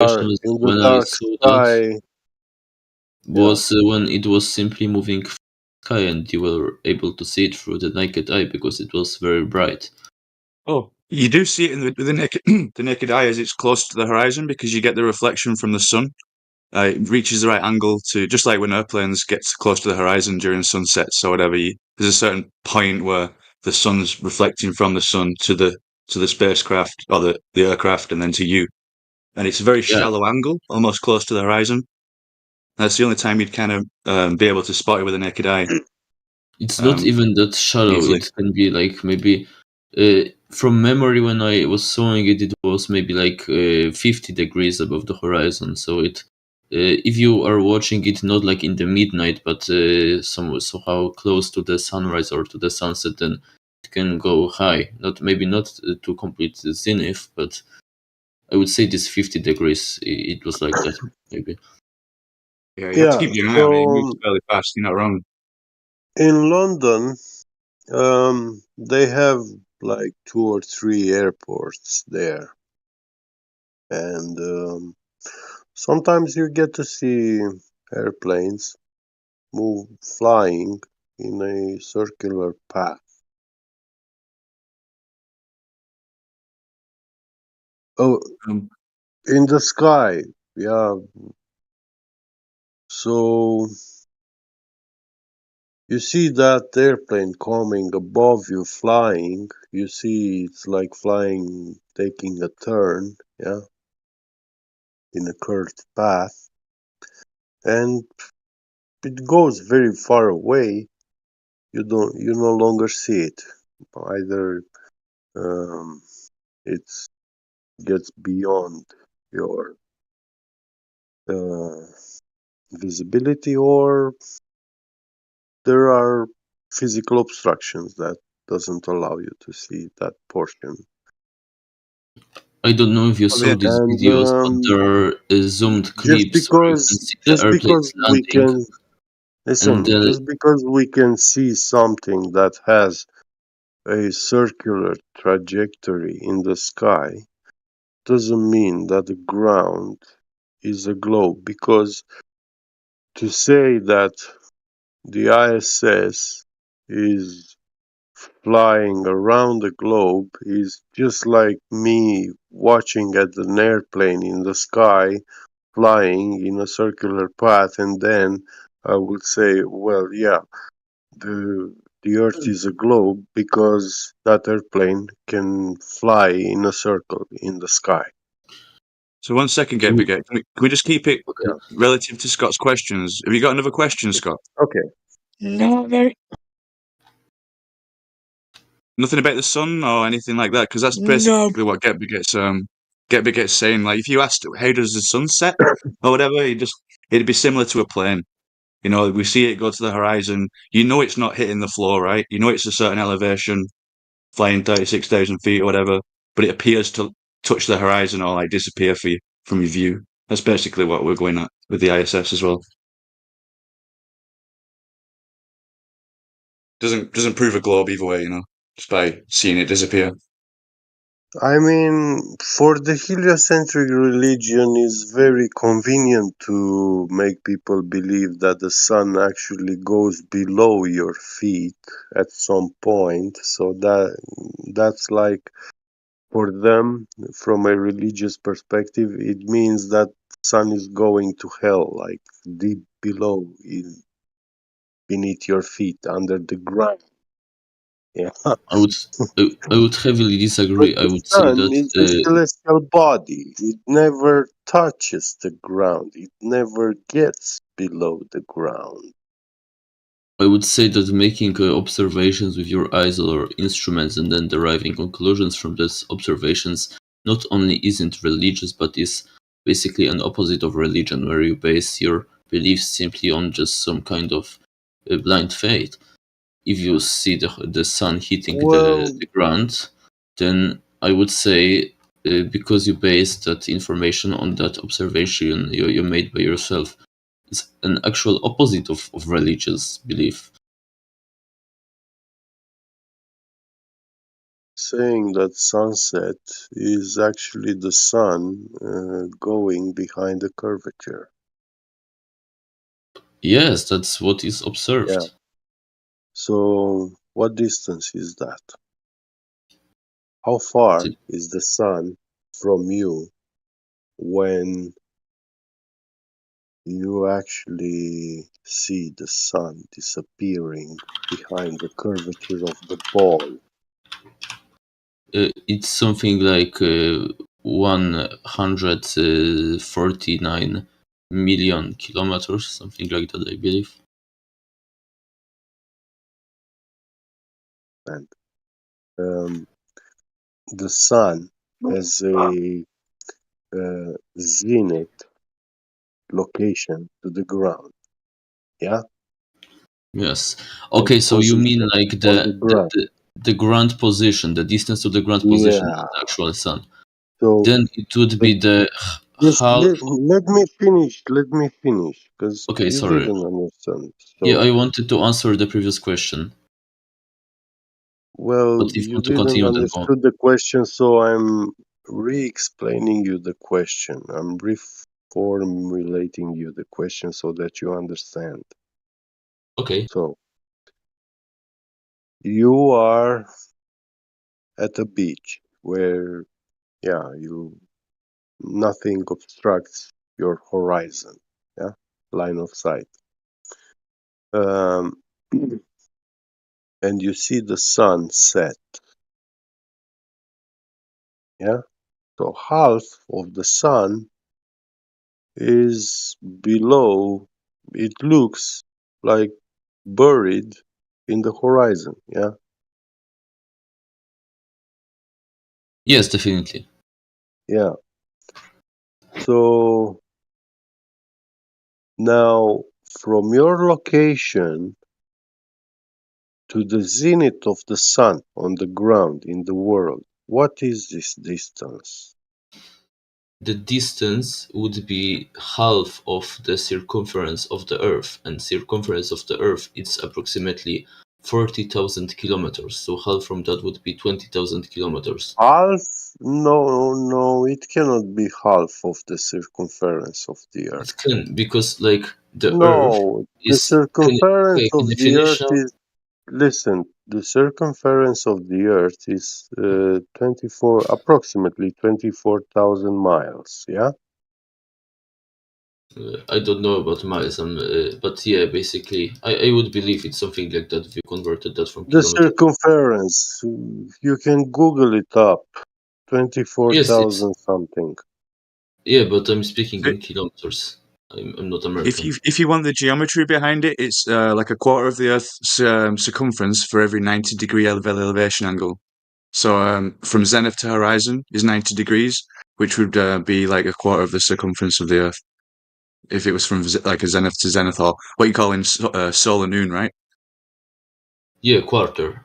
Questions In the when I dark saw that sky. Yeah. was when it was simply moving sky and you were able to see it through the naked eye because it was very bright. Oh, you do see it with the naked the naked eye as it's close to the horizon because you get the reflection from the sun. It reaches the right angle to, just like when airplanes get close to the horizon during sunsets or whatever. There's a certain point where the sun's reflecting from the sun to the spacecraft or the aircraft, and then to you. And it's a very Yeah, shallow angle, almost close to the horizon. That's the only time you'd kind of be able to spot it with a naked eye it's not even that shallow. easily. It can be like maybe from memory when I was sawing it, it was maybe like 50 degrees above the horizon. So it if you are watching it not like in the midnight, but somehow close to the sunrise or to the sunset, then it can go high. Not maybe not to complete the zenith, but I would say this 50 degrees. It was like that maybe. Yeah, you have to Yeah. keep your eye on it. It moves So fairly fast. You're not wrong. in London, they have like 2 or 3 airports there, and sometimes you get to see airplanes flying in a circular path. Oh, Um, in the sky, yeah. So you see that airplane coming above you, flying. You see it's like flying, taking a turn, yeah, in a curved path, and it goes very far away. You no longer see it. Either um, it gets beyond your uh, visibility, or there are physical obstructions that doesn't allow you to see that portion. I don't know if you well, saw these And videos, but there are zoomed just clips where you can because see the just airplanes because we landing, can and listen, the just because we can see something that has a circular trajectory in the sky doesn't mean that the ground is a globe, because to say that the ISS is flying around the globe is just like me watching at an airplane in the sky flying in a circular path, and then I would say, well, yeah, the Earth is a globe because that airplane can fly in a circle in the sky. So 1 second, Get so Can we just keep it okay. relative to Scott's questions? Have you got another question, Scott? Okay. No, very Nothing about the sun or anything like that? Because that's no. basically what Get gets saying. Like, if you asked how does the sun set or whatever, it'd be similar to a plane. You know, we see it go to the horizon. You know it's not hitting the floor, right? You know it's a certain elevation, flying 36,000 feet or whatever, but it appears to touch the horizon or like disappear from your view. That's basically what we're going at with the ISS as well. Doesn't prove a globe either way, you know, just by seeing it disappear. I mean, for the heliocentric religion, is very convenient to make people believe that the sun actually goes below your feet at some point. So that's like, for them, from a religious perspective, it means that sun is going to hell, like deep below, beneath your feet, under the ground. Yeah. I would I would heavily But disagree. I the would say sun that is a celestial body. It never touches the ground. It never gets below the ground. I would say that making observations with your eyes or instruments and then deriving conclusions from these observations not only isn't religious, but is basically an opposite of religion, where you base your beliefs simply on just some kind of blind faith. If you see the sun hitting Well, the ground, then I would say because you base that information on that observation you made by yourself, it's an actual opposite of religious belief. saying that sunset is actually the sun going behind the curvature. Yes, that's what is Yeah. observed. So what distance is that? How far The- is the sun from you when you actually see the sun disappearing behind the curvature of the ball? it's something like 149 million kilometers, something like that, I believe. And the sun has a zenith location to the ground. Yeah, Yes. and Okay, so you mean position like on the ground. the ground position, the distance to the ground position of Yeah. the actual sun. So Then it would the, be the just half. let me finish. Let me finish because Okay, you sorry. didn't understand. Yeah, So I wanted to answer the previous question, well, but if you you want to didn't continue, then go on. understood the question. So I'm re-explaining you the question. I'm reformulating you the question so that you understand. Okay. So you are at a beach where, yeah, nothing obstructs your horizon, yeah, line of sight. Um, and you see the sun set, yeah. So half of the sun is below. It looks like buried in the horizon, yeah. Yes, definitely. Yeah. So now from your location to the zenith of the sun on the ground in the world, what is this distance? The distance would be half of the circumference of the Earth, and circumference of the Earth is approximately 40,000 kilometers. So half from that would be 20,000 kilometers. Half? No, no, it cannot be half of the circumference of the It Earth. can, because like the Earth No, the is. circumference Can of you the finish Earth now? is, listen, the circumference of the Earth is 24, approximately 24,000 miles, yeah? I don't know about miles, but yeah, basically, I would believe it's something like that if you converted that from The kilometers. circumference, you can Google it up, Yes, it's 24,000 something. yeah, but I'm speaking in kilometers. I'm not American. If you want the geometry behind it, it's like a quarter of the Earth's circumference for every 90-degree elevation angle. So from zenith to horizon is 90 degrees, which would be like a quarter of the circumference of the Earth if it was from like a zenith to zenith, or what you call in solar noon, right? Yeah, quarter.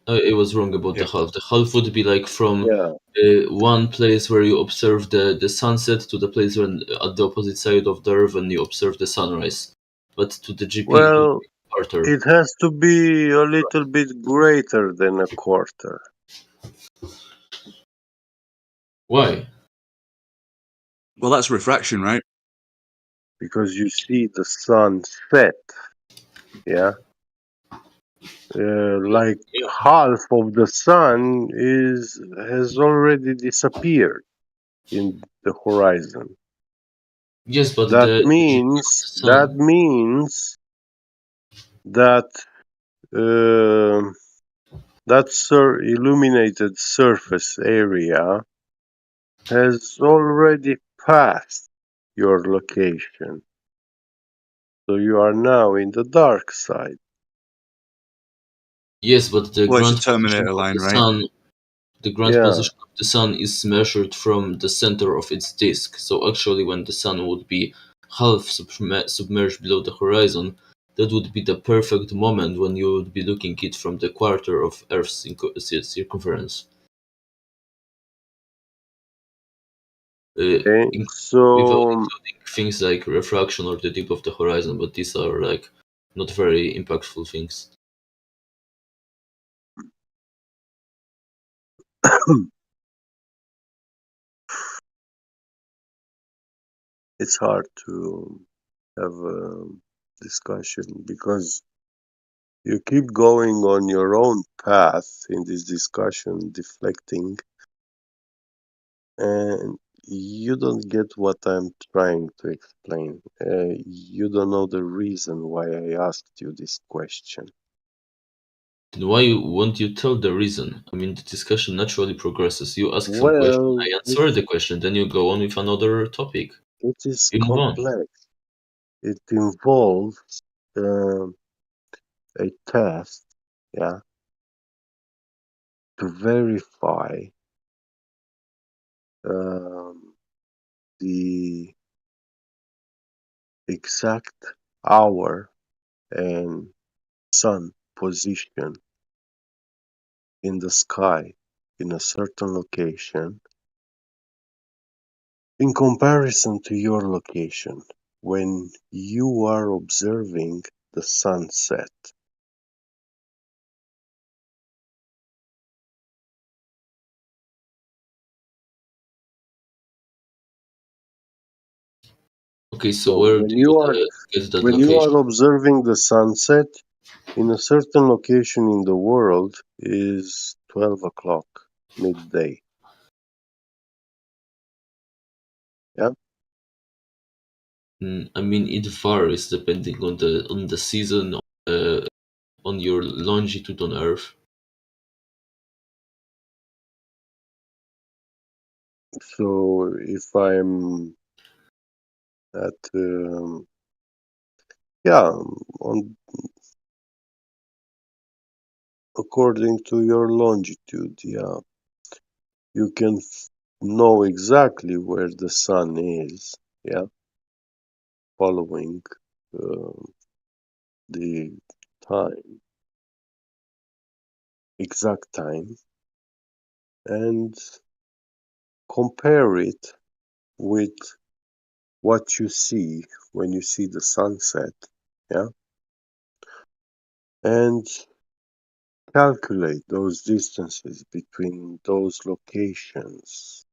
I was wrong about Yeah. the half. The half would be like from Yeah. one place where you observe the sunset to the place when at the opposite side of the earth when you observe the sunrise. But to the GP, it would Well, be quarter. it has to be a little bit greater than a quarter. Why? Well, that's refraction, right? Because you see the sun set, yeah, like Yeah. half of the sun has already disappeared in the horizon. Yes, but That the GP of means the that sun. means that uh, illuminated surface area has already passed your location. So you are now in the dark side. Yes, but the Well, it's a ground position Terminator of line, the right? sun. The ground Yeah. position of the sun is measured from the center of its disk. So actually, when the sun would be half submerged below the horizon, that would be the perfect moment when you would be looking it from the quarter of Earth's circumference, Okay. without So including things like refraction or the dip of the horizon. But these are like not very impactful things. It's hard to have a discussion because you keep going on your own path in this discussion, deflecting, and you don't get what I'm trying to explain. You don't know the reason why I asked you this question. Then why won't you tell the reason? I mean, the discussion naturally progresses. You ask some question, Well, I answer the question, then you go on with another topic. it is You move on. complex. It involves um a test, yeah, to verify um, the exact hour and sun position in the sky in a certain location in comparison to your location when you are observing the sunset. Okay, so So where do you get that when you location? are observing the sunset in a certain location in the world is 12 o'clock midday. Yeah. I mean, it varies depending on the season, on your longitude on Earth. So if I'm at yeah, on according to your longitude, yeah, you can know exactly where the sun is, yeah, following um the time, exact time, and compare it with what you see when you see the sunset, yeah, and calculate those distances between those locations.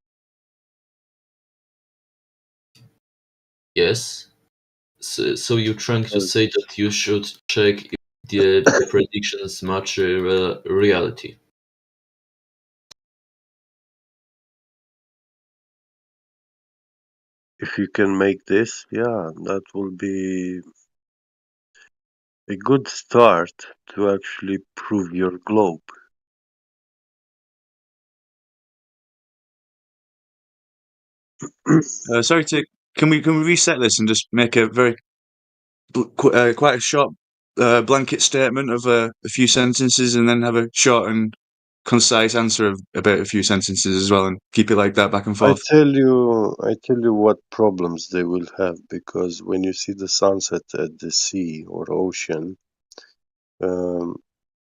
Yes. So you're trying to say Because that you should check if the predictions match reality. if you can make this, yeah, that will be a good start to actually prove your globe. Sorry to. Can we reset this and just make a very quite a short blanket statement of a few sentences, and then have a short and concise answer of about a few sentences as well, and keep it like that back and forth. I tell you what problems they will have because when you see the sunset at the sea or ocean, um,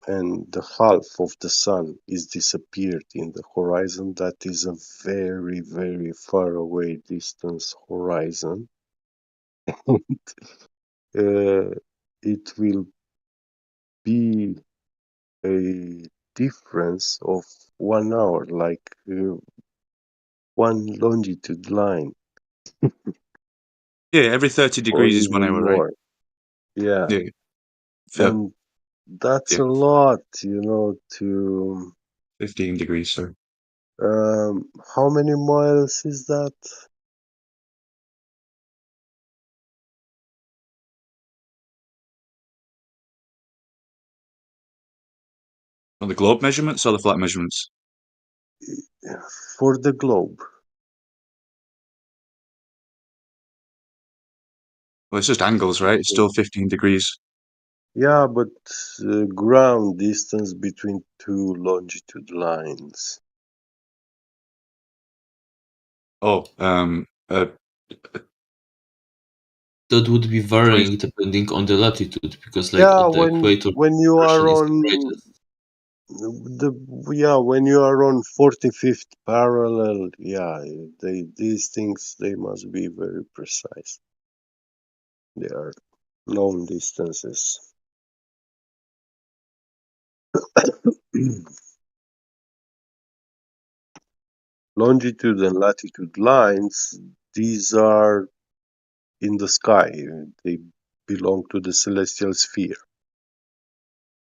and the half of the sun is disappeared in the horizon, that is a very, very far away distance horizon. uh, it will be a difference of 1 hour, like one longitude line, Yeah, every 30 or degrees is 1 hour, even right? more. Yeah, Yeah, and that's yeah, a lot, you know, to 15 degrees. So how many miles is that? on the globe measurements or the flat measurements? For the globe. Well, it's just angles, right? It's still 15 degrees. Yeah, but ground distance between two longitude lines. Oh, That would be 20. varying depending on the latitude, because like Yeah, at the equator, when you depression are is the on greatest. the when you are on 45th parallel, yeah, these things they must be very precise. They are known distances. longitude and latitude lines, these are in the sky. They belong to the celestial sphere,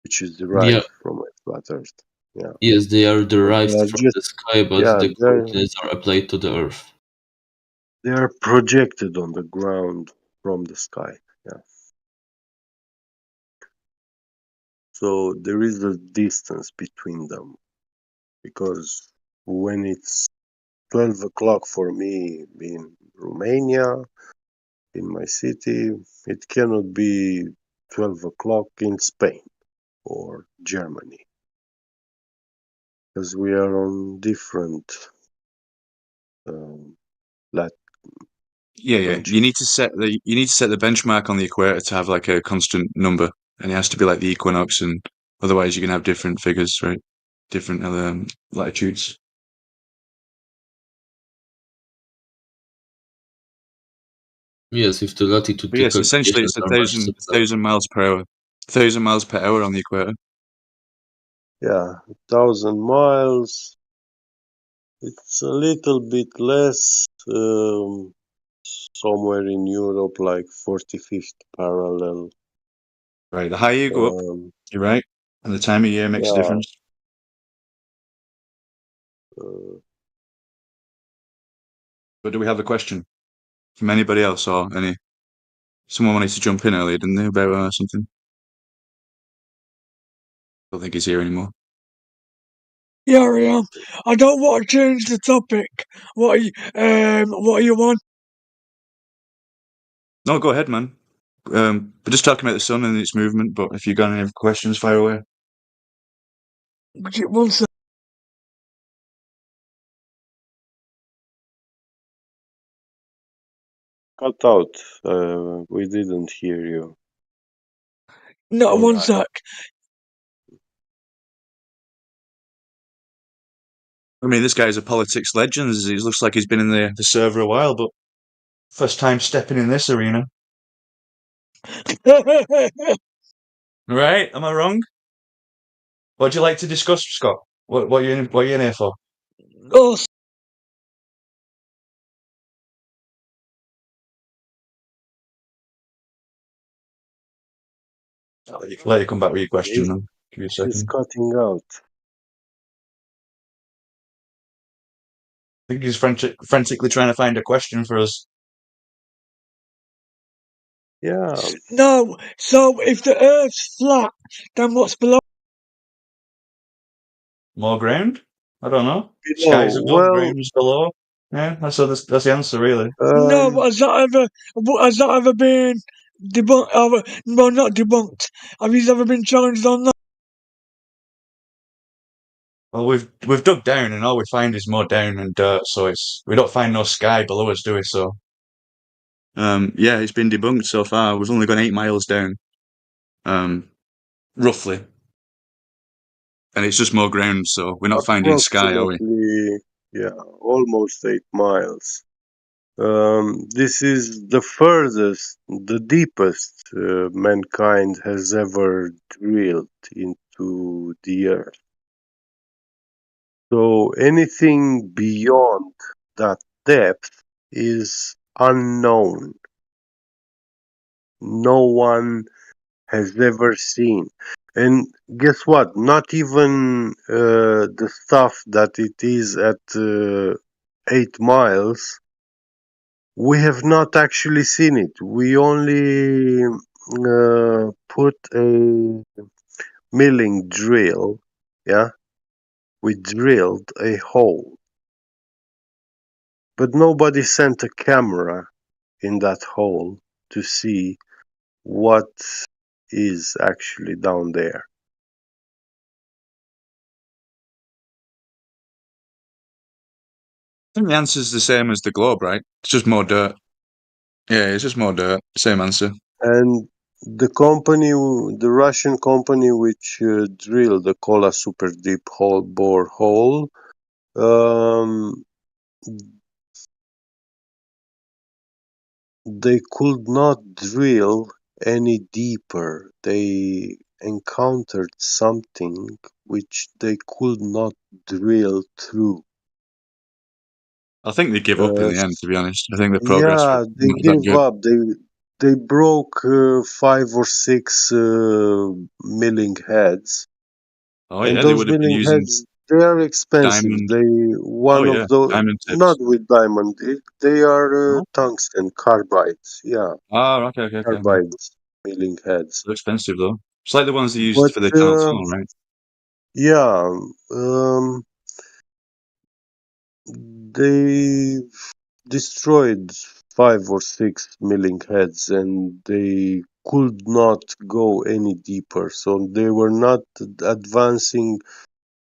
which is Yeah, derived from a flat Earth. Yeah, yes, they are but they derived are from just the sky, but yeah the coordinates are applied to the Earth. they are projected on the ground from the sky. Yeah, so there is a distance between them because when it's 12 o'clock for me in Romania, in my city, it cannot be 12 o'clock in Spain or Germany because we are on different um, lat Yeah. You longitude. need to set the benchmark on the equator to have like a constant number, and it has to be like the equinox, and otherwise you can have different figures, right? Different latitudes. Yes, if the latitude But yes, essentially calculations it's a are matched thousand sometimes. thousand miles per hour, 1,000 miles per hour on the equator. Yeah, 1,000 miles. It's a little bit less somewhere in Europe, like 45th parallel. Right. The higher you go up, Um, you're right, and the time of year makes a yeah, difference. uh, But do we have a question from anybody else or any? Someone wanted to jump in earlier, didn't they, about something? Don't think he's here anymore. Yeah, I am. I don't want to change the topic. What are you on? No, go ahead, man. We're just talking about the sun and its movement. But if you got any questions, fire away. One sec. cut out. We didn't hear you. No, Or one I. sec. I mean, this guy's a politics legend. He looks like he's been in the server a while, but first time stepping in this arena. Right? Am I wrong? What'd you like to discuss, Scott? What are you in here for? oh, Let you come back with your question, He's, then. Give you a he's second. cutting out. I think he's frantically trying to find a question for us. Yeah, no. So if the Earth's flat, then what's below? More ground? I don't know. Skies below. above, Well, ground is below. Yeah, that's the answer, really. No, um, has that ever been debunked? Well, not debunked. Have you ever been challenged on that? Well, we've dug down, and all we find is more down and dirt. So we don't find no sky below us, do we? So yeah, it's been debunked so far. We've only gone 8 miles down, roughly, and it's just more ground. So we're not finding sky, are we? approximately, yeah, almost 8 miles. This is the furthest, the deepest mankind has ever drilled into the earth. So anything beyond that depth is unknown. No one has ever seen. And guess what? Not even the stuff that it is at 8 miles, we have not actually seen it. We only put a milling drill, yeah? We drilled a hole, but nobody sent a camera in that hole to see what is actually down there. I think the answer's the same as the globe, right? It's just more dirt. Yeah, it's just more dirt. Same answer. And the Russian company which drilled the Kola super deep hole borehole, um, they could not drill any deeper. They encountered something which they could not drill through. I think they give up in Uh, the end, to be honest. I think the progress was yeah, they not that gave good. up. They broke 5 or 6 milling heads, Oh and yeah, they those would have been milling using heads, they are expensive. diamond. They Oh one yeah, of those, diamond not tips. with diamond. They are No? tungsten carbides. Yeah, Ah, okay. carbides milling heads. They're expensive though. It's like the ones they used But for the Channel 4, right? yeah, um, they destroyed 5 or 6 milling heads, and they could not go any deeper. So they were not advancing.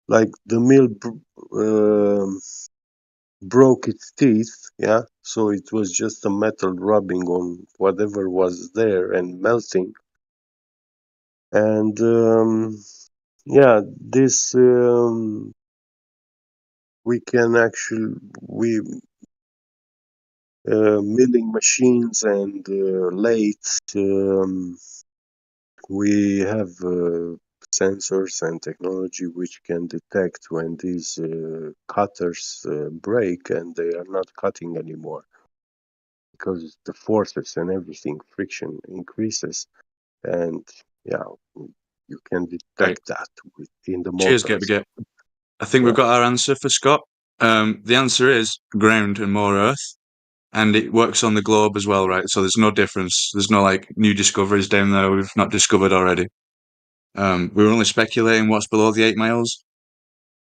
Like the mill broke its teeth, yeah. So it was just a metal rubbing on whatever was there and melting. And yeah, this we can actually we milling machines and lathes. We have sensors and technology which can detect when these cutters break and they are not cutting anymore, because the forces and everything, friction increases, and yeah, you can Right. detect that in the Cheers, Get motors. Get. I think we've Yeah. got our answer for Scott. The answer is ground and more earth, and it works on the globe as well, right? So there's no difference. There's no like new discoveries down there we've not discovered already. We were only speculating what's below the 8 miles.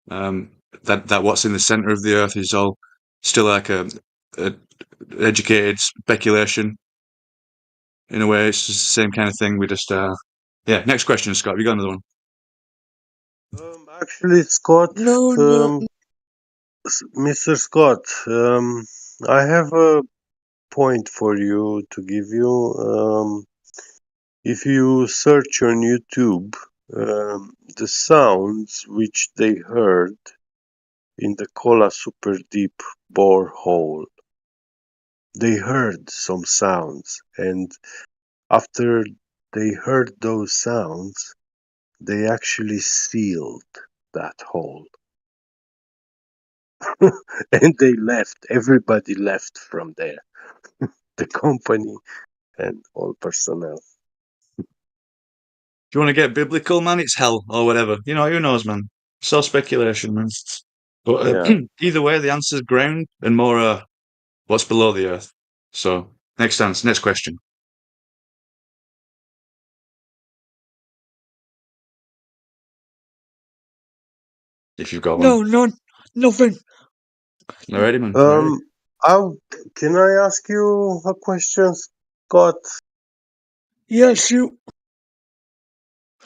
That what's in the center of the earth is all still like a educated speculation. In a way, it's just the same kind of thing. We just yeah. Next question, Scott. Have you got another one? Actually, Scott, No, no. Mr. Scott, I have a point for you to give you. If you search on YouTube, the sounds which they heard in the Kola Super Deep borehole, they heard some sounds, and after they heard those sounds, they actually sealed that hole. And they left. Everybody left from there. The company and all personnel. Do you want to get biblical, man? It's hell or whatever. You know, who knows, man? It's all speculation, man. But Yeah. either way, the answer's ground and more what's below the earth. So next question, if you've got one. No, none. Nothing. Alrighty, man. Alrighty. Um, I, can I ask you a question, Scott? Yes, you.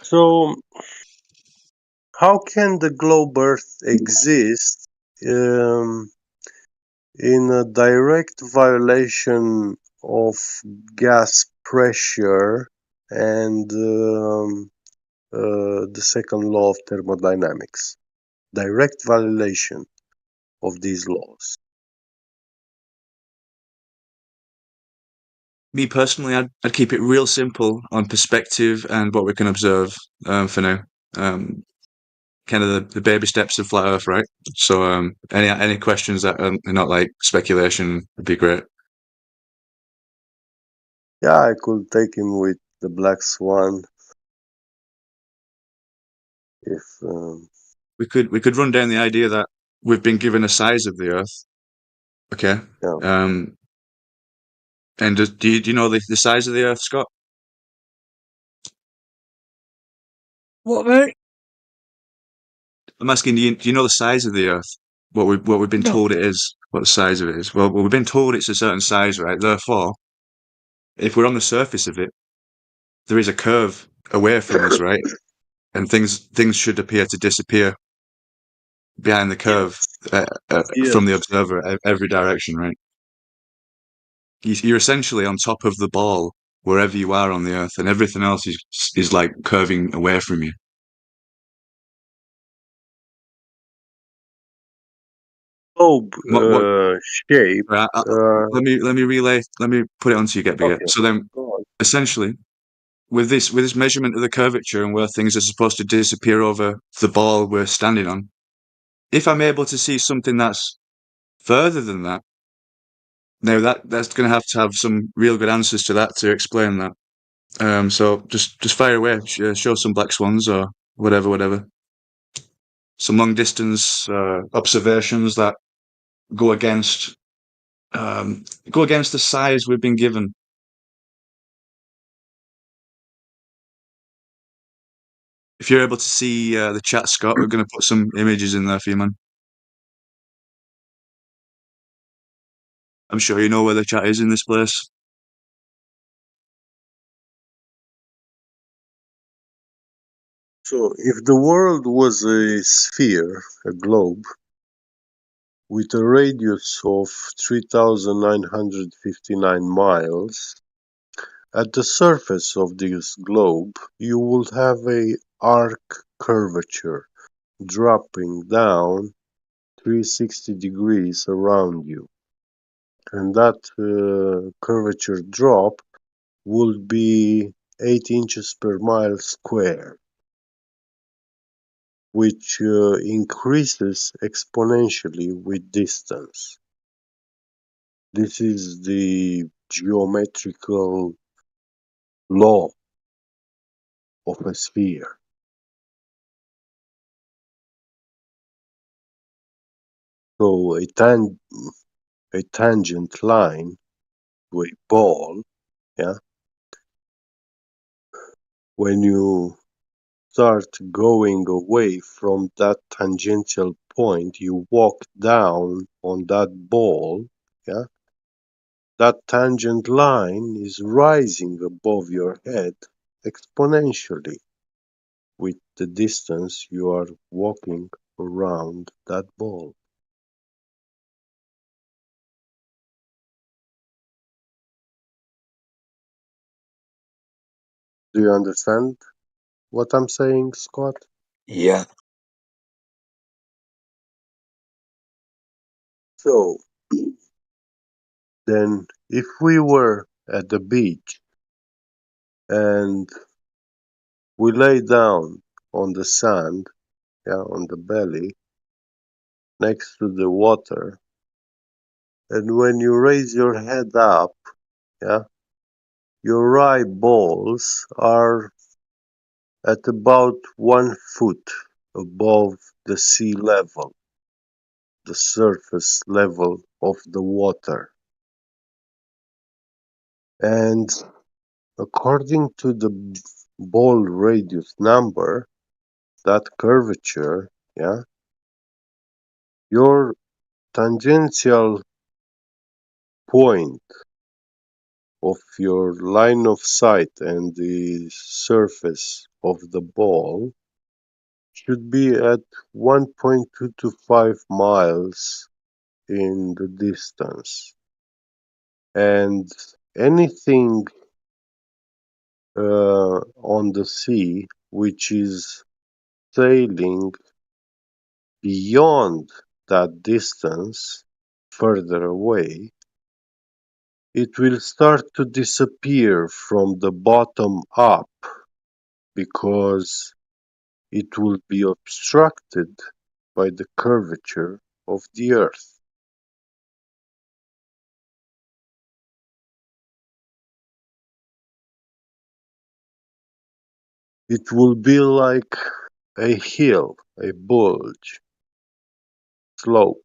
So, how can the globe Earth exist um, in a direct violation of gas pressure and the second law of thermodynamics? Direct violation of these laws. Me personally, I'd keep it real simple on perspective and what we can observe for now. Kind of the baby steps of flat Earth, right? So any questions that are not like speculation would be great. Yeah, I could take him with the Black Swan if. We could run down the idea that we've been given a size of the Earth. Okay. Yeah. And do you know the size of the Earth, Scott? What, mate? I'm asking, do you know the size of the Earth? What we've been No. told it is, what the size of it is. Well, we've been told it's a certain size, right? Therefore, if we're on the surface of it, there is a curve away from us, right? And things should appear to disappear behind the curve Yes. from the Yes. observer every direction, right? You're essentially on top of the ball wherever you are on the Earth, and everything else is like curving away from you. Globe What shape. Right, let me put it onto you, Get Bigger. Okay. So then, Go on. essentially, with this measurement of the curvature and where things are supposed to disappear over the ball we're standing on, if I'm able to see something that's further than that. Now that's going to have some real good answers to that to explain that. So just fire away, show some black swans or whatever. Some long distance observations that go against the size we've been given. If you're able to see the chat, Scott, we're going to put some images in there for you, man. I'm sure you know where the chat is in this place. So, if the world was a sphere, a globe, with a radius of 3,959 miles, at the surface of this globe you would have a arc curvature dropping down 360 degrees around you. And that curvature drop would be 8 inches per mile square, which increases exponentially with distance. This is the geometrical law of a sphere. So a tangent line to a ball, yeah, when you start going away from that tangential point, you walk down on that ball, yeah, that tangent line is rising above your head exponentially with the distance you are walking around that ball. Do you understand what I'm saying, Scott? Yeah. So, then if we were at the beach and we lay down on the sand, yeah, on the belly, next to the water, and when you raise your head up, yeah, your eyeballs are at about 1 foot above the sea level, the surface level of the water. And according to the ball radius number, that curvature, yeah, your tangential point of your line of sight and the surface of the ball should be at 1.225 miles in the distance. And anything on the sea which is sailing beyond that distance, further away, it will start to disappear from the bottom up because it will be obstructed by the curvature of the earth. It will be like a hill, a bulge, slope.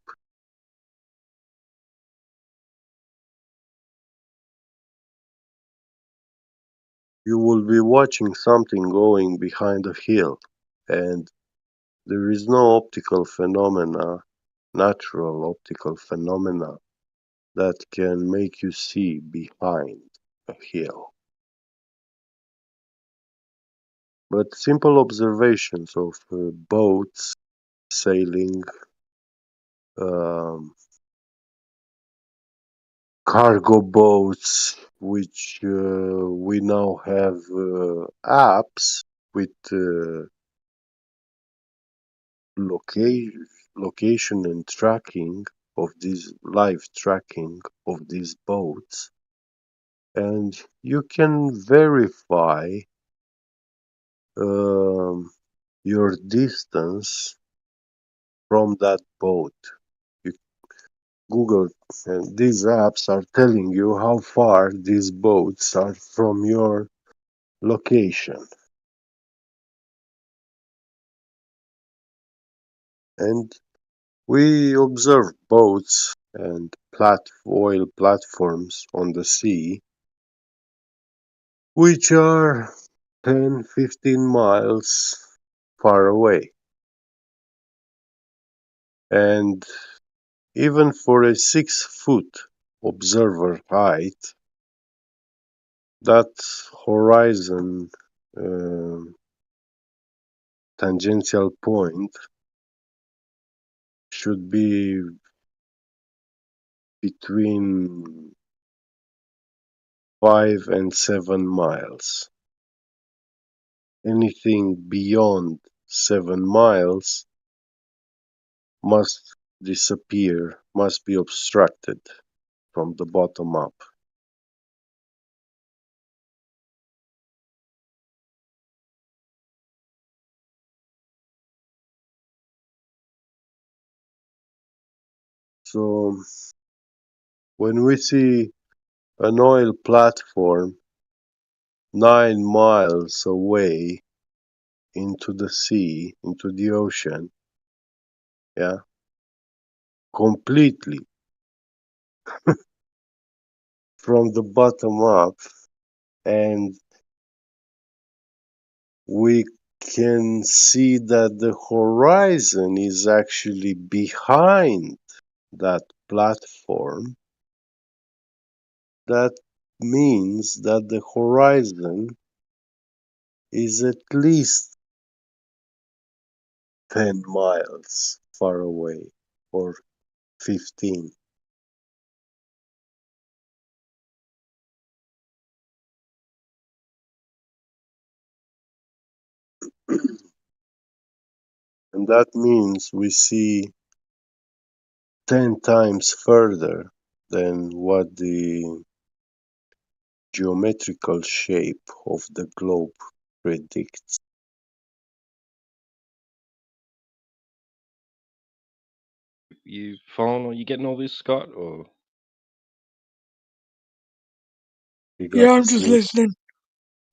You will be watching something going behind a hill, and there is no optical phenomena, natural optical phenomena, that can make you see behind a hill. But simple observations of boats sailing, um, cargo boats, which we now have apps with location and tracking of these live tracking of these boats, and you can verify your distance from that boat. You, Google and these apps are telling you how far these boats are from your location. And we observe boats and oil platforms on the sea, which are 10, 15 miles far away. And even for a 6-foot observer height, that horizon tangential point should be between 5 and 7 miles. Anything beyond 7 miles must disappear, must be obstructed from the bottom up. So when we see an oil platform 9 miles away into the sea, into the ocean, yeah, completely from the bottom up, and we can see that the horizon is actually behind that platform. That means that the horizon is at least 10 miles far away, or 15. And that means we see 10 times further than what the geometrical shape of the globe predicts. You following? Are you getting all this, Scott? Or You got Yeah, to I'm just sleep. listening.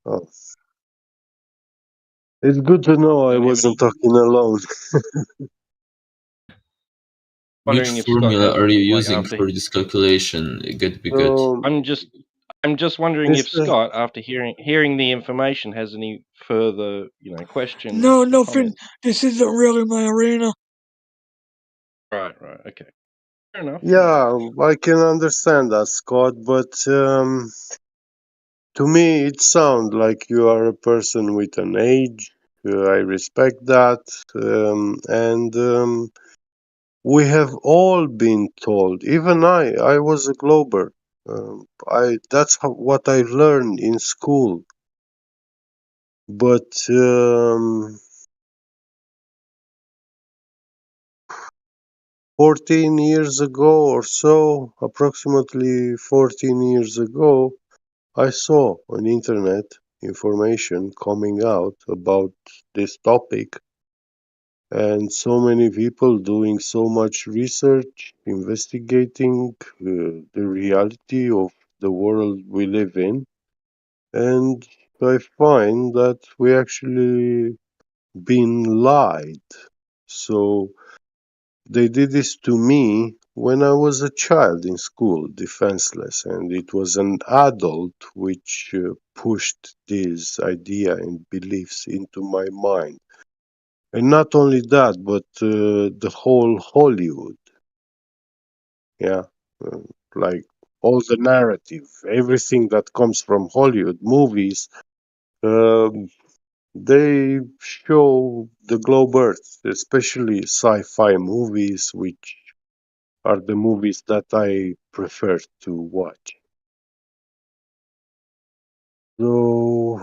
Oh. It's good to know I don't have wasn't any? talking alone. Which Wondering if Scott formula has are you like using after. for this calculation? Get be good. So, I'm just wondering if Mr. Scott, after hearing the information, has any further No, questions or nothing. comments. This isn't really my arena. Right. Okay. Fair enough. Yeah, I can understand that, Scott, but to me it sounds like you are a person with an age. I respect that. And we have all been told, even I was a glober. That's what I learned in school. But 14 years ago or so, approximately 14 years ago, I saw on internet information coming out about this topic, and so many people doing so much research, investigating the reality of the world we live in. And I find that we actually been lied. So they did this to me when I was a child in school, defenseless, and it was an adult which pushed this idea and beliefs into my mind. And not only that, but the whole Hollywood, yeah, uh, like all the narrative, everything that comes from Hollywood movies, um, they show the globe Earth, especially sci-fi movies, which are the movies that I prefer to watch. So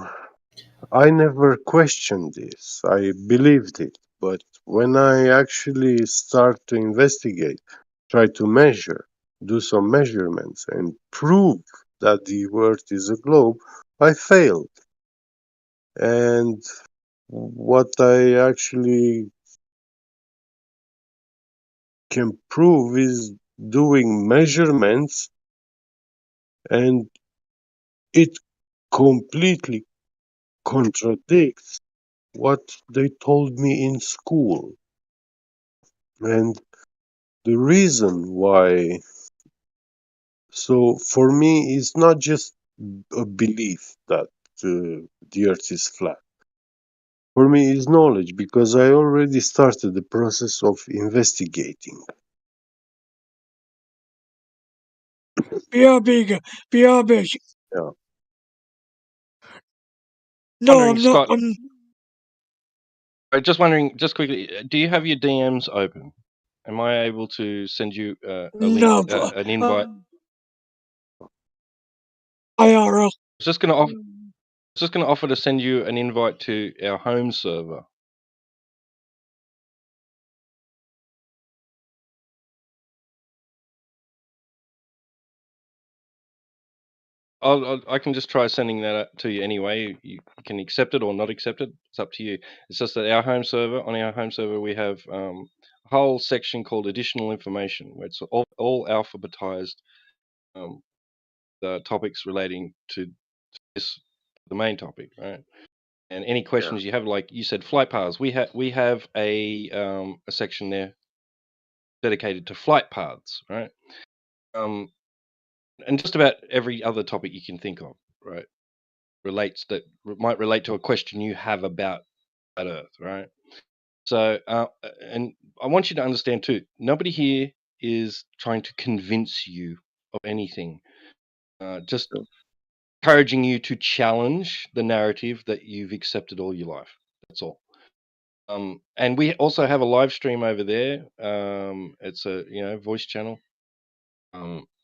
I never questioned this. I believed it. But when I actually start to investigate, try to measure, do some measurements, and prove that the Earth is a globe, I failed. And what I actually can prove is doing measurements, and it completely contradicts what they told me in school. And the reason why, so for me, it's not just a belief that the earth is flat. For me, it's knowledge because I already started the process of investigating. BRB, BRB. Yeah. No, Wondering, I'm not. Scott. Just wondering, just quickly, do you have your DMs open? Am I able to send you a link, No, an invite? IRL. I was just going to offer to send you an invite to our home server. I can just try sending that out to you anyway. You can accept it or not accept it. It's up to you. It's just that on our home server, we have a whole section called additional information, where it's all alphabetized, the topics relating to this, the main topic, right? And any questions you have, like you said, flight paths. We have a section there dedicated to flight paths, right? And just about every other topic you can think of, right? Might relate to a question you have about Earth, right? So, and I want you to understand too, nobody here is trying to convince you of anything. Just encouraging you to challenge the narrative that you've accepted all your life. That's all. And we also have a live stream over there. It's a voice channel,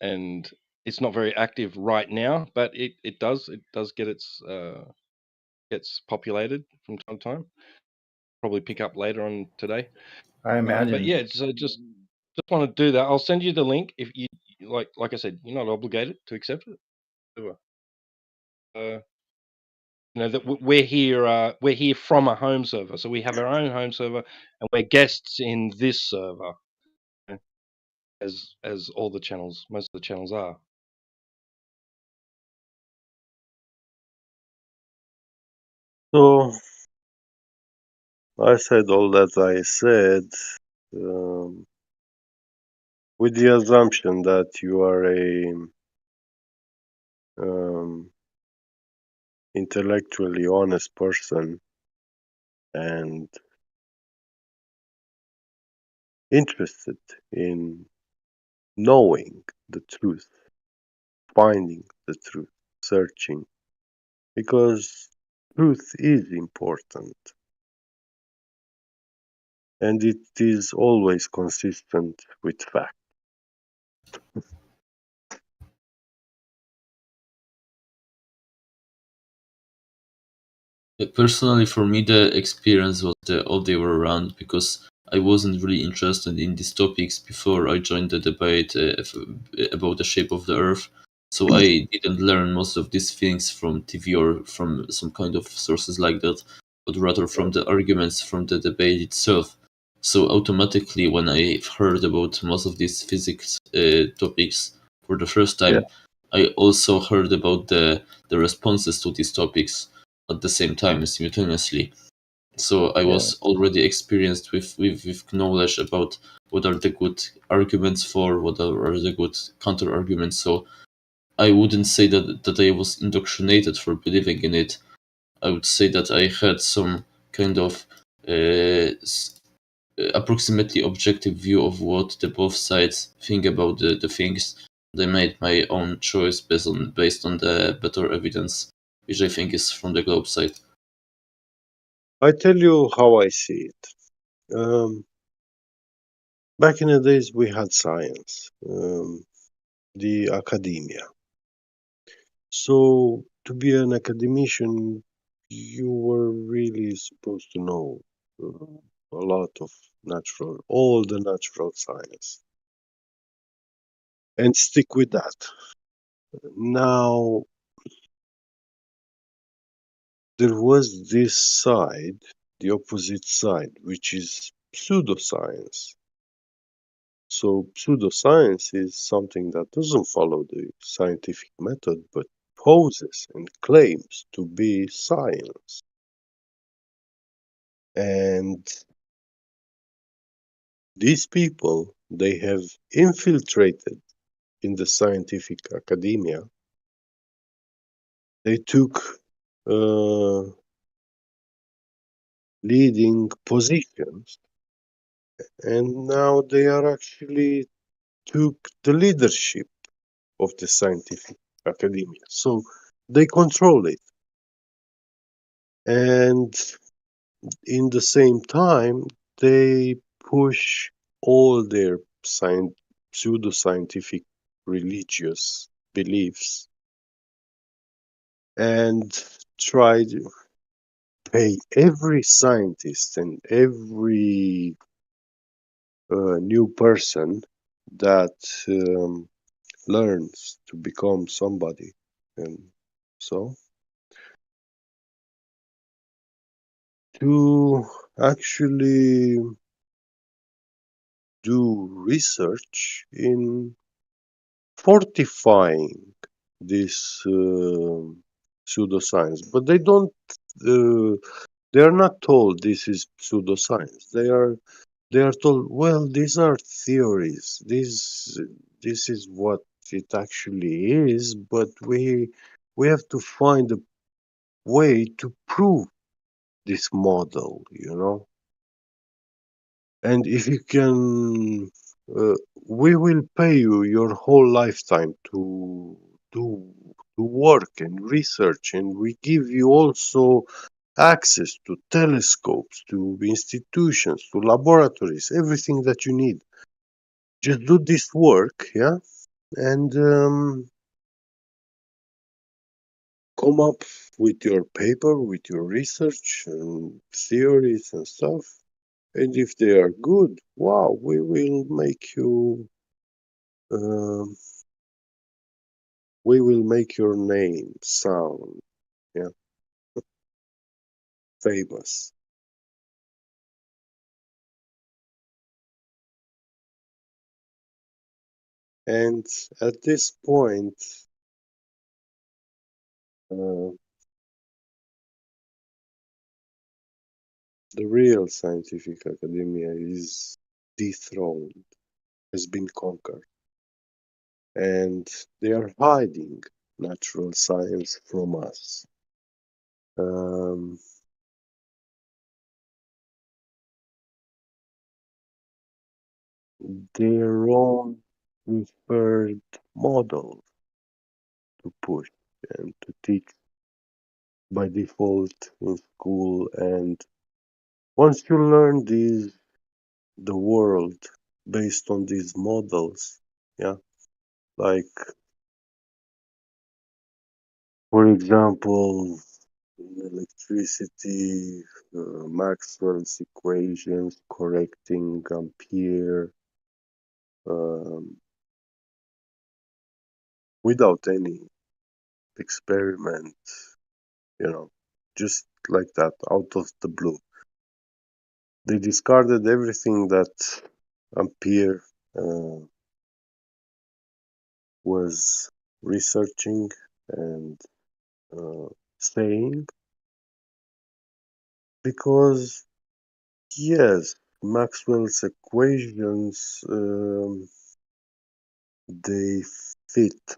and it's not very active right now, but it does get gets populated from time to time. Probably pick up later on today. I imagine. But yeah, so just want to do that. I'll send you the link if you like I said, you're not obligated to accept it. That we're here from a home server, so we have our own home server, and we're guests in this server, as all the channels, most of the channels are. So I said all that I said with the assumption that you are a intellectually honest person and interested in knowing the truth, finding the truth, searching, because truth is important and it is always consistent with fact. Personally, for me, the experience was the other way around because I wasn't really interested in these topics before I joined the debate about the shape of the Earth. So I didn't learn most of these things from TV or from some kind of sources like that, but rather from the arguments from the debate itself. So automatically, when I heard about most of these physics topics for the first time, I also heard about the responses to these topics at the same time simultaneously. So I was already experienced with knowledge about what are the good arguments for, what are the good counter arguments. So I wouldn't say that I was indoctrinated for believing in it. I would say that I had some kind of approximately objective view of what the both sides think about the things. I made my own choice based on the better evidence, which I think is from the Globe side. I tell you how I see it. Back in the days, we had science, the academia. So, to be an academician, you were really supposed to know a lot of all the natural science, and stick with that. Now, there was this side, the opposite side, which is pseudoscience. So pseudoscience is something that doesn't follow the scientific method, but poses and claims to be science. And these people, they have infiltrated in the scientific academia. They took leading positions, and now they are actually took the leadership of the scientific academia. So they control it. And in the same time, they push all their pseudo-scientific religious beliefs and try to pay every scientist and every new person that learns to become somebody. And so to actually do research in fortifying this pseudoscience, but they don't. Uh, they are not told this is pseudoscience. They are told, well, these are theories. This is what it actually is, but we have to find a way to prove this model, you know. And if you can, we will pay you your whole lifetime to to work and research, and we give you also access to telescopes, to institutions, to laboratories, everything that you need. Just do this work, yeah, and come up with your paper, with your research and theories and stuff. And if they are good, wow, we will make you, um, we will make your name sound, yeah, famous. And at this point, uh, the real scientific academia is dethroned, has been conquered, and they are hiding natural science from us. Um, their own preferred model to push and to teach by default in school. And once you learn the world based on these models, yeah, like for example, in electricity, Maxwell's equations, correcting Ampere, um, without any experiment, you know, just like that, out of the blue. They discarded everything that Ampere was researching and saying, because yes, Maxwell's equations, they fit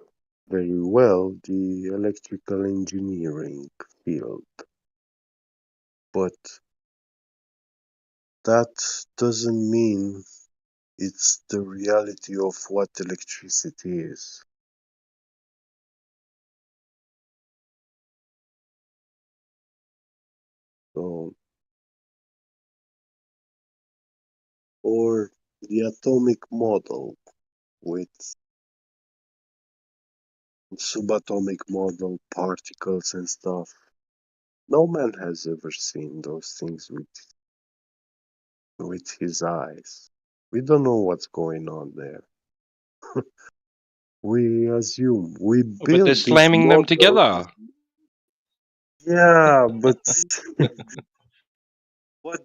very well the electrical engineering field, but that doesn't mean it's the reality of what electricity is. So, or the atomic model with subatomic model particles and stuff. No man has ever seen those things with his eyes. We don't know what's going on there. We assume we But they're build these slamming them models. together. Yeah, but what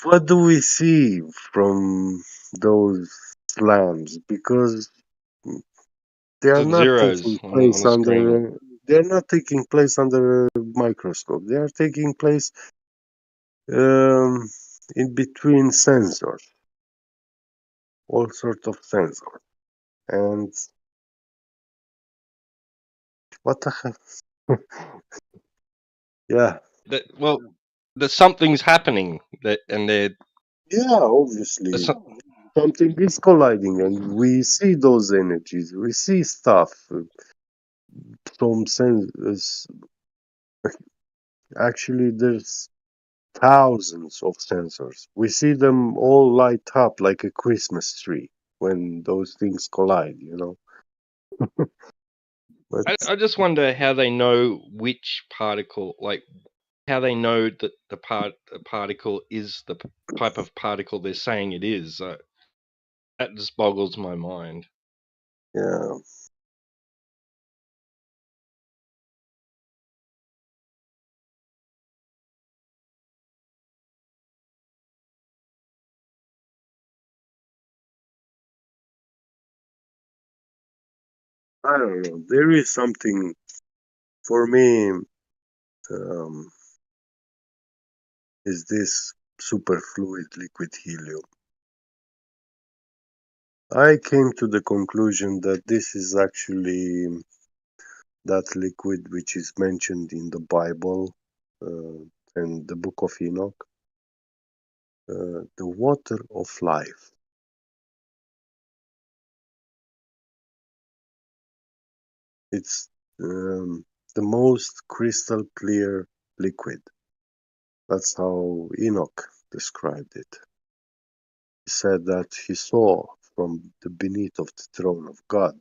what do we see from those slams because they are Is it not zeros taking on place the screen? under a microscope. They are taking place um, in between sensors, all sorts of sensors. And what the hell? Yeah, Well, that something's happening and yeah, obviously. there's some, Something is colliding, and we see those energies. We see stuff. Some sense. Actually, there's thousands of sensors. We see them all light up like a Christmas tree when those things collide, you know. But I just wonder how they know which particle, like how they know that the particle is the type of particle they're saying it is. That just boggles my mind. yeah, I don't know. There is something for me. Um, is this superfluid liquid helium? I came to the conclusion that this is actually that liquid which is mentioned in the Bible uh, and the Book of Enoch, the water of life. It's the most crystal clear liquid. That's how Enoch described it. He said that he saw from the beneath of the throne of God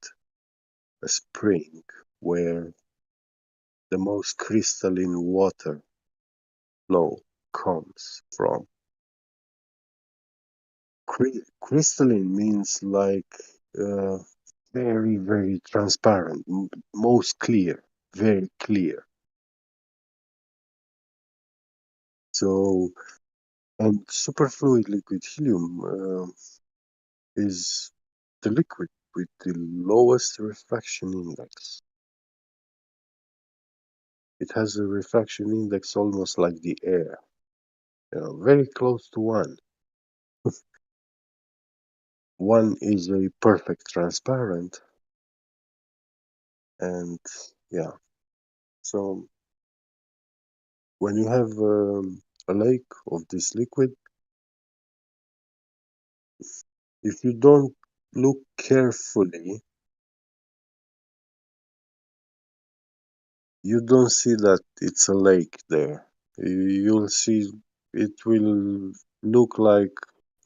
a spring where the most crystalline water flow comes from. Crystalline means like uh, very, very transparent, most clear, very clear. So, and superfluid liquid helium is the liquid with the lowest refraction index. It has a refraction index almost like the air, very close to 1. 1 is a perfect transparent, and yeah. So when you have a lake of this liquid, if you don't look carefully, you don't see that it's a lake there. You'll see it will look like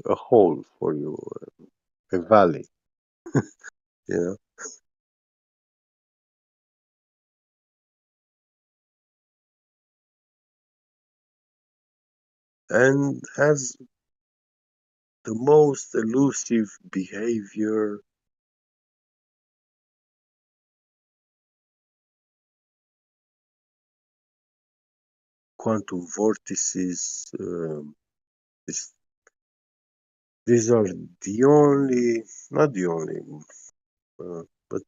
a hole for you, a valley, you know, and has the most elusive behavior. Quantum vortices. This, these are the only, not the only, but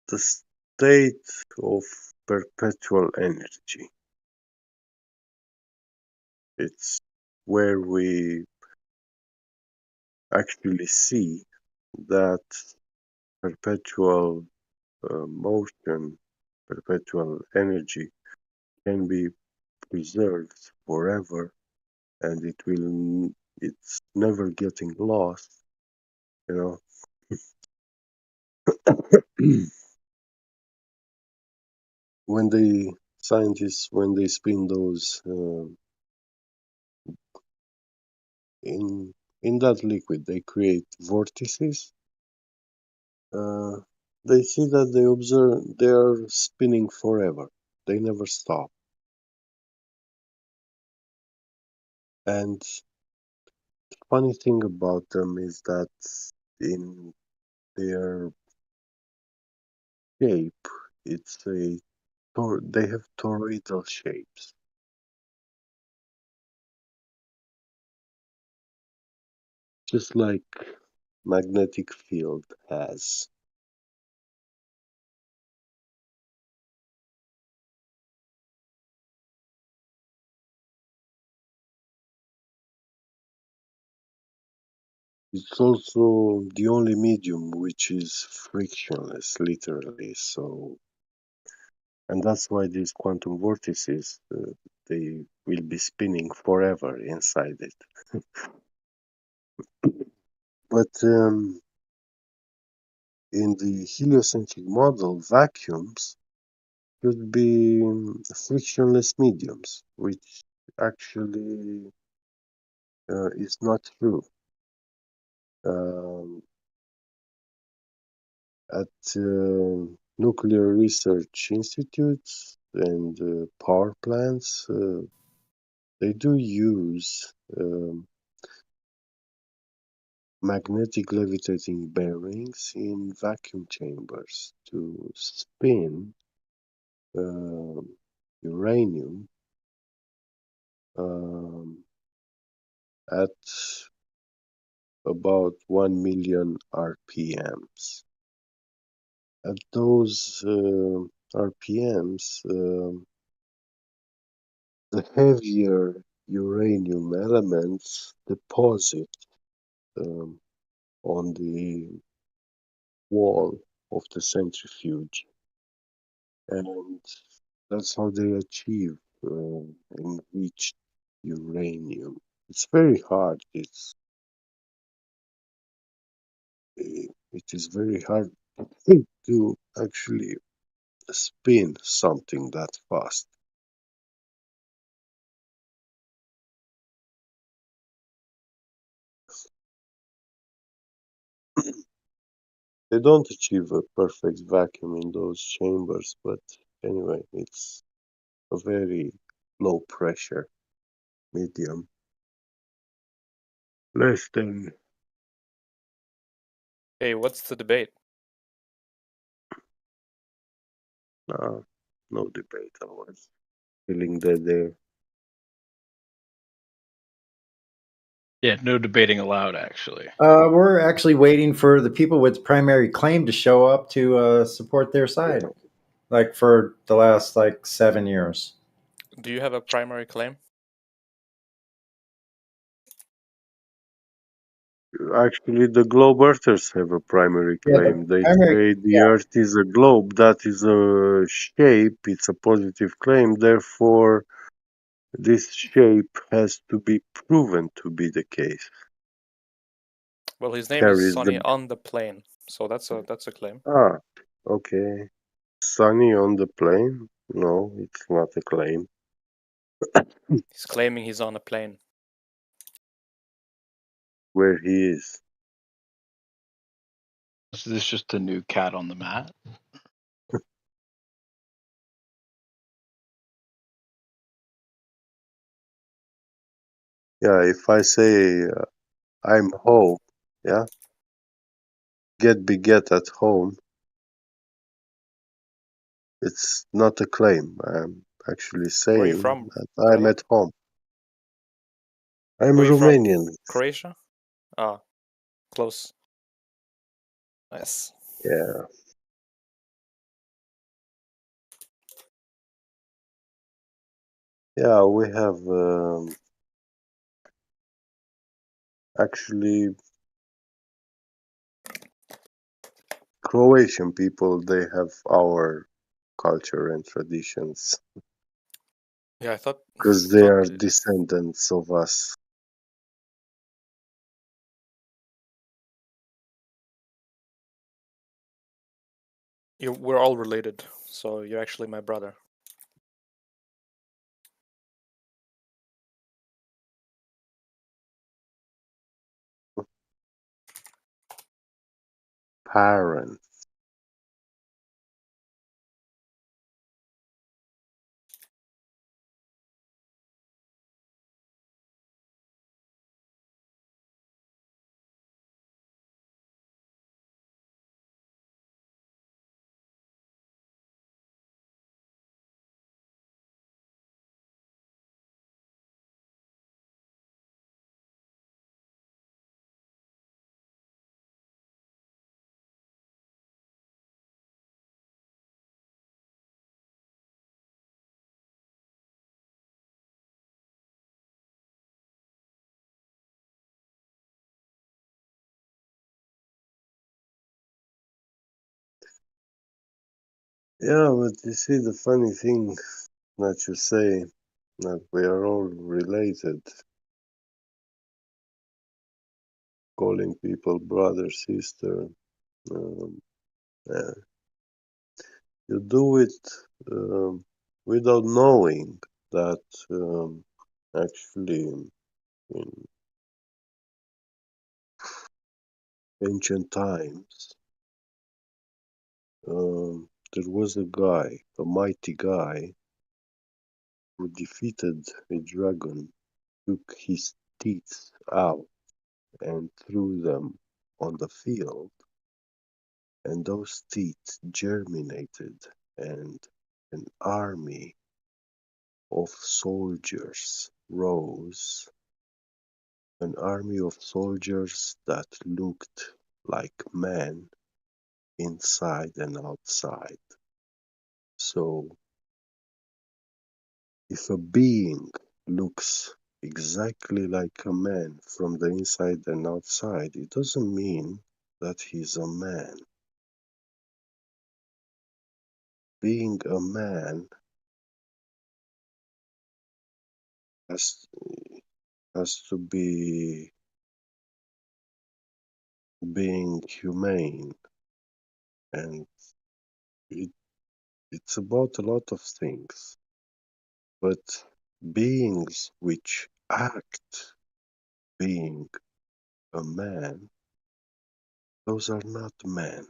the state of perpetual energy. It's where we actually see that perpetual motion, perpetual energy can be preserved forever, and it's never getting lost, you know. When the scientists, when they spin those in that liquid, they create vortices. Uh, they see that they are spinning forever. They never stop. And the funny thing about them is that in their shape, it's they have toroidal shapes. just like magnetic field has. It's also the only medium which is frictionless, literally. So, and that's why these quantum vortices, they will be spinning forever inside it. But in the heliocentric model, vacuums should be frictionless mediums, which actually is not true. Um, at nuclear research institutes and power plants, they do use magnetic levitating bearings in vacuum chambers to spin uranium at about 1 million RPMs. At those RPMs, the heavier uranium elements deposit um, on the wall of the centrifuge, and that's how they achieve enriched uranium. It's very hard. It is very hard to actually spin something that fast. They don't achieve a perfect vacuum in those chambers, but anyway, it's a very low pressure medium. Less than Hey, what's the debate? no debate. I was feeling that there. Yeah, no debating allowed, actually. We're actually waiting for the people with primary claim to show up to support their side, like for the last 7 years. Do you have a primary claim? Actually, the globe earthers have a primary Yeah, claim. They primary. say the earth is a globe, that is a shape, it's a positive claim, therefore this shape has to be proven to be the case. Well, his name is Carries Sonny the on the plane, so that's a claim. okay. Sunny on the plane? No, it's not a claim. He's claiming he's on a plane. Where he is. Is this just a new cat on the mat? Yeah, if I say I'm home, yeah, beget at home, it's not a claim. I'm actually Where are you saying from, that I'm brother? at home. I'm Where are you from? Romanian. Croatia? Ah, close. Nice. Yeah. Yeah, we have actually Croatian people, they have our culture and traditions Yeah, I thought because they are descendants of us. we're all related, so you're actually my brother. Parents. Yeah, but you see, the funny thing that you say that we are all related, calling people brother, sister. Yeah. You do it without knowing that actually in ancient times there was a guy, a mighty guy, who defeated a dragon, took his teeth out and threw them on the field, and those teeth germinated, and an army of soldiers rose, an army of soldiers that looked like men inside and outside. So, if a being looks exactly like a man from the inside and outside, it doesn't mean that he's a man. Being a man has to be being humane, and it, it's about a lot of things. But beings which act being a man, those are not men,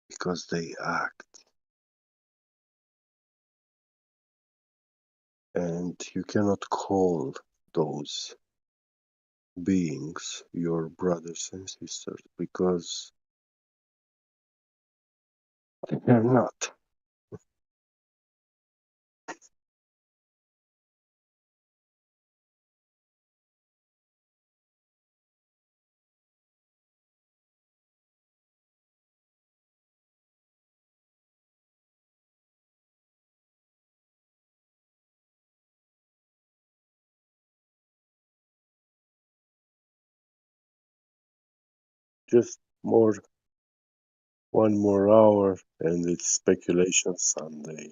because they act. And you cannot call those beings your brothers and sisters, because they're not. Just one more hour, and it's Speculation Sunday.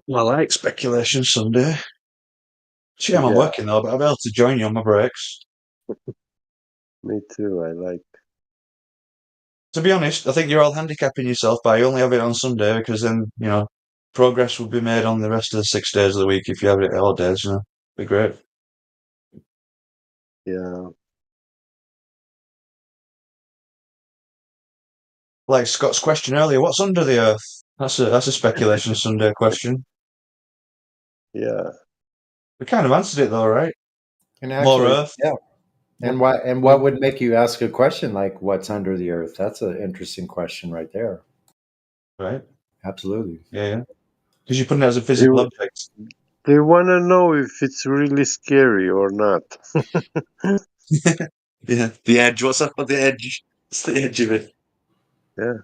Well, I like Speculation Sunday. See, I'm Yeah, working though, but I'll be able to join you on my breaks. me too. I like. To be honest, I think you're all handicapping yourself by only have it on Sunday because then, progress will be made on the rest of the 6 days of the week if you have it all days, Be great. Yeah, Like Scott's question earlier, what's under the earth? That's a Speculation Sunday question. yeah. We kind of answered it though, right? And More actually, earth. yeah. And what would make you ask a question like what's under the earth? That's an interesting question right there. Right. Absolutely. Yeah. Because you're putting it as a They, physical object. they want to know if it's really scary or not. Yeah. The edge. What's up with the edge? It's the edge of it. Yeah.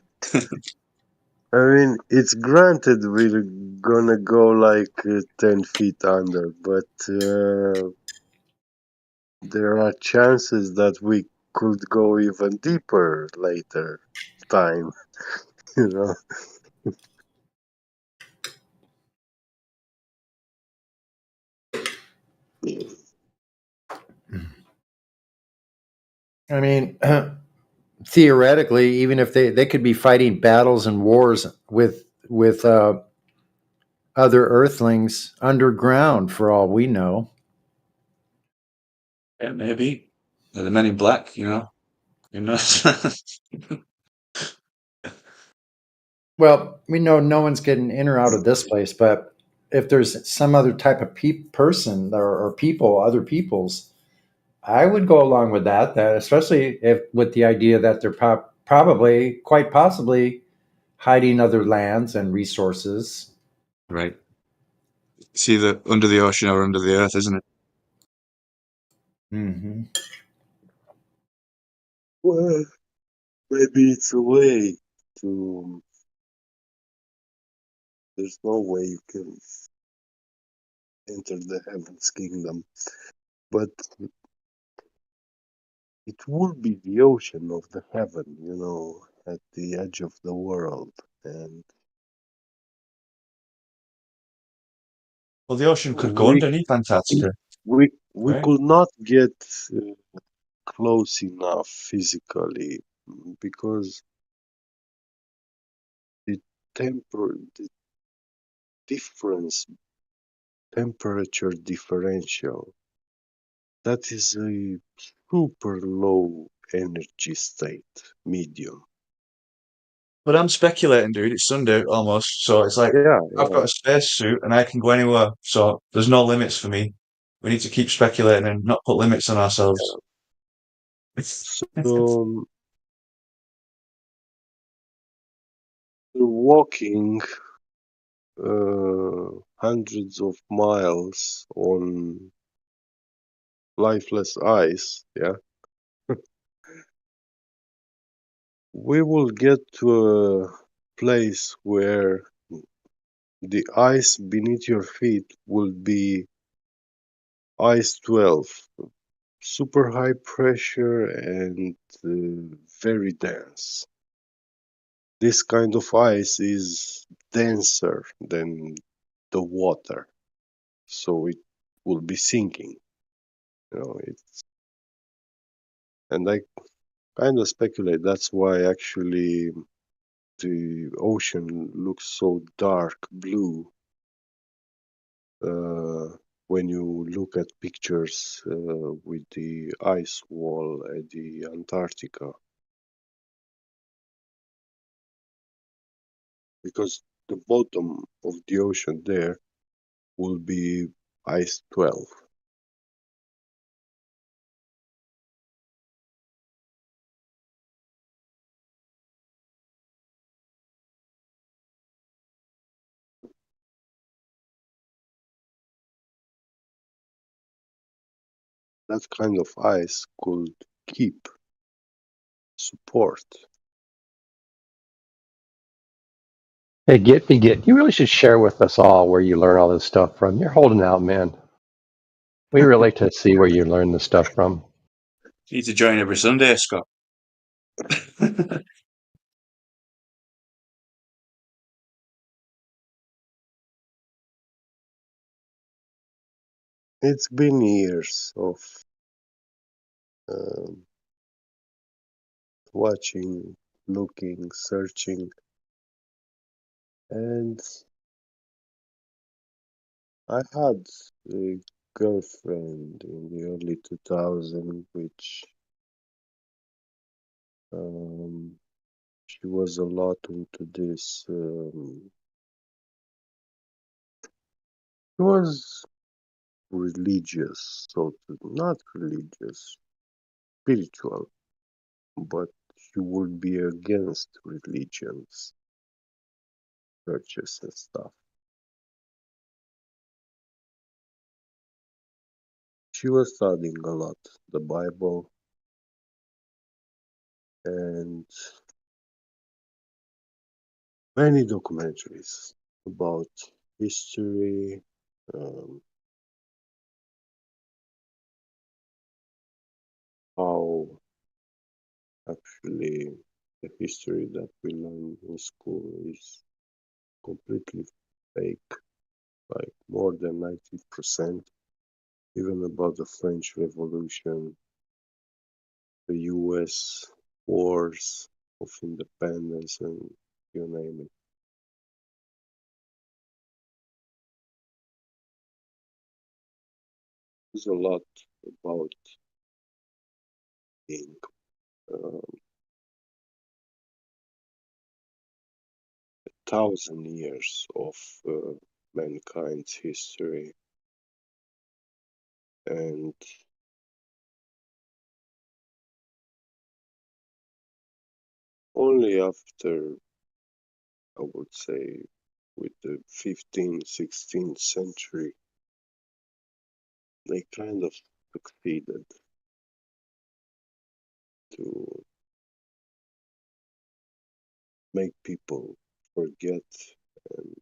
I mean, it's granted we're gonna go like 10 feet under, but there are chances that we could go even deeper later time, you know. I mean, theoretically, even if they could be fighting battles and wars with other Earthlings underground, for all we know. Yeah, maybe. The Men in Black, Who knows? Well, we know no one's getting in or out of this place, but if there's some other type of person or people, other peoples, I would go along with that. That especially if with the idea that they're probably, quite possibly, hiding other lands and resources. Right. It's either under the ocean or under the earth, isn't it? Mm-hmm. Well, maybe it's a way to There's no way you can enter the heaven's kingdom. But it would be the ocean of the heaven, at the edge of the world. And Well, the ocean could go we underneath Antarctica, we right? could not get close enough physically because the the difference temperature differential, that is a super low energy state, medium. But I'm speculating, dude. It's sundown almost, so it's like Yeah, I've yeah. got a space suit and I can go anywhere. So there's no limits for me. We need to keep speculating and not put limits on ourselves. So you're walking hundreds of miles on lifeless ice, yeah, we will get to a place where the ice beneath your feet will be ice 12, super high pressure and very dense. This kind of ice is denser than the water, so it will be sinking. It's, and I kind of speculate that's why actually the ocean looks so dark blue when you look at pictures with the ice wall at the Antarctica, because the bottom of the ocean there will be ice 12. That kind of ice could keep support. Hey, Git, you really should share with us all where you learn all this stuff from. You're holding out, man. We really like to see where you learn this stuff from. You need to join every Sunday, Scott. It's been years of um, watching, looking, searching, and I had a girlfriend in the early 2000s, which she was a lot into this. She was religious, not religious, spiritual, but she would be against religions, churches, and stuff. She was studying a lot the Bible and many documentaries about history, um, how actually the history that we learn in school is completely fake, like more than 90%, even about the French Revolution, the US wars of independence, and you name it. There's a lot about being uh, 1,000 years of mankind's history, and only after, I would say, with the 15th, 16th century, they kind of succeeded to make people forget and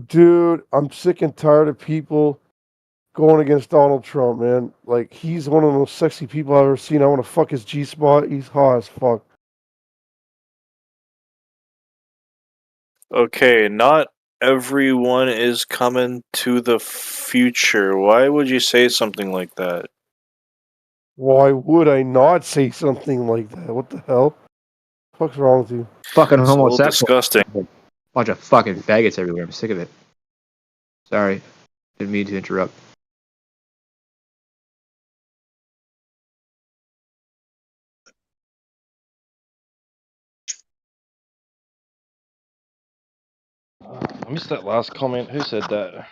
Dude, I'm sick and tired of people going against Donald Trump, man. Like, he's one of the most sexy people I've ever seen. I want to fuck his G spot. He's hot as fuck. Okay, not everyone is coming to the future. Why would you say something like that? Why would I not say something like that? What the hell? What's wrong with you? Fucking It's a little homosexual. disgusting. Bunch of fucking faggots everywhere. I'm sick of it. Sorry. Didn't mean to interrupt. I missed that last comment. Who said that?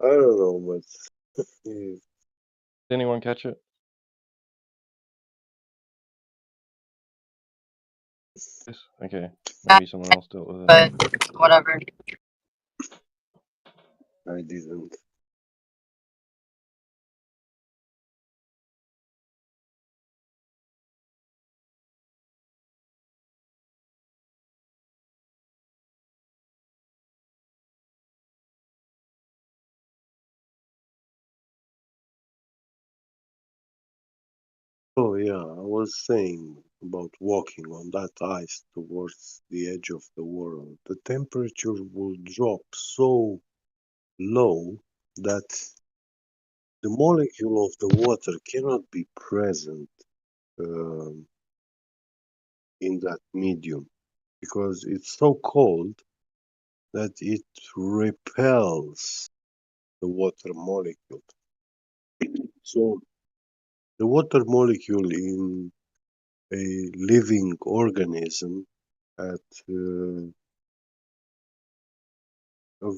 I don't know, but Did anyone catch it? Yes? Okay. Maybe someone else dealt with it. But whatever. I didn't. Oh yeah, I was saying about walking on that ice towards the edge of the world. The temperature will drop so low that the molecule of the water cannot be present um, in that medium because it's so cold that it repels the water molecule. So the water molecule in a living organism at a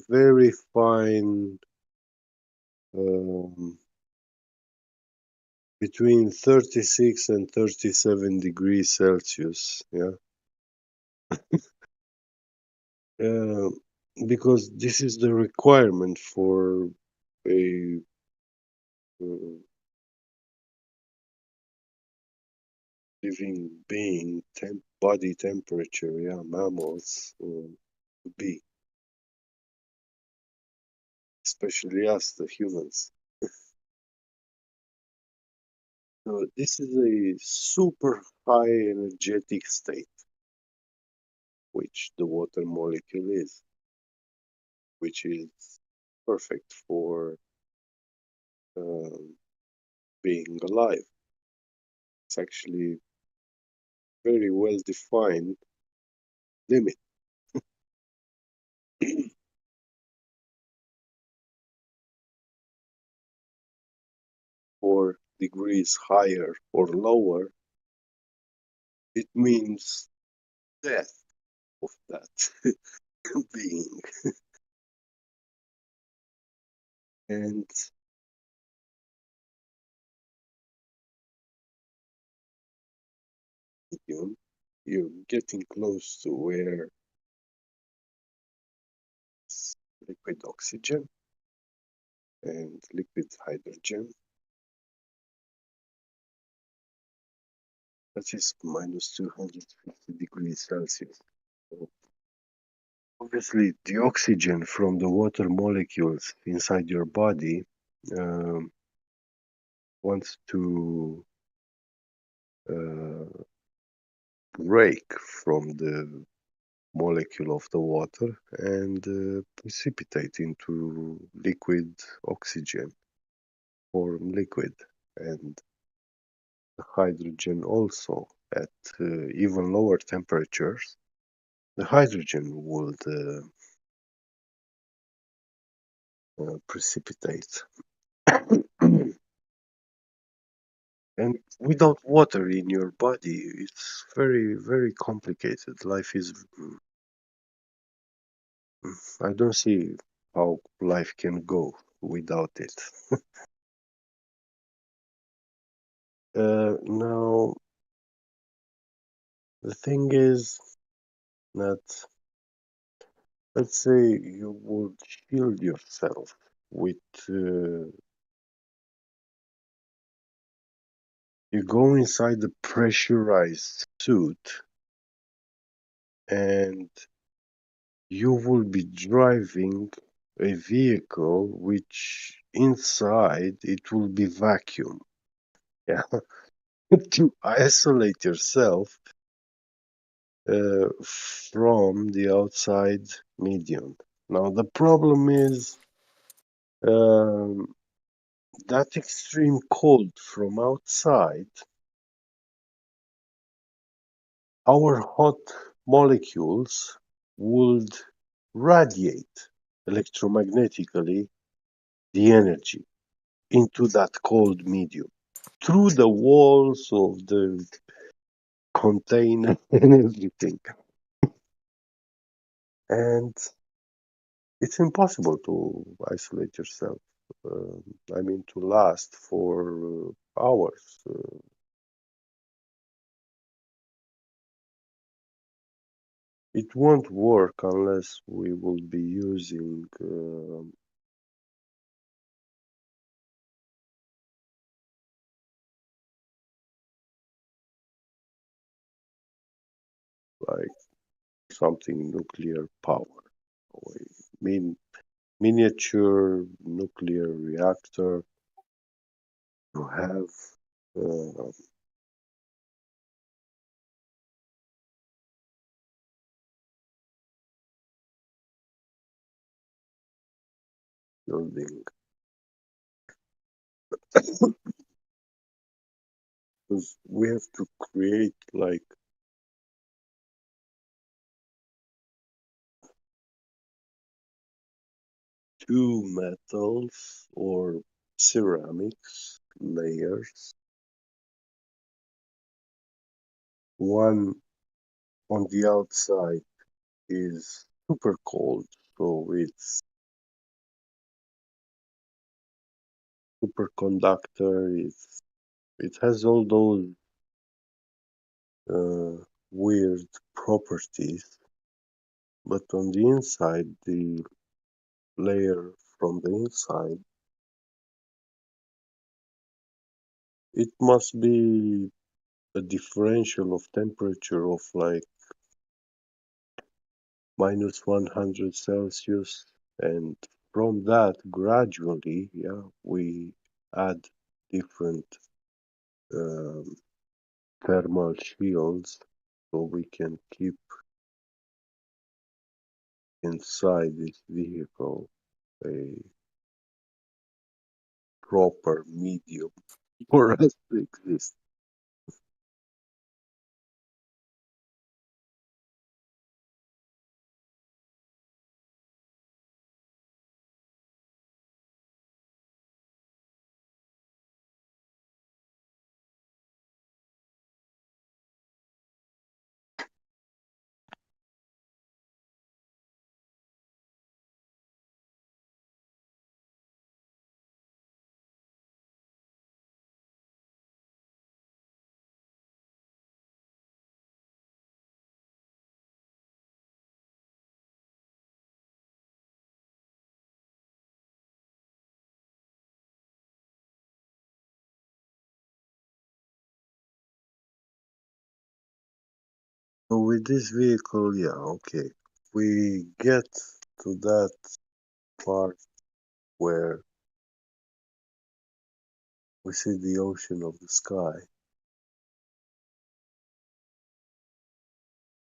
very fine um, between 36 and 37 degrees Celsius. Yeah. Uh, because this is the requirement for a living being body temperature, yeah, mammals to be, especially us, the humans. So this is a super high energetic state, which the water molecule is, which is perfect for being alive. It's actually very well defined limit. Or degrees higher or lower, it means death of that being. And you're getting close to where it's liquid oxygen and liquid hydrogen. That is minus 250 degrees Celsius. So obviously, the oxygen from the water molecules inside your body wants to break from the molecule of the water and precipitate into liquid oxygen, form liquid, and the hydrogen also at even lower temperatures. The hydrogen would precipitate. And without water in your body, it's very, very complicated. Life is. I don't see how life can go without it. Now, the thing is that, let's say, you would shield yourself with. You go inside the pressurized suit and you will be driving a vehicle which inside it will be vacuum. Yeah, to isolate yourself from the outside medium. Now the problem is um, that extreme cold from outside. Our hot molecules would radiate electromagnetically the energy into that cold medium through the walls of the container and everything. And it's impossible to isolate yourself. I mean, to last for hours. It won't work unless we will be using like something nuclear power. I mean, miniature nuclear reactor to have uh, building. Because we have to create like two metals or ceramics layers. One on the outside is super cold, so it's superconductor. It has all those weird properties, but on the inside, the layer from the inside, it must be a differential of temperature of like minus 100 Celsius, and from that gradually, yeah, we add different um, thermal shields so we can keep inside this vehicle a proper medium for us to exist. So with this vehicle, yeah, okay, we get to that part where we see the ocean of the sky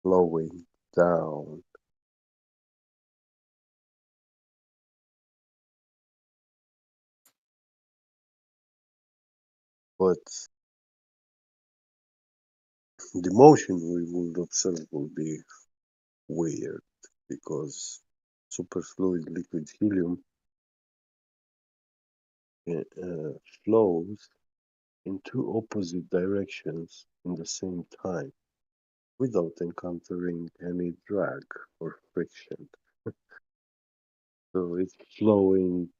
flowing down, but the motion we would observe will be weird because superfluid liquid helium flows in two opposite directions in the same time without encountering any drag or friction. So it's flowing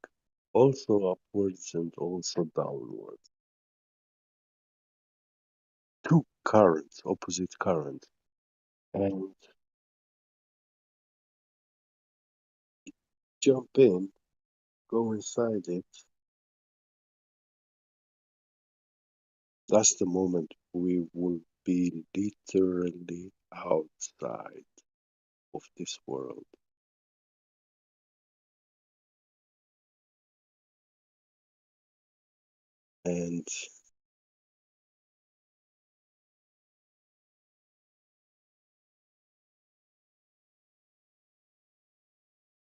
also upwards and also downwards. Two currents, opposite currents. And jump in, go inside it. That's the moment we will be literally outside of this world. And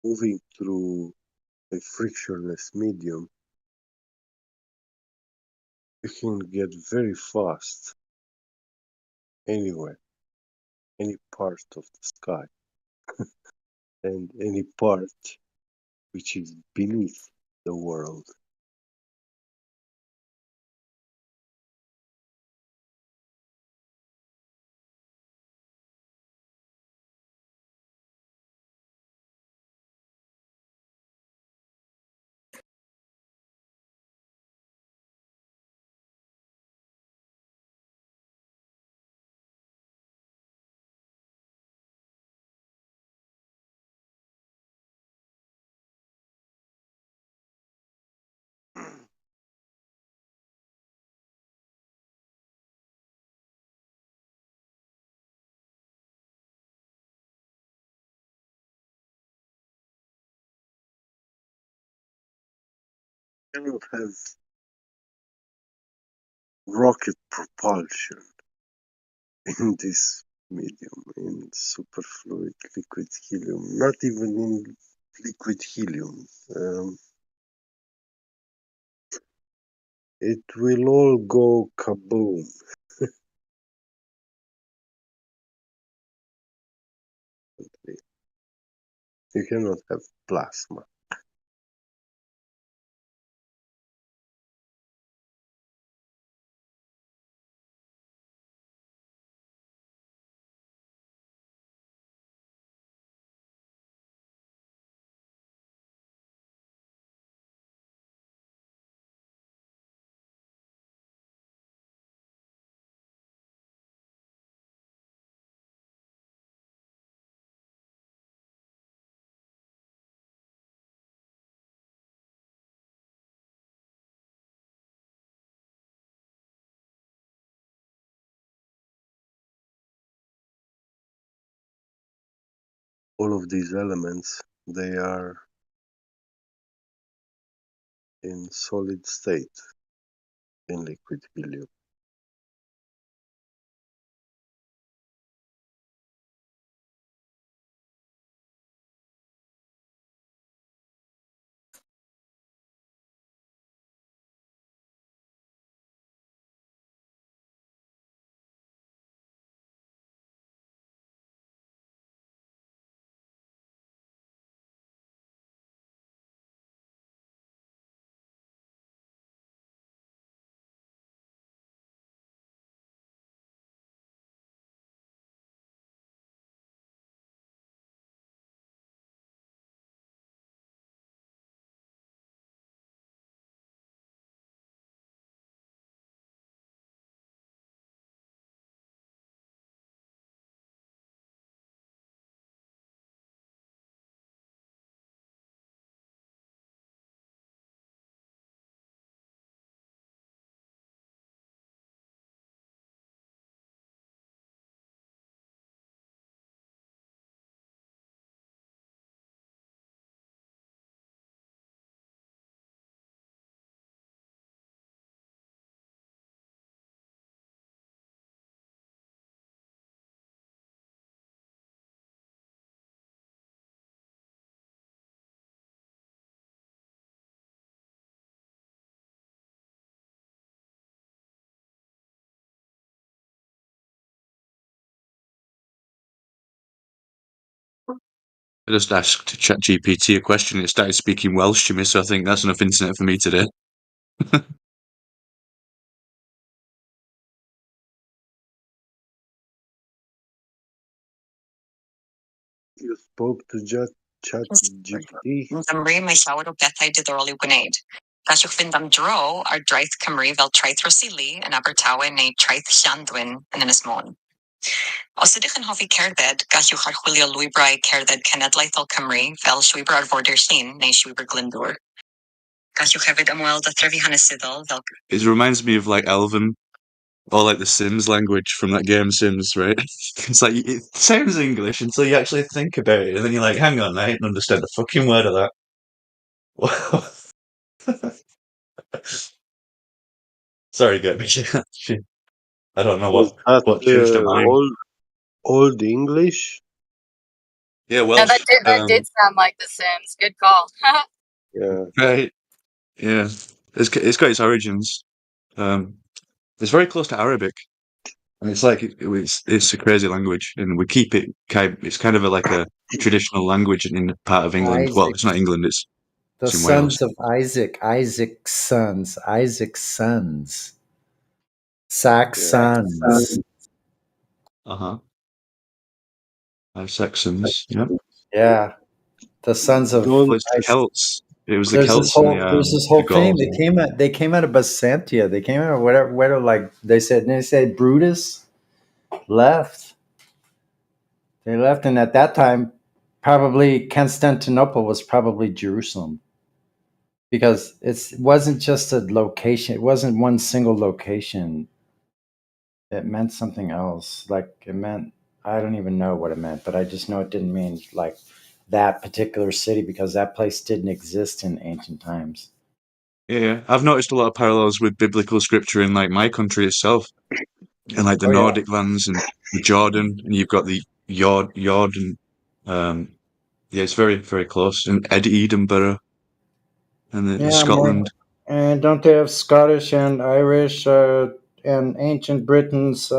moving through a frictionless medium, you can get very fast anywhere, any part of the sky, and any part which is beneath the world. You cannot have rocket propulsion in this medium, in superfluid liquid helium, not even in liquid helium. It will all go kaboom. You cannot have plasma. All of these elements, they are in solid state in liquid helium. I just asked ChatGPT a question. It started speaking Welsh to me, so I think that's enough internet for me today. You spoke to ChatGPT? Yn Gymru, mae llawer o bethau diddorol i'w gwneud. Gallwch fynd am dro ar Draeth Cymru fel Traeth Rosili yn Abertawe neu Traeth Llandwyn yn Ynys Môn. Os ydych yn hoffi cerdded, gallwch archwilio lwybrau cerdded cenedlaethol Cymru fel Llwybr Arfordir Llyn neu Llwybr Glyndŵr. Gallwch hefyd ymweld â threfi hanesyddol fel... It reminds me of like Elven or like the Sims language from that game Sims, right? It's like it sounds English until you actually think about it, and then you're like, hang on, I didn't understand a fucking word of that. Sorry, get me. I don't know Was that what changed her mind. Old English? Yeah, No, Welsh. that did sound like The Sims. Good call. Yeah. Right. Yeah. It's got its origins. It's very close to Arabic, and it's like it's a crazy language, and we keep it it's kind of like a traditional language in the part of England. Well, Isaac, it's not England; it's the in Wales. sons of Isaac, Isaac's sons, Saxons. Uh-huh. Saxons. Yeah. Yeah, the sons of Well, Don't it's the Celts. It was the There's this Celts and whole the thing. Gauls. They came out of Byzantia. They came out of whatever like they said Brutus left. They left, and at that time, probably Constantinople was probably Jerusalem, because it wasn't just a location. It wasn't one single location. It meant something else. Like it meant, I don't even know what it meant, but I just know it didn't mean like that particular city, because that place didn't exist in ancient times. Yeah, I've noticed a lot of parallels with biblical scripture in like my country itself, and like the Oh yeah. Nordic lands and the Jordan, and you've got the Jordan. Yeah, it's very very close, and Edinburgh, and the Yeah, Scotland. and don't they have Scottish and Irish and ancient Britain's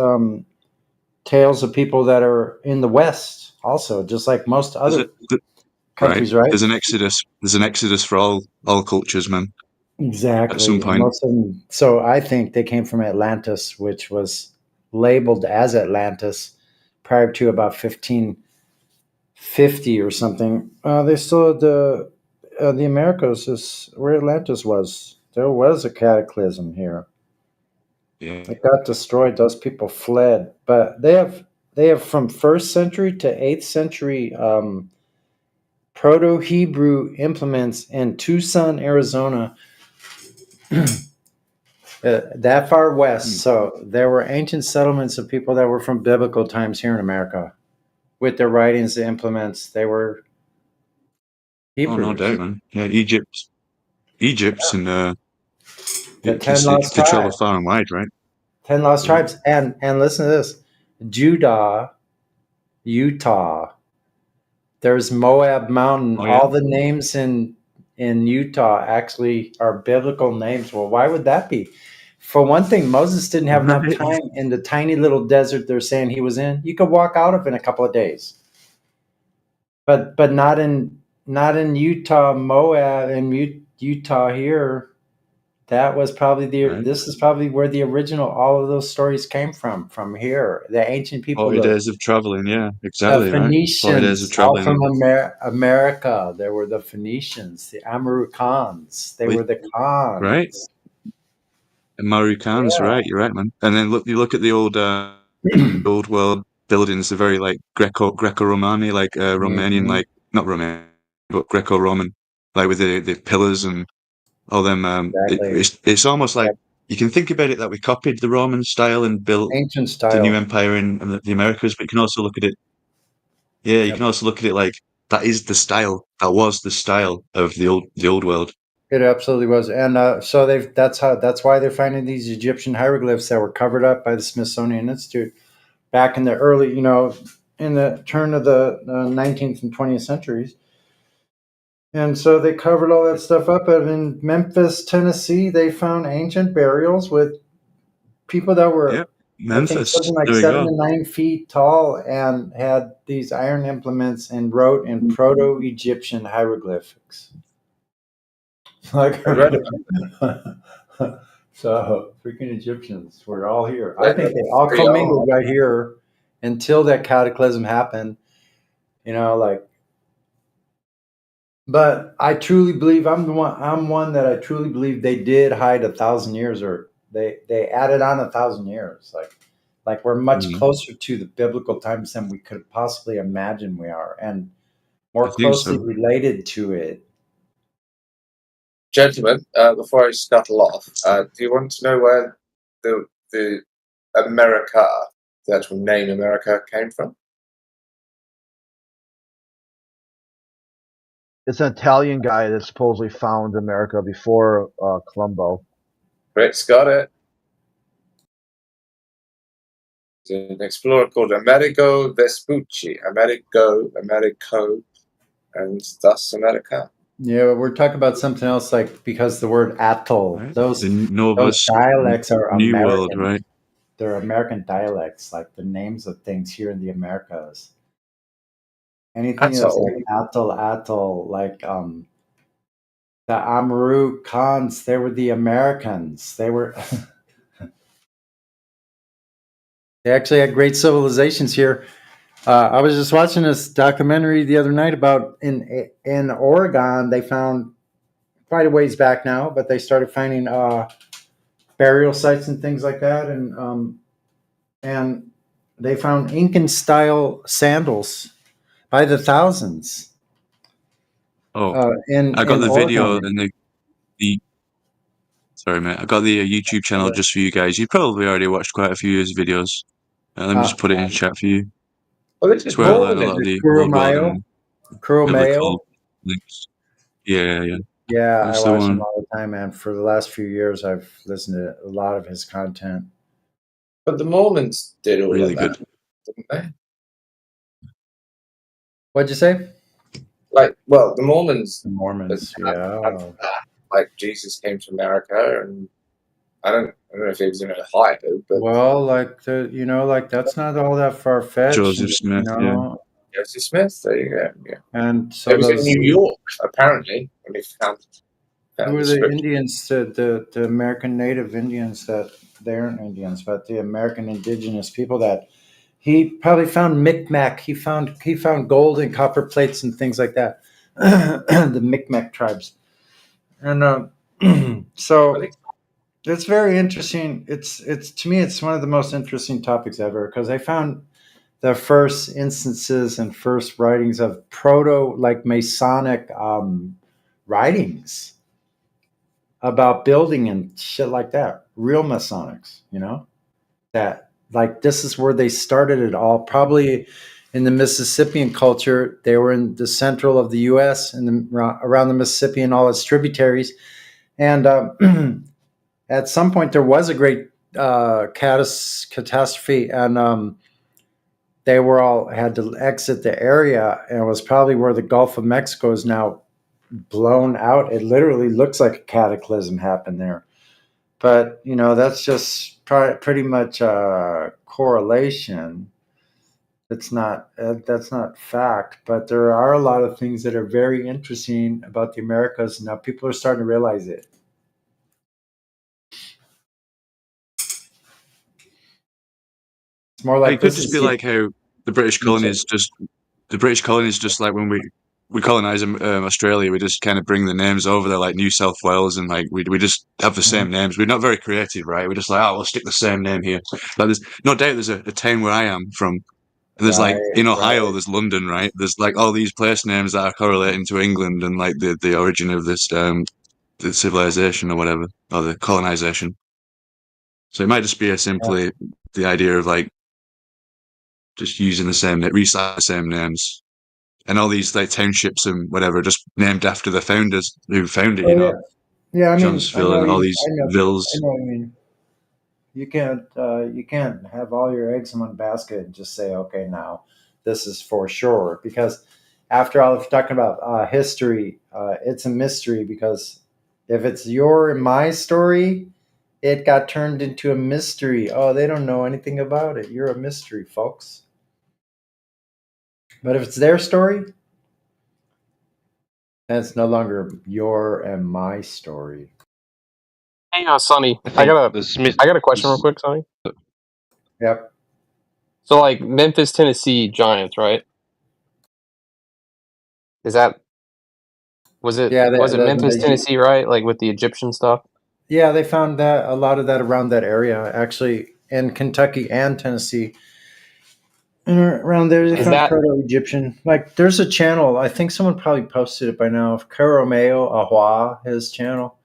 tales of people that are in the West also, just like most There's other right. countries, right? There's an exodus. There's an exodus for all cultures, man. At Exactly. some And point. most of them, so I think they came from Atlantis, which was labeled as Atlantis prior to about 1550 or something. They still had the Americas is where Atlantis was. There was a cataclysm here. Yeah. It got destroyed. Those people fled, but they have from 1st century to 8th century Proto-Hebrew implements in Tucson, Arizona, that far west. So there were ancient settlements of people that were from biblical times here in America, with their writings, the implements. They were Hebrews. Oh, no doubt, man. Yeah, Egypt's and the 10 they lost travel tribes. far and wide, right? 10 lost tribes, and listen to this: Judah, Utah. There's Moab Mountain. Oh, yeah? All the names in Utah actually are biblical names. Well, why would that be? For one thing, Moses didn't have enough time in the tiny little desert they're saying he was in. You could walk out of in a couple of days. But not in Utah, Moab, and Utah here. That was probably this is probably where the original all of those stories came from here. The ancient people, 40 days of traveling, yeah, exactly, right? 40 days of Phoenicians, all traveling. from America. There were the Phoenicians, the Amoricans. They were the Khans. Right. And Marucans, right? You're right, man. And then you look at the old old world buildings. They're very like Greco-Romani, like Romanian, like not Romanian, but Greco-Roman, like with the pillars and all them. It's almost like you can think about it that we copied the Roman style and built ancient style, the new empire in the Americas, but you can also look at it. Yeah, you can also look at it like that is the style. That was the style of the old world. It absolutely was, and so that's why they're finding these Egyptian hieroglyphs that were covered up by the Smithsonian Institute back in the early, in the turn of the 19th and 20th centuries. And so they covered all that stuff up. And in Memphis, Tennessee, they found ancient burials with people that were, Memphis, I think, something like there we 7 go. to 9 feet tall, and had these iron implements and wrote in Proto-Egyptian hieroglyphics. Like, I read it. So freaking Egyptians were all here. I think they all Pretty commingled right here until that cataclysm happened. But I truly believe I'm one that I truly believe they did hide 1,000 years, or they added on 1,000 years. Like we're much closer to the biblical times than we could possibly imagine we are, and more closely related to it. Gentlemen, before I scuttle off, do you want to know where the America, the actual name America, came from? It's an Italian guy that supposedly found America before Columbo. Rick's got it. There's an explorer called Amerigo Vespucci. Amerigo, and thus America. Yeah, we're talking about something else, like because the word atoll, Right? those The Novus dialects are New World, American. right? They're American dialects, like the names of things here in the Americas. Anything that's like atoll, like the Amaru Khans, they were the Americans. They were they actually had great civilizations here. I was just watching this documentary the other night about in Oregon. They found quite a ways back now, but they started finding burial sites and things like that, and they found Incan style sandals by the thousands. Oh, In I got the video Oregon. and the sorry, mate. I got the YouTube channel just for you guys. You probably already watched quite a few years' videos. Let me just put it in chat for you. Well, this It's is where I more learned a than lot of the Kuro old world Mayo. and Kuro Mayo. biblical links. Yeah. Yeah, That's I the watch one. him all the time, man. For the last few years, I've listened to a lot of his content. But the Mormons did all Really of that, good. didn't they? What'd you say? Like, well, the Mormons. The Mormons, had that. Like Jesus came to America, and I don't know if he was in Ohio, but Well, like like that's not all that far fetched. Joseph Smith, yeah. Joseph Smith. There you go. Yeah. And so it was those, in New York, apparently, when they found who were the the scripture. Indians, the American Native Indians that they aren't Indians, but the American indigenous people that he probably found Micmac. He found gold and copper plates and things like that. The Micmac tribes, and so it's very interesting. It's to me, it's one of the most interesting topics ever because I found the first instances and first writings of proto like Masonic writings about building and shit like that. Real Masonics, that like this is where they started it all. Probably in the Mississippian culture, they were in the central of the U.S. and around the Mississippi and all its tributaries. And at some point, there was a great catastrophe, and they were all had to exit the area, and it was probably where the Gulf of Mexico is now blown out. It literally looks like a cataclysm happened there. But, that's just pretty much a correlation. That's not fact, but there are a lot of things that are very interesting about the Americas. Now people are starting to realize it. It's more like it could just be like how the British colonies just like when we colonize Australia, we just kind of bring the names over there, like New South Wales, and like we just have the same names. We're not very creative, right? We're just like, we'll stick the same name here. Like there's no doubt there's a town where I am from. There's like in Ohio, there's London, right? There's like all these place names that are correlating to England and like the origin of this the civilization or whatever, or the colonization. So it might just be simply the idea of like just using the same, recycle the same names. And all these like townships and whatever, just named after the founders who found it, Yeah, I mean, Johnsville and all these villas. I know what I mean. You can't have all your eggs in one basket and just say, okay, now this is for sure. Because after all, if you're talking about history, it's a mystery because if it's your and my story, it got turned into a mystery. Oh, they don't know anything about it. You're a mystery, folks. But if it's their story, then it's no longer your and my story. Hey, Sonny, I got a question real quick, Sonny. Yep. So, like Memphis, Tennessee Giants, right? Was it Memphis, Tennessee, right? Like with the Egyptian stuff. Yeah, they found that a lot of that around that area, actually, in Kentucky and Tennessee. And around there, they found Proto-Egyptian. Like, there's a channel. I think someone probably posted it by now. Karomeo Ahua, his channel.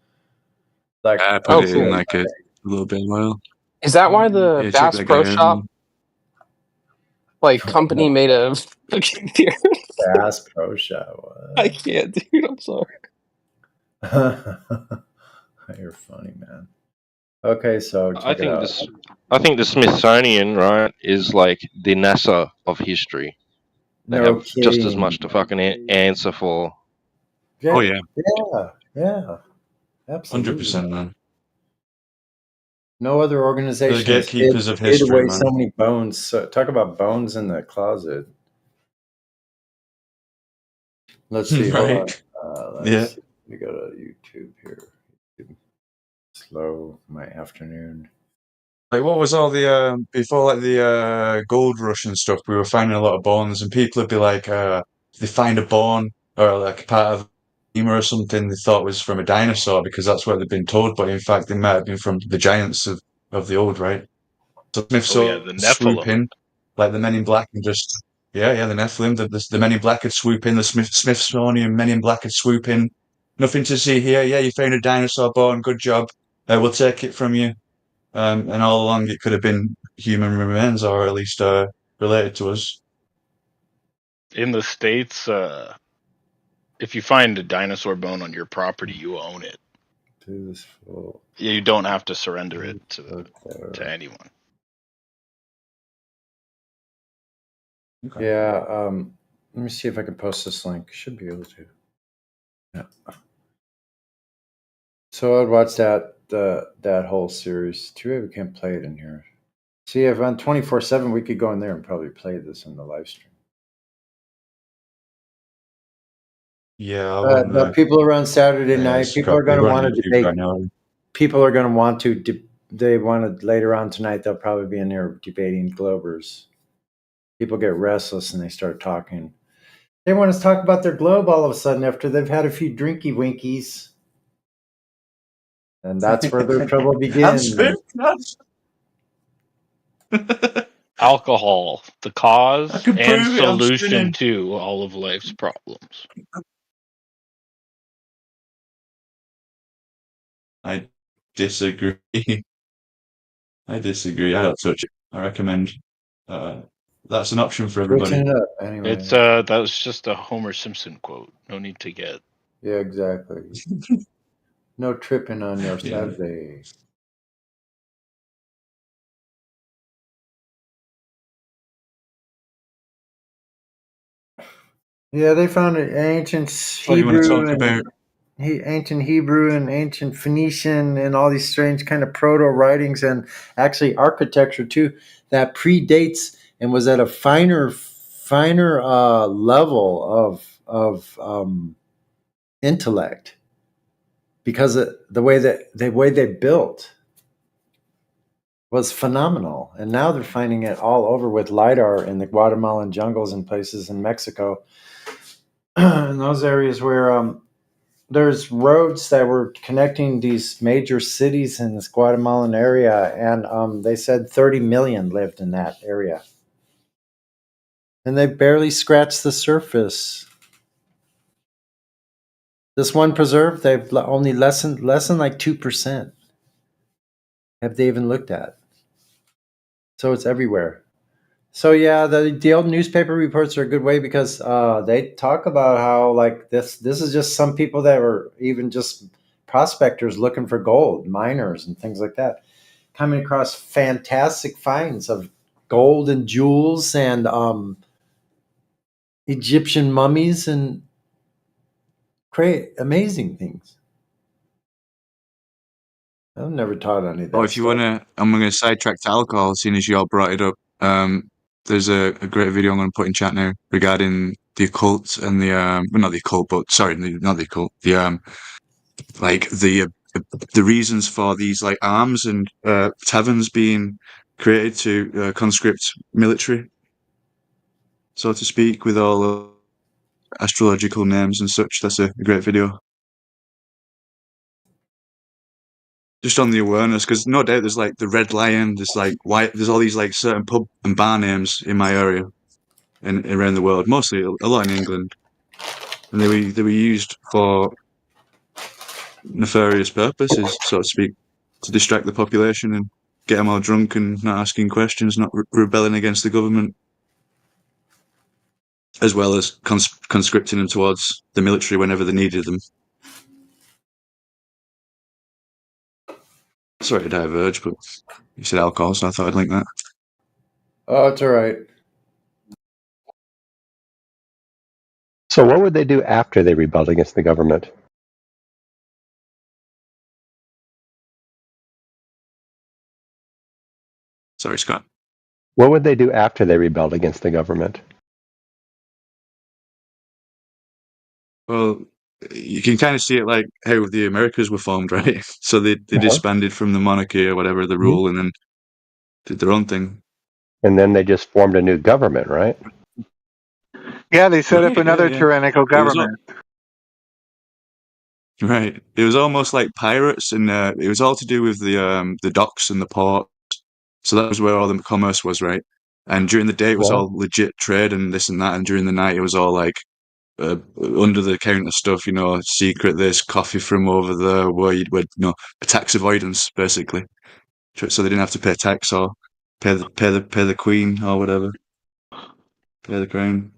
Like, I put it in like a little bit while. Is that why the Bass Pro Shop company made a fucking beer? Bass Pro Shop? What? I can't, dude. I'm sorry. You're funny, man. Okay, so I check it out. I think the Smithsonian, right, is like the NASA of history. They No have just as kidding. much to fucking answer for. Yeah, Oh yeah, yeah, absolutely. 100%, man. No other The organization has gatekeepers of hid history, away man. so many bones. So, talk about bones in the closet. Let's see. Hold on. Right. Let's Yeah. see. We go to YouTube here. Slow my afternoon. Like, what was all the before, like the gold rush and stuff? We were finding a lot of bones, and people would be like, they find a bone or like part of a femur or something they thought was from a dinosaur because that's what they've been told, but in fact, they might have been from the giants of the old, right? So Smiths Oh yeah, the swoop Nephilim. in, like the Men in Black, and just yeah, the Nephilim, the Men in Black would swoop in, the Smithsonian Men in Black would swoop in. Nothing to see here. Yeah, you found a dinosaur bone. Good job. We'll take it from you. And all along it could have been human remains, or at least related to us. In the States, if you find a dinosaur bone on your property, you own it. You don't have to surrender it to anyone. Okay. Yeah. Let me see if I can post this link. Should be able to. Yeah. So I'd watch that whole series. Too bad we can't play it in here. See, if on 24/7, we could go in there and probably play this in the live stream. Yeah, But people around Saturday night, it's people are going to we're on want to YouTube debate. right now. People are going to want to. They want to later on tonight. They'll probably be in there debating Globers. People get restless and they start talking. They want to talk about their globe all of a sudden after they've had a few drinky winkies, and that's where their trouble begins. Alcohol, the cause can and prove it, I'm solution spinning. to all of life's problems. I disagree. I disagree. I don't touch it. I recommend that's an option for everybody. Switching it up anyway. It's that was just a Homer Simpson quote. No need to get. Yeah, exactly. No tripping on your Yeah. Saturday. Yeah, they found an ancient What you want to Hebrew talk about? ancient Hebrew and ancient Phoenician and all these strange kind of proto writings and actually architecture too that predates and was at a finer level of intellect because of the way they built was phenomenal. And now they're finding it all over with LiDAR in the Guatemalan jungles and places in Mexico. In those areas where there's roads that were connecting these major cities in this Guatemalan area, and they said 30 million lived in that area. And they barely scratched the surface. This one preserve, they've only less than like 2% have they even looked at. So it's everywhere. So yeah, the old newspaper reports are a good way because they talk about how like this is just some people that were even just prospectors looking for gold, miners and things like that, coming across fantastic finds of gold and jewels and Egyptian mummies and create amazing things. I've never taught any of that. Oh, if you wanna, I'm gonna sidetrack to alcohol, seeing as you all brought it up. There's a great video I'm gonna put in chat now regarding the occult and the well, not the occult, but sorry, not the occult. The like the reasons for these like arms and taverns being created to conscript military, so to speak, with all astrological names and such. That's a great video. Just on the awareness, because no doubt there's like the Red Lion, there's like white, there's all these like certain pub and bar names in my area and around the world, mostly a lot in England, and they were used for nefarious purposes, so to speak, to distract the population and get them all drunk and not asking questions, not rebelling against the government, as well as conscripting them towards the military whenever they needed them. Sorry to diverge, but you said alcohol, so I thought I'd link that. Oh, it's all right. So what would they do after they rebelled against the government? Sorry, Scott. What would they do after they rebelled against the government? Well, you can kind of see it like how the Americas were formed, right? So they disbanded from the monarchy or whatever, the rule, and then did their own thing. And then they just formed a new government, right? Yeah, they set up Right, another yeah. tyrannical It was government. Right. It was almost like pirates, and it was all to do with the docks and the ports. So that was where all the commerce was, right? And during the day, it was Yeah. all legit trade and this and that. And during the night, it was all like under the counter stuff, you know, secret this, coffee from over there, where you'd, tax avoidance, basically. So they didn't have to pay tax or pay the queen or whatever, pay the crown.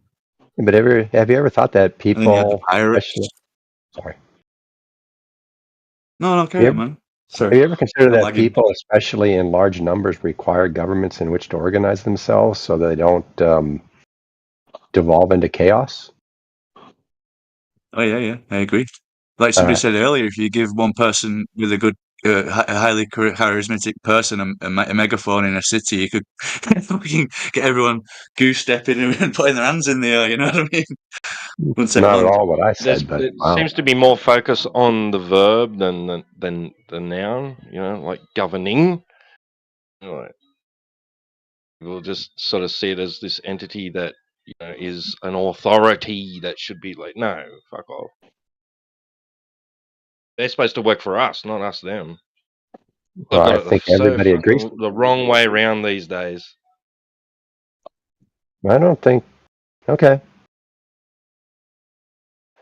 But have you ever thought that And then you had the people, pirates. especially, sorry, No, carry on, man. Sorry. have you ever considered I'm that lagging. people, especially in large numbers, require governments in which to organize themselves so they don't devolve into chaos? Oh yeah, I agree. Like somebody said earlier, if you give one person with a good, highly charismatic person a megaphone in a city, you could fucking get everyone goose stepping and putting their hands in the air. You know what I mean? Wouldn't take Not at long. all what I said, but It wow. seems to be more focus on the verb than the noun. You know, like governing. Like, we'll just sort of see it as this entity that is an authority that should be like, no, fuck off. They're supposed to work for us, not us them. They've Well, I got it think so everybody agrees. fucking the wrong way around these days. I don't think. Okay.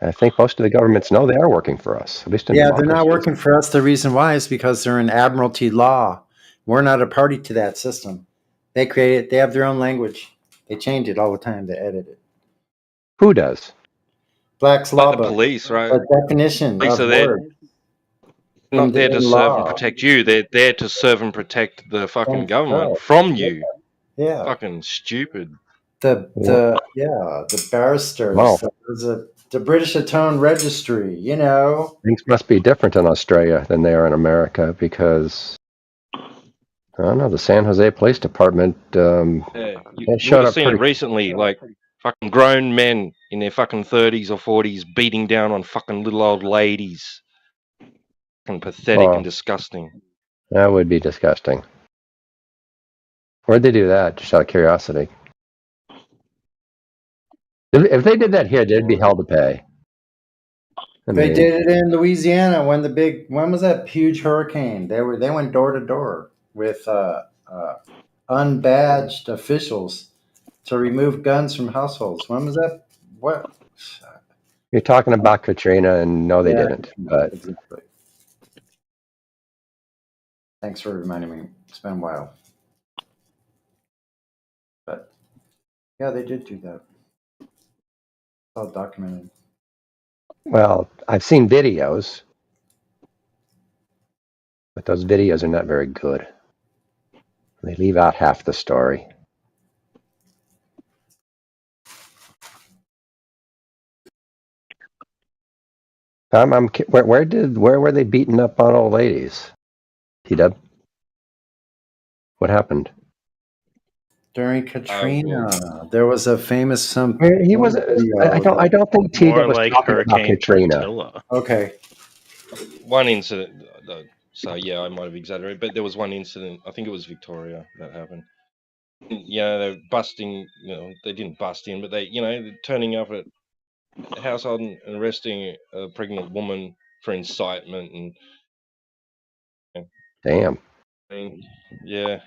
I think most of the governments know they are working for us, at least in Yeah, they're not democracies. working for us. The reason why is because they're in admiralty law. We're not a party to that system. They create it. They have their own language. They change it all the time. They edit it. Who does? Black's Like law the book. police, right? The definition Police of are there, word. not there to serve and law. protect you. They're there to serve and protect the fucking government Themselves. from you. Yeah. Fucking stupid. The barristers. Wow. The British Atone Registry. You know. Things must be different in Australia than they are in America because, I don't know, the San Jose Police Department Yeah, you would showed have up seen it pretty. recently, like fucking grown men in their fucking 30s or 40s beating down on fucking little old ladies. Fucking pathetic Well, and disgusting. that would be disgusting. Where'd they do that? Just out of curiosity. If they did that here, they'd be held to pay. I They mean, did it in Louisiana when when was that huge hurricane? They went door to door with unbadged officials to remove guns from households. When was that? What? you're talking about Katrina, and no, they Yeah, didn't. But exactly. Thanks for reminding me. It's been a while. But yeah, they did do that. It's all documented. well, I've seen videos, but those videos are not very good. They leave out half the story. Where were they beating up on old ladies? T-Dub? What happened? During Katrina, there was a famous He was. I don't think T-Dub More was like talking about Hurricane Katrina. Tortilla. Okay. One incident, though. So yeah, I might have exaggerated, but there was one incident. I think it was Victoria that happened. Yeah, they're busting. They didn't bust in, but they're turning up at a household and arresting a pregnant woman for incitement and. Damn. I mean, yeah.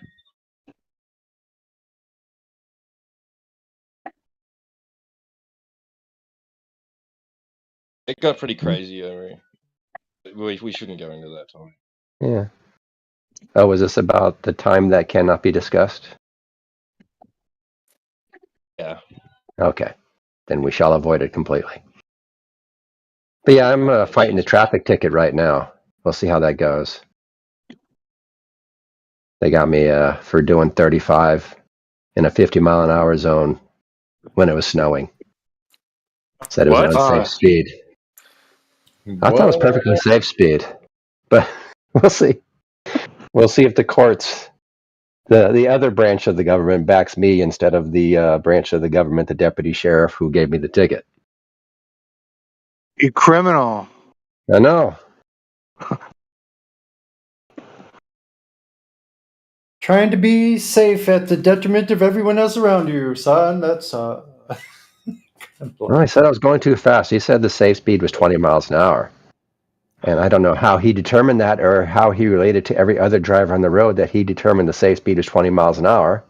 It got pretty crazy over here. We shouldn't go into that topic. Yeah. Oh, was this about the time that cannot be discussed? Yeah. Okay. Then we shall avoid it completely. But yeah, I'm fighting a traffic ticket right now. We'll see how that goes. They got me for doing 35 in a 50-mile-an-hour zone when it was snowing. Said it was What? unsafe speed. I thought it was perfectly safe speed, but we'll see. We'll see if the courts, the other branch of the government, backs me instead of the branch of the government, the deputy sheriff who gave me the ticket. You criminal. I know. Trying to be safe at the detriment of everyone else around you, son. That's Well, he said I was going too fast. He said the safe speed was 20 miles an hour. And I don't know how he determined that or how he related to every other driver on the road that he determined the safe speed is 20 miles an hour.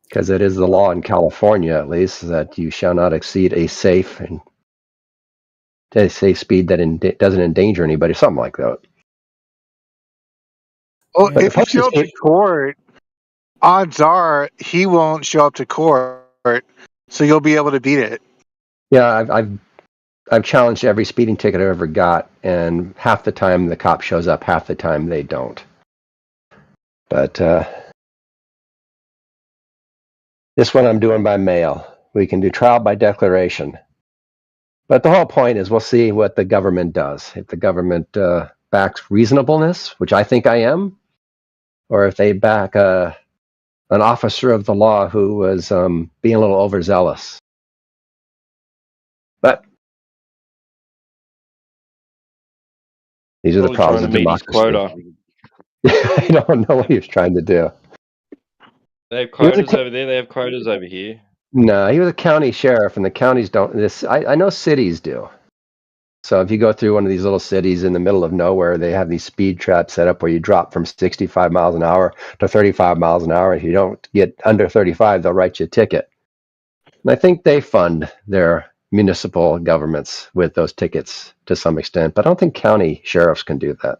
Because it is the law in California, at least, that you shall not exceed a safe speed that doesn't endanger anybody, something like that. Well, But if you show up to court, odds are he won't show up to court, so you'll be able to beat it. Yeah, I've challenged every speeding ticket I ever got, and half the time the cop shows up, half the time they don't. But this one I'm doing by mail. We can do trial by declaration. But the whole point is we'll see what the government does. If the government backs reasonableness, which I think I am, or if they back an officer of the law who was being a little overzealous. But these are the problems of democracy. I don't know what he was trying to do. They have quotas over there. They have quotas over here. No, he was a county sheriff, and the counties don't. I know cities do. So if you go through one of these little cities in the middle of nowhere, they have these speed traps set up where you drop from 65 miles an hour to 35 miles an hour. If you don't get under 35, they'll write you a ticket. And I think they fund their municipal governments with those tickets to some extent, but I don't think county sheriffs can do that.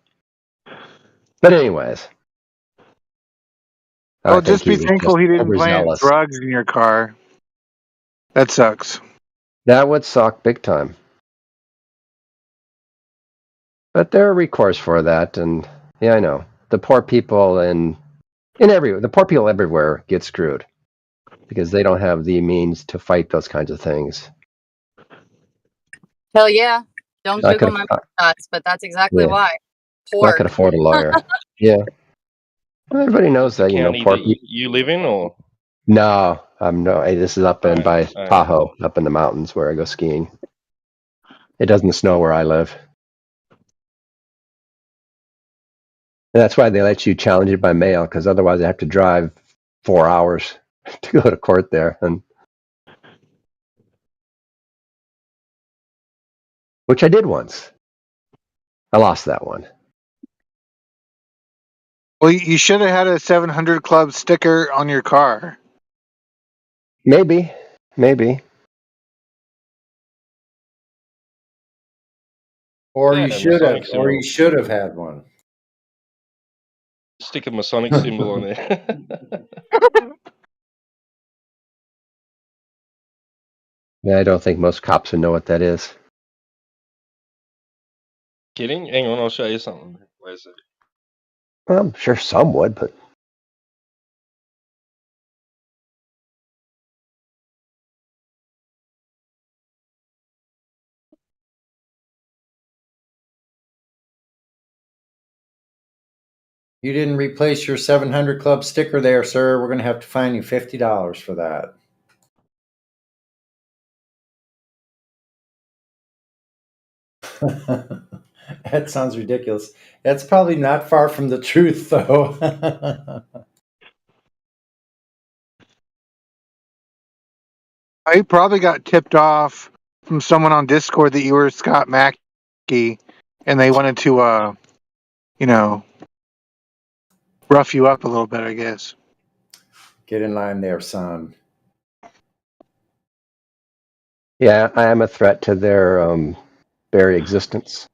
But anyways. Well, just be thankful he didn't plant drugs in your car. That sucks. That would suck big time. But there are recourse for that, and yeah, I know. The poor people the poor people everywhere get screwed because they don't have the means to fight those kinds of things. Hell yeah. Don't Google my thoughts, but that's exactly why. Poor. I could afford a lawyer. Yeah. Everybody knows that, poor people. You live in, or? No, this is up in by Tahoe, up in the mountains where I go skiing. It doesn't snow where I live. And that's why they let you challenge it by mail, because otherwise I have to drive 4 hours to go to court there, which I did once. I lost that one. Well, you should have had a 700 Club sticker on your car. Maybe. Or you should have had one. Stick a Masonic symbol on there. Yeah, I don't think most cops would know what that is. Kidding? Hang on, I'll show you something. Where's it? Well, I'm sure some would, but You didn't replace your 700 Club sticker there, sir. We're going to have to fine you $50 for that. That sounds ridiculous. That's probably not far from the truth, though. I probably got tipped off from someone on Discord that you were Scott Mackey, and they wanted to, rough you up a little bit, I guess. Get in line there, son. yeah, I am a threat to their very existence.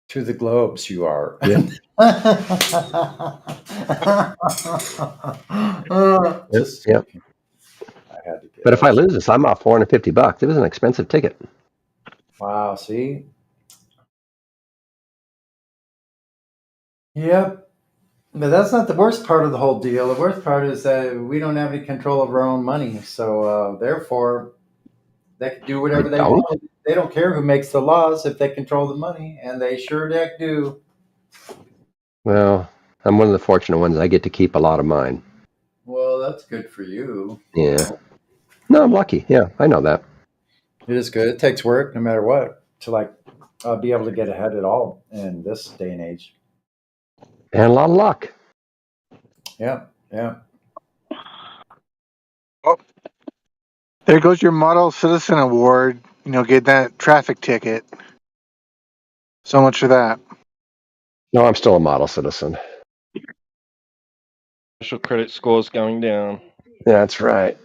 To the globes, you are. Yeah. Yep. But if I lose this, I'm off $450. It was an expensive ticket. Wow, see? Yep. But that's not the worst part of the whole deal. The worst part is that we don't have any control of our own money. So therefore, they can do whatever they want. They don't care who makes the laws if they control the money, and they sure heck do. Well, I'm one of the fortunate ones. I get to keep a lot of mine. Well, that's good for you. Yeah. No, I'm lucky. Yeah, I know that. It is good. It takes work, no matter what, to be able to get ahead at all in this day and age. And a lot of luck. Yeah, yeah. Oh, there goes your Model Citizen Award. Get that traffic ticket. So much for that. No, I'm still a model citizen. Social credit scores going down. That's right.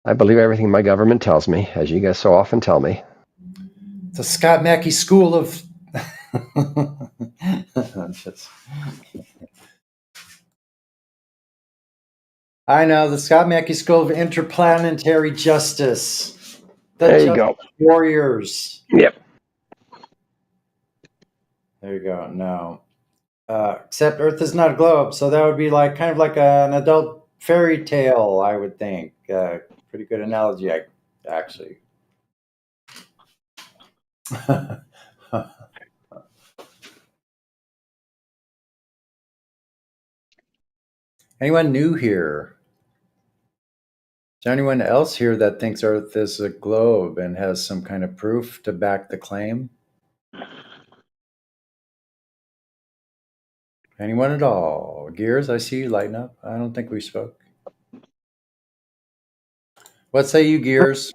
I believe everything my government tells me, as you guys so often tell me. The Scott Mackey School of... I know, the Scott Mackey School of Interplanetary Justice. There you go. Warriors. Yep. There you go. No. Except Earth is not a globe, so that would be kind of like an adult fairy tale, I would think. Pretty good analogy, actually. Anyone new here? Is there anyone else here that thinks Earth is a globe and has some kind of proof to back the claim? Anyone at all? Gears, I see you lighting up. I don't think we spoke. What say you, Gears?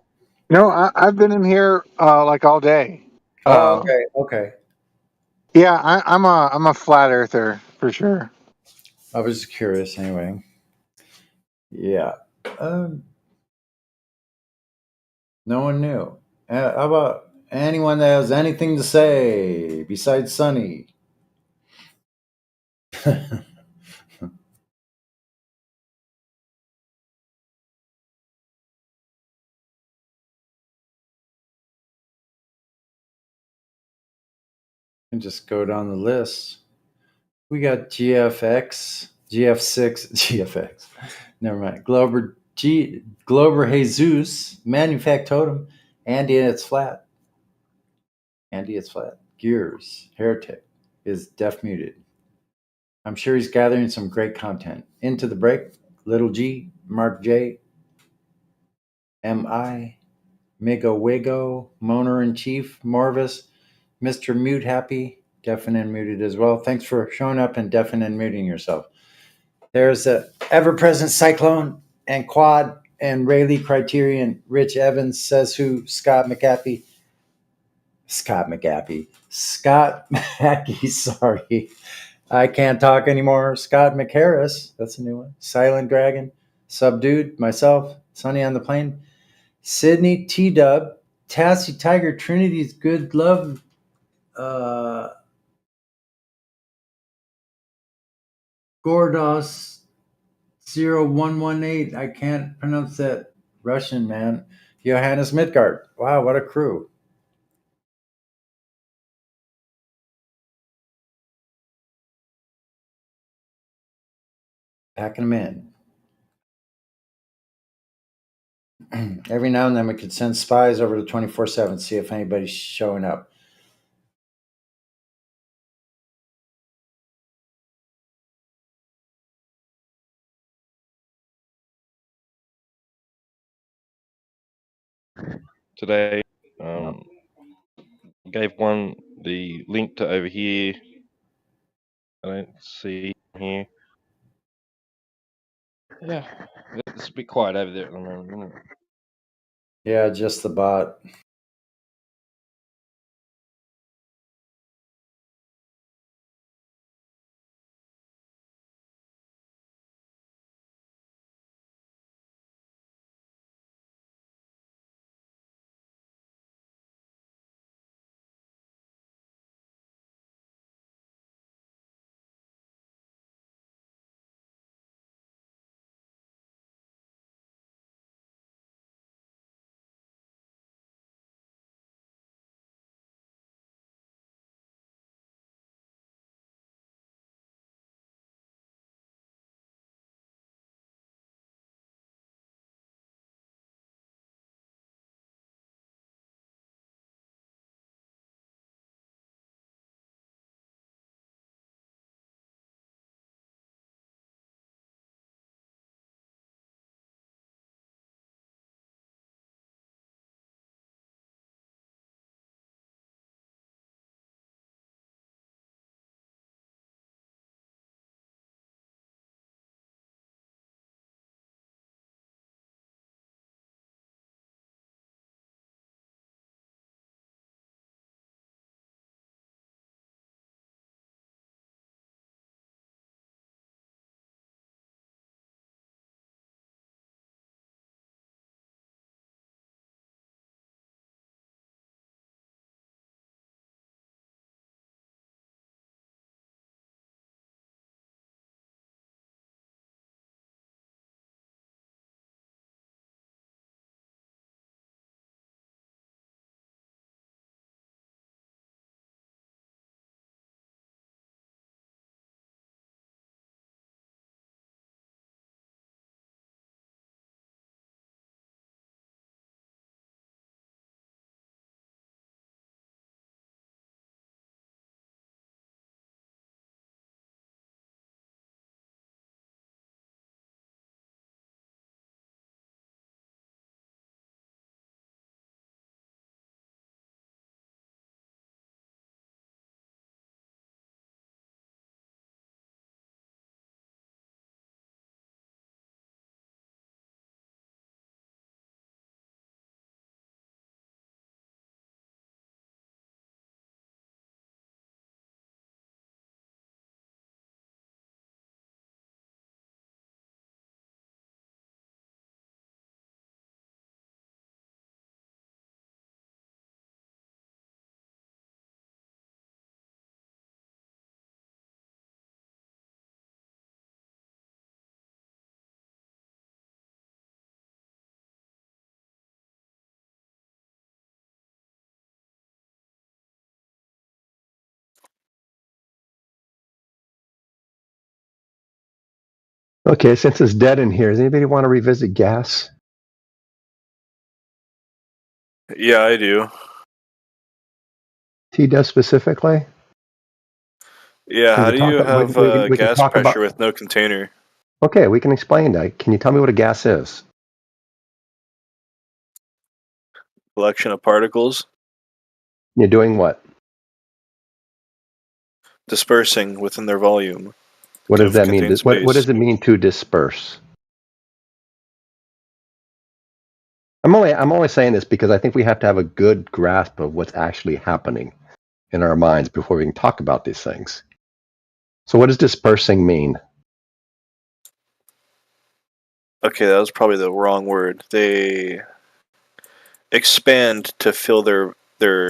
No, I've been in here all day. Oh, okay. Yeah, I'm a flat earther for sure. I was just curious anyway. Yeah. No one knew. How about anyone that has anything to say besides Sunny? And just go down the list. We got GFX, GF6, GFX. Never mind. Glober Jesus, Manufactotum, Andy and it's flat. Andy it's flat. Gears, Heretic is deaf muted. I'm sure he's gathering some great content. Into the break, Little G, Mark J, MI, Migo Wigo, Moner in Chief, Morvis, Mr. Mute Happy, deafen and muted as well. Thanks for showing up and deafen and muting yourself. There's the ever-present Cyclone and Quad and Rayleigh Criterion. Rich Evans says who? Scott McAfee. Scott Mackey, sorry. I can't talk anymore. Scott McHarris, that's a new one. Silent Dragon, Subdued, myself, Sunny on the Plane, Sydney T-Dub, Tassie Tiger, Trinity's Good Love, Gordos 0118. I can't pronounce that Russian, man. Johannes Midgard. Wow, what a crew. Packing them in. Every now and then we could send spies over to 24/7, see if anybody's showing up. Today, gave one the link to over here. I don't see here. Yeah, it's a bit quiet over there at the moment, isn't it? Yeah, just the bot. Okay, since it's dead in here, does anybody want to revisit gas? Yeah, I do. He does specifically? Yeah, Can how you do talk you about, have we can gas talk pressure about, with no container? okay, we can explain that. Can you tell me what a gas is? Collection of particles You're doing what? dispersing within their volume. What does that mean? Contained What space. does it mean to disperse? I'm only saying this because I think we have to have a good grasp of what's actually happening in our minds before we can talk about these things. So what does dispersing mean? Okay, that was probably the wrong word. They expand to fill their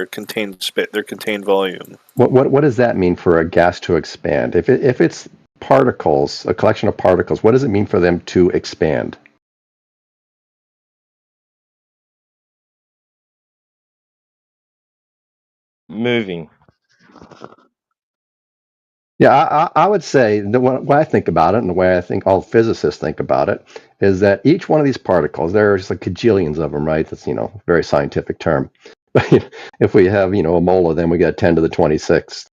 contained volume. What does that mean for a gas to expand? If it's particles, a collection of particles, what does it mean for them to expand? Moving. Yeah, I would say the way I think about it, and the way I think all physicists think about it, is that each one of these particles, there's like cajillions of them, right? That's a very scientific term. But if we have a mole of them, we get 10 to the 26,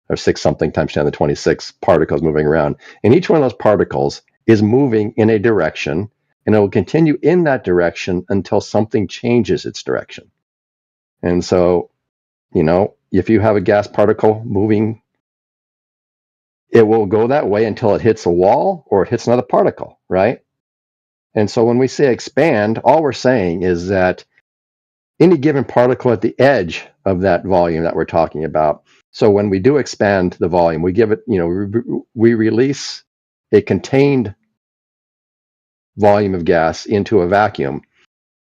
or 6 something times 10 to the 26 particles moving around, and each one of those particles is moving in a direction, and it will continue in that direction until something changes its direction. And so, if you have a gas particle moving, it will go that way until it hits a wall or it hits another particle, right? And so when we say expand, all we're saying is that any given particle at the edge of that volume that we're talking about. So when we do expand the volume, we give it, we release a contained volume of gas into a vacuum.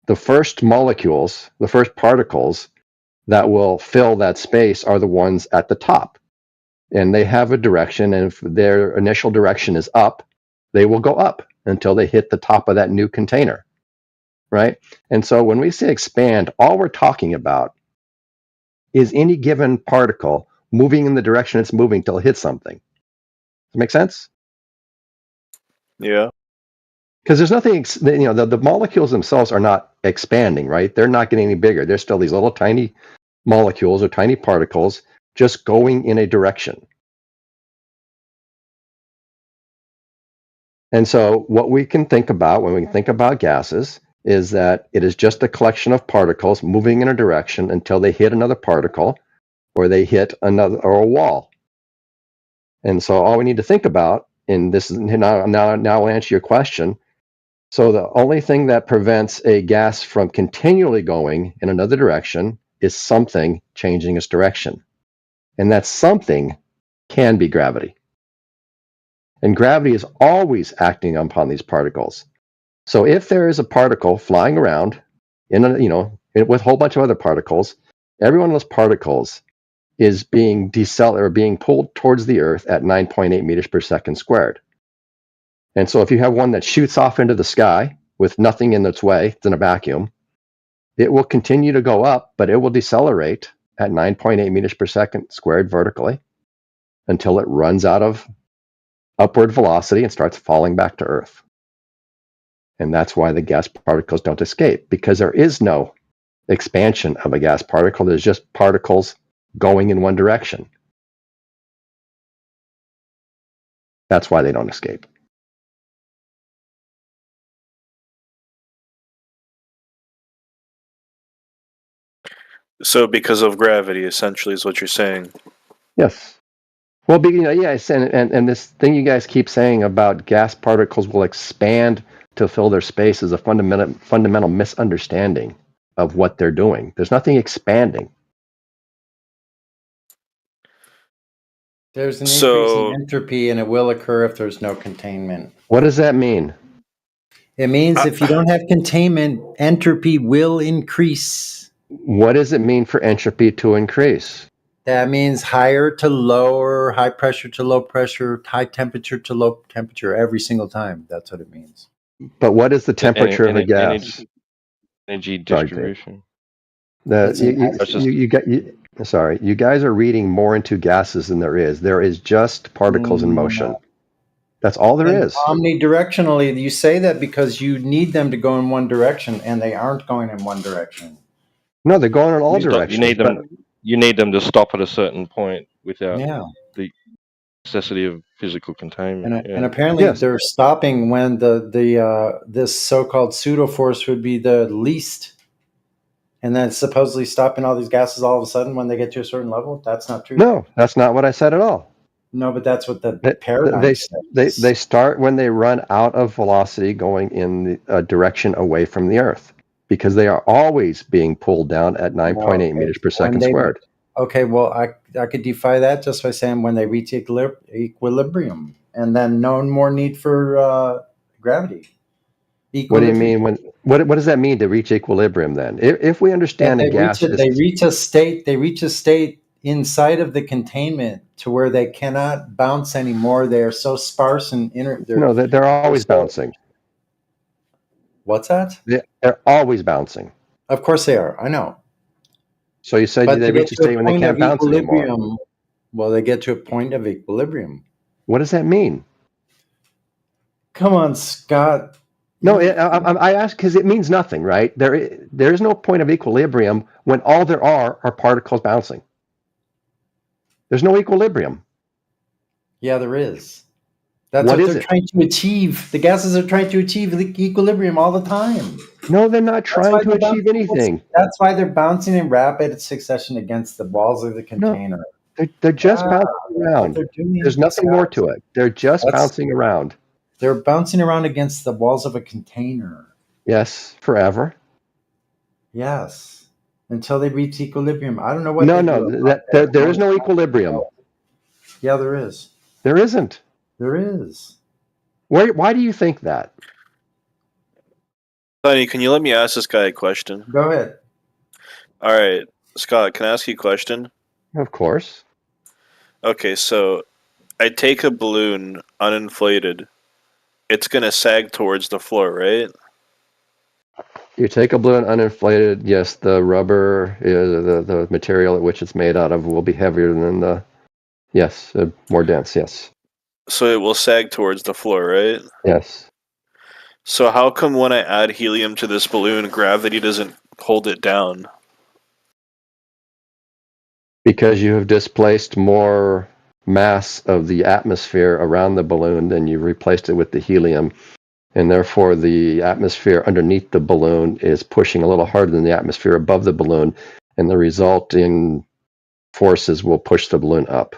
The first molecules, the first particles that will fill that space are the ones at the top. And they have a direction, and if their initial direction is up, they will go up until they hit the top of that new container, right? And so when we say expand, all we're talking about is any given particle moving in the direction it's moving till it hits something. Does that make sense? Yeah. Because there's nothing, the molecules themselves are not expanding, right? They're not getting any bigger. They're still these little tiny molecules or tiny particles just going in a direction. And so what we can think about when we think about gases is that it is just a collection of particles moving in a direction until they hit another particle or they hit another or a wall. And so all we need to think about, and this is now I'll answer your question. So the only thing that prevents a gas from continually going in another direction is something changing its direction. And that something can be gravity. And gravity is always acting upon these particles. So if there is a particle flying around with a whole bunch of other particles, every one of those particles is being being pulled towards the Earth at 9.8 meters per second squared. And so if you have one that shoots off into the sky with nothing in its way, it's in a vacuum, it will continue to go up, but it will decelerate at 9.8 meters per second squared vertically until it runs out of upward velocity and starts falling back to Earth. And that's why the gas particles don't escape, because there is no expansion of a gas particle. There's just particles going in one direction. That's why they don't escape. So because of gravity, essentially, is what you're saying. Yes. Well, yes, and this thing you guys keep saying about gas particles will expand to fill their space is a fundamental misunderstanding of what they're doing. There's nothing expanding. There's an increase in entropy, and it will occur if there's no containment. What does that mean? It means if you don't have containment, entropy will increase. What does it mean for entropy to increase? That means higher to lower, high pressure to low pressure, high temperature to low temperature every single time. That's what it means. But what is the temperature of a gas? Energy distribution. You guys are reading more into gases than there is. There is just particles in motion. That's all there And is. omnidirectionally, you say that because you need them to go in one direction, and they aren't going in one direction. No, they're going in all You directions. need them. You need them to stop at a certain point without Yeah. the necessity of physical containment. And apparently they're stopping when this so-called pseudo force would be the least, and then it's supposedly stopping all these gases all of a sudden when they get to a certain level. That's not true. No, that's not what I said at all. No, but that's what the paradigm They start when they run out of velocity going in the direction away from the Earth, because they are always being pulled down at 9.8 meters per second squared. Okay, well, I could defy that just by saying when they reach equilibrium, and then no more need for gravity. What do you mean? What does that mean to reach equilibrium? Then, if we understand a gas, they reach a state inside of the containment to where they cannot bounce anymore. They are so sparse and they're always bouncing. What's that? They're always bouncing. Of course they are. I know. So you said they reach a state when they can't bounce anymore. Well, they get to a point of equilibrium. What does that mean? Come on, Scott. No, I ask because it means nothing, right? There is no point of equilibrium when all there are particles bouncing. There's no equilibrium. Yeah, there is. That's what they're trying to achieve. The gases are trying to achieve equilibrium all the time. No, they're not trying to achieve anything. That's why they're bouncing in rapid succession against the walls of the container. No, they're just bouncing around. There's nothing more to it. They're just bouncing around. They're bouncing around against the walls of a container. Yes, forever. Yes, until they reach equilibrium. I don't know what. There is no equilibrium. Yeah, there is. There isn't. There is. Why do you think that? Sonny, can you let me ask this guy a question? Go ahead. All right, Scott, can I ask you a question? Of course. Okay, so I take a balloon uninflated. It's going to sag towards the floor, right? You take a balloon uninflated, yes, the rubber, the material at which it's made out of will be heavier than more dense, yes. So it will sag towards the floor, right? Yes. So how come when I add helium to this balloon, gravity doesn't hold it down? Because you have displaced more mass of the atmosphere around the balloon than you replaced it with the helium, and therefore the atmosphere underneath the balloon is pushing a little harder than the atmosphere above the balloon, and the resulting forces will push the balloon up.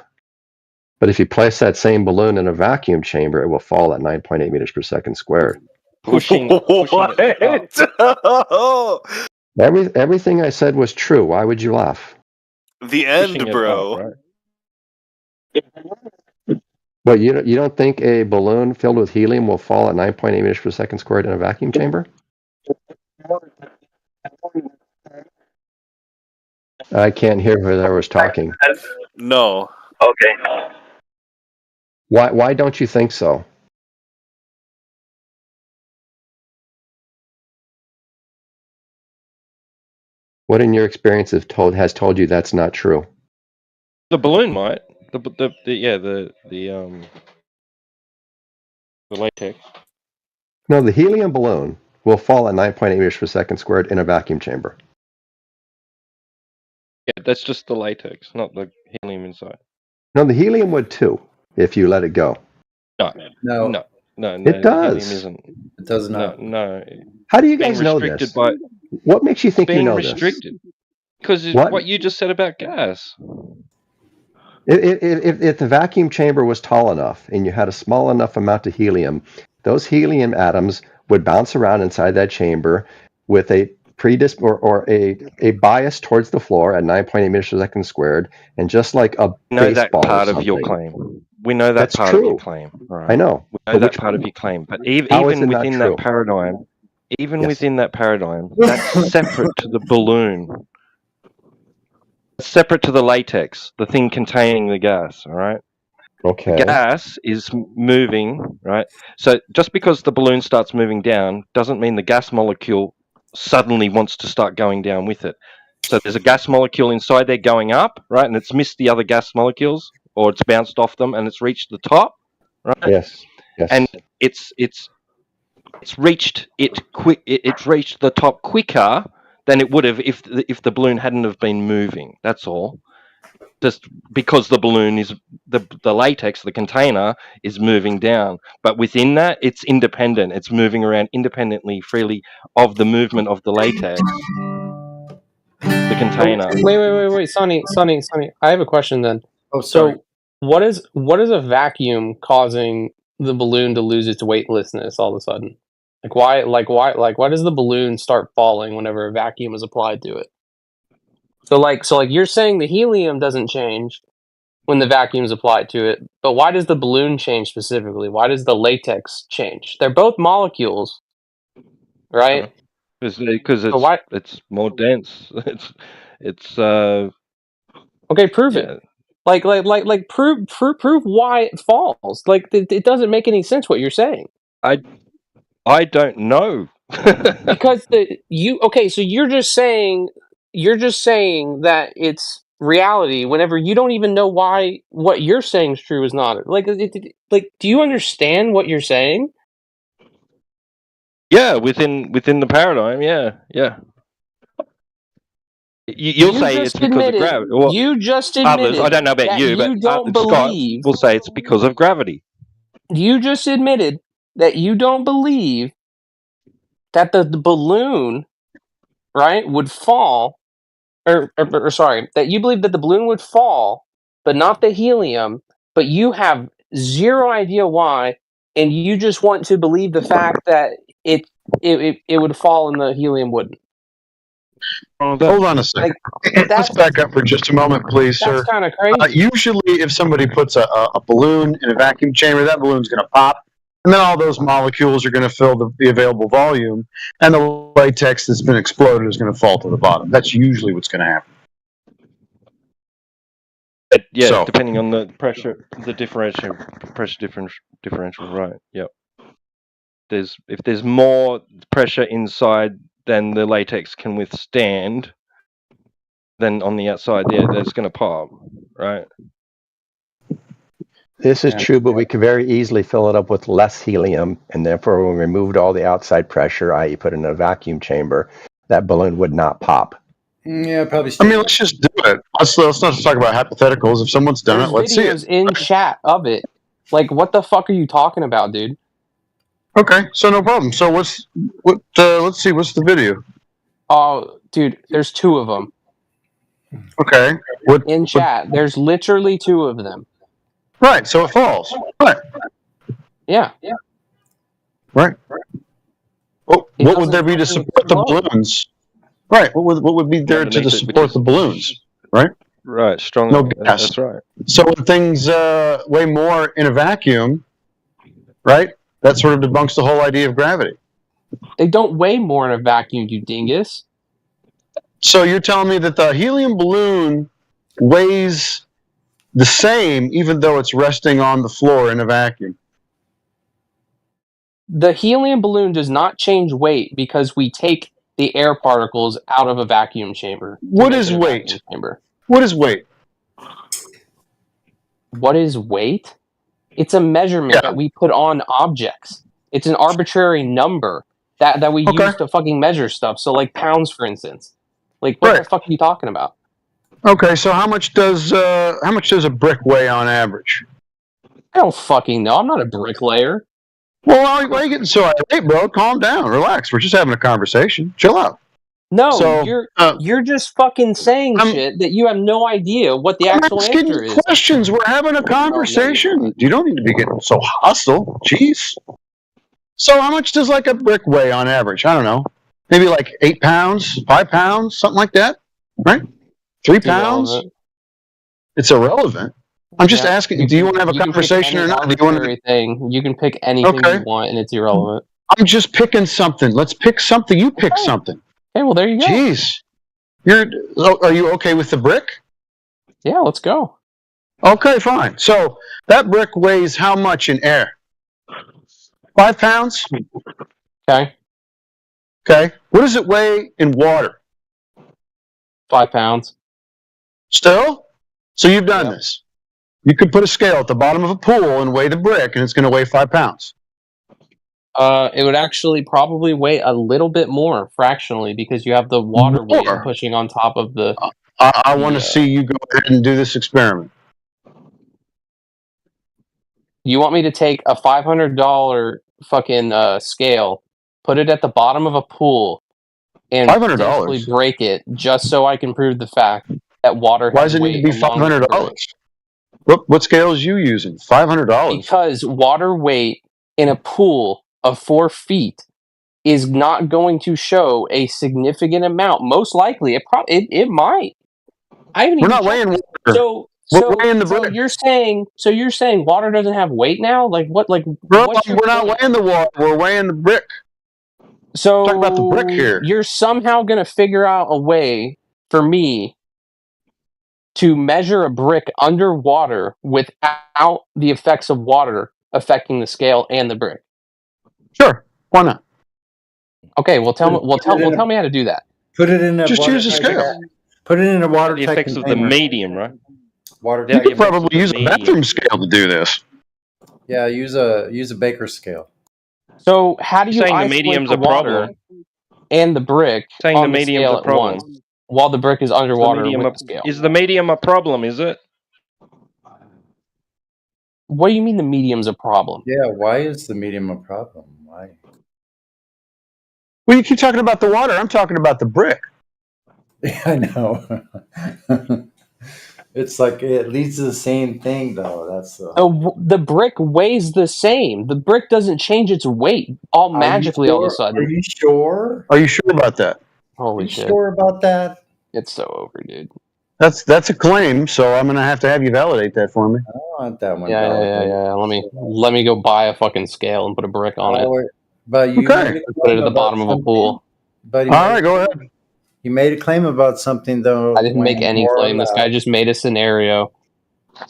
But if you place that same balloon in a vacuum chamber, it will fall at 9.8 meters per second squared. Pushing it up. Everything I said was true. Why would you laugh? The end, bro. Up, right? Well, you don't think a balloon filled with helium will fall at 9.8 meters per second squared in a vacuum chamber? I can't hear whoever was talking. No. Okay. Why don't you think so? What in your experience has told you that's not true? The balloon might. The latex. No, the helium balloon will fall at 9.8 meters per second squared in a vacuum chamber. Yeah, that's just the latex, not the helium inside. No, the helium would too, if you let it go. No. It does. Helium isn't. It does not. No. How do you guys know this? What makes you think you know restricted? Because what you just said about gas. If the vacuum chamber was tall enough and you had a small enough amount of helium, those helium atoms would bounce around inside that chamber with a a bias towards the floor at 9.8 meters per second squared, and just like a know that baseball part or of your something. claim. We know that That's part true. of your claim. Right? I know. We know that part of your claim, but even within that paradigm, within that paradigm, that's separate to the balloon. It's separate to the latex, the thing containing the gas. All right. Okay. The gas is moving, right? So just because the balloon starts moving down doesn't mean the gas molecule suddenly wants to start going down with it. So there's a gas molecule inside there going up, right? And it's missed the other gas molecules, or it's bounced off them and it's reached the top, right? Yes. and it's reached it's reached the top quicker than it would have if the balloon hadn't have been moving. That's all. Just because the balloon is the latex, the container is moving down, but within that, it's independent. It's moving around independently, freely of the movement of the latex, the container. Wait, Sonny. I have a question then. Oh, sorry. So, what is a vacuum causing the balloon to lose its weightlessness all of a sudden? Why does the balloon start falling whenever a vacuum is applied to it? So you're saying the helium doesn't change when the vacuum is applied to it, but why does the balloon change specifically? Why does the latex change? They're both molecules, right? Because it's more dense. It's okay. Prove it. Prove why it falls. It doesn't make any sense what you're saying. I don't know. Because so you're just saying that it's reality whenever you don't even know why what you're saying is true is not. Do you understand what you're saying? Yeah, within the paradigm, yeah. You'll say it's because of gravity. Well, you just others, admitted. I don't know about that you, but don't Scott believe. will say it's because of gravity. You just admitted that you don't believe that the balloon, right, would fall, or sorry, that you believe that the balloon would fall, but not the helium, but you have zero idea why, and you just want to believe the fact that it would fall and the helium wouldn't. Hold on a second. Let's that's- back up for just a moment, please, sir. That's kind of crazy. Usually, if somebody puts a balloon in a vacuum chamber, that balloon's going to pop, and then all those molecules are going to fill the available volume, and the latex that's been exploded is going to fall to the bottom. That's usually what's going to happen. Yeah, depending on the pressure, the differential, right? Yep. If there's more pressure inside than the latex can withstand, then on the outside, that's going to pop, right? This is true, but we could very easily fill it up with less helium, and therefore, when we removed all the outside pressure, i.e., put it in a vacuum chamber, that balloon would not pop. Yeah, probably. I mean, let's just do it. Let's not talk about hypotheticals. If someone's done There's it, let's see it. videos in chat of it. What the fuck are you talking about, dude? Okay, so no problem. So let's see. What's the video? Oh, dude, there's two of them. Okay. In chat, there's literally two of them. Right, so it falls. Right. Yeah. Right. Well, what would there be to support the balloons? Right. What would be there to support the balloons? Right. Right. Strong. No gas. That's right. So when things weigh more in a vacuum, right? That sort of debunks the whole idea of gravity. They don't weigh more in a vacuum, you dingus. So you're telling me that the helium balloon weighs the same even though it's resting on the floor in a vacuum? The helium balloon does not change weight because we take the air particles out of a vacuum chamber. What is weight? What is weight? What is weight? It's a measurement that we put on objects. It's an arbitrary number that we use to fucking measure stuff. So like pounds, for instance. What the fuck are you talking about? Okay, so how much does a brick weigh on average? I don't fucking know. I'm not a bricklayer. Well, why are you getting so irate, bro? Calm down, relax. We're just having a conversation. Chill out. No, you're just fucking saying shit that you have no idea what the actual answer is. Questions. We're having a conversation. You don't need to be getting so hostile. Jeez. So how much does like a brick weigh on average? I don't know. Maybe like 8 pounds, 5 pounds, something like that, right? 3 pounds. Irrelevant. It's irrelevant. I'm just asking. Do you want to have a conversation or not? Do you want to? You can pick anything you want, and it's irrelevant. I'm just picking something. Let's pick something. You pick something. Okay, well, there you go. Jeez. Are you okay with the brick? Yeah, let's go. Okay, fine. So that brick weighs how much in air? 5 pounds? Okay. Okay. What does it weigh in water? 5 pounds. Still? So you've done this. You could put a scale at the bottom of a pool and weigh the brick, and it's going to weigh 5 pounds. It would actually probably weigh a little bit more fractionally because you have the water weight More. pushing on top of the. I want to see you go ahead and do this experiment. You want me to take a $500 fucking scale, put it at the bottom of a pool, and $500? potentially break it just so I can prove the fact that water Why has does it need to weight be along with the brick? $500? What scale is you using? $500? Because water weight in a pool of 4 feet is not going to show a significant amount. Most likely, it might. I haven't We're even not checked weighing this. water. We're weighing the So brick. you're saying water doesn't have weight now? Like what? Like Bro, what's your we're not point? weighing the water. We're weighing the brick. So Talk about the brick here. you're somehow going to figure out a way for me to measure a brick underwater without the effects of water affecting the scale and the brick. Sure, why not? Okay, well tell me how to do that. Put it in a Just water use a scale. Put it in a The watertight effects of the container. medium, right? Watertight. You could effects of probably the use a medium. bathroom scale to do this. Yeah, use a Baker scale. So how do you Saying the isolate medium's the a water problem. and the brick Saying on the the medium's scale a at problem. once while the brick is Is the underwater medium with a, the scale? is the medium a problem? Is it? What do you mean the medium's a problem? Yeah, why is the medium a problem? Why? Well, you keep talking about the water. I'm talking about the brick. Yeah, I know. It's like it leads to the same thing, though. That's The brick weighs the same. The brick doesn't change its weight all magically all of a sudden. Are you sure? Are you sure about that? Holy Are you shit! sure about that? It's so over, dude. That's a claim, so I'm gonna have to have you validate that for me. I don't want that one. Yeah. Let me go buy a fucking scale and put a brick on it. But you Okay. made a Put it claim at the about bottom of a something. pool. But All right, go ahead. You made a claim about something, though. I didn't make weighing any more or claim. This guy less. just made a scenario,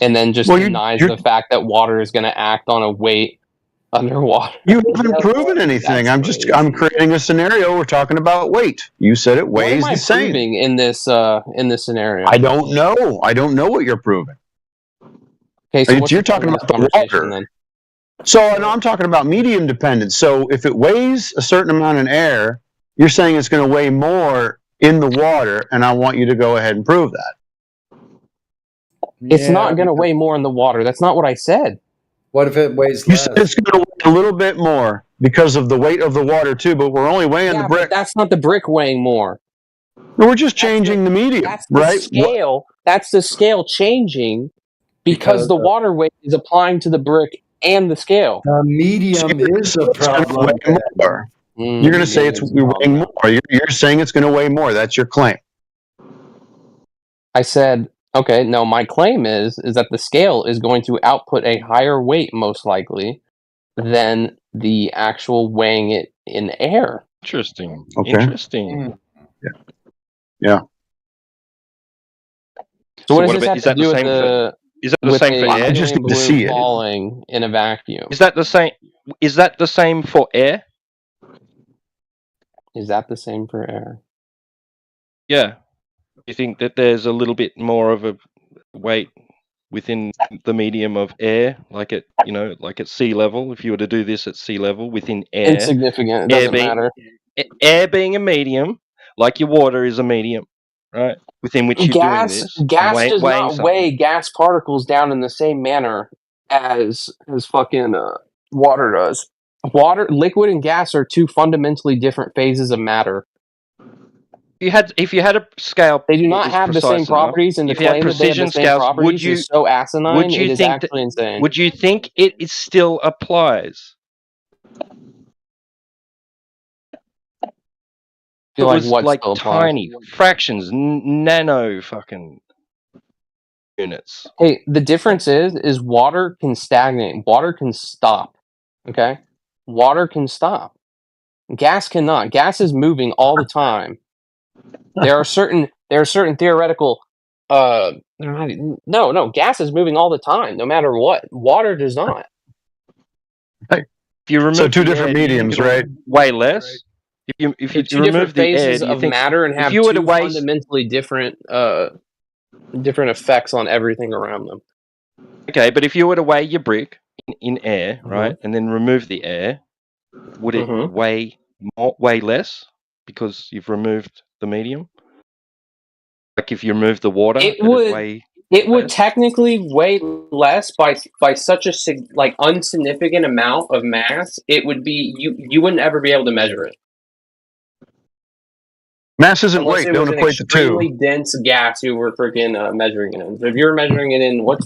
and then just Well, denies you're- the fact that water is going to act on a weight underwater. You haven't proven anything. That's I'm creating a scenario. We're talking about weight. You said it What am weighs I the same. proving in this scenario? I don't know. I don't know what you're proving. Okay, so what's You're the point talking of about this the conversation water. then? So no, I'm talking about medium dependence. So if it weighs a certain amount in air, you're saying it's going to weigh more in the water, and I want you to go ahead and prove that. It's not going to weigh more in the water. That's not what I said. What if it weighs You less? said it's going to weigh a little bit more because of the weight of the water too, but we're only weighing Yeah, the but brick. that's not the brick weighing more. No, we're just changing the medium, That's the right? scale. That's the scale changing because the water weight is applying to the brick and the scale. The medium is the problem. You're going to say it's weighing more. You're saying it's going to weigh more. That's your claim. I said, okay, no, my claim is that the scale is going to output a higher weight, most likely, than the actual weighing it in air. Interesting. Okay. Interesting. Yeah. So what does about- this have is to that do the with same the Is that the with same a for air? helium balloon falling in a vacuum? Is that the same? Is that the same for air? Is that the same for air? Yeah. You think that there's a little bit more of a weight within the medium of air, like at sea level? If you were to do this at sea level within air, Insignificant. It doesn't matter. Air being a medium, like your water is a medium, right? Within which you're doing this. Gas does weighing not something. weigh gas particles down in the same manner as fucking water does. Water, liquid, and gas are two fundamentally different phases of matter. If you had a scale, they do not have the same properties, and the if you had claim that they have the precision same scales, properties is so asinine. would you it is think actually insane. Would you think it still applies? Feel it like was what like still applies? tiny fractions, nano fucking units. Hey, the difference is water can stagnate. Water can stop. Okay? Water can stop. Gas cannot. Gas is moving all the time. There are certain theoretical no, gas is moving all the time, no matter what. Water does not. If you remove So two the different air, do you mediums, think it'll right? weigh less? If you Two different remove the air, phases do you of think matter and have if you were to two waste fundamentally different effects on everything around them. Okay, but if you were to weigh your brick in air, Mm-hmm. right, and then remove the air, would it weigh less because you've removed the medium? Like if you remove the water, It it'd would. weigh It would less? technically weigh less by such a like insignificant amount of mass. It would be you wouldn't ever be able to measure it Mass isn't unless weight. it Don't was an equate the two. extremely dense gas you were freaking measuring it in. So if you're measuring it in what's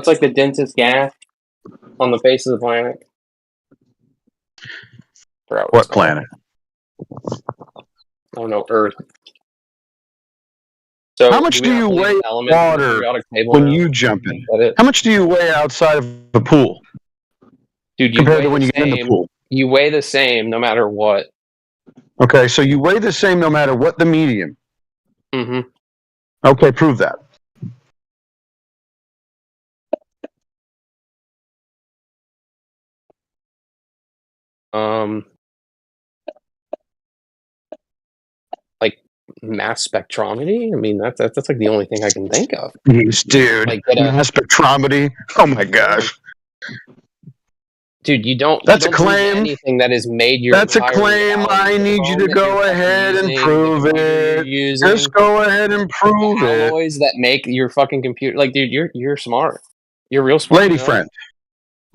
like the densest gas on the face of the planet? What planet? I don't know, Earth. So How much do you weigh water when you jump in? How much do you weigh outside of the pool? Dude, you compared weigh to when the you get in the same. pool? You weigh the same no matter what. Okay, so you weigh the same no matter what the medium. Mm-hmm. Okay, prove that. Like mass spectrometry? I mean, that's like the only thing I can think of. Yes, dude. Like, get a- Mass spectrometry. Oh my gosh. Dude, you don't. That's you a don't use claim. anything that has made your. That's a entire claim. reality. I The need you phone to that go you're fucking ahead and using, prove the computer it. you're using, Just go ahead and prove the it. alloys that make your fucking computer. Like, dude, you're smart. You're real smart. Lady you know? friend.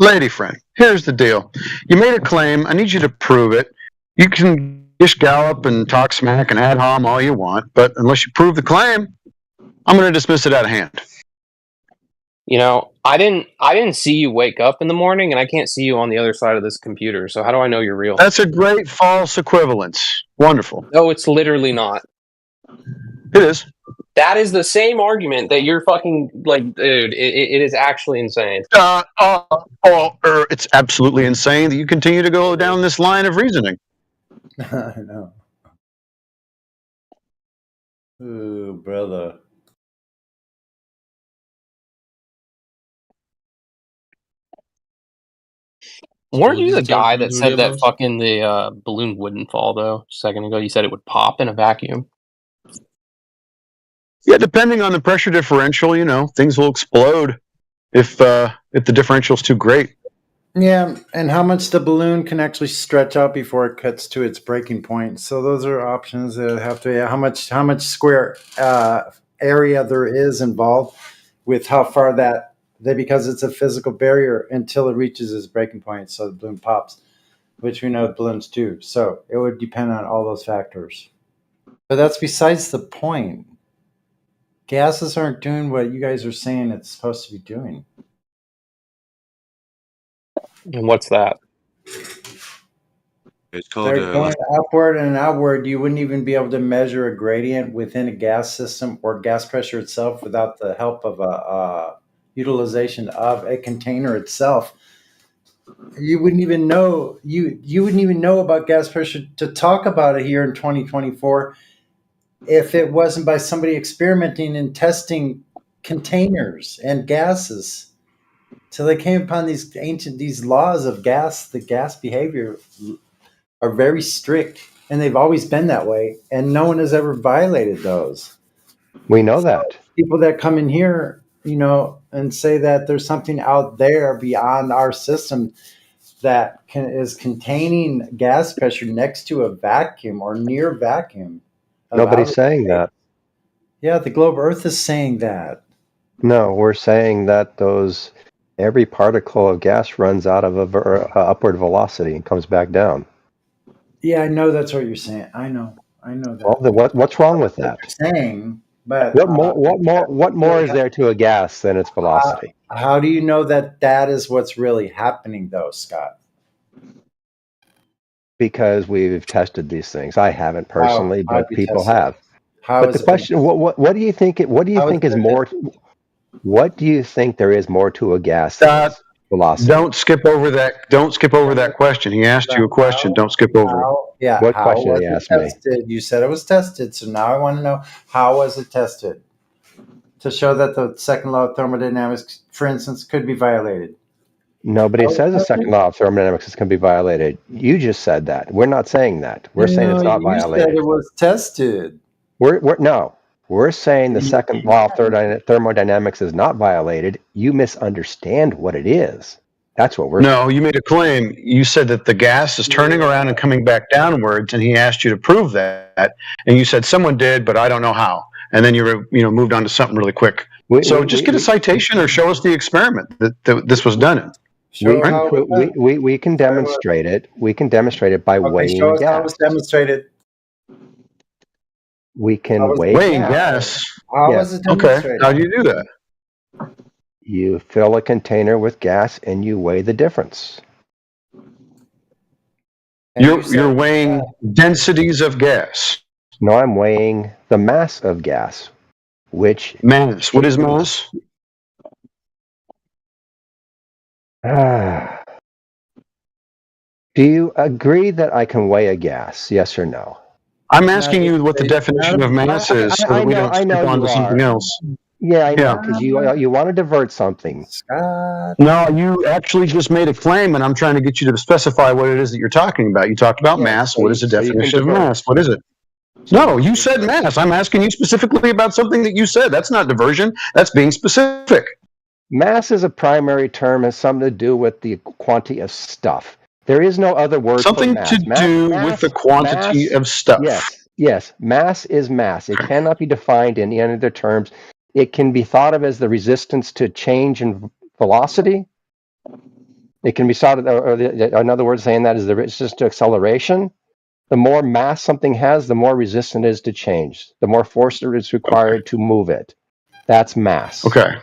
Lady friend. Here's the deal. You made a claim. I need you to prove it. You can just gallop and talk smack and ad hom all you want, but unless you prove the claim, I'm going to dismiss it out of hand. You know, I didn't see you wake up in the morning, and I can't see you on the other side of this computer. So how do I know you're real? That's a great false equivalence. Wonderful. No, it's literally not. It is. That is the same argument that you're fucking like, dude. It is actually insane. It's absolutely insane that you continue to go down this line of reasoning. I know. Ooh, brother. Weren't you the this guy argument that said really that about? fucking the balloon wouldn't fall though? A second ago, you said it would pop in a vacuum. Yeah, depending on the pressure differential, you know, things will explode if the differential's too great. Yeah, and how much the balloon can actually stretch out before it cuts to its breaking point. So those are options that have to. How much square area there is involved with how far because it's a physical barrier until it reaches its breaking point. So the balloon pops, which we know balloons do. So it would depend on all those factors. But that's besides the point. Gases aren't doing what you guys are saying it's supposed to be doing. And what's that? It's called. They're going upward and outward. You wouldn't even be able to measure a gradient within a gas system or gas pressure itself without the help of a utilization of a container itself. You wouldn't even know you wouldn't even know about gas pressure to talk about it here in 2024 if it wasn't by somebody experimenting and testing containers and gases. So they came upon these laws of gas. The gas behavior are very strict, and they've always been that way, and no one has ever violated those. We know that. People that come in here, you know, and say that there's something out there beyond our system that is containing gas pressure next to a vacuum or near vacuum. Nobody's saying that. Yeah, the globe Earth is saying that. No, we're saying that every particle of gas runs out of a upward velocity and comes back down. Yeah, I know that's what you're saying. I know that. Well, then what's wrong with that? Saying, but what more is there to a gas than its velocity? How do you know that is what's really happening, though, Scott? Because we've tested these things. I haven't personally, How but people have. How but the question: what do you think? What do you think is more? What do you think there is more to a gas than velocity? Don't skip over that. Don't skip over that question. He asked you a question. Don't skip over it. Yeah. What question did he ask me? You said it was tested, so now I want to know how was it tested to show that the second law of thermodynamics, for instance, could be violated. Nobody says the second law of thermodynamics can be violated. You just said that. We're not saying that. We're saying it's not violated. You said it was tested. No. We're saying the second law of thermodynamics is not violated. You misunderstand what it is. That's what we're saying. No, you made a claim. You said that the gas is turning around and coming back downwards, and he asked you to prove that, and you said someone did, but I don't know how. And then you moved on to something really quick. So just get a citation or show us the experiment that this was done in. We can demonstrate it. We can demonstrate it by weighing show us how gas. it was demonstrated. We can weigh Weighing gas. gas. How was it demonstrated? Okay. How do you do that? You fill a container with gas and you weigh the difference. You're weighing densities of gas. No, I'm weighing the mass of gas, which mass. What is mass? Do you agree that I can weigh a gas? Yes or no? I'm asking you what the definition of mass is, so that we don't skip on to something else. Yeah, I know, because you want to divert something. No, you actually just made a claim, and I'm trying to get you to specify what it is that you're talking about. You talked about mass. What is the definition of mass? What is it? No, you said mass. I'm asking you specifically about something that you said. That's not diversion. That's being specific. Mass is a primary term, has something to do with the quantity of stuff. There is no other word Something for mass. to do with the quantity of stuff. Yes. Mass is mass. It cannot be defined in any other terms. It can be thought of as the resistance to change in velocity. It can be thought of, another word saying that is the resistance to acceleration. The more mass something has, the more resistant it is to change. The more force it is required to move it. That's mass. Okay.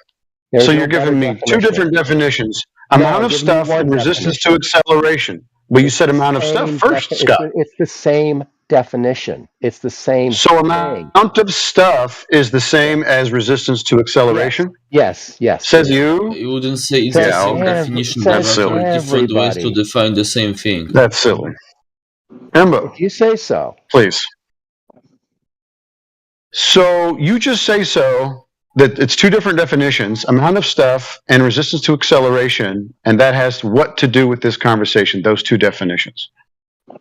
So you're giving me two different definitions. Amount of stuff and resistance to acceleration. Well, you said amount of stuff first, Scott. It's the same definition. It's the same So amount of stuff is the same as resistance to acceleration? Yes. Says you? You wouldn't say it's the same definition. There are different ways to define the same thing. That's silly. Embo. If you say so. Please. So you just say so that it's two different definitions, amount of stuff and resistance to acceleration, and that has what to do with this conversation, those two definitions?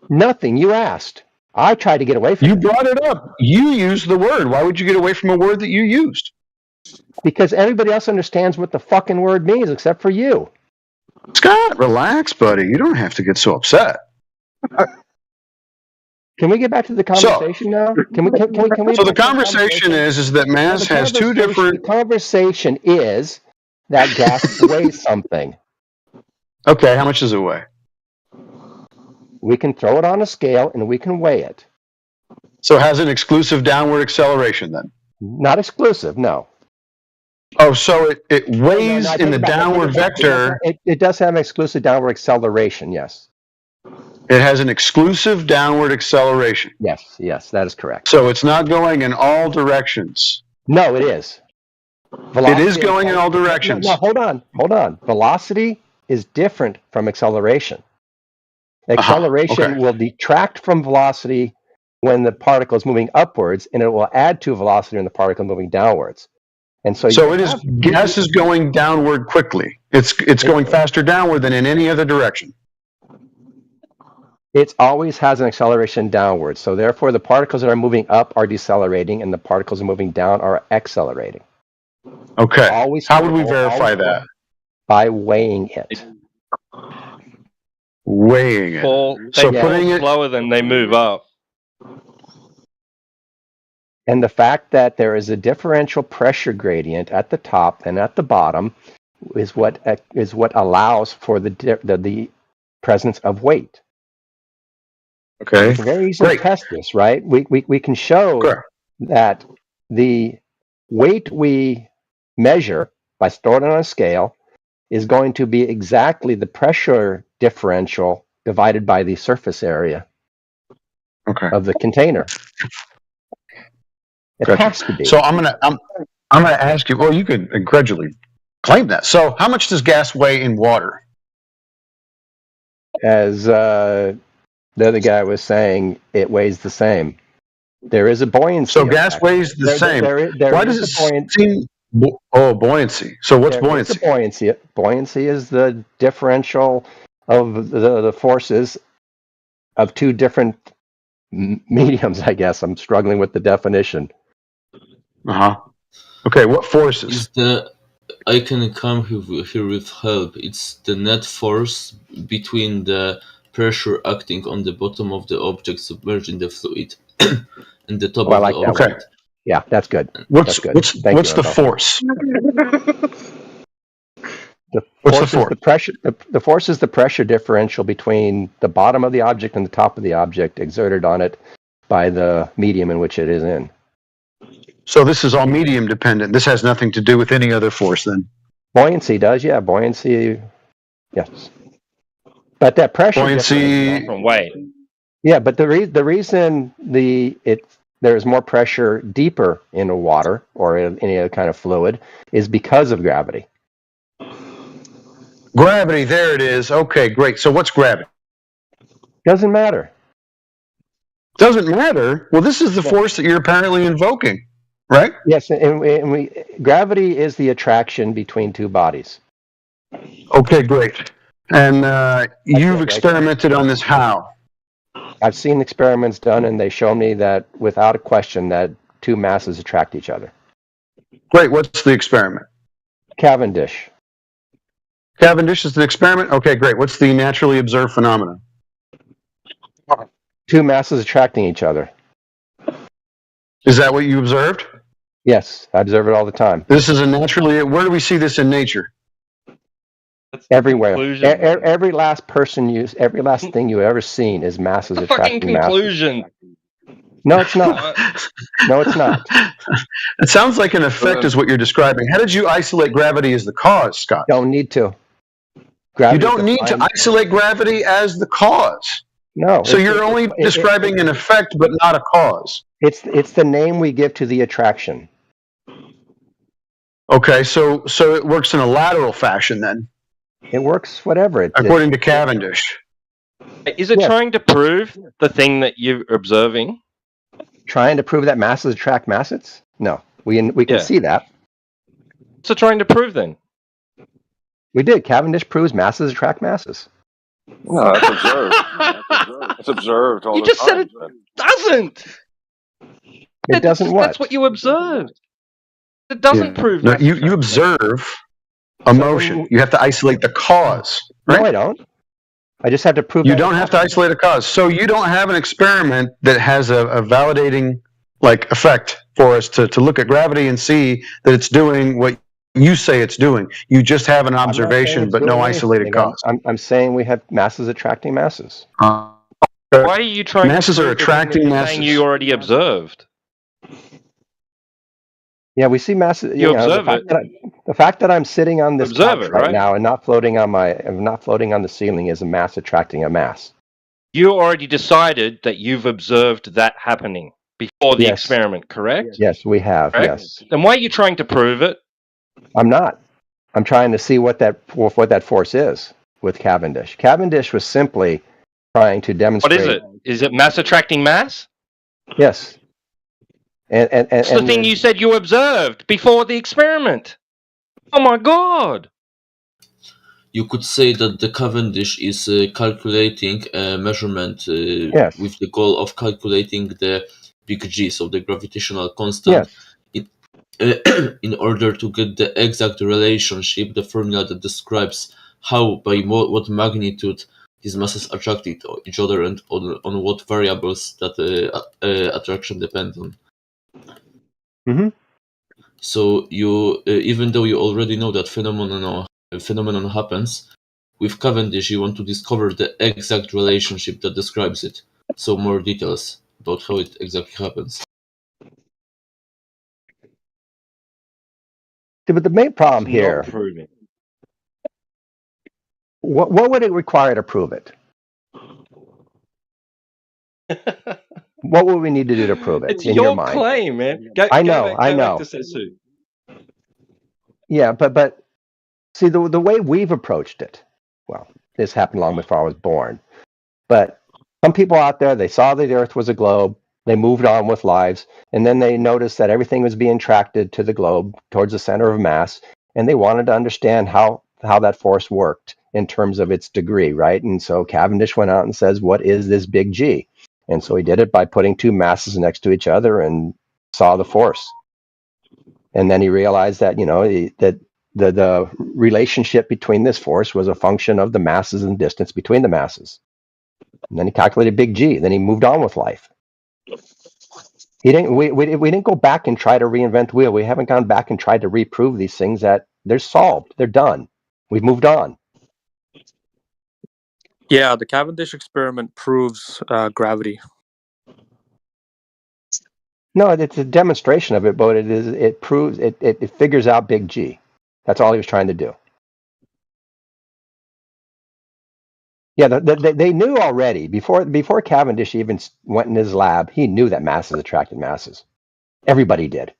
Nothing. You asked. I tried to get away from it. You brought it up. You used the word. Why would you get away from a word that you used? Because everybody else understands what the fucking word means except for you. Scott, relax, buddy. You don't have to get so upset. Can we get back to the conversation now? Can we? So the conversation is that mass has two different. The conversation is that gas weighs something. Okay, how much does it weigh? We can throw it on a scale and we can weigh it. So it has an exclusive downward acceleration then? Not exclusive, no. Oh, so it weighs in the downward vector. It does have an exclusive downward acceleration, yes. It has an exclusive downward acceleration. Yes, that is correct. So it's not going in all directions. No, it is. It is going in all directions. No, hold on. Velocity is different from acceleration. Acceleration will detract from velocity when the particle is moving upwards, and it will add to velocity when the particle is moving downwards. And so gas is going downward quickly. It's going faster downward than in any other direction. It always has an acceleration downward. So therefore, the particles that are moving up are decelerating, and the particles that are moving down are accelerating. Okay. How would we verify that? By weighing it. Weighing it. So putting it slower than they move up. And the fact that there is a differential pressure gradient at the top and at the bottom is what allows for the presence of weight. Okay. It's very easy to test this, right? We can show that the weight we measure by storing it on a scale is going to be exactly the pressure differential divided by the surface area of the container. It has to be. So I'm gonna ask you. Well, you could incredulously claim that. So how much does gas weigh in water? As the other guy was saying, it weighs the same. There is a buoyancy. So gas weighs the same. Why does it seem? Buoyancy. So what's buoyancy? Buoyancy. Buoyancy is the differential of the forces of two different mediums, I guess. I'm struggling with the definition. Okay, what forces? Is the I can come here with help. It's the net force between the pressure acting on the bottom of the object submerged in the fluid and the top Oh, I of like the that object. one. Yeah, that's good. What's That's good. what's Thank what's you, the Randolph. force? The What's the force is force? the pressure. The force is the pressure differential between the bottom of the object and the top of the object exerted on it by the medium in which it is in. So this is all medium dependent. This has nothing to do with any other force then. Buoyancy does, yeah. Buoyancy, yes. But that pressure Buoyancy. From weight. yeah. But the reason there's more pressure deeper into water or in any other kind of fluid is because of gravity. Gravity, there it is. Okay, great. So what's gravity? Doesn't matter. Doesn't matter? Well, this is the force that you're apparently invoking, right? Yes, and gravity is the attraction between two bodies. Okay, great. And you've right experimented on this how? I've seen experiments done, and they show me that without a question that two masses attract each other. Great. What's the experiment? Cavendish. Cavendish is the experiment? Okay, great. What's the naturally observed phenomenon? Two masses attracting each other. Is that what you observed? Yes, I observe it all the time. This is a naturally. Where do we see this in nature? Everywhere. Every last thing you've ever seen is masses attracting Fucking masses. conclusion. No, it's not. No, it's not. It sounds like an effect is what you're describing. How did you isolate gravity as the cause, Scott? Don't need to. You don't need to isolate gravity as the cause. No. So you're only describing an effect, but not a cause. It's the name we give to the attraction. Okay, so it works in a lateral fashion then. It works whatever. According to Cavendish. Is it trying to prove the thing that you're observing? Trying to prove that masses attract masses? No, we can see that. What's it trying to prove then? We did. Cavendish proves masses attract masses. No, that's observed. That's observed all You the just said time. it doesn't. It doesn't what? That's what you observed. It doesn't prove. No, you observe a motion. You have to isolate the cause. Right? No, I don't. I just have to prove. You don't have to isolate a cause. So you don't have an experiment that has a validating effect for us to look at gravity and see that it's doing what you say it's doing. You just have an observation, but no isolated cause. I'm saying we have masses attracting masses. Why are you trying? Masses to are attracting masses. Saying you already observed. Yeah, we see masses. You observe it. The fact that I'm sitting on this Observe couch it, right right? now and not floating on the ceiling is a mass attracting a mass. You already decided that you've observed that happening before the Yes. experiment, correct? Yes, we have. Correct? Yes, Then why are you trying to prove it? I'm not. I'm trying to see what that force is with Cavendish. Cavendish was simply trying to What demonstrate. is it? Is it mass attracting mass? Yes. And It's the thing you said you observed before the experiment. Oh my god! You could say that the Cavendish is calculating a measurement Yes. with the goal of calculating the big G, so the gravitational constant, in order to get the exact relationship, the formula that describes how, by what magnitude these masses attract each other and on what variables that attraction depends on. Mm-hmm. So you, even though you already know that phenomenon happens, with Cavendish you want to discover the exact relationship that describes it. So more details about how it exactly happens. But the main problem here, Not proving. what would it require to prove it? What would we need to do to prove it It's in your your mind? claim, man. I know. Back to Setsu. Yeah, but see the way we've approached it. Well, this happened long before I was born. But some people out there, they saw that the Earth was a globe. They moved on with lives, and then they noticed that everything was being attracted to the globe towards the center of mass, and they wanted to understand how that force worked in terms of its degree, right? And so Cavendish went out and says, "What is this big G?" And so he did it by putting two masses next to each other and saw the force. And then he realized that, that the relationship between this force was a function of the masses and distance between the masses. And then he calculated big G. Then he moved on with life. He didn't. We didn't go back and try to reinvent the wheel. We haven't gone back and tried to reprove these things that they're solved. They're done. We've moved on. Yeah, the Cavendish experiment proves gravity. No, it's a demonstration of it, but it proves it figures out big G. That's all he was trying to do. Yeah, they knew already before Cavendish even went in his lab. He knew that masses attracted masses. Everybody did.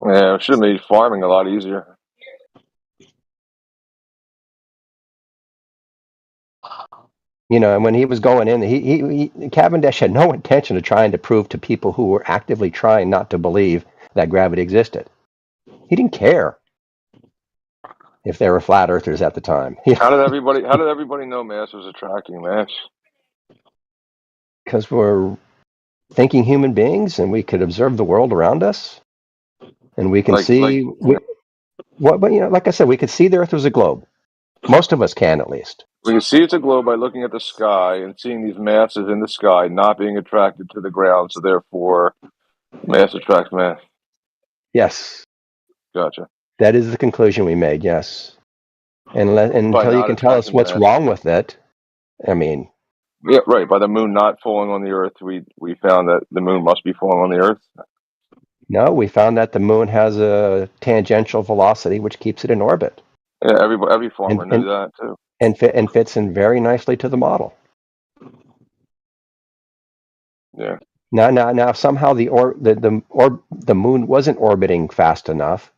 Yeah, it should have made farming a lot easier. And when he was going in, he Cavendish had no intention of trying to prove to people who were actively trying not to believe that gravity existed. He didn't care if they were flat earthers at the time. How did everybody know mass was attracting mass? Because we're thinking human beings, and we could observe the world around us, and we can like I said, we could see the Earth was a globe. Most of us can, at least. We can see it's a globe by looking at the sky and seeing these masses in the sky not being attracted to the ground, so therefore mass attracts mass. Yes. Gotcha. That is the conclusion we made, yes. And until you can tell us what's wrong with it, I mean... Yeah, right. By the moon not falling on the Earth, we found that the moon must be falling on the Earth. No, we found that the moon has a tangential velocity which keeps it in orbit. Yeah, every farmer knew that too. And fits in very nicely to the model. Yeah. Now somehow the moon wasn't orbiting fast enough,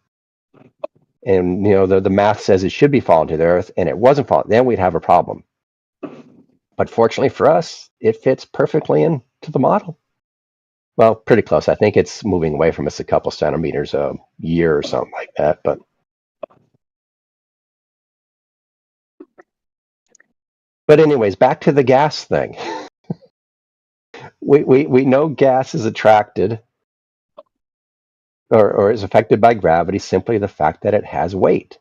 and the math says it should be falling to the Earth, and it wasn't falling. Then we'd have a problem. But fortunately for us, it fits perfectly into the model. Well, pretty close. I think it's moving away from us a couple centimeters a year or something like that. But anyways, back to the gas thing. We know gas is attracted or is affected by gravity, simply the fact that it has weight.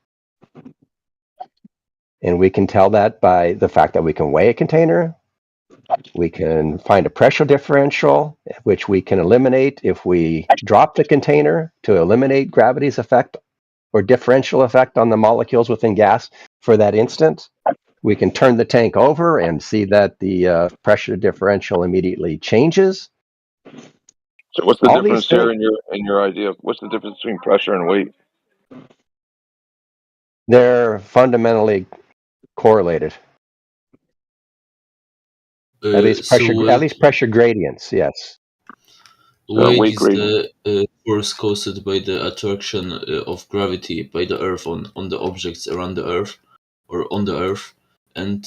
And we can tell that by the fact that we can weigh a container. We can find a pressure differential, which we can eliminate if we drop the container to eliminate gravity's effect or differential effect on the molecules within gas for that instant. We can turn the tank over and see that the pressure differential immediately changes. So what's the difference here in your idea? What's the difference between pressure and weight? They're fundamentally correlated. At least pressure gradients, yes. Weight is the force caused by the attraction of gravity by the Earth on the objects around the Earth or on the Earth, and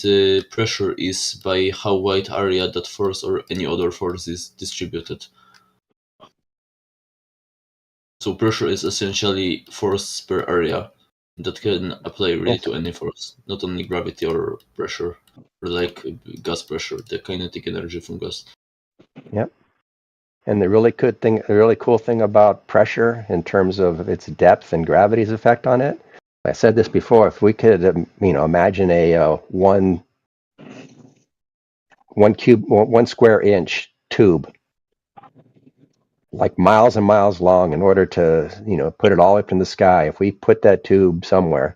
pressure is by how wide area that force or any other force is distributed. So pressure is essentially force per area that can apply really to any force, not only gravity or pressure, or like gas pressure, the kinetic energy from gas. Yep. And the really cool thing about pressure in terms of its depth and gravity's effect on it, I said this before, if we could, imagine a one square inch tube, like miles and miles long, in order to, put it all up in the sky. If we put that tube somewhere,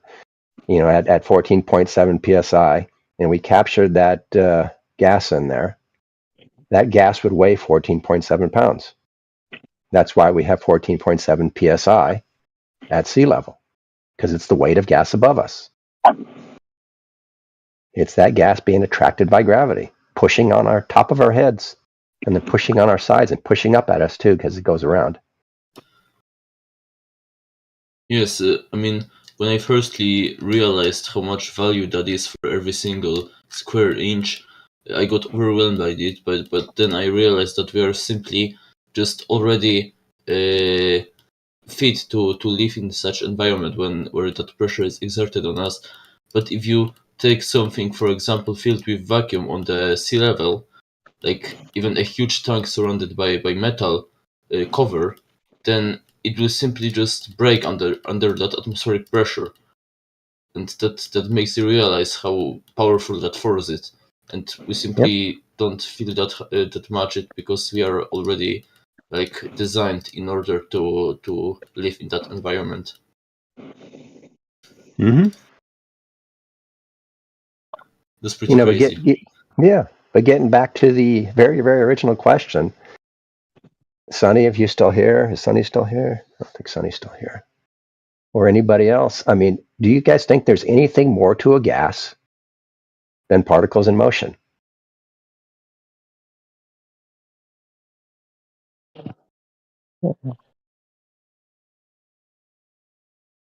at 14.7 psi, and we captured that gas in there, that gas would weigh 14.7 pounds. That's why we have 14.7 psi at sea level, because it's the weight of gas above us. It's that gas being attracted by gravity, pushing on our top of our heads, and then pushing on our sides and pushing up at us too, because it goes around. Yes, when I firstly realized how much value that is for every single square inch, I got overwhelmed by it, but then I realized that we are simply just already fit to live in such environment where that pressure is exerted on us. But if you take something, for example, filled with vacuum on the sea level, like even a huge tank surrounded by metal, cover, then it will simply just break under that atmospheric pressure, and that makes you realize how powerful that force is. And we simply don't feel that much it because we are already like designed in order to live in that environment. Mm-hmm. That's pretty crazy. But getting back to the very, very original question, Sonny, if you still here, is Sonny still here? I don't think Sonny's still here. Or anybody else. I mean, do you guys think there's anything more to a gas than particles in motion?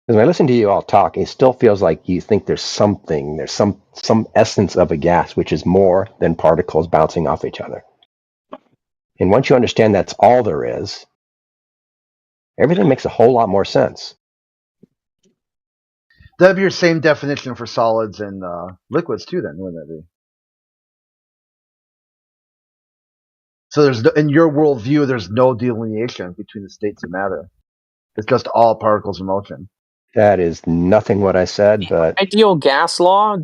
Because when I listen to you all talk, it still feels like you think there's some essence of a gas which is more than particles bouncing off each other. And once you understand that's all there is, everything makes a whole lot more sense. That'd be your same definition for solids and liquids too, then, wouldn't that be? So there's in your worldview, there's no delineation between the states of matter. It's just all particles in motion. That is nothing what I said, but Ideal gas law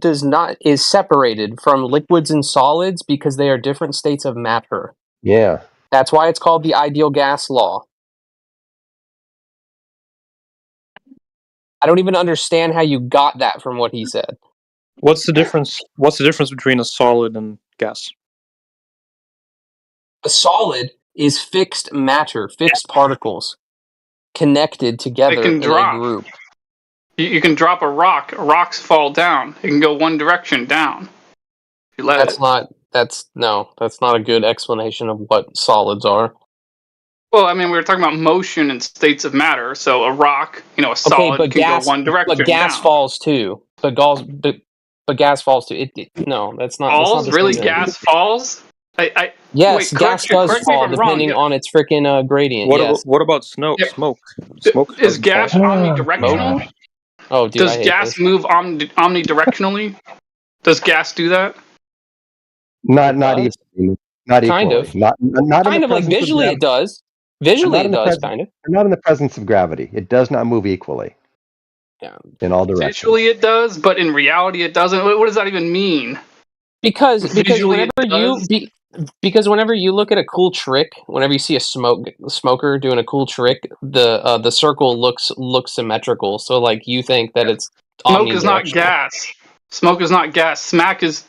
is separated from liquids and solids because they are different states of matter. Yeah. That's why it's called the ideal gas law. I don't even understand how you got that from what he said. What's the difference? What's the difference between a solid and gas? A solid is fixed matter, fixed particles connected together can in drop. a group. You can drop a rock. Rocks fall down. It can go one direction down. If you let That's it. that's not a good explanation of what solids are. Well, I mean, we were talking about motion and states of matter. So a rock, a solid but can gas, go one direction. But gas down. falls too. But gas falls too. No, that's not. Falls? That's not Really? Gas falls? Yes, wait, gas does correct me if fall I'm wrong. depending on its freaking gradient. What about snow? Yeah. Smoke. Is gas omnidirectional? Oh, dude, Does gas move omnidirectionally? Does gas do that? not equally. Not Kind equally. of. Not in Kind the of like presence visually of it does. Visually not it in the does, presence- kind of. Not in the presence of gravity. It does not move equally. Yeah. In all directions. Visually it does, but in reality it doesn't. What does that even mean? Because Visually whenever you look at a cool trick, whenever you see a smoker doing a cool trick, the circle looks symmetrical. So like you think that it's Smoke is not omnidirectional. gas. Smoke is not gas. Smoke is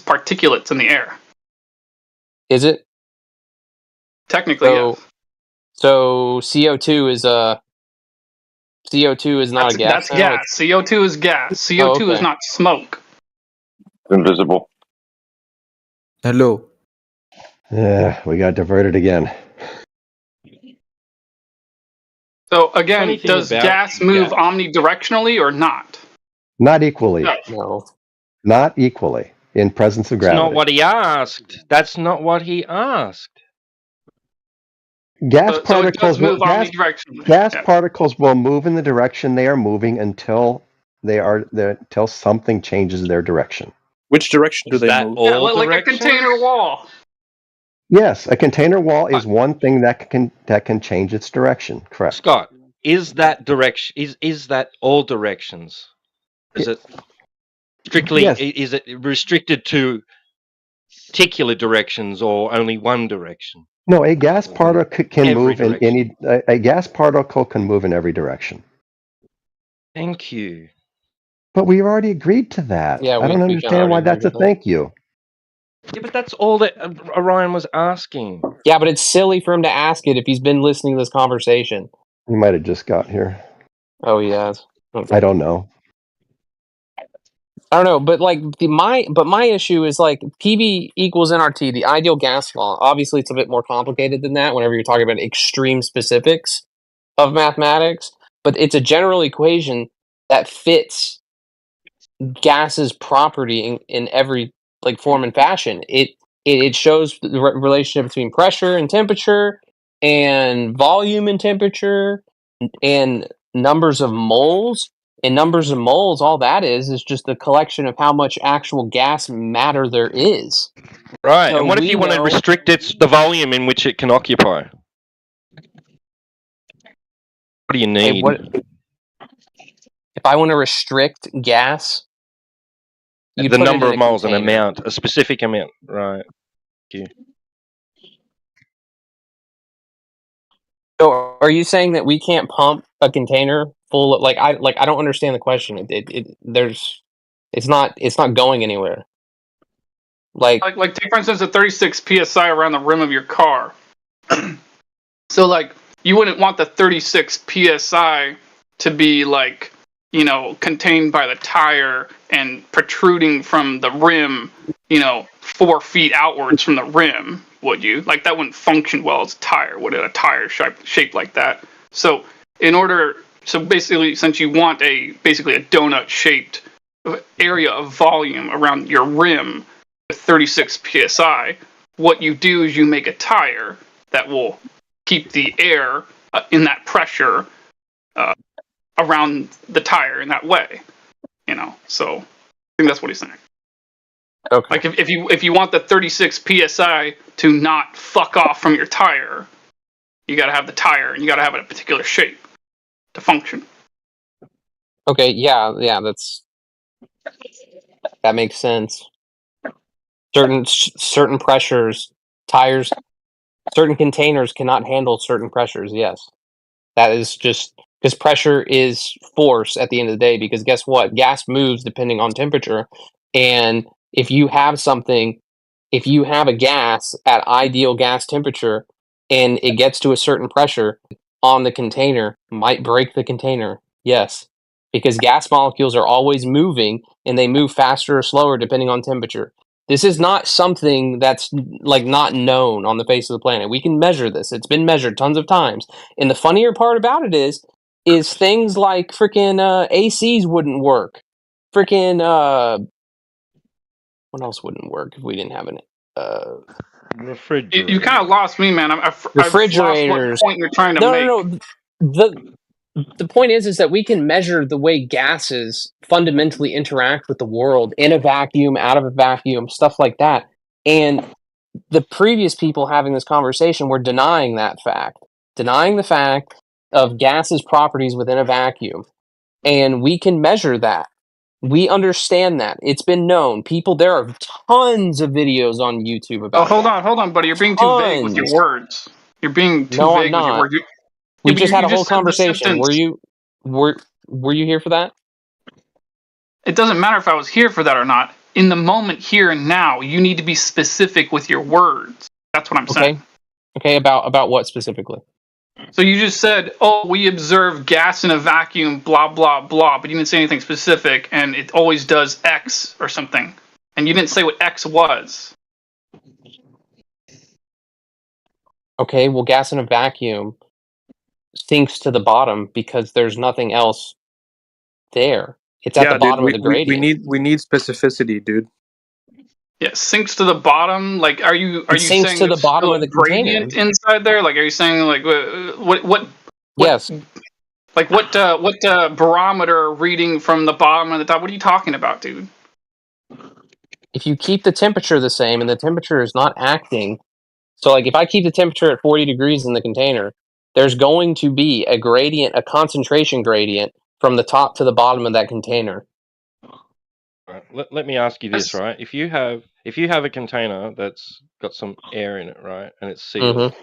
particulates in the air. Is it? Technically, yes. So CO2 is not a gas. That's now? gas. CO2 is gas. CO2 is okay. not smoke. Invisible. Hello. Yeah, we got diverted again. So again, Funny thing does about gas move gas. omnidirectionally or not? Not equally. No. Not equally. In presence of That's gravity. not what he asked. That's not what he asked. Gas So it particles does move will, omnidirectionally. gas Yeah. particles will move in the direction they are moving until something changes their direction. Which direction do Is they that move? Yeah, all like a directions? container wall. Yes, a container wall is one thing that can change its direction. Correct. Scott, is that direction? Is that all directions? Is it strictly? Yes. Is it restricted to particular directions or only one direction? No, a gas particle can Every move in direction. a gas particle can move in every direction. Thank you. But we already agreed to that. Yeah, I don't we understand why already that's a agreed to that. thank you. Yeah, but that's all that Orion was asking. Yeah, but it's silly for him to ask it if he's been listening to this conversation. You might have just got here. Oh, he has. Okay. I don't know. I don't know, but like my issue is like PV equals nRT, the ideal gas law. Obviously, it's a bit more complicated than that whenever you're talking about extreme specifics of mathematics, but it's a general equation that fits gas's property in every like form and fashion. It shows the relationship between pressure and temperature, and volume and temperature, and numbers of moles. And numbers of moles, all that is just a collection of how much actual gas matter there is. Right. So and what if we you want to know- restrict the volume in which it can occupy? What do you Hey, need? what if I want to restrict gas? You The put it number in of a moles, an container. amount, a specific amount, right? Thank you. So, are you saying that we can't pump a container full of I don't understand the question. It's not going anywhere. Like Like take for instance a 36 psi around the rim of your car. So like you wouldn't want the 36 psi to be like, you know, contained by the tire and protruding from the rim, you know, 4 feet outwards from the rim, would you? Like that wouldn't function well as a tire, would it? A tire shaped like that. So basically, since you want basically a donut shaped area of volume around your rim with 36 psi, what you do is you make a tire that will keep the air in that pressure around the tire in that way, you know. So I think that's what he's saying. Okay. Like if you want the 36 psi to not fuck off from your tire, you got to have the tire and you got to have it a particular shape to function. okay, yeah, that makes sense. Certain pressures, tires, certain containers cannot handle certain pressures. Yes, that is just because pressure is force at the end of the day. Because guess what? Gas moves depending on temperature, and if you have a gas at ideal gas temperature and it gets to a certain pressure on the container, might break the container. Yes, because gas molecules are always moving and they move faster or slower depending on temperature. This is not something that's like not known on the face of the planet. We can measure this. It's been measured tons of times. And the funnier part about it is things like freaking ACs wouldn't work. Freaking what else wouldn't work if we didn't have an refrigerator? You kind of lost me, man. I've lost what refrigerators. point you're trying to make. No. The point is that we can measure the way gases fundamentally interact with the world in a vacuum, out of a vacuum, stuff like that. And the previous people having this conversation were denying that fact, denying the fact of gases' properties within a vacuum. And we can measure that. We understand that. It's been known. There are tons of videos on YouTube about hold on, buddy. You're being too vague with your words. You're being too No, I'm vague with your not. words. We just had a whole said the conversation. sentence. Were you here for that? It doesn't matter if I was here for that or not. In the moment, here and now, you need to be specific with your words. That's what I'm saying. Okay, about what specifically? So you just said, "Oh, we observe gas in a vacuum, blah blah blah," but you didn't say anything specific, and it always does X or something, and you didn't say what X was. Okay, well, gas in a vacuum sinks to the bottom because there's nothing else there. It's at the bottom of the gradient. We need specificity, dude. Yeah, sinks to the bottom. Like, are you sinks saying to the there's bottom still of the a gradient container. inside there? Like, are you saying like what? Yes. Like what barometer reading from the bottom and the top? What are you talking about, dude? If you keep the temperature the same and the temperature is not acting, so like if I keep the temperature at 40 degrees in the container, there's going to be a gradient, a concentration gradient from the top to the bottom of that container. Right. Let me ask you this, right? If you have a container that's got some air in it, right, and it's sealed,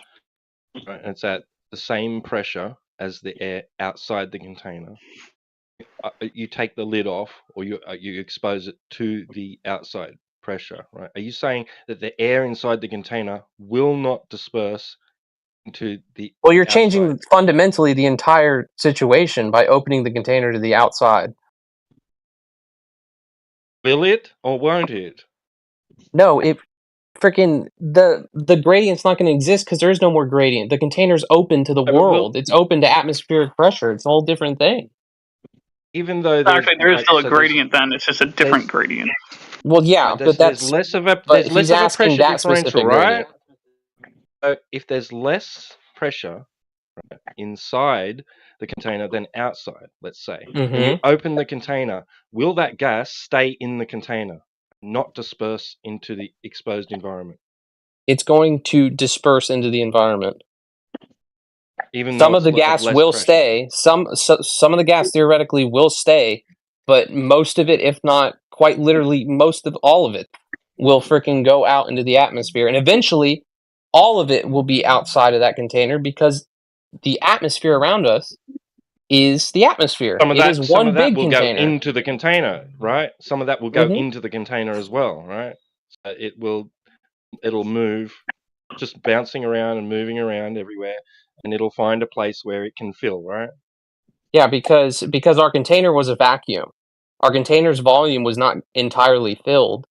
right, and it's at the same pressure as the air outside the container, you take the lid off, or you expose it to the outside pressure, right? Are you saying that the air inside the container will not disperse into the Well, you're outside? changing fundamentally the entire situation by opening the container to the outside. Will it or won't it? No, it freaking the gradient's not going to exist because there is no more gradient. The container's open to the world. It's open to atmospheric pressure. It's a whole different thing. Even though actually there is still a gradient, then it's just a different gradient. Well, yeah, but that's there's less of a but there's he's less of a asking pressure that differential, specific right? gradient. If there's less pressure inside the container than outside, let's say, and you open the container, will that gas stay in the container, not disperse into the exposed environment? It's going to disperse into the environment. Even Some though of the it's gas less will pressure. stay. Some of the gas theoretically will stay, but most of it, if not quite literally most of all of it, will freaking go out into the atmosphere, and eventually, all of it will be outside of that container because the atmosphere around us is the atmosphere. Some of It is that one big will container. go into the container, right? Some of that will go Mhm. into the container as well, right? It'll move, just bouncing around and moving around everywhere, and it'll find a place where it can fill, right? Yeah, because our container was a vacuum. Our container's volume was not entirely filled.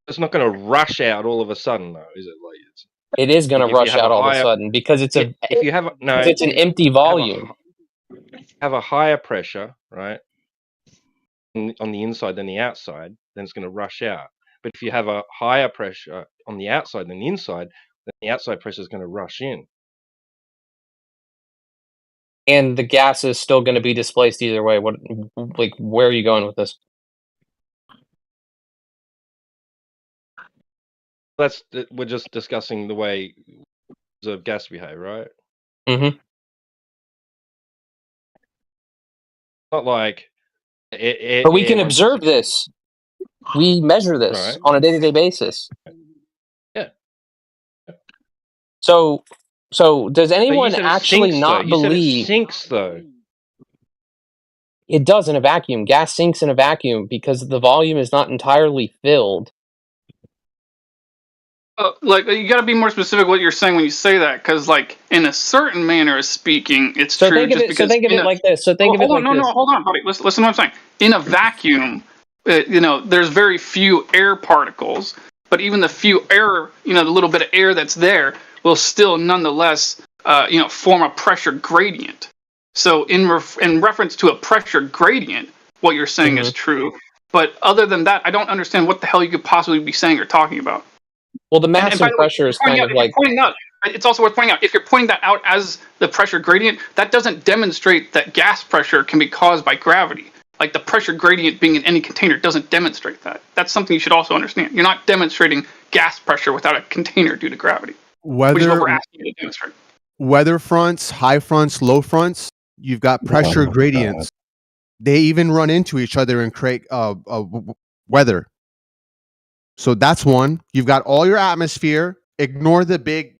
It's not going to rush out all of a sudden, though, is it? Like It is going to if you rush have out a all of a higher, sudden because it's a if you have no, because it's an empty volume. have a higher pressure, right, on the inside than the outside, then it's going to rush out. But if you have a higher pressure on the outside than the inside, then the outside pressure is going to rush in. And the gas is still going to be displaced either way. Where are you going with this? We're just discussing the way the gas behave, right? Mm-hmm. Not like But we can observe this. We measure this Right. on a day-to-day basis. Yeah. So does anyone said it actually sinks, not though. You said it believe sinks, though. it does in a vacuum? Gas sinks in a vacuum because the volume is not entirely filled. Like you got to be more specific what you're saying when you say that, because like in a certain manner of speaking, it's So true. think of Just it. because So think of it like this. So think of it like this. hold on, buddy. Listen to what I'm saying. In a vacuum, there's very few air particles, but even the few air, the little bit of air that's there will still nonetheless, form a pressure gradient. So in reference to a pressure gradient, what you're saying is true. But other than that, I don't understand what the hell you could possibly be saying or talking about. Well, the mass And by and the way, pressure is pointing kind out- of if you're like pointing out, it's also worth pointing out, if you're pointing that out as the pressure gradient, that doesn't demonstrate that gas pressure can be caused by gravity. Like the pressure gradient being in any container doesn't demonstrate that. That's something you should also understand. You're not demonstrating gas pressure without a container due to gravity, which is what we're asking you to demonstrate. Weather fronts, high fronts, low fronts, you've got pressure gradients. They even run into each other and create weather. So that's one. You've got all your atmosphere. Ignore the big,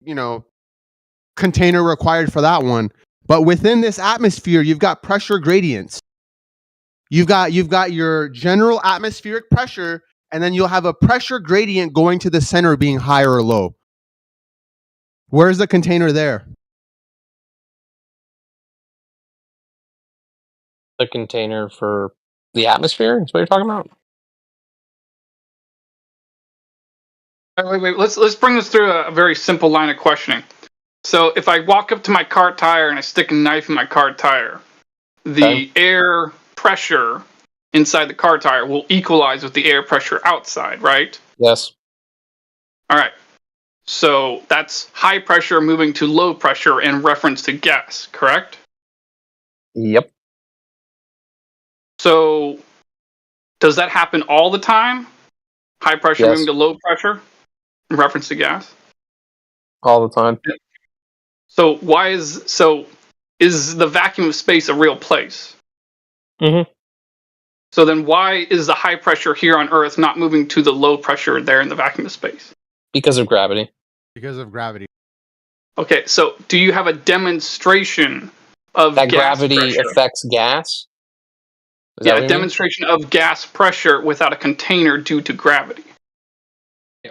container required for that one. But within this atmosphere, you've got pressure gradients. You've got your general atmospheric pressure, and then you'll have a pressure gradient going to the center being higher or low. Where's the container there? the container for the atmosphere. Is what you're talking about? Wait. Let's bring this through a very simple line of questioning. So if I walk up to my car tire and I stick a knife in my car tire, the air pressure inside the car tire will equalize with the air pressure outside, right? Yes. All right. So that's high pressure moving to low pressure in reference to gas, correct? Yep. So does that happen all the time? High pressure Yes. moving to low pressure in reference to gas? All the time. So is the vacuum of space a real place? Mm-hmm. So then why is the high pressure here on Earth not moving to the low pressure there in the vacuum of space? Because of gravity. Because of gravity. Okay, so do you have a demonstration of That gas gravity pressure? affects gas? Is that Yeah, what a you mean? demonstration of gas pressure without a container due to gravity.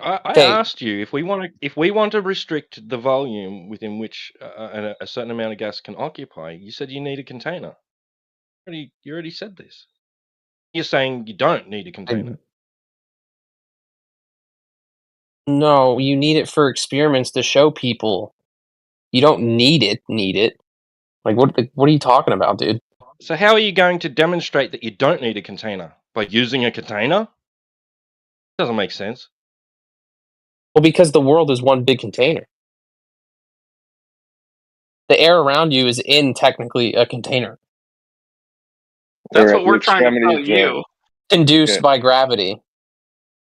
I Okay. asked you if we want to restrict the volume within which a certain amount of gas can occupy. You said you need a container. You already said this. You're saying you don't need a container. No, you need it for experiments to show people. You don't need it. Like what are you talking about, dude? So how are you going to demonstrate that you don't need a container? By using a container? Doesn't make sense. Well, because the world is one big container. The air around you is in technically a container. That's what we're trying to tell you. Induced Okay. by gravity,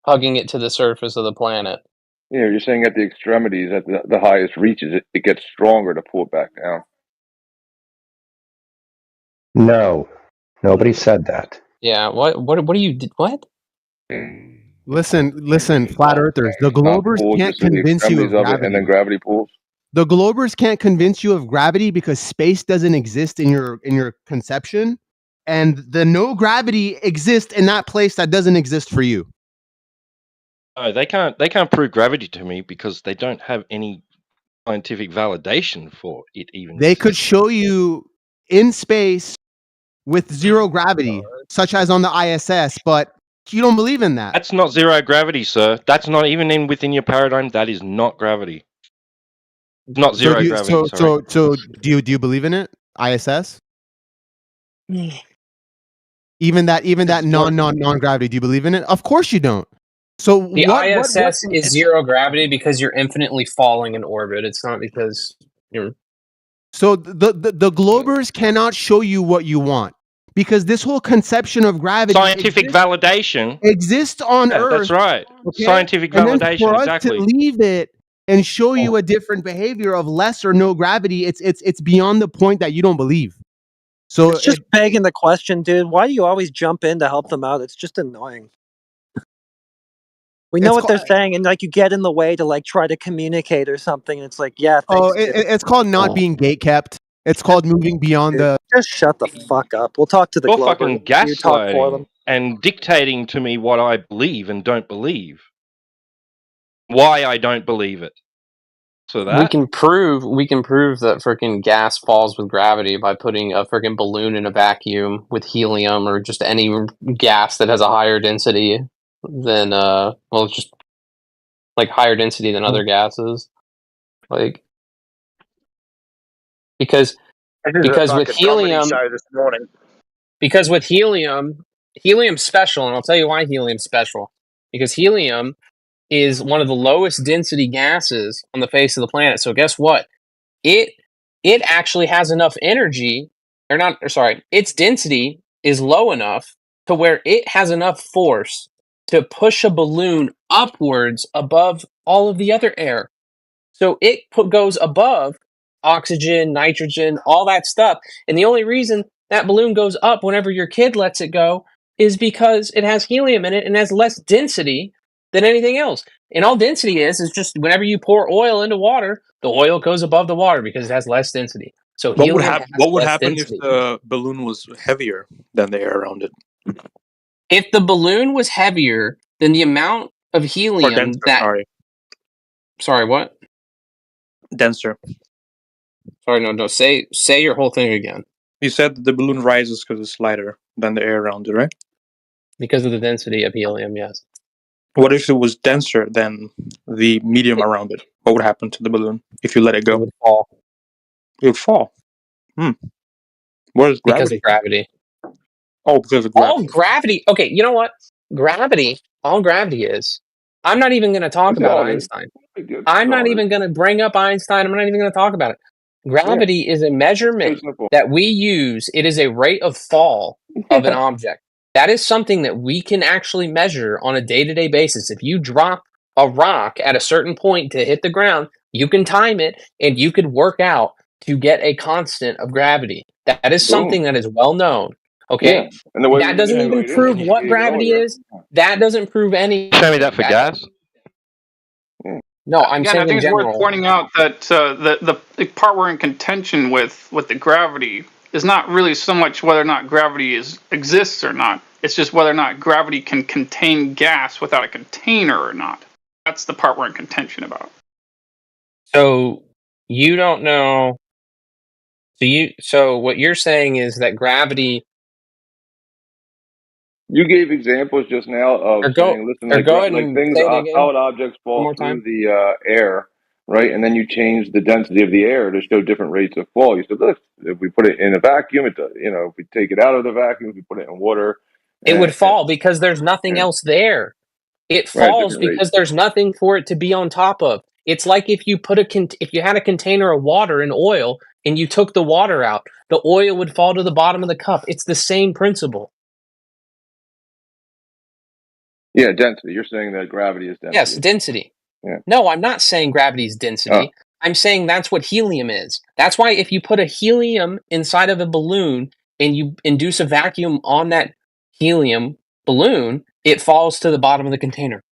hugging it to the surface of the planet. You're saying at the extremities, at the highest reaches, it gets stronger to pull it back down. No, nobody said that. Yeah. What do you what? Listen, flat earthers. The Not globers pull can't just in the convince you extremities of of it, and then gravity. gravity pulls. The globers can't convince you of gravity because space doesn't exist in your conception, and the no gravity exists in that place that doesn't exist for you. No, they can't prove gravity to me because they don't have any scientific validation for it even. They could show you in space with zero gravity, such as on the ISS, but you don't believe in that. That's not zero gravity, sir. That's not even within your paradigm. That is not gravity. Not So zero do you, gravity. Sorry. so do you believe in it? ISS? Even that non gravity, do you believe in it? Of course you don't. So The what ISS is zero gravity because you're infinitely falling in orbit. It's not because you're. So the globers cannot show you what you want because this whole conception of gravity Scientific validation exists on Yeah, Earth. that's right. Okay? Scientific And then validation, for us exactly. to leave it and show you a different behavior of less or no gravity, it's beyond the point that you don't believe. So it's just begging the question, dude. Why do you always jump in to help them out? It's just annoying. We know It's what they're saying, and like you get in the way to like try to communicate or something. And it's like, yeah, thanks. dude. it's called not being gatekept. It's called moving beyond Dude, the. just shut the fuck up. We'll talk to the You're Globers. fucking You talk for them. gaslighting and dictating to me what I believe and don't believe. Why I don't believe it. So We that can prove that freaking gas falls with gravity by putting a freaking balloon in a vacuum with helium or just any gas that has a higher density than it's just like higher density than other gases. Like because This is a with fucking comedy helium show this morning. because with helium's special, and I'll tell you why helium's special. Because helium is one of the lowest density gases on the face of the planet. So guess what? It actually has enough energy, its density is low enough to where it has enough force to push a balloon upwards above all of the other air. So it goes above oxygen, nitrogen, all that stuff. And the only reason that balloon goes up whenever your kid lets it go is because it has helium in it and has less density than anything else. And all density is just whenever you pour oil into water, the oil goes above the water because it has less density. So What would, helium has what would less happen density. if the balloon was heavier than the air around it? If the balloon was heavier, then the amount of helium denser, that... Sorry, what? Denser. Sorry, no. Say your whole thing again. You said that the balloon rises because it's lighter than the air around it, right? Because of the density of helium, yes. What if it was denser than the medium around it? What would happen to the balloon if you let it go? It would fall. It would fall. What is Because gravity? of gravity. Oh, because of gravity. All gravity. Okay, you know what? All gravity is. I'm not even going to talk about Einstein. I'm not even going to bring up Einstein. I'm not even going to talk about it. Gravity is a measurement that we use. It is a rate of fall of an object. That is something that we can actually measure on a day-to-day basis. If you drop a rock at a certain point to hit the ground, you can time it and you could work out to get a constant of gravity. That is something that is well known. Okay, Yeah. And the way that we doesn't even manipulate it, prove like what you gravity earlier. is. That doesn't prove any. Show me that for gas. No, I'm Again, saying I think in it's general. worth pointing out that the part we're in contention with the gravity is not really so much whether or not gravity exists or not. It's just whether or not gravity can contain gas without a container or not. That's the part we're in contention about. So you don't know. So what you're saying is that gravity. You gave examples just now of saying, listen, like, go ahead like and things, say it again. solid objects One fall more through time. the air, right? And then you change the density of the air to show different rates of fall. You said, look, if we put it in a vacuum, it does. If we take it out of the vacuum, if we put it in water, It would fall because there's nothing else there. It Right, falls different rates. because there's nothing for it to be on top of. It's like if you put if you had a container of water and oil and you took the water out, the oil would fall to the bottom of the cup. It's the same principle. Yeah, density. You're saying that gravity is density. Yes, density. Yeah. No, I'm not saying gravity's density. I'm saying that's what helium is. That's why if you put a helium inside of a balloon and you induce a vacuum on that helium balloon, it falls to the bottom of the container.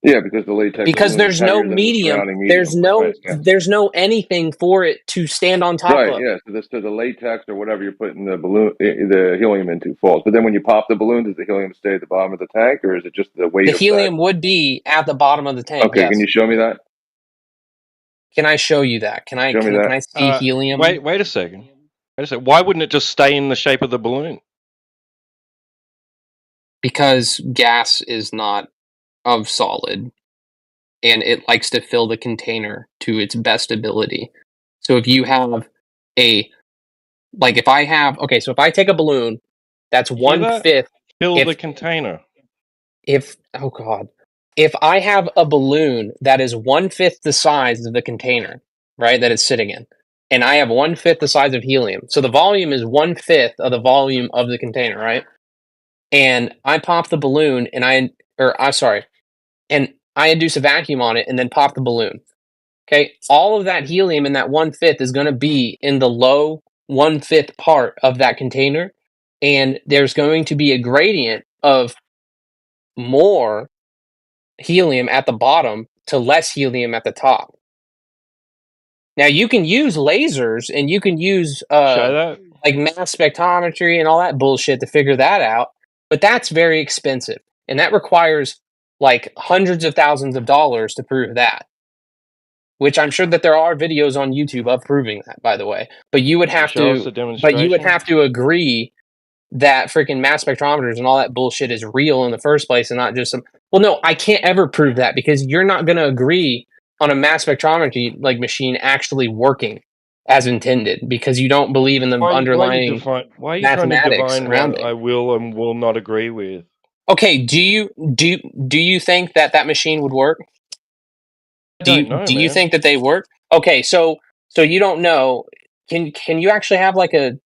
Yeah, because the latex Because balloon there's is no heavier than the medium, surrounding medium. there's no anything for it to stand on top Right, of. yeah. So the latex or whatever you're putting the balloon, the helium into falls. But then when you pop the balloon, does the helium stay at the bottom of the tank, or is it just the weight The of helium would be at the bottom of the tank. Okay, Yes. can you show me that? Can I show you that? Can I Show me that. can I see helium? Wait a second. Why wouldn't it just stay in the shape of the balloon? Because gas is not of solid and it likes to fill the container to its best ability. So if you have if I take a balloon that's Hear 1/5 that? Fill if the container. if I have a balloon that is 1/5 the size of the container, right, that it's sitting in, and I have 1/5 the size of helium, so the volume is 1/5 of the volume of the container, right? And I pop the balloon and I induce a vacuum on it and then pop the balloon. Okay, all of that helium in that 1/5 is going to be in the low 1/5 part of that container, and there's going to be a gradient of more helium at the bottom to less helium at the top. Now you can use lasers and you can use like mass spectrometry and all that bullshit to figure that out, but that's very expensive and that requires like hundreds of thousands of dollars to prove that. Which I'm sure that there are videos on YouTube of proving that, by the way. But you would have Show us to a demonstration? agree that freaking mass spectrometers and all that bullshit is real in the first place and not just some. Well, no, I can't ever prove that because you're not going to agree on a mass spectrometry like machine actually working as intended because you don't believe in the underlying why are you trying to mathematics divine around what it. I will and will not agree with? Okay, do you think that machine would work? Do you man. think that they work? Okay, so you don't know. Can you actually have like a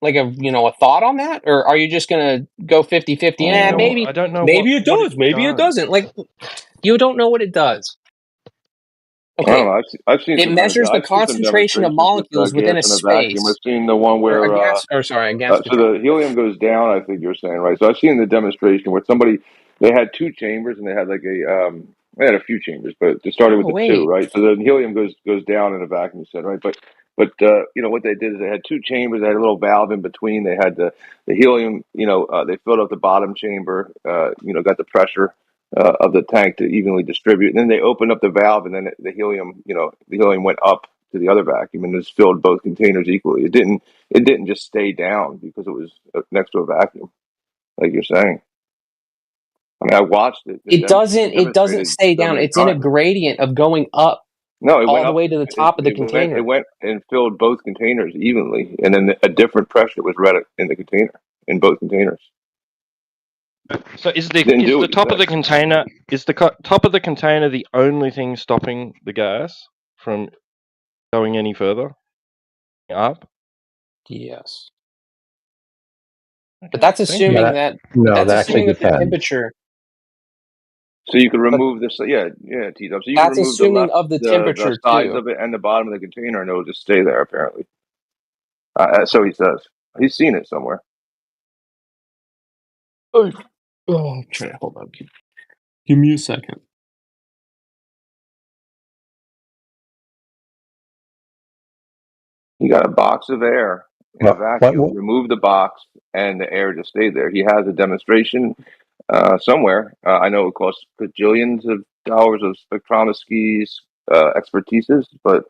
a thought on that, or are you just gonna go 50-50? Yeah, maybe I don't know maybe what it does, maybe it doesn't. Like you don't know what it does. I don't Okay, know. I've seen it some measures the I've seen some concentration of demonstrations with molecules within a gas in a vacuum. I've space. seen the one Or where a gas, a gas so the helium goes down. I think you're saying, right? So I've seen the demonstration where they had two chambers and they had they had a few chambers, but it started with the two, right? So the helium goes down in a vacuum, you said, right? But what they did is they had two chambers. They had a little valve in between. They had the helium. They filled up the bottom chamber. Got the pressure of the tank to evenly distribute. And then they opened up the valve, and then the helium went up to the other vacuum and just filled both containers equally. It didn't just stay down because it was next to a vacuum, like you're saying. I mean, I watched it. It doesn't stay down. It's in a gradient of going up. No, it all went the up. way to the top of the container. It went and filled both containers evenly, and then a different pressure was read in the container, in both containers. So is the top of the container the only thing stopping the gas from going any further up? Yes. But that's assuming that the temperature. So you could remove this, T-Dub. So you That's can remove assuming of the temperature, the sides too. of it and the bottom of the container, and it'll just stay there. Apparently, so he says. He's seen it somewhere. Oh, okay, hold on. Give me a second. You got a box of air in a vacuum. Remove the box, and the air just stayed there. He has a demonstration somewhere. I know it costs bajillions of dollars of spectrometry's expertises, but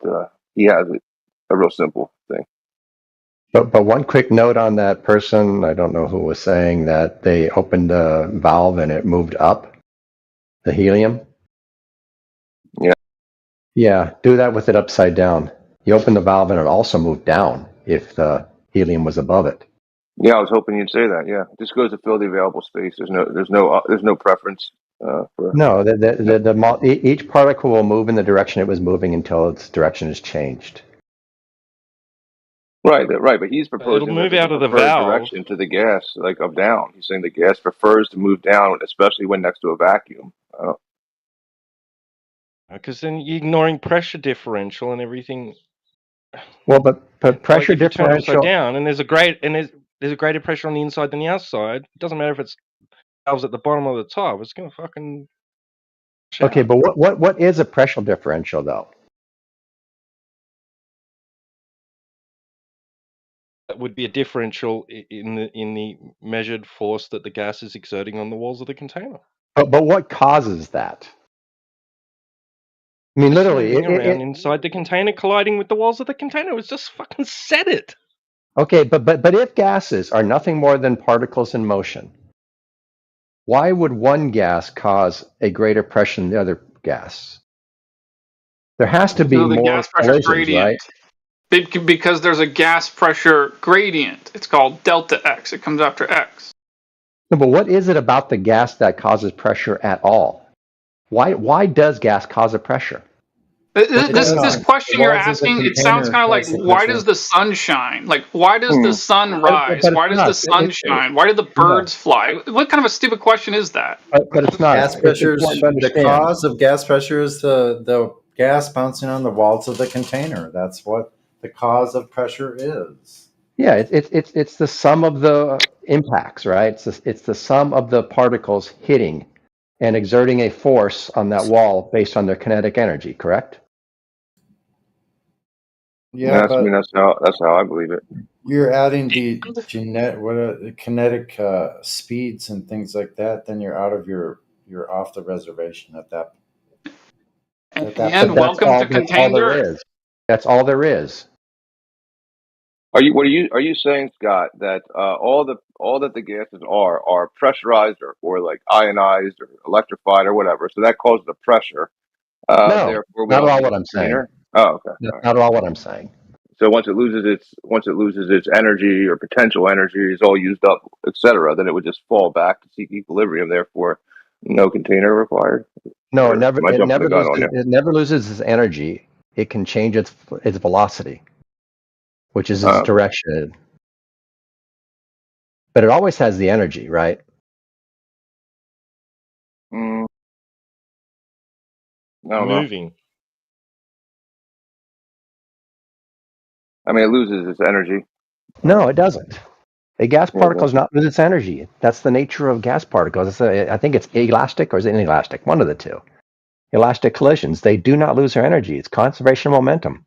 he has it. A real simple thing. But one quick note on that person, I don't know who was saying that they opened the valve and it moved up, the helium. Yeah. Yeah, do that with it upside down. You open the valve and it also moved down if the helium was above it. Yeah, I was hoping you'd say that. Yeah, it just goes to fill the available space. There's no preference for. No, each particle will move in the direction it was moving until its direction is changed. Right. But he's proposing it'll move out of the preferred valve direction to the gas, like up down. He's saying the gas prefers to move down, especially when next to a vacuum. Because then you're ignoring pressure differential and everything. Well, but pressure If you turn it upside differential. down, and there's a greater pressure on the inside than the outside. It doesn't matter if it's valves at the bottom or the top. It's gonna fucking. Okay, but what is a pressure differential though? That would be a differential in the measured force that the gas is exerting on the walls of the container. But what causes that? I mean, literally, Moving around inside the container, colliding with the walls of the container. It's just fucking said it. Okay, but if gases are nothing more than particles in motion, why would one gas cause a greater pressure than the other gas? There has to be So the more gas pressure collisions, gradient. right? Because there's a gas pressure gradient. It's called delta X. It comes after X. No, but what is it about the gas that causes pressure at all? Why does gas cause a pressure? This question you're asking, it sounds kind of like, why does the sun shine? Like, why does the sun rise? But Why it's does the not. sun shine? Why do the birds fly? What kind of a stupid question is that? But it's not. Gas pressure. The cause of gas pressure is the gas bouncing on the walls of the container. That's what the cause of pressure is. Yeah, it's the sum of the impacts, right? It's the sum of the particles hitting and exerting a force on that wall based on their kinetic energy, correct? Yeah, but that's how I believe it. you're adding the kinetic speeds and things like that. Then you're off the reservation at that. And welcome to Container. That's all there is. Are you saying, Scott, that all that the gases are pressurized or like ionized or electrified or whatever? So that causes the pressure. No, therefore we not at don't all need what a I'm saying. container? Oh, okay. Not at all what I'm saying. So once it loses its energy or potential energy is all used up, etc., then it would just fall back to seek equilibrium. Therefore, no container required. No, Or it never am I it jumping never the gun loses, on you? it never loses its energy. It can change its velocity, which is its direction. But it always has the energy, right? I don't know. Moving. I mean, it loses its energy. No, it doesn't. A gas Yeah, it particle does. does not lose its energy. That's the nature of gas particles. I think it's elastic or is it inelastic? One of the two. Elastic collisions. They do not lose their energy. It's conservation of momentum.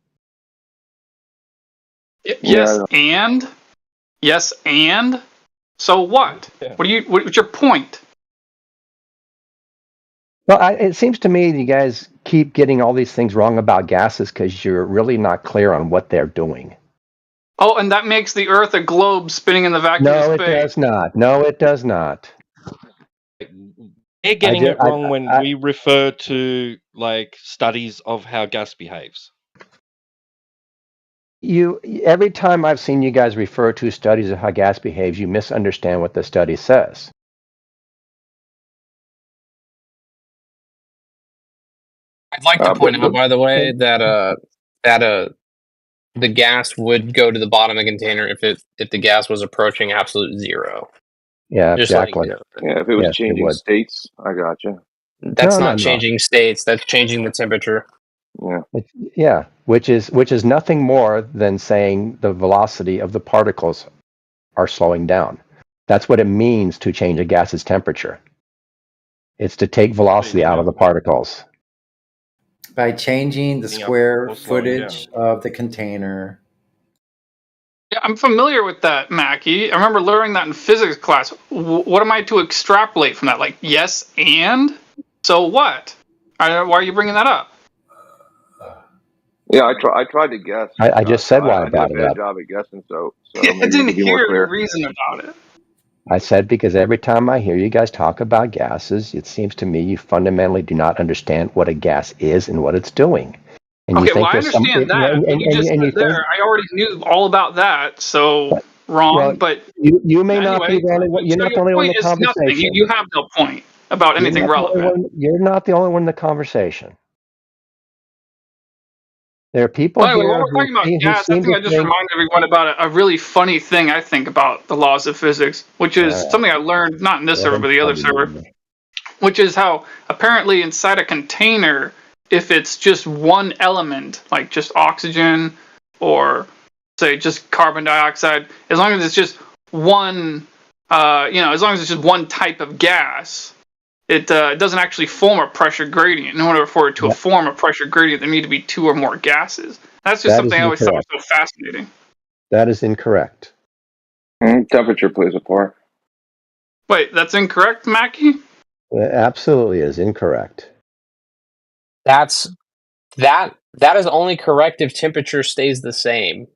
Yes, and so what? What's your point? Well, it seems to me you guys keep getting all these things wrong about gases because you're really not clear on what they're doing. Oh, and that makes the Earth a globe spinning in the vacuum No, of it space. does not. No, it does not. They're getting it wrong when we refer to like studies of how gas behaves. Every time I've seen you guys refer to studies of how gas behaves, you misunderstand what the study says. I'd like to point out, by the way, that the gas would go to the bottom of the container if the gas was approaching absolute zero. Yeah, Just exactly. Yeah, if it was changing states, I gotcha. That's No, not no. changing states. That's changing the temperature. Yeah. Which is nothing more than saying the velocity of the particles are slowing down. That's what it means to change a gas's temperature. It's to take velocity out of the particles. By changing the square or slowing footage of the container. Yeah, I'm familiar with that, Mackie. I remember learning that in physics class. What am I to extrapolate from that? Like, yes, and? So what? Why are you bringing that up? Yeah, I tried to guess. I just said why I did brought a it bad up. job at guessing, so I maybe you didn't could be more hear clear. the reason about it. I said because every time I hear you guys talk about gases, it seems to me you fundamentally do not understand what a gas is and what it's doing. And you Okay, think well, I there's understand that. and What you just you said think, there, I already knew all about that. So wrong, well, but you may not be anyway, the only one. You're so not the your only one in point the is nothing. conversation. You have no point about anything relevant. You're not the only one in the conversation. There are people Well, anyway, here while we're talking about who gas, I seem think to I just think. remind everyone about a really funny thing I think about the laws of physics, which is something I learned not in this server, but the other server, which is how apparently inside a container, if it's just one element, like just oxygen or say just carbon dioxide, as long as it's just one, as long as it's just one type of gas, it doesn't actually form a pressure gradient. In order for it to form a pressure gradient, there need to be two or more gases. That's just something I always thought was so fascinating. That is incorrect. Temperature plays a part. Wait, that's incorrect, Mackie? It absolutely is incorrect. That is only correct if temperature stays the same.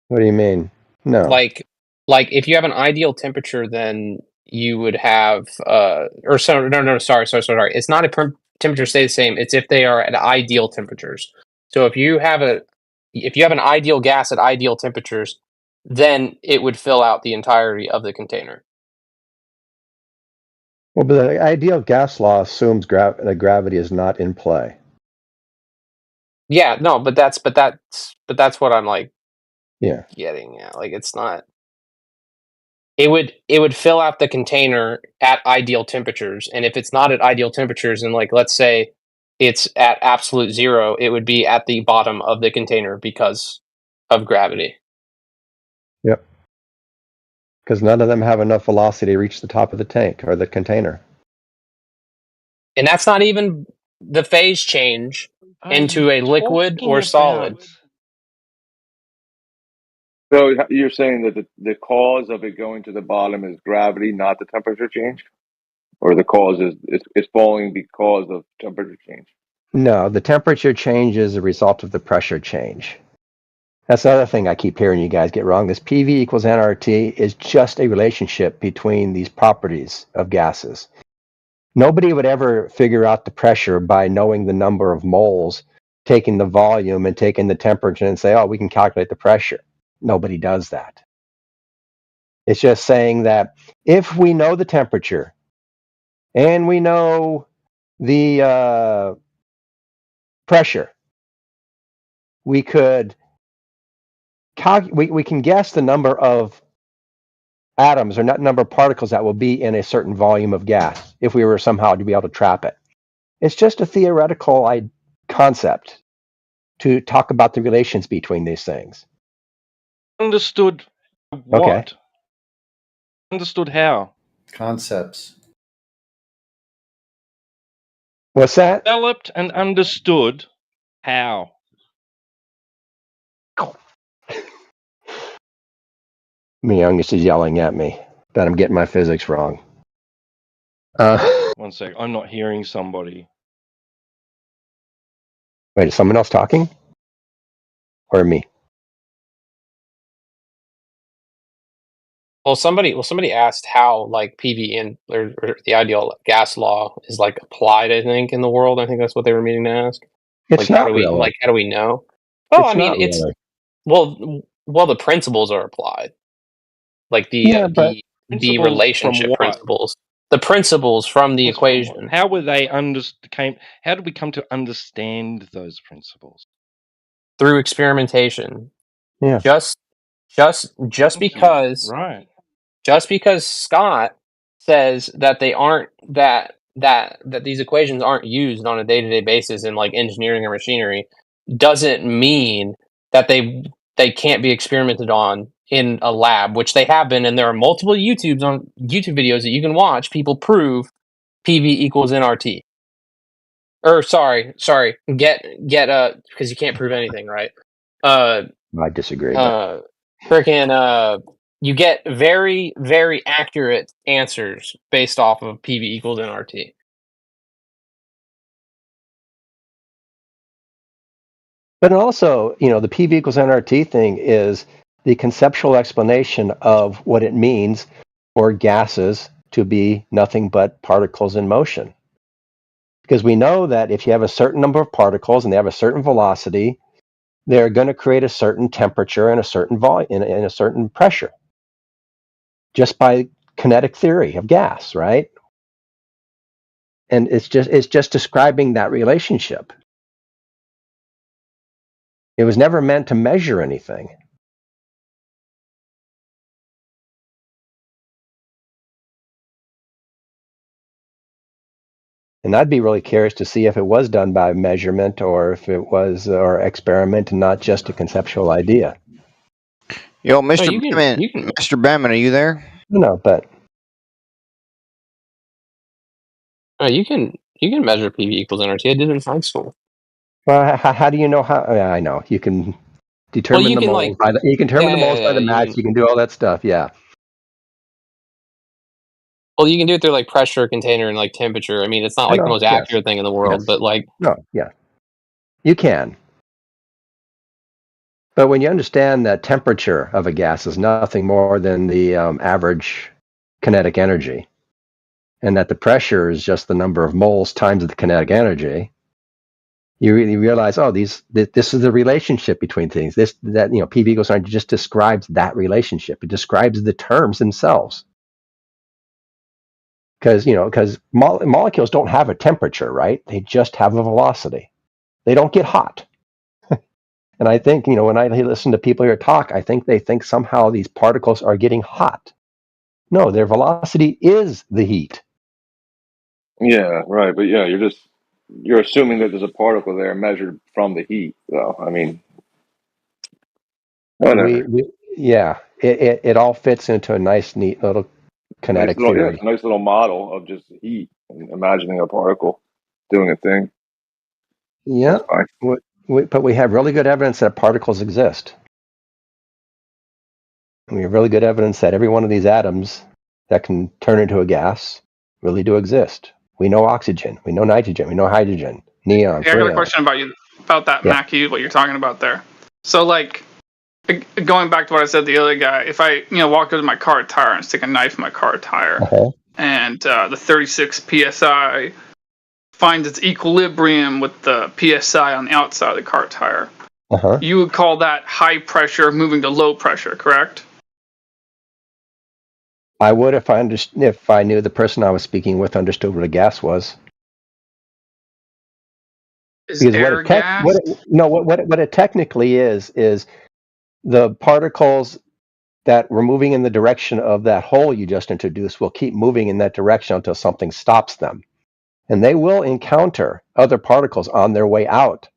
What do you mean? No. Like if you have an ideal temperature, then you would have sorry. It's not if temperature stays the same. It's if they are at ideal temperatures. So if you have an ideal gas at ideal temperatures, then it would fill out the entirety of the container. Well, but the ideal gas law assumes that gravity is not in play. Yeah, no, but that's what I'm like. Yeah. Getting at. Like, it's not. It would fill out the container at ideal temperatures, and if it's not at ideal temperatures, and like let's say it's at absolute zero, it would be at the bottom of the container because of gravity. Yep. Because none of them have enough velocity to reach the top of the tank or the container. And that's not even the phase change into a liquid or solid. So you're saying that the cause of it going to the bottom is gravity, not the temperature change? Or the cause is it's falling because of temperature change? No, the temperature change is a result of the pressure change. That's the other thing I keep hearing you guys get wrong. This PV equals nRT is just a relationship between these properties of gases. Nobody would ever figure out the pressure by knowing the number of moles, taking the volume and taking the temperature and say, oh, we can calculate the pressure. Nobody does that. It's just saying that if we know the temperature and we know the pressure, we could we can guess the number of atoms or not number of particles that will be in a certain volume of gas if we were somehow to be able to trap it. It's just a theoretical concept to talk about the relations between these things. Understood what? Okay. Understood how? Concepts. What's that? Developed and understood how? My youngest is yelling at me that I'm getting my physics wrong. 1 sec. I'm not hearing somebody. Wait, is someone else talking? Or me? Well, somebody asked how like PV and or the ideal gas law is like applied. I think in the world. I think that's what they were meaning to ask. It's like not how do we really. like how do we know? Oh, It's I mean not it's really. well the principles are applied. Like Yeah, but the Principles relationship from what? principles. The principles from the equation. How were they how did we come to understand those principles? Through experimentation. Yeah. Just because Right. just because Scott says that they aren't that these equations aren't used on a day-to-day basis in like engineering or machinery doesn't mean that they can't be experimented on in a lab, which they have been, and there are multiple YouTube videos that you can watch people prove PV equals nRT. Or sorry, get because you can't prove anything, right? I disagree. Freaking you get very, very accurate answers based off of PV equals nRT. But also, the PV equals nRT thing is the conceptual explanation of what it means for gases to be nothing but particles in motion. Because we know that if you have a certain number of particles and they have a certain velocity, they're going to create a certain temperature and a certain volume and a certain pressure. Just by kinetic theory of gas, right? And it's just describing that relationship. It was never meant to measure anything. And I'd be really curious to see if it was done by measurement or if it was or experiment and not just a conceptual idea. Yo, Mr. Mr. Bamman, are you there? No, but You can measure PV equals NRT. I did it in high school. well, how do you know how? Yeah, I know you can determine you the can, moles like- by the you can determine Yeah, the moles yeah, by the yeah, you mass. can- You can do all that stuff. Yeah. Well, you can do it through like pressure, container, and like temperature. I mean, it's not like the know, most yes. accurate thing in the world, Yes. but like, No, yeah, you can. But when you understand that temperature of a gas is nothing more than the average kinetic energy, and that the pressure is just the number of moles times the kinetic energy, you really realize, oh, this is the relationship between things. PV equals NRT just describes that relationship. It describes the terms themselves. Because molecules don't have a temperature, right? They just have a velocity. They don't get hot. And I think, when I listen to people here talk, I think they think somehow these particles are getting hot. No, their velocity is the heat. Yeah, right. But yeah, you're assuming that there's a particle there measured from the heat, though. I mean, whatever. It all fits into a nice, neat little kinetic theory. It's a nice little model of just heat and imagining a particle doing a thing. Yeah, but we have really good evidence that particles exist. We have really good evidence that every one of these atoms that can turn into a gas really do exist. We know oxygen, we know nitrogen, we know hydrogen, neon, Hey, I got a freon. question about that, Yeah. Mackie, what you're talking about there. So, like, going back to what I said to the other guy, if I, walk over to my car tire and stick a knife in my car tire, and the 36 psi finds its equilibrium with the psi on the outside of the car tire, you would call that high pressure moving to low pressure, correct? I would if I knew the person I was speaking with understood what a gas was. Is Because air gas? what it technically is the particles that were moving in the direction of that hole you just introduced will keep moving in that direction until something stops them. And they will encounter other particles on their way out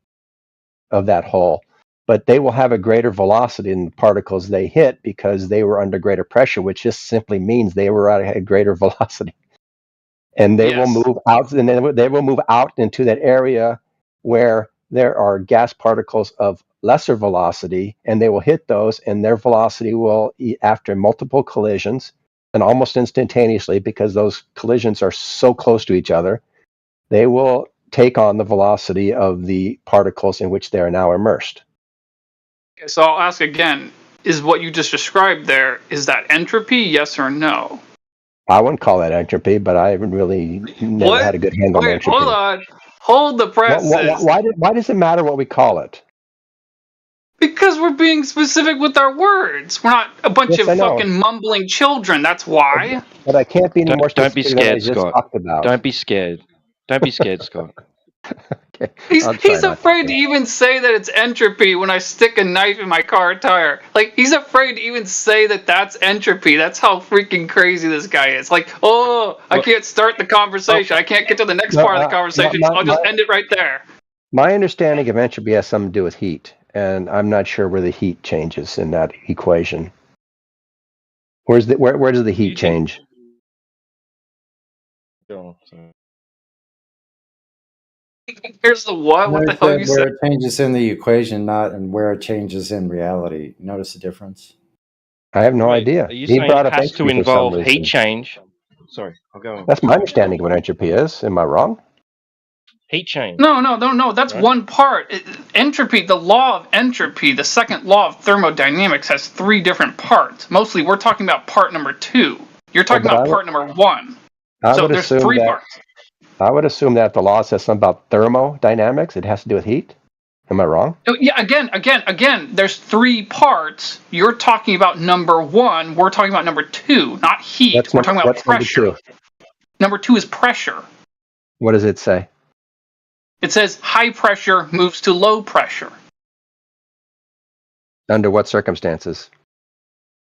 of that hole, but they will have a greater velocity than the particles they hit because they were under greater pressure, which just simply means they were at a greater velocity. And they will move out, and then they will move out into that area where there are gas particles of lesser velocity, and they will hit those, and their velocity will, after multiple collisions, and almost instantaneously, because those collisions are so close to each other, they will take on the velocity of the particles in which they are now immersed. Okay, so I'll ask again, is what you just described there, is that entropy, yes or no? I wouldn't call that entropy, but I haven't really never had a good handle on entropy. Hold on. Hold the presses. Why does it matter what we call it? Because we're being specific with our words. We're not a bunch Yes, I of know. fucking mumbling children. That's why. But I can't be any more Don't be specific than I scared, just Scott. talked about. Don't be scared. Don't be scared, Scott. He's I'll try not to. afraid to even say that it's entropy when I stick a knife in my car tire. Like, he's afraid to even say that that's entropy. That's how freaking crazy this guy is. Like, I can't start the conversation. I can't get to the next part of the conversation, so I'll just end it right there. My understanding of entropy has something to do with heat, and I'm not sure where the heat changes in that equation. Where does the heat change? Here's the what? What the hell you where said? it changes in the equation, not and where it changes in reality. Notice the difference? I have no idea. Are you He saying brought it up has to entropy for some involve reason. heat change? Sorry, I'll go on. That's my understanding of what entropy is. Am I wrong? Heat change. No. That's one part. Entropy, the law of entropy, the second law of thermodynamics has three different parts. Mostly, we're talking about part number 2. You're talking about part number 1. So there's three parts. I would assume that the law says something about thermodynamics. It has to do with heat. Am I wrong? Yeah, again, there's 3 parts. You're talking about number 1. We're talking about number 2, not heat. We're talking about pressure. Number 2 is pressure. What does it say? It says high pressure moves to low pressure. Under what circumstances?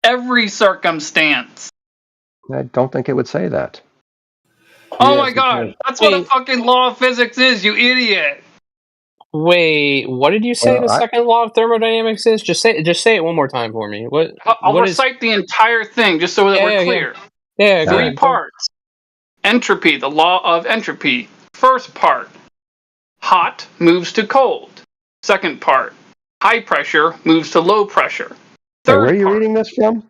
Every circumstance. I don't think it would say that. Oh my god, that's what a fucking law of physics is, you idiot! Wait, what did you say the second law of thermodynamics is? Just say it one more time for me. I'll recite the entire thing just so that we're clear. Yeah, 3 parts. Entropy, the law of entropy. First part, hot moves to cold. Second part, high pressure moves to low pressure. Wait, where are you reading this from?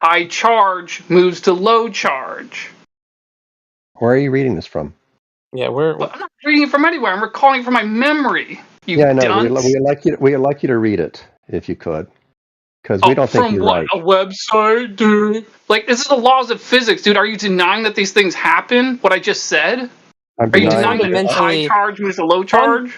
High charge moves to low charge. Where are you reading this from? Yeah, I'm not reading it from anywhere. I'm recalling it from my memory. Yeah, no, we'd like you to read it if you could, because we don't think you're right. A website, dude. Like, this is the laws of physics, dude. Are you denying that these things happen? What I just said? Are you denying that high charge moves to low charge?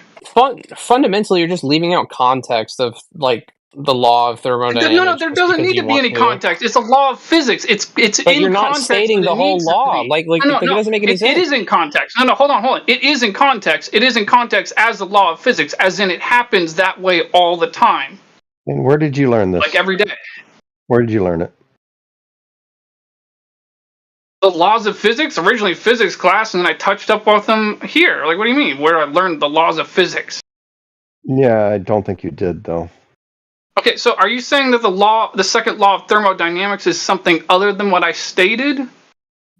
Fundamentally, you're just leaving out context of like the law of thermodynamics. No, there doesn't need to be any context. It's a law of physics. It's but in you're not context. stating the whole law. Like no, it doesn't make any sense. It is in context. No, hold on. It is in context. It is in context as the law of physics, as in it happens that way all the time. And where did you learn this? Like every day. Where did you learn it? The laws of physics, originally physics class, and then I touched up with them here. Like, what do you mean? Where I learned the laws of physics? Yeah, I don't think you did, though. Okay, so are you saying that the second law of thermodynamics is something other than what I stated?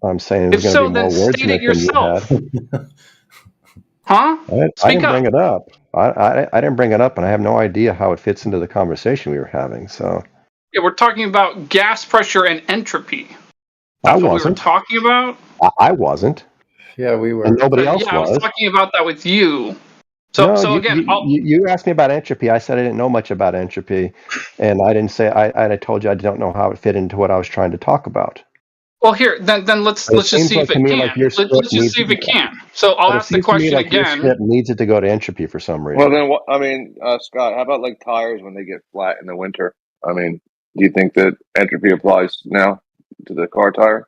I'm saying there's going to be more words in it than you had. Huh? I didn't bring it up. I didn't bring it up, and I have no idea how it fits into the conversation we were having. So. Yeah, we're talking about gas pressure and entropy. That's what we were talking about? I wasn't. Yeah, we were. And nobody else was. I was talking about that with you. You asked me about entropy. I said I didn't know much about entropy, and I didn't say I told you I don't know how it fit into what I was trying to talk about. Well, here, then let's just see if it can. Let's just see if it can. So I'll ask the question again. Your script needs it to go to entropy for some reason. Well, then, Scott, how about like tires when they get flat in the winter? I mean, do you think that entropy applies now to the car tire?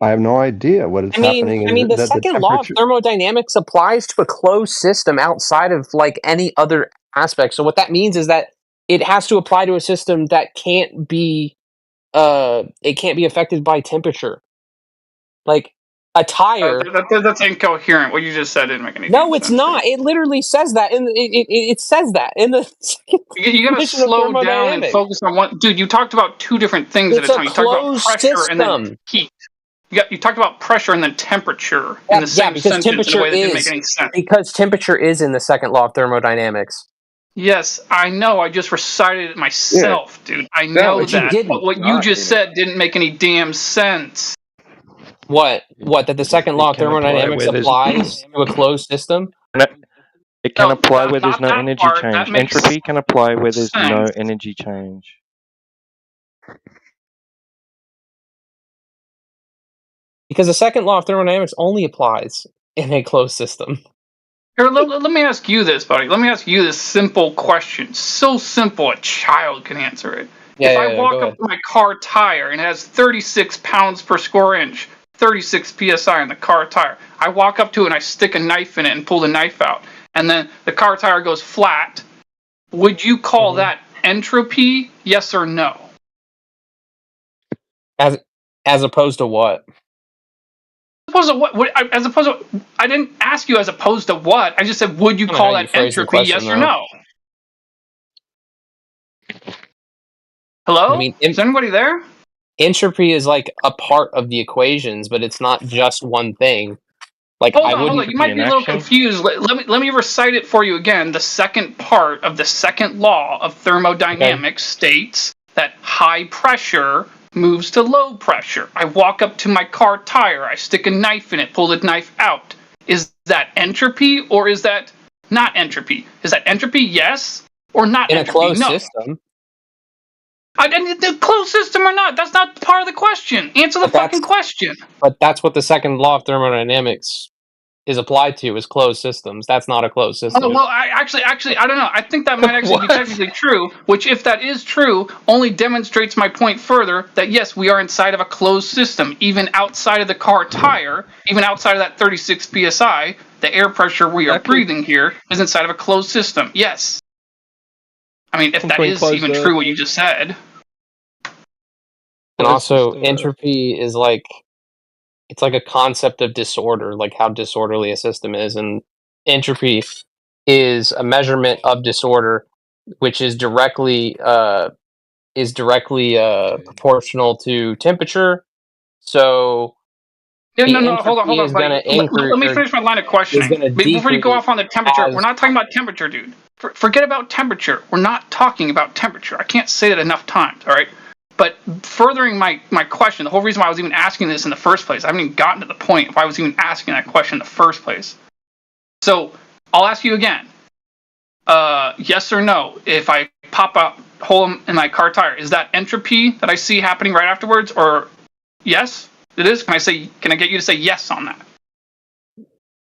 I have no idea what is happening. I mean, the second law of thermodynamics applies to a closed system outside of like any other aspect. So what that means is that it has to apply to a system that can't be affected by temperature. Like a tire. That's incoherent. What you just said didn't make any sense. No, it's not. It literally says that. It says that in the. You gotta slow down and focus on one. Dude, you talked about two different things at a time. You talked about pressure and then heat. You talked about pressure and then temperature in the same sentence in a way that didn't make any sense. Because temperature is in the second law of thermodynamics. Yes, I know. I just recited it myself, dude. I know that. But what you just said didn't make any damn sense. What? That the second law of thermodynamics applies to a closed system? It can apply where there's no energy change. Entropy can apply where there's no energy change. Because the second law of thermodynamics only applies in a closed system. Here, let me ask you this, buddy. Let me ask you this simple question. So simple, a child can answer it. If I walk up to my car tire and it has 36 pounds per square inch, 36 psi on the car tire, I walk up to it and I stick a knife in it and pull the knife out, and then the car tire goes flat, would you call that entropy, yes or no? As opposed to what? As opposed to, I didn't ask you as opposed to what. I just said, would you call that entropy, yes or no? Hello? I mean, is anybody there? Entropy is like a part of the equations, but it's not just one thing. Like, hold on. You might be a little confused. Let me recite it for you again. The second part of the second law of thermodynamics states that high pressure moves to low pressure. I walk up to my car tire, I stick a knife in it, pull the knife out. Is that entropy or is that not entropy? Is that entropy, yes, or not in entropy? In a closed system. The closed system or not, that's not part of the question. Answer the fucking question. But that's what the second law of thermodynamics is applied to, is closed systems. That's not a closed system. Oh, well, actually, I don't know. I think that might actually be technically true, which, if that is true, only demonstrates my point further that, yes, we are inside of a closed system. Even outside of the car tire, even outside of that 36 psi, the air pressure we are breathing here is inside of a closed system. Yes. I mean, if that is even true what you just said. And also, entropy is like it's like a concept of disorder, like how disorderly a system is, and entropy is a measurement of disorder, which is directly proportional to temperature. So No. Hold on, is going to increase. Let me finish my line of questioning before you go off on the temperature. We're not talking about temperature, dude. Forget about temperature. We're not talking about temperature. I can't say that enough times. All right. But furthering my question, the whole reason why I was even asking this in the first place, I haven't even gotten to the point of why I was even asking that question in the first place. So I'll ask you again. Yes or no? If I pop a hole in my car tire, is that entropy that I see happening right afterwards, or yes, it is? Can I get you to say yes on that?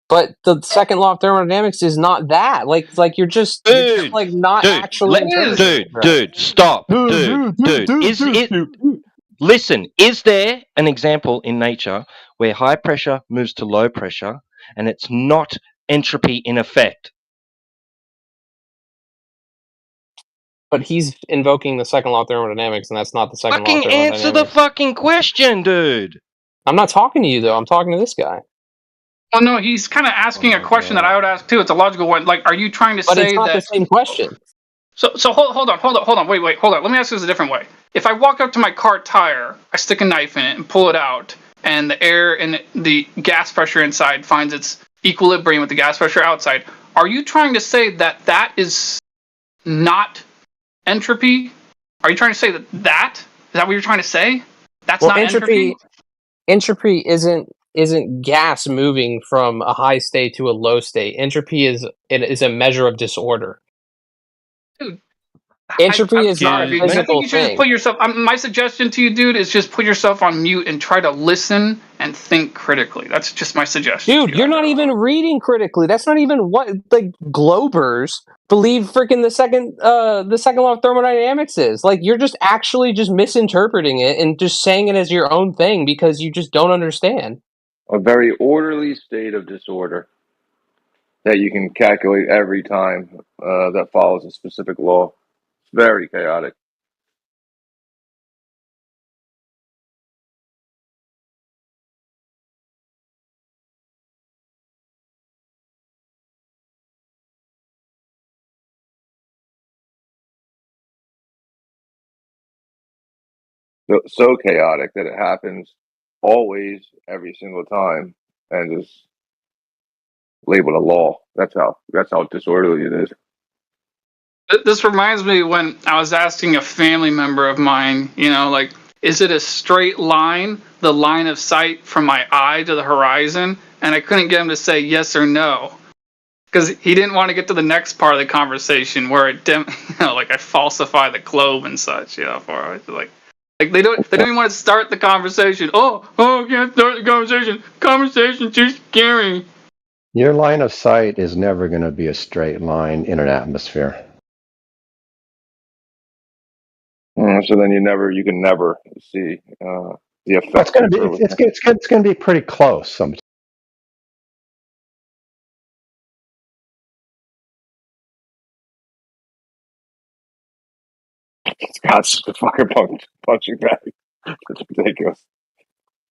But the second law of thermodynamics is not that. Like you're just like not actually. Dude, stop, dude. Listen, is there an example in nature where high pressure moves to low pressure and it's not entropy in effect? But he's invoking the second law of thermodynamics, and that's not the second law of Fucking thermodynamics. answer the fucking question, dude. I'm not talking to you though. I'm talking to this guy. Well, no, he's kind of asking a question that I would ask too. It's a logical one. Like, are you trying to But say it's not that? the same question. So hold on. Wait, hold on. Let me ask this a different way. If I walk up to my car tire, I stick a knife in it and pull it out, and the air and the gas pressure inside finds its equilibrium with the gas pressure outside, are you trying to say that that is not entropy? Are you trying to say that is that what you're trying to say? That's not entropy. Entropy isn't gas moving from a high state to a low state. Entropy is a measure of disorder. Dude, entropy is not a I think physical you should just thing. put yourself. My suggestion to you, dude, is just put yourself on mute and try to listen and think critically. That's just my suggestion. Dude, you're not even reading critically. That's not even what like Globers believe freaking the second law of thermodynamics is. Like you're just actually just misinterpreting it and just saying it as your own thing because you just don't understand. A very orderly state of disorder that you can calculate every time that follows a specific law. It's very chaotic. So chaotic that it happens always, every single time, and is labeled a law. That's how disorderly it is. This reminds me when I was asking a family member of mine, like, is it a straight line, the line of sight from my eye to the horizon? And I couldn't get him to say yes or no. Because he didn't want to get to the next part of the conversation where like I falsify the globe and such, for it. Like they don't even want to start the conversation. Oh, can't start the conversation. Conversation's too scary. Your line of sight is never going to be a straight line in an atmosphere. So then you can never see the effect. It's going to be it's going to be pretty close sometimes. Scott's the fucking punching bag. It's ridiculous.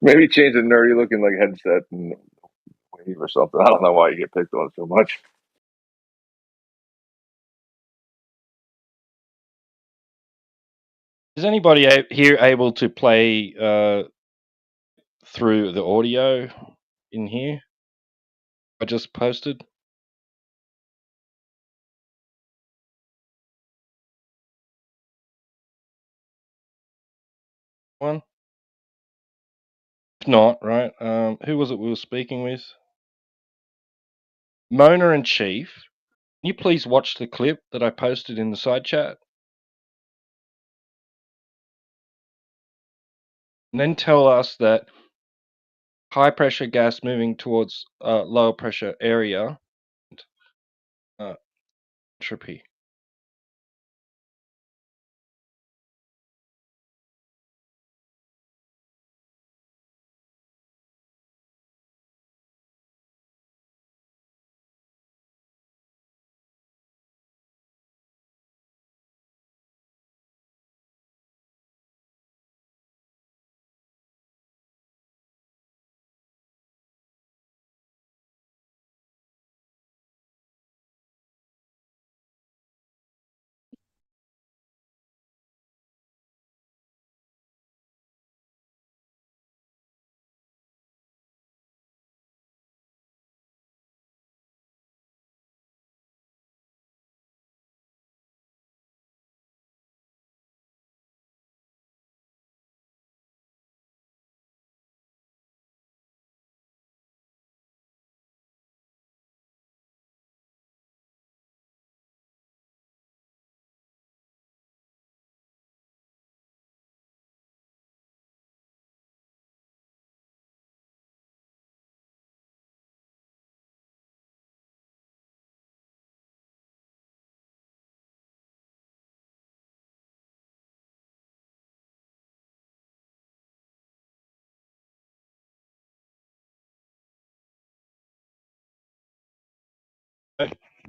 Maybe change the nerdy looking like headset and wave or something. I don't know why you get picked on so much. Is anybody here able to play through the audio in here? I just posted. One. If not, right? Who was it we were speaking with? Mona and Chief. Can you please watch the clip that I posted in the side chat? And then tell us that high pressure gas moving towards lower pressure area, entropy.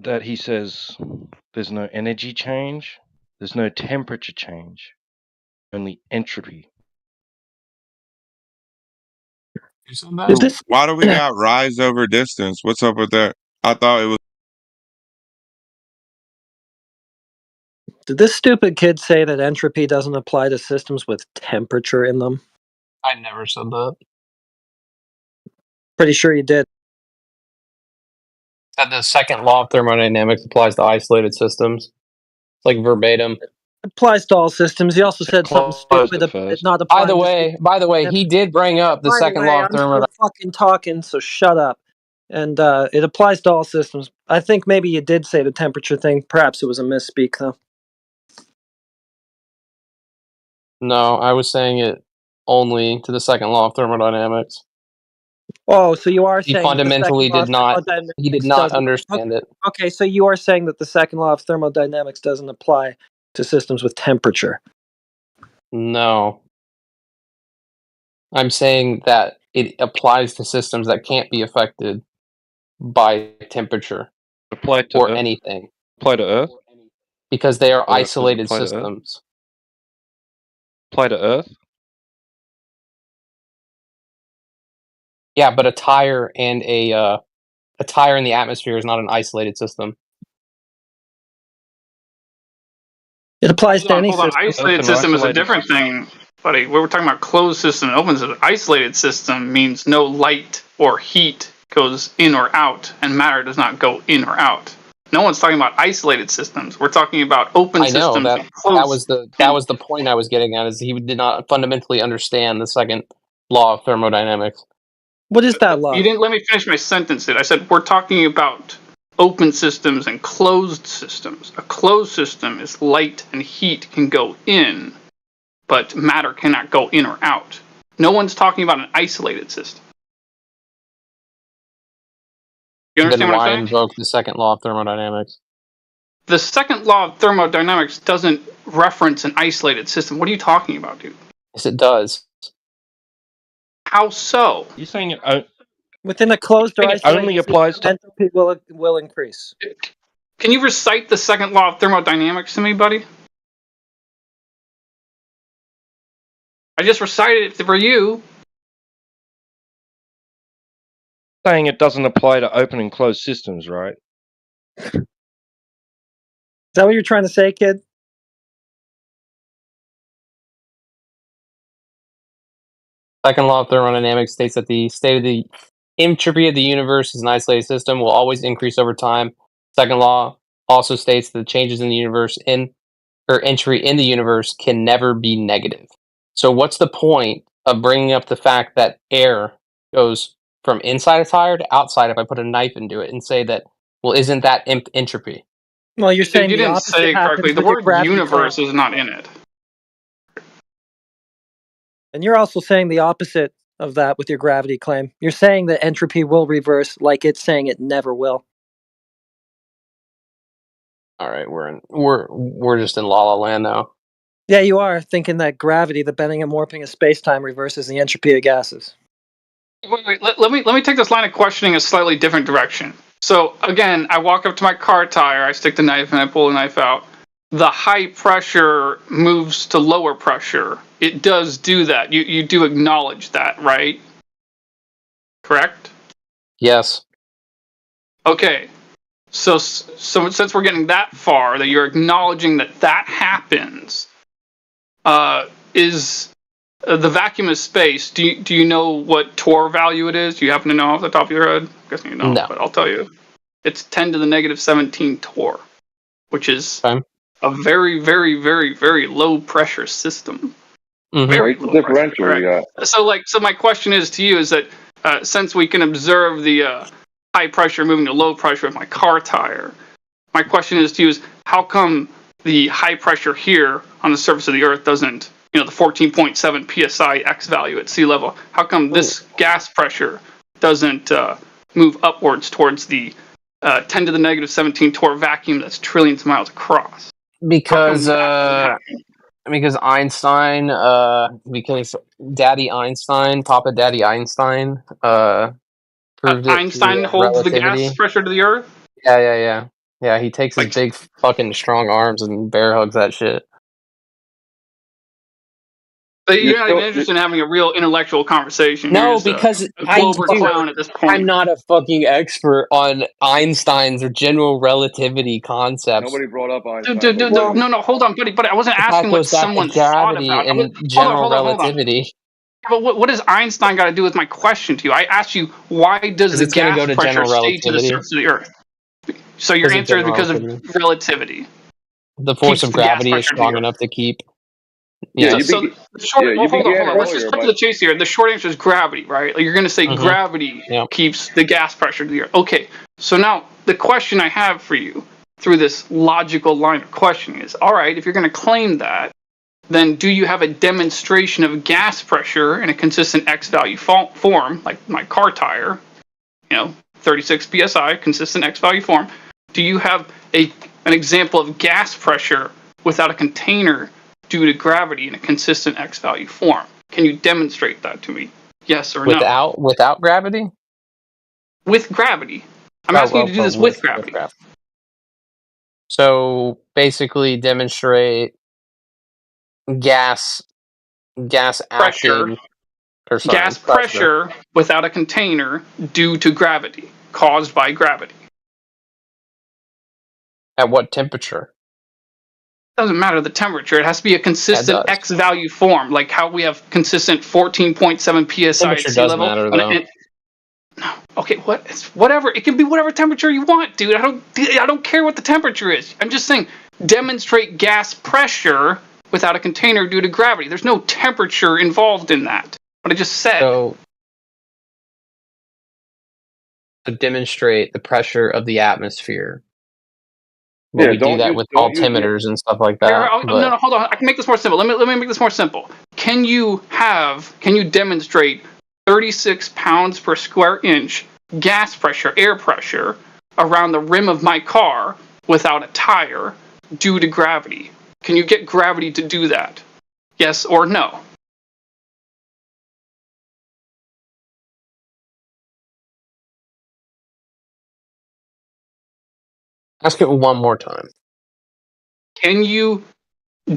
that he says there's no energy change, there's no temperature change, only entropy. Why do we got rise over distance? What's up with that? I thought it was. Did this stupid kid say that entropy doesn't apply to systems with temperature in them? I never said that. Pretty sure you did. That the second law of thermodynamics applies to isolated systems. It's like verbatim. It applies to all systems. He also said something stupid about it not applying. By the way, he did bring up the second law of I'm still thermodynamics. fucking talking, so shut up. And it applies to all systems. I think maybe you did say the temperature thing. Perhaps it was a misspeak, though. No, I was saying it only to the second law of thermodynamics. Oh, so you are He saying fundamentally the did not. He did not understand it. Okay, so you are saying that the second law of thermodynamics doesn't apply to systems with temperature. No. I'm saying that it applies to systems that can't be affected by temperature Apply to or Earth? anything. Apply to Earth? Because they are Or does it isolated apply to Earth? systems. Apply to Earth? Yeah, but a tire and a tire in the atmosphere is not an isolated system. It applies to any Hold on. system. Isolated system is a different thing, buddy. We were talking about closed system and open system. Isolated system means no light or heat goes in or out, and matter does not go in or out. No one's talking about isolated systems. We're talking about open I know systems. that and closed. that was the point I was getting at, is he did not fundamentally understand the second law of thermodynamics. What is that law? You didn't let me finish my sentence. I said we're talking about open systems and closed systems. A closed system is light and heat can go in, but matter cannot go in or out. No one's talking about an isolated system. You understand Then what why I'm saying? invoke the second law of thermodynamics? The second law of thermodynamics doesn't reference an isolated system. What are you talking about, dude? Yes, it does. How so? You're saying it Within a closed or it only isolated applies system, to. entropy will increase. Can you recite the second law of thermodynamics to me, buddy? I just recited it for you. Saying it doesn't apply to open and closed systems, right? Is that what you're trying to say, kid? Second law of thermodynamics states that the state of the entropy of the universe is an isolated system will always increase over time. Second law also states that the changes in the universe or entropy in the universe can never be negative. So what's the point of bringing up the fact that air goes from inside a tire to outside if I put a knife into it and say that, well, isn't that entropy? Well, you're saying You the didn't opposite say it happens correctly. The with your word gravity universe claim. is not in it. And you're also saying the opposite of that with your gravity claim. You're saying that entropy will reverse like it's saying it never will. All right, we're just in La La Land now. Yeah, you are thinking that gravity, the bending and warping of space-time, reverses the entropy of gases. Wait, let me take this line of questioning a slightly different direction. So again, I walk up to my car tire, I stick the knife and I pull the knife out. The high pressure moves to lower pressure. It does do that. You do acknowledge that, right? Correct? Yes. Okay. So since we're getting that far, that you're acknowledging that happens, is the vacuum of space, do you know what Torr value it is? Do you happen to know off the top of your head? I'm guessing you don't, No. but I'll tell you. It's 10 to the negative 17 Torr, which is a very, very, very, very low pressure system. Mm-hmm. Very What's the low differential pressure, we right? got? So my question is to you is that since we can observe the high pressure moving to low pressure with my car tire, my question is to you is how come the high pressure here on the surface of the Earth doesn't, the 14.7 psi X value at sea level, how come this gas pressure doesn't move upwards towards the 10 to the negative 17 Torr vacuum that's trillions of miles across? Because Einstein, because Daddy Einstein, Papa Daddy Einstein, proved it Einstein through holds the relativity. gas pressure to the Earth? Yeah, he takes his big fucking strong arms and bear hugs that shit. But you're not even interested in having a real intellectual conversation. No, You're just because a Glover clown at this point. I'm not a fucking expert on Einstein's or general relativity concepts. Nobody brought up Einstein. Dude, no, hold on, buddy. I wasn't asking what someone thought about. And general relativity. But what does Einstein got to do with my question to you? I asked you, why does the gas pressure stay to the surface of the Earth? So your answer is because of relativity. The force of gravity is strong enough to keep. Yeah. Hold on. Let's just cut to the chase here. The short answer is gravity, right? Like you're going to say gravity keeps the gas pressure to the Earth. Okay. So now the question I have for you through this logical line of questioning is: all right, if you're going to claim that, then do you have a demonstration of gas pressure in a consistent X value form, like my car tire, 36 psi, consistent X value form? Do you have an example of gas pressure without a container due to gravity in a consistent X value form? Can you demonstrate that to me? Yes or no? Without gravity? With gravity. I'm asking you to do this with gravity. So basically demonstrate gas pressure without a container due to gravity, caused by gravity. At what temperature? Doesn't matter the temperature. It has to be a consistent X value form, like how we have consistent 14.7 psi at sea level. Matter, though. Okay, whatever. It can be whatever temperature you want, dude. I don't care what the temperature is. I'm just saying, demonstrate gas pressure without a container due to gravity. There's no temperature involved in that. What I just said. So, to demonstrate the pressure of the atmosphere. Well, we do that with altimeters and stuff like that. No, hold on. I can make this more simple. Let me make this more simple. Can you demonstrate 36 pounds per square inch gas pressure, air pressure, around the rim of my car without a tire due to gravity? Can you get gravity to do that? Yes or no? Ask it one more time. Can you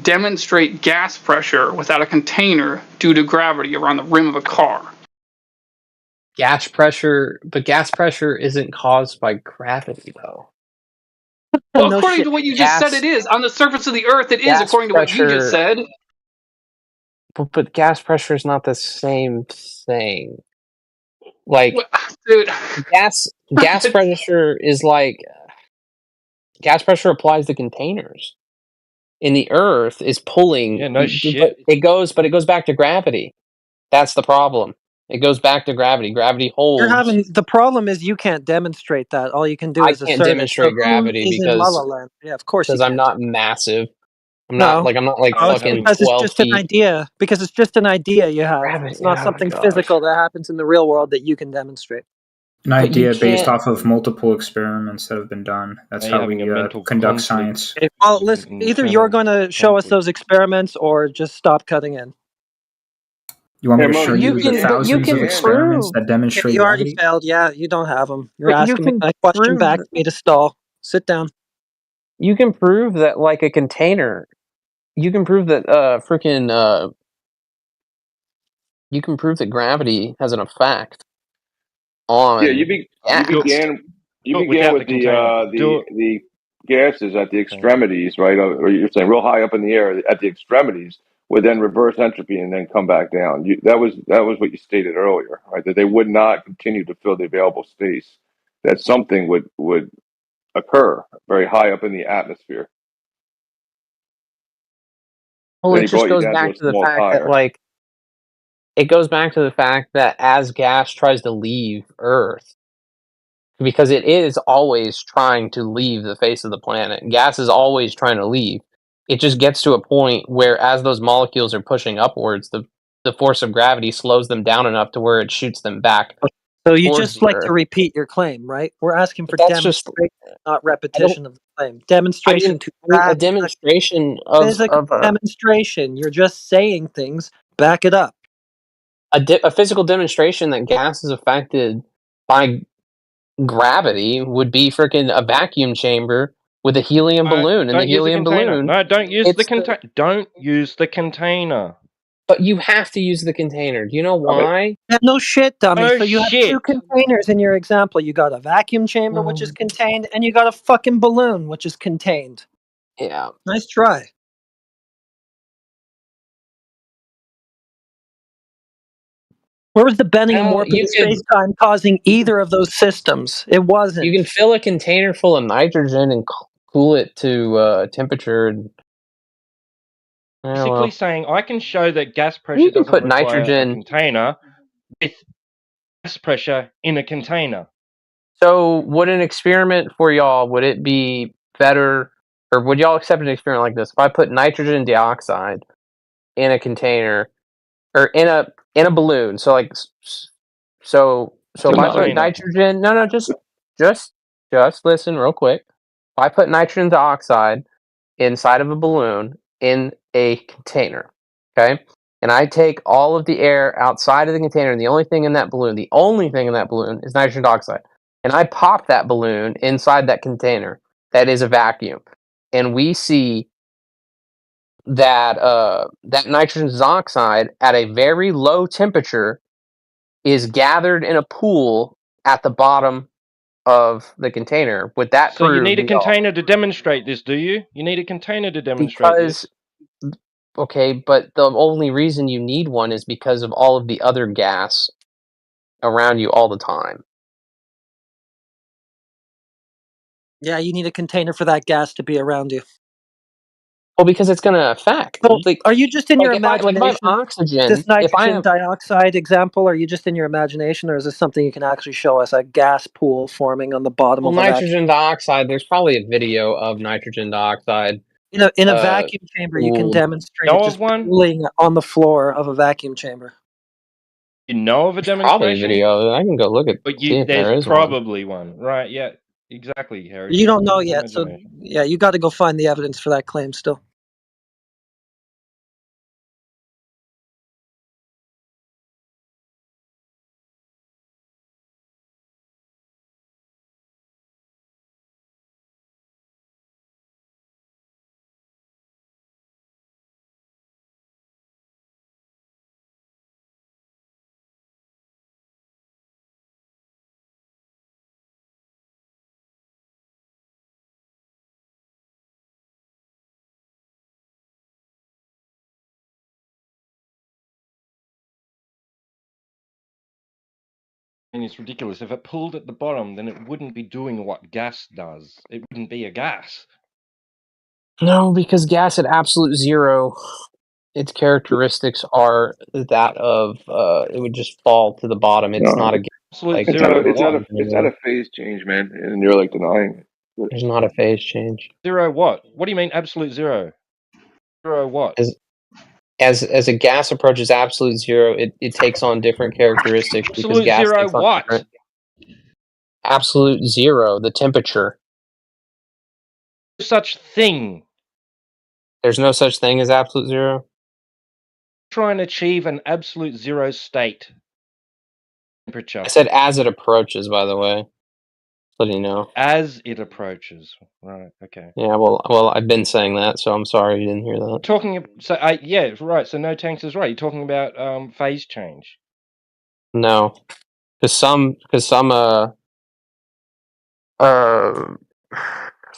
demonstrate gas pressure without a container due to gravity around the rim of a car? Gas pressure isn't caused by gravity, though. Well, according to what you just said, it is. On the surface of the Earth, it is, according to what you just said. But gas pressure is not the same thing. Like, dude, gas pressure is like... Gas pressure applies to containers. In the Earth is pulling. Yeah, no shit. But it goes back to gravity. That's the problem. It goes back to gravity. Gravity holds. The problem is you can't demonstrate that. All you can do is I can't demonstrate gravity because yeah, of course. Because I'm not massive. I'm not like fucking because 12 it's just feet. an idea. Because it's just an idea you have. It's not something physical that happens in the real world that you can demonstrate. An idea based off of multiple experiments that have been done. That's how we conduct science. Well, listen, either you're going to show us those experiments or just stop cutting in. You want me to show you the thousands of experiments that demonstrate you already failed. Yeah, you don't have them. You're asking me my question back to me to stall. Sit down. You can prove that, like a container. You can prove that you can prove that gravity has an effect on. Yeah, you began with the gases at the extremities, right? Or you're saying real high up in the air at the extremities would then reverse entropy and then come back down. That was what you stated earlier, right? That they would not continue to fill the available space. That something would occur very high up in the atmosphere. Well, it just goes back to the fact it goes back to the fact that as gas tries to leave Earth, because it is always trying to leave the face of the planet. Gas is always trying to leave. It just gets to a point where as those molecules are pushing upwards, the force of gravity slows them down enough to where it shoots them back. So you just like to repeat your claim, right? We're asking for demonstration, not repetition of the claim. Demonstration a demonstration of demonstration. You're just saying things. Back it up. A physical demonstration that gas is affected by gravity would be freaking a vacuum chamber with a helium balloon, and the helium balloon. No, don't use the container. Don't use the container. But you have to use the container. Do you know why? Yeah, no shit, dummy. No so you have shit. 2 containers in your example. You got a vacuum chamber, which is contained, and you got a fucking balloon, which is contained. Yeah. Nice try. Where was the bending and warping of space-time causing either of those systems? It wasn't. You can fill a container full of nitrogen and cool it to temperature. And, basically saying I can show that gas pressure you can doesn't put require nitrogen a container with gas pressure in a container. So, would an experiment for y'all, would it be better, or would y'all accept an experiment like this? If I put nitrogen dioxide in a container, or in a balloon, so like, so if I put nitrogen, just listen real quick. If I put nitrogen dioxide inside of a balloon in a container, okay, and I take all of the air outside of the container, and the only thing in that balloon is nitrogen dioxide. And I pop that balloon inside that container that is a vacuum, and we see that that nitrogen dioxide at a very low temperature is gathered in a pool at the bottom of the container. Would that So prove you need a container to demonstrate this, do you? You need a container to demonstrate this. Okay, but the only reason you need one is because of all of the other gas around you all the time. Yeah, you need a container for that gas to be around you. Well, because it's going to affect. So, are you just in your imagination? If I have oxygen, this nitrogen dioxide example, are you just in your imagination, or is this something you can actually show us? A gas pool forming on the bottom of a nitrogen dioxide. There's probably a video of nitrogen dioxide. In a vacuum chamber, you can demonstrate it just pooling on the floor of a vacuum chamber. You know of a demonstration? Probably a video. I can go look at. But see if there there's is probably one, right? Yeah, exactly, Harry. You don't know yet, so yeah, you got to go find the evidence for that claim still. And it's ridiculous. If it pulled at the bottom, then it wouldn't be doing what gas does. It wouldn't be a gas. No, because gas at absolute zero, its characteristics are that of it would just fall to the bottom. It's not a gas. Absolute zero. It's not a phase change, man, and you're like denying it. There's not a phase change. Zero what? What do you mean absolute zero? Zero what? As a gas approaches absolute zero, it takes on different characteristics. Absolute zero what? Absolute zero, the temperature. No such thing. There's no such thing as absolute zero? Try and achieve an absolute zero state. Temperature. I said as it approaches, by the way. So you know. As it approaches. Right, okay. Yeah, well, I've been saying that, so I'm sorry you didn't hear that. Yeah, right, so No Tanks is right. You're talking about phase change. No. Because some if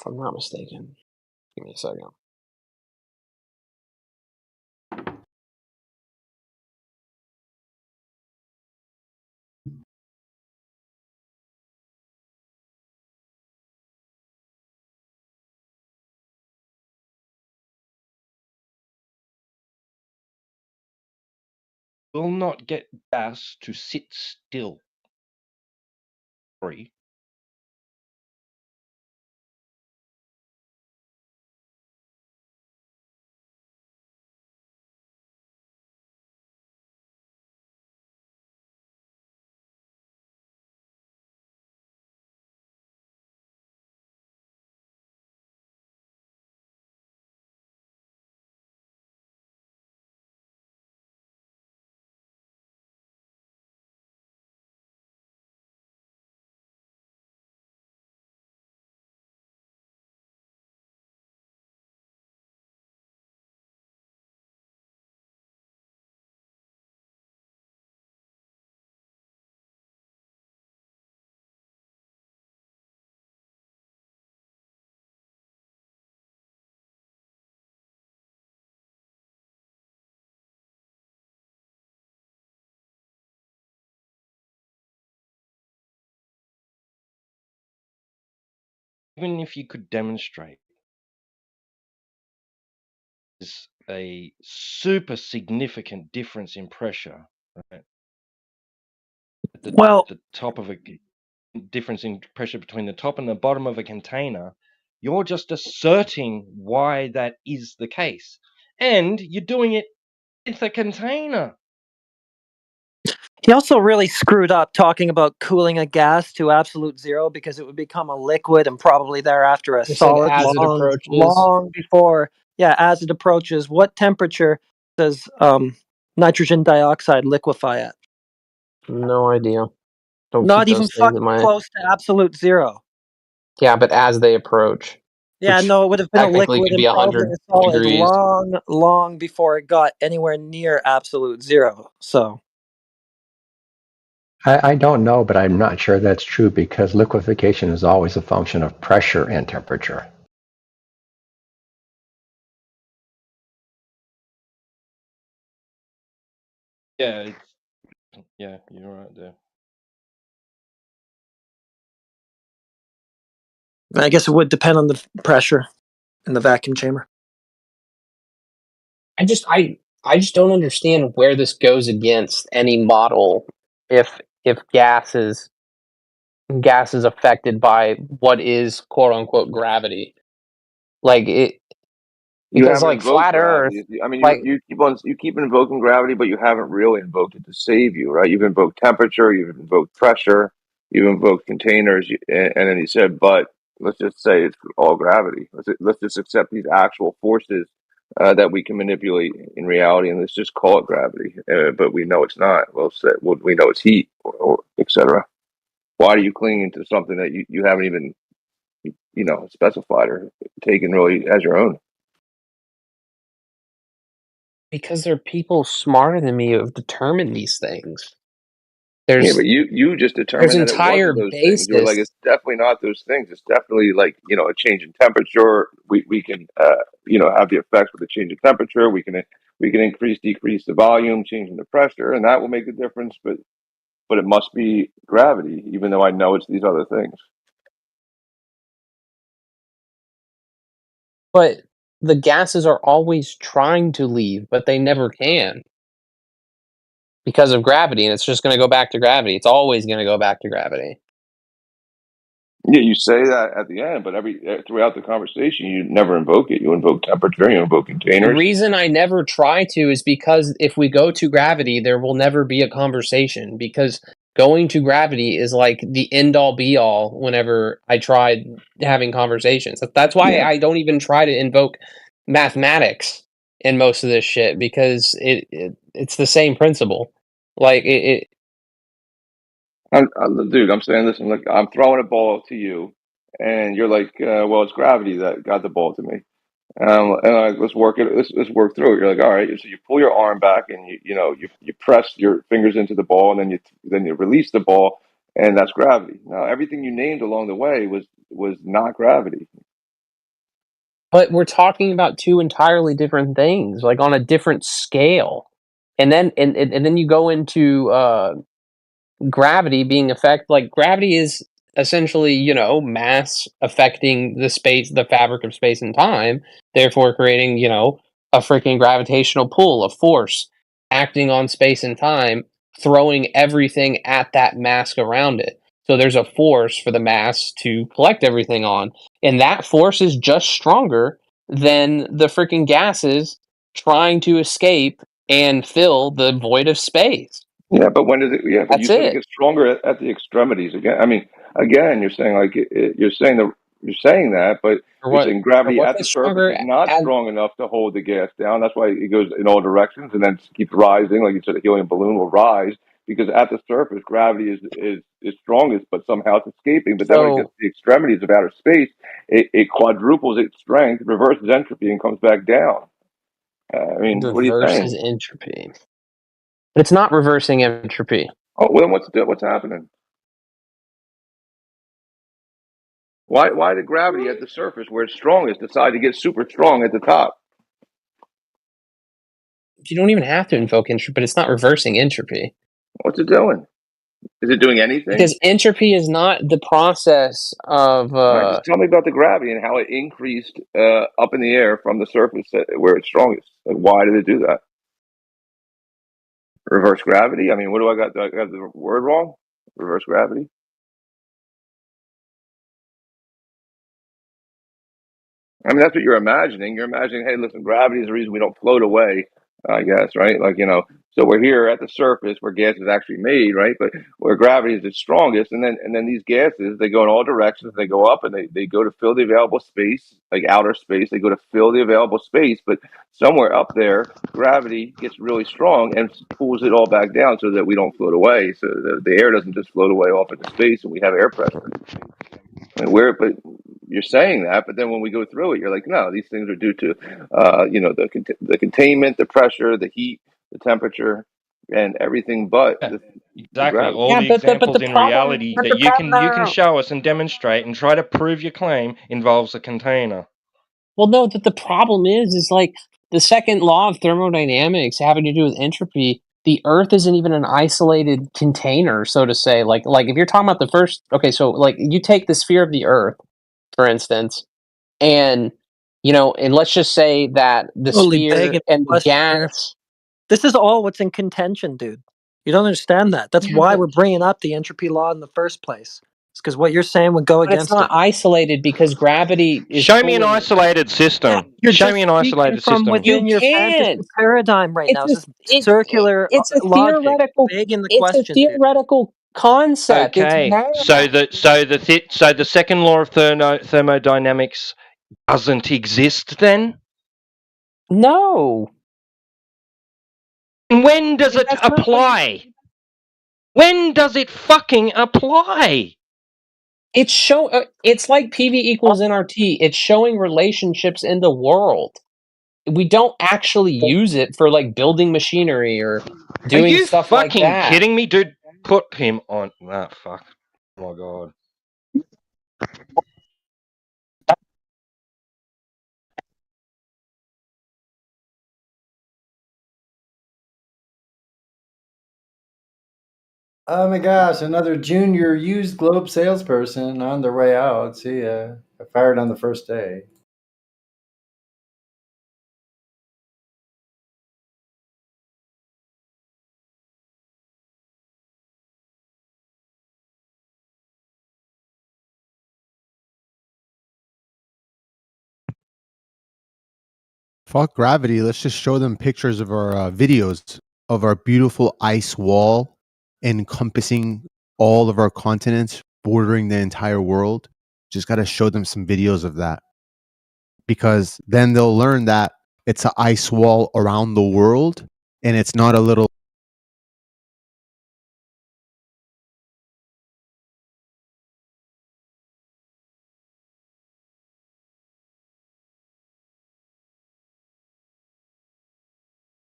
I'm not mistaken. Give me a second. Will not get gas to sit still. Sorry. even if you could demonstrate there's a super significant difference in pressure, right? At the top of a difference in pressure between the top and the bottom of a container, you're just asserting why that is the case. And you're doing it with a container. He also really screwed up talking about cooling a gas to absolute zero because it would become a liquid and probably thereafter a solid long before. Yeah, as it approaches. What temperature does nitrogen dioxide liquefy at? No idea. Don't Not keep even those things in fucking my... close to absolute zero. Yeah, but as they approach. Yeah, no, it would have been a liquid and probably a solid degrees. long before it got anywhere near absolute zero. So I don't know, but I'm not sure that's true because liquefaction is always a function of pressure and temperature. Yeah, you're right there. I guess it would depend on the pressure in the vacuum chamber. I just don't understand where this goes against any model if gas is affected by what is quote unquote gravity. Like it because like flat Earth. I mean, like, you keep invoking gravity, but you haven't really invoked it to save you, right? You've invoked temperature, you've invoked pressure, you've invoked containers, and then he said, but let's just say it's all gravity. Let's just accept these actual forces that we can manipulate in reality, and let's just call it gravity. But we know it's not. We know it's heat, or etc. Why are you clinging to something that you haven't even specified or taken really as your own? Because there are people smarter than me who have determined these things. But you just determined that it wasn't those things. You were like, it's definitely not those things. It's definitely like, a change in temperature. We can have the effects with the change in temperature. We can increase, decrease the volume, changing the pressure, and that will make the difference. But it must be gravity, even though I know it's these other things. But the gases are always trying to leave, but they never can. Because of gravity, and it's just going to go back to gravity. It's always going to go back to gravity. Yeah, you say that at the end, but throughout the conversation, you never invoke it. You invoke temperature, you invoke containers. The reason I never try to is because if we go to gravity, there will never be a conversation. Because going to gravity is like the end-all, be-all whenever I tried having conversations. That's why I don't even try to invoke mathematics in most of this shit, because it's the same principle. Like dude, I'm saying, listen, look, I'm throwing a ball to you, and you're like, well, it's gravity that got the ball to me. Let's work it. Let's work through it. You're like, all right. So you pull your arm back, and you press your fingers into the ball, and then you release the ball, and that's gravity. Now, everything you named along the way was not gravity. But we're talking about two entirely different things, like on a different scale. And then and then you go into gravity being like gravity is essentially, mass affecting the fabric of space and time, therefore creating, a freaking gravitational pull, a force acting on space and time, throwing everything at that mass around it. So there's a force for the mass to collect everything on, and that force is just stronger than the freaking gases trying to escape and fill the void of space. Yeah, but when does it? Yeah, but That's you said it gets stronger at the extremities. Again, you're saying you're saying that, but you're saying gravity at the surface is not strong enough to hold the gas down. That's why it goes in all directions and then keeps rising. Like you said, a helium balloon will rise because at the surface gravity is strongest, but somehow it's escaping. But then when it gets to the extremities of outer space, it quadruples its strength, reverses entropy, and comes back down. What are you saying? Reverses entropy. But it's not reversing entropy. Oh, well, then what's happening? Why did gravity at the surface, where it's strongest, decide to get super strong at the top? You don't even have to invoke entropy, but it's not reversing entropy. What's it doing? Is it doing anything? Because entropy is not the process of. Right, just tell me about the gravity and how it increased up in the air from the surface where it's strongest. Like, why did it do that? Reverse gravity? I mean, what do I got? Do I got the word wrong? Reverse gravity? I mean, that's what you're imagining. You're imagining, hey, listen, gravity is the reason we don't float away, I guess, right? Like, so we're here at the surface where gas is actually made, right? But where gravity is the strongest, and then these gases, they go in all directions. They go up and they go to fill the available space, like outer space. They go to fill the available space, but somewhere up there, gravity gets really strong and pulls it all back down so that we don't float away. So the air doesn't just float away off into space, and we have air pressure. I mean, but you're saying that, but then when we go through it, you're like, no, these things are due to, the containment, the pressure, the heat, the temperature, and everything. But exactly all the examples in reality that you can show us and demonstrate and try to prove your claim involves a container. Well, no, the problem is like the second law of thermodynamics having to do with entropy. The Earth isn't even an isolated container, so to say. Like if you're talking about the first, okay, so like you take the sphere of the Earth, for instance, and and let's just say that the sphere and the gas. This is all what's in contention, dude. You don't understand that. That's why we're bringing up the entropy law in the first place. It's because what you're saying would go against. It's not isolated because gravity is. Show me an isolated system. Show me an isolated system. Within your fantasy paradigm right now. It's circular. It's a theoretical. It's a theoretical concept. Okay. So the second law of thermodynamics doesn't exist then? No. And when does it apply? When does it fucking apply? It's like PV equals nRT. It's showing relationships in the world. We don't actually use it for like building machinery or doing stuff like that. Are you fucking kidding me, dude? Put him on. Ah, fuck. Oh my god. Oh my gosh, another junior used globe salesperson on their way out. See ya. I fired on the first day. Fuck gravity. Let's just show them pictures of our videos of our beautiful ice wall encompassing all of our continents, bordering the entire world. Just got to show them some videos of that. Because then they'll learn that it's an ice wall around the world and it's not a little.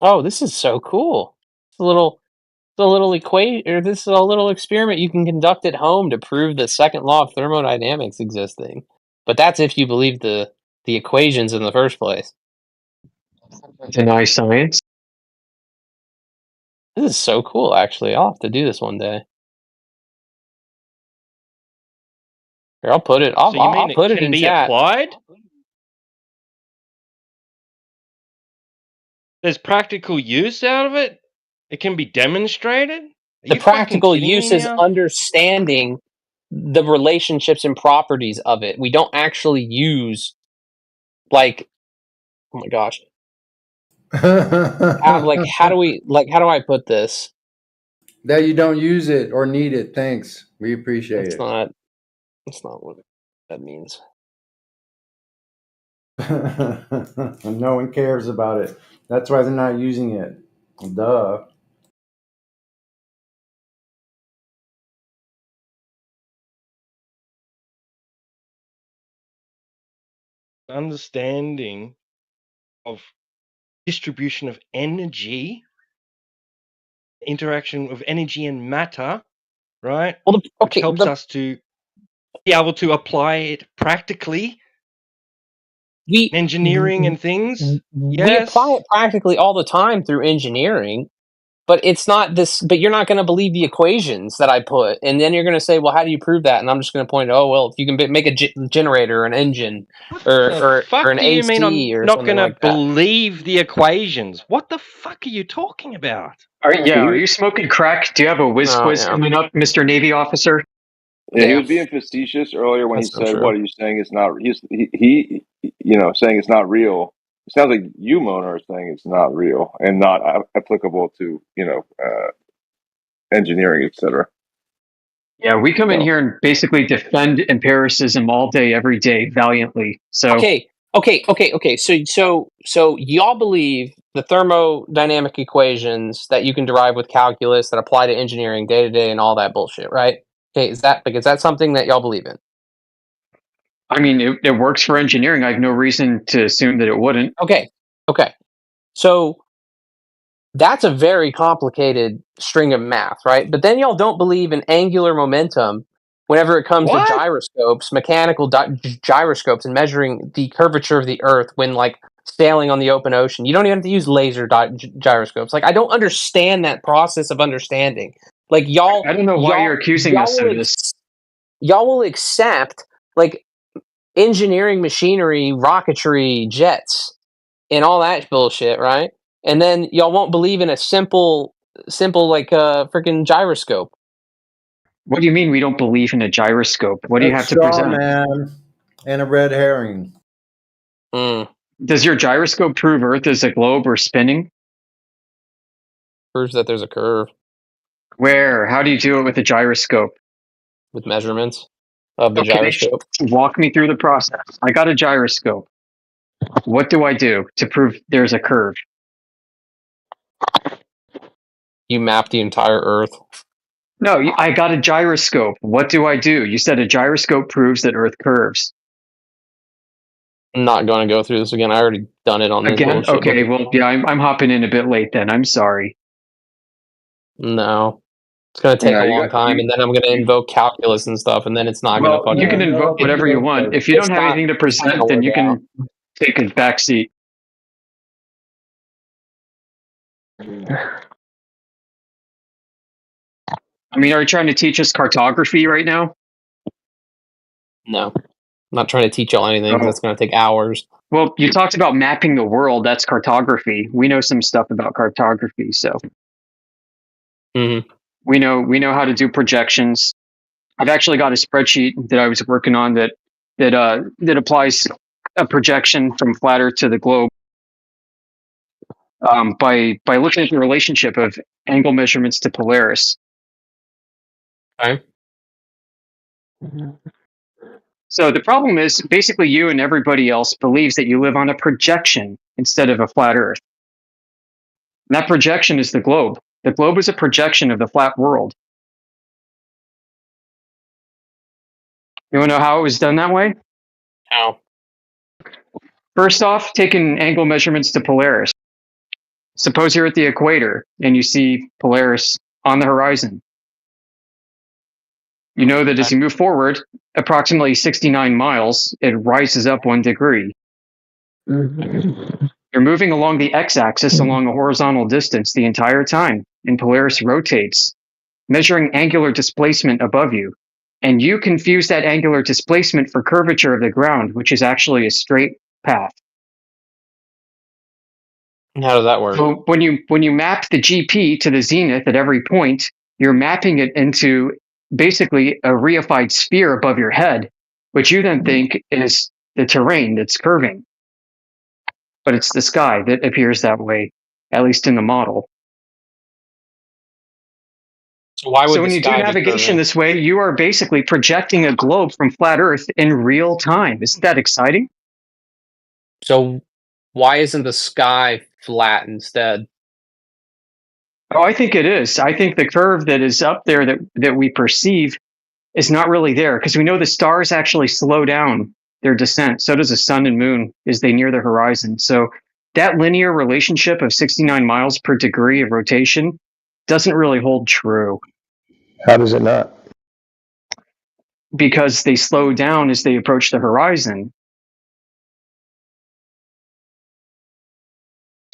Oh, this is so cool. It's a little equation, or this is a little experiment you can conduct at home to prove the second law of thermodynamics existing. But that's if you believe the equations in the first place. It's a nice science. This is so cool, actually. I'll have to do this one day. Here, I'll put it. I'll put it in chat. Applied? There's practical use out of it? It can be demonstrated? The practical use is understanding the relationships and properties of it. We don't actually use, like, oh my gosh. How do I put this? That you don't use it or need it. Thanks. We appreciate it. That's not what that means. No one cares about it. That's why they're not using it. Duh. Understanding of distribution of energy, interaction of energy and matter, right? Well, which helps us to be able to apply it practically. Engineering and things. We apply it practically all the time through engineering. but it's not this. But you're not going to believe the equations that I put, and then you're going to say, "Well, how do you prove that?" And I'm just going to point, "Oh, well, if you can make a generator, or an engine, or an do you AC, mean I'm or not something going to like that." believe the equations? What the fuck are you talking about? Are you smoking crack? Do you have a whiz quiz coming up, Mr. Navy officer? Yeah, he was being facetious earlier when he said, "What are you saying? It's not." He saying it's not real. It sounds like you, Mona, are saying it's not real and not applicable to engineering, etc. Yeah, we come in here and basically defend empiricism all day, every day, valiantly. So Okay. So y'all believe the thermodynamic equations that you can derive with calculus that apply to engineering day to day and all that bullshit, right? Okay, is that something that y'all believe in? I mean, it works for engineering. I have no reason to assume that it wouldn't. Okay. So that's a very complicated string of math, right? But then y'all don't believe in angular momentum whenever it comes to gyroscopes, mechanical gyroscopes, and measuring the curvature of the Earth when like sailing on the open ocean. You don't even have to use laser gyroscopes. Like, I don't understand that process of understanding. Like, y'all, I don't know why you're accusing us of this. Y'all will accept like engineering machinery, rocketry, jets, and all that bullshit, right? And then y'all won't believe in a simple like freaking gyroscope. What do you mean we don't believe in a gyroscope? What do you have to present? Man, and a red herring. Does your gyroscope prove Earth is a globe or spinning? Proves that there's a curve. Where? How do you do it with a gyroscope? With measurements of the gyroscope. Walk me through the process. I got a gyroscope. What do I do to prove there's a curve? You map the entire Earth. No, I got a gyroscope. What do I do? You said a gyroscope proves that Earth curves. I'm not going to go through this again. I already done it on this again. bullshit. Okay, well, yeah, I'm hopping in a bit late then. I'm sorry. No, it's going to take a long time, and then I'm going to invoke calculus and stuff, and then it's not going to fucking. You can invoke whatever you want. If you don't have anything to present, then you can take a back seat. I mean, are you trying to teach us cartography right now? No, I'm not trying to teach y'all anything. That's going to take hours. Well, you talked about mapping the world. That's cartography. We know some stuff about cartography, so we know how to do projections. I've actually got a spreadsheet that I was working on that applies a projection from flat Earth to the globe by looking at the relationship of angle measurements to Polaris. Okay. So the problem is basically you and everybody else believes that you live on a projection instead of a flat Earth. And that projection is the globe. The globe is a projection of the flat world. You want to know how it was done that way? How? First off, taking angle measurements to Polaris. Suppose you're at the equator and you see Polaris on the horizon. You know that as you move forward, approximately 69 miles, it rises up 1 degree. You're moving along the x-axis along a horizontal distance the entire time, and Polaris rotates, measuring angular displacement above you. And you confuse that angular displacement for curvature of the ground, which is actually a straight path. How does that work? So when you map the GP to the zenith at every point, you're mapping it into basically a reified sphere above your head, which you then think is the terrain that's curving. But it's the sky that appears that way, at least in the model. So why would so when you do navigation this way, you are basically projecting a globe from flat Earth in real time. Isn't that exciting? So why isn't the sky flat instead? Oh, I think it is. I think the curve that is up there that we perceive is not really there, because we know the stars actually slow down their descent. So does the sun and moon as they near the horizon. So that linear relationship of 69 miles per degree of rotation doesn't really hold true. How does it not? Because they slow down as they approach the horizon.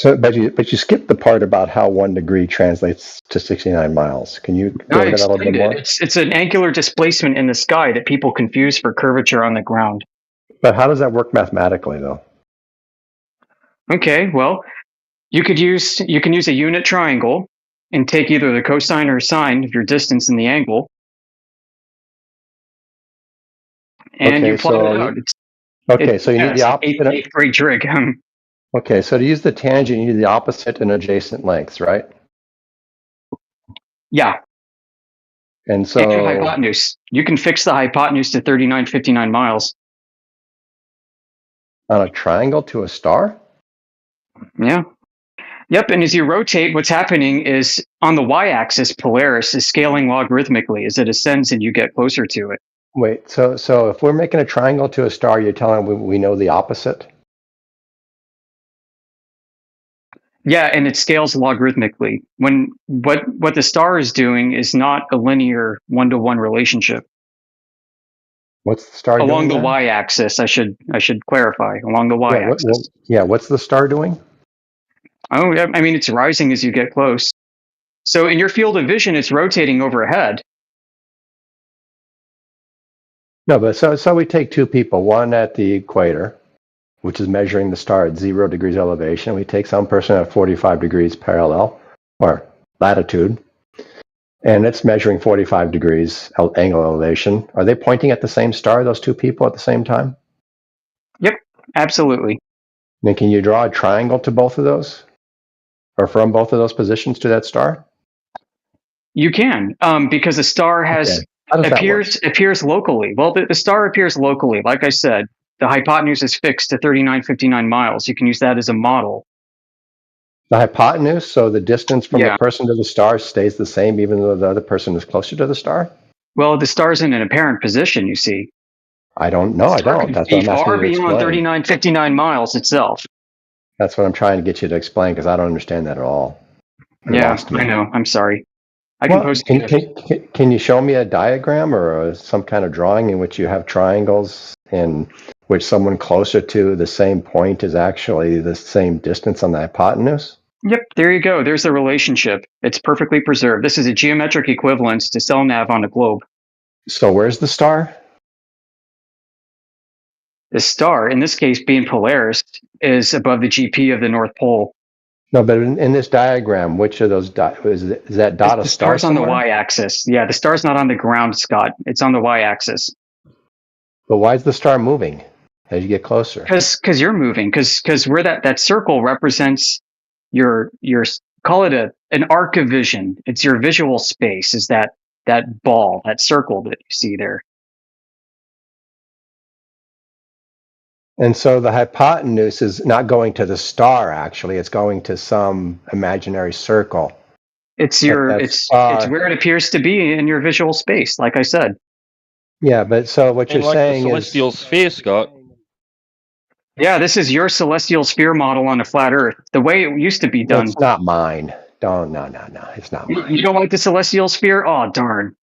So, but you skipped the part about how 1 degree translates to 69 miles. Can you go into that a little bit more? It's an angular displacement in the sky that people confuse for curvature on the ground. But how does that work mathematically, though? Okay, well, you can use a unit triangle and take either the cosine or sine of your distance and the angle, and you plot it out. So you need the opposite. Eighth grade trig. Okay, so to use the tangent, you need the opposite and adjacent lengths, right? Yeah. And so and hypotenuse. You can fix the hypotenuse to 3959 miles. On a triangle to a star? Yeah. Yep, and as you rotate, what's happening is on the y-axis, Polaris is scaling logarithmically as it ascends and you get closer to it. Wait, so if we're making a triangle to a star, you're telling we know the opposite? Yeah, and it scales logarithmically. When what the star is doing is not a linear one-to-one relationship. What's the star along doing the y-axis? I should clarify along the y-axis. What's the star doing? Oh, I mean, it's rising as you get close. So in your field of vision, it's rotating overhead. No, but so we take two people, one at the equator, which is measuring the star at 0 degrees elevation. We take some person at 45 degrees parallel or latitude, and it's measuring 45 degrees angle elevation. Are they pointing at the same star, those two people, at the same time? Yep, absolutely. Then can you draw a triangle to both of those? Or from both of those positions to that star? You can, because the star has appears locally. Well, the star appears locally. Like I said, the hypotenuse is fixed to 3959 miles. You can use that as a model. The hypotenuse, so the distance from the person to the star stays the same even though the other person is closer to the star? Well, the star's in an apparent position, you see. I don't know. I don't. That's what I'm asking you to far beyond 3959 miles itself. That's what I'm trying to get you to explain because I don't understand that at all. Yeah, I know. I'm sorry. Can you show me a diagram or some kind of drawing in which you have triangles in which someone closer to the same point is actually the same distance on the hypotenuse? Yep, there you go. There's the relationship. It's perfectly preserved. This is a geometric equivalence to cell nav on a globe. So where's the star? The star, in this case being Polaris, is above the GP of the North Pole. No, but in this diagram, which of those is that dot a star? The star's on the y-axis. Yeah, the star's not on the ground, Scott. It's on the y-axis. But why is the star moving as you get closer? Because you're moving. Because where that circle represents your call it an arc of vision. It's your visual space. Is that ball, that circle that you see there? And so the hypotenuse is not going to the star, actually. It's going to some imaginary circle. It's where it appears to be in your visual space, like I said. Yeah, but so what you're saying the celestial sphere, Scott. Yeah, this is your celestial sphere model on a flat Earth. The way it used to be done. It's not mine. No, it's not mine. You don't like the celestial sphere? Oh, darn.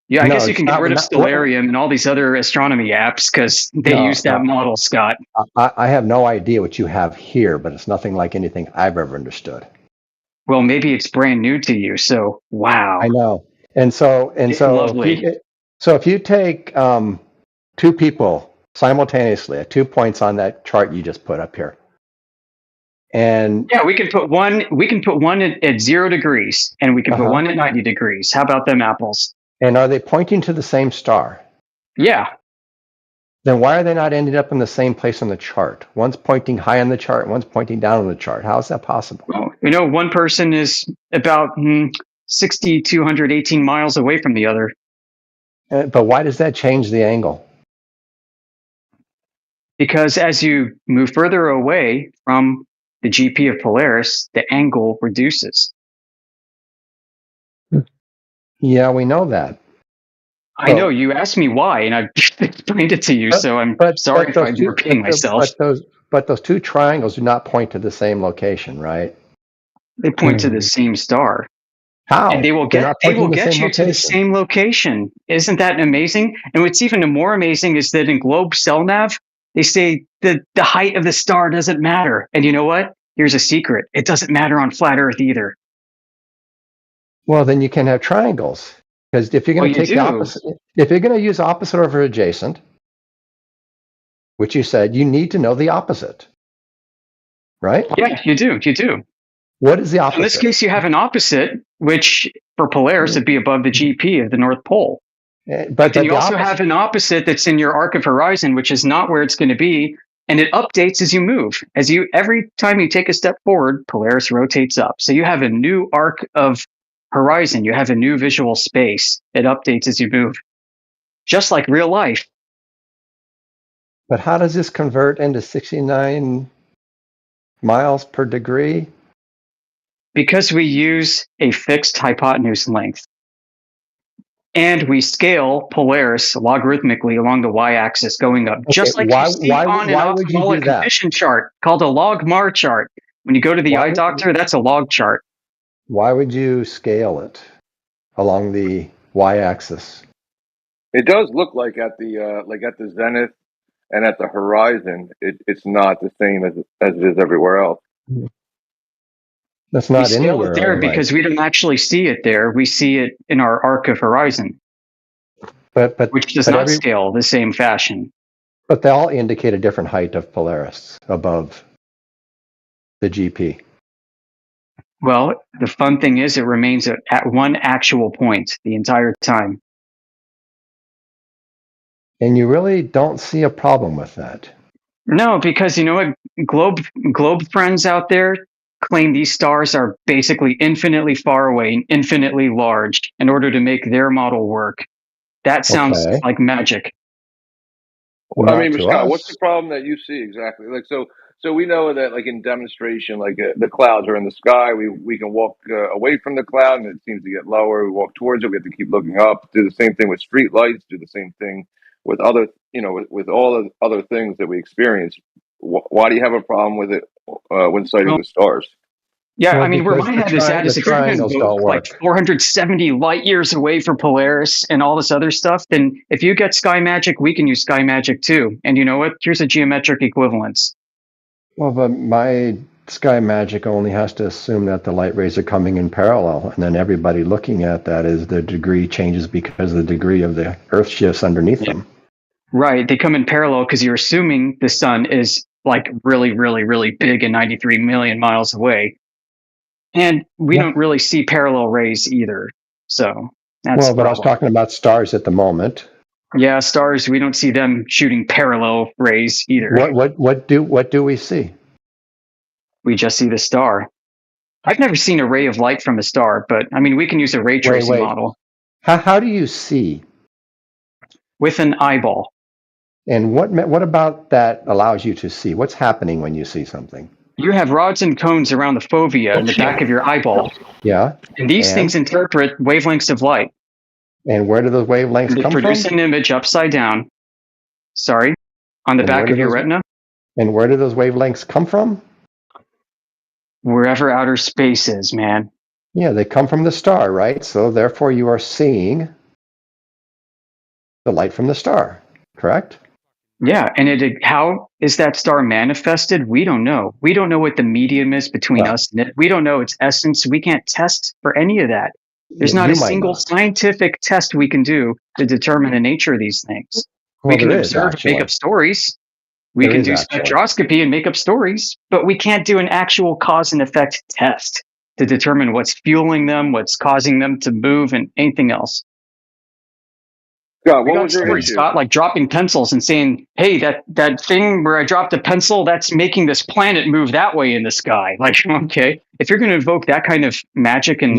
Yeah, I guess you can get rid of Stellarium and all these other astronomy apps because they use that model, Scott. I have no idea what you have here, but it's nothing like anything I've ever understood. Well, maybe it's brand new to you, so wow. I know. And so if you take two people simultaneously at 2 points on that chart you just put up here. And yeah, we can put one at 0 degrees and we can put one at 90 degrees. How about them apples? And are they pointing to the same star? Yeah. Then why are they not ending up in the same place on the chart? One's pointing high on the chart, and one's pointing down on the chart. How is that possible? Well, one person is about 218 miles away from the other. But why does that change the angle? Because as you move further away from the GP of Polaris, the angle reduces. Yeah, we know that. I know. You asked me why, and I explained it to you, so I'm sorry if I'm repeating myself. But those two triangles do not point to the same location, right? They point to the same star. How? And they will get you to the same location. Isn't that amazing? And what's even more amazing is that in Globe Cell Nav, they say that the height of the star doesn't matter. And you know what? here's a secret. It doesn't matter on flat Earth either. Well, then you can have triangles. Because if you're going to take the opposite, if you're going to use opposite over adjacent, which you said, you need to know the opposite. Right? Yeah, you do. You do. What is the opposite? In this case, you have an opposite, which for Polaris would be above the GP of the North Pole. But then you also have an opposite that's in your arc of horizon, which is not where it's going to be, and it updates as you move. Every time you take a step forward, Polaris rotates up. So you have a new arc of horizon. You have a new visual space. It updates as you move, just like real life. But how does this convert into 69 miles per degree? Because we use a fixed hypotenuse length. And we scale Polaris logarithmically along the y-axis going up, just like you see on an optimal condition chart called a log-mar chart. When you go to the eye doctor, that's a log chart. Why would you scale it along the y-axis? It does look like at the zenith and at the horizon, it's not the same as it is everywhere else. That's not anywhere. We scale it there because we don't actually see it there. We see it in our arc of horizon, which does not scale the same fashion. But they all indicate a different height of Polaris above the GP. Well, the fun thing is it remains at one actual point the entire time. And you really don't see a problem with that. No, because you know what? Globe friends out there claim these stars are basically infinitely far away and infinitely large in order to make their model work. That sounds like magic. Well, I mean, Scott, what's the problem that you see exactly? Like, so we know that, like in demonstration, like the clouds are in the sky. We can walk away from the cloud, and it seems to get lower. We walk towards it. We have to keep looking up. Do the same thing with street lights. Do the same thing with other, with all the other things that we experience. Why do you have a problem with it when sighting the stars? Yeah, I mean, where my head is at is if you're going to go like 470 light years away from Polaris and all this other stuff, then if you get Sky Magic, we can use Sky Magic too. And you know what? Here's a geometric equivalence. Well, but my Sky Magic only has to assume that the light rays are coming in parallel, and then everybody looking at that is the degree changes because the degree of the Earth shifts underneath them. Right, they come in parallel because you're assuming the sun is like really, really, really big and 93 million miles away. And we don't really see parallel rays either. So that's but I was talking about stars at the moment. Yeah, stars, we don't see them shooting parallel rays either. What do we see? We just see the star. I've never seen a ray of light from a star, but I mean we can use a ray tracing model. How do you see? With an eyeball. And what about that allows you to see? What's happening when you see something? You have rods and cones around the fovea in the back of your eyeball. Yeah. And these things interpret wavelengths of light. And where do those wavelengths come from? They produce an image upside down. Sorry. On the back of your retina. And where do those wavelengths come from? Wherever outer space is, man. Yeah, they come from the star, right? So therefore you are seeing the light from the star, correct? Yeah, and how is that star manifested? We don't know. We don't know what the medium is between us and it. We don't know its essence. We can't test for any of that. There's not a single scientific test we can do to determine the nature of these things. We can observe and make up stories. We can do spectroscopy and make up stories, but we can't do an actual cause and effect test to determine what's fueling them, what's causing them to move, and anything else. God, what was your issue? Scott, like dropping pencils and saying, hey, that thing where I dropped a pencil, that's making this planet move that way in the sky. Like, okay, if you're going to invoke that kind of magic and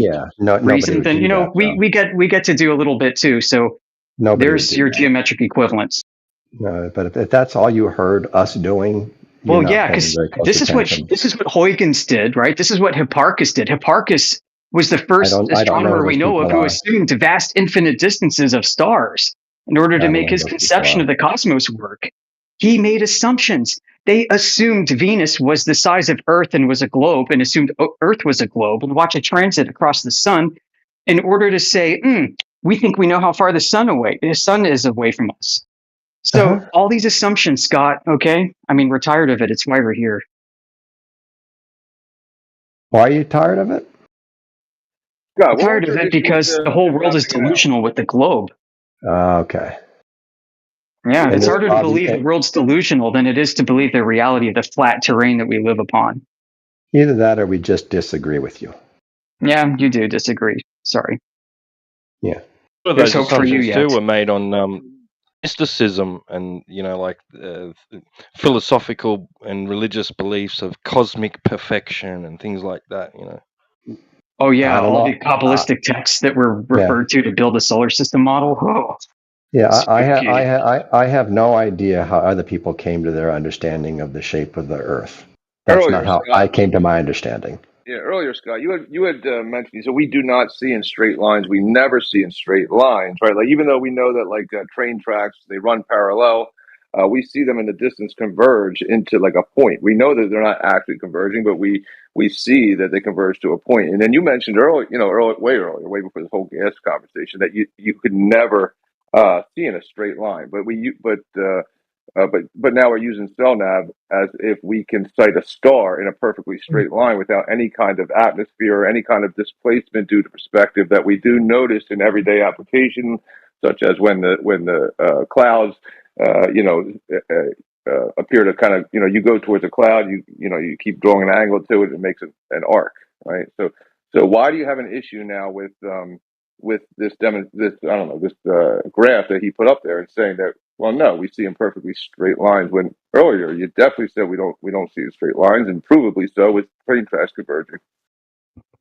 reason, then, we get to do a little bit thuyso there's your geometric equivalence. No, but if that's all you heard us doing. Well, yeah, because this is what Huygens did, right? This is what Hipparchus did. Hipparchus was the first astronomer we know of who assumed vast infinite distances of stars in order to make his conception of the cosmos work. He made assumptions. They assumed Venus was the size of Earth and was a globe, and assumed Earth was a globe, and watch a transit across the sun in order to say, we think we know how far the sun is away from us. So all these assumptions, Scott, okay? I mean, we're tired of it. It's why we're here. Why are you tired of it? God, I'm tired of it because the whole world is delusional with the globe. Okay. Yeah, And it's this harder to Bobby- believe the world's delusional than it is to believe the reality of the flat terrain that we live upon. Either that or we just disagree with you. Yeah, you do disagree. Sorry. Yeah. Well, There's those hope for you assumptions yet. too were made on mysticism and like philosophical and religious beliefs of cosmic perfection and things like that. Oh yeah, I don't all know. the Kabbalistic texts that were referred to build a solar system model. Oh, Yeah, spooky. I have no idea how other people came to their understanding of the shape of the Earth. That's Earlier, not how Scott. I came to my understanding. Yeah, earlier, Scott, you had mentioned, so we do not see in straight lines. We never see in straight lines, right? Like, even though we know that like train tracks, they run parallel, we see them in the distance converge into like a point. We know that they're not actually converging, but we see that they converge to a point. And then you mentioned way earlier, way before this whole gas conversation, that you could never see in a straight line. But now we're using CellNav as if we can sight a star in a perfectly straight line without any kind of atmosphere or any kind of displacement due to perspective that we do notice in everyday application, such as when the clouds, appear to kind of, you go towards a cloud, you keep drawing an angle to it, it makes an arc, right? So why do you have an issue now with this graph that he put up there and saying that, well, no, we see in perfectly straight lines, when earlier you definitely said we don't see in straight lines, and provably so with train tracks converging.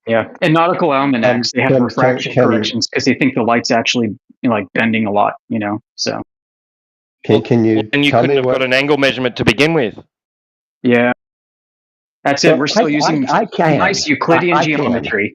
Yeah, in nautical almanacs, they have refraction corrections because they think the light's actually like bending a lot. So Can you? And you tell couldn't me have got an angle measurement to begin with. Yeah, that's it. We're still using can. nice Euclidean I can. geometry.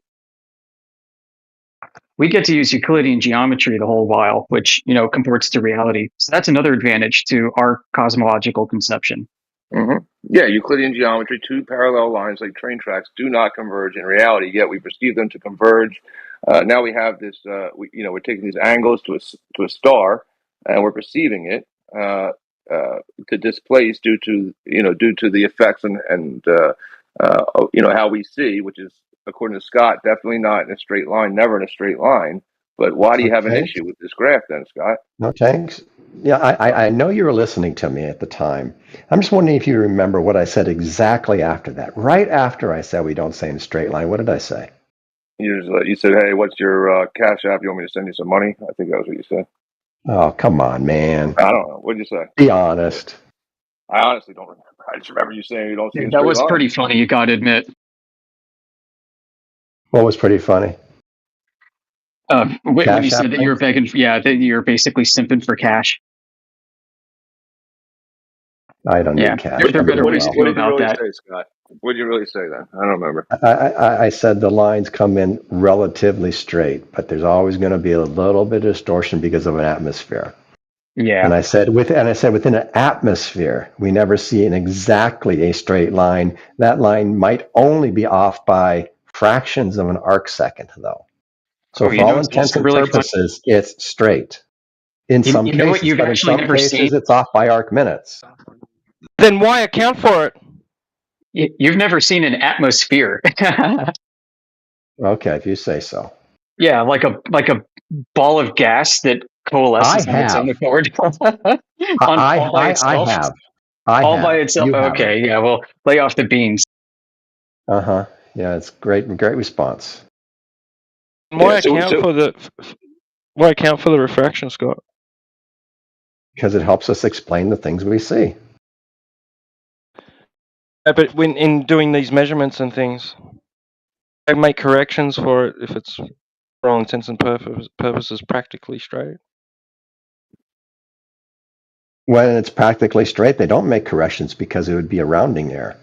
We get to use Euclidean geometry the whole while, which comports to reality. So that's another advantage to our cosmological conception. Mm-hmm. Yeah, Euclidean geometry, two parallel lines like train tracks do not converge in reality, yet we perceive them to converge. Now we have this, we're taking these angles to a star, and we're perceiving it to displace due to the effects and how we see, which is, according to Scott, definitely not in a straight line, never in a straight line. But why do you have an issue with this graph then, Scott? No, thanks. Yeah, I know you were listening to me at the time. I'm just wondering if you remember what I said exactly after that. Right after I said we don't say in a straight line, what did I say? You said, hey, what's your Cash App? You want me to send you some money? I think that was what you said. Oh, come on, man. I don't know. What did you say? Be honest. I honestly don't remember. I just remember you saying you don't see in That straight was lines. pretty funny, you got to admit. What was pretty funny? When you said that you're begging, that you're basically simping for cash. I don't need cash. There are better ways to go What did you about really that. say, Scott? What did you really say then? I don't remember. I said the lines come in relatively straight, but there's always going to be a little bit of distortion because of an atmosphere. Yeah. And I said within an atmosphere, we never see exactly a straight line. That line might only be off by fractions of an arc second, though. So for all intents and purposes, it's straight. In some cases, but in some cases, it's off by arc minutes. Then why account for it? You've never seen an atmosphere. Okay, if you say so. Yeah, like a ball of gas that coalesces on its own accord. All by itself. All by itself. Okay, yeah. Well, lay off the beans. Yeah, it's great response. Why account for the refraction, Scott? Because it helps us explain the things we see. But when in doing these measurements and things, I make corrections for it if it's, for all intents and purposes, practically straight. When it's practically straight, they don't make corrections because it would be a rounding error.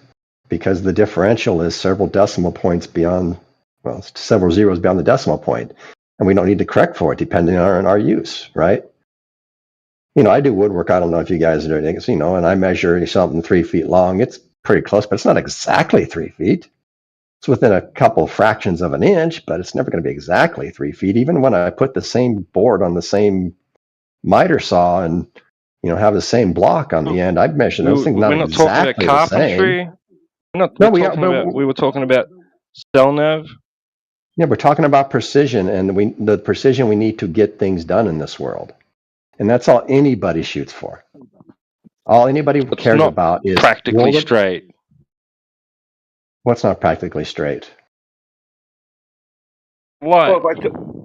Because the differential is several decimal points beyond, well, it's several zeros beyond the decimal point, and we don't need to correct for it depending on our use, right? I do woodwork. I don't know if you guys are doing it, and I measure something 3 feet long. It's pretty close, but it's not exactly 3 feet. It's within a couple fractions of an inch, but it's never going to be exactly 3 feet. Even when I put the same board on the same miter saw and have the same block on the end, I've measured those things not exactly the same. We were talking about Stelnav? Yeah, we're talking about precision, and the precision we need to get things done in this world. And that's all anybody shoots for. All anybody cares about is practically straight. What's not practically straight? What? Well,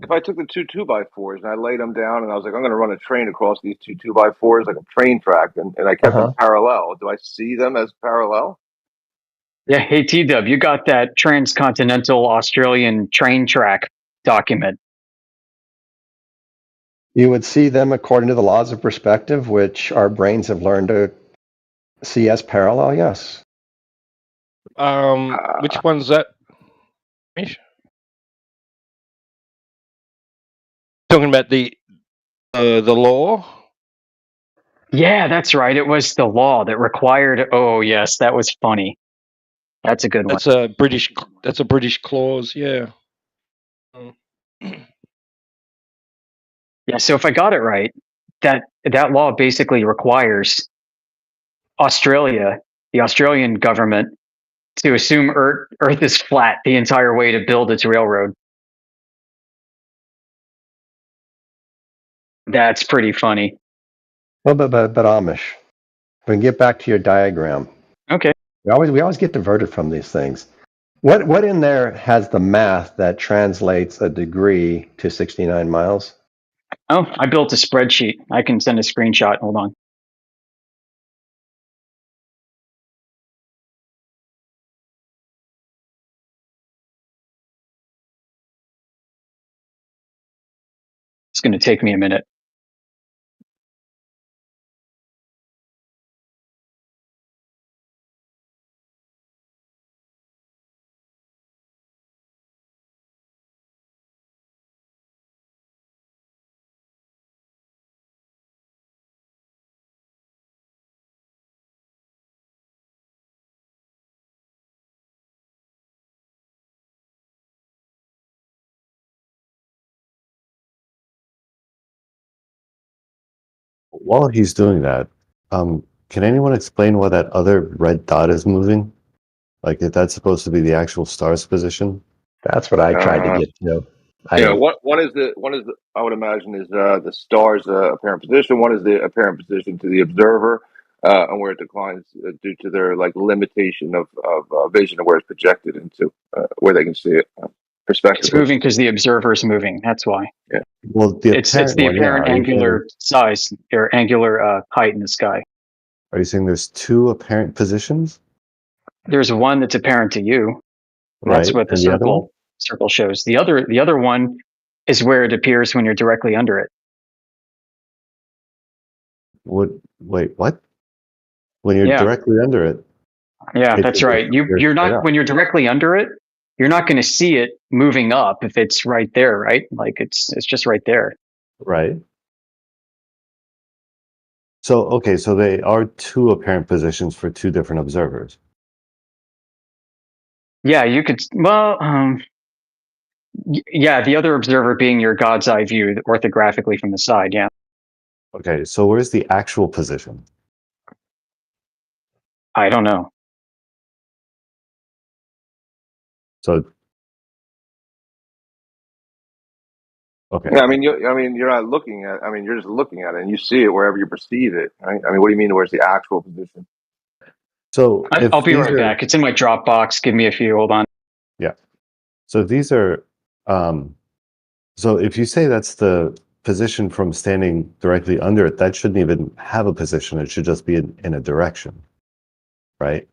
if I took the two 2x4s and I laid them down and I was like, I'm going to run a train across these two 2x4s like a train track, and I kept them parallel, do I see them as parallel? Yeah, hey T-Dub, you got that transcontinental Australian train track document. You would see them according to the laws of perspective, which our brains have learned to see as parallel, yes. Which one's that? Talking about the law? Yeah, that's right. It was the law that required. Oh, yes, that was funny. That's a good one. That's a British clause. Yeah. Yeah. So if I got it right, that law basically requires Australia, the Australian government, to assume Earth is flat the entire way to build its railroad. That's pretty funny. Well, but Amish, we can get back to your diagram. Okay. We always get diverted from these things. What in there has the math that translates a degree to 69 miles? Oh, I built a spreadsheet. I can send a screenshot. Hold on. It's going to take me a minute. While he's doing that, can anyone explain why that other red dot is moving? Like, if that's supposed to be the actual star's position? That's what I tried to get to. One is the I would imagine is the star's apparent position. One is the apparent position to the observer, and where it declines due to their limitation of vision of where it's projected into, where they can see it. Perspective. It's moving because the observer is moving. That's why. Yeah. Well, it's the apparent angular size or angular height in the sky. Are you saying there's two apparent positions? There's one that's apparent to you. That's what the circle shows. The other one is where it appears when you're directly under it. Wait, what? When you're directly under it? Yeah, that's right. You're not when you're directly under it. You're not going to see it moving up if it's right there, right? Like it's just right there. Right. So they are two apparent positions for two different observers. Yeah, you could. Well, yeah, the other observer being your God's eye view orthographically from the side. Yeah. Okay, so where's the actual position? I don't know. So, okay. Yeah, you're not looking at. You're just looking at it, and you see it wherever you perceive it. Right? What do you mean? Where's the actual position? So I'll be right back. It's in my Dropbox. Give me a few. Hold on. Yeah. So these are. So if you say that's the position from standing directly under it, that shouldn't even have a position. It should just be in a direction, right?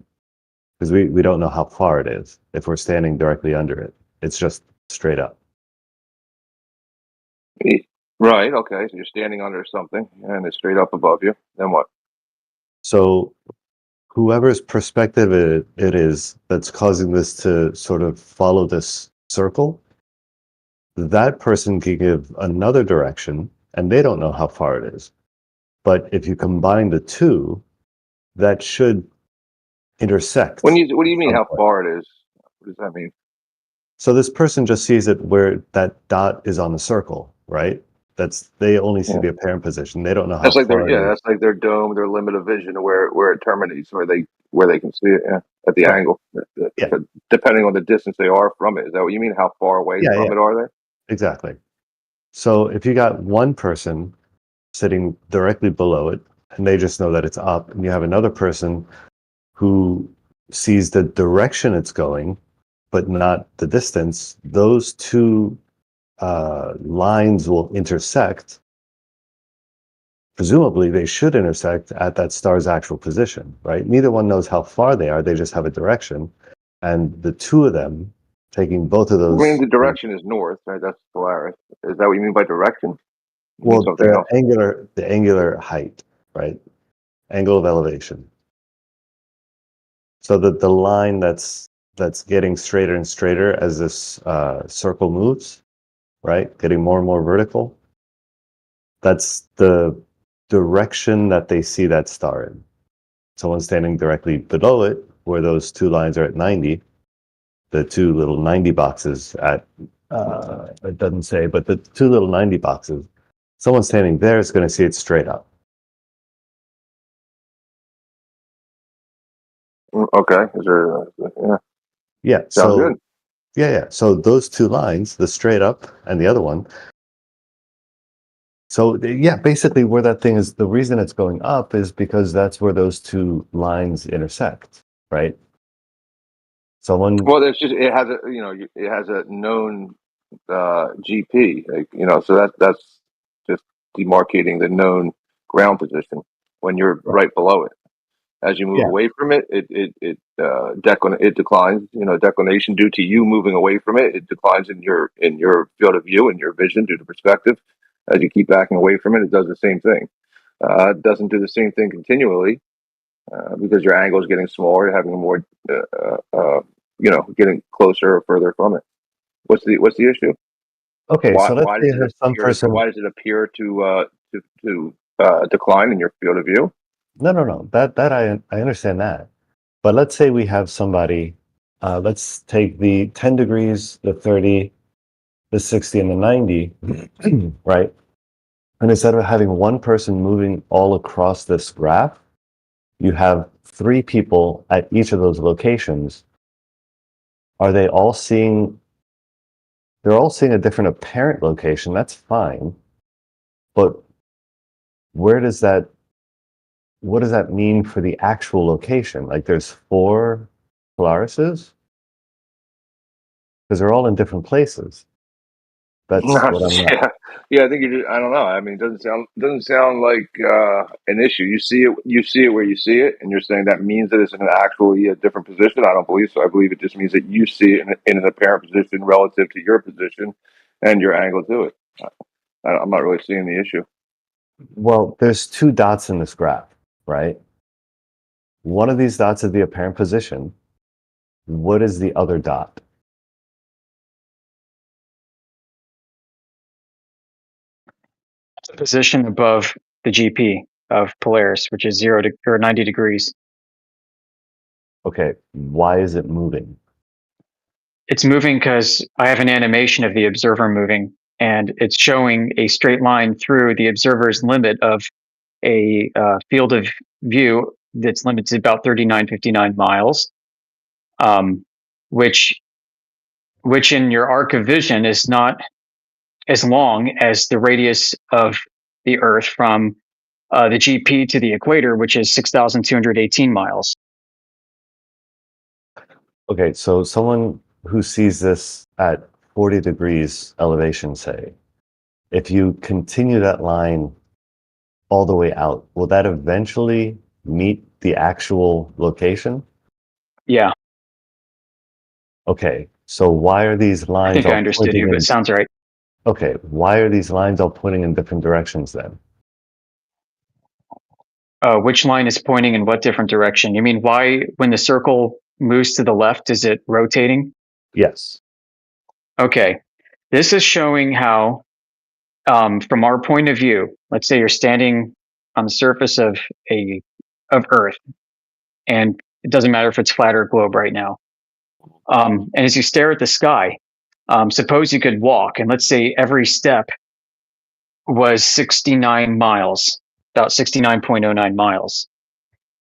Because we don't know how far it is if we're standing directly under it. It's just straight up. Right, okay. So you're standing under something and it's straight up above you. Then what? So whoever's perspective it is that's causing this to sort of follow this circle, that person can give another direction and they don't know how far it is. But if you combine the two, that should intersect. What do you mean how far it is? What does that mean? So this person just sees it where that dot is on the circle, right? They only see the apparent position. They don't know how far it is. That's like their dome, their limit of vision, where it terminates, where they where they can see it, at the angle, depending on the distance they are from it. Is that what you mean? How far away from it are they? Exactly. So if you got one person sitting directly below it, and they just know that it's up, and you have another person who sees the direction it's going, but not the distance, those two lines will intersect. Presumably, they should intersect at that star's actual position, right? Neither one knows how far they are. They just have a direction. And the two of them taking both of those. I mean, the direction is north, right? That's Polaris. Is that what you mean by direction? Well, the angular height, right? Angle of elevation. So the line that's getting straighter and straighter as this circle moves, right? Getting more and more vertical. That's the direction that they see that star in. Someone standing directly below it, where those two lines are at 90, the two little 90 boxes at, it doesn't say, but the two little 90 boxes, someone standing there is going to see it straight up. Okay. Is there, Yeah. Sounds so good. Yeah. So those two lines, the straight up and the other one. So yeah, basically where that thing is, the reason it's going up is because that's where those two lines intersect, right? Well, it has a known GP, so that's just demarcating the known ground position when you're right below it. As you move away from it, it declines. Declination due to you moving away from it. It declines in your field of view and your vision due to perspective. As you keep backing away from it, it does the same thing. It doesn't do the same thing continually because your angle is getting smaller. You're having more, getting closer or further from it. What's the issue? Okay, so let's say there's some person. Why does it appear to decline in your field of view? No. That I understand that. But let's say we have somebody, let's take the 10 degrees, the 30, the 60, and the 90, right? And instead of having one person moving all across this graph, you have three people at each of those locations. Are they all seeing? They're all seeing a different apparent location. That's fine. But what does that mean for the actual location? Like there's 4 Polarises? Because they're all in different places. That's what I'm not. Yeah, I think I don't know. I mean, it doesn't sound like an issue. You see it where you see it, and you're saying that means that it's in actually a different position. I don't believe so. I believe it just means that you see it in an apparent position relative to your position and your angle to it. I'm not really seeing the issue. Well, there's 2 dots in this graph, right? One of these dots is the apparent position. What is the other dot? The position above the GP of Polaris, which is 90 degrees. Okay, why is it moving? It's moving because I have an animation of the observer moving, and it's showing a straight line through the observer's limit of a field of view that's limited to about 3959 miles, which in your arc of vision is not as long as the radius of the Earth from the GP to the equator, which is 6,218 miles. Okay, so someone who sees this at 40 degrees elevation, say, if you continue that line all the way out, will that eventually meet the actual location? Yeah. Okay, so why are these lines? I think I understood you, but it sounds right. Okay, why are these lines all pointing in different directions then? Which line is pointing in what different direction? You mean why, when the circle moves to the left, is it rotating? Yes. Okay. This is showing how, from our point of view, let's say you're standing on the surface of Earth, and it doesn't matter if it's flat or globe right now. And as you stare at the sky, suppose you could walk, and let's say every step was 69 miles, about 69.09 miles.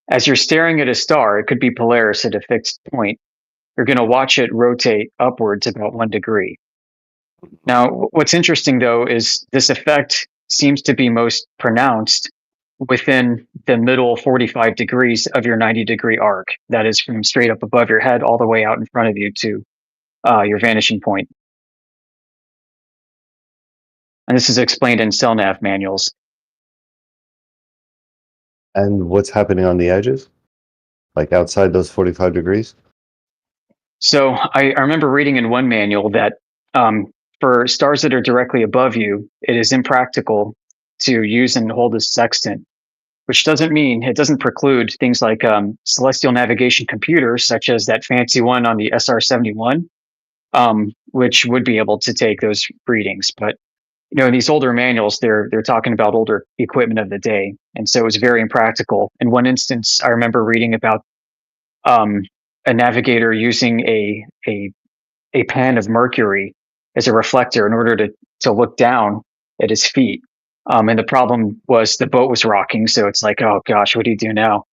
as you're staring at a star, it could be Polaris at a fixed point. You're going to watch it rotate upwards about 1 degree. Now, what's interesting though is this effect seems to be most pronounced within the middle 45 degrees of your 90-degree arc. That is from straight up above your head all the way out in front of you to your vanishing point. And this is explained in CellNav manuals. And what's happening on the edges? Like outside those 45 degrees? So I remember reading in one manual that for stars that are directly above you, it is impractical to use and hold a sextant, which doesn't mean, it doesn't preclude things like celestial navigation computers, such as that fancy one on the SR-71, which would be able to take those readings. But in these older manuals, they're talking about older equipment of the day, and so it was very impractical. In one instance, I remember reading about a navigator using a pan of mercury as a reflector in order to look down at his feet. And the problem was the boat was rocking, so it's like, oh gosh, what do you do now?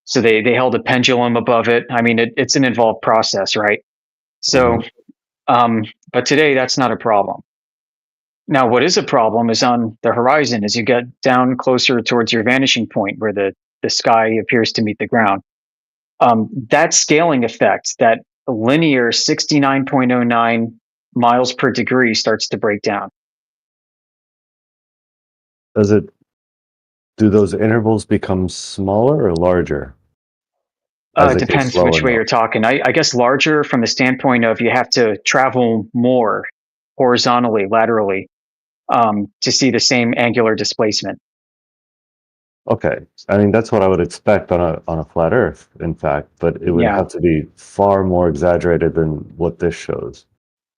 So they held a pendulum above it. I mean, it's an involved process, right? So, but today that's not a problem. Now, what is a problem is on the horizon as you get down closer towards your vanishing point where the sky appears to meet the ground. That scaling effect, that linear 69.09 miles per degree starts to break down. Do those intervals become smaller or larger? It depends which way you're talking. I guess larger from the standpoint of you have to travel more horizontally, laterally, to see the same angular displacement. Okay, I mean that's what I would expect on a flat Earth, in fact, but it would have to be far more exaggerated than what this shows.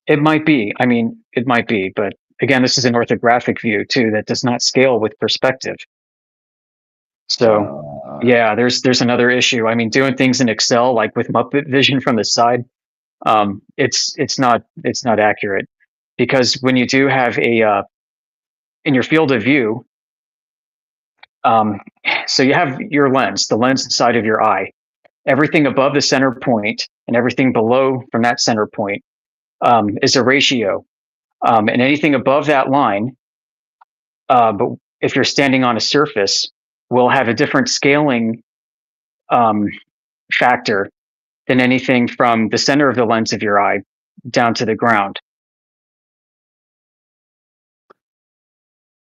It might be. I mean, it might be, but again, this is an orthographic view too that does not scale with perspective. So, yeah, there's another issue. I mean, doing things in Excel like with Muppet Vision from the side, it's not accurate, because when you do have in your field of view. So you have your lens, the lens inside of your eye. Everything above the center point and everything below from that center point is a ratio. And anything above that line, but if you're standing on a surface, will have a different scaling factor than anything from the center of the lens of your eye down to the ground.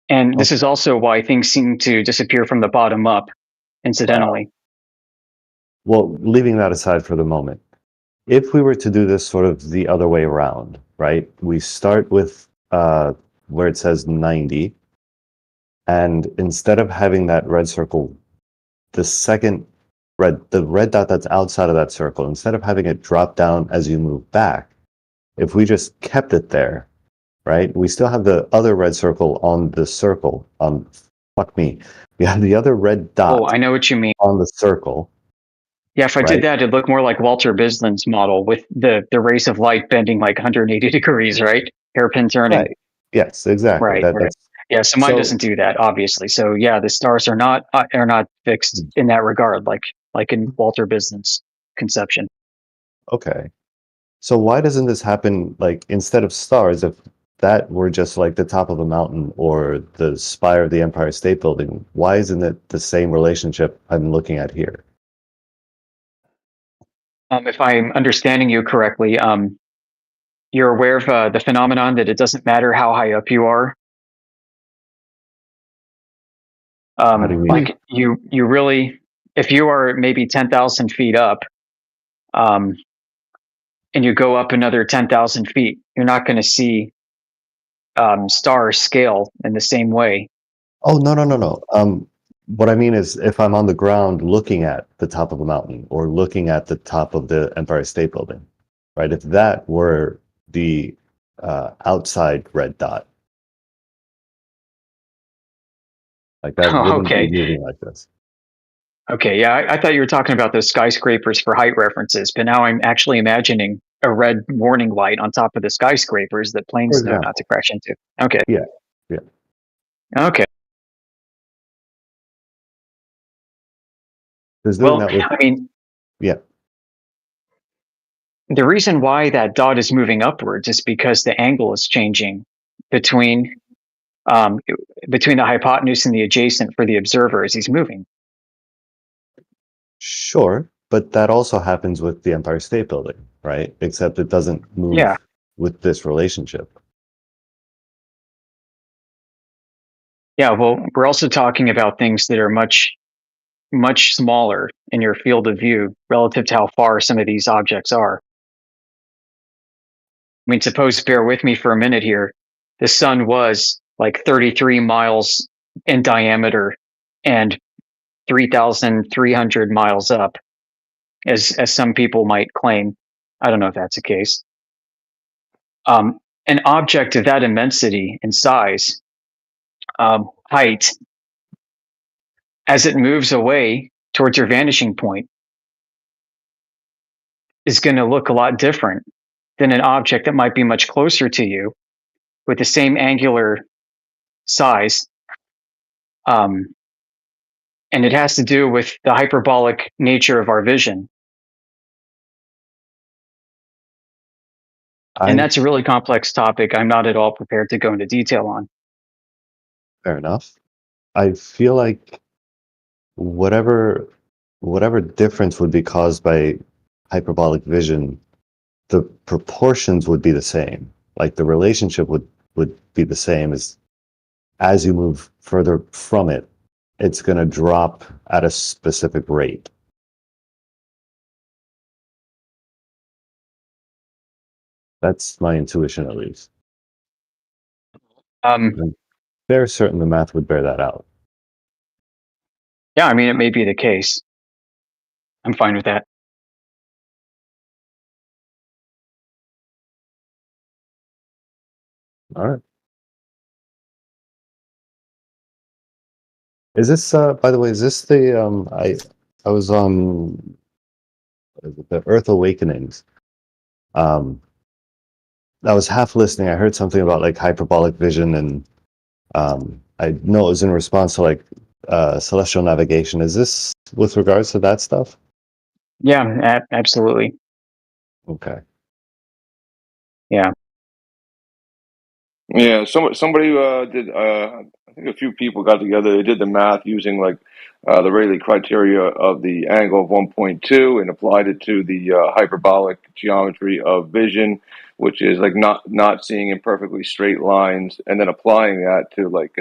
And this is also why things seem to disappear from the bottom up, incidentally. Well, leaving that aside for the moment, if we were to do this sort of the other way around, right? We start with where it says 90, and instead of having that red circle, the red dot that's outside of that circle, instead of having it drop down as you move back, if we just kept it there, right? We still have the other red circle on the circle. Fuck me. We have the other red dot. Oh, I know what you mean. On the circle. Yeah, if I did that, it'd look more like Walter Bisland's model with the rays of light bending like 180 degrees, right? Hairpin turning. Right. Yes, exactly. Right. Yeah, so mine doesn't do that, obviously. So yeah, the stars are not fixed in that regard, like in Walter Bisland's conception. Okay. So why doesn't this happen, like, instead of stars, if that were just like the top of a mountain or the spire of the Empire State Building, why isn't it the same relationship I'm looking at here? If I'm understanding you correctly, you're aware of the phenomenon that it doesn't matter how high up you are. How do you mean? Like you really, if you are maybe 10,000 feet up, and you go up another 10,000 feet, you're not going to see stars scale in the same way. Oh, no. What I mean is if I'm on the ground looking at the top of a mountain or looking at the top of the Empire State Building, right? If that were the outside red dot, like that wouldn't be moving like this. Okay, yeah, I thought you were talking about those skyscrapers for height references, but now I'm actually imagining a red warning light on top of the skyscrapers that planes know not to crash into. Okay. Yeah. Okay. Well, I mean, yeah. The reason why that dot is moving upwards is because the angle is changing between the hypotenuse and the adjacent for the observer as he's moving. Sure, but that also happens with the Empire State Building, right? Except it doesn't move with this relationship. Yeah, well, we're also talking about things that are much, much smaller in your field of view relative to how far some of these objects are. I mean, suppose, bear with me for a minute here. The sun was like 33 miles in diameter and 3,300 miles up, as some people might claim. I don't know if that's the case. An object of that immensity and size, height, as it moves away towards your vanishing point, is going to look a lot different than an object that might be much closer to you with the same angular size. And it has to do with the hyperbolic nature of our vision. And that's a really complex topic I'm not at all prepared to go into detail on. Fair enough. I feel like whatever difference would be caused by hyperbolic vision, the proportions would be the same. Like the relationship would be the same as you move further from it, it's going to drop at a specific rate. That's my intuition, at least. I'm very certain the math would bear that out. Yeah, I mean, it may be the case. I'm fine with that. All right. Is this, by the way, is this the, I was on the Earth Awakenings. I was half listening. I heard something about like hyperbolic vision, and I know it was in response to like celestial navigation. Is this with regards to that stuff? Yeah, absolutely. Okay. Yeah. Yeah, somebody did. I think a few people got together. They did the math using like the Rayleigh criteria of the angle of 1.2 and applied it to the hyperbolic geometry of vision, which is like not seeing in perfectly straight lines, and then applying that to like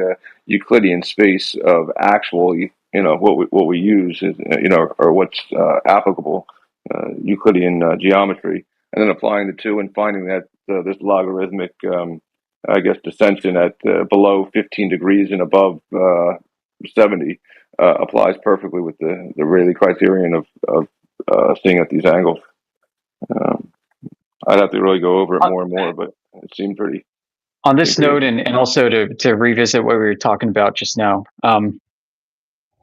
Euclidean space of actual, what we use is, or what's applicable Euclidean geometry, and then applying the two and finding that this logarithmic descension at below 15 degrees and above 70 applies perfectly with the Rayleigh criterion of seeing at these angles. I'd have to really go over it more and more, but it seemed pretty. On this note, and also to revisit what we were talking about just now,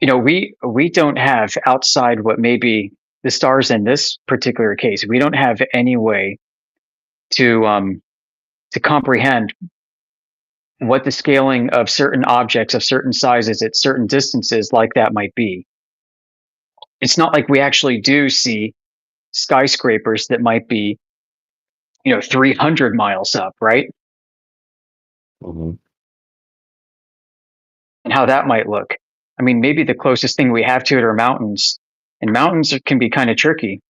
we don't have, outside what may be the stars in this particular case, we don't have any way to comprehend what the scaling of certain objects of certain sizes at certain distances like that might be. It's not like we actually do see skyscrapers that might be, 300 miles up, right? Mm-hmm. And how that might look. I mean, maybe the closest thing we have to it are mountains, and mountains can be kind of tricky.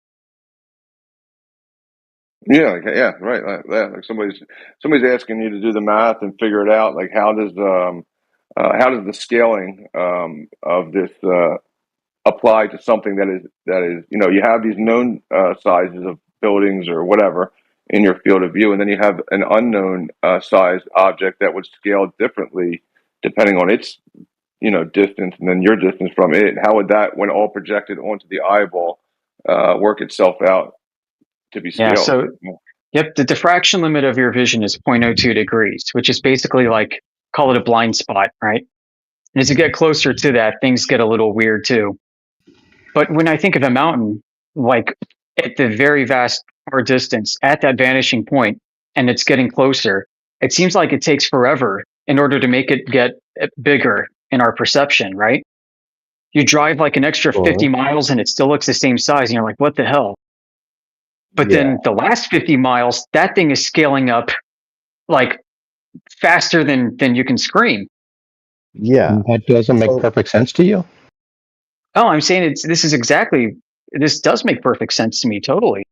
Yeah, right. Like somebody's asking you to do the math and figure it out. Like how does the scaling of this apply to something that is you have these known sizes of buildings or whatever in your field of view, and then you have an unknown sized object that would scale differently depending on its distance and then your distance from it. How would that, when all projected onto the eyeball, work itself out to be scaled? Yeah, so yep, the diffraction limit of your vision is 0.02 degrees, which is basically like, call it a blind spot, right? And as you get closer to that, things get a little weird too. But when I think of a mountain, like at the very vast far distance, at that vanishing point, and it's getting closer, it seems like it takes forever in order to make it get bigger in our perception, right? You drive like an extra 50 miles and it still looks the same size, and you're like, what the hell? But then the last 50 miles, that thing is scaling up like faster than you can scream. Yeah. That doesn't make perfect sense to you? Oh, I'm saying this does make perfect sense to me, totally.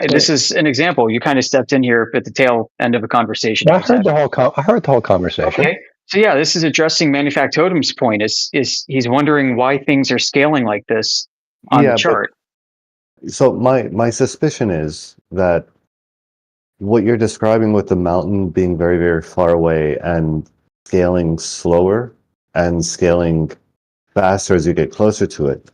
This is an example. You kind of stepped in here at the tail end of a conversation. Well, I heard the whole conversation. Okay. So yeah, this is addressing Manufactotum's point. Is he's wondering why things are scaling like this on the chart? So my suspicion is that what you're describing with the mountain being very, very far away and scaling slower and scaling faster as you get closer to it.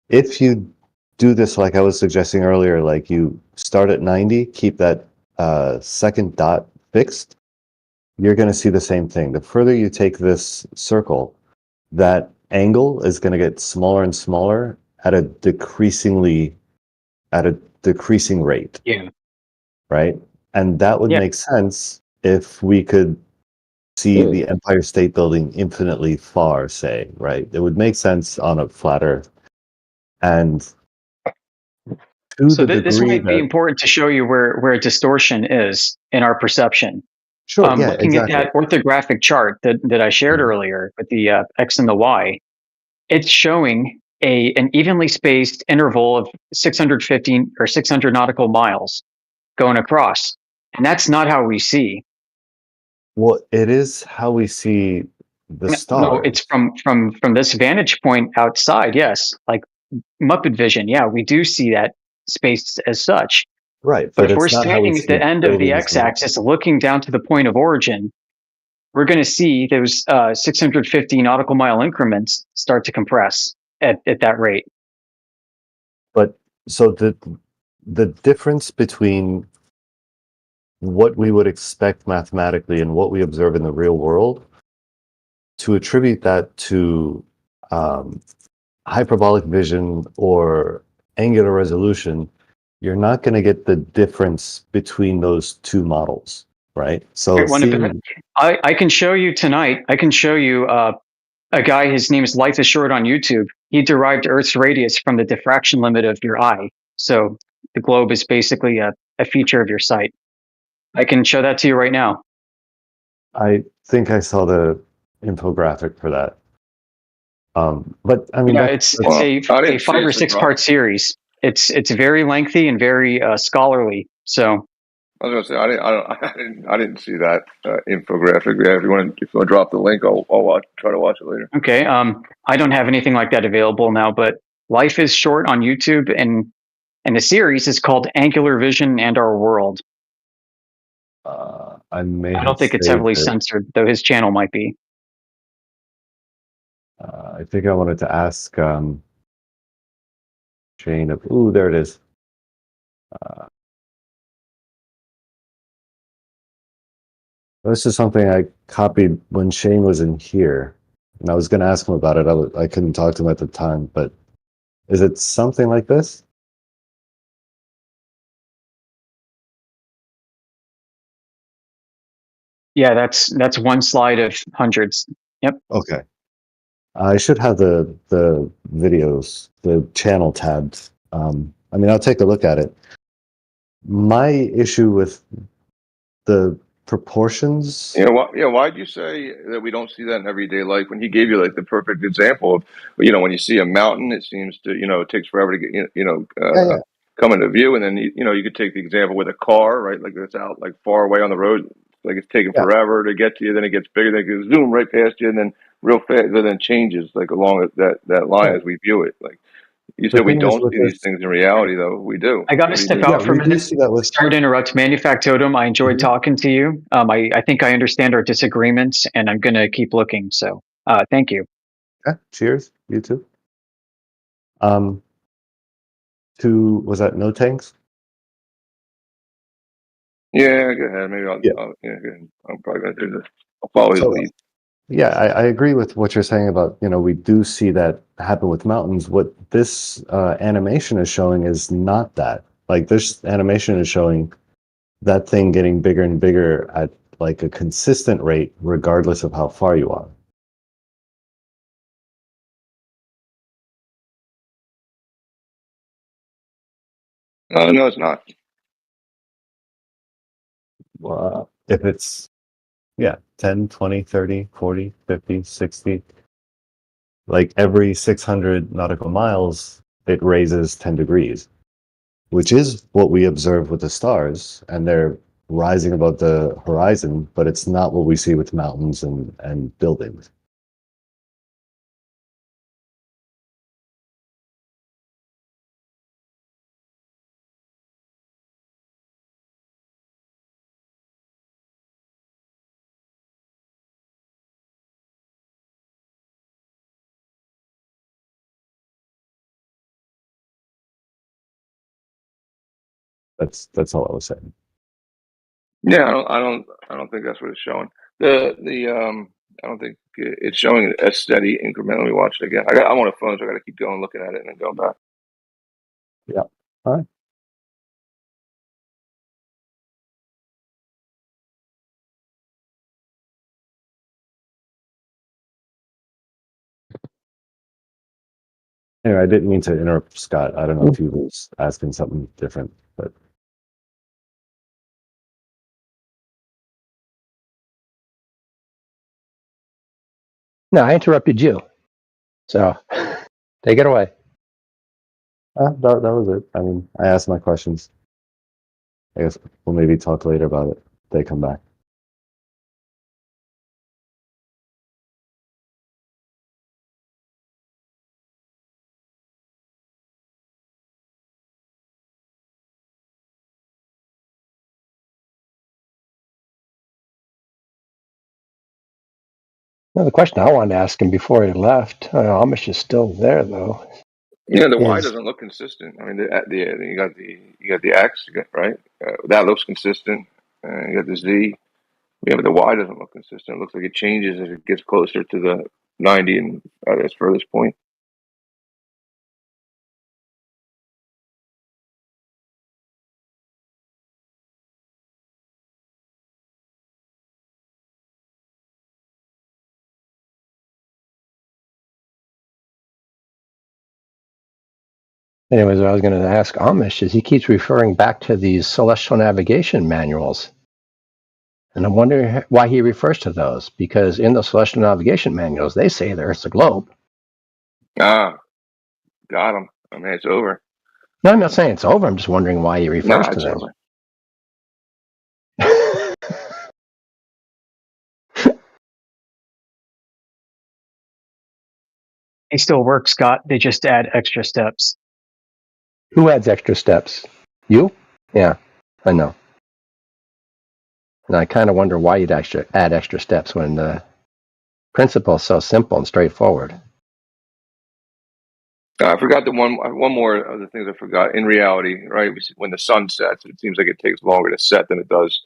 If you do this like I was suggesting earlier, like you start at 90, keep that second dot fixed, you're going to see the same thing. The further you take this circle, that angle is going to get smaller and smaller at a decreasing rate. Yeah. Right? And that would make sense if we could see the Empire State Building infinitely far, say, right? It would make sense on a flat Earth. And so this might be important to show you where distortion is in our perception. Sure. Looking at that orthographic chart that I shared earlier with the X and the Y, it's showing an evenly spaced interval of 650 or 600 nautical miles going across. And that's not how we see. Well, it is how we see the stars. No, it's from this vantage point outside, yes. Like Muppet vision, yeah, we do see that spaced as such. Right. But if we're standing at the end of the x-axis looking down to the point of origin, we're going to see those 650 nautical mile increments start to compress at that rate. But so the difference between what we would expect mathematically and what we observe in the real world, to attribute that to hyperbolic vision or angular resolution, you're not going to get the difference between those two models, right? So I can show you tonight. I can show you a guy. His name is Life is Short on YouTube. He derived Earth's radius from the diffraction limit of your eye. So the globe is basically a feature of your sight. I can show that to you right now. I think I saw the infographic for that. But I mean, it's a 5 or 6 part series. It's very lengthy and very scholarly. So I was going to say I didn't see that infographic. Yeah, if you want to drop the link, I'll try to watch it later. Okay. I don't have anything like that available now, but Life is Short on YouTube, and the series is called Angular Vision and Our World. I don't think it's heavily censored, though his channel might be. I think I wanted to ask Shane of. Ooh, there it is. This is something I copied when Shane was in here, and I was going to ask him about it. I couldn't talk to him at the time, but is it something like this? Yeah, that's one slide of hundreds. Yep. Okay. I should have the videos, the channel tabs. I mean, I'll take a look at it. My issue with the proportions. Why'd you say that we don't see that in everyday life when he gave you like the perfect example of, when you see a mountain, it seems to, it takes forever to get, come into view. And then, you could take the example with a car, right? Like it's out like far away on the road. Like it's taking forever to get to you. Then it gets bigger. Then it goes zoom right past you. And then real fast, and then changes like along that line as we view it. Like you said, we don't see these things in reality, though. We do. I got to step out for a minute. Sorry to interrupt. Manufactotum, I enjoyed talking to you. I think I understand our disagreements, and I'm going to keep looking. So thank you. Yeah, cheers. You too. Was that no tanks? Yeah, go ahead. Maybe I'll go ahead. I'm probably going to do this. I'll follow his lead. Yeah, I agree with what you're saying about, we do see that happen with mountains. What this animation is showing is not that. Like this animation is showing that thing getting bigger and bigger at like a consistent rate, regardless of how far you are. No, it's not. Well, if it's 10, 20, 30, 40, 50, 60, like every 600 nautical miles, it raises 10 degrees, which is what we observe with the stars, and they're rising above the horizon, but it's not what we see with mountains and buildings. That's all I was saying. Yeah, I don't think that's what it's showing. I don't think it's showing a steady increment. Let me watch it again. I'm on a phone, so I got to keep going, looking at it, and then go back. Yeah. All right. Anyway, I didn't mean to interrupt Scott. I don't know if he was asking something different, but no, I interrupted you. So take it away. that was it. I mean, I asked my questions. I guess we'll maybe talk later about it if they come back. Well, the question I wanted to ask him before he left, Amish is still there though. Yeah, the Y doesn't look consistent. I mean, you got the X, right? That looks consistent. You got the Z. Yeah, but the Y doesn't look consistent. It looks like it changes as it gets closer to the 90 and its furthest point. Anyways, what I was going to ask Amish is he keeps referring back to these celestial navigation manuals. And I'm wondering why he refers to those, because in the celestial navigation manuals, they say the Earth's a globe. Ah, got him. I mean, it's over. No, I'm not saying it's over. I'm just wondering why he refers to them. Over. They still work, Scott. They just add extra steps. Who adds extra steps? You? Yeah, I know. And I kind of wonder why you'd actually add extra steps when the principle is so simple and straightforward. I forgot the one more of the things I forgot. In reality, right, when the sun sets, it seems like it takes longer to set than it does,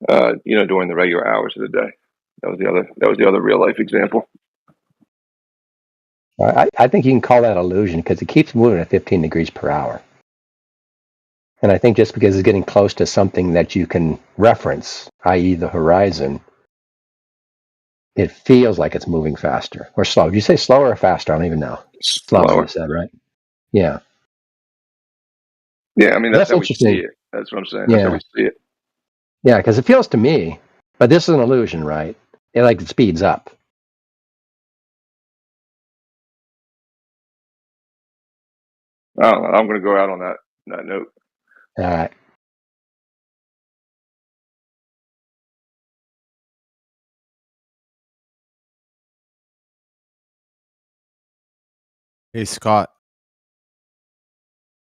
during the regular hours of the day. That was the other real life example. I think you can call that illusion because it keeps moving at 15 degrees per hour. And I think just because it's getting close to something that you can reference, i.e. the horizon, it feels like it's moving faster or slow. Did you say slower or faster? I don't even know. Slower. You said, right? Yeah. Yeah, I mean, that's how we see it. That's what I'm saying. That's how we see it. Yeah, because it feels to me, but this is an illusion, right? It speeds up. I'm going to go out on that note. All right. Hey, Scott.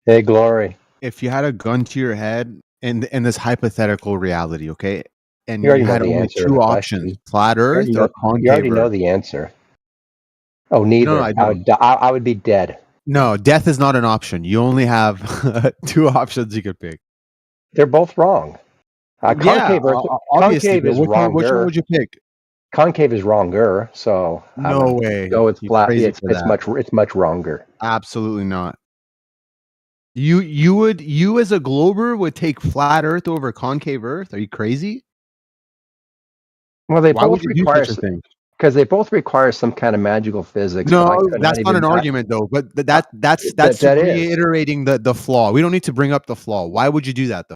Hey, Glory. If you had a gun to your head in this hypothetical reality, okay, and you had only two options, flat Earth or concave You already know Earth. the answer. Oh, neither. No, I don't. I would be dead. No, death is not an option. You only have two options you could pick. They're both wrong. Concave Earth. Obviously, concave is which wronger. Which one would you pick? Concave is wronger, so no way. Go with flat. It's much wronger. Absolutely not. You as a glober would take flat Earth over concave Earth? Are you crazy? Well, they Why both would you do such a thing? because they both require some kind of magical physics. No, that's not an argument though. But that's reiterating the flaw. We don't need to bring up the flaw. Why would you do that though?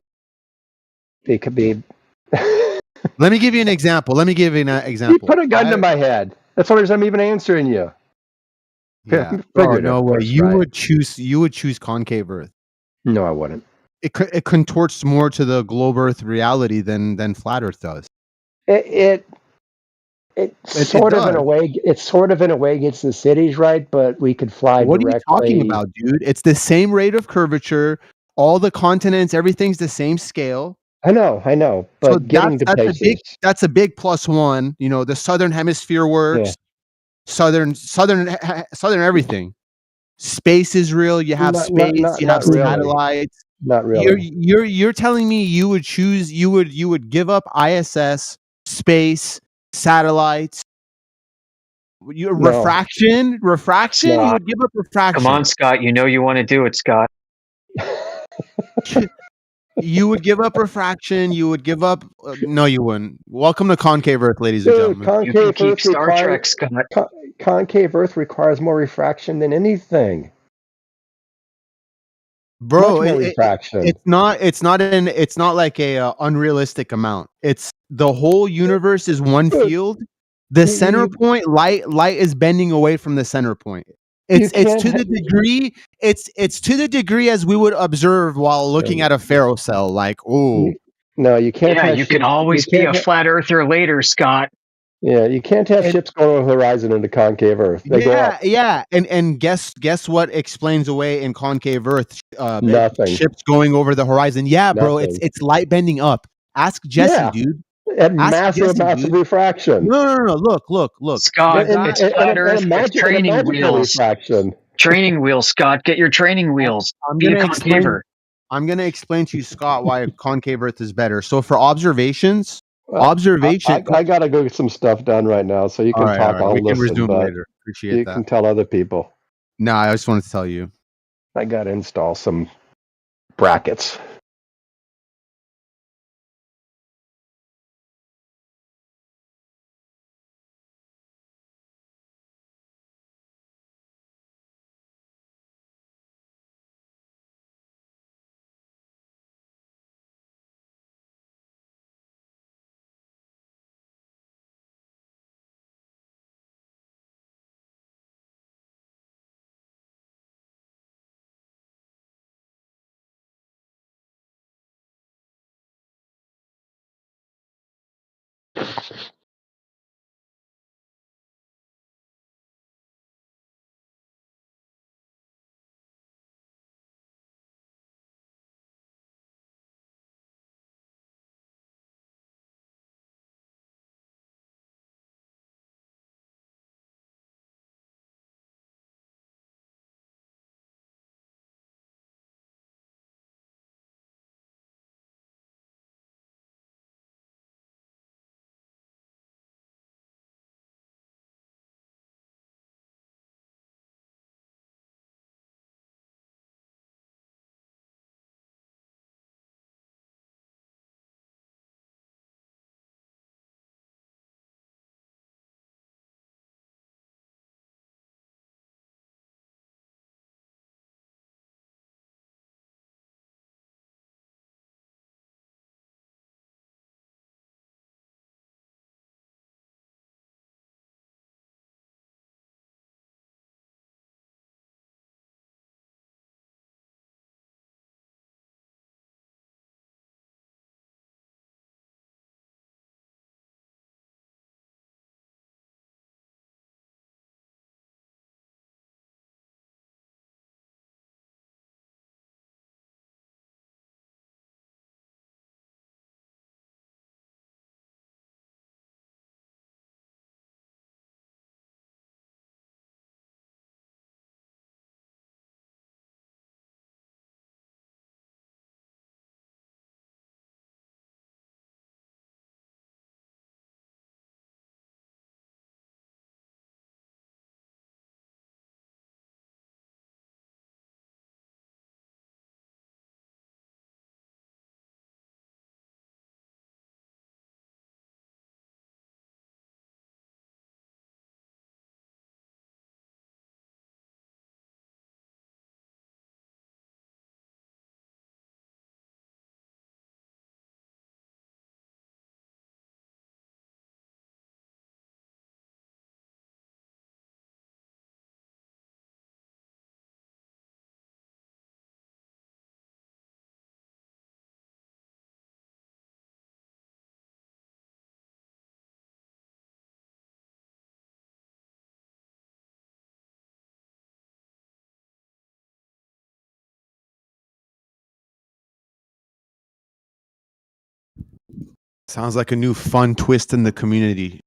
It could be. Let me give you an example. You put a gun to my head. That's the reason I'm even answering you. Yeah. No way. You would choose concave Earth. No, I wouldn't. It contorts more to the globe Earth reality than flat Earth does. It sort of in a way. It's sort of in a way gets the cities right, but we could fly what directly. What are you talking about, dude? It's the same rate of curvature. All the continents, everything's the same scale. I know. But so getting to places. That's a big plus one. You know, the southern hemisphere works. Yeah. Southern everything. Space is real. You have space. You have satellites. Not really. You're telling me you would choose. You would give up ISS, space, satellites. Refraction. You would give up refraction. Come on, Scott. You know you want to do it, Scott. You would give up refraction. You would give up. No, you wouldn't. Welcome to concave Earth, ladies and gentlemen. You can keep Star Trek, Scott. Concave Earth requires more refraction than anything. Bro, it's not like a unrealistic amount. It's the whole universe is one field. The center point, light is bending away from the center point. It's to the degree it's to the degree as we would observe while looking at a ferrocell. Like, oh, no, you can't. Yeah, you can always be a flat earther later, Scott. Yeah, you can't have ships going over the horizon into concave Earth. They go up. Yeah, and guess what explains away in concave Earth? Nothing. Ships going over the horizon. Yeah, bro, it's light bending up. Ask Jesse, dude. At massive refraction. No. Look. Scott, it's flat Earth. It's training wheels. Refraction. Training wheels, Scott. Get your training wheels. I'm going to explain to you, Scott, why concave Earth is better. So for observations. I got to go get some stuff done right now, so you can talk. I'll listen. We can resume later. Appreciate that. You can tell other people. No, I just wanted to tell you. I got to install some brackets. Sounds like a new fun twist in the community.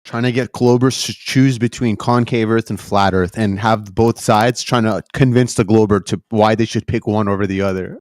Trying to get Globers to choose between concave Earth and flat Earth, and have both sides trying to convince the Glober to why they should pick one over the other.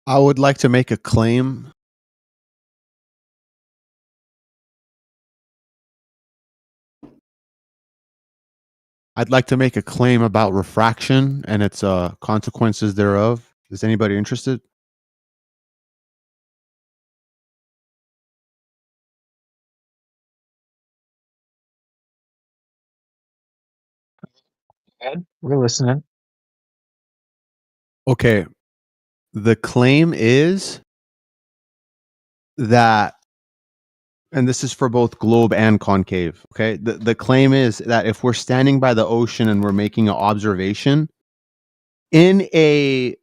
I would like to make a claim. I'd like to make a claim about refraction and its consequences thereof. Is anybody interested? Ed, we're listening. Okay. The claim is that, and this is for both globe and concave. Okay. The claim is that if we're standing by the ocean and we're making an observation in a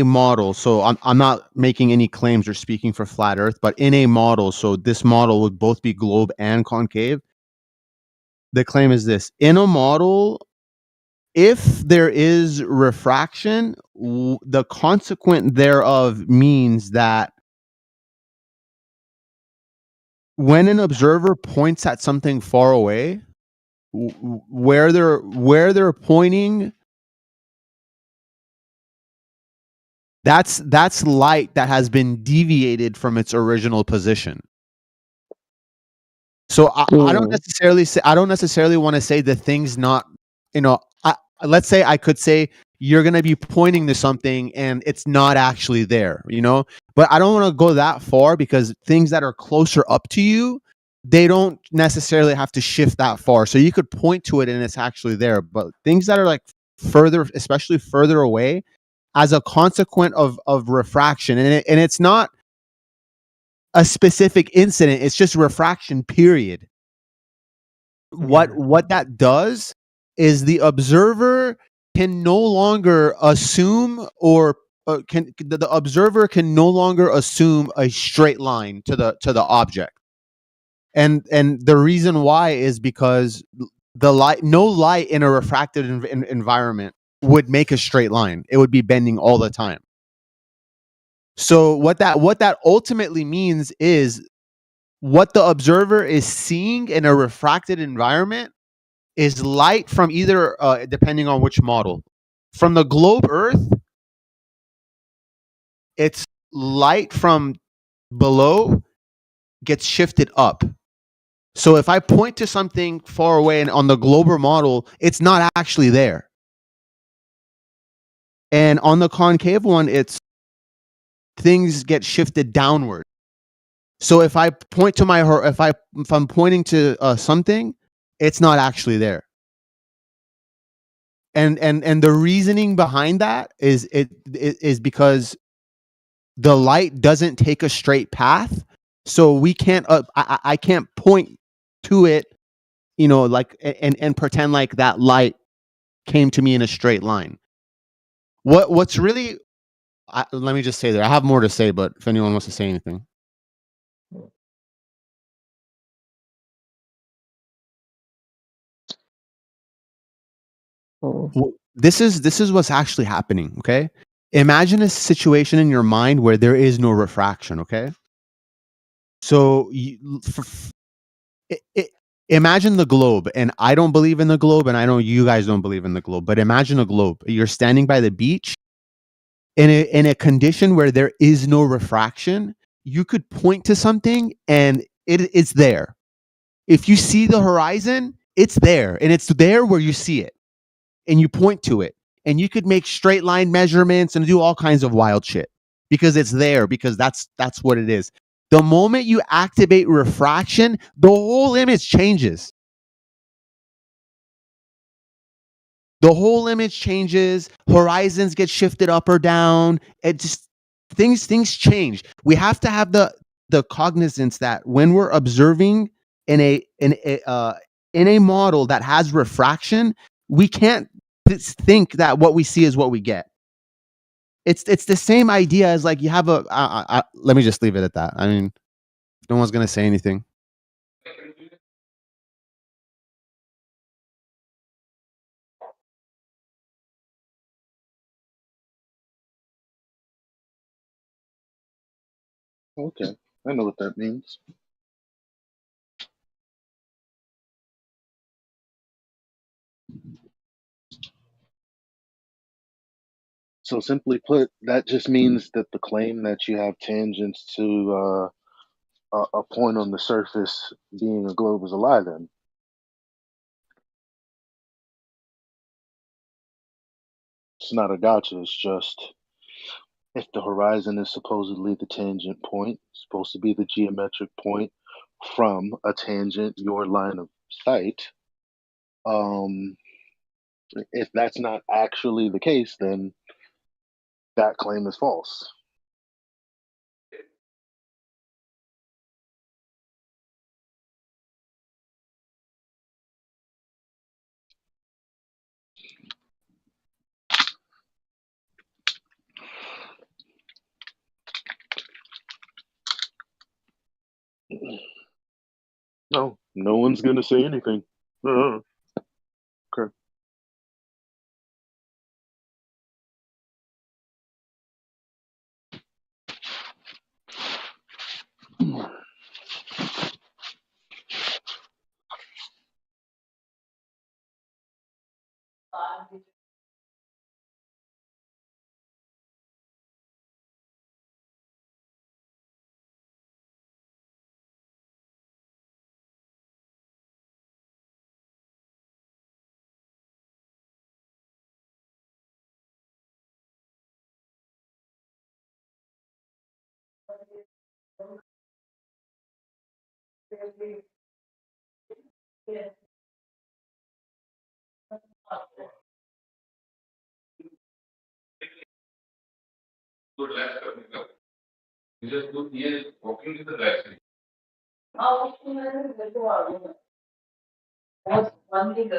model, so I'm not making any claims or speaking for flat earth, but in a model, so this model would both be globe and concave. The claim is this: in a model, if there is refraction, the consequent thereof means that when an observer points at something far away, where they're pointing, that's light that has been deviated from its original position. So I don't necessarily want to say the thing's not, let's say I could say you're going to be pointing to something and it's not actually there, but I don't want to go that far, because things that are closer up to you, they don't necessarily have to shift that far. So you could point to it and it's actually there, but things that are like further, especially further away, as a consequence of refraction, and it's not a specific incident, it's just refraction, period. What that does is the observer can no longer assume, or the observer can no longer assume a straight line to the object. And the reason why is because no light in a refracted environment would make a straight line. It would be bending all the time. So what that ultimately means is, what the observer is seeing in a refracted environment is light from either, depending on which model. From the globe Earth, it's light from below gets shifted up. So if I point to something far away and on the global model, it's not actually there. And on the concave one, it's things get shifted downward. So if I point to if I'm pointing to something, it's not actually there. And the reasoning behind that is because the light doesn't take a straight path, so we can't. I can't point to it, like and pretend like that light came to me in a straight line. What's really? Let me just say there. I have more to say, but if anyone wants to say anything. This is what's actually happening. Okay, imagine a situation in your mind where there is no refraction. Okay, so imagine the globe, and I don't believe in the globe, and I know you guys don't believe in the globe, but imagine a globe. You're standing by the beach in a condition where there is no refraction. You could point to something and it's there. If you see the horizon, it's there, and it's there where you see it, and you point to it, and you could make straight line measurements and do all kinds of wild shit because it's there, because that's what it is. The moment you activate refraction, the whole image changes. The whole image changes. Horizons get shifted up or down. It just things change. We have to have the cognizance that when we're observing in a model that has refraction, we can't think that what we see is what we get. It's the same idea as, like, you have a. Let me just leave it at that. I mean, if no one's gonna say anything. Okay, I know what that means. So simply put, that just means that the claim that you have tangents to a point on the surface being a globe is a lie then. It's not a gotcha, it's just if the horizon is supposedly the tangent point, supposed to be the geometric point from a tangent, your line of sight, if that's not actually the case, then that claim is false. No, no one's going to say anything. Okay. You just put here walking to the right side. One thing.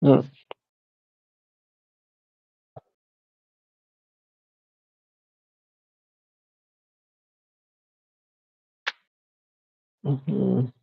Mm. Mhm.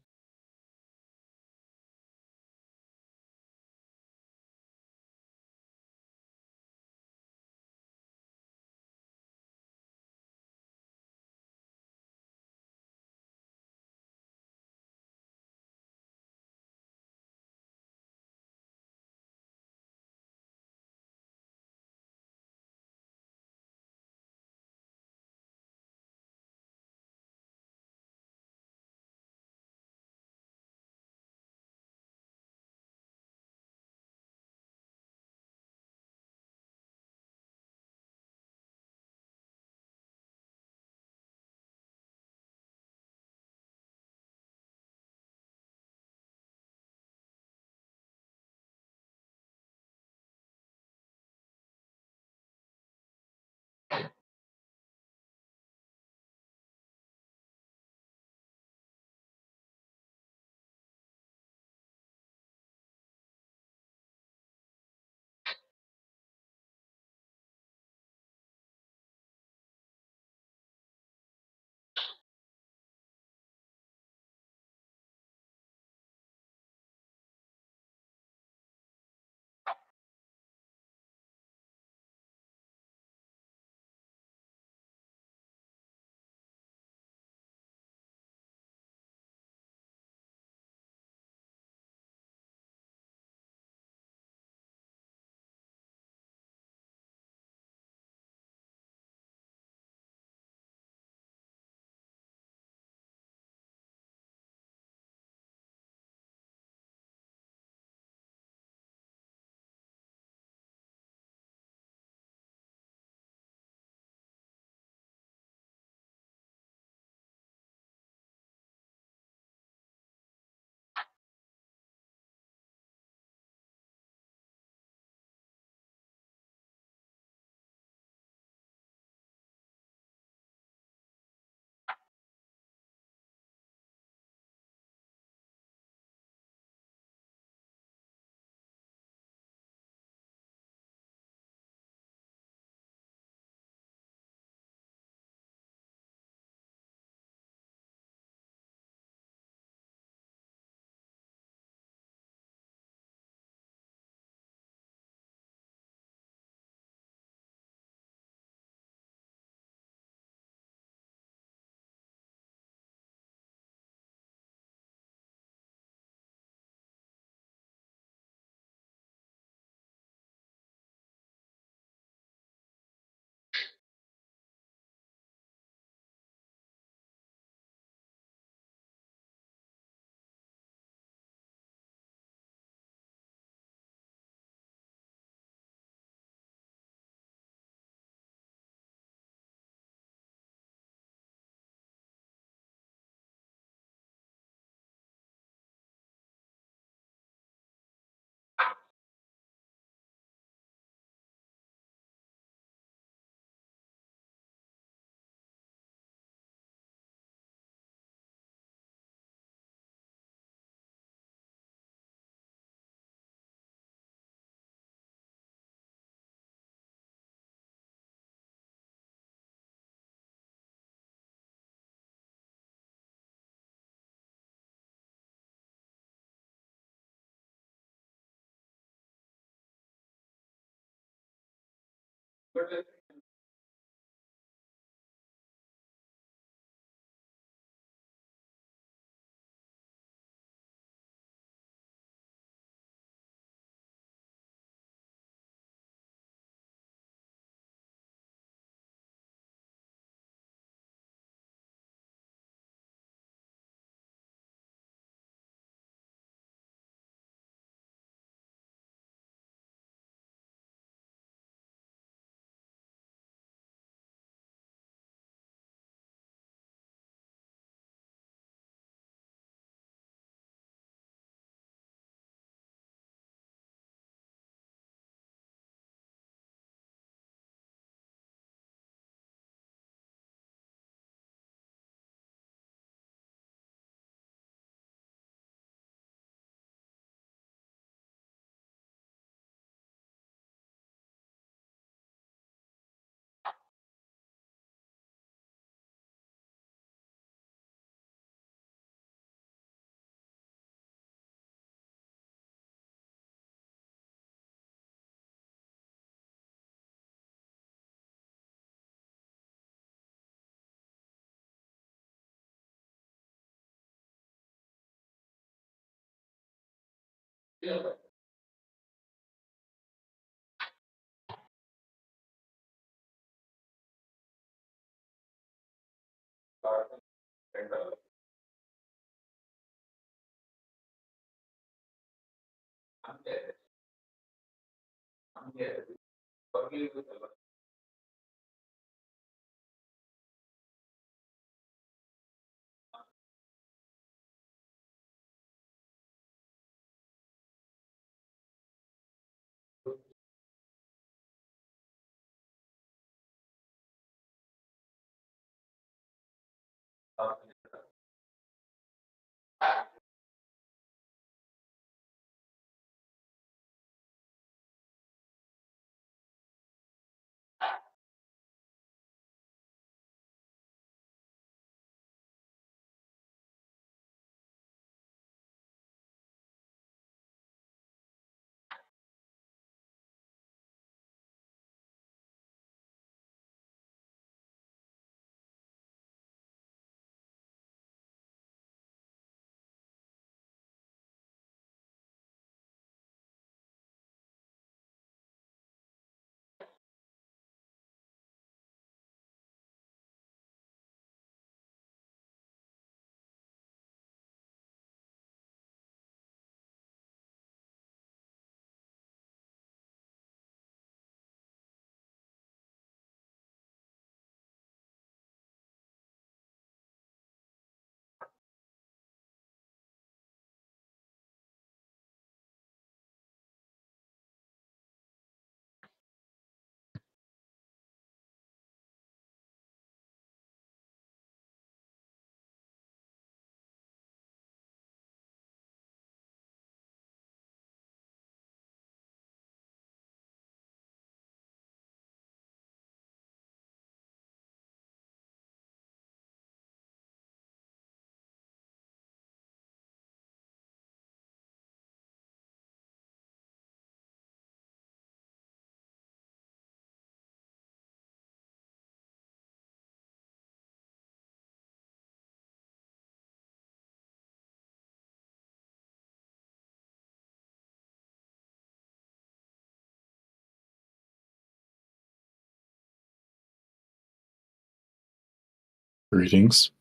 Greetings.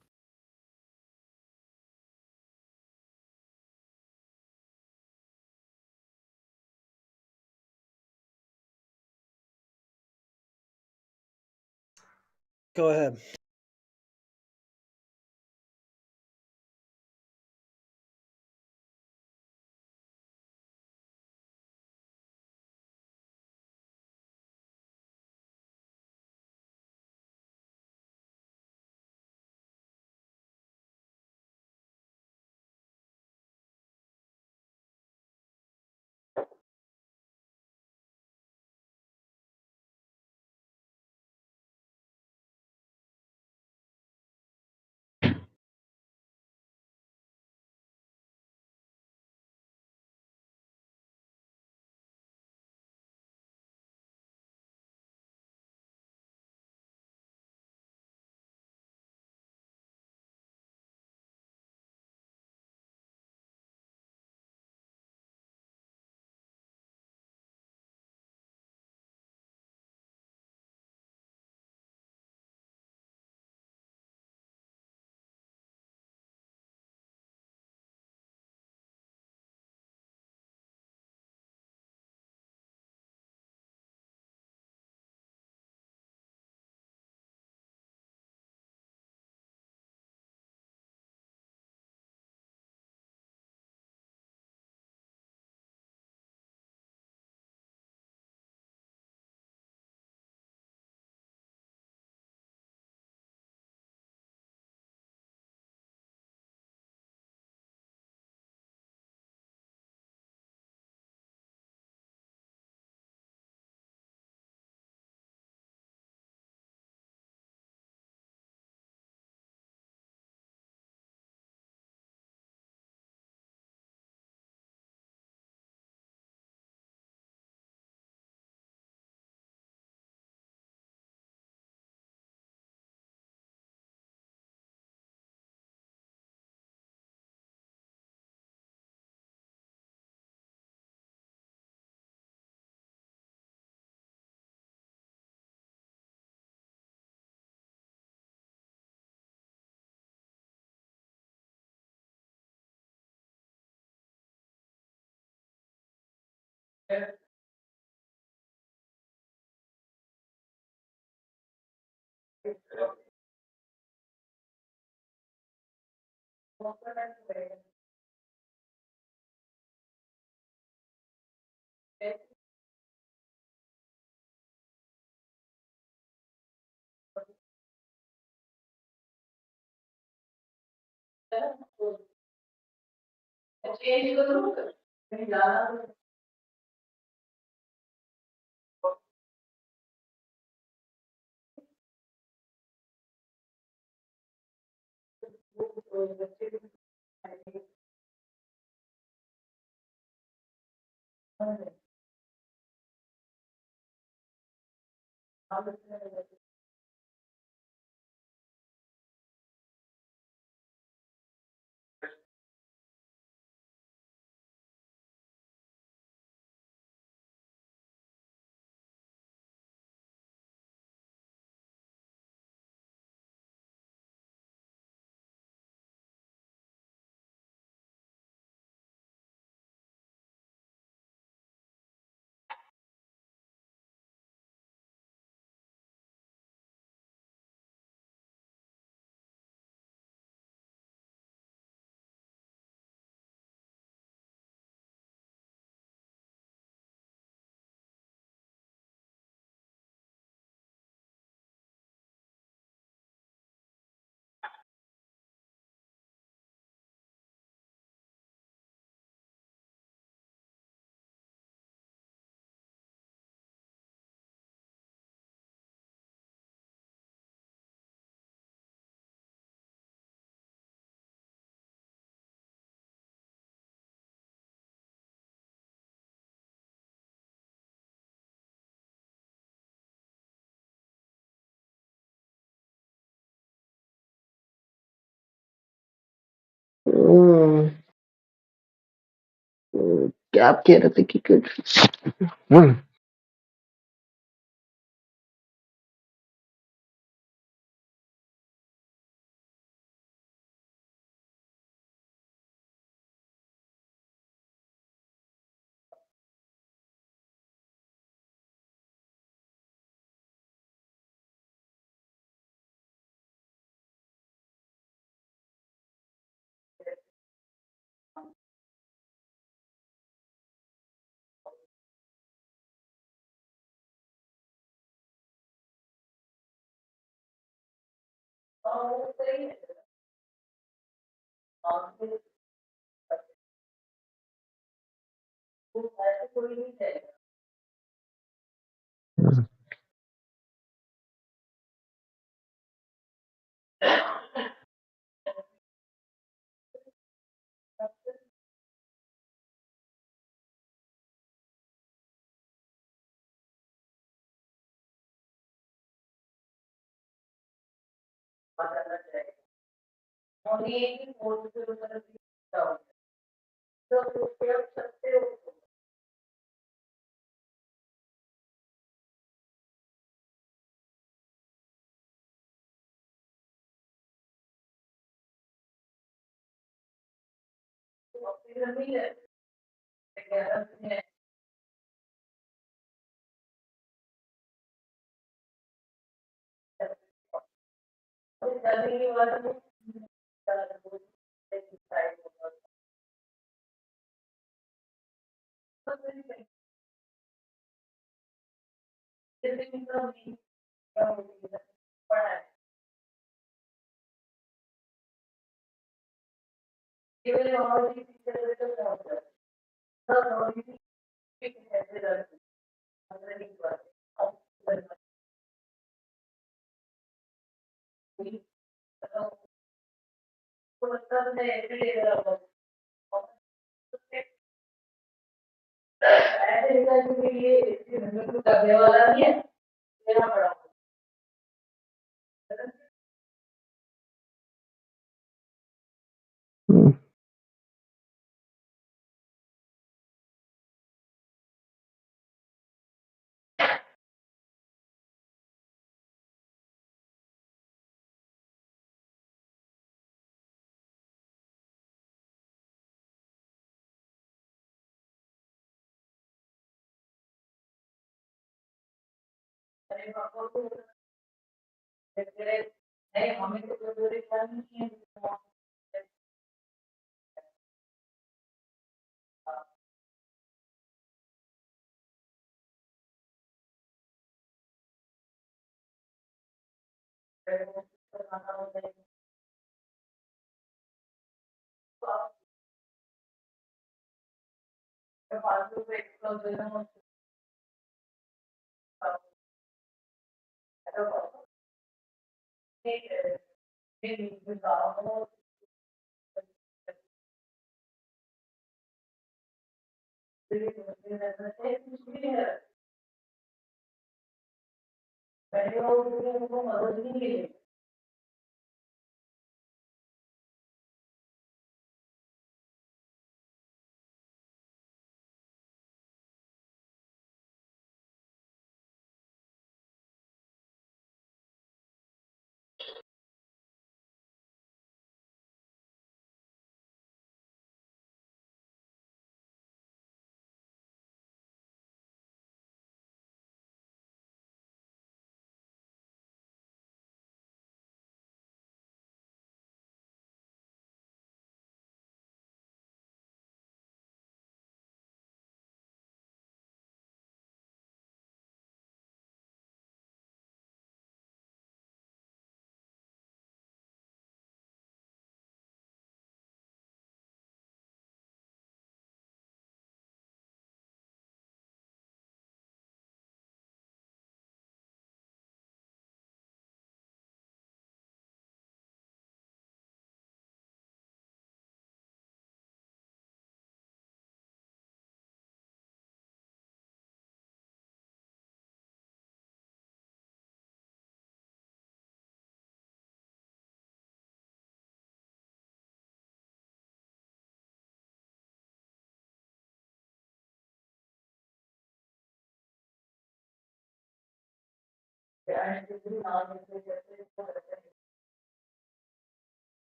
Go ahead. Gap kid, I think he could.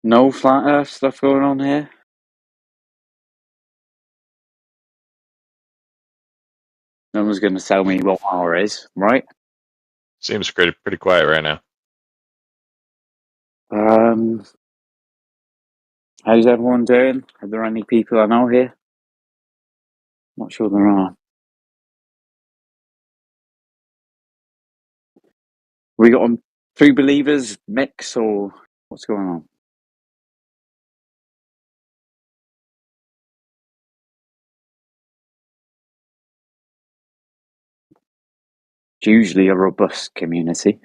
No flat Earth stuff going on here. No one's going to tell me what R is, right? Seems pretty quiet right now. How's everyone doing? Are there any people I know here? Not sure there are. We got a True Believers mix, or what's going on? It's usually a robust community.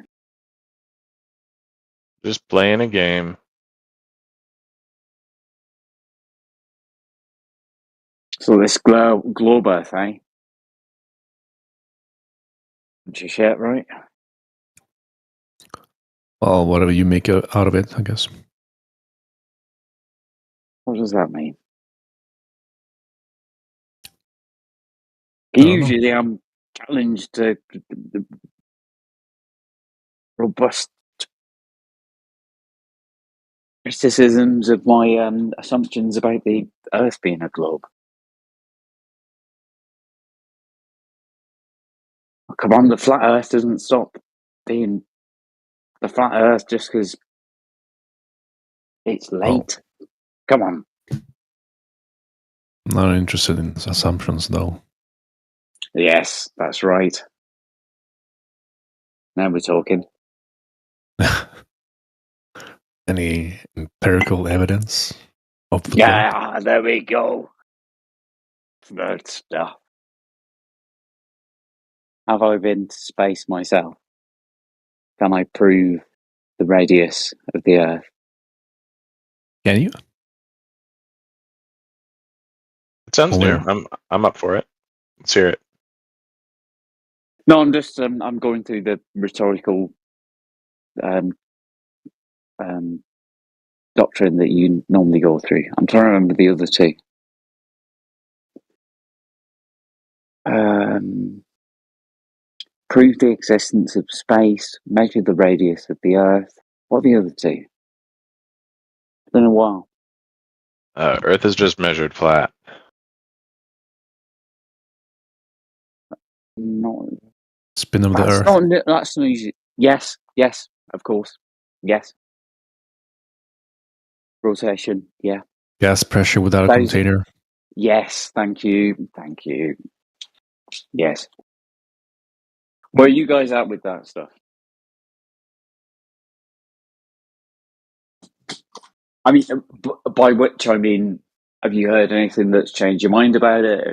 Just playing a game. So this globe Earth, eh? Bunch of shit, right? Well, whatever you make out of it, I guess. What does that mean? Usually I'm challenged to the robust criticisms of my assumptions about the Earth being a globe. Come on, the flat Earth doesn't stop being the flat Earth just because it's late. Come on. I'm not interested in assumptions, though. Yes, that's right. Now we're talking. Any empirical evidence of the Yeah, there we go. Nerd stuff. Have I been to space myself? Can I prove the radius of the Earth? Can you? It sounds new. I'm up for it. Let's hear it. No, I'm just I'm going through the rhetorical doctrine that you normally go through. I'm trying to remember the other two. Prove the existence of space, measure the radius of the Earth. What are the other two? It's been a while. Earth is just measured flat. No. Spin of the Earth. That's not easy. Yes, of course. Yes. Rotation, yeah. Gas pressure without a container. Yes, thank you. Yes. Where are you guys at with that stuff? I mean, by which I mean, have you heard anything that's changed your mind about it?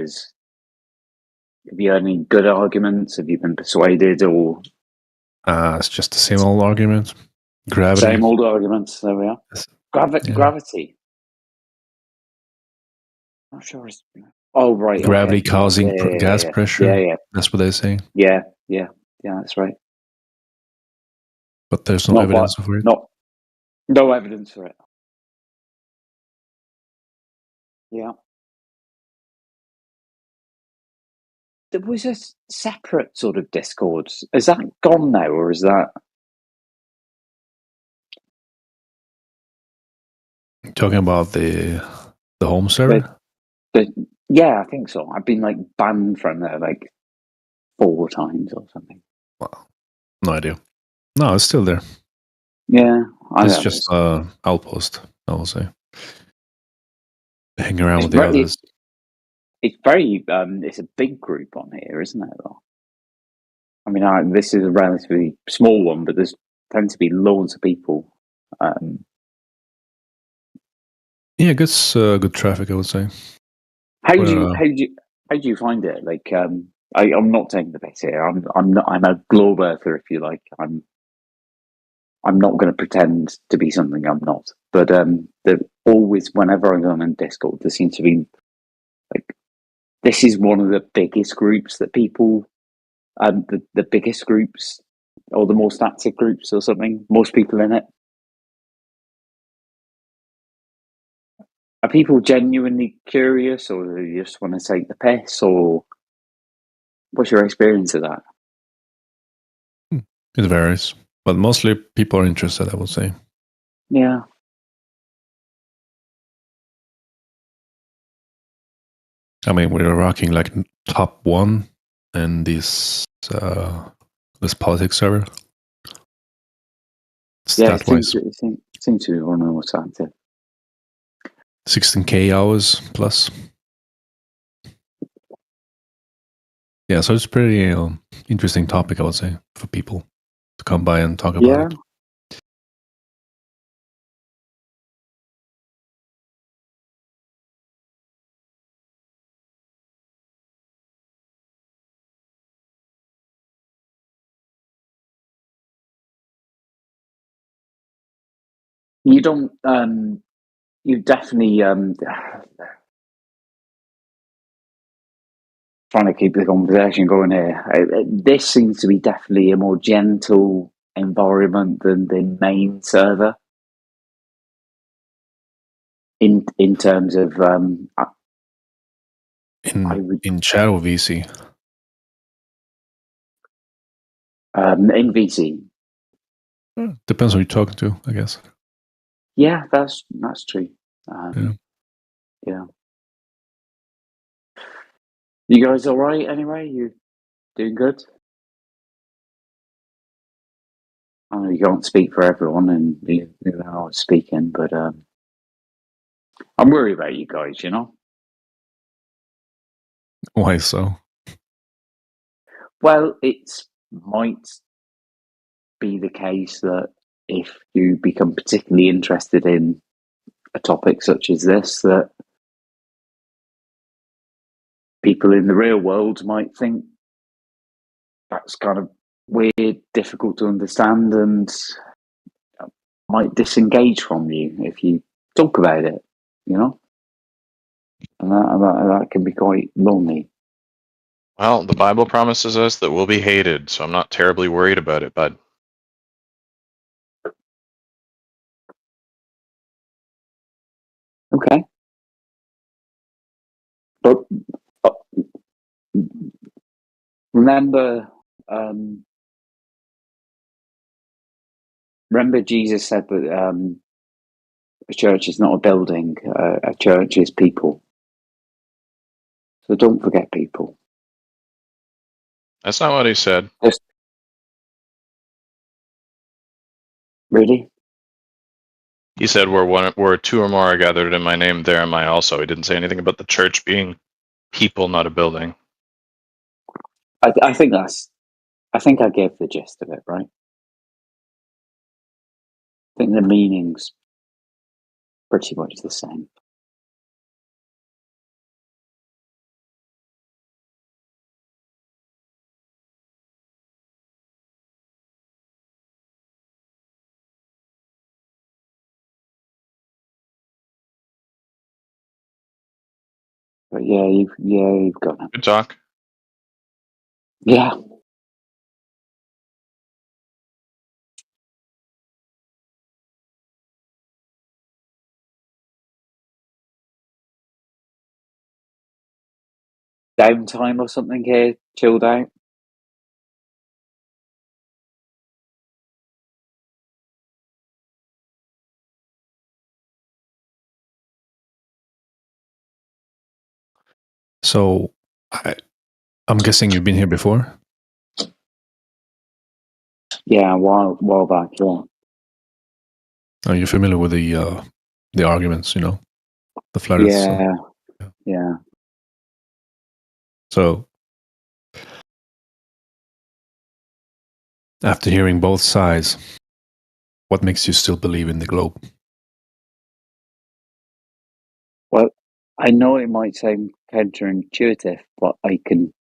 Have you heard any good arguments? Have you been persuaded, or? It's just the same old argument. Gravity. Same old arguments. There we are. Gravity. I'm not sure. Oh, right. Gravity causing gas pressure. Yeah. That's what they say. Yeah. That's right. But there's no evidence for it. No evidence for it. Yeah. There was a separate sort of Discord. Is that gone now, or is that? Talking about the home server? Yeah, I think so. I've been banned from there 4 times or something. Well, no idea. No, it's still there. Yeah, it's just outpost, I will say. Hang around with the others. It's very. It's a big group on here, isn't it? Though. I mean, this is a relatively small one, but there's tend to be loads of people. Yeah, good traffic, I would say. How do you find it? I'm not taking the piss here. I'm a globe earther, if you like. I'm not going to pretend to be something I'm not. But always, whenever I go on Discord, there seems to be this is one of the biggest groups that people, the biggest groups or the most active groups or something. Most people in it. Are people genuinely curious, or do you just want to take the piss, or what's your experience of that? It varies, but mostly people are interested, I would say. Yeah. I mean, we're rocking like top 1 in this politics server. Yeah, it seems to be one of the most active. 16K hours plus. Yeah, so it's a pretty interesting topic, I would say, for people to come by and talk about it. You don't. You definitely. Trying to keep the conversation going here. This seems to be definitely a more gentle environment than the main server. In terms of in Shadow VC. In VC. Depends who you're talking to, I guess. Yeah, that's true. Yeah. You guys all right anyway? You doing good? I know you can't speak for everyone, and you know I was speaking, but I'm worried about you guys, you know? Why so? Well, it might be the case that if you become particularly interested in a topic such as this, that people in the real world might think that's kind of weird, difficult to understand, and might disengage from you if you talk about it, you know? And that can be quite lonely. Well, the Bible promises us that we'll be hated, so I'm not terribly worried about it, bud. Okay. But remember Jesus said that a church is not a building, a church is people. So don't forget people. That's not what he said. Really? He said, where 2 or more are gathered in my name, there am I also. He didn't say anything about the church being people, not a building. I think I gave the gist of it, right? I think the meaning's pretty much the same. But yeah, you've got it. Good talk. Yeah. Downtime or something here, chilled out. So, I'm guessing you've been here before? Yeah, a while back, yeah. Are you familiar with the arguments, you know? The flat Earth. Yeah. So, after hearing both sides, what makes you still believe in the globe? Well, I know it might sound counterintuitive, but I can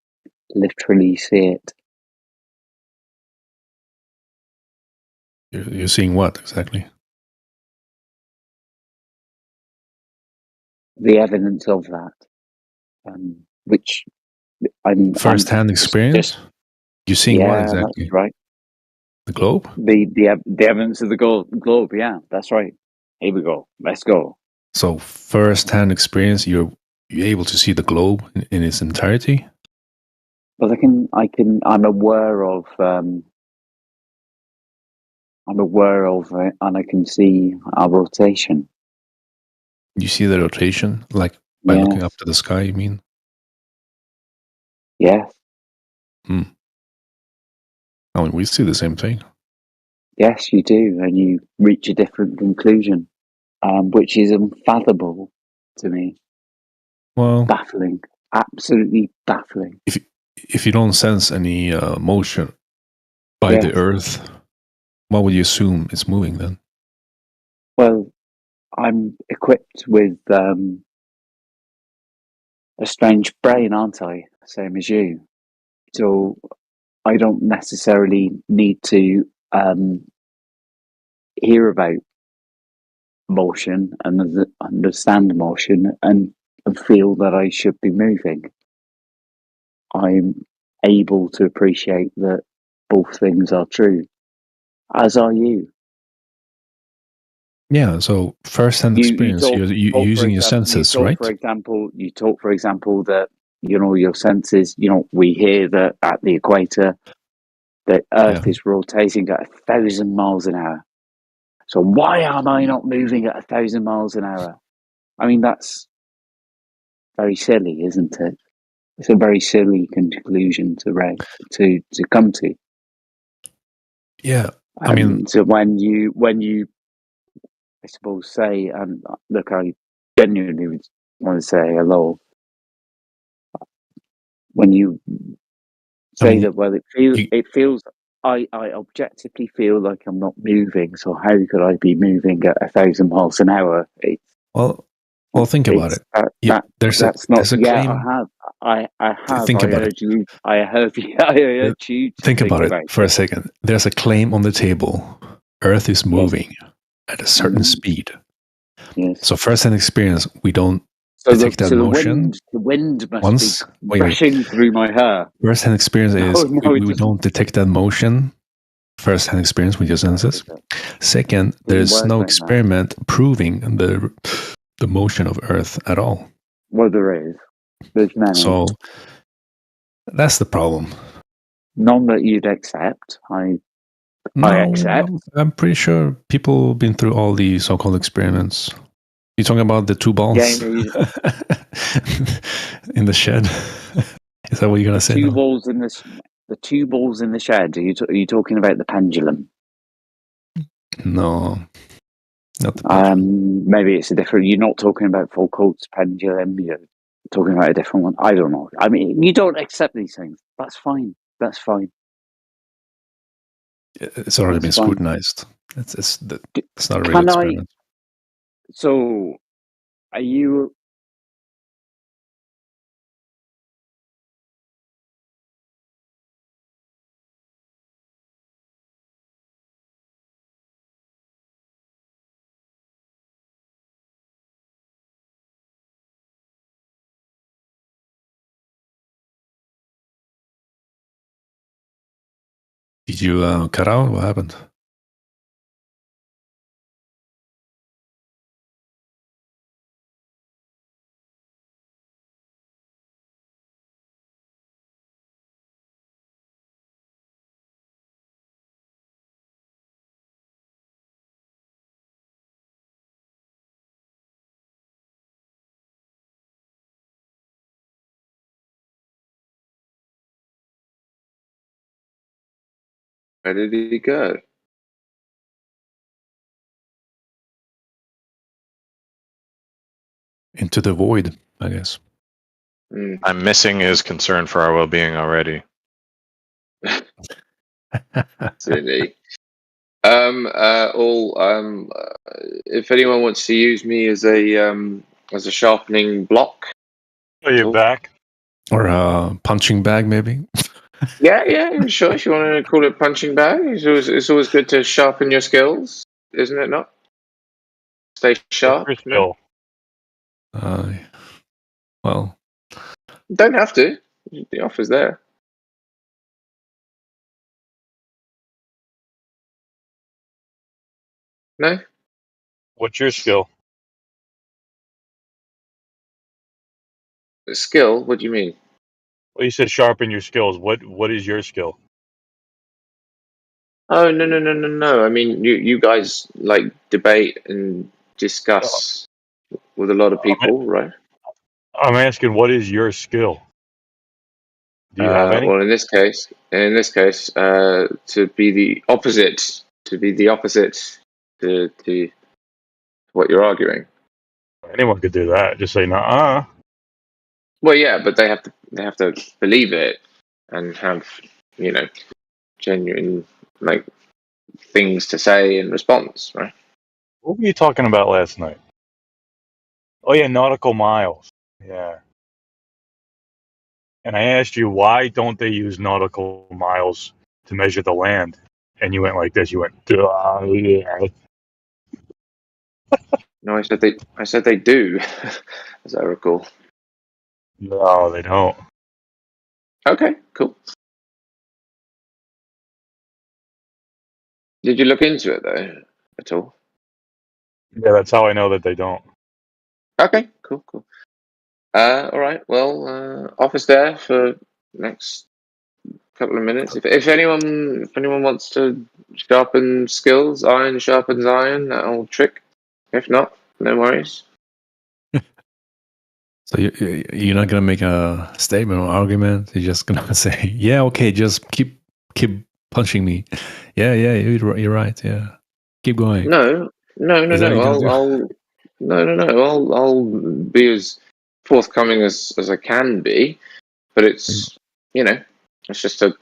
literally see it. You're seeing what exactly? The evidence of that, which first-hand experience. You're seeing what exactly? That's right. The globe. The evidence of the globe. Yeah, that's right. Here we go. Let's go. So first-hand experience, you're able to see the globe in its entirety. But I'm aware of it, and I can see our rotation. You see the rotation, like by looking up to the sky, you mean? Yes. I mean, we see the same thing. Yes, you do, and you reach a different conclusion, which is unfathomable to me. Well, baffling, absolutely baffling. If you don't sense any motion by the Earth, what would you assume is moving then? Well, I'm equipped with a strange brain, aren't I? Same as you. So I don't necessarily need to hear about motion and understand motion and feel that I should be moving. I'm able to appreciate that both things are true, as are you. Yeah, so first-hand experience, you're using your senses, right? You talk, for example, that, your senses, we hear that at the equator, the Earth is rotating at 1,000 miles an hour. So why am I not moving at 1,000 miles an hour? I mean, that's very silly, isn't it? It's a very silly conclusion to come to. Yeah, I mean, so when you, I suppose, say, and look, I genuinely would want to say hello. When you say that, well, it feels, I objectively feel like I'm not moving. So how could I be moving at 1,000 miles an hour? Well, think about it. There's a claim. I have. Think about it. I heard you. Think about it for a second. There's a claim on the table. Earth is moving at a certain speed. Yes. So first-hand experience, we don't detect that motion. The wind must be rushing through my hair. First-hand experience is we don't detect that motion. First-hand experience with your senses. Second, there's no experiment proving the motion of Earth at all. Well, there is. There's many. So that's the problem. None that you'd accept. I accept. I'm pretty sure people have been through all the so-called experiments. You're talking about the 2 balls in the shed? Is that what you're going to say? The 2 balls in the shed. Are you talking about the pendulum? No. Not the pendulum. Maybe it's a different. You're not talking about Foucault's pendulum. You're talking about a different one. I don't know. I mean, you don't accept these things. That's fine. That's fine. It's already been scrutinized. It's not a real experiment. So, are you? Did you cut out? What happened? Where did he go? Into the void, I guess. I'm missing his concern for our well-being already. Silly. If anyone wants to use me as a sharpening block. Are you back? Or a punching bag, maybe? Yeah, sure. If you want to call it punching bag, it's always good to sharpen your skills, isn't it not? Stay sharp. No? Well, don't have to. The offer's there. No? What's your skill? Skill? What do you mean? Well, you said sharpen your skills. What is your skill? Oh, no. I mean, you guys like debate and discuss with a lot of people, right? I'm asking, what is your skill? Do you have any? Well, in this case, to be the opposite, to what you're arguing. Anyone could do that. Just say nah. Well, yeah, but they have to believe it and have, genuine things to say in response, right? What were you talking about last night? Oh yeah, nautical miles. Yeah. And I asked you, why don't they use nautical miles to measure the land? And you went like this. You went, yeah. No, I said they do, as I recall. No, they don't. Okay, cool. Did you look into it though, at all? Yeah, that's how I know that they don't. Okay, cool. All right. Well, office there for next couple of minutes. If anyone wants to sharpen skills, iron sharpens iron. That old trick. If not, no worries. So you're not gonna make a statement or argument. You're just gonna say, "Yeah, okay, just keep punching me." Yeah, you're right. Yeah, keep going. No. I'll be as forthcoming as I can be, but it's it's just a.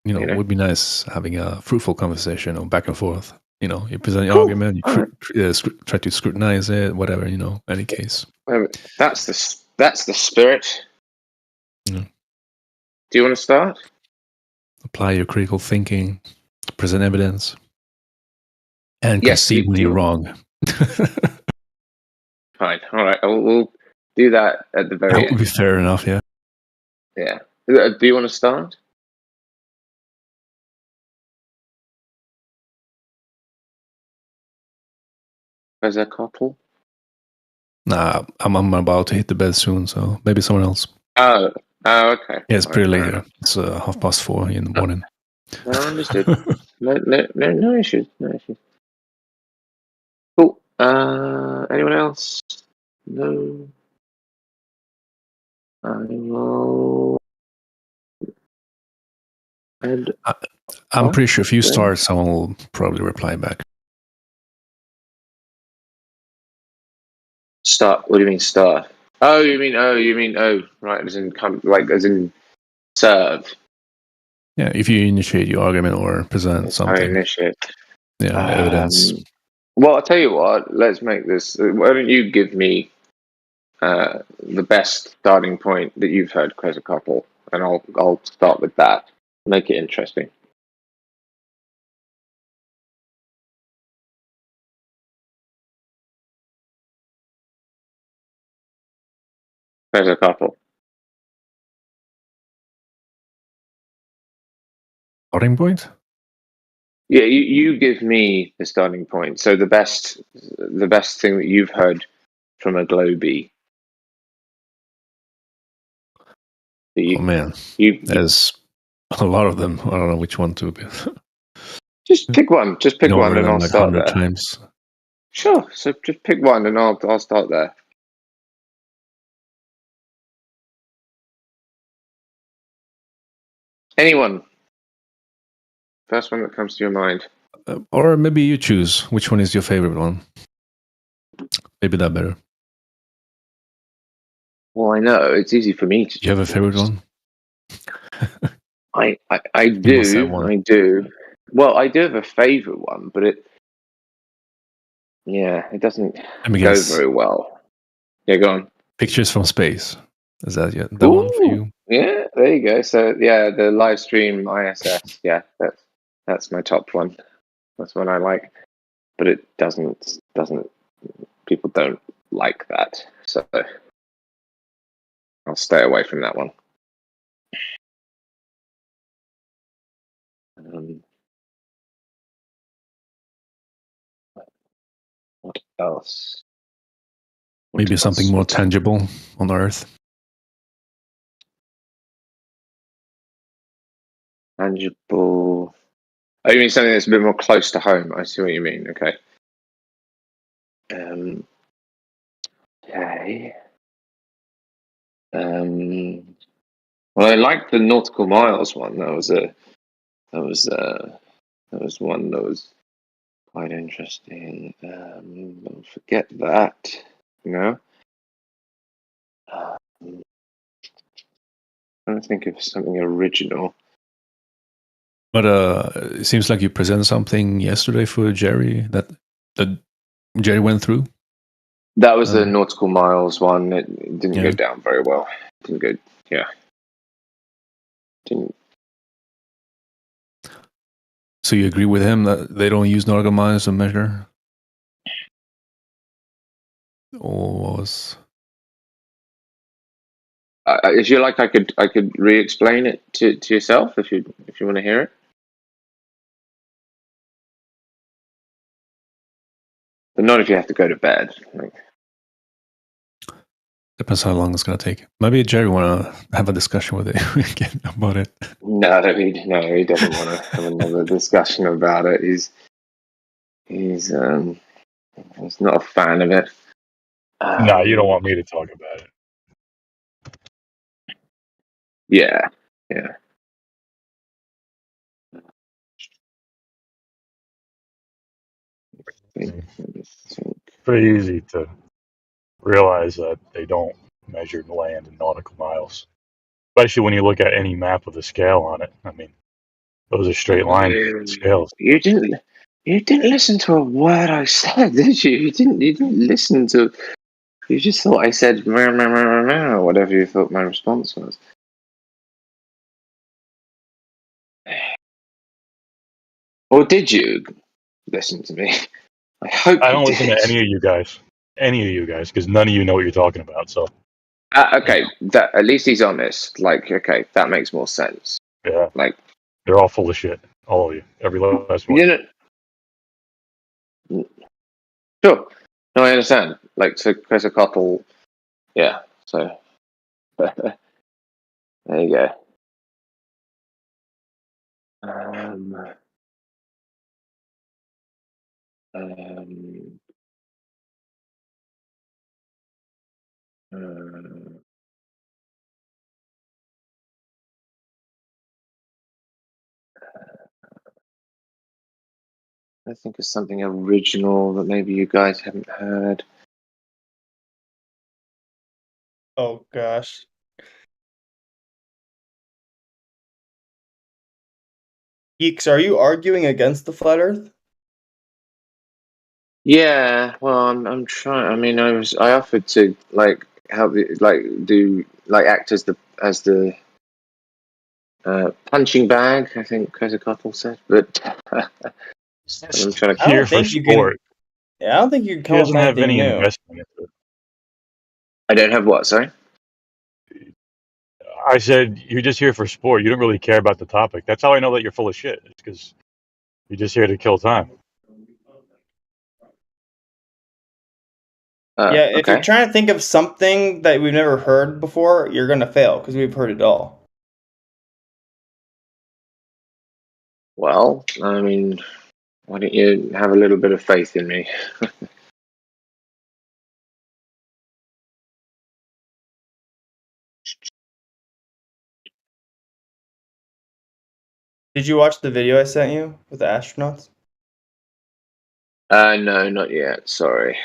It would be nice having a fruitful conversation or back and forth. You present your argument, you try to scrutinize it, whatever. Any case. That's the spirit. Yeah. Do you want to start? Apply your critical thinking, present evidence, and concede when you're wrong. Fine. All right. We'll do that at the very end. That would be fair enough. Yeah. Yeah. Do you want to start? As a couple? Nah, I'm about to hit the bed soon, so maybe someone else. Oh, okay. Yeah, it's pretty late here. It's 4:30 in the morning. No, understood. no issues. Cool. Anyone else? No. I will. I'm pretty sure if you start, someone will probably reply back. Start. What do you mean start? Oh, you mean right, as in serve. Yeah, if you initiate your argument or present something. I initiate. Yeah, evidence. Well, I'll tell you what. Let's make this. Why don't you give me the best starting point that you've heard, Quetzalcoatl, and I'll start with that. Make it interesting. Quetzalcoatl. Starting point? Yeah, you give me the starting point. So the best thing that you've heard from a Globee. Oh man, there's a lot of them. I don't know which one to be. Just pick one. Just pick one, and I'll start there. Times. Sure. So just pick one, and I'll start there. Anyone? First one that comes to your mind. Or maybe you choose. Which one is your favorite one? Maybe that better. Well, I know it's easy for me to. You have a favorite one? I do. I do. Well, I do have a favorite one, but it doesn't go very well. Yeah, go on. Pictures from Space. Is that the one for you? Yeah, there you go. So the live stream ISS. Yeah, that's my top one. That's one I like, but it doesn't. People don't like that, so I'll stay away from that one. What else? Maybe something more tangible on Earth. Tangible. Oh, you mean something that's a bit more close to home? I see what you mean. Okay. Okay. Well, I liked the nautical miles one. That was one that was quite interesting. Don't forget that. You know. I'm trying to think of something original. But it seems like you presented something yesterday for Jerry that Jerry went through. That was the nautical miles one. It didn't Yeah. go down very well. Didn't go. Yeah. Didn't. So you agree with him that they don't use nautical miles to measure? Or was If you like, I could re-explain it to yourself if you want to hear it. But not if you have to go to bed. Like, depends how long it's gonna take. Maybe Jerry wanna have a discussion with it again about it. no, he doesn't want to have another discussion about it. He's not a fan of it. No, you don't want me to talk about it. Yeah. Pretty easy to realize that they don't measure land in nautical miles, especially when you look at any map with a scale on it. I mean, those are straight line scales. You didn't listen to a word I said, did you? You didn't listen to. You just thought I said meow, meow, meow, meow, meow, or whatever you thought my response was. Or did you listen to me? I hope I don't you listen did. to any of you guys, because none of you know what you're talking about. So Okay, that at least he's honest. Like, okay, that makes more sense. yeah, Like, they're all full of shit, all of you, every last one. you know, sure. No, I understand. Like, so Quetzalcoatl, yeah. So there you go. I think of something original that maybe you guys haven't heard. Oh gosh. Geeks, are you arguing against the flat Earth? Yeah, well, I'm trying. I mean, I offered to like help you, like do like act as the punching bag. I think Quetzalcoatl said, but I'm trying to. I don't think you can. Yeah, I don't think you can come up with anything new. Investment into it. I don't have what? Sorry. I said you're just here for sport. You don't really care about the topic. That's how I know that you're full of shit. It's because you're just here to kill time. Yeah, if you're trying to think of something that we've never heard before, you're gonna fail because we've heard it all. Well, I mean, why don't you have a little bit of faith in me? Did you watch the video I sent you with the astronauts? No, not yet. Sorry.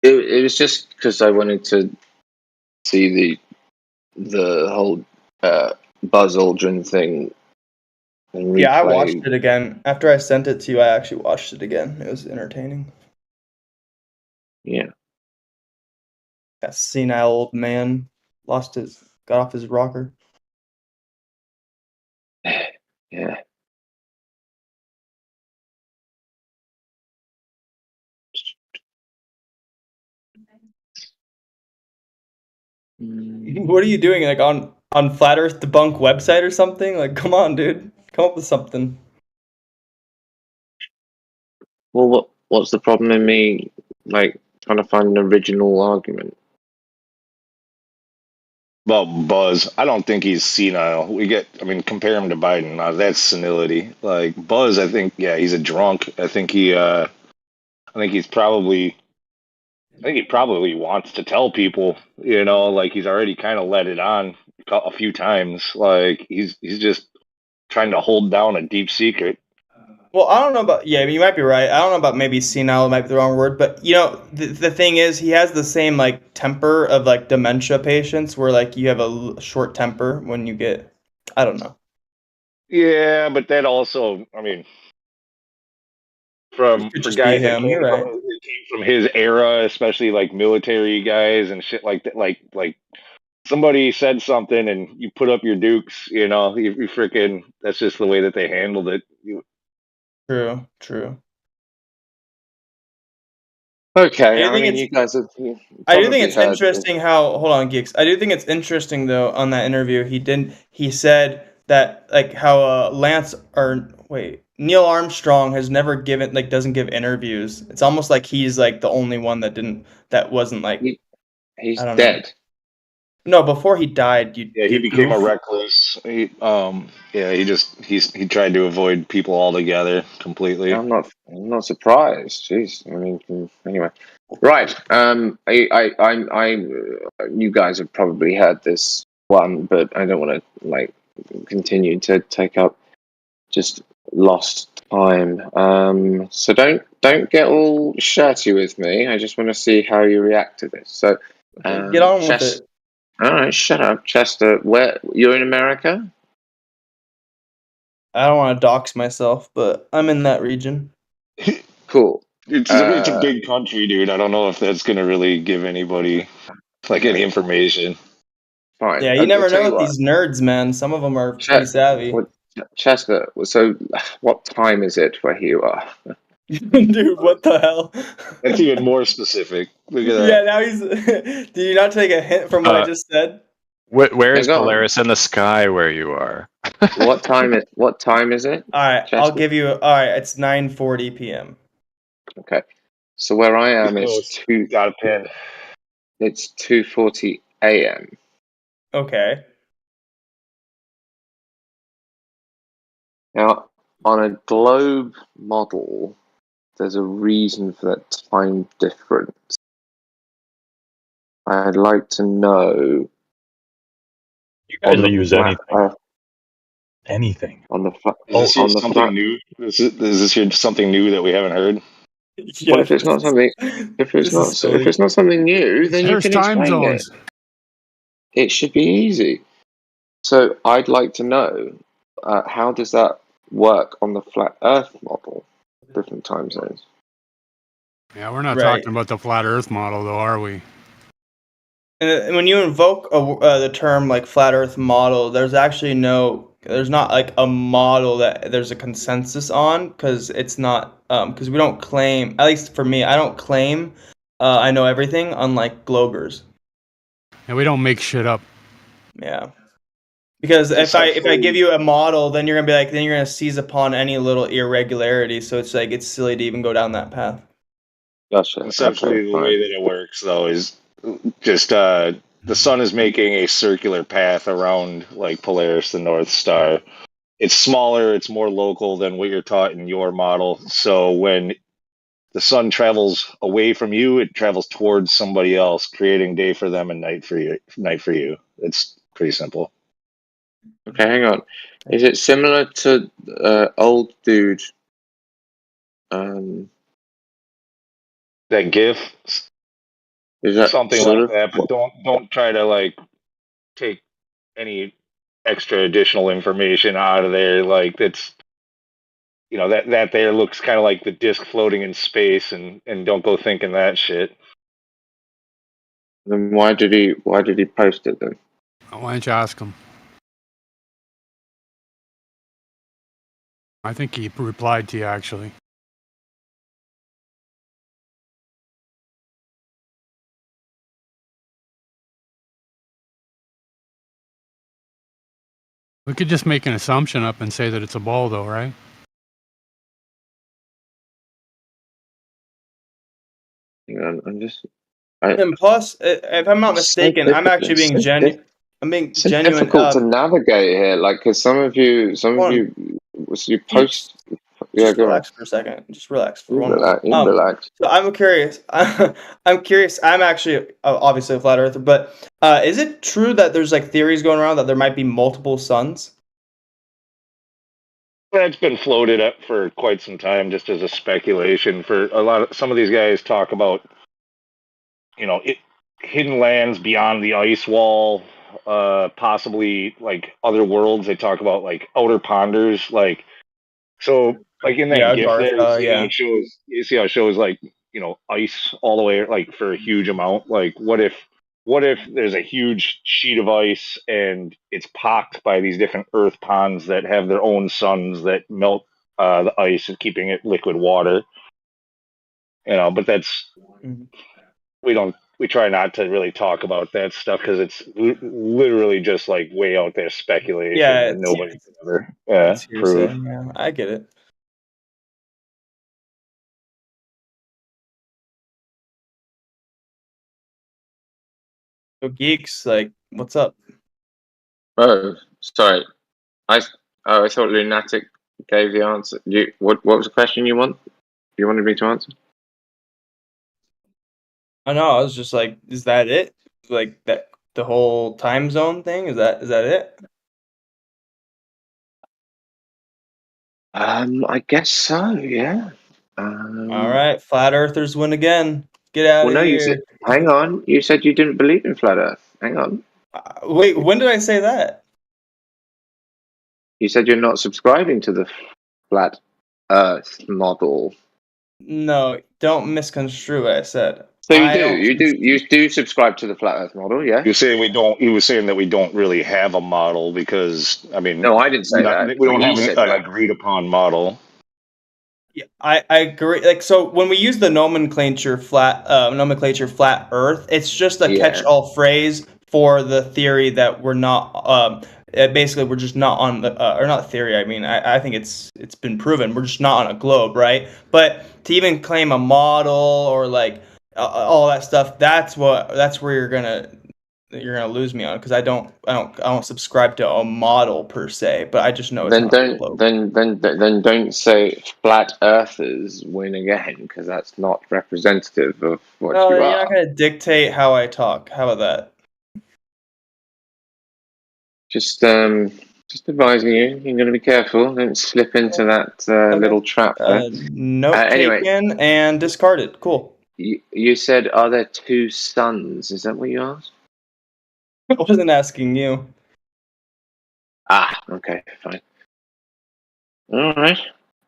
It was just because I wanted to see the whole Buzz Aldrin thing. And Yeah, I replay. watched it again. After I sent it to you, I actually watched it again. It was entertaining. Yeah. That senile old man got off his rocker. Yeah. What are you doing? Like on Flat Earth Debunk website or something? Like, come on, dude, come up with something. Well, what's the problem in me like trying to find an original argument? Well, Buzz, I don't think he's senile. Compare him to Biden. That's senility. Like Buzz, I think, yeah, he's a drunk. I think he's probably I think he probably wants to tell people, you know, like he's already kind of let it on a few times. Like he's just trying to hold down a deep secret. Well, I don't know about, yeah, you might be right. I don't know about maybe senile might be the wrong word, but you know, the thing is he has the same like temper of like dementia patients where like you have a short temper when you get, I don't know. Yeah, but that also, I mean, for just guys be that him, came you're right. from his era, especially like military guys and shit like that, like somebody said something and you put up your dukes, you know, you freaking, that's just the way that they handled it. True. Okay, I I think mean, it's- you guys have I do think it's heard interesting how, hold on, Geeks. I do think it's interesting though on that interview he said that like how Neil Armstrong has never given like doesn't give interviews. It's almost like he's like the only one that wasn't like he's I don't dead. know. No, before he died, He became a recluse. He tried to avoid people altogether completely. I'm not surprised. Jeez, I mean, anyway, right. You guys have probably heard this one, but I don't want to like continue to take up just lost time. So don't get all shirty with me. I just want to see how you react to this. So, get on with it. All right, shut up, Chester. Where you're in America? I don't want to dox myself, but I'm in that region. Cool. It's a big country, dude. I don't know if that's gonna really give anybody like any information. Fine. Yeah, you never know with these nerds, man. Some of them are pretty savvy. Chester, so what time is it where you are? Dude, what the hell? That's even more specific. Look at that. Yeah, now he's. Did you not take a hint from what I just said? Where is Hang on. Polaris in the sky where you are? What time is it? All right, Chester? I'll give you. All right, it's 9:40 p.m. Okay. So where I am Oh, is got a pin. It's 2:40 a.m. Okay. Now, on a globe model, there's a reason for that time difference. I'd like to know. You guys will use anything. Anything. On the Is this something new? Is this something new that we haven't heard? Well, if it's not something, if it's not something new, then you can explain it. It should be easy. So I'd like to know how does that work on the flat Earth model, different time zones. Yeah, we're not talking about the flat Earth model, though, are we? And when you invoke the term like flat Earth model, there's not like a model that there's a consensus on because it's not because we don't claim, at least for me, I don't claim I know everything, unlike Globers. And we don't make shit up. Yeah. Because if I give you a model, then you're gonna seize upon any little irregularity. So it's like it's silly to even go down that path. Gotcha. Conceptually, the way that it works, though, is just the sun is making a circular path around like Polaris, the North Star. It's smaller, it's more local than what you're taught in your model. So when the sun travels away from you, it travels towards somebody else, creating day for them and night for you. It's pretty simple. Okay, hang on. Is it similar to old dude? That GIF? Is that something like that? But don't try to like take any extra additional information out of there. Like that's, you know, that there looks kind of like the disc floating in space, and don't go thinking that shit. Then why did he post it then? Why don't you ask him? I think he replied to you, actually. We could just make an assumption up and say that it's a ball, though, right? And plus, if I'm not mistaken, I'm actually being genuine. I'm being genuine. Difficult to navigate here, like because some of you post Yeah, go relax for a second. Just relax for one relax, moment. relax. So I'm curious. I'm curious. I'm actually obviously a flat earther, but is it true that there's like theories going around that there might be multiple suns? That's been floated up for quite some time, just as a speculation. For some of these guys talk about, hidden lands beyond the ice wall, possibly like other worlds. They talk about like outer ponders, like in that GIF there, you see how it shows like ice all the way like for a huge amount. Like what if there's a huge sheet of ice and it's pocked by these different earth ponds that have their own suns that melt the ice and keeping it liquid water. But that's we try not to really talk about that stuff because it's literally just like way out there speculation. Yeah, and nobody can ever hearsay, prove. yeah, I get it. So geeks, like, what's up? Oh, sorry. I thought Lunatic gave the answer. What was the question you wanted me to answer? I know. I was just like, is that it? Like that the whole time zone thing? Is that it? I guess so. Yeah. All right, flat earthers win again. Get out Well, of no, here. hang on. You said you didn't believe in flat Earth. Hang on. Wait, when did I say that? You said you're not subscribing to the flat Earth model. No, don't misconstrue what I said. So you do subscribe to the flat Earth model, yeah? You're saying we don't. He was saying that we don't really have a model because no, I didn't say that. We don't have an agreed upon model. Yeah, I agree. Like, so when we use the nomenclature flat Earth, it's just a catch-all phrase for the theory that we're not. Basically, we're just not on the or not theory. I mean, I think it's been proven we're just not on a globe, right? But to even claim a model or like all that stuff, that's where you're gonna lose me on because I don't subscribe to a model per se, but I just know it's then don't say flat earthers win again because that's not representative of what you you're are. not gonna dictate how I talk. How about that? Just advising you, you're going to be careful. Don't slip into that little trap there. Note anyway, taken and discarded. Cool. You said, are there two suns? Is that what you asked? I wasn't asking you. Ah, okay, fine. All right.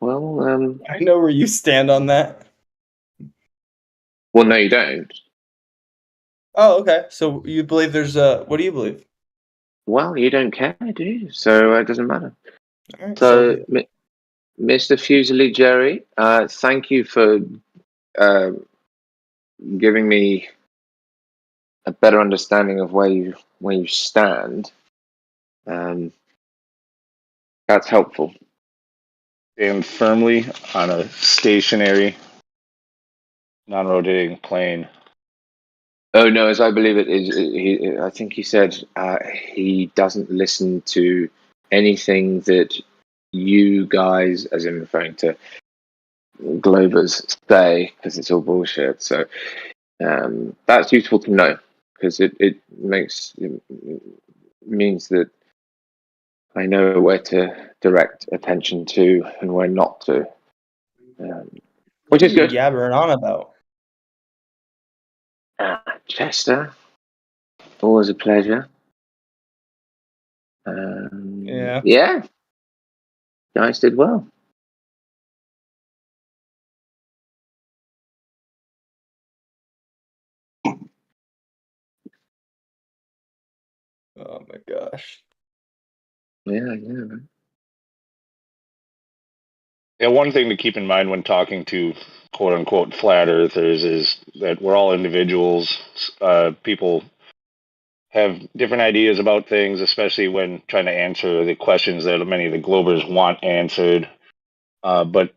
Well, I know where you stand on that. Well, no, you don't. Oh, okay. So you believe there's a... What do you believe? Well, you don't care, do you? So it doesn't matter. All right, so Mr. Fuseli Jerry, thank you for giving me a better understanding of where you stand. That's helpful. Stand firmly on a stationary, non-rotating plane. Oh no, as I believe it is, I think he said he doesn't listen to anything that you guys, as in referring to Globers, say because it's all bullshit. So that's useful to know because it means that I know where to direct attention to and where not to, which is good. Yabbering on about. Chester, always a pleasure. Yeah. Yeah. Guys did well. Oh my gosh. Yeah, man. Yeah, one thing to keep in mind when talking to quote unquote flat earthers is that we're all individuals. People have different ideas about things, especially when trying to answer the questions that many of the Globers want answered. But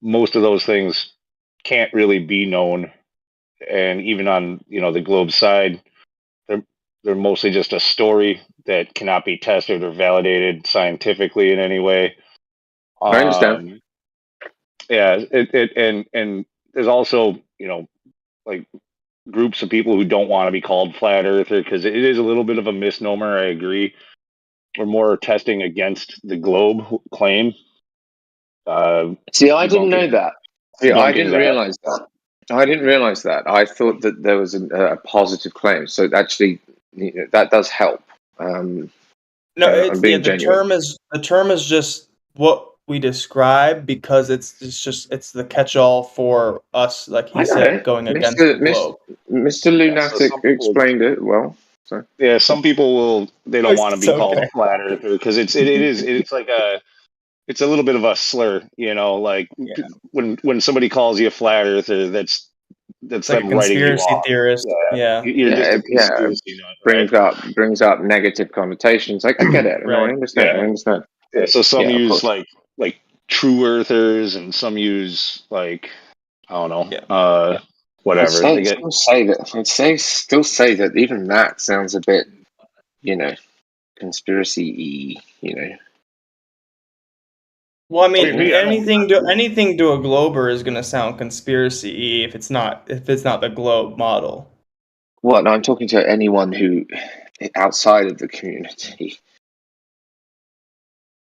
most of those things can't really be known. And even on the Globe side, they're mostly just a story that cannot be tested or validated scientifically in any way. I understand. Yeah, and there's also, you know, like groups of people who don't want to be called flat earther because it is a little bit of a misnomer. I agree. We're more testing against the globe claim. See, I didn't know that. See, I didn't that. realize that. I didn't realize that. I thought that there was a positive claim. So actually, that does help. No, I'm it's being the genuine. term is just what we describe because it's the catch-all for us, like he I know. said, going against the globe. Mr. Lunatic explained it well. So. Yeah, some people they don't want to be It's called okay. a flat earther because it's like it's a little bit of a slur, you know, like when somebody calls you a flat earther, that's It's like a them writing you conspiracy off. theorist. Yeah. You're just a conspiracy nut, brings up negative connotations. Like I get it. No, I Right. understand. Yeah. I understand. Yeah, so some Yeah, of use course. like true earthers, and some use like I don't know, whatever. I'd still say that even that sounds a bit, you know, conspiracy-y, you know. Well, I mean, I anything to a glober is going to sound conspiracy-y if it's not the globe model. What? No, I'm talking to anyone who outside of the community.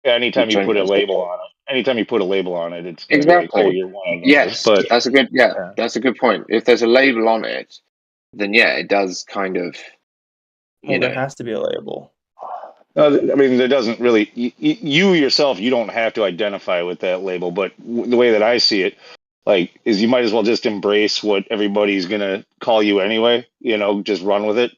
Yeah, anytime you put a label on it, it's gonna be like, oh, you're one of those. Yes, But that's a good. Yeah, that's a good point. If there's a label on it, then yeah, it does kind of. Well, there has to be a label. I mean, there doesn't really. You yourself, you don't have to identify with that label. But the way that I see it, like, is you might as well just embrace what everybody's gonna call you anyway. You know, just run with it.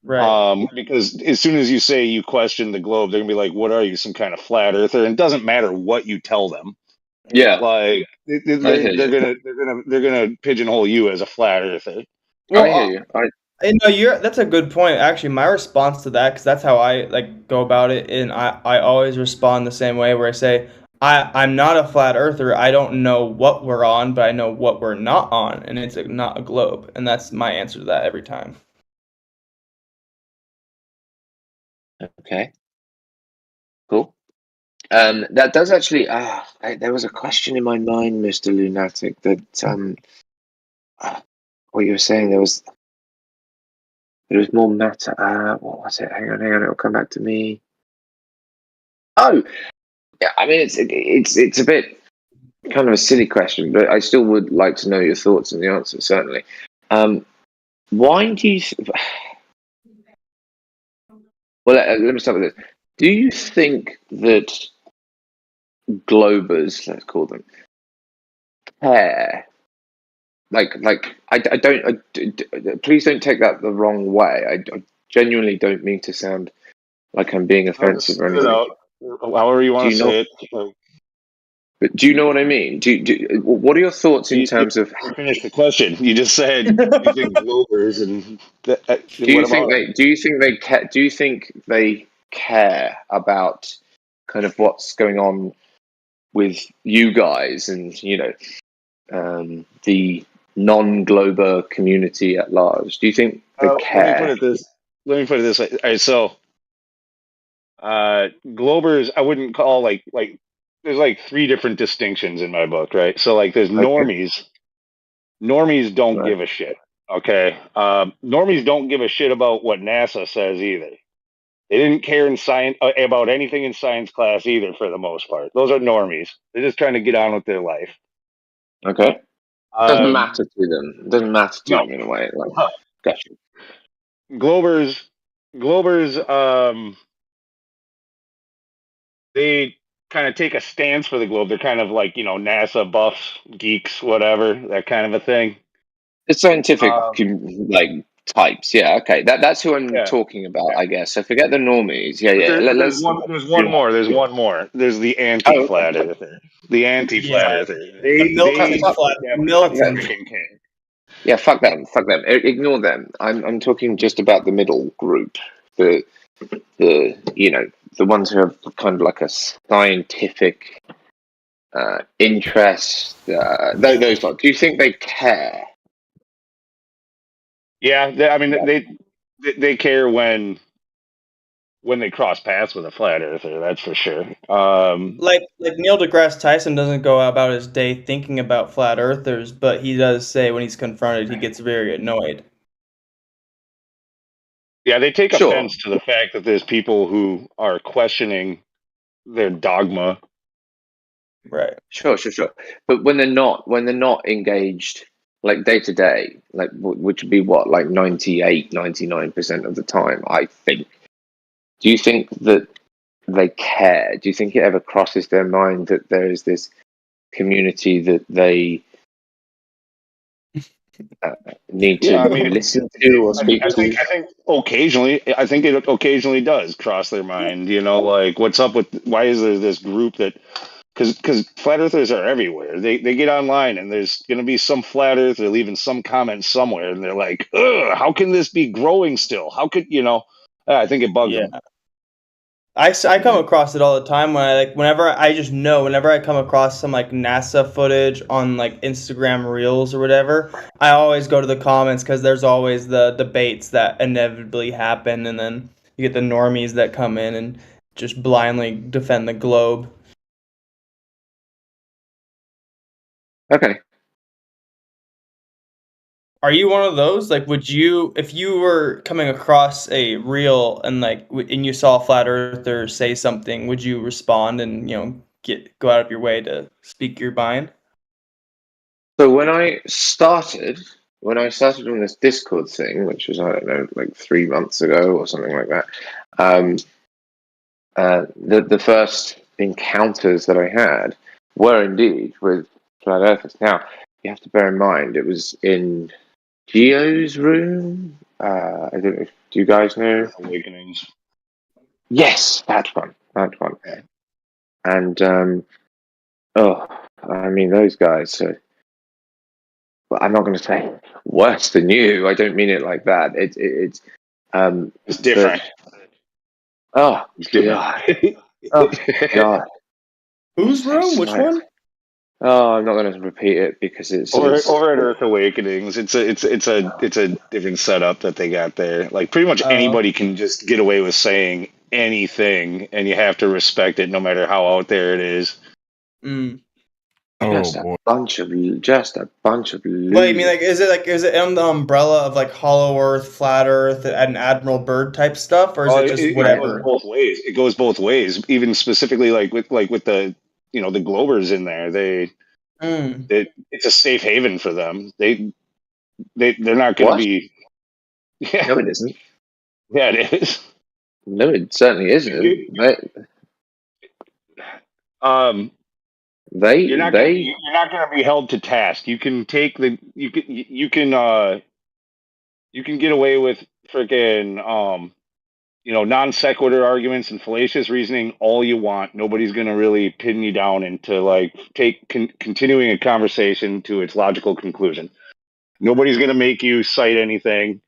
Right. Because as soon as you say you question the globe, they're gonna be like, "What are you, some kind of flat earther?" And it doesn't matter what you tell them. Yeah, like they're gonna pigeonhole you as a flat earther. Well, I hear you. No, that's a good point. Actually, my response to that, because that's how I like go about it, and I always respond the same way, where I say, I'm not a flat earther. I don't know what we're on, but I know what we're not on, and it's not a globe, and that's my answer to that every time. Okay. Cool. That does actually. There was a question in my mind, Mr. Lunatic, that what you were saying. There was more matter. What was it? Hang on. It'll come back to me. Oh, yeah. I mean, it's a bit kind of a silly question, but I still would like to know your thoughts and the answer. Certainly. Why do you? Well, let me start with this. Do you think that globers, let's call them, care? Like I don't. Please don't take that the wrong way. I genuinely don't mean to sound like I'm being offensive or anything. However you want to say it. But do you know what I mean? What are your thoughts in terms of? You finished the question. You just said you think globers and. Do you think they care about kind of what's going on with you guys and the non-glober community at large? Do you think they care? Let me put it this way. All right, so globers, I wouldn't call like there's like three different distinctions in my book, right? So like there's normies. Normies don't give a shit. Okay. Normies don't give a shit about what NASA says either. They didn't care in science about anything in science class either, for the most part. Those are normies. They're just trying to get on with their life. Okay. Doesn't matter to them. It doesn't matter to them in a way. Like, gotcha. Globers, they kind of take a stance for the globe. They're kind of like, NASA buffs, geeks, whatever, that kind of a thing. The scientific types, yeah, okay. That's who I'm talking about, I guess. So forget the normies. Yeah. There's one more. There's the anti-flat earther. The anti-flat earther. They can. Yeah, fuck them. Ignore them. I'm talking just about the middle group. The ones who have kind of like a scientific interest. Those lot. Do you think they care? Yeah, I mean they care when when they cross paths with a flat earther, that's for sure. Like Neil deGrasse Tyson doesn't go about his day thinking about flat earthers, but he does say when he's confronted, he gets very annoyed. Yeah, they take Sure. offense to the fact that there's people who are questioning their dogma. Right. Sure. But when they're not engaged, like day to day, like which would be what, like 98, 99% of the time, I think. Do you think that they care? Do you think it ever crosses their mind that there is this community that they need to listen to or speak I to? think I think it occasionally does cross their mind. You know, like what's up with? Why is there this group that? Because flat earthers are everywhere. They get online and there's going to be some flat earther leaving some comment somewhere, and they're like, "Ugh, how can this be growing still? How could you know?" I think it bugs them. I come across it all the time whenever I come across some like NASA footage on like Instagram Reels or whatever, I always go to the comments because there's always the debates that inevitably happen, and then you get the normies that come in and just blindly defend the globe. Okay. Are you one of those? Like, would you, if you were coming across a reel and and you saw a flat earther say something, would you respond and go out of your way to speak your mind? So when I started on this Discord thing, which was, I don't know, like 3 months ago or something like that, the first encounters that I had were indeed with flat earthers. Now, you have to bear in mind, it was in Geo's room. I don't know. Do you guys know? Awakenings. Yes, that one. And I mean, those guys are. Well, I'm not going to say worse than you. I don't mean it like that. It's different. God. Oh God. Whose room? Which one? Oh, I'm not going to repeat it because it's over at Earth Awakenings. It's a different setup that they got there. Like pretty much anybody can just get away with saying anything, and you have to respect it no matter how out there it is. Just a bunch of losers. What, you mean, is it on the umbrella of like Hollow Earth, Flat Earth, and Admiral Byrd type stuff, or is it just whatever? It goes both ways. It goes both ways. Even specifically, like with the the Globers in there, it's a safe haven for them. They're not going to be. Yeah. No, it isn't. Yeah, it is. No, it certainly isn't. You're not going to be held to task. You can take you can get away with freaking non sequitur arguments and fallacious reasoning all you want. Nobody's going to really pin you down into like continuing a conversation to its logical conclusion. Nobody's going to make you cite anything.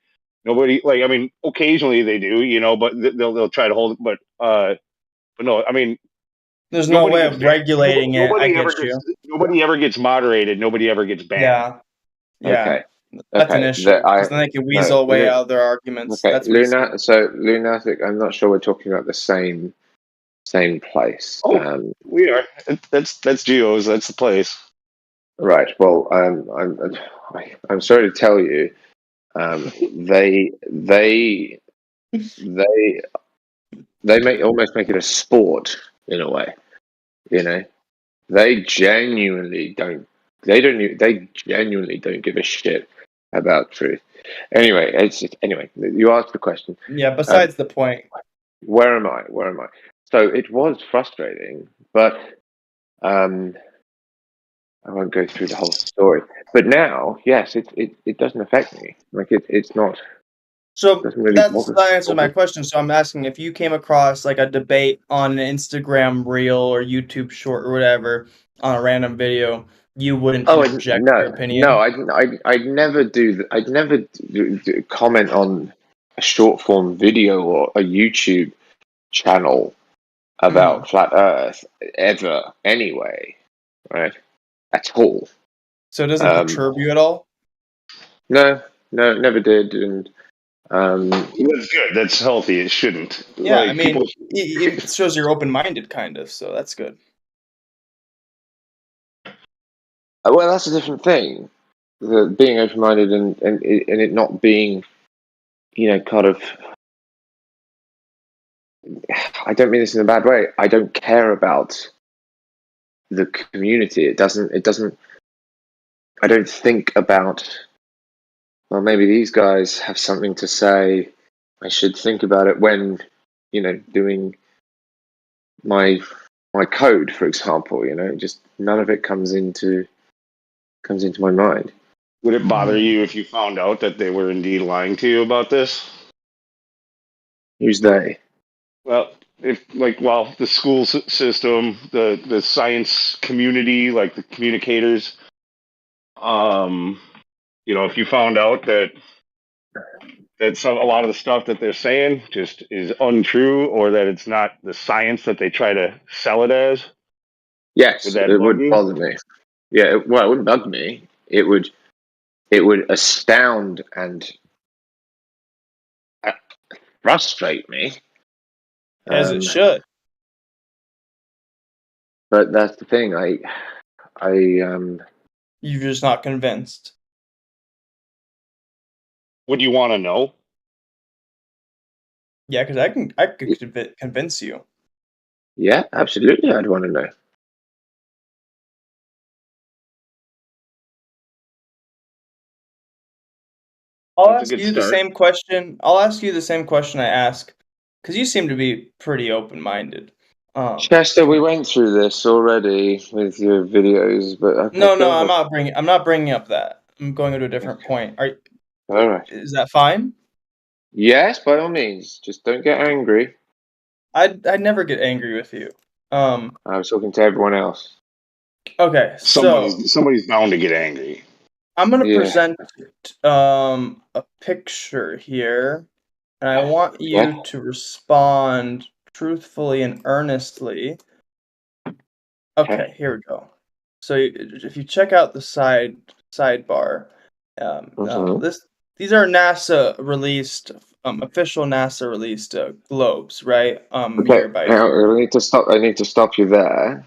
Nobody, like, I mean, occasionally they do, but they'll try to hold it. But no, I mean, there's no way of regulating it. Nobody ever gets moderated. Nobody ever gets banned. Yeah. Okay. That's an issue. Because then they can weasel away out of their arguments. Okay. That's Lunatic, I'm not sure we're talking about the same place. Oh, we are. That's Geo's. That's the place. Right. Well, I'm sorry to tell you, they almost make it a sport in a way. They genuinely don't give a shit about truth. Anyway, you asked the question. Yeah. Besides the point. Where am I? So it was frustrating, but I won't go through the whole story. But now, yes, it doesn't affect me. Like it's not. So that answers my question. So I'm asking, if you came across like a debate on an Instagram reel or YouTube short or whatever on a random video, you wouldn't interject your opinion. No, I'd never do. I'd never comment on a short form video or a YouTube channel about flat Earth ever. Anyway, right? At all. So it doesn't perturb you at all? No, never did, and That's good. That's healthy. It shouldn't. Yeah, Like I mean, people. it shows you're open-minded, kind of. So that's good. Well, that's a different thing. Being open-minded and it not being, kind of. I don't mean this in a bad way. I don't care about the community. It doesn't. I don't think about. Well, maybe these guys have something to say. I should think about it when, doing my code, for example. Just none of it comes into my mind. Would it bother you if you found out that they were indeed lying to you about this? Who's they? Well, the school system, the science community, like the communicators, if you found out that a lot of the stuff that they're saying just is untrue, or that it's not the science that they try to sell it as. Yes, it would bother me. Yeah, it wouldn't bug me. It would astound and frustrate me. As it should. But that's the thing. You're just not convinced. Would you want to know? Yeah, because I could convince you. Yeah, absolutely. I'd want to know. I'll ask you the same question. I'll ask you the same question I ask, because you seem to be pretty open-minded. Chester, we went through this already with your videos, but no, I'm not bringing up that. I'm going to a different point. All right. Is that fine? Yes, by all means. Just don't get angry. I'd never get angry with you. I was talking to everyone else. Okay, somebody's bound to get angry. I'm going to present a picture here, and I want you to respond truthfully and earnestly. Okay, here we go. So if you check out the sidebar, these are NASA released, official NASA released globes, right? Okay, I need to stop you there.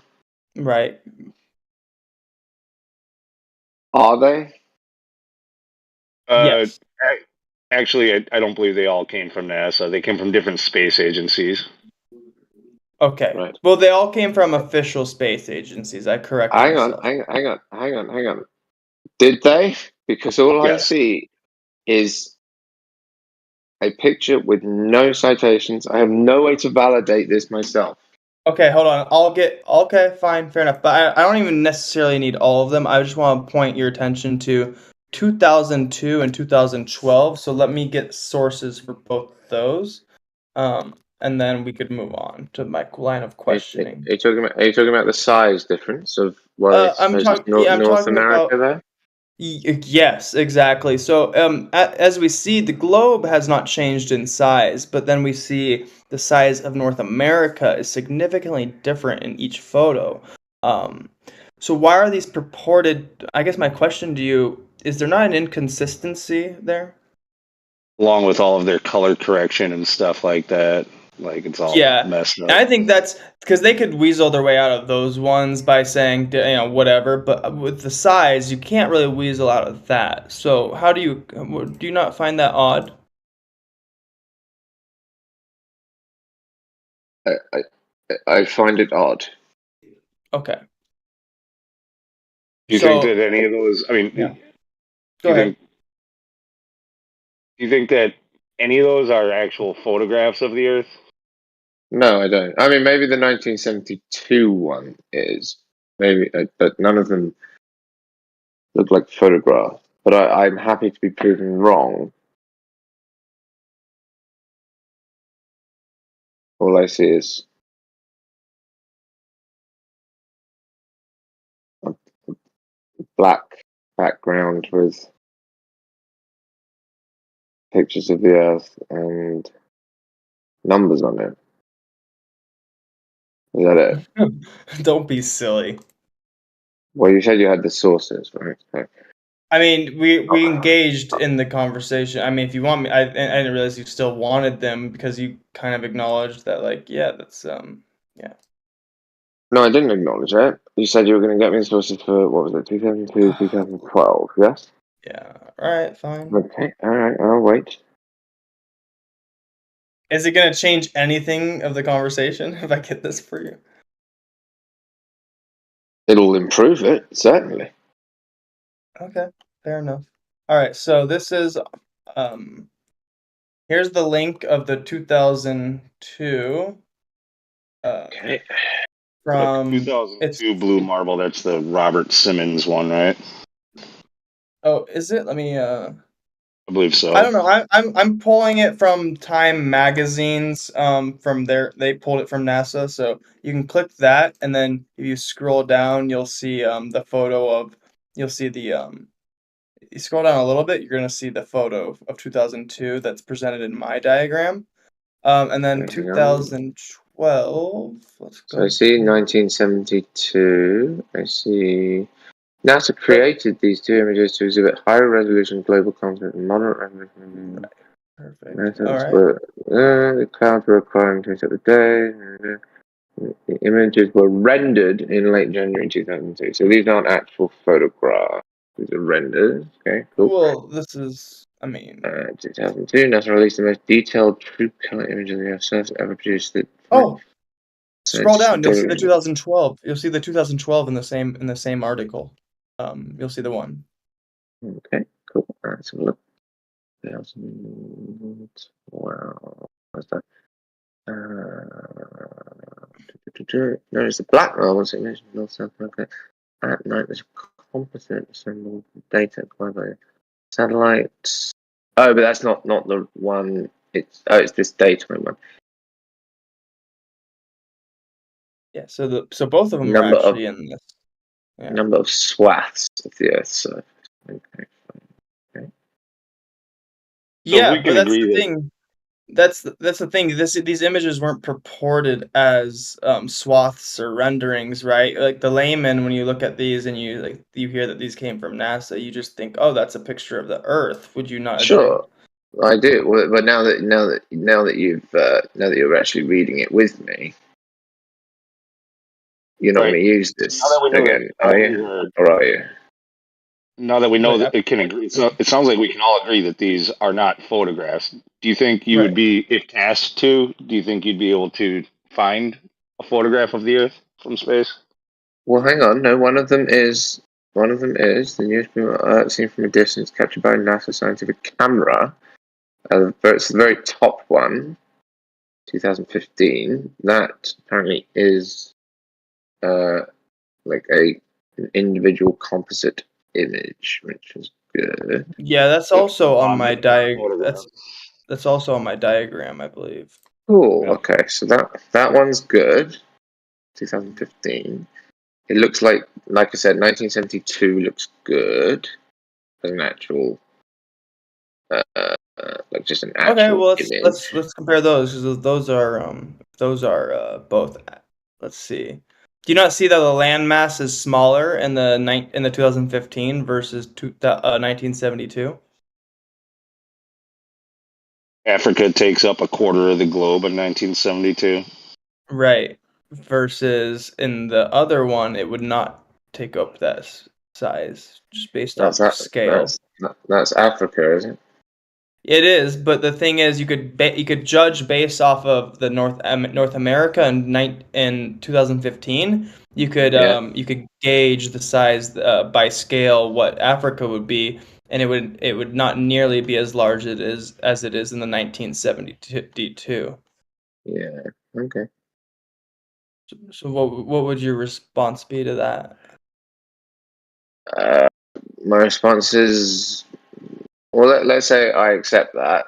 Right. Are they? Yes. Actually, I don't believe they all came from NASA. They came from different space agencies. Okay. Right. Well, they all came from official space agencies. I correct myself. Hang on. Did they? Because all I see is a picture with no citations. I have no way to validate this myself. Okay, hold on. Okay, fine, fair enough. But I don't even necessarily need all of them. I just want to point your attention to 2002 and 2012. So let me get sources for both those. And then we could move on to my line of questioning. Are you talking about the size difference of North America there? Yes, exactly. So as we see, the globe has not changed in size, but then we see the size of North America is significantly different in each photo. So why are these purported? I guess my question to you is: there not an inconsistency there? Along with all of their color correction and stuff like that. Like it's all messed up. And I think that's because they could weasel their way out of those ones by saying, whatever. But with the size, you can't really weasel out of that. So how do you not find that odd? I find it odd. Okay. Do you think that any of those? I mean, Go ahead. Do you think that any of those are actual photographs of the Earth? No, I don't. I mean, maybe the 1972 one is. Maybe, but none of them look like photographs. But I'm happy to be proven wrong. All I see is a black background with pictures of the Earth and numbers on it. Is that it? Don't be silly. Well, you said you had the sources, right? I mean, we engaged in the conversation. I mean, if you want me, I didn't realize you still wanted them because you kind of acknowledged that, like, yeah, that's yeah. No, I didn't acknowledge it. You said you were going to get me the sources for, what was it, 2002, 2012, yes? Yeah. All right, fine. Okay, alright, I'll wait. Is it going to change anything of the conversation if I get this for you? It'll improve it, certainly. Okay, fair enough. All right, so this is here's the link of the 2002 okay. from 2002 Blue Marble, that's the Robert Simmons one, right? Oh, is it? Let me I believe so. I don't know. I'm pulling it from Time magazines. From there, they pulled it from NASA. So you can click that, and then if you scroll down, you'll see the photo of. You'll see the You scroll down a little bit, you're gonna see the photo of 2002 that's presented in my diagram. And then 2012. Let's So go. I see 1972. I see NASA created these two images to exhibit higher resolution global content and moderate resolution. Perfect. The clouds were acquiring to set the day. The images were rendered in late January 2002. So these aren't actual photographs. These are renders. Okay, cool. Well, this is, I mean, 2002, NASA released the most detailed true color image of the Earth's surface ever produced. Oh, scroll down. You'll see the Daily- 2012. You'll see the 2012 in the same article. You'll see the one. Okay, cool. Let's have a look. 2012. What's that? Notice the black marbles it mentioned North South America. At night, there's a composite assembled data acquired by satellites. Oh, but that's not the one. It's this daytime one. Yeah. So both of them Number are actually of- in this. Yeah. Number of swaths of the Earth's surface. Okay. Yeah, we but can that's agree the that- thing. That's the thing. These images weren't purported as swaths or renderings, right? Like the layman, when you look at these and you hear that these came from NASA, you just think, oh, that's a picture of the Earth. Would you not? Sure, I do. Well, but now that you're actually reading it with me, you're not Right. going to use this Now that we know again, that- are you? Or are you? Now that we know that it can agree, so it sounds like we can all agree that these are not photographs. Do you think you would be, if tasked to, do you think you'd be able to find a photograph of the Earth from space? Well, hang on. No, one of them is the news Earth seen from a distance, captured by a NASA scientific camera. It's the very top one, 2015. That apparently is like an individual composite image, which is good. Yeah, that's also on my That's also on my diagram, I believe. Cool. Okay, so that one's good. 2015. It looks like I said, 1972 looks good as an actual, like just an actual Okay, well image. let's compare those because those are both. Let's see. Do you not see that the landmass is smaller in the 2015 versus 1972? Africa takes up a quarter of the globe in 1972. Right. Versus in the other one, it would not take up that size just based off scale. That's Africa, isn't it? It is, but the thing is, you could judge based off of the North America in 2015. You could gauge the size by scale what Africa would be, and it would not nearly be as large as it is in the 1972. Yeah. Okay. So what would your response be to that? My response is, well, let's say I accept that.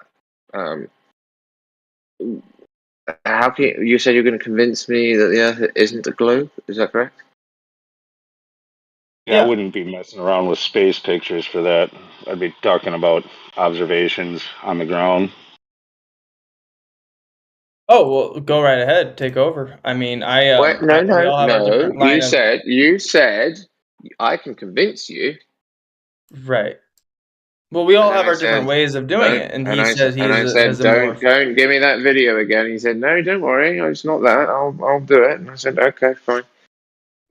How can you said you're going to convince me that the Earth isn't a globe? Is that correct? Yeah, I wouldn't be messing around with space pictures for that. I'd be talking about observations on the ground. Oh, well, go right ahead. Take over. I mean, Wait, we all have a no. different line You said I can convince you. Right. Well, we all And have then I our different said, ways of doing it, and he says he said, has a more. don't give me that video again. He said, no, don't worry, it's not that. I'll do it. And I said, okay, fine.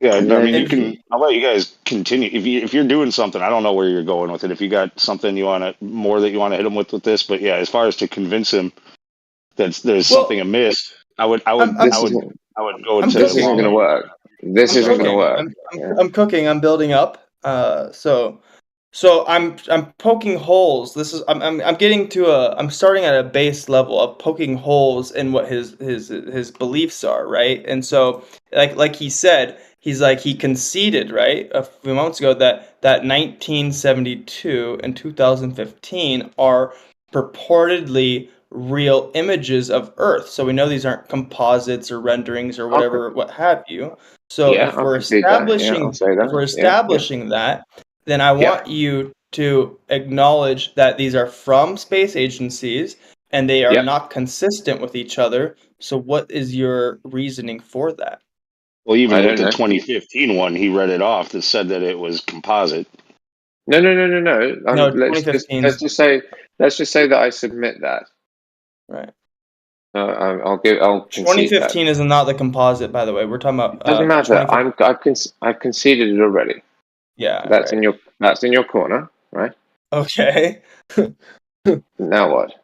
Yeah, And I mean, you then can. I'll let you guys continue. If you're doing something, I don't know where you're going with it. If you got something you want to more that you want to hit him with this, but yeah, as far as to convince him that there's something amiss, I would go to this isn't going to work. This isn't going to work. I'm cooking. I'm building up. So I'm poking holes. This is I'm getting to I'm starting at a base level of poking holes in what his beliefs are, right? And so like he said, he's like he conceded, right, a few moments ago that 1972 and 2015 are purportedly real images of Earth. So we know these aren't composites or renderings or whatever, what have you. So Yeah, if we're I'll concede that. Yeah, I'll say that. if we're Yeah, establishing that, then I want you to acknowledge that these are from space agencies and they are not consistent with each other. So what is your reasoning for that? Well, even with the 2015 one, he read it off that said that it was composite. No. No, Let's just say that I submit that. Right. I'll concede 2015 is not the composite, by the way. We're talking about. Doesn't matter. I've conceded it already. Yeah. That's in your corner, right? Okay. Now what?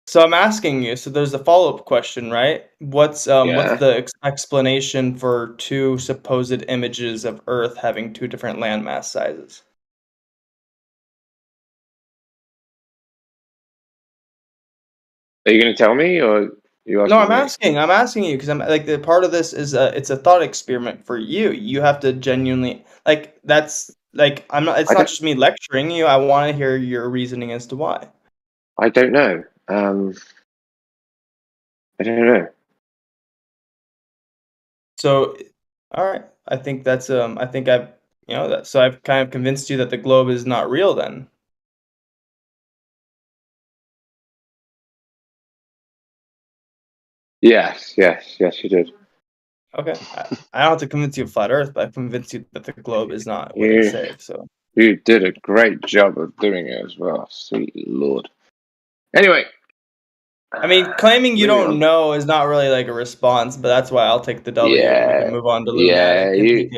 So I'm asking you. So there's a follow-up question, right? What's the explanation for two supposed images of Earth having two different landmass sizes? Are you going to tell me, or you asking No, I'm me? asking you because I'm like the part of this is it's a thought experiment for you. You have to genuinely that's I'm not. It's not just me lecturing you. I want to hear your reasoning as to why. I don't know. I don't know. So, all right. I think that's I think I've so I've kind of convinced you that the globe is not real then. Yes, you did. Okay. I don't have to convince you of flat Earth, but I've convinced you that the globe is not what they say. So you did a great job of doing it as well. Sweet Lord. Anyway. I mean, claiming you don't know is not really like a response, but that's why I'll take the W. We can move on to Lunatic.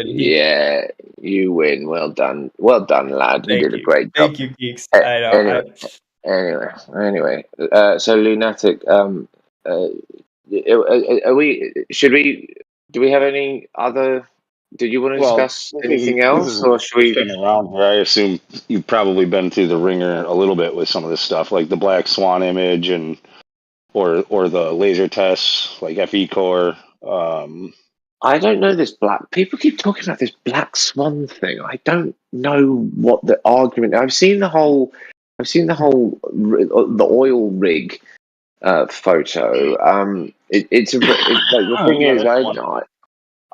You win. Well done, lad. You did a great job. Thank you, geeks. I know. Anyway. So Lunatic. Are we? Should we? Do we have any other? Did you want to discuss anything else, or should we? Around here, I assume you've probably been through the ringer a little bit with some of this stuff, like the Black Swan image and or the laser tests, like FE Core. I don't know this people keep talking about this Black Swan thing. I don't know what the argument. I've seen the oil rig photo. It's the thing is,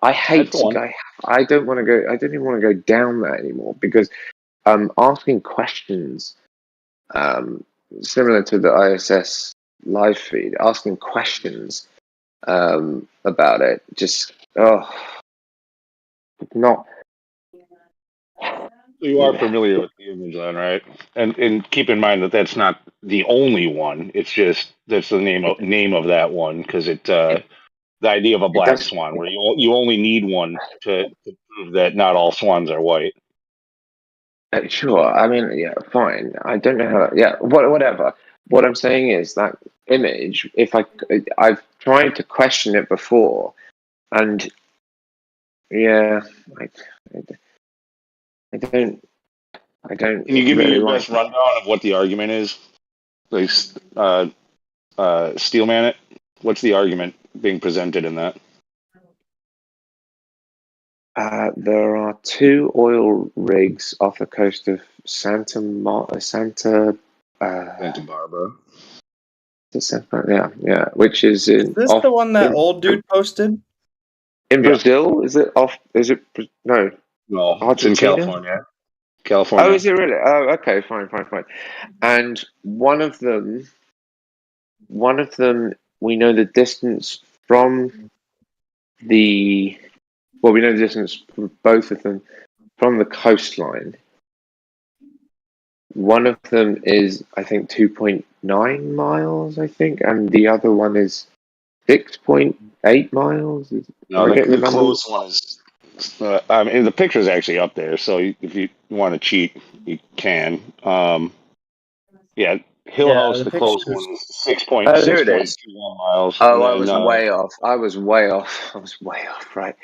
I hate to go. I don't want to go. I don't even want to go down that anymore because asking questions, similar to the ISS live feed, asking questions about it, just not. You are familiar with the image, then, right? And keep in mind that that's not the only one. It's just that's the name of that one because the idea of a black swan, where you only need one to prove that not all swans are white. Sure. I mean, yeah, fine. I don't know how. Yeah, whatever. What I'm saying is that image. If I've tried to question it before, and yeah, I don't. Can you give me your best rundown of what the argument is? Like, Steelman it. What's the argument being presented in that? There are two oil rigs off the coast of Santa Barbara. Yeah, which is in. Is this the one that old dude posted? In Brazil? Is it off? Is it no? No, Argentina? It's in California. California. Oh, is it really? Oh, okay, fine. And one of them, we know the distance from the. Well, we know the distance from both of them from the coastline. one of them is, I think, 2.9 miles, I think, and the other one is 6.8 miles. No, I get the the close numbers. one is. I mean, the picture is actually up there, so if you want to cheat, you can. Yeah, Hill Yeah, House, the the close pictures. one is Oh, here it is. 6.21 miles, Oh, and I then was way off. I was way off, right.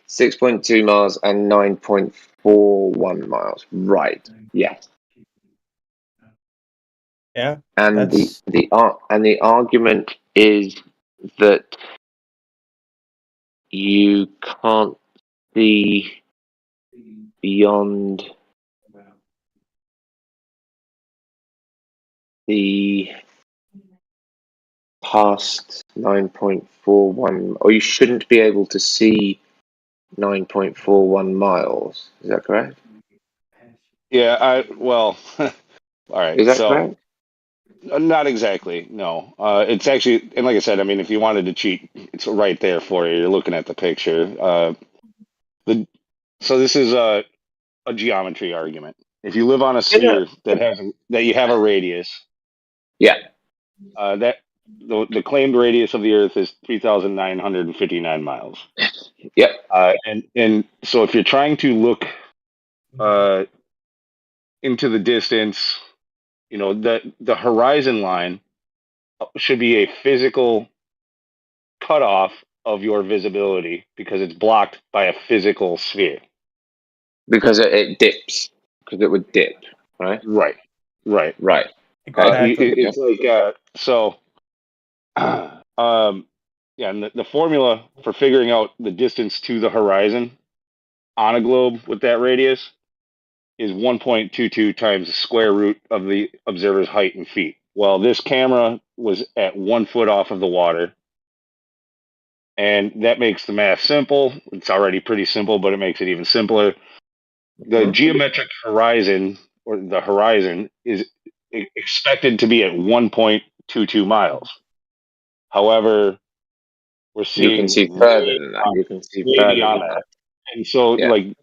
6.2 miles and 9.41 miles. Right. Yes. Yeah, And that's the argument is that you can't see beyond the past 9.41, or you shouldn't be able to see 9.41 miles. Is that correct? yeah. Well, all right. Is that So correct? not exactly. No, it's actually, and like I said, I mean, if you wanted to cheat, it's right there for you. You're looking at the picture. So this is a geometry argument. If you live on a sphere that you have a radius, Yeah. That the claimed radius of the Earth is 3,959 miles. Yep. And so if you're trying to look into the distance, the horizon line should be a physical cutoff of your visibility because it's blocked by a physical sphere. Because it dips. Because it would dip, right? Right. Exactly. It's like so. Yeah, and the formula for figuring out the distance to the horizon on a globe with that radius is 1.22 times the square root of the observer's height in feet. Well, this camera was at 1 foot off of the water, and that makes the math simple. It's already pretty simple, but it makes it even simpler. The geometric horizon, or the horizon, is expected to be at 1.22 miles. However, we're You can seeing see further than that. You can see way further beyond than that. that. And so, Yeah. like,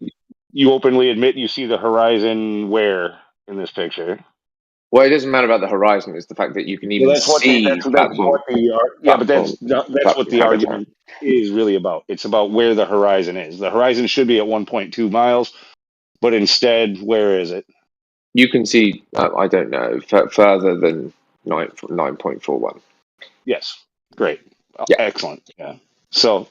you openly admit you see the horizon where in this picture? Well, it doesn't matter about the horizon. It's the fact that you can Well, even that's what see that's what the habitat. argument is really about. It's about where the horizon is. The horizon should be at 1.2 miles, but instead, where is it? You can see, I don't know, further than 9.41. Yes, great, Yeah. Excellent. Yeah. So,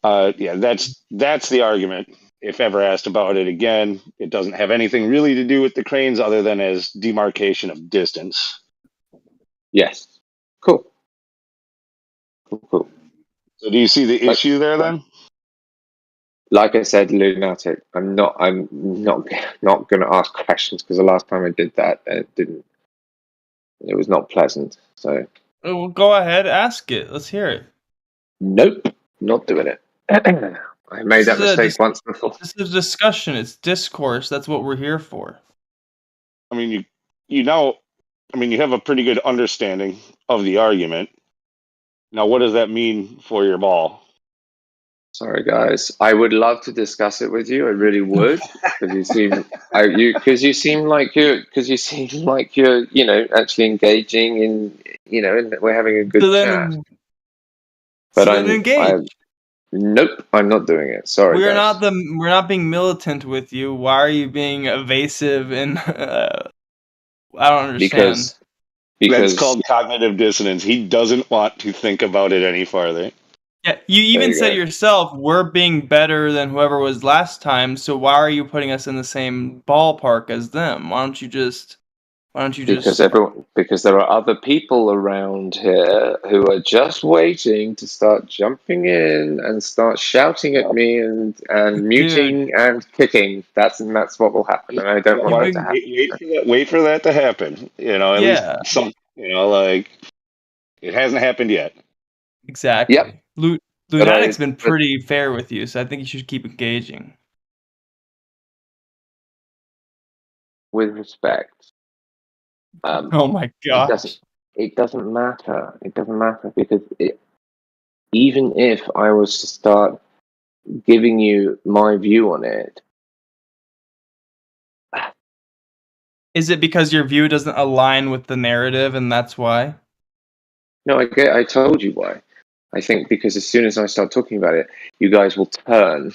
that's the argument. If ever asked about it again, it doesn't have anything really to do with the cranes other than as demarcation of distance. Yes. Cool. So do you see the issue there then? Like I said, lunatic. I'm not going to ask questions because the last time I did that, it was not pleasant. So. Well, go ahead, ask it. Let's hear it. Nope, not doing it. I made that mistake once before. This is discussion. It's discourse. That's what we're here for. I mean, you have a pretty good understanding of the argument. Now, what does that mean for your ball? Sorry, guys. I would love to discuss it with you. I really would, because you seem like you're, actually engaging in, and we're having a good chat. But nope, I'm not doing it. Sorry, guys. We're not being militant with you. Why are you being evasive and I don't understand. Because that's called cognitive dissonance. He doesn't want to think about it any farther. Yeah, you even said yourself, we're being better than whoever was last time, so why are you putting us in the same ballpark as them? Why don't you just because there are other people around here who are just waiting to start jumping in and start shouting at me and muting and kicking. That's what will happen, and I don't want that to happen. Wait for that to happen. At least some. It hasn't happened yet. Exactly. Yep. Lunatic's been pretty fair with you, so I think you should keep engaging. With respect. Oh my gosh. It doesn't matter. It doesn't matter because even if I was to start giving you my view on it, Is it because your view doesn't align with the narrative, and that's why? No, I told you why. I think because as soon as I start talking about it, you guys will turn,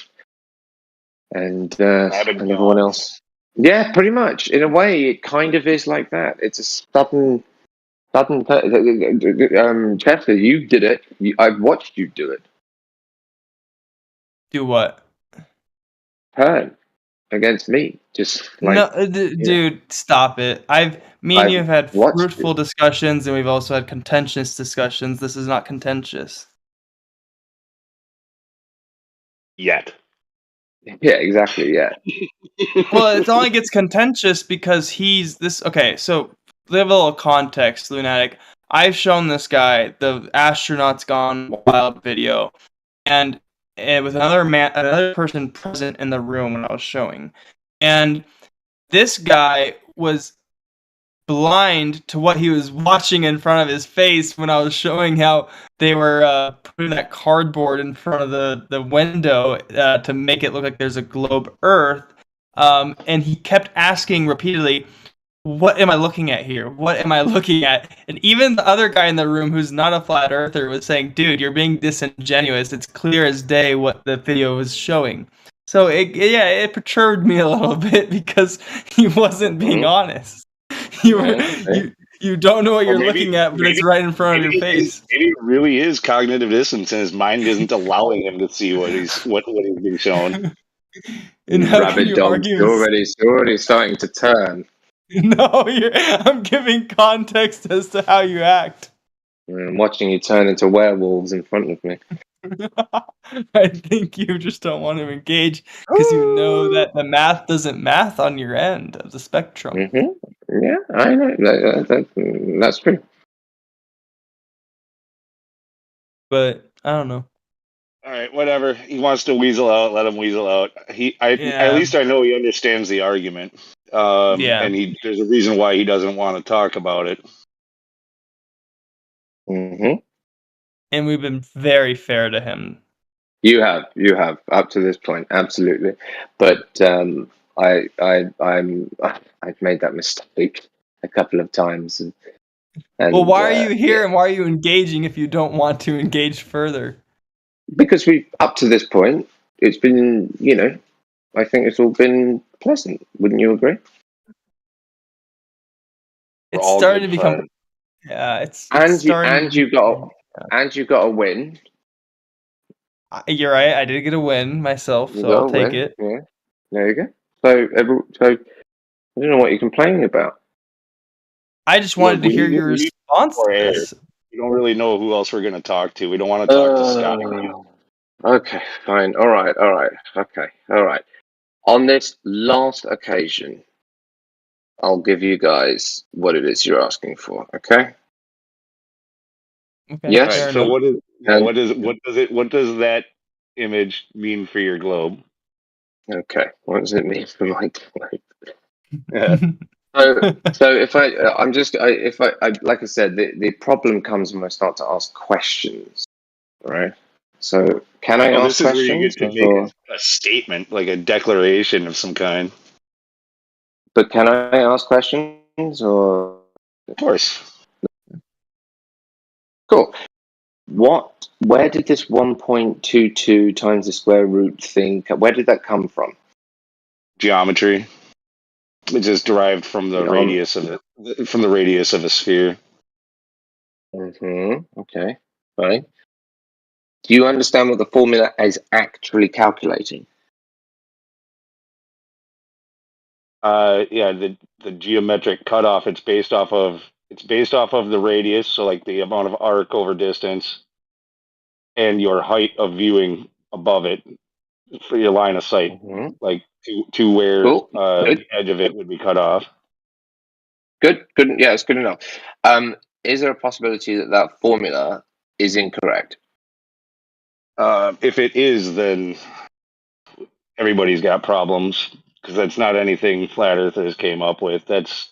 and everyone else. Yeah, pretty much. In a way, it kind of is like that. It's a sudden. Chester, you did it. I've watched you do it. Do what? Turn against me, just like No, dude, stop it. Me and you have had fruitful discussions, and we've also had contentious discussions. This is not contentious. Yet. Yeah, exactly. Yeah. Well, it only gets contentious because he's this. Okay, so level of context, Lunatic. I've shown this guy the Astronauts Gone Wild video, and with another person present in the room when I was showing, and this guy was blind to what he was watching in front of his face when I was showing how they were putting that cardboard in front of the window to make it look like there's a globe Earth. And he kept asking repeatedly, what am I looking at here? What am I looking at? And even the other guy in the room who's not a flat earther was saying, dude, you're being disingenuous. It's clear as day what the video was showing. So it perturbed me a little bit because he wasn't being honest. You don't know what you're looking at, but it's right in front of your face. Maybe it really is cognitive dissonance, and his mind isn't allowing him to see what he's being shown. And how Rabbit can you dog, argue? you're already starting to turn. No, I'm giving context as to how you act. I'm watching you turn into werewolves in front of me. I think you just don't want to engage because you know that the math doesn't math on your end of the spectrum. Mm-hmm. Yeah, I know. That's true. But I don't know. All right, whatever. He wants to weasel out. Let him weasel out. At least I know he understands the argument. And there's a reason why he doesn't want to talk about it. Mm-hmm. And we've been very fair to him. You have up to this point, absolutely. But I've made that mistake a couple of times. And well, why are you here and why are you engaging if you don't want to engage further? Because up to this point, it's been, I think it's all been pleasant. Wouldn't you agree? It's starting to become. Yeah, it's you got a win. You're right. I did get a win myself, so I'll take it. Yeah, there you go. So I don't know what you're complaining about. I just wanted to hear your response to this. We don't really know who else we're going to talk to. We don't want to talk to Scott. Okay, fine. All right. Okay, all right. On this last occasion, I'll give you guys what it is you're asking for. Okay. Yes. Right, so what does that image mean for your globe? Okay. What does it mean for my globe? So if I like I said, the problem comes when I start to ask questions, right? So can I ask questions? This is where you get to make a statement, like a declaration of some kind. But can I ask questions, or? Of course. Cool. Where did this 1.22 times the square root thing? Where did that come from? Geometry. It's just derived from the radius of it, from the radius of a sphere. Mm-hmm. Okay. Fine. Do you understand what the formula is actually calculating? Yeah, the geometric cutoff. It's based off of the radius, so like the amount of arc over distance, and your height of viewing above it for your line of sight, like to where the edge of it would be cut off. Good. Yeah, it's good enough. Is there a possibility that formula is incorrect? If it is, then everybody's got problems, because that's not anything flat earthers came up with. That's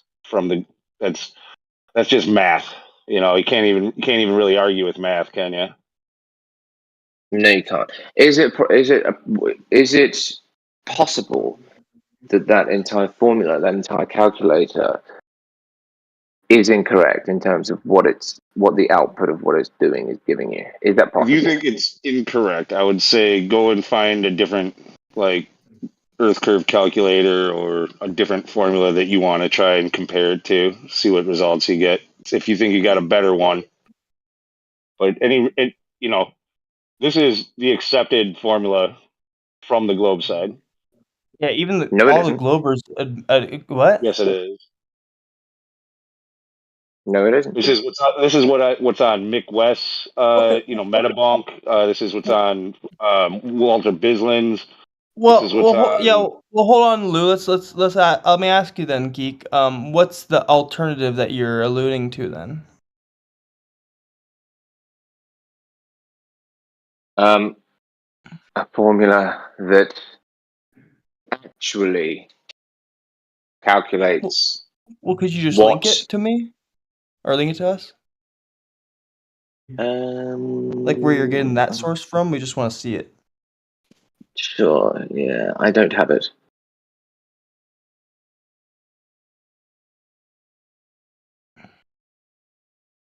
just math. You can't even really argue with math, can you? No, you can't. Is it possible that entire formula, that entire calculator, is incorrect in terms of what the output of what it's doing is giving you. Is that possible? If you think it's incorrect, I would say go and find a different like Earth curve calculator or a different formula that you want to try and compare it to. See what results you get. If you think you got a better one, but this is the accepted formula from the globe side. Yeah, even No, all the globers. What? Yes, it is. No, it isn't. This is what's on Mick West's Metabunk. This is what's on Walter Bislin's. Well, This is what's on. well, hold on, Lou. Let me ask you then, Geek. What's the alternative that you're alluding to then? A formula that actually calculates. Well, could you just link it to me, or link it to us? Like where you're getting that source from? We just want to see it. Sure. Yeah, I don't have it.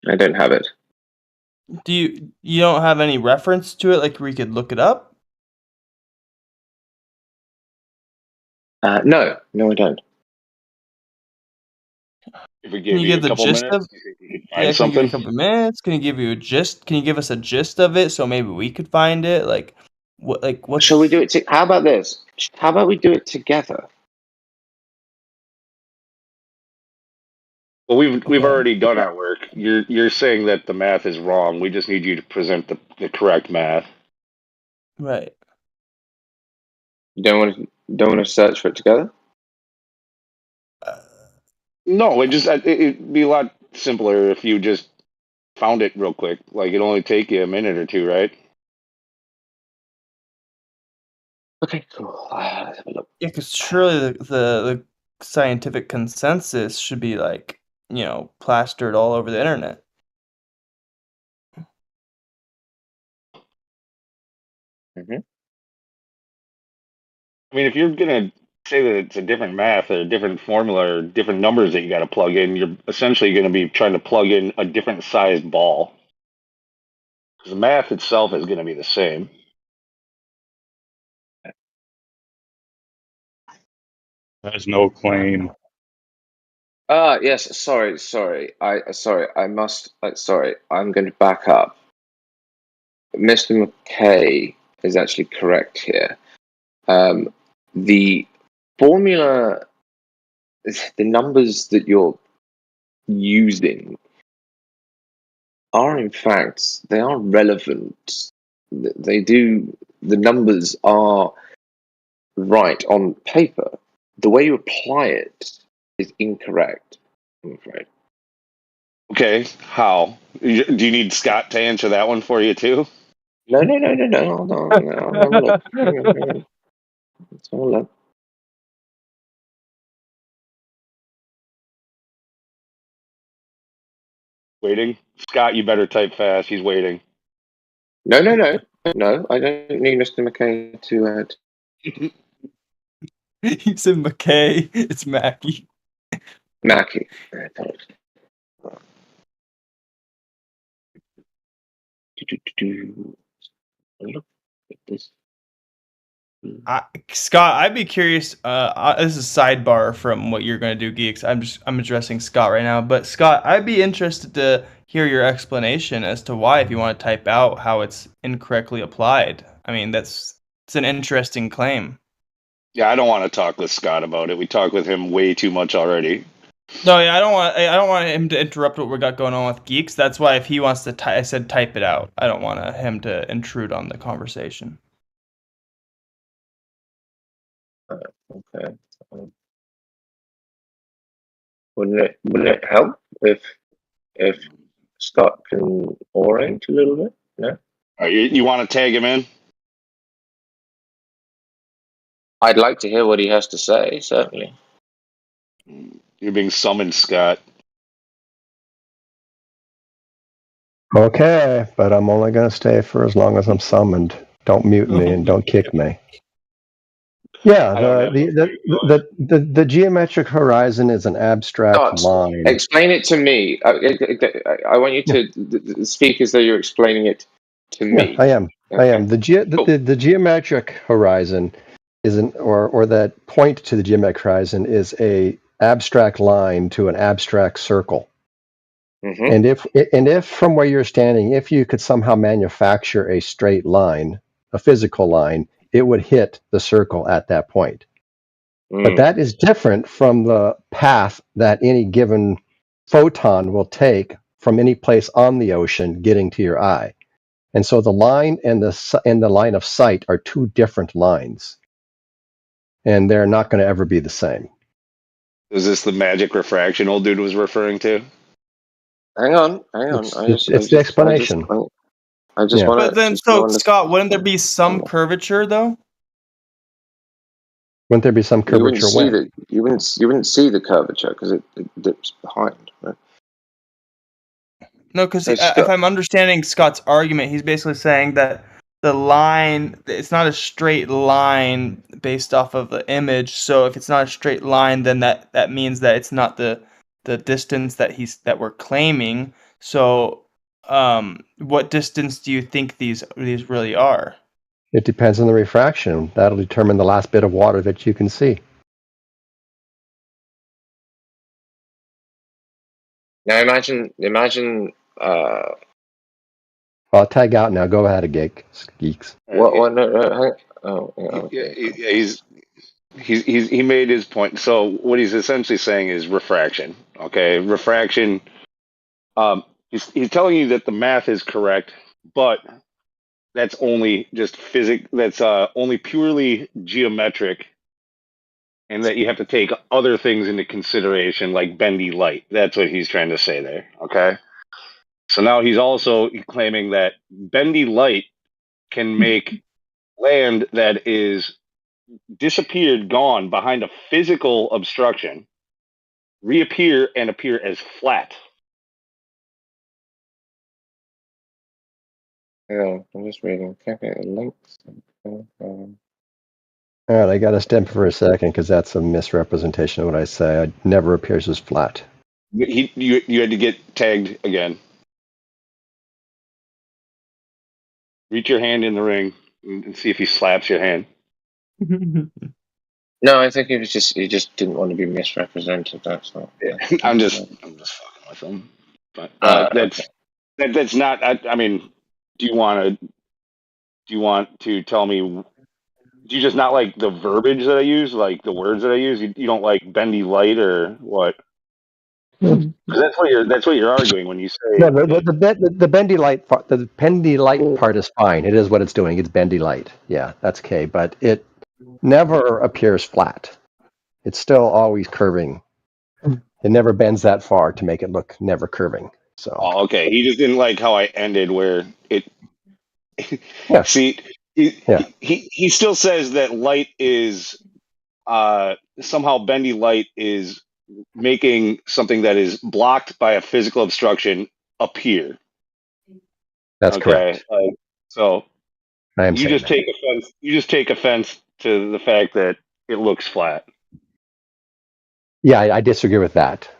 I don't have it. Do you don't have any reference to it, like where you could look it up? No, I don't. If we Can give you you give a the couple gist minutes, of? do you think you could Yeah, find can you give something? me a couple minutes? Can you give you a gist? Can you give us a gist of it so maybe we could find it? Like, what? Shall we do it? How about this? How about we do it together? Well, we've already done our work. You're saying that the math is wrong. We just need you to present the correct math. Right. You don't want to search for it together? No, it'd be a lot simpler if you just found it real quick. Like it'd only take you a minute or two, right? Okay, cool. Let's have a look. Yeah, because surely the scientific consensus should be like, plastered all over the internet. Mm-hmm. I mean, if you're gonna say that it's a different math or a different formula or different numbers that you got to plug in, you're essentially going to be trying to plug in a different sized ball. The math itself is going to be the same. There's no claim. Yes. Sorry. I must. Sorry. I'm going to back up. Mr. McKay is actually correct here. The formula, the numbers that you're using are in fact, they are relevant. The numbers are right on paper. The way you apply it is incorrect, I'm afraid. Okay, how? Do you need Scott to answer that one for you too? No. Hold on. I'll have a look. Hang on. Let's have a look. Waiting? Scott, you better type fast. He's waiting. No. I don't need Mr. McKay to add. You said McKay. It's Mackie. Mackie. Look at this. Scott, I'd be curious. This is a sidebar from what you're going to do, Geeks. I'm addressing Scott right now, but Scott, I'd be interested to hear your explanation as to why, if you want to type out how it's incorrectly applied. I mean, it's an interesting claim. Yeah, I don't want to talk with Scott about it. We talked with him way too much already. No, yeah, I don't want him to interrupt what we got going on with Geeks. That's why if he wants to, I said type it out. I don't want him to intrude on the conversation. Okay. Wouldn't it help if Scott can orate a little bit? No. You want to tag him in? I'd like to hear what he has to say. Certainly. You're being summoned, Scott. Okay, but I'm only going to stay for as long as I'm summoned. Don't mute me and don't kick me. Yeah, the geometric horizon is an abstract Scott, line. explain it to me. I want you to speak as though you're explaining it to Yeah, me. I am. Okay. I am. The geometric horizon is or that point to the geometric horizon is a abstract line to an abstract circle. Mm-hmm. And if from where you're standing, if you could somehow manufacture a straight line, a physical line, it would hit the circle at that point. But that is different from the path that any given photon will take from any place on the ocean getting to your eye. And so the line and the line of sight are two different lines. And they're not going to ever be the same. Is this the magic refraction old dude was referring to? Hang on. It's the explanation. I just want to. But then, so Scott, wouldn't there be some curvature though? Wouldn't there be some curvature? You wouldn't see the curvature because it dips behind, right? No, because if I'm understanding Scott's argument, he's basically saying that the line, it's not a straight line based off of the image. So if it's not a straight line, then that means that it's not the distance that we're claiming. So what distance do you think these really are? It depends on the refraction. That'll determine the last bit of water that you can see. Now imagine. I'll tag out now. Go ahead, geeks. What? No, He made his point. So what he's essentially saying is refraction. Okay, refraction. He's telling you that the math is correct, but that's only just physics. That's only purely geometric, and that you have to take other things into consideration, like bendy light. That's what he's trying to say there. Okay. So now he's also claiming that bendy light can make land that is disappeared, gone behind a physical obstruction, reappear and appear as flat. Yeah, I'm just reading. Okay, links. All right, I got to step for a second because that's a misrepresentation of what I say. It never appears as flat. You had to get tagged again. Reach your hand in the ring and see if he slaps your hand. No, I think he just didn't want to be misrepresented. That's all. Yeah, I'm just fucking with him. But that's not. I mean, do you want to tell me? Do you just not like the verbiage that I use, like the words that I use? You don't like bendy light or what? That's what you're arguing when you say. No, the bendy light part, the bendy light part is fine. It is what it's doing. It's bendy light. Yeah, that's okay. But it never appears flat. It's still always curving. It never bends that far to make it look never curving. So. Oh, okay. He just didn't like how I ended where it. Yeah. See, he still says that light is somehow bendy light is making something that is blocked by a physical obstruction appear. That's correct. So I am you just take offense. You just take offense to the fact that it looks flat. Yeah, I disagree with that.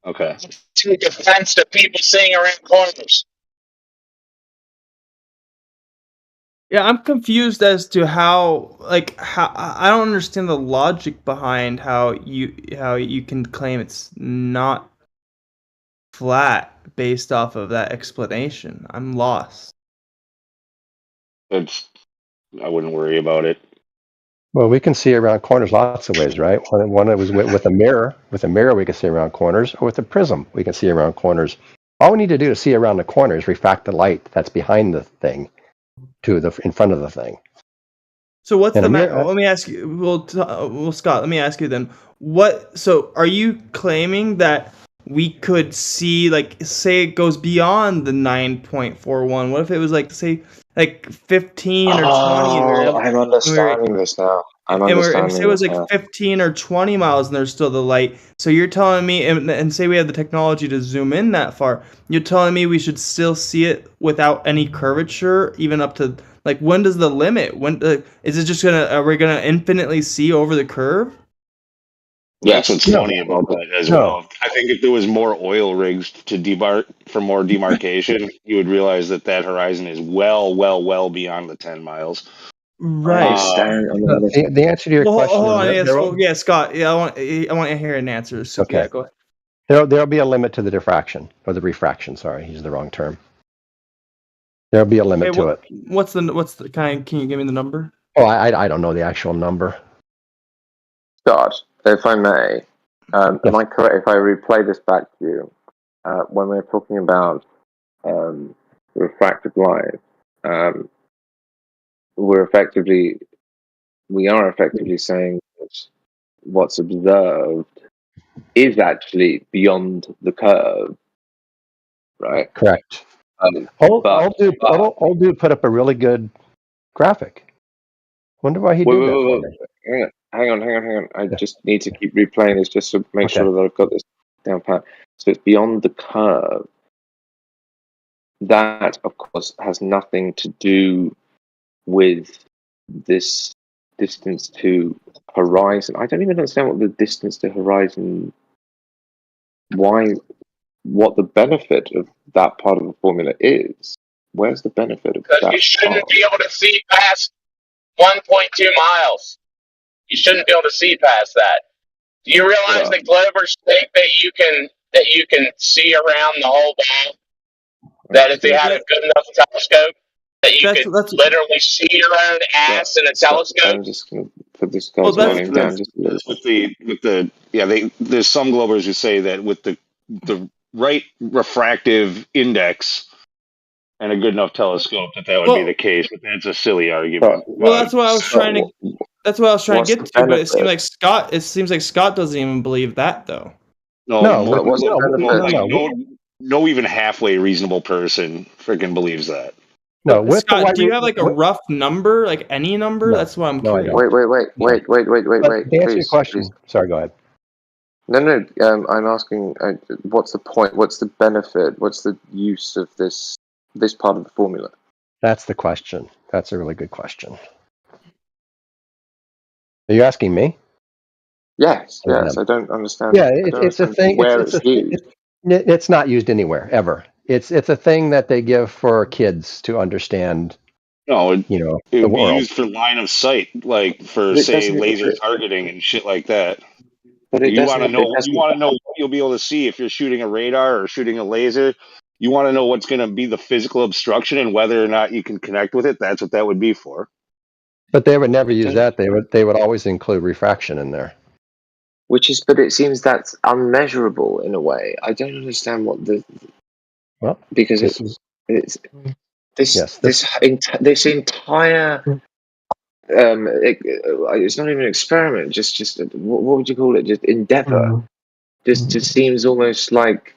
Okay. Take offense to people seeing around corners. Yeah, I'm confused as to how I don't understand the logic behind how you can claim it's not flat based off of that explanation. I'm lost. I wouldn't worry about it. Well, we can see around corners lots of ways, right? One was with a mirror. With a mirror, we can see around corners, or with a prism, we can see around corners. All we need to do to see around the corner is refract the light that's behind the thing to in front of the thing. So what's let me ask you. Well, Scott, let me ask you then. So are you claiming that we could see, like, say it goes beyond the 9.41. What if it was like, say, like 15 or 20? I'm understanding this now. Say it was like 15 or 20 miles and there's still the light. So you're telling me, and say we have the technology to zoom in that far, you're telling me we should still see it without any curvature, even up to, like, when does the limit? When is it just are we gonna infinitely see over the curve? That's what's funny about that as well. I think if there was more oil rigs to for more demarcation, you would realize that horizon is well beyond the 10 miles. Right. The answer to your question. Hold on, yeah, Scott. Yeah, I want to hear an answer. So, okay. Yeah, go ahead. There'll be a limit to the diffraction or the refraction. Sorry, used the wrong term. There'll be a limit to it. What's the can you give me the number? Oh, I don't know the actual number. Scott, if I may, am I correct if I replay this back to you? When we're talking about refractive light, we are effectively saying that what's observed is actually beyond the curve, right? Correct. Old dude put up a really good graphic. Wonder why he did that. Hang on. I just need to keep replaying this just to make sure that I've got this down pat. So it's beyond the curve. That, of course, has nothing to do with this distance to horizon. I don't even understand what the distance to horizon. What the benefit of that part of the formula is? Where's the benefit of that? Because you shouldn't be able to see past 1.2 miles. You shouldn't be able to see past that. Do you realize that Glovers think that you can see around the whole ball? That if they had a good enough telescope, that you could literally see around ass in a telescope? I'm just going to put this guy's warning down just a little bit. There's some Glovers who say that with the right refractive index and a good enough telescope that would be the case, but that's a silly argument. Well, that's what I was trying to. That's what I was trying to get to, but it seems like Scott doesn't even believe that, though. No, even halfway reasonable person freaking believes that. No, Scott, do you have like a rough number, like any number? No, that's what I'm no, curious. Wait. To answer your question, sorry, go ahead. No. I'm asking, what's the point? What's the benefit? What's the use of this part of the formula? That's the question. That's a really good question. Are you asking me? Yes. I don't understand. Yeah, it's a thing. It's not used anywhere ever. It's a thing that they give for kids to understand. No, it the would be world. used for line of sight, like for say laser targeting and shit like that. But you want to know what you'll be able to see if you're shooting a radar or shooting a laser. You want to know what's going to be the physical obstruction and whether or not you can connect with it. That's what that would be for. But they would never use that. They would always include refraction in there. But it seems that's unmeasurable in a way. I don't understand what because this entire it's not even an experiment. Just what would you call it? Just endeavor. Just seems almost like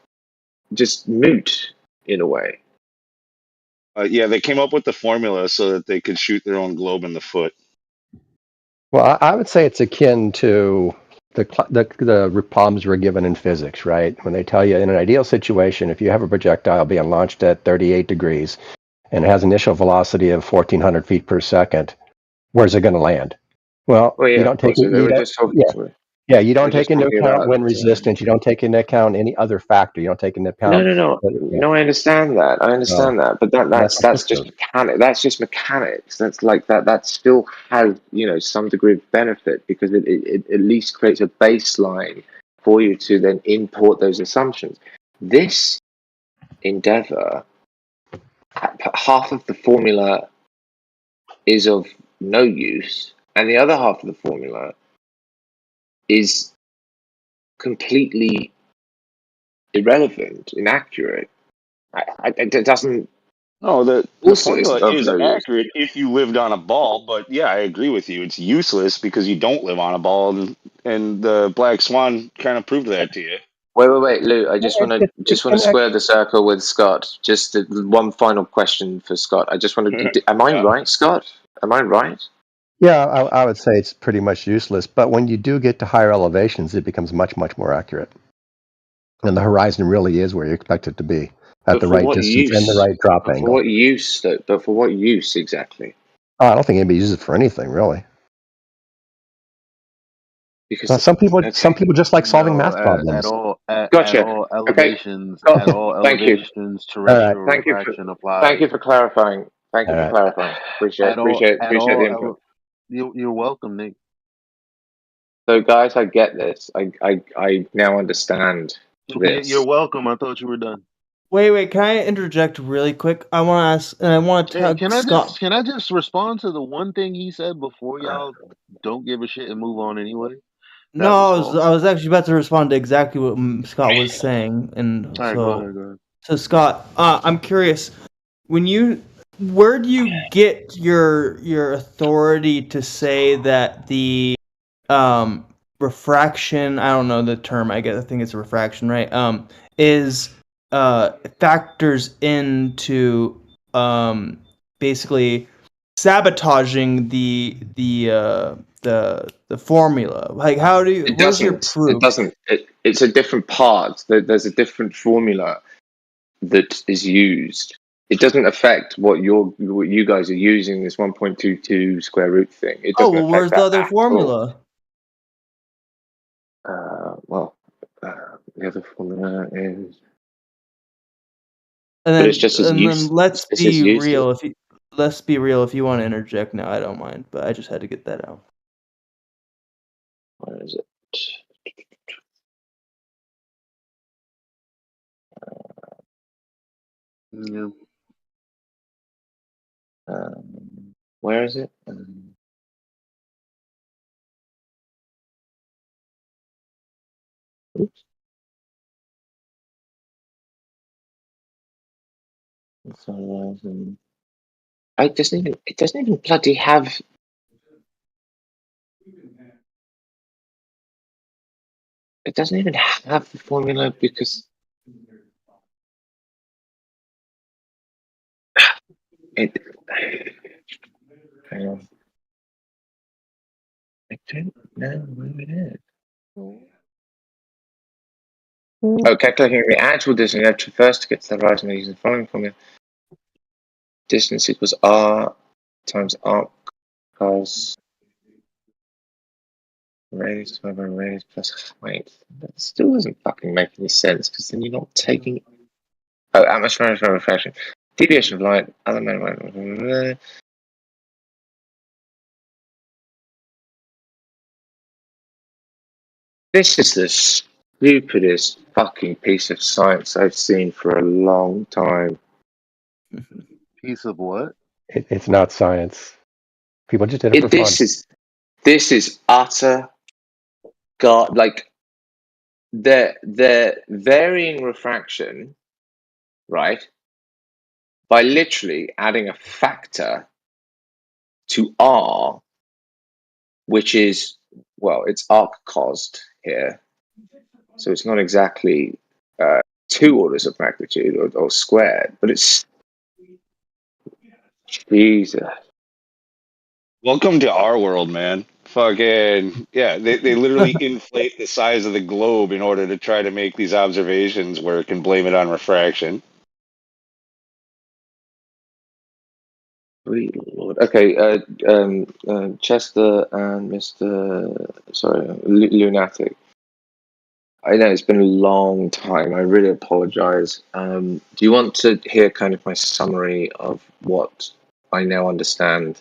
just moot in a way. They came up with the formula so that they could shoot their own globe in the foot. Well, I would say it's akin to the problems we're given in physics, right? When they tell you in an ideal situation, if you have a projectile being launched at 38 degrees and it has initial velocity of 1,400 feet per second, where's it going to land? Well, you don't take you don't take into account wind resistance. You don't take into account any other factor. You don't take into account. No. I understand that. But that's just mechanics. That's just mechanics. That's like that. That still has some degree of benefit because it at least creates a baseline for you to then import those assumptions. This endeavor, half of the formula is of no use, and the other half of the formula is completely irrelevant, inaccurate. It doesn't. No, the formula is accurate if you lived on a ball, but yeah, I agree with you. It's useless because you don't live on a ball, and the Black Swan kind of proved that to you. Wait, Lou. I just want to square the circle with Scott. Just one final question for Scott. I just want to. Am I right, Scott? Am I right? Yeah, I would say it's pretty much useless. But when you do get to higher elevations, it becomes much, much more accurate. And the horizon really is where you expect it to be at the right distance and the right drop angle. For what use, though? But for what use exactly? Oh, I don't think anybody uses it for anything, really. Because some people just like solving math problems. At all elevations, Okay. at all Thank you. elevations, terrestrial Thank you refraction applies. Thank you for clarifying. Appreciate the input. You're welcome, Nick. So, guys, I get this. I now understand this. You're welcome. I thought you were done. Wait. Can I interject really quick? I want to ask, and I want to Can I just respond to the one thing he said before y'all don't give a shit and move on anyway? No, I was actually about to respond to exactly what Scott was saying, and All right, go ahead. So Scott, I'm curious, where do you get your authority to say that the refraction? I don't know the term. I think it's refraction, right? Is factors into basically sabotaging the formula. Like, how do you? It doesn't. It doesn't. It's a different part. There's a different formula that is used. It doesn't affect what you guys are using, this 1.22 square root thing. It doesn't affect where's that the other at formula? all. The other formula is. And then, but it's just as used. Let's be real. Let's be real. If you want to interject now, I don't mind. But I just had to get that out. Where is it? Yeah. Where is it? Oops. It doesn't even bloody have. It doesn't even have the formula because it. Hang on. I don't know where it is. Calculating the actual distance you traverse to get to the horizon using the following formula. Distance equals r times arc cos radius divided by radius plus height. That still doesn't fucking make any sense because then you're not taking. Oh, atmospheric refraction, deviation of light, other matter. This is the stupidest fucking piece of science I've seen for a long time. Piece of what? It's not science. People just did it for fun. This is utter god. Like the varying refraction, right? By literally adding a factor to r, which is it's arc cosed here, so it's not exactly 2 orders of magnitude or squared, but it's Jesus. Welcome to our world, man. Fucking yeah, they literally inflate the size of the globe in order to try to make these observations work and blame it on refraction. Sweet Lord. Okay, Chester and Lunatic. I know it's been a long time. I really apologize. Do you want to hear kind of my summary of what I now understand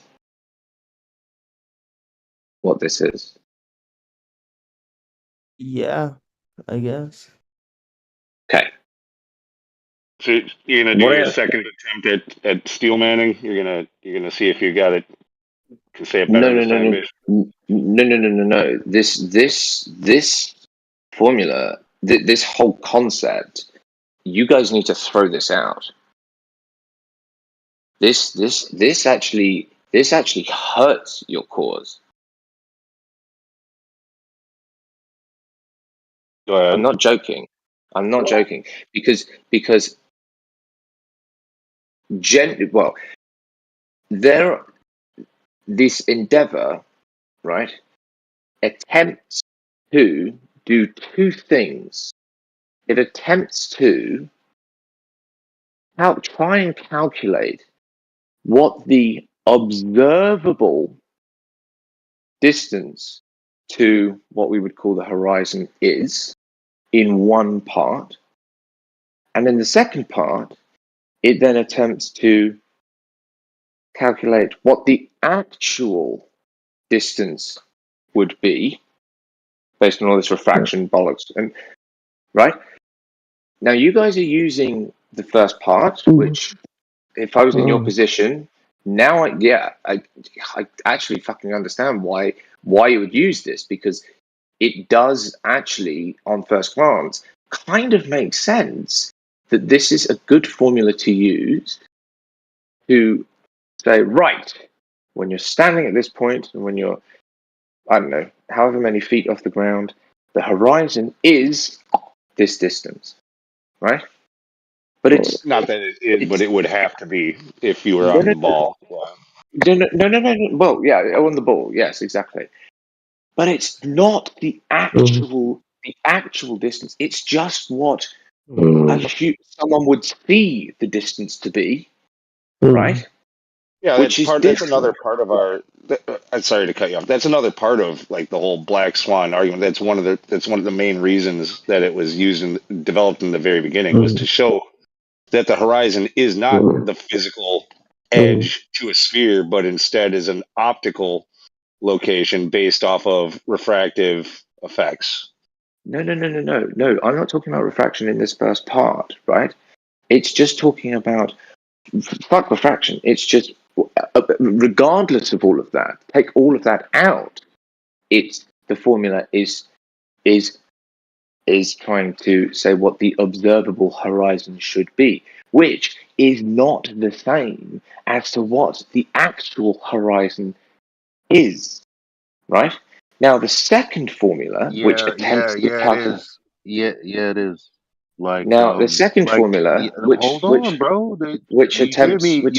what this is? Yeah, I guess. Okay. So you're gonna do your second attempt at steel manning. You're gonna see if you got it. Can say it better this time, bitch. No. This formula, this whole concept, you guys need to throw this out. This actually hurts your cause. Go ahead. I'm not joking. I'm not joking because this endeavor, right, attempts to do two things. It attempts to try and calculate what the observable distance to what we would call the horizon is in one part. And in the second part, it then attempts to calculate what the actual distance would be based on all this refraction bollocks. And right now, you guys are using the first part, which, if I was in your position, now I actually fucking understand why you would use this, because it does actually, on first glance, kind of make sense that this is a good formula to use to say, right, when you're standing at this point and when you're, I don't know, however many feet off the ground, the horizon is this distance, right? But it's not that it is, but it would have to be if you were on the ball. No. Well, yeah, on the ball, yes, exactly. But it's not the actual distance. It's just what someone would see the distance to be, right? Yeah, Which is that's another part of our. I'm sorry to cut you off. That's another part of like the whole black swan argument. That's one of the main reasons that it was used and developed in the very beginning, was to show that the horizon is not the physical edge to a sphere, but instead is an optical location based off of refractive effects. No. I'm not talking about refraction in this first part, right? It's just talking about fuck refraction. It's just, regardless of all of that, take all of that out. It's the formula is trying to say what the observable horizon should be, which is not the same as to what the actual horizon is, right? Now, the second formula, which attempts to calculate... Yeah, it is. Like now, the second formula, hold on, bro. You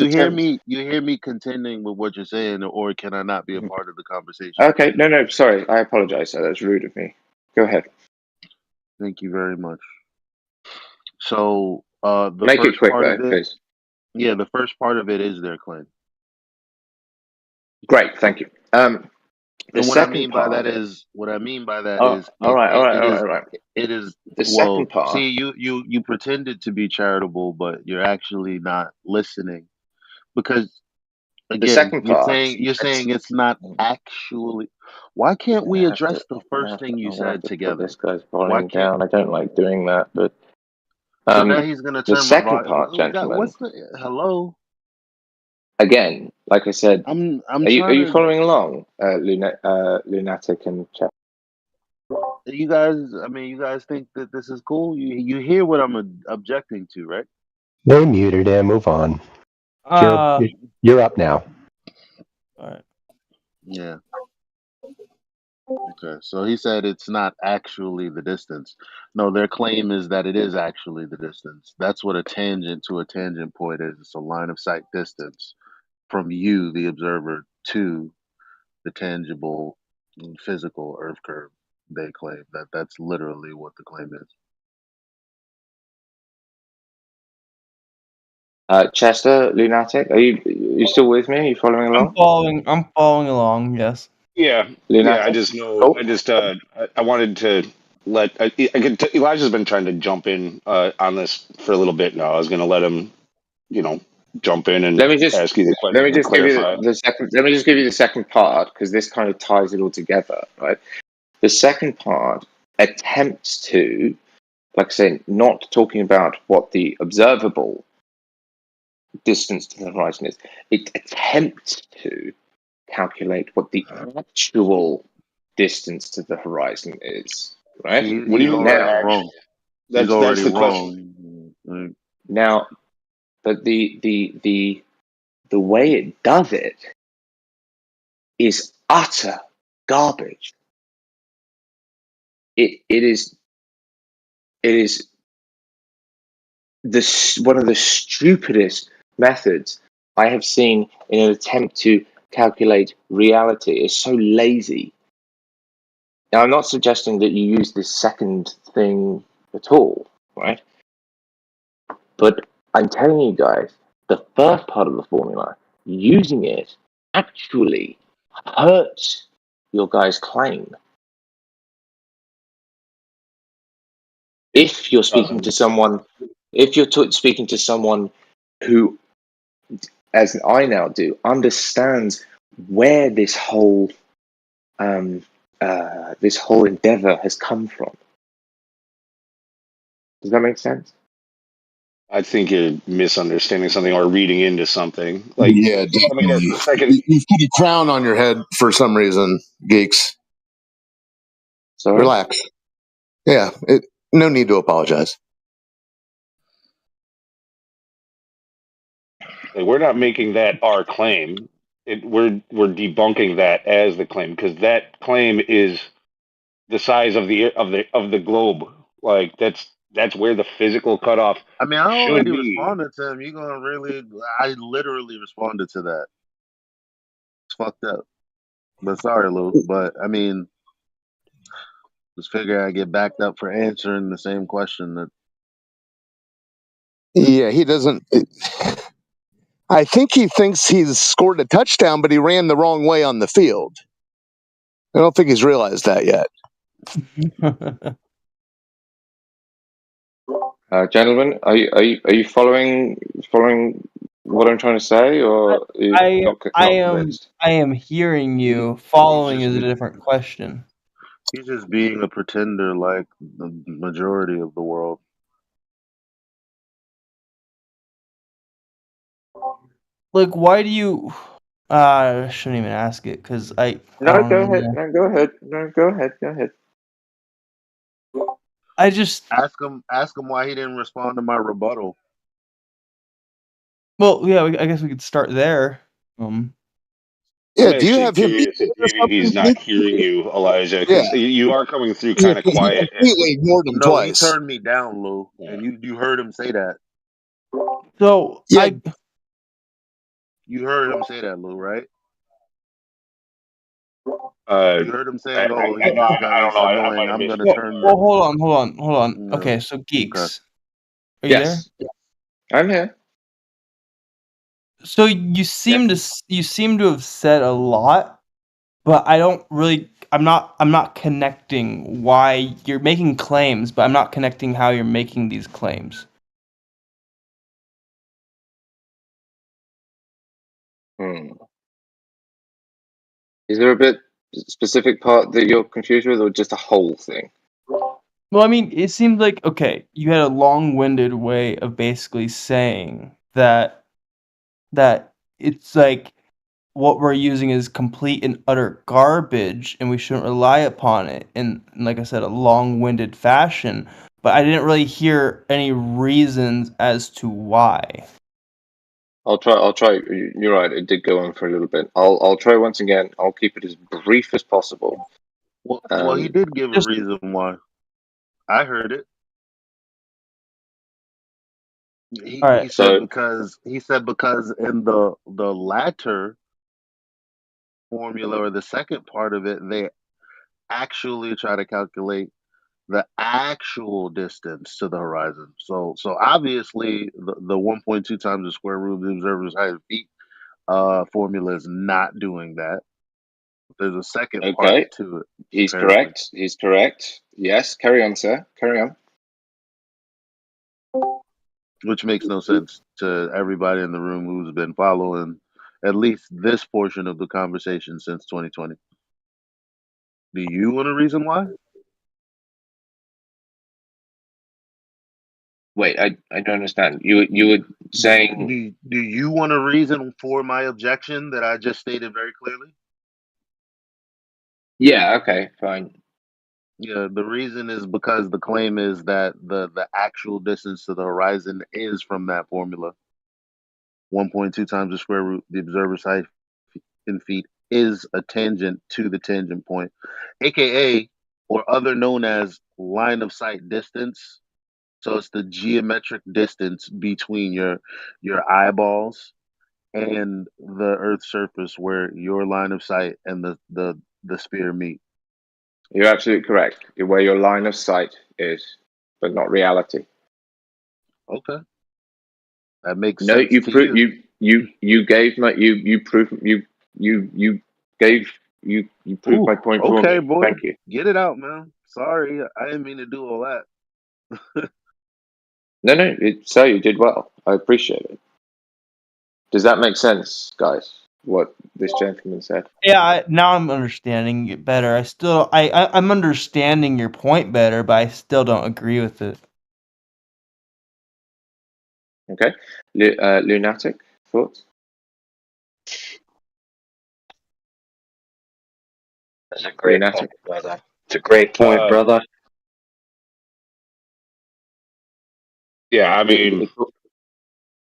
hear me contending with what you're saying, or can I not be a part of the conversation? Okay, no, sorry, I apologize. That's rude of me. Go ahead. Thank you very much. So, the Make first it quick, part though, of it, please. yeah, the first part of it is their claim. Great, thank you. And what I mean by that is, it is. The second part. See, you pretended to be charitable, but you're actually not listening, because again, The second part. you're saying it's not actually. Why can't we address the first thing you said together? This guy's volume down. I don't like doing that, but so now he's going to turn the second my part, gentlemen. What's the hello? Again, like I said, I'm are you following along, Lunatic and Chat? You guys think that this is cool? You hear what I'm objecting to, right? They muted him. Move on. You're up now. All right. Yeah. Okay. So he said it's not actually the distance. No, their claim is that it is actually the distance. That's what a tangent to a tangent point is. It's a line of sight distance from you, the observer, to the tangible physical Earth curve. They claim that's literally what the claim is. Chester, Lunatic, are you still with me? Are you following along? I'm following along. Yes. Yeah. Lunatic? Yeah. I just know. I wanted to let. Elijah's been trying to jump in on this for a little bit now. I was going to let him, jump in and ask you the question. Let me just give you the second. Let me just give you the second part, because this kind of ties it all together, right? The second part attempts to, like I say, not talking about what the observable distance to the horizon is. It attempts to calculate what the actual distance to the horizon is, right? What do you mean by wrong? That's the question. Now, but the way it does it is utter garbage. It is one of the stupidest methods I have seen in an attempt to calculate reality. It's so lazy. Now, I'm not suggesting that you use this second thing at all, right? But I'm telling you guys, the first part of the formula, using it actually hurts your guys' claim. If you're speaking to someone, speaking to someone who, as I now do, understands where this whole endeavor has come from. Does that make sense? I think you're misunderstanding something or reading into something. Like, yeah, definitely. You've put a crown on your head for some reason, geeks. Sorry? Relax. Yeah, no need to apologize. Like, we're not making that our claim. We're debunking that as the claim, because that claim is the size of the globe. Like, that's where the physical cutoff I mean, I should already be. responded to him. You gonna really? I literally responded to that. It's fucked up. But sorry, Lou. But I mean, just figure I get backed up for answering the same question. That Yeah, he doesn't. I think he thinks he's scored a touchdown, but he ran the wrong way on the field. I don't think he's realized that yet. Gentlemen, are you following what I'm trying to say, or are you not convinced? I am hearing you. Following is a different question. he's just being a pretender, like the majority of the world. Like, why do you? I shouldn't even ask it because No, go ahead. No, go ahead. No, go ahead. Go ahead. I just ask him why he didn't respond to my rebuttal. Well, yeah, I guess we could start there. Yeah, do you have him? Maybe he's not hearing you, Elijah, because you are coming through kind of quiet. Completely ignored him No, twice. he turned me down, Lou, and you heard him say that. So yeah, you heard him say that, Lou, right? You heard him saying, "Oh, he just got this annoying. I'm gonna turn." Well, hold on. Okay, so geeks, are you there? I'm here. So you seem to have said a lot, but I don't really. I'm not connecting why you're making claims, but I'm not connecting how you're making these claims. Is there a bit specific part that you're confused with, or just a whole thing? Well, I mean, it seemed like, okay, you had a long-winded way of basically saying that it's like what we're using is complete and utter garbage and we shouldn't rely upon it in, like I said, a long-winded fashion, but I didn't really hear any reasons as to why. I'll try. You're right. It did go on for a little bit. I'll try once again. I'll keep it as brief as possible. Well, he did give a reason why. I heard it. He said because in the latter formula, or the second part of it, they actually try to calculate the actual distance to the horizon. So obviously the 1.2 times the square root of the observer's height of feet formula is not doing that. There's a second part to it. He's apparently. correct. He's correct. Yes. Carry on, sir. Carry on. Which makes no sense to everybody in the room who's been following at least this portion of the conversation since 2020. Do you want a reason why? Wait, I don't understand. You were saying. Do you want a reason for my objection that I just stated very clearly? Yeah. Okay. Fine. Yeah, the reason is because the claim is that the actual distance to the horizon is from that formula. 1.2 times the square root of the observer's height in feet is a tangent to the tangent point, aka or other known as line of sight distance, So it's the geometric distance between your eyeballs and the Earth's surface where your line of sight and the sphere meet. You're absolutely correct. Where your line of sight is, but not reality. Okay. That makes No, sense you to prove you. you gave my you proof you gave you proved Ooh, my point for okay, me. boy. Thank you. Get it out, man. Sorry, I didn't mean to do all that. No, sir, you did well. I appreciate it. Does that make sense, guys? What this gentleman said? Yeah, now I'm understanding it better. I'm understanding your point better, but I still don't agree with it. Okay, lunatic thoughts. That's a great Lunatic. point, brother. It's a great point, brother. Yeah, I mean,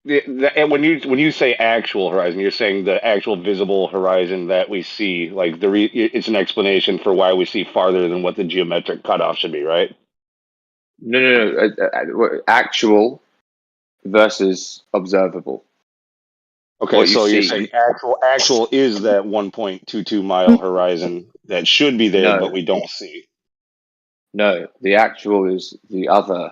and when you say actual horizon, you're saying the actual visible horizon that we see. Like it's an explanation for why we see farther than what the geometric cutoff should be, right? No. Actual versus observable. Okay, What so you you're see. saying actual is that 1.22 mile horizon that should be there, but we don't see. No, the actual is the other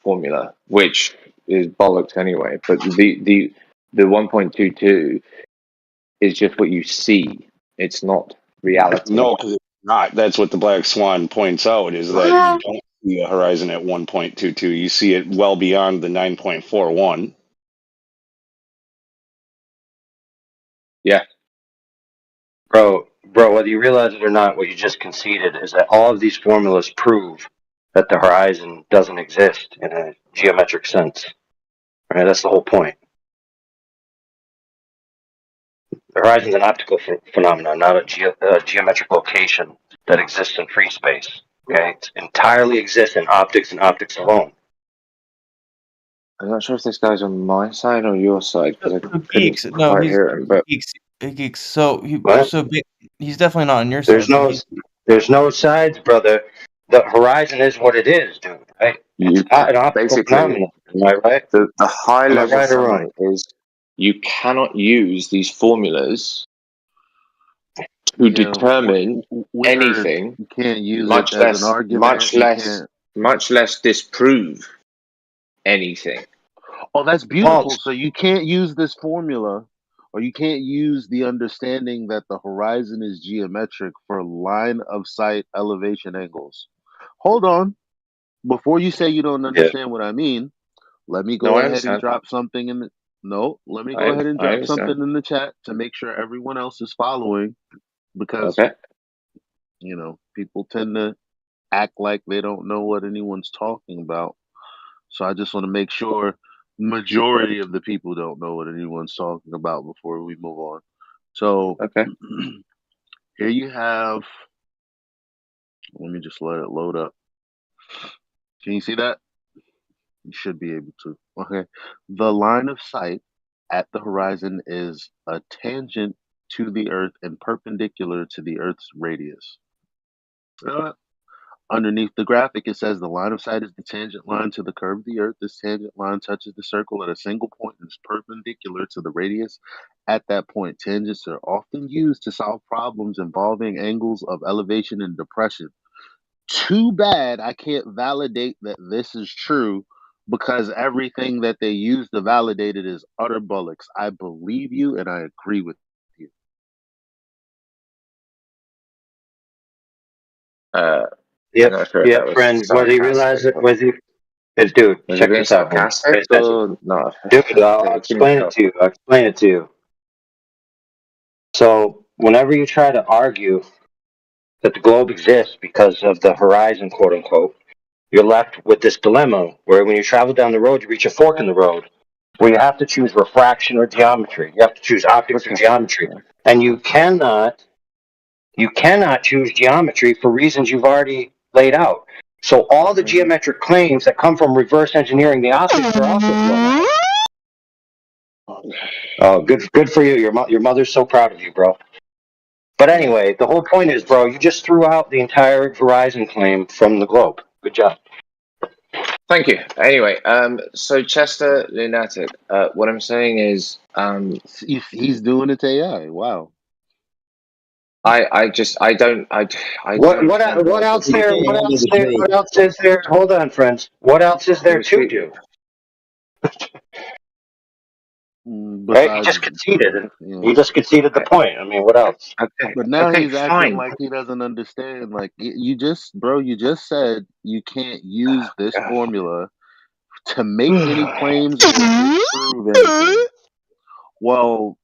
formula, which is bollocks anyway. But the 1.22 is just what you see. It's not reality. No, because it's not. That's what the Black Swan points out, is that you don't see a horizon at 1.22. You see it well beyond the 9.41. Yeah. Bro, whether you realize it or not, what you just conceded is that all of these formulas prove that the horizon doesn't exist in a geometric sense. Right? That's the whole point. The horizon is an optical phenomenon, not a geometric location that exists in free space. Okay, it entirely exists in optics and optics alone. I'm not sure if this guy's on my side or your side because I Geeks. couldn't No, quite he's hear him. But geeks. So What? he's definitely not on your side. There's no sides, brother. The horizon is what it is, dude. Right? It's not an optical basically, phenomenon. Am I right? The high Am I level right or wrong? summary is you cannot use these formulas to determine we heard anything, you can't use it as an argument. much less disprove anything. Oh, that's beautiful. So you can't use this formula, or you can't use the understanding that the horizon is geometric for line of sight elevation angles. Hold on. Before you say you don't understand what I mean, let me go No, I ahead and understand. drop something in the let me I go ahead and drop understand. something in the chat to make sure everyone else is following, because Okay. People tend to act like they don't know what anyone's talking about. So I just want to make sure majority of the people don't know what anyone's talking about before we move on. So okay. Here you have, let me just let it load up. Can you see that? You should be able to. Okay. The line of sight at the horizon is a tangent to the Earth and perpendicular to the Earth's radius. Underneath the graphic, it says the line of sight is the tangent line to the curve of the Earth. This tangent line touches the circle at a single point and is perpendicular to the radius at that point. Tangents are often used to solve problems involving angles of elevation and depression. Too bad I can't validate that this is true, because everything that they use to validate it is utter bollocks. I believe you and I agree with you. Yeah, friend. Whether you realize it, dude, check this out, man. Pay attention. No. Dude, I'll explain it to you. So, whenever you try to argue that the globe exists because of the horizon, quote unquote, you're left with this dilemma where when you travel down the road, you reach a fork in the road where you have to choose refraction or geometry. You have to choose optics or geometry. And you cannot choose geometry for reasons you've already laid out. So all the geometric claims that come from reverse engineering the optics are also blown out. Oh, good for you. Your mother's so proud of you, bro. But anyway, the whole point is, bro, you just threw out the entire horizon claim from the globe. Good job. Thank you. Anyway, so Chester Lunatic, what I'm saying is, he's doing it to AI. Wow. What else is there? Hold on, friends. What else is there to do? Right? He just conceded. He just conceded the point. I mean, what else? Okay. But now he's acting like he doesn't understand. Like you just said you can't use this formula to make any claims or disprove anything. Well,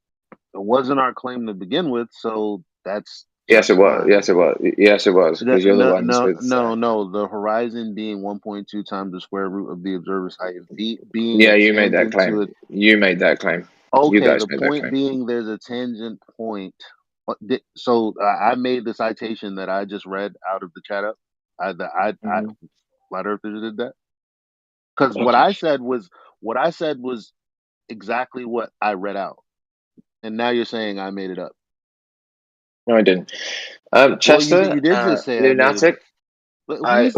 it wasn't our claim to begin with, so that's Yes, it was. fine. Yes, it was. Yes, it was. Because you're the ones with. No. The horizon being 1.2 times the square root of the observer's height and being Yeah, a you made that tangent to claim. it. You made that claim. Okay, You guys the made that point claim. being there's a tangent point. So I made the citation that I just read out of the chat up. Flat Earthers did that because what I said was exactly what I read out, and now you're saying I made it up. No, I didn't. Chester, you did just say Lunatic. He's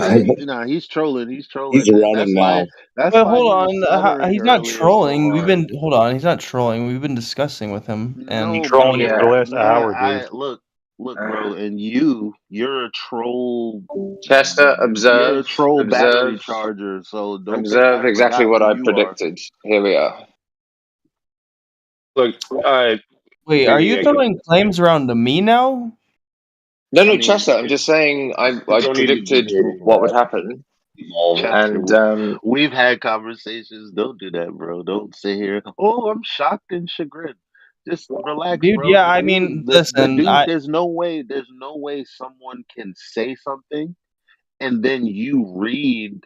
trolling. He's trolling. He's running now. That's Well, why hold he on. was stuttering He's not earlier so trolling. hard. Hold on. He's not trolling. We've been discussing with him, and Trolling for the last hour, dude. Look, bro, and you're a troll. Chester, You're a troll battery observe, charger. So don't observe exactly what I you are. predicted. Here we are. Look, wait, are you throwing claims around to me now? No, Chester. I'm just saying I predicted what would happen. And we've had conversations. Don't do that, bro. Don't sit here. Oh, I'm shocked and chagrined. Just relax, Dude, bro. yeah, I mean, listen, there's no way someone can say something and then you read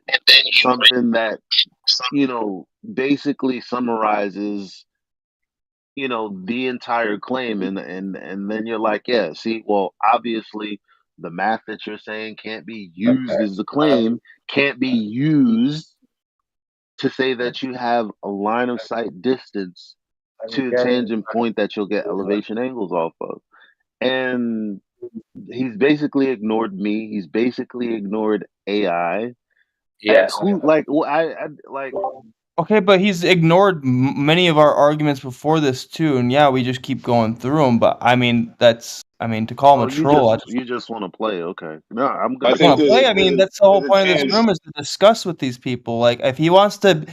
something that basically summarizes the entire claim, and then you're like, yeah, see, well, obviously the math that you're saying can't be used as the claim, can't be used to say that you have a line of sight distance to the tangent point that you'll get elevation angles off of. And he's basically ignored me. He's basically ignored AI. Yes. Okay, but he's ignored many of our arguments before this too, and yeah, we just keep going through them. But I mean, to call him a troll. You just want to play, okay? No, I'm I gonna play. I mean, that's the whole point of this room is to discuss with these people. Like, if he wants to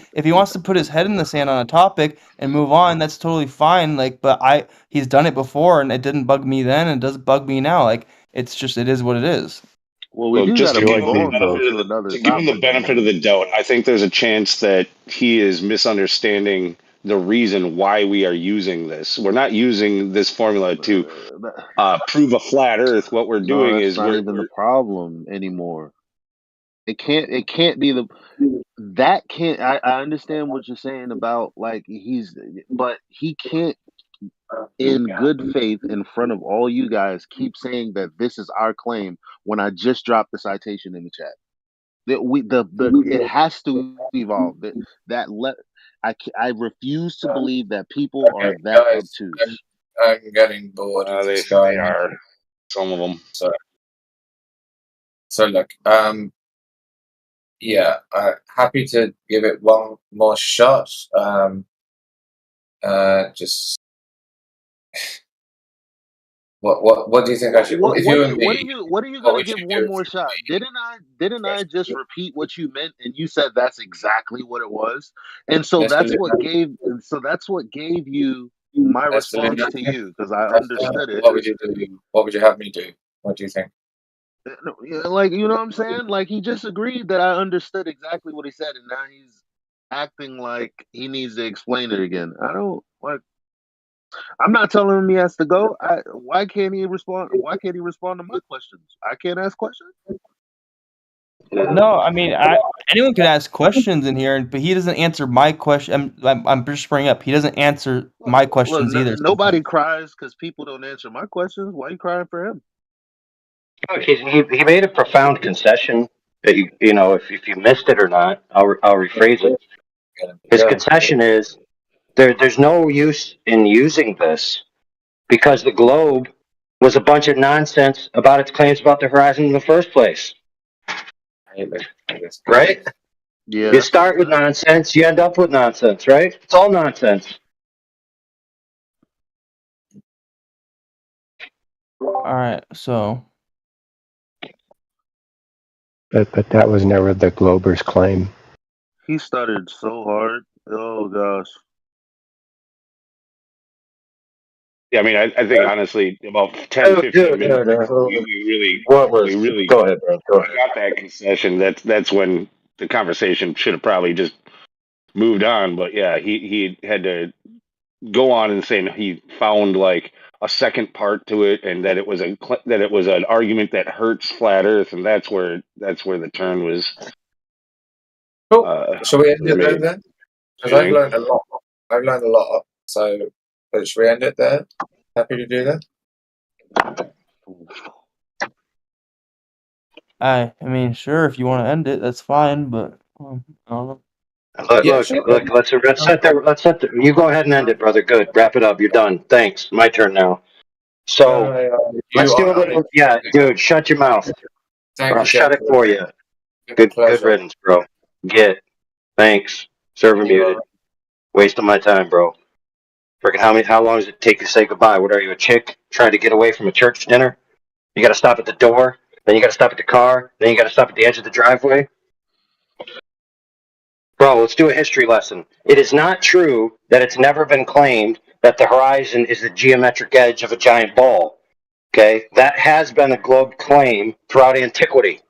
put his head in the sand on a topic and move on, that's totally fine. Like, but he's done it before, and it didn't bug me then, and it doesn't bug me now. Like, it is what it is. Well, just to give him the benefit of the doubt, I think there's a chance that he is misunderstanding the reason why we are using this. We're not using this formula to prove a flat Earth. What we're doing is not even the problem anymore. It can't be that can't. I understand what you're saying about like but he can't, in good faith, in front of all you guys, keep saying that this is our claim when I just dropped the citation in the chat. It has to evolve. I refuse to believe that people are that obtuse. I'm getting bored. They are. Some of them. So look, yeah, happy to give it one more shot. Just what do you think I should? What are you gonna give one more shot? Didn't I just repeat what you meant, and you said that's exactly what it was, and so that's what gave you my response to you, because I understood it. What would you do? What would you have me do? What do you think? Like, you know what I'm saying? Like, he just agreed that I understood exactly what he said, and now he's acting like he needs to explain it again. I'm not telling him he has to go. Why can't he respond? Why can't he respond to my questions? I can't ask questions. No, I mean, anyone could ask questions in here, but he doesn't answer my question. I'm just bringing up. He doesn't answer my questions either. Nobody cries because people don't answer my questions. Why are you crying for him? He made a profound concession that you know if you missed it or not, I'll rephrase it. His concession is there's no use in using this because the globe was a bunch of nonsense about its claims about the horizon in the first place. Right? Yeah, You start with nonsense, you end up with nonsense, right? It's all nonsense. All right, so But that was never the Glober's claim. he stuttered so hard. Oh gosh. Yeah, I mean, I think honestly, about 10, 15 minutes ago, we really Go ahead, bro. Go ahead. got that concession. That's when the conversation should have probably just moved on. But yeah, he had to go on and say he found like a second part to it, and that it was an argument that hurts flat Earth, and that's where the turn was. Shall we end it made. then? Because You I've think? learned a lot. I've learned a lot. So should we end it there? Happy to do that? I mean, sure, if you want to end it, that's fine. But I don't know. Look, let's set the. You go ahead and end it, brother. Good. Wrap it up. You're done. Thanks. My turn now. So let's do a little. Yeah, dude, shut your mouth. Thank Or I'll you, shut it gentlemen. for you. Good pleasure. riddance, bro. Thanks. Server muted. Wasting my time, bro. Freaking how long does it take you to say goodbye? What are you, a chick trying to get away from a church dinner? You gotta stop at the door, then you gotta stop at the car, then you gotta stop at the edge of the driveway. Bro, let's do a history lesson. It is not true that it's never been claimed that the horizon is the geometric edge of a giant ball. Okay? That has been a globe claim throughout antiquity.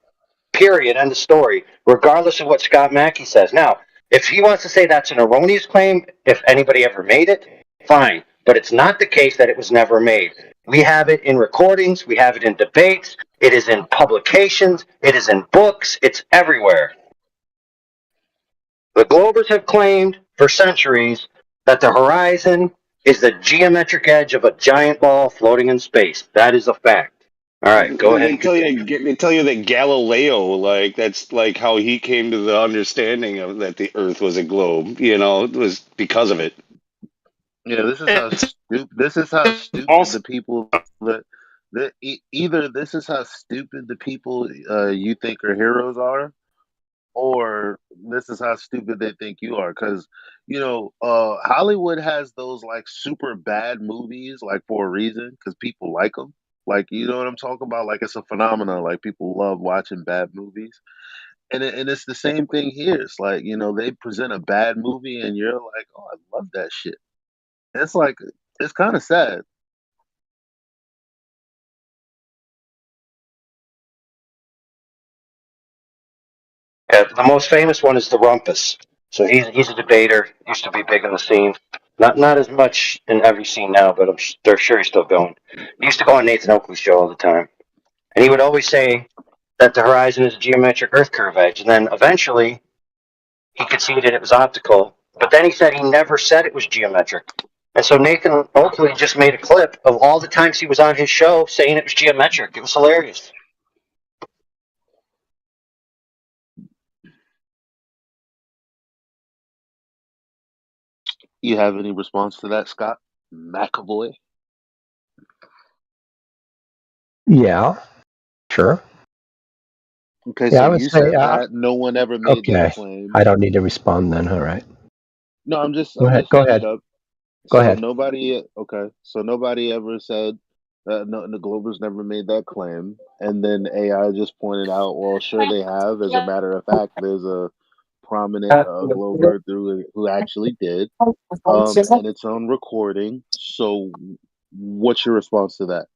Period. End of story. Regardless of what Scott Mackey says. Now, if he wants to say that's an erroneous claim, if anybody ever made it, fine. But it's not the case that it was never made. We have it in recordings. We have it in debates. It is in publications. It is in books. It's everywhere. The Globers have claimed for centuries that the horizon is the geometric edge of a giant ball floating in space. That is a fact. All right, go ahead. They tell you that Galileo, that's like how he came to the understanding of that the Earth was a globe. It was because of it. Yeah, this is how stupid the people either this is how stupid the people you think are heroes are, or this is how stupid they think you are. Because Hollywood has those like super bad movies like for a reason, because people like them. Like, you know what I'm talking about? Like, it's a phenomenon. Like, people love watching bad movies. And it's the same thing here. It's like, they present a bad movie and you're like, oh, I love that shit. It's like, it's kind of sad. The most famous one is the Rumpus. So he's a debater. Used to be big in the scene. Not as much in every scene now, but they're sure he's still going. He used to go on Nathan Oakley's show all the time. And he would always say that the horizon is a geometric Earth curve edge. And then eventually he conceded it was optical. But then he said he never said it was geometric. And so Nathan Oakley just made a clip of all the times he was on his show saying it was geometric. It was hilarious. You have any response to that, Scott McAvoy? Yeah, sure. Okay, Yeah, I so would you say, said that no one ever made that okay. claim. I don't need to respond then. All right. No, I'm just Go ahead. setting it up. Go ahead. Nobody ever said that. No, the Globers never made that claim, and then AI just pointed out, well, sure they have. As a matter of fact, there's a prominent Glober who actually did, and it's on recording. So, what's your response to that?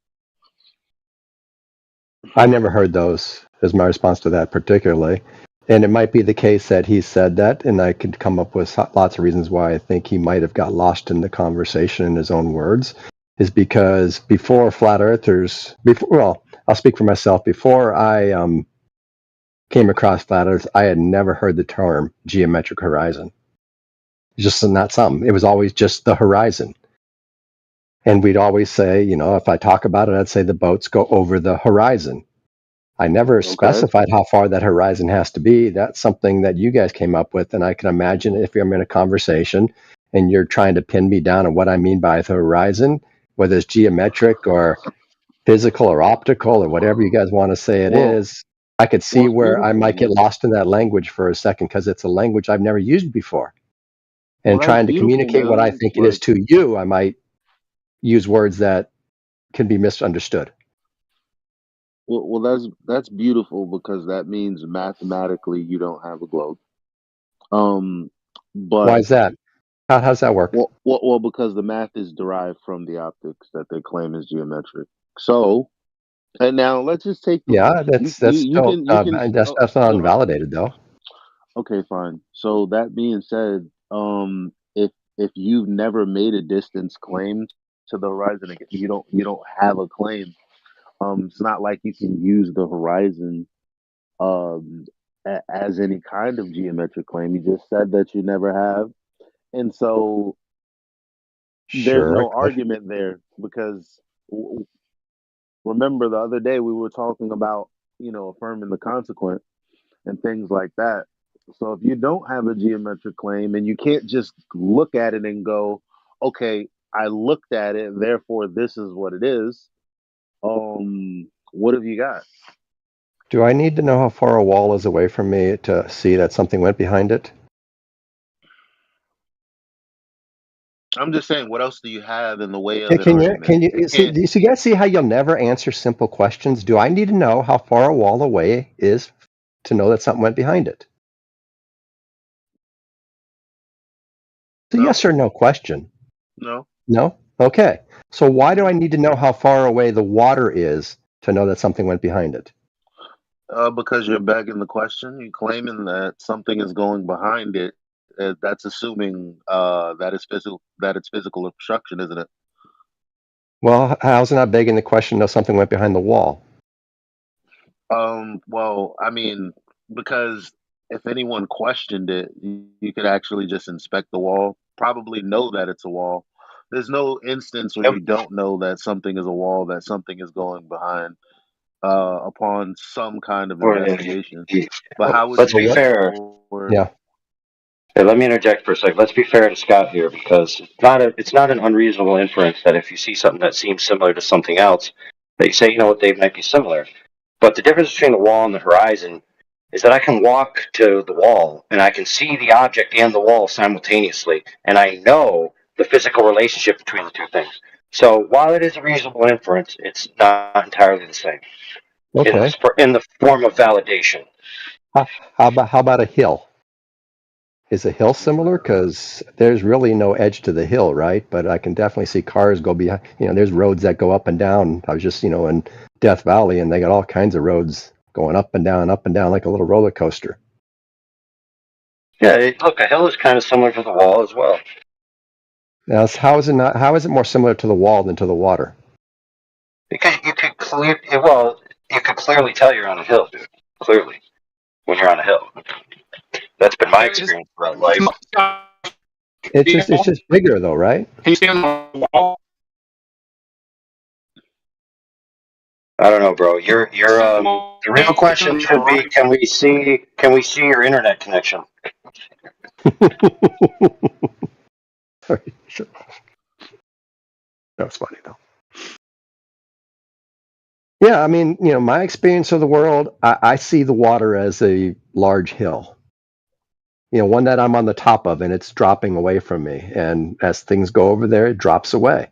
I never heard those as my response to that particularly. And it might be the case that he said that, and I could come up with lots of reasons why I think he might have got lost in the conversation in his own words, is because before flat earthers, I'll speak for myself. Before I came across flat earth, I had never heard the term geometric horizon. It's just not something. It was always just the horizon. And we'd always say, if I talk about it, I'd say the boats go over the horizon. I never specified how far that horizon has to be. That's something that you guys came up with. And I can imagine if I'm in a conversation and you're trying to pin me down on what I mean by the horizon, whether it's geometric or physical or optical or whatever you guys want to say it is, I could see Well, it's where I might get beautiful. lost in that language for a second because it's a language I've never used before. Well, And that's trying to beautiful, communicate what I man. think it is Like, to you, I might use words that can be misunderstood. well, that's beautiful because that means mathematically you don't have a globe. Why But is that? How's that work? well, because the math is derived from the optics that they claim is geometric. So, and now let's just take the Yeah, you that's still you can that's not no, invalidated though. okay, fine. So that being said, if you've never made a distance claim to the horizon, you don't have a claim. It's not like you can use the horizon um as any kind of geometric claim. You just said that you never have, and so there's Sure, I no could. argument there because remember the other day we were talking about affirming the consequent and things like that. So if you don't have a geometric claim and you can't just look at it and go, okay, I looked at it, therefore this is what it is. What have you got? Do I need to know how far a wall is away from me to see that something went behind it? I'm just saying, what else do you have in the way of an Can you argument? It see? can't. Do you guys see how you'll never answer simple questions? Do I need to know how far a wall away is to know that something went behind it? It's a No, yes or no question. no. No? Okay. So why do I need to know how far away the water is to know that something went behind it? Because you're begging the question, you're claiming that something is going behind it. That's assuming that it's physical obstruction, isn't it? Well, how's it not begging the question to know something went behind the wall? Well, I mean, because if anyone questioned it, you could actually just inspect the wall, probably know that it's a wall. There's no instance where Yep. you don't know that something is a wall, that something is going behind, upon some kind of Or, investigation. But how would let's you be know? fair. Yeah. Hey, let me interject for a second. Let's be fair to Scott here because it's not an unreasonable inference that if you see something that seems similar to something else, that you say, you know what, they might be similar. But the difference between the wall and the horizon is that I can walk to the wall and I can see the object and the wall simultaneously, and I know the physical relationship between the two things. So while it is a reasonable inference, it's not entirely the same Okay. in the form of validation. How about a hill? Is a hill similar? Because there's really no edge to the hill, right? But I can definitely see cars go behind. There's roads that go up and down. I was just, in Death Valley, and they got all kinds of roads going up and down, like a little roller coaster. Yeah, look, a hill is kind of similar to the wall as well. Now, how is it more similar to the wall than to the water? Because you could clearly tell you're on a hill, dude. Clearly, when you're on a hill. That's been my experience throughout life. It's just bigger though, right? Can you see on the wall? I don't know, bro. The real question should be, can we see your internet connection? Sure. That was funny though. Yeah, I mean, my experience of the world, I see the water as a large hill. One that I'm on the top of and it's dropping away from me. And as things go over there, it drops away.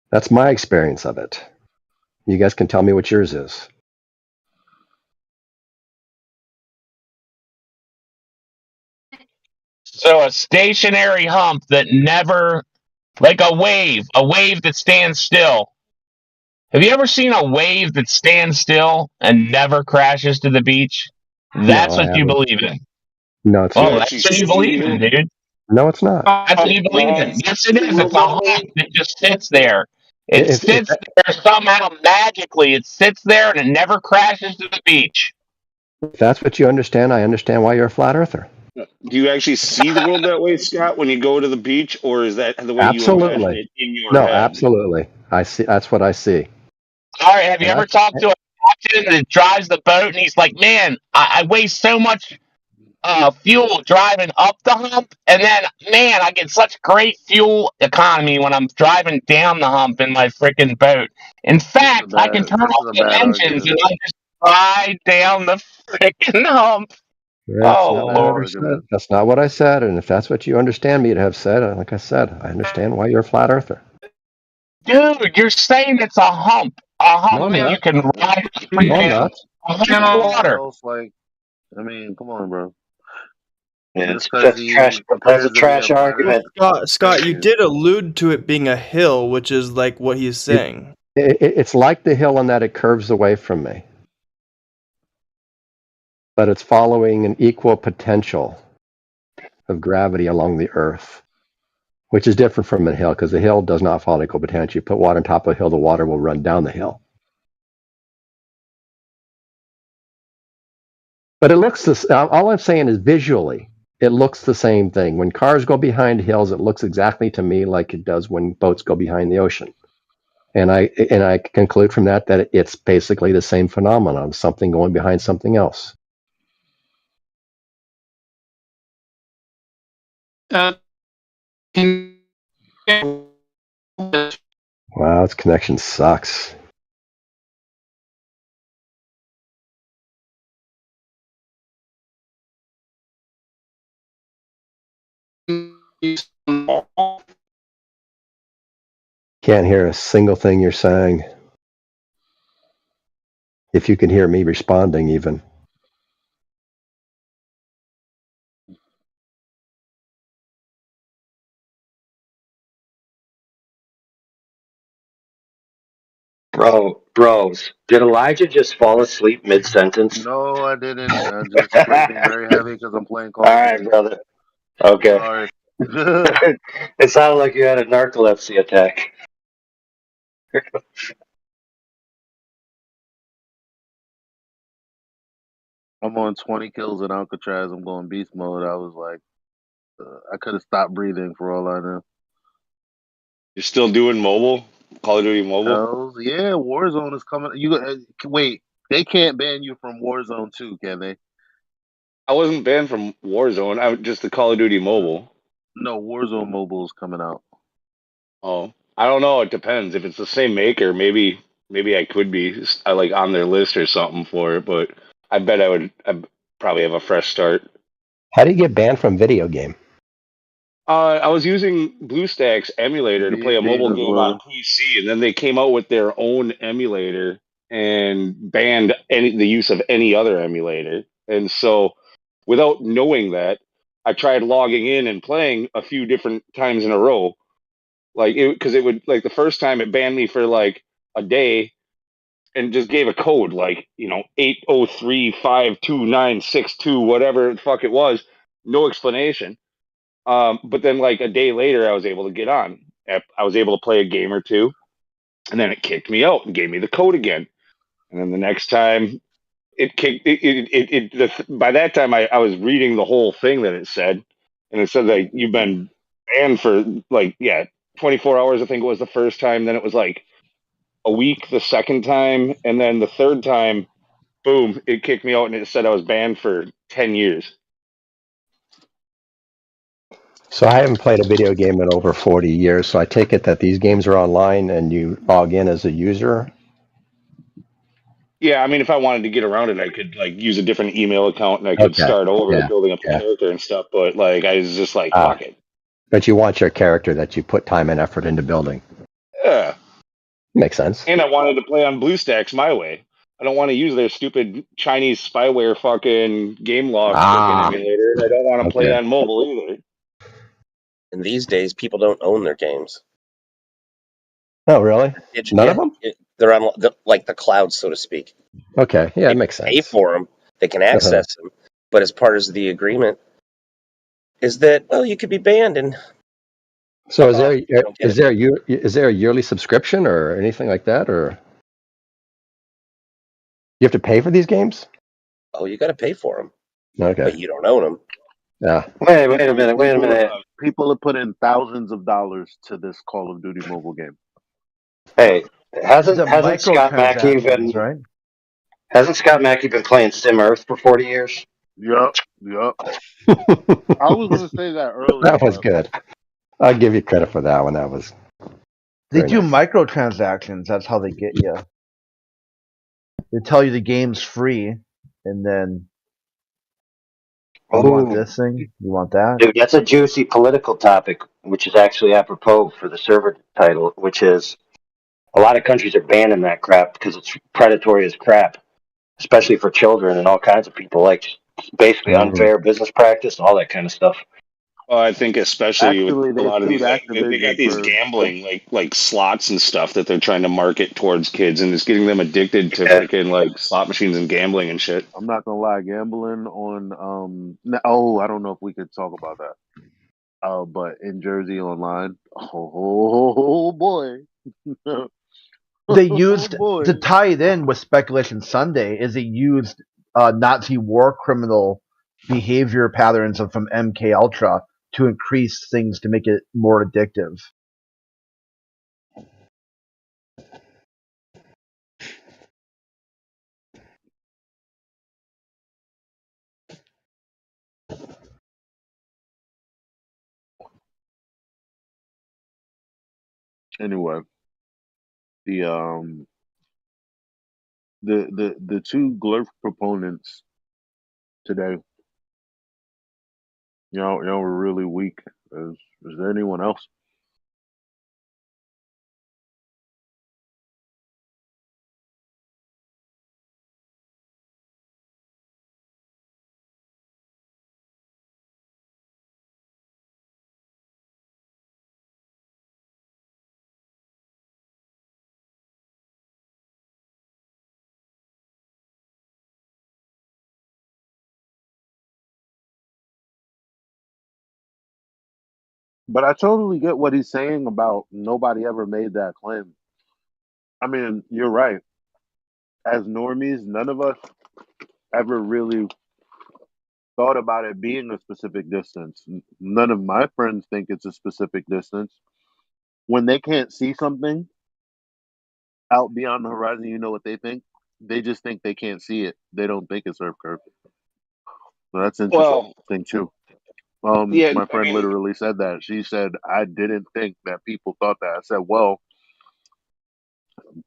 That's my experience of it. You guys can tell me what yours is. So a stationary hump that never, like a wave that stands still. Have you ever seen a wave that stands still and never crashes to the beach? That's No, I what you haven't. believe in. No, it's Well, not. that's what you believe in, dude. No, it's not. That's what you believe in. Yes, it is. It's a hump that just sits there. It If sits there somehow magically. It sits there and it never crashes to the beach. that's what you understand, I understand why you're a flat earther. Do you actually see the world that way, Scott, when you go to the beach, or is that the way you imagine Absolutely. it in your No, head? absolutely. I see. That's what I see. All right. Have you ever talked to a captain that drives the boat and he's like, man, I waste so much fuel driving up the hump, and then, man, I get such great fuel economy when I'm driving down the hump in my freaking boat. In fact, I can turn off the engines and slide down the freaking hump. That's Oh not what I ever Lord, said. That's not what I said. And if that's what you understand me to have said, like I said, I understand why you're a flat earther. dude, you're saying it's a hump No, I'm that you not. can ride No, I'm not. a hump of water. Else, like, I mean, come on, bro. Yeah, Just that's trash. That's appears a to be trash a flat argument. Scott, you did allude to it being a hill, which is like what he's saying. It's like the hill in that it curves away from me, but it's following an equal potential of gravity along the Earth, which is different from a hill because the hill does not follow equal potential. You put water on top of a hill, the water will run down the hill. But it looks this. All I'm saying is visually, it looks the same thing. When cars go behind hills, it looks exactly to me like it does when boats go behind the ocean. And I conclude from that it's basically the same phenomenon, something going behind something else. Wow, its connection sucks. Can't hear a single thing you're saying. If you can hear me responding, even. Bros, did Elijah just fall asleep mid-sentence? No, I didn't. I'm just breathing very heavy because I'm playing Call All of right, Duty. brother. Okay. Sorry. It sounded like you had a narcolepsy attack. I'm on 20 kills in Alcatraz. I'm going beast mode. I was like, I could have stopped breathing for all I know. You're still doing mobile? Call of Duty mobile? Hells yeah, Warzone is coming. Wait, they can't ban you from Warzone 2, can they? I wasn't banned from Warzone. I just the Call of Duty mobile. No, Warzone mobile is coming out. Oh, I don't know. It depends. If it's the same maker, maybe I could be like on their list or something for it. But I bet I'd probably have a fresh start. How do you get banned from video game? I was using BlueStacks emulator to play a mobile game on PC, and then they came out with their own emulator and banned the use of any other emulator. And so, without knowing that, I tried logging in and playing a few different times in a row. Because it would, like, the first time it banned me for like a day and just gave a code, like, 8035292, whatever the fuck it was, no explanation. But then, like, a day later, I was able to get on. I was able to play a game or two, and then it kicked me out and gave me the code again. And then the next time, it kicked. By that time, I was reading the whole thing that it said, and it said that you've been banned for 24 hours. I think it was the first time. Then it was like a week the second time, and then the third time, boom, it kicked me out, and it said I was banned for 10 years. So I haven't played a video game in over 40 years, so I take it that these games are online and you log in as a user? Yeah, I mean, if I wanted to get around it, I could use a different email account and I could start over building up the character and stuff. But I was just like, fuck it. But you want your character that you put time and effort into building. Yeah, makes sense. And I wanted to play on BlueStacks my way. I don't want to use their stupid Chinese spyware fucking game log emulator, and I don't want to play on mobile either. And these days, people don't own their games. Oh, really? None of them? They're on the cloud, so to speak. Okay, yeah, it makes sense. Pay for them, they can access them, but as part of the agreement, is that you could be banned and. So is there a yearly subscription or anything like that, or you have to pay for these games? Oh, you got to pay for them. Okay, but you don't own them. Yeah. Wait a minute. People have put in thousands of dollars to this Call of Duty mobile game. Hey, hasn't Scott Mackey microtransactions, been right? Hasn't Scott Mackey been playing Sim Earth for 40 years? Yup. I was going to say that earlier. That was good. I'll give you credit for that one. That was. They do microtransactions. That's how they get you. They tell you the game's free, and then you want this thing, you want that. Dude, that's a juicy political topic, which is actually apropos for the server title, which is a lot of countries are banning that crap because it's predatory as crap, especially for children and all kinds of people. Like, basically unfair business practice, all that kind of stuff. Well, I think especially Actually, with a they lot of sued these, they got Activision these for. gambling like slots and stuff that they're trying to market towards kids, and it's getting them addicted to freaking like slot machines and gambling and shit. I'm not gonna lie, gambling on I don't know if we could talk about that. But in Jersey Online, oh boy. They used to tie it in with Speculation Sunday. Is they used Nazi war criminal behavior patterns from MK Ultra to increase things to make it more addictive. Anyway, the two Glurf proponents today, y'all were really weak. Is there anyone else? But I totally get what he's saying about nobody ever made that claim. I mean, you're right. As normies, none of us ever really thought about it being a specific distance. None of my friends think it's a specific distance. When they can't see something out beyond the horizon, you know what they think? They just think they can't see it. They don't think it's Earth curve. So that's interesting too. Yeah, my friend literally said that. She said, I didn't think that people thought that. I said, well,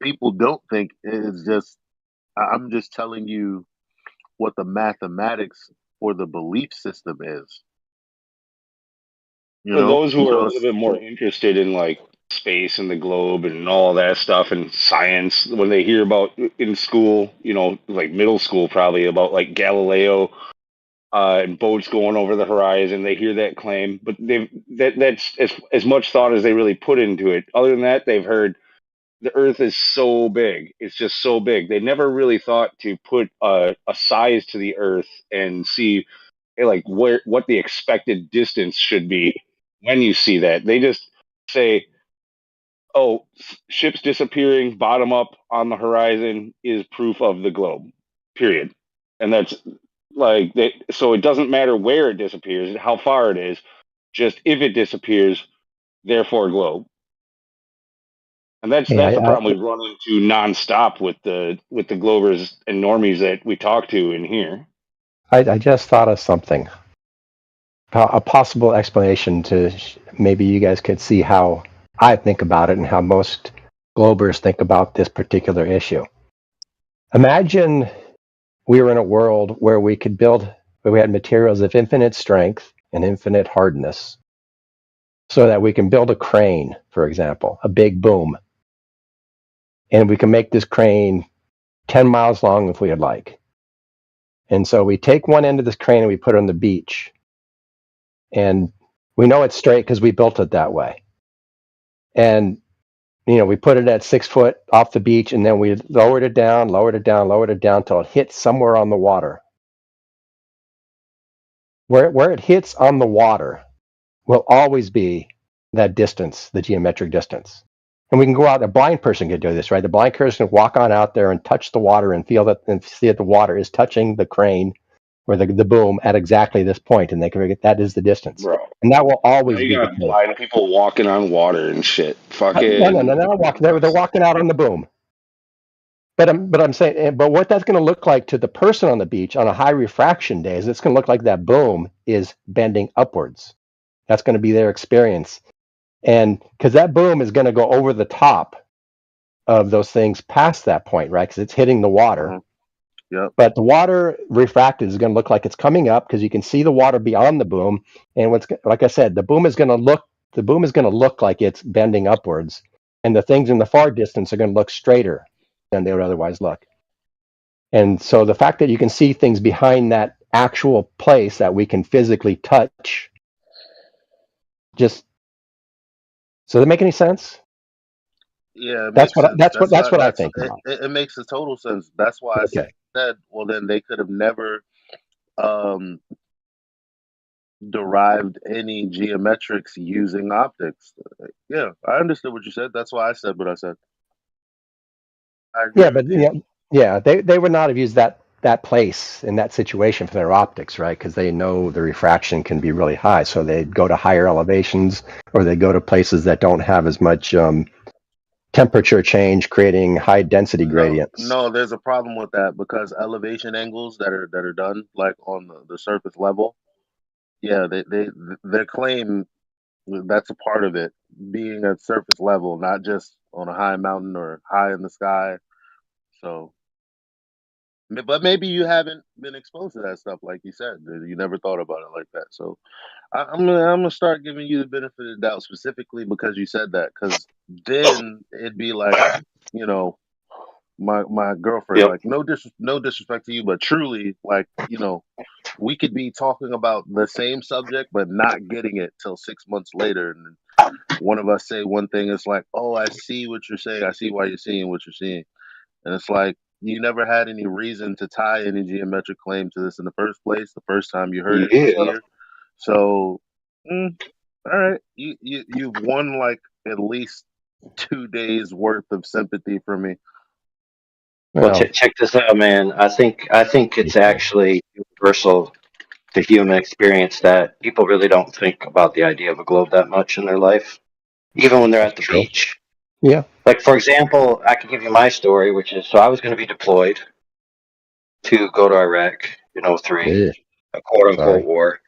people don't think. It's just, I'm just telling you what the mathematics or the belief system is. For those who are a little bit more interested in like space and the globe and all that stuff and science, when they hear about in school, like middle school probably, about like Galileo and boats going over the horizon, they hear that claim, but that's as much thought as they really put into it. Other than that, they've heard the Earth is so big. It's just so big. They never really thought to put a size to the Earth and see like what the expected distance should be when you see that. They just say, oh, ships disappearing bottom up on the horizon is proof of the globe, period. And that's like that. So it doesn't matter where it disappears, how far it is, just if it disappears, therefore globe. And that's the problem we run into nonstop with the Globers and normies that we talk to in here. I just thought of something. A possible explanation to maybe you guys could see how I think about it and how most Globers think about this particular issue. Imagine we were in a world where we had materials of infinite strength and infinite hardness, so that we can build a crane, for example, a big boom. And we can make this crane 10 miles long if we would like. And so we take one end of this crane and we put it on the beach. And we know it's straight because we built it that way. And, we put it at 6 foot off the beach, and then we lowered it down till it hits somewhere on the water. Where it hits on the water will always be that distance, the geometric distance. And we can go out, a blind person could do this, right? The blind person can walk on out there and touch the water and feel that, and see that the water is touching the crane or the boom at exactly this point, and they can get that is the distance. Bro. And that will always be You got blind people walking on water and shit. Fucking No, they're walking out on the boom. But I'm saying, but what that's going to look like to the person on the beach on a high refraction day is it's going to look like that boom is bending upwards. That's going to be their experience. And because that boom is going to go over the top of those things past that point, right? Because it's hitting the water. Yep. But the water refracted is going to look like it's coming up because you can see the water beyond the boom. And like I said, the boom is going to look like it's bending upwards, and the things in the far distance are going to look straighter than they would otherwise look. And so the fact that you can see things behind that actual place that we can physically touch, does that make any sense? Yeah, it That's makes sense. what I think about. It makes a total sense. That's why I said, well, then they could have never derived any geometrics using optics. Yeah, I understood what you said. That's why I said what I said. I agree Yeah, but they would not have used that place in that situation for their optics, right? Because they know the refraction can be really high, so they'd go to higher elevations, or they go to places that don't have as much temperature change, creating high density gradients. No, there's a problem with that because elevation angles that are done like on the surface level, yeah, their claim that's a part of it being at surface level, not just on a high mountain or high in the sky. So, but maybe you haven't been exposed to that stuff, like you said. You never thought about it like that. So, I'm gonna start giving you the benefit of the doubt specifically because you said that. Because then it'd be like, you know, my girlfriend, like no disrespect to you, but truly, like, you know, we could be talking about the same subject but not getting it till 6 months later, and one of us say one thing, it's like, oh, I see what you're saying, I see why you're seeing what you're seeing, and it's like you never had any reason to tie any geometric claim to this in the first place. The first time you heard it was here, so all right, you've won like at least 2 days worth of sympathy from me. Well, check this out, man. I think it's actually universal to human experience that people really don't think about the idea of a globe that much in their life, even when they're at the beach. Yeah. Like, for example, I can give you my story, which is, so I was going to be deployed to go to Iraq in 03, a quote-unquote war.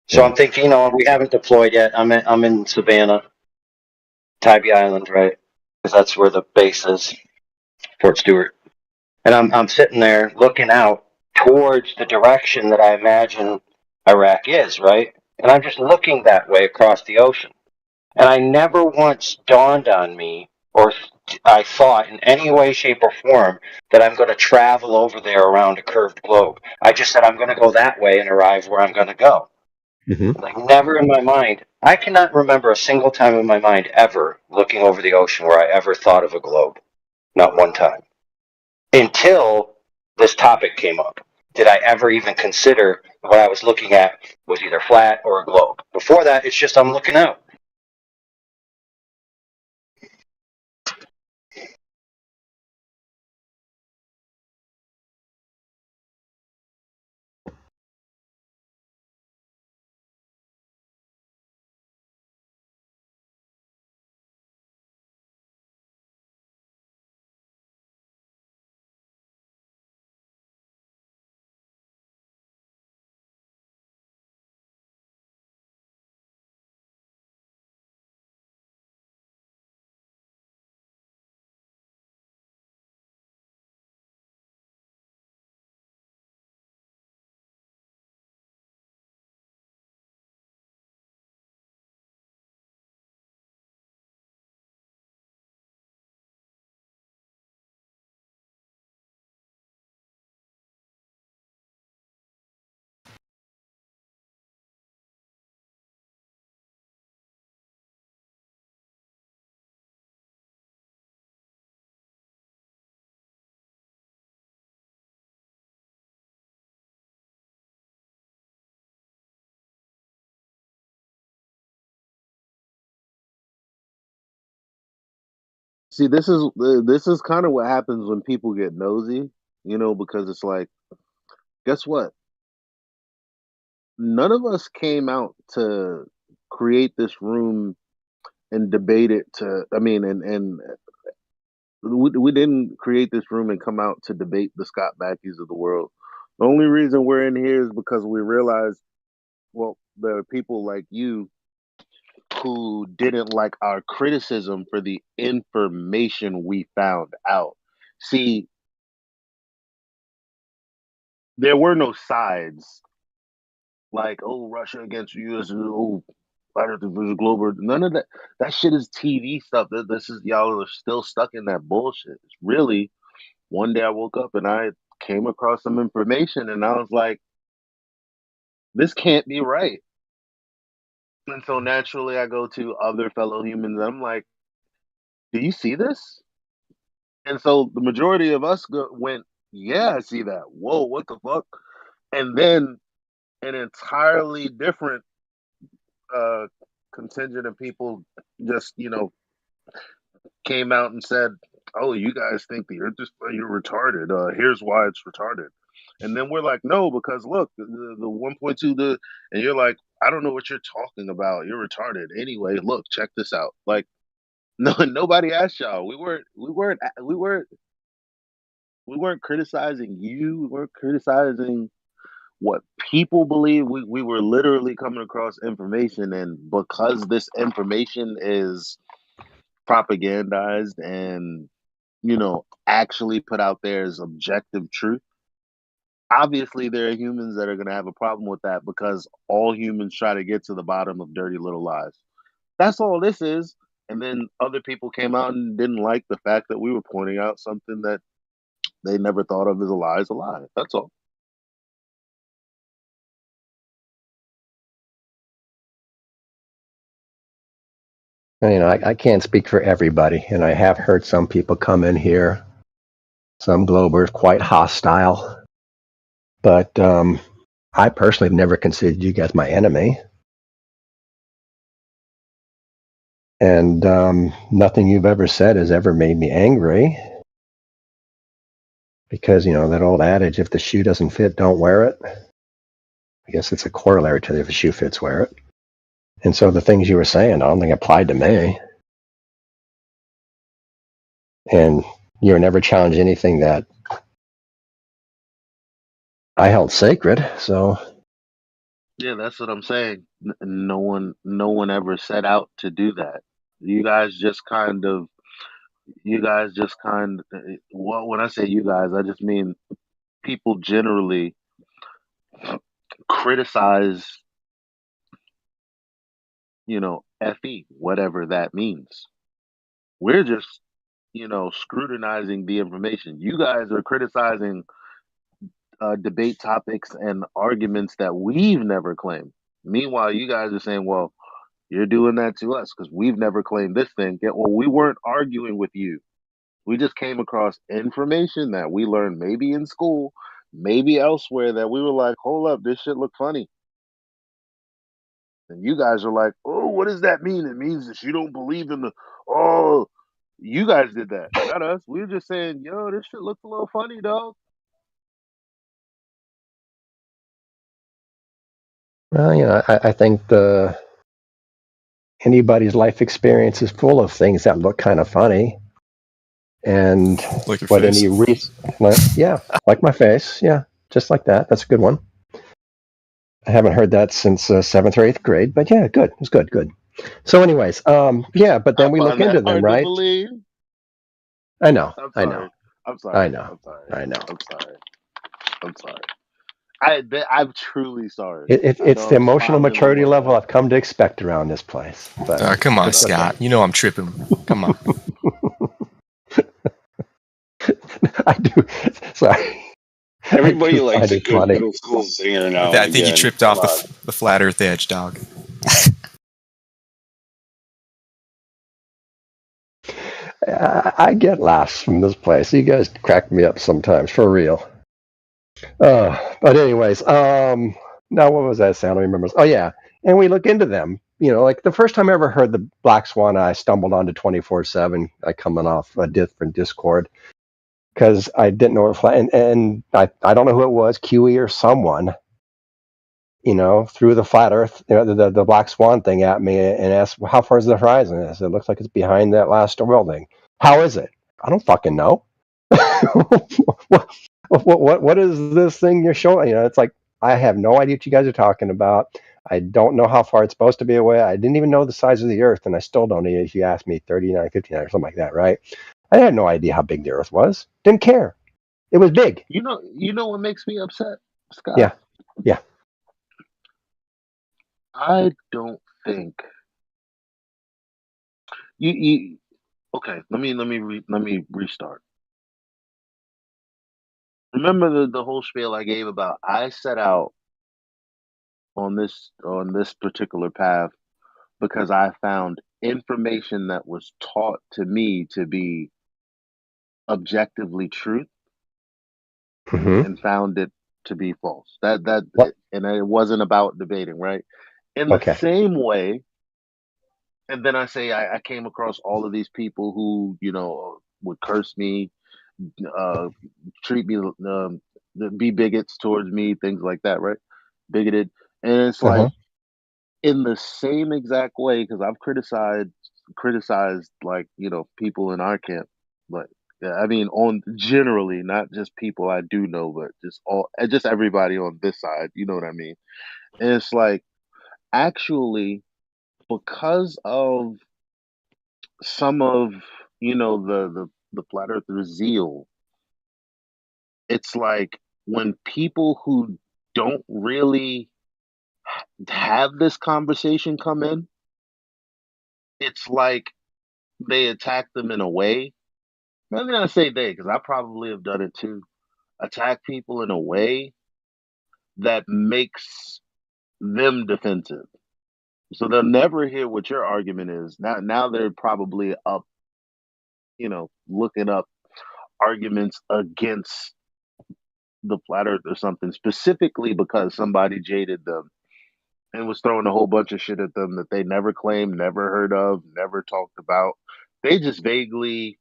So I'm thinking, we haven't deployed yet. I'm in Savannah, Tybee Island, right? Because that's where the base is, Fort Stewart. And I'm sitting there looking out towards the direction that I imagine Iraq is, right? And I'm just looking that way across the ocean. And I never once dawned on me, or I thought in any way, shape, or form that I'm going to travel over there around a curved globe. I just said I'm going to go that way and arrive where I'm going to go. Mm-hmm. Like, never in my mind. I cannot remember a single time in my mind ever looking over the ocean where I ever thought of a globe. Not one time. Until this topic came up. Did I ever even consider what I was looking at was either flat or a globe? Before that, it's just I'm looking out. See, this is kind of what happens when people get nosy, because it's like, guess what? None of us came out to create this room and debate it and we didn't create this room and come out to debate the Scott Backies of the world. The only reason we're in here is because we realized, well, there are people like you who didn't like our criticism for the information we found out. See, there were no sides like, oh, Russia against US, oh, Flat Earth versus Global. None of that. That shit is TV stuff. This is y'all are still stuck in that bullshit. It's really one day I woke up and I came across some information and I was like, this can't be right. And so naturally I go to other fellow humans and I'm like, do you see this? And so the majority of us went, yeah, I see that. Whoa, what the fuck? And then an entirely different contingent of people just, came out and said, oh, you guys think the earth is, you're retarded. Here's why it's retarded. And then we're like, no, because look, the 1.2, and you're like, I don't know what you're talking about. You're retarded. Anyway, look, check this out. Like, no, nobody asked y'all. We weren't criticizing you. We weren't criticizing what people believe. We were literally coming across information, and because this information is propagandized and actually put out there as objective truth, obviously there are humans that are going to have a problem with that, because all humans try to get to the bottom of dirty little lies. That's all this is. And then other people came out and didn't like the fact that we were pointing out something that they never thought of as a lie. That's all. I can't speak for everybody, and I have heard some people come in here, some Globers, quite hostile. But I personally have never considered you guys my enemy. And nothing you've ever said has ever made me angry. Because, that old adage, if the shoe doesn't fit, don't wear it. I guess it's a corollary to if the shoe fits, wear it. And so the things you were saying, I don't think applied to me. And you never challenged anything that I held sacred, so. Yeah, that's what I'm saying. No one ever set out to do that. You guys just kind of, well, when I say you guys, I just mean people generally criticize, FE, whatever that means. We're just, scrutinizing the information. You guys are criticizing debate topics and arguments that we've never claimed. Meanwhile, you guys are saying, well, you're doing that to us because we've never claimed this thing. Well, we weren't arguing with you. We just came across information that we learned maybe in school, maybe elsewhere, that we were like, hold up, this shit look funny. And you guys are like, oh, what does that mean? It means that you don't believe in you guys did that, not us. We were just saying, yo, this shit looks a little funny, dog. Well, I think anybody's life experience is full of things that look kind of funny. And like your face. Yeah, like my face. Yeah, just like that. That's a good one. I haven't heard that since 7th or 8th grade, but yeah, good. It's good. So anyways, yeah, but then we look into them, right? I know. I'm sorry. I know. I'm truly sorry. It's the emotional maturity level I've come to expect around this place. But come on, Scott. You know I'm tripping. Come on. I do. Sorry. Everybody likes a good middle school singer now. I think you tripped off the flat earth edge, dog. I get laughs from this place. You guys crack me up sometimes, for real. But anyways, now what was that sound? I remember. Oh yeah, and we look into them. Like the first time I ever heard the Black Swan, I stumbled onto 24/7. I coming off a different Discord because I didn't know what, and I don't know who it was, QE or someone, threw the flat Earth, the Black Swan thing at me and asked, well, how far is the horizon? I said, it looks like it's behind that last building. How is it? I don't fucking know. What is this thing you're showing? It's like, I have no idea what you guys are talking about. I don't know how far it's supposed to be away. I didn't even know the size of the Earth, and I still don't. If you asked me 39, 59, or something like that, right? I had no idea how big the Earth was. Didn't care. It was big. You know what makes me upset, Scott? Yeah, yeah. I don't think you. Okay, let me restart. Remember the whole spiel I gave about I set out on this particular path because I found information that was taught to me to be objectively truth Mm-hmm. and found it to be false. What? And it wasn't about debating, right? In the Okay. same way, and then I say I came across all of these people who would curse me, uh, treat me, be bigots towards me, things like that, right? Bigoted, and it's Uh-huh. like in the same exact way because I've criticized like people in our camp, but yeah, I mean on generally not just people I do know, but just everybody on this side. You know what I mean? And it's like actually because of some of the flat earther zeal, it's like when people who don't really have this conversation come in, it's like they attack them in a way. Let me not say they, because I probably have done it too. Attack people in a way that makes them defensive. So they'll never hear what your argument is. Now they're probably up, looking up arguments against the flat earth or something, specifically because somebody jaded them and was throwing a whole bunch of shit at them that they never claimed, never heard of, never talked about. They just vaguely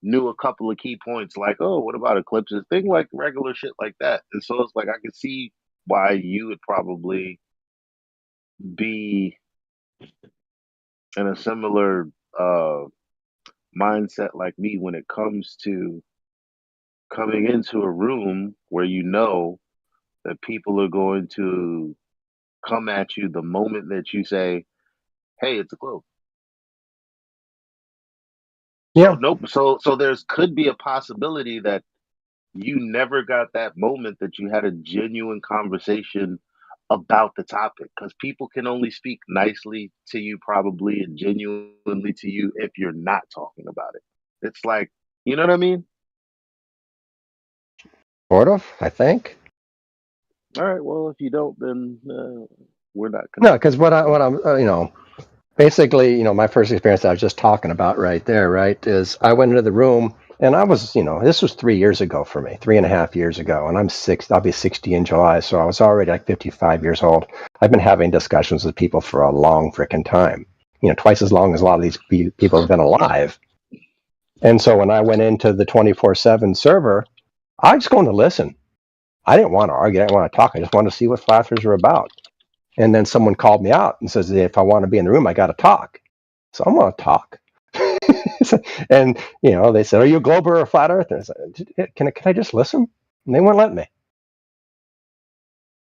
knew a couple of key points, like, oh, what about eclipses? Thing like regular shit like that. And so it's like I can see why you would probably be in a similar mindset like me when it comes to coming into a room where you know that people are going to come at you the moment that you say, "Hey, it's a globe." Yeah. So nope. So there's could be a possibility that you never got that moment that you had a genuine conversation about the topic because people can only speak nicely to you probably and genuinely to you if you're not talking about it. It's like, you know what I mean? Sort of, I think. All right, well, if you don't, then we're not No, connected. because what I'm, basically, my first experience I was just talking about right there, right, is I went into the room and I was, this was 3 years ago for me, 3.5 years ago, and I'll be 60 in July, so I was already like 55 years old. I've been having discussions with people for a long freaking time, twice as long as a lot of these people have been alive. And so when I went into the 24/7 server, I was going to listen. I didn't want to argue. I didn't want to talk. I just wanted to see what flat earthers were about. And then someone called me out and says, if I want to be in the room, I got to talk. So I'm going to talk. And, they said, are you a glober or a flat earther? I said, can I just listen? And they wouldn't let me.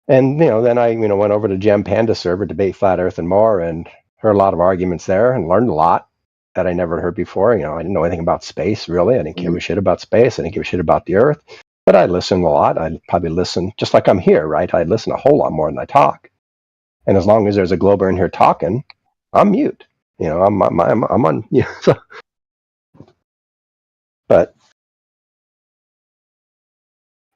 And, then I, went over to Gem Panda server, debate flat earth and more, and heard a lot of arguments there and learned a lot that I never heard before. I didn't know anything about space, really. I didn't give a shit about space. I didn't give a shit about the earth. But I listened a lot. I'd probably listen, just like I'm here, right? I'd listen a whole lot more than I talk. And as long as there's a glober in here talking, I'm mute. I'm on. So, but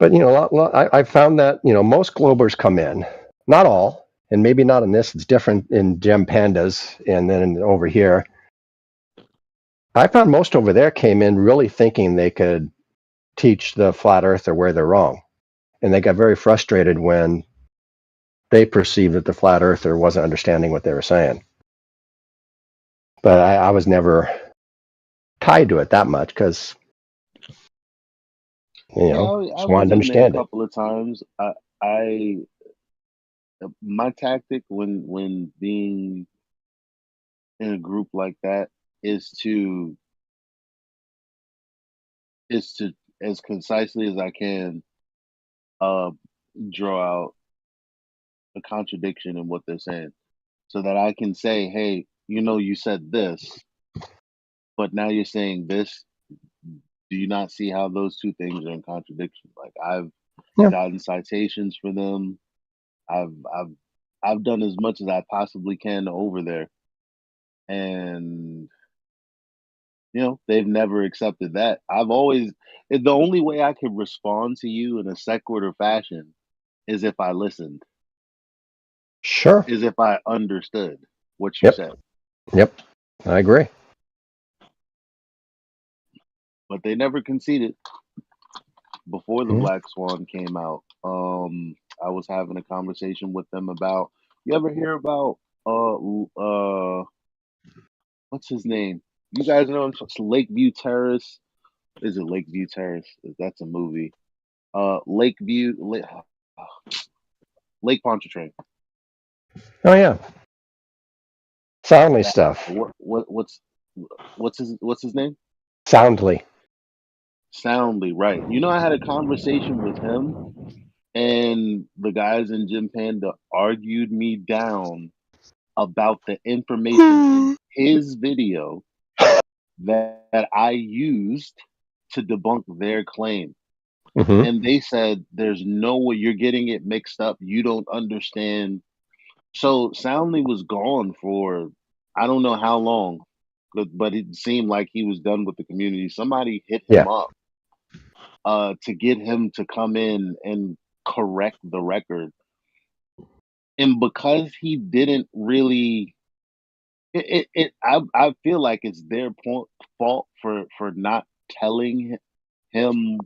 I found that most globers come in, not all, and maybe not in this. It's different in Gem Pandas, and then over here, I found most over there came in really thinking they could teach the flat earther where they're wrong, and they got very frustrated when they perceived that the flat earther wasn't understanding what they were saying. But I was never tied to it that much because Yeah, I just was wanted to in there a understand it. couple of times. I my tactic when being in a group like that is to as concisely as I can draw out a contradiction in what they're saying, so that I can say, hey, you said this, but now you're saying this. Do you not see how those two things are in contradiction? Like, I've gotten citations for them. I've done as much as I possibly can over there, and they've never accepted that. The only way I could respond to you in a sequitur fashion is if I listened. Sure. Is if I understood what you said. Yep. I agree. But they never conceded. Before the Black Swan came out, I was having a conversation with them about. You ever hear about what's his name? You guys know him? It's Lakeview Terrace. Is it Lakeview Terrace? That's a movie. Lake Pontchartrain. Oh yeah. Soundly stuff. What's his name? Soundly. Soundly, right. I had a conversation with him, and the guys in Jim Panda argued me down about the information in his video that I used to debunk their claim. And they said, there's no way, you're getting it mixed up. You don't understand. So Soundly was gone for I don't know how long, but it seemed like he was done with the community. Somebody hit him up to get him to come in and correct the record. And because he didn't really, I feel like it's their fault for not telling him,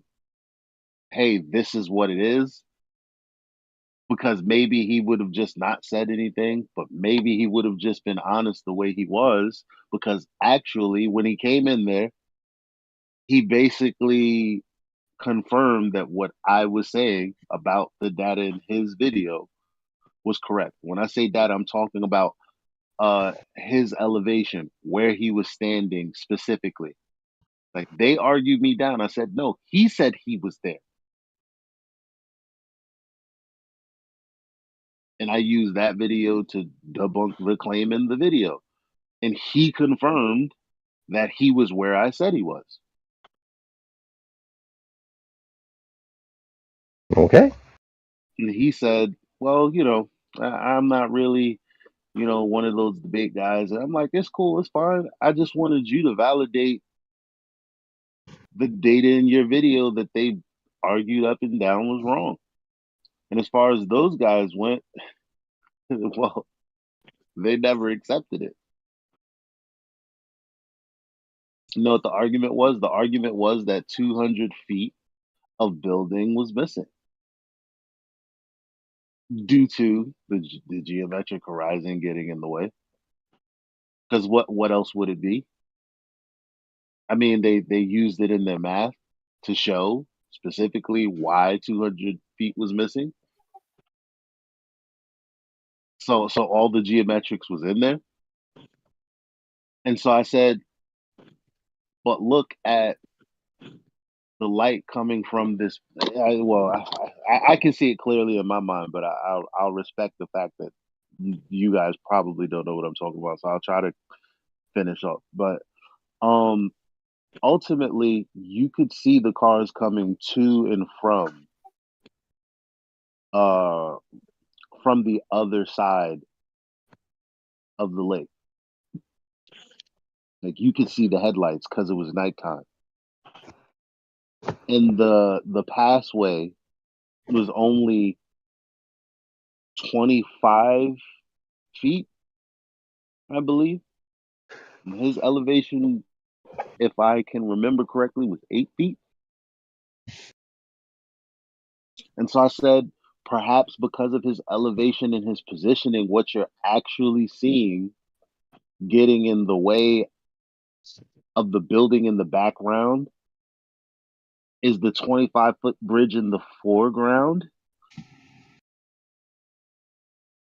hey, this is what it is. Because maybe he would have just not said anything, but maybe he would have just been honest the way he was. Because actually, when he came in there, he basically confirmed that what I was saying about the data in his video was correct. When I say data, I'm talking about his elevation, where he was standing specifically. Like, they argued me down. I said, no, he said he was there. And I used that video to debunk the claim in the video. And he confirmed that he was where I said he was. Okay. And he said, well, I'm not really, one of those debate guys. And I'm like, it's cool, it's fine. I just wanted you to validate the data in your video that they argued up and down was wrong. And as far as those guys went, well, they never accepted it. You know what the argument was? The argument was that 200 feet of building was missing due to the geometric horizon getting in the way. Because what else would it be? I mean, they used it in their math to show specifically why 200 feet was missing. So all the geometrics was in there. And so I said, but look at the light coming from this. I can see it clearly in my mind, but I'll respect the fact that you guys probably don't know what I'm talking about. So I'll try to finish up. But ultimately, you could see the cars coming to and from the other side of the lake. Like, you could see the headlights because it was nighttime. And the passway was only 25 feet, I believe. And his elevation, if I can remember correctly, was 8 feet. And so I said, perhaps because of his elevation and his positioning, what you're actually seeing getting in the way of the building in the background is the 25-foot bridge in the foreground.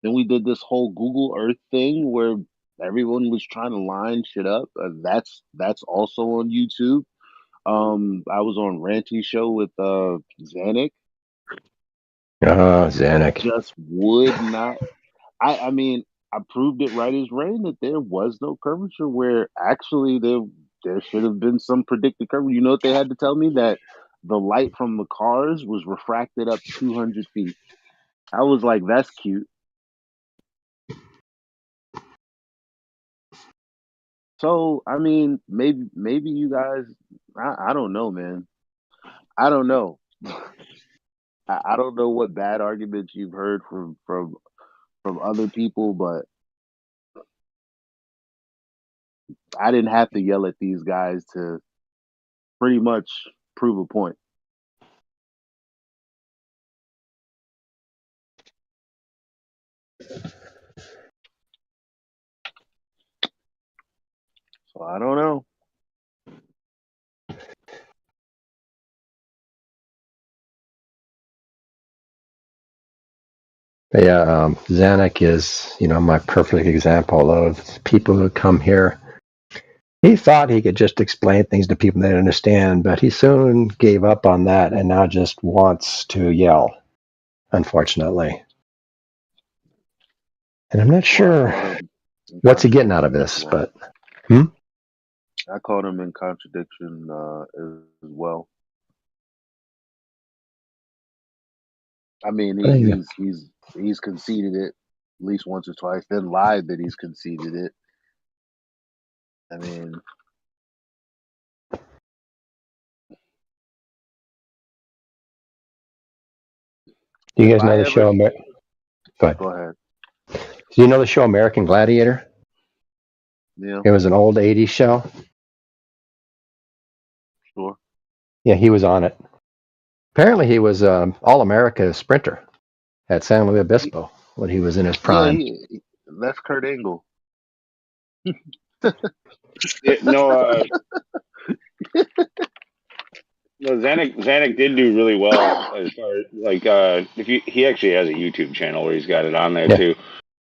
Then we did this whole Google Earth thing where everyone was trying to line shit up. That's also on YouTube. I was on Ranty Show with Zanuck, Zanuck. Just would not. I mean, I proved it right as rain that there was no curvature where actually there should have been some predicted curvature. You know what they had to tell me? That the light from the cars was refracted up 200 feet. I was like, that's cute. So, I mean, maybe you guys, I don't know, man. I don't know. I don't know what bad arguments you've heard from other people, but I didn't have to yell at these guys to pretty much prove a point. So I don't know. Yeah, Zanuck is, my perfect example of people who come here. He thought he could just explain things to people they understand, but he soon gave up on that and now just wants to yell, unfortunately. And I'm not sure what's he getting out of this, but I called him in contradiction as well. I mean, he's conceded it at least once or twice, then lied that he's conceded it. I mean, do you guys know the show? Go ahead. Do you know the show American Gladiator? Yeah. It was an old 80s show. Sure. Yeah, he was on it. Apparently, he was All-America sprinter at San Luis Obispo when he was in his prime. Yeah, that's Kurt Angle. No, Zanuck did do really well as far as he actually has a YouTube channel where he's got it on there too.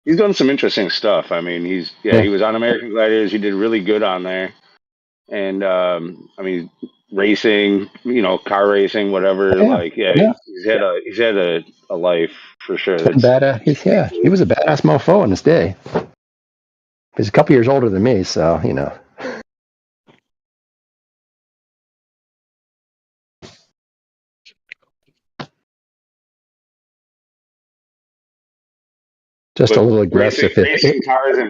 He's done some interesting stuff. I mean, he was on American Gladiators. He did really good on there, and I mean, racing, car racing, whatever. He's had a life for sure. He was a badass mofo in his day. He's a couple years older than me, so Just a little aggressive.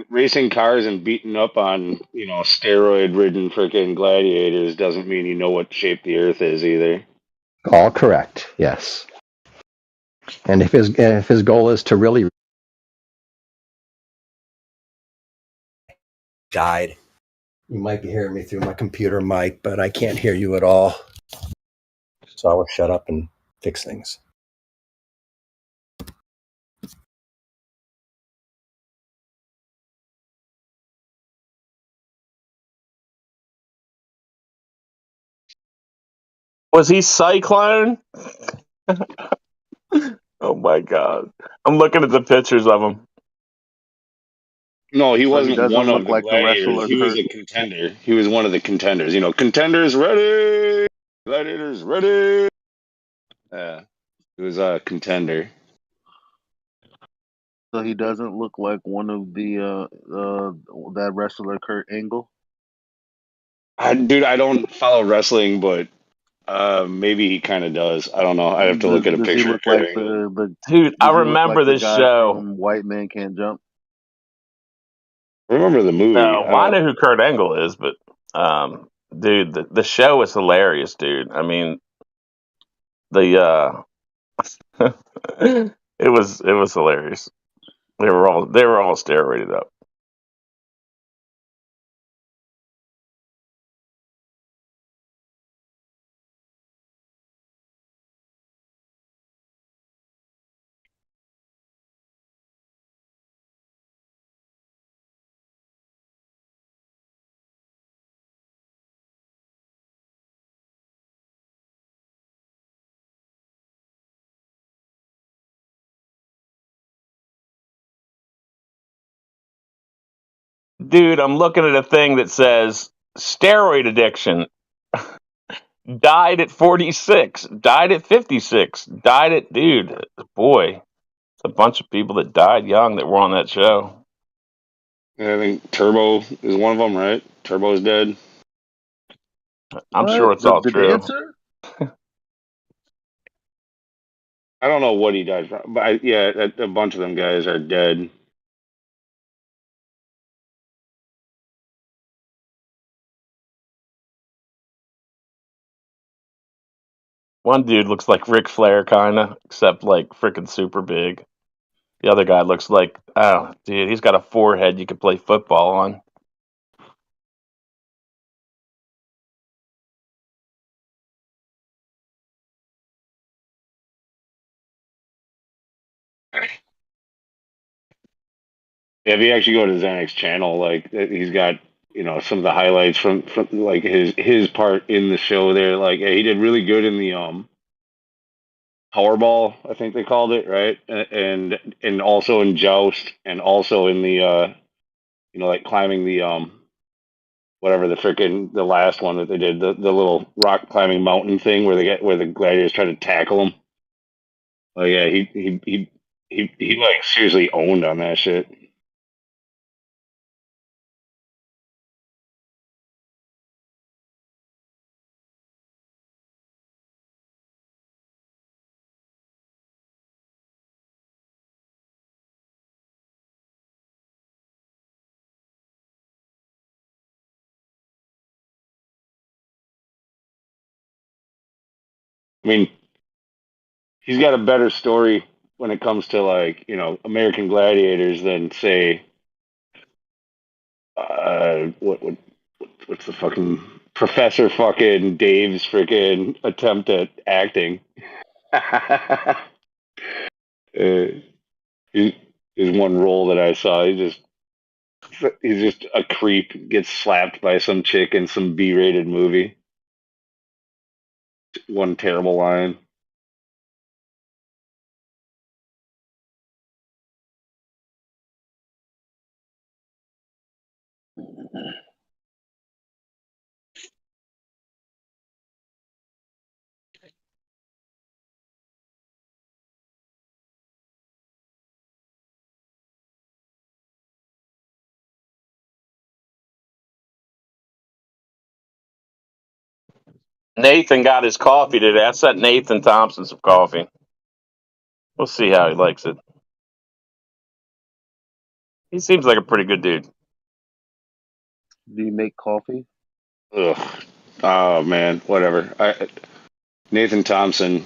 Racing cars and beating up on steroid-ridden freaking gladiators doesn't mean you know what shape the Earth is either. All correct. Yes. And if his goal is to really died, you might be hearing me through my computer mic, but I can't hear you at all. So I will shut up and fix things. Was he Cyclone? Oh my god. I'm looking at the pictures of him. No, he wasn't doesn't one of look the like the gladiators. wrestler He was Kurt. a contender. He was one of the contenders. Contenders ready, gladiators ready. Yeah, he was a contender. So he doesn't look like one of the that wrestler Kurt Angle. Dude, I don't follow wrestling, but maybe he kind of does. I don't know. I have to look at a Does he picture. look like the Dude, I does he look remember like the this guy show. from White Man Can't Jump? Remember the movie? No, I know who Kurt Angle is, but dude, the show was hilarious, dude. I mean, the it was hilarious. They were all steroided up. Dude, I'm looking at a thing that says steroid addiction. died at 46, died at 56, died at boy, it's a bunch of people that died young that were on that show. I think Turbo is one of them, right? Turbo's dead. I'm sure it's all the true. dancer? I don't know what he died from, but a bunch of them guys are dead. One dude looks like Ric Flair, kind of, except like freaking super big. The other guy looks like, oh, dude, he's got a forehead you could play football on. Yeah, if you actually go to Xanax channel, like he's got some of the highlights from like his part in the show there. Like he did really good in the Powerball, I think they called it, right? And also in Joust, and also in the like climbing the whatever the last one that they did, the little rock climbing mountain thing where the gladiators try to tackle him. Oh yeah, he like seriously owned on that shit. I mean, he's got a better story when it comes to like American Gladiators than say what's the fucking Professor fucking Dave's freaking attempt at acting. His one role that I saw, he's just a creep, gets slapped by some chick in some B-rated movie. One terrible line. Nathan got his coffee today. I sent Nathan Thompson some coffee. We'll see how he likes it. He seems like a pretty good dude. Do you make coffee? Ugh. Oh man, whatever. Nathan Thompson.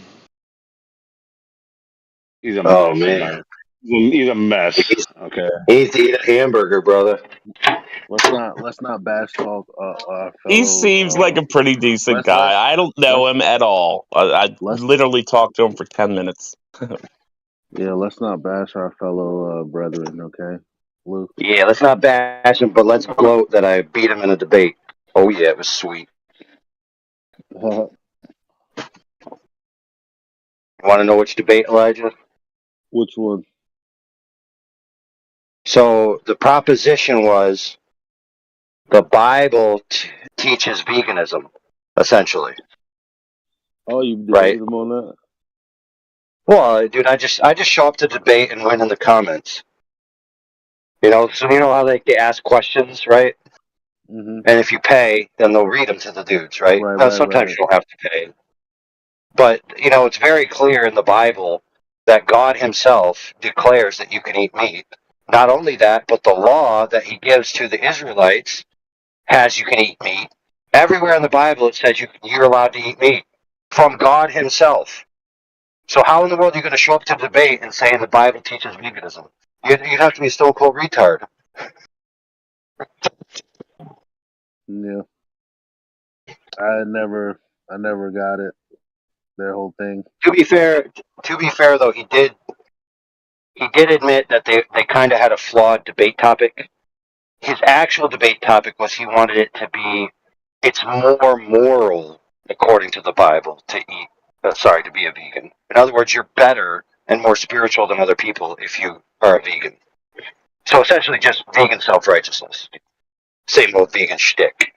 He's a Oh mess. man, He's a mess. Okay. He needs to eat a hamburger, brother. Let's not bash talk our He fellow. seems like a pretty decent guy. let's- I don't know him at all. I literally talked to him for 10 minutes. Yeah, let's not bash our fellow brethren, okay? Luke. Yeah, let's not bash him, but let's gloat that I beat him in a debate. Oh yeah, it was sweet. Want to know which debate, Elijah? Which one? So the proposition was the Bible teaches veganism, essentially. Oh, you debated Right. him on that? Well, dude, I just show up to debate and win in the comments. So you know how they ask questions, right? Mm-hmm. And if you pay, then they'll read them to the dudes, right? Now, sometimes you don't have to pay. But, it's very clear in the Bible that God himself declares that you can eat meat. Not only that, but the law that he gives to the Israelites has you can eat meat. Everywhere in the Bible it says you're allowed to eat meat from God himself. So how in the world are you going to show up to debate and say the Bible teaches veganism? You'd have to be a stone cold retard. Yeah. I never got it. Their whole thing. To be fair though, he did admit that they kind of had a flawed debate topic. His actual debate topic was he wanted it to be, it's more moral, according to the Bible, to be a vegan. In other words, you're better and more spiritual than other people if you are a vegan. So essentially just vegan self-righteousness. Same old vegan shtick.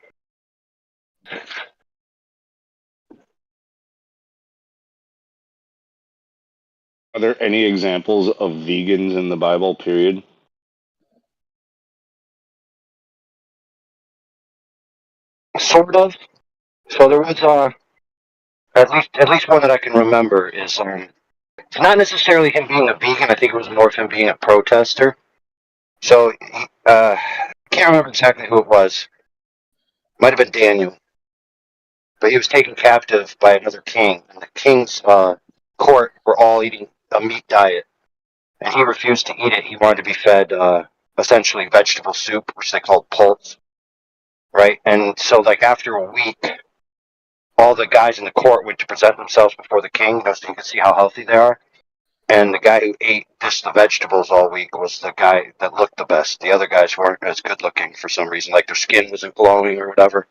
Are there any examples of vegans in the Bible? Period. Sort of. So there was at least one that I can remember is it's not necessarily him being a vegan. I think it was more of him being a protester. So I can't remember exactly who it was. Might have been Daniel, but he was taken captive by another king, and the king's court were all eating a meat diet, and he refused to eat it. He wanted to be fed essentially vegetable soup, which they called pulse, right? And so, like after a week, all the guys in the court went to present themselves before the king, so you could see how healthy they are. And the guy who ate just the vegetables all week was the guy that looked the best. The other guys weren't as good looking for some reason, like their skin wasn't glowing or whatever.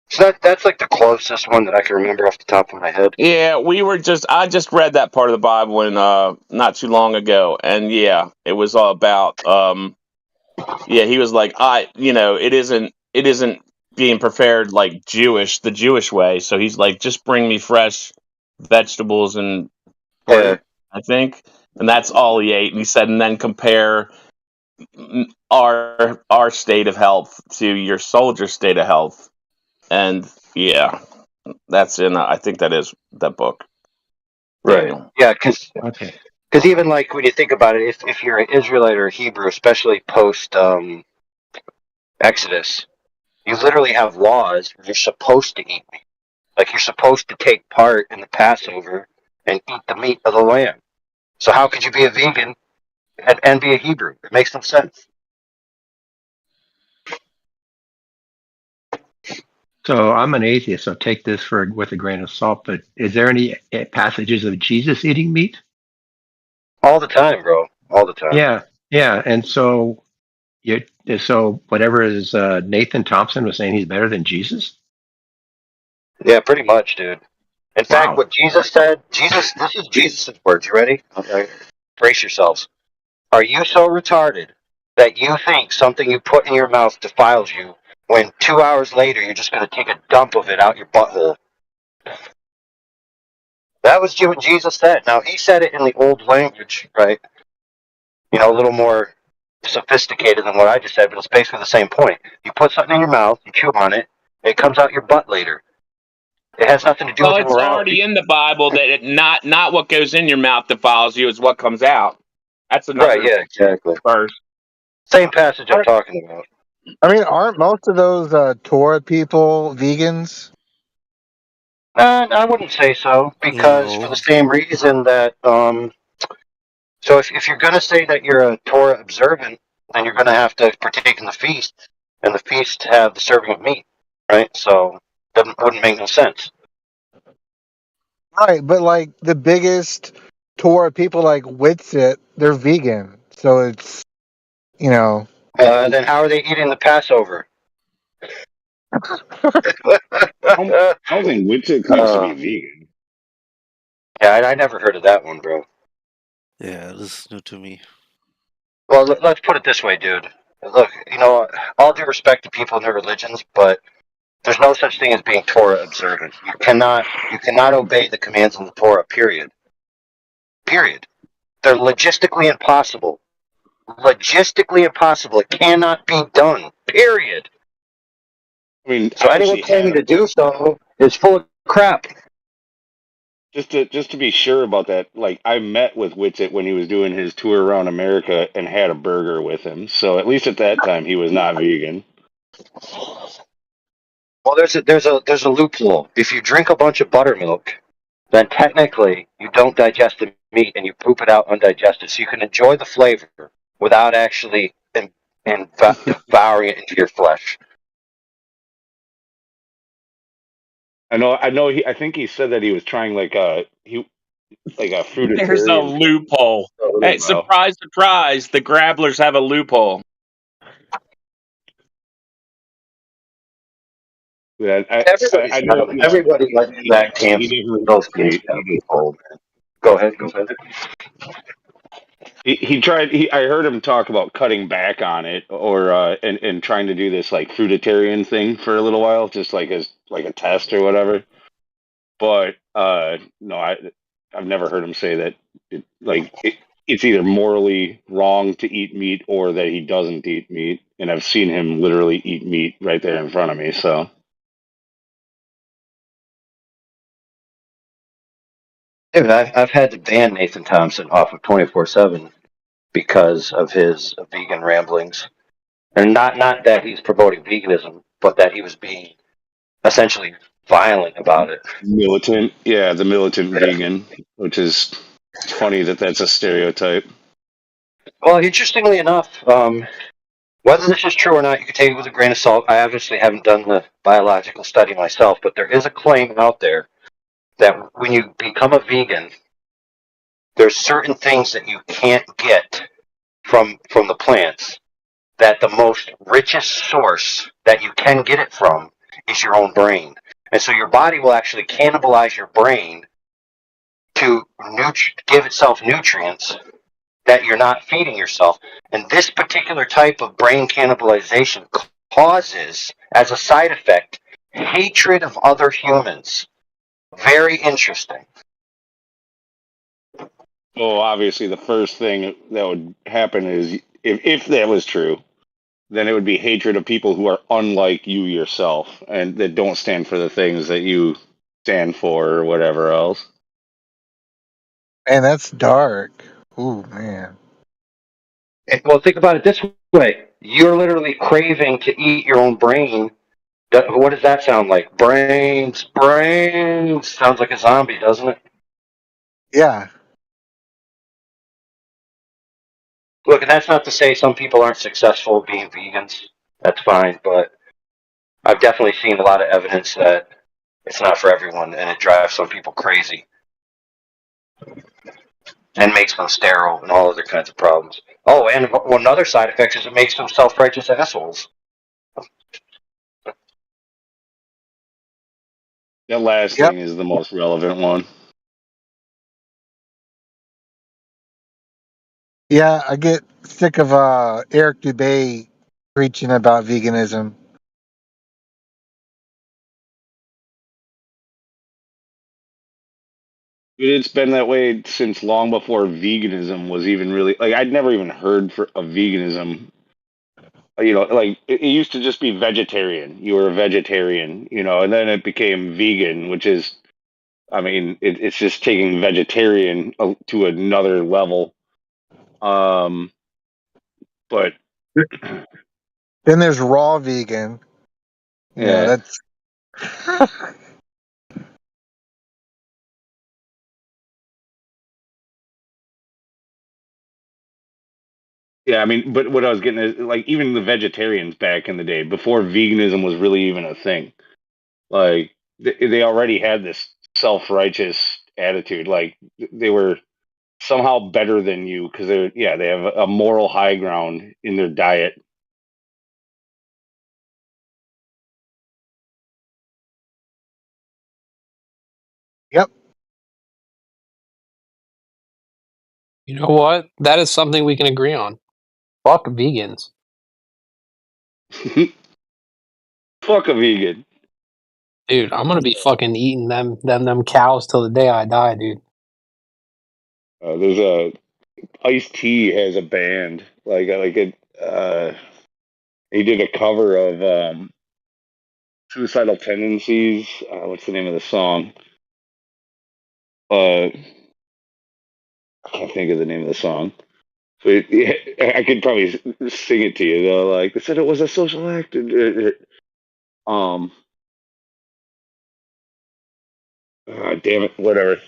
So that's like the closest one that I can remember off the top of my head. Yeah, I just read that part of the Bible in not too long ago, and yeah, it was all about yeah, he was like, it isn't being prepared like the Jewish way, so he's like, just bring me fresh vegetables and pork, I think, and that's all he ate. And he said, and then compare our state of health to your soldier's state of health, and yeah, that's in I think that is that book. Right. Yeah, because even like when you think about it, if you're an Israelite or a Hebrew, especially post Exodus, you literally have laws where you're supposed to eat meat. Like you're supposed to take part in the Passover and eat the meat of the lamb. So how could you be a vegan and be a Hebrew? It makes no sense. So I'm an atheist, so take this with a grain of salt. But is there any passages of Jesus eating meat? All the time, bro. All the time. Yeah. And so, whatever is Nathan Thompson was saying, he's better than Jesus. Yeah, pretty much, dude. In fact, what Jesus said, this is Jesus' words. You ready? Okay. Brace yourselves. Are you so retarded that you think something you put in your mouth defiles you when 2 hours later you're just going to take a dump of it out your butthole? That was what Jesus said. Now, he said it in the old language, right? A little more sophisticated than what I just said, but it's basically the same point. You put something in your mouth, you chew on it, it comes out your butt later. It has nothing to do with it's already in the Bible that not what goes in your mouth defiles you, is what comes out. That's another right. Yeah, exactly. verse. Same passage I'm talking about. I mean, aren't most of those Torah people vegans? I wouldn't say so, because for the same reason that so if you're going to say that you're a Torah observant, then you're going to have to partake in the feast, and the feast have the serving of meat, right? So that wouldn't make no sense. Right, but like the biggest Torah people like Witsit, they're vegan. So it's, Then how are they eating the Passover? I don't think Witsit claims to be vegan. Yeah, I never heard of that one, bro. Yeah, this is new to me. Well, let's put it this way, dude. Look, all due respect to people and their religions, but there's no such thing as being Torah observant. You cannot obey the commands in the Torah, period. Period. They're logistically impossible. Logistically impossible. It cannot be done. Period. I mean, so anyone claiming to do so is full of crap. Just to be sure about that, like I met with Witsit when he was doing his tour around America and had a burger with him. So at least at that time he was not vegan. Well, there's a loophole. If you drink a bunch of buttermilk, then technically you don't digest the meat and you poop it out undigested. So you can enjoy the flavor without actually devouring it into your flesh. I know. I think he said that he was trying like a fruitarian. There's a loophole. Hey, surprise, surprise! The Grabblers have a loophole. I know everybody likes that camp. Those camps loophole. Go ahead. He tried. I heard him talk about cutting back on it, or and trying to do this like fruitarian thing for a little while, just like as like a test or whatever. But no, I've never heard him say that it's either morally wrong to eat meat or that he doesn't eat meat. And I've seen him literally eat meat right there in front of me. So Dude, I've had to ban Nathan Thompson off of 24/7 because of his vegan ramblings, and not that he's promoting veganism, but that he was being essentially violent about it. militant, yeah, the militant vegan, which is it's funny that that's a stereotype. Well, interestingly enough, whether this is true or not, you can take it with a grain of salt. I obviously haven't done the biological study myself, but there is a claim out there that when you become a vegan, there's certain things that you can't get from the plants, that the most richest source that you can get it from is your own brain. And so your body will actually cannibalize your brain to give itself nutrients that you're not feeding yourself. And this particular type of brain cannibalization causes, as a side effect, hatred of other humans. Very interesting. Well, obviously, the first thing that would happen is if that was true, then it would be hatred of people who are unlike you yourself and that don't stand for the things that you stand for or whatever else. Man, that's dark. Ooh, man. Well, think about it this way. You're literally craving to eat your own brain. What does that sound like? Brains. Sounds like a zombie, doesn't it? Yeah. Look, and that's not to say some people aren't successful being vegans. That's fine, but I've definitely seen a lot of evidence that it's not for everyone, and it drives some people crazy and makes them sterile and all other kinds of problems. Oh, and one other side effect is it makes them self-righteous assholes. That last thing is the most relevant one. Yeah, I get sick of Eric Dubay preaching about veganism. It's been that way since long before veganism was even really like I'd never even heard of veganism. You know, like it used to just be vegetarian. You were a vegetarian, you know, and then it became vegan, which is, I mean, it's just taking vegetarian to another level. But then there's raw vegan. You know, that's yeah, I mean, but what I was getting is like even the vegetarians back in the day, before veganism was really even a thing, like they already had this self-righteous attitude. Like they were somehow better than you because they have a moral high ground in their diet. Yep. You know what? That is something we can agree on. Fuck vegans. Fuck a vegan. Dude, I'm gonna be fucking eating them cows till the day I die, dude. There's a Ice-T has a band he did a cover of Suicidal Tendencies. What's the name of the song? I can't think of the name of the song. So I could probably sing it to you though. Like they said, it was a social act. Damn it, whatever.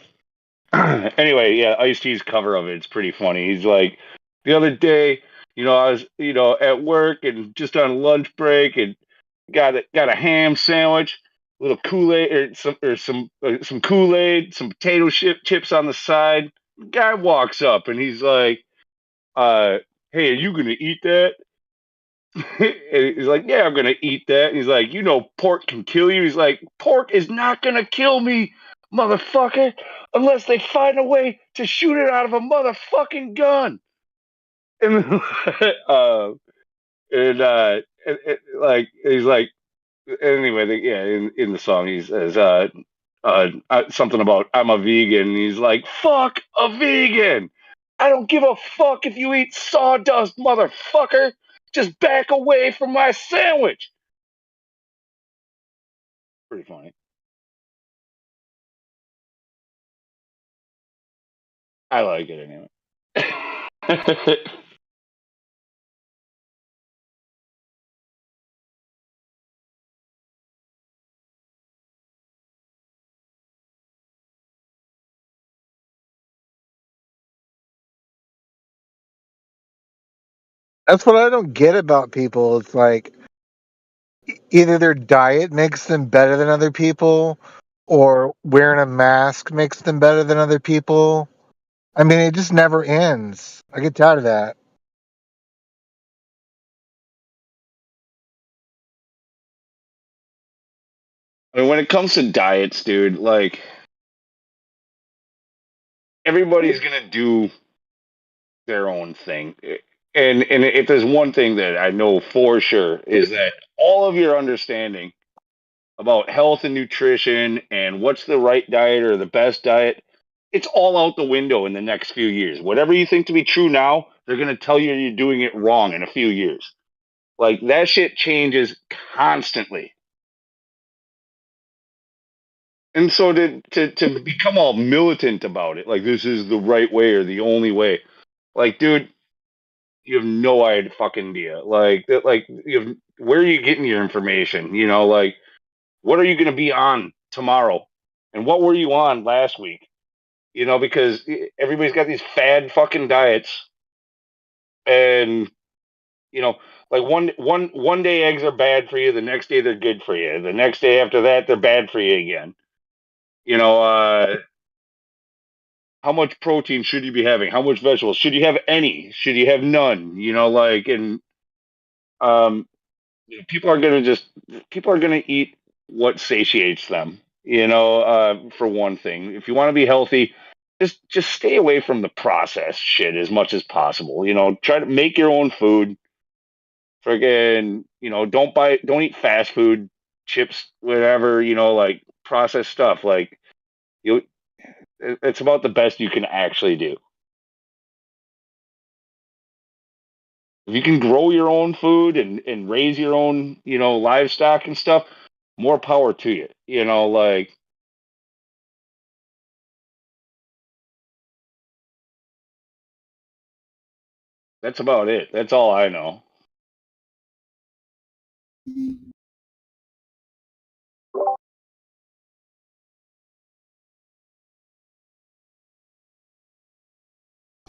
Anyway, yeah, Ice-T's cover of it's pretty funny. He's like, the other day, you know, I was, you know, at work and just on lunch break and got a ham sandwich, a little Kool-Aid or some Kool-Aid, some potato chips on the side. Guy walks up and he's like, "Hey, are you gonna eat that?" And he's like, "Yeah, I'm gonna eat that." And he's like, "You know, pork can kill you." He's like, "Pork is not gonna kill me, motherfucker, unless they find a way to shoot it out of a motherfucking gun." And like he's like, anyway, in the song he says, something about I'm a vegan. And he's like, fuck a vegan. I don't give a fuck if you eat sawdust, motherfucker. Just back away from my sandwich. Pretty funny. I like it anyway. That's what I don't get about people. It's like either their diet makes them better than other people, or wearing a mask makes them better than other people. I mean, it just never ends. I get tired of that. I mean, when it comes to diets, dude, like everybody's gonna do their own thing. And if there's one thing that I know for sure is that all of your understanding about health and nutrition and what's the right diet or the best diet, it's all out the window in the next few years. Whatever you think to be true now, they're going to tell you you're doing it wrong in a few years. Like that shit changes constantly. And so to become all militant about it, like this is the right way or the only way, like, dude, you have no idea, fucking idea. Like that, like where are you getting your information? You know, like what are you going to be on tomorrow, and what were you on last week? You know, because everybody's got these fad fucking diets, and you know, like one day eggs are bad for you, the next day they're good for you, the next day after that they're bad for you again. You know, how much protein should you be having? How much vegetables should you have? Any? Should you have none? You know, like and people are gonna eat what satiates them. You know, for one thing, if you want to be healthy, just stay away from the processed shit as much as possible. You know, try to make your own food. Friggin', you know, don't eat fast food, chips, whatever. You know, like processed stuff. Like it's about the best you can actually do. If you can grow your own food and raise your own, you know, livestock and stuff, more power to you. You know, like that's about it. That's all I know.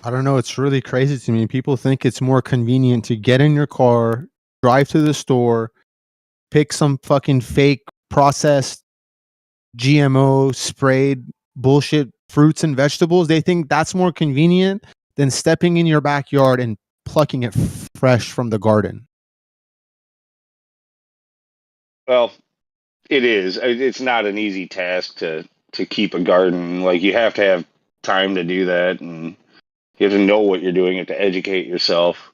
I don't know. It's really crazy to me. People think it's more convenient to get in your car, drive to the store, pick some fucking fake processed GMO sprayed bullshit fruits and vegetables. They think that's more convenient than stepping in your backyard and plucking it fresh from the garden. Well, it is. It's not an easy task to keep a garden. Like you have to have time to do that, and you have to know what you're doing. You have to educate yourself.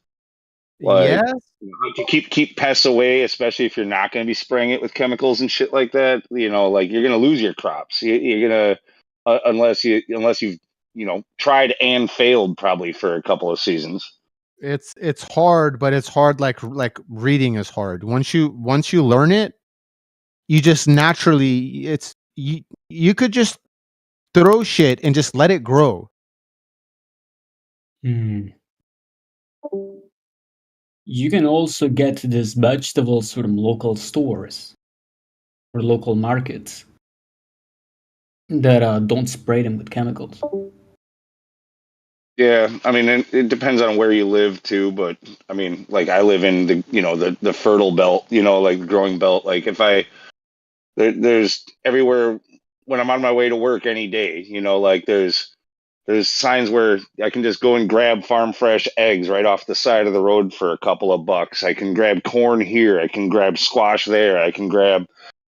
Like Yes. you know, to keep pests away, especially if you're not going to be spraying it with chemicals and shit like that. You know, like you're going to lose your crops. You're gonna unless you've you know tried and failed probably for a couple of seasons. It's hard, but it's hard like reading is hard. Once you learn it, you just naturally you could just throw shit and just let it grow. You can also get these vegetables from local stores or local markets that don't spray them with chemicals. Yeah, I mean, it depends on where you live too, but I mean, like I live in the you know the fertile belt, you know, like growing belt. Like if there's everywhere when I'm on my way to work any day, you know, like there's signs where I can just go and grab farm fresh eggs right off the side of the road for a couple of bucks. I can grab corn here, I can grab squash there, I can grab.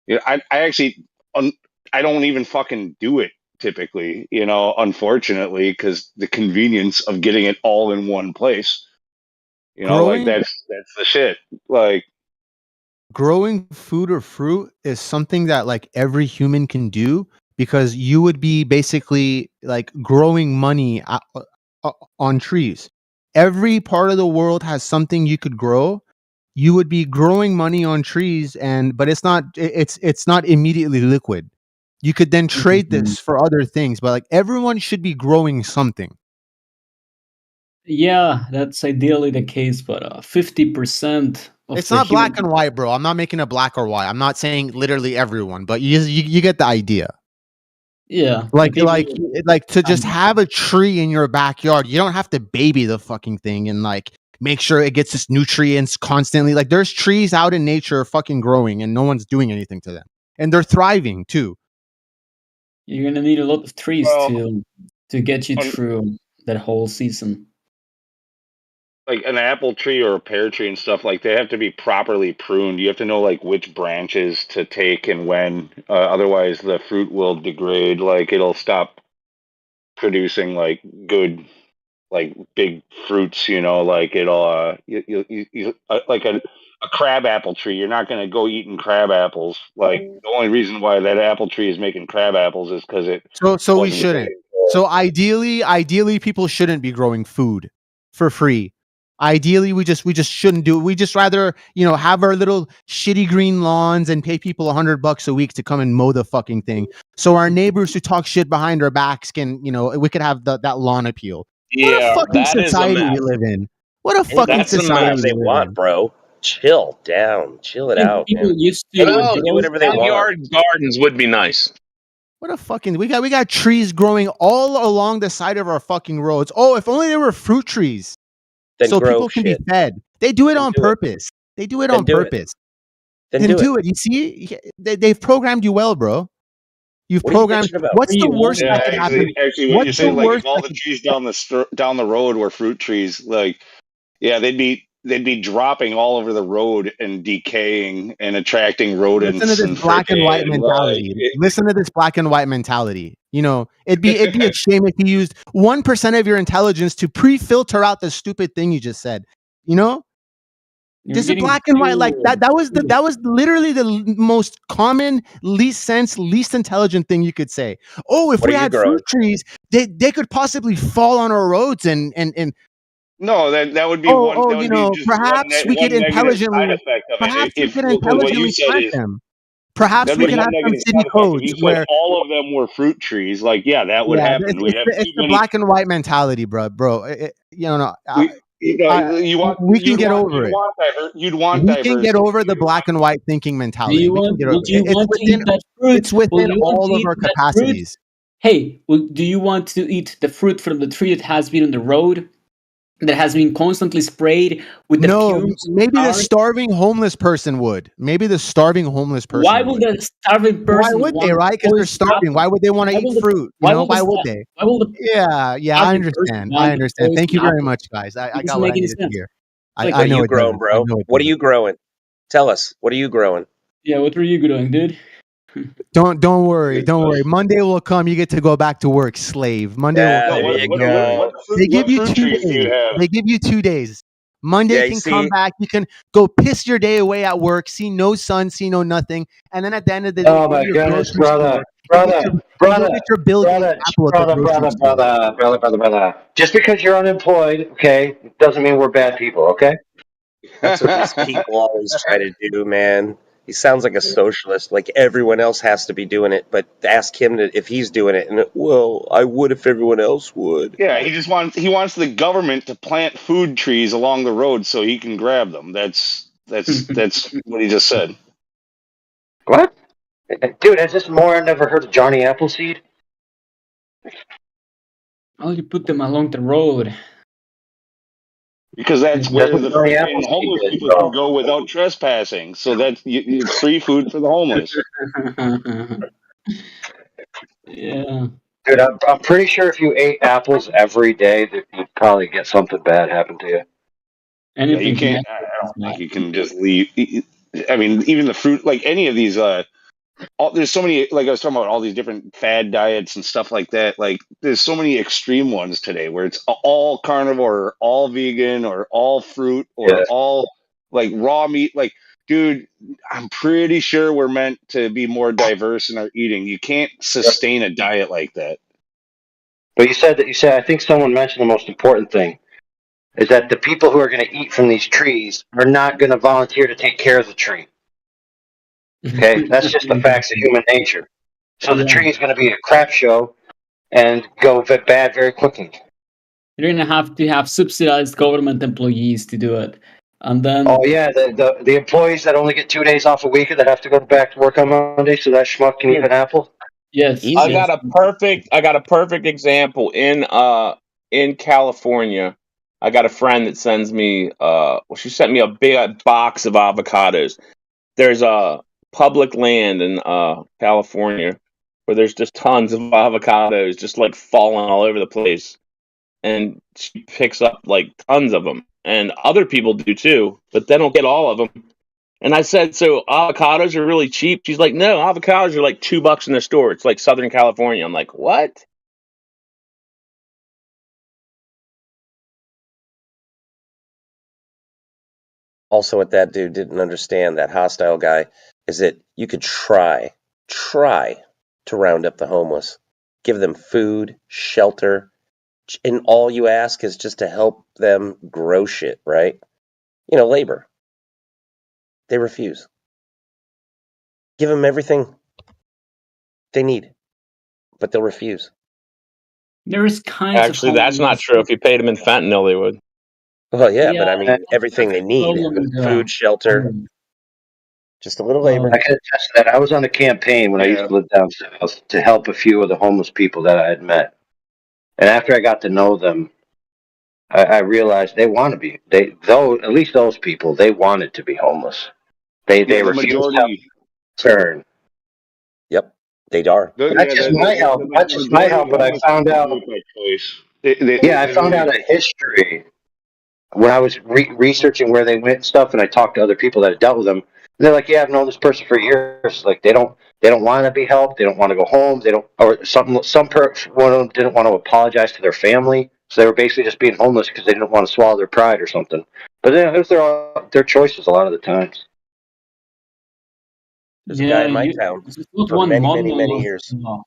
You know, I actually I don't even fucking do it typically, you know, unfortunately, because the convenience of getting it all in one place. You know, like that's the shit. Like growing food or fruit is something that like every human can do, because you would be basically like growing money on trees. Every part of the world has something you could grow. You would be growing money on trees, but it's not immediately liquid. You could then trade this for other things, but like everyone should be growing something. Yeah, that's ideally the case, but 50% of It's the not black human and white, bro. I'm not making it black or white. I'm not saying literally everyone, but you get the idea. Yeah, Like people to just have a tree in your backyard. You don't have to baby the fucking thing and like make sure it gets its nutrients constantly. Like there's trees out in nature fucking growing and no one's doing anything to them. And they're thriving too. you're gonna need a lot of trees Well, to get you through that whole season. like an apple tree or a pear tree and stuff, like they have to be properly pruned. You have to know like which branches to take and when. Otherwise, the fruit will degrade. Like it'll stop producing like good, like big fruits. You know, like it'll like a crab apple tree. You're not going to go eating crab apples. Like the only reason why that apple tree is making crab apples is because it. So we wasn't shouldn't. taken care of. So ideally people shouldn't be growing food for free. Ideally we just shouldn't do it. We just rather, have our little shitty green lawns and pay people $100 a week to come and mow the fucking thing. So our neighbors who talk shit behind our backs can, we could have that lawn appeal. What a Yeah, fucking that is a society we mess. live in. What a Anything fucking That's a society as mess. they we live want, in. bro. Chill down. Chill it And out, people man. used to Anyone Well, can do whatever they want. backyard gardens would be nice. What a fucking we got trees growing all along the side of our fucking roads. Oh, if only there were fruit trees. Then So grow people can shit. be fed. They do it Then on do it. purpose. They do it Then on do it. purpose. Then Then do it. do it. You see, they've programmed you well, bro. You've What are you programmed. bitching about? What's What do the you worst want? Yeah, that could happen? actually, what you What's say, the like worst if all that the could? trees down the road were fruit trees, like yeah, they'd be dropping all over the road and decaying and attracting Listen to rodents this and black and white freaking mentality. Listen to this black and white mentality. It'd be a shame if you used 1% of your intelligence to pre-filter out the stupid thing you just said. You're This is getting black and white like that. too That was literally the most common, least sense, least intelligent thing you could say. Oh, if What we are you had growing? fruit trees, they could possibly fall on our roads and no, that would be one. That would be just perhaps we could one negative intelligently, side effect of it. perhaps we If could because what you intelligently said plant is them. Perhaps that'd we be could one have some negative city side effect. If codes you said where, all of them were fruit trees, like yeah, that would yeah, happen. We'd have it's too the many. black and white mentality, bro. You want we can get over you'd it. want you'd want We can get diversity. over the black and white thinking Do mentality. you We can want? get over Do you it. want to eat that fruit? It's within You want all to of eat our that fruit? capacities. Hey, do you want to eat the fruit from the tree that has been on the road, that has been constantly sprayed with the No, fumes? maybe the starving homeless person would. Maybe the starving homeless person Why would. would the starving Why person would they, want right? Because they're poisoned starving. apple? Why would they want to Why eat will the fruit? why will Why the would sta- they? why will the Yeah, I starving person understand. I want understand. Thank you poisoned very apple? much, guys. I It got doesn't what make I any needed to sense. hear. Like, What I are know you it growing, doesn't. I bro? know it What are doesn't. you growing? Tell us. What are you growing? Yeah, what were you doing, dude? Don't worry. Don't worry. Monday will come. You get to go back to work, slave. Monday will There come. you go. They give what you fruit 2 trees do you days. have? They give you 2 days. Monday Yeah, you can come see, back. You can go piss your day away at work, see no sun, see no nothing, and then at the end of the day, Oh go my to your goodness, grocery store brother, and go get your Bill Gates apple at the grocery store. brother. Just because you're unemployed, okay, doesn't mean we're bad people, okay? that's what these people always try to do, man. He sounds like a socialist, like everyone else has to be doing it, but ask him if he's doing it, and well, I would if everyone else would. Yeah, he wants the government to plant food trees along the road so he can grab them. That's what he just said. What? Dude, has this moron never heard of Johnny Appleseed? Oh, you put them along the road. Because that's where what the Johnny freaking Appleseed homeless is, people bro. can go without trespassing. So that's it's free food for the homeless. Yeah. Dude, I'm pretty sure if you ate apples every day, that you'd probably get something bad happen to you. Yeah, Anything you can can't. happen. I don't think you can just leave. I mean, even the fruit, like any of these. There's so many. Like I was talking about, all these different fad diets and stuff like that. Like there's so many extreme ones today, where it's all carnivore, or all vegan, or all fruit, or Yeah. all like raw meat. Like dude, I'm pretty sure we're meant to be more diverse in our eating. You can't sustain a diet like that. But you said, I think someone mentioned the most important thing is that the people who are going to eat from these trees are not going to volunteer to take care of the tree. Okay, that's just the facts of human nature. So the tree is going to be a crap show and go bad very quickly. You're gonna have to have subsidized government employees to do it, and then Oh yeah, the employees that only get 2 days off a week that have to go back to work on Monday, so that schmuck can eat an apple. yes, I got a perfect example in California. I got a friend that sends me she sent me a big box of avocados. There's a public land in California where there's just tons of avocados just like falling all over the place. And she picks up like tons of them, and other people do too, but they don't get all of them. And I said, "So avocados are really cheap?" She's like, "No, avocados are like $2 in the store. It's like Southern California." I'm like, "What?" Also, what that dude didn't understand, that hostile guy, is that you could try to round up the homeless, give them food, shelter, and all you ask is just to help them grow shit, right? You know, labor. They refuse. Give them everything they need, but they'll refuse. There's kinds Actually, of that's not true. If you paid them in fentanyl, they would. Well, yeah, but I Yeah, mean, everything they need: food, shelter, just a little labor. I can attest to that. I was on a campaign when I used to live down south to help a few of the homeless people that I had met. And after I got to know them, I realized they want to be. At least those people, they wanted to be homeless. They the refused to majority. turn. Yep, they are. Not just my help, but I found out. Yeah, I found out a history when I was researching where they went and stuff, and I talked to other people that had dealt with them. And they're like, "Yeah, I've known this person for years. Like, they don't want to be helped. They don't want to go home. They don't, or one of them didn't want to apologize to their family, so they were basically just being homeless because they didn't want to swallow their pride or something. But then it was their choices a lot of the times. There's a guy in my town it's not for one many monolith, years. not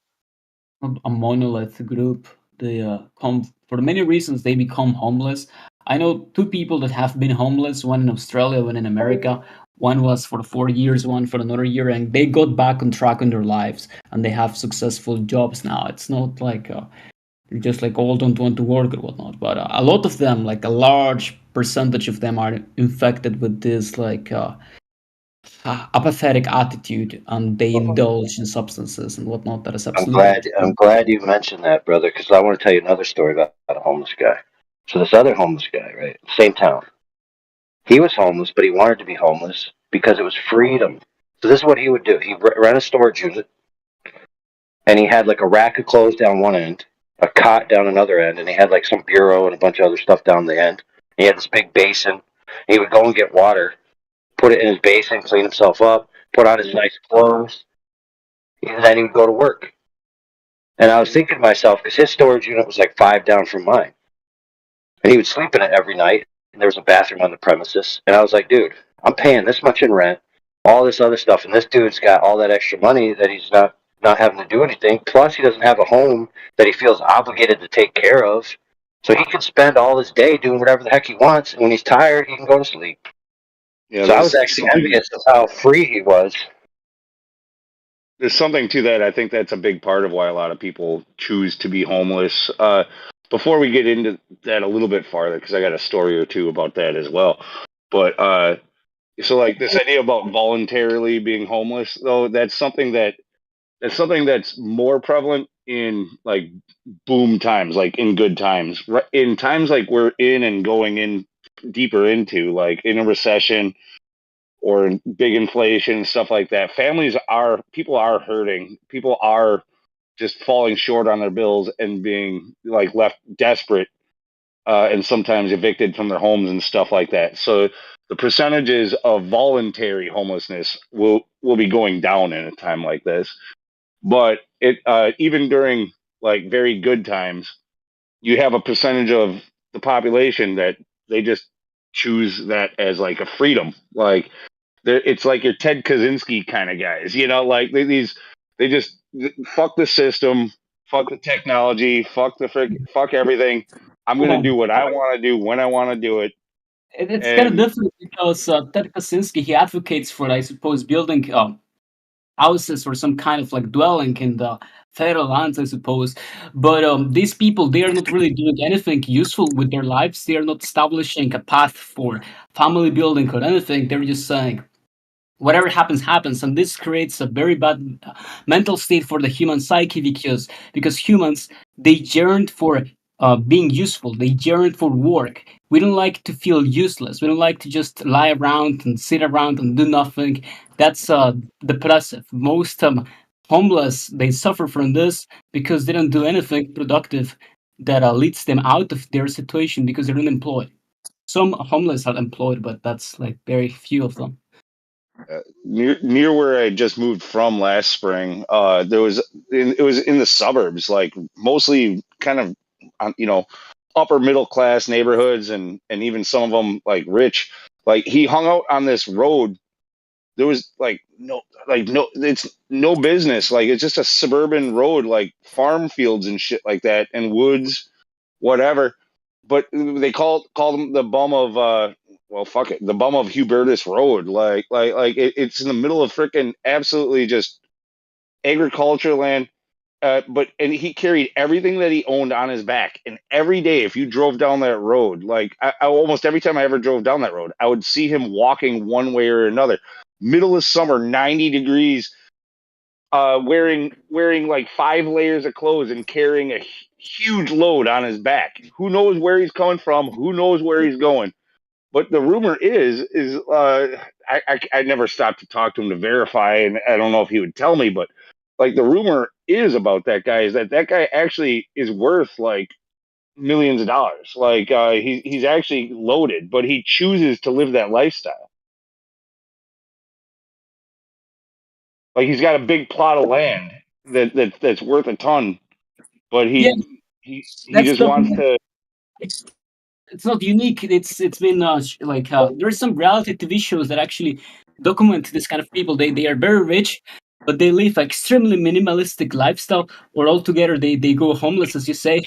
a monolith group. They come for many reasons. They become homeless. I know two people that have been homeless. One in Australia, one in America. One was for 4 years, one for another year, and they got back on track in their lives, and they have successful jobs now. It's not like they're just like all don't want to work or whatnot. But a lot of them, like a large percentage of them, are infected with this like apathetic attitude, and they indulge in substances and whatnot. That is absolutely. I'm glad you mentioned that, brother, because I want to tell you another story about a homeless guy. So this other homeless guy, right, same town. He was homeless, but he wanted to be homeless because it was freedom. So this is what he would do. He ran a storage unit, and he had like a rack of clothes down one end, a cot down another end, and he had like some bureau and a bunch of other stuff down the end. He had this big basin. He would go and get water, put it in his basin, clean himself up, put on his nice clothes, and then he would go to work. And I was thinking to myself, because his storage unit was like 5 down from mine, and he would sleep in it every night, and there was a bathroom on the premises. And I was like, dude, I'm paying this much in rent, all this other stuff, and this dude's got all that extra money that he's not having to do anything. Plus, he doesn't have a home that he feels obligated to take care of. So he can spend all his day doing whatever the heck he wants, and when he's tired, he can go to sleep. Yeah, so I was actually envious of how free he was. There's something to that. I think that's a big part of why a lot of people choose to be homeless. Before we get into that a little bit farther, because I got a story or two about that as well. But so like this idea about voluntarily being homeless, though, that's something that's more prevalent in like boom times, like in good times. In times like we're in and going in deeper into, like in a recession or big inflation and stuff like that, people are hurting. People are just falling short on their bills and being like left desperate and sometimes evicted from their homes and stuff like that. So the percentages of voluntary homelessness will be going down in a time like this. But it even during like very good times, you have a percentage of the population that they just choose that as like a freedom. Like It's like your Ted Kaczynski kind of guys, you know, like they just fuck the system, fuck the technology, fuck everything. I'm gonna do what I want to do when I want to do it. It's kind of And different because Ted Kaczynski, he advocates for, I suppose, building houses or some kind of like dwelling in the federal lands, I suppose. But these people, they are not really doing anything useful with their lives. They are not establishing a path for family building or anything. They're just saying, whatever happens happens, and this creates a very bad mental state for the human psyche because humans, they yearn for being useful, they yearn for work. We don't like to feel useless, we don't like to just lie around and sit around and do nothing. That's depressive. Most homeless, they suffer from this because they don't do anything productive that leads them out of their situation because they're unemployed. Some homeless are employed, but that's like very few of them. near where I just moved from last spring, it was in the suburbs, like mostly kind of upper middle class neighborhoods, and even some of them like rich. Like he hung out on this road. There was no, it's no business. Like it's just a suburban road, like farm fields and shit like that, and woods, whatever. But they called him the bum of well, fuck it, the bum of Hubertus Road. It's in the middle of freaking absolutely just agriculture land. And he carried everything that he owned on his back. And every day, if you drove down that road, I almost every time I ever drove down that road, I would see him walking one way or another. Middle of summer, 90 degrees, wearing like 5 layers of clothes and carrying a huge load on his back. Who knows where he's coming from? Who knows where he's going? But the rumor is I never stopped to talk to him to verify, and I don't know if he would tell me, but like the rumor is about that guy is that guy actually is worth like millions of dollars. Like he's actually loaded, but he chooses to live that lifestyle. Like he's got a big plot of land that's worth a ton, but Yeah, he that's just wants to. it's not unique. It's been there's some reality TV shows that actually document this kind of people. They are very rich, but they live extremely minimalistic lifestyle, or altogether they go homeless, as you say.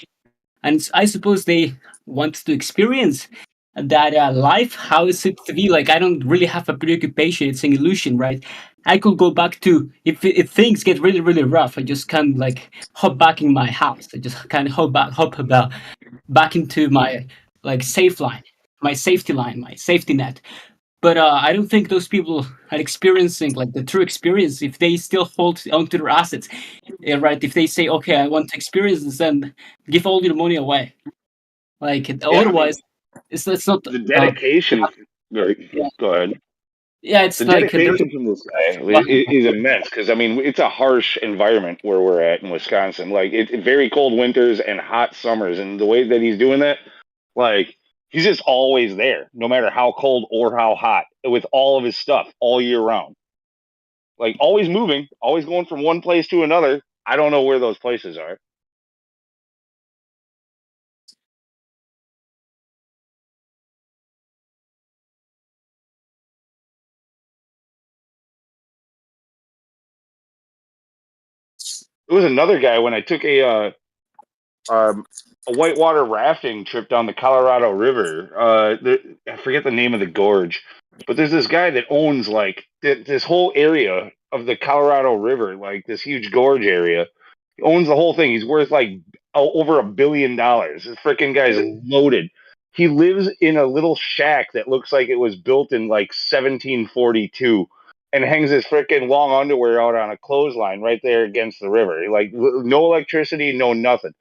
And I suppose they want to experience that life. How is it to be? Like I don't really have a preoccupation. It's an illusion, right? I could go back to if things get really really rough. I just can like hop back in my house. I just kind of hop about back into my like safe line, my safety line, my safety net. But I don't think those people are experiencing like the true experience if they still hold onto their assets. Yeah, right. If they say, "Okay, I want to experience this," then give all your money away. Like Yeah, I mean, otherwise, it's not. the dedication. Yeah, Go ahead. yeah. It's The like there's. dedication from this guy is immense because I mean it's a harsh environment where we're at in Wisconsin. Like very cold winters and hot summers, and the way that he's doing that, like he's just always there, no matter how cold or how hot, with all of his stuff all year round. Like always moving, always going from one place to another. I don't know where those places are. There was another guy when I took a whitewater rafting trip down the Colorado River. I forget the name of the gorge, but there's this guy that owns like this whole area of the Colorado River, like this huge gorge area. He owns the whole thing. He's worth like over $1 billion. This freaking guy's loaded. He lives in a little shack that looks like it was built in like 1742 and hangs his freaking long underwear out on a clothesline right there against the river. Like no electricity, no nothing.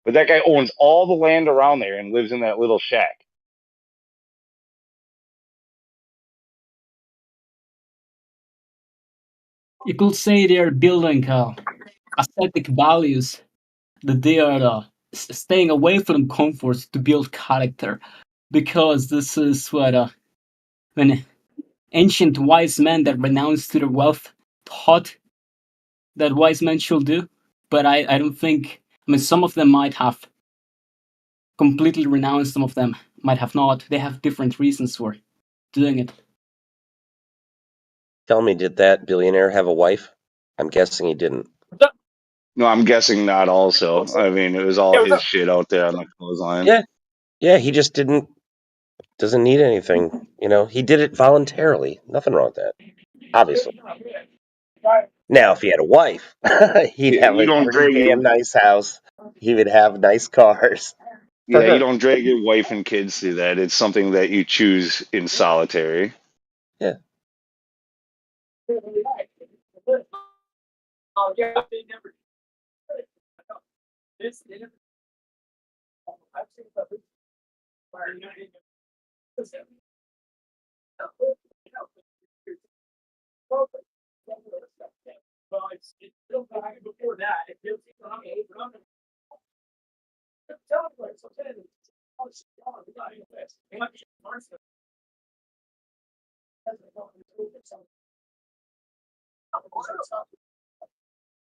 But that guy owns all the land around there and lives in that little shack. You could say they're building aesthetic values, that they are staying away from comforts to build character, because this is what when ancient wise men that renounced to their wealth taught that wise men should do. But I don't think. I mean, some of them might have completely renounced. Some of them might have not. They have different reasons for doing it. Tell me, did that billionaire have a wife? I'm guessing he didn't. No, I'm guessing not. Also, I mean, it was all his shit out there on the clothesline. Yeah, he just doesn't need anything. He did it voluntarily. Nothing wrong with that, obviously. Now, if he had a wife, he'd have You a don't pretty drag your damn nice house. He would have nice cars. you don't drag your wife and kids through that. It's something that you choose in solitary. Yeah.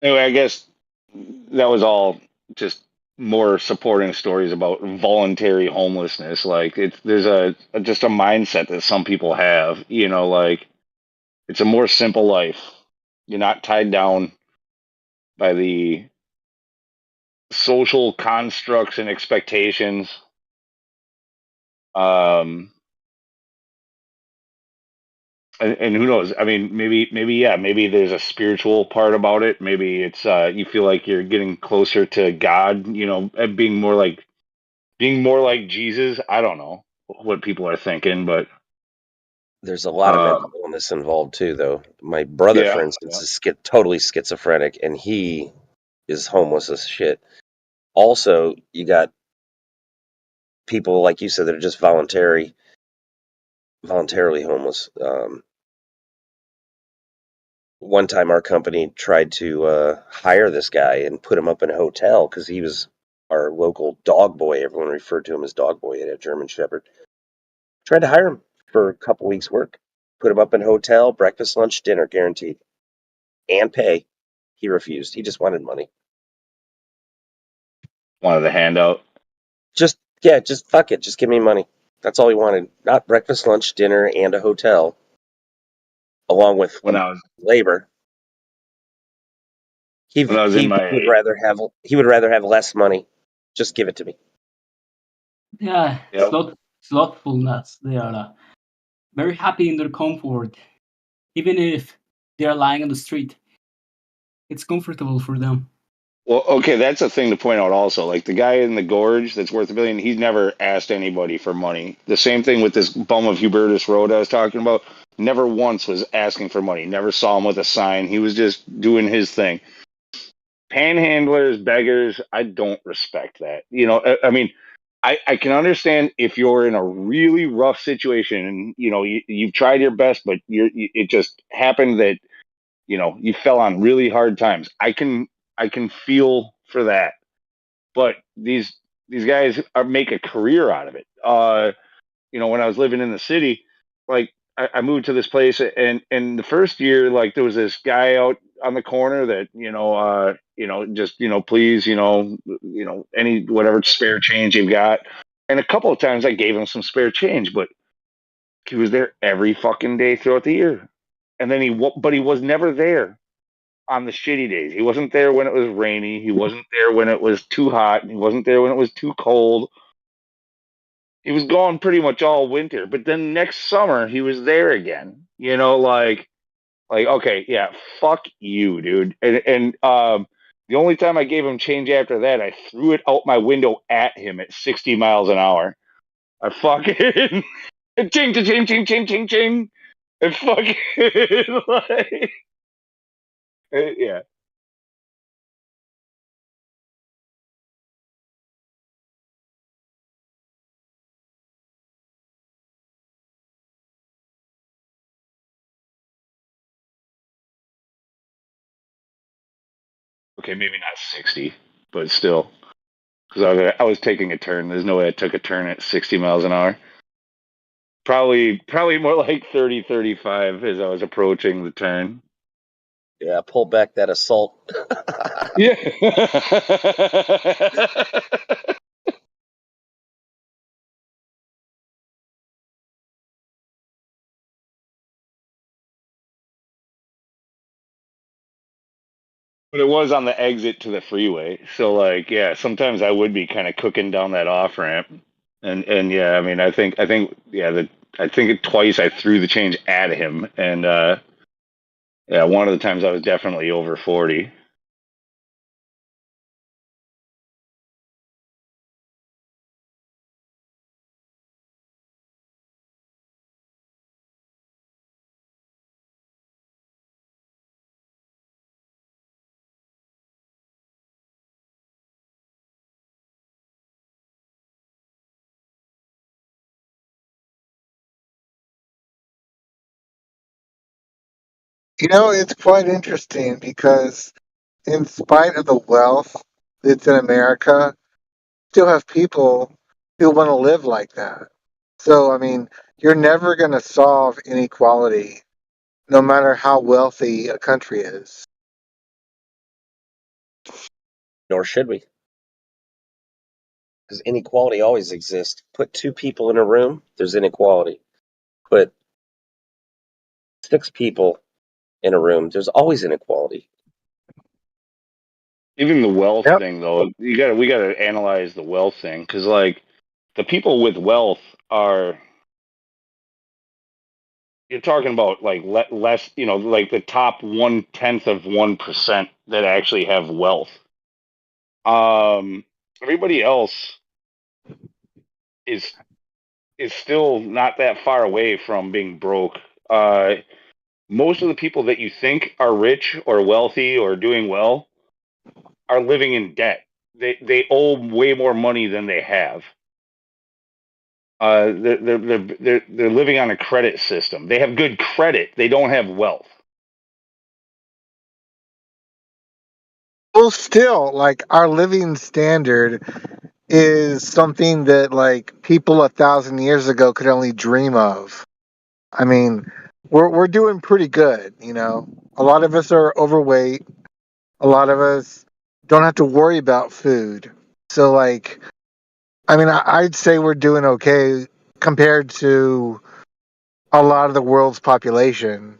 Anyway, I guess that was all just more supporting stories about voluntary homelessness. Like there's just a mindset that some people have. Like it's a more simple life. You're not tied down by the social constructs and expectations. And who knows? I mean, maybe there's a spiritual part about it. Maybe it's you feel like you're getting closer to God. And being more like Jesus. I don't know what people are thinking, but There's a lot of mental illness involved too, though. My brother, for instance, is totally schizophrenic, and he is homeless as shit. Also, you got people like you said that are just voluntarily homeless. One time, our company tried to hire this guy and put him up in a hotel because he was our local dog boy. Everyone referred to him as dog boy. He had a German Shepherd. Tried to hire him for a couple weeks' work. Put him up in a hotel, breakfast, lunch, dinner, guaranteed, and pay. He refused. He just wanted money. Wanted the handout. Just fuck it. Just give me money. That's all he wanted. Not breakfast, lunch, dinner, and a hotel, along with labor. He would rather have less money. Just give it to me. Yeah, slothfulness. They are very happy in their comfort, even if they are lying on the street. It's comfortable for them. Well, okay, that's a thing to point out also. Like the guy in the gorge that's worth $1 billion, he's never asked anybody for money. The same thing with this bum of Hubertus Road I was talking about. Never once was asking for money. Never saw him with a sign. He was just doing his thing. Panhandlers, beggars, I don't respect that. I mean, I can understand if you're in a really rough situation and you've tried your best, but it just happened that you fell on really hard times. I can feel for that, but these guys make a career out of it. When I was living in the city, like I moved to this place, and the first year, like there was this guy out on the corner that just please, any whatever spare change you've got. And a couple of times I gave him some spare change, but he was there every fucking day throughout the year. And then he was never there on the shitty days. He wasn't there when it was rainy. He wasn't there when it was too hot. He wasn't there when it was too cold. He was gone pretty much all winter. But then next summer, he was there again. Like okay, yeah, fuck you, dude. And the only time I gave him change after that, I threw it out my window at him at 60 miles an hour. I fucking ching, ching, ching, ching, ching, ching. And fucking like, yeah. Okay, maybe not 60, but still. Because I was taking a turn. There's no way I took a turn at 60 miles an hour. Probably more like 30, 35 as I was approaching the turn. Yeah, pull back that assault. Yeah. But it was on the exit to the freeway. So like, yeah, sometimes I would be kind of cooking down that off ramp. And yeah, I mean, I think yeah, I think twice I threw the change at him, and yeah, one of the times I was definitely over 40. You know, it's quite interesting because, in spite of the wealth that's in America, still have people who want to live like that. So, I mean, you're never going to solve inequality, no matter how wealthy a country is. Nor should we, because inequality always exists. Put two people in a room, there's inequality. Put 6 people in a room, there's always inequality. Even the wealth Yep. thing, though, we gotta analyze the wealth thing, because like the people with wealth are, you're talking about like less, you know, like the top 0.1% that actually have wealth. Everybody else is still not that far away from being broke. Most of the people that you think are rich or wealthy or doing well are living in debt. They owe way more money than they have. They're living on a credit system. They have good credit. They don't have wealth. Well, still, like, our living standard is something that, like, people 1,000 years ago could only dream of. I mean, we're doing pretty good, you know. A lot of us are overweight. A lot of us don't have to worry about food. So, like, I mean, I'd say we're doing okay compared to a lot of the world's population.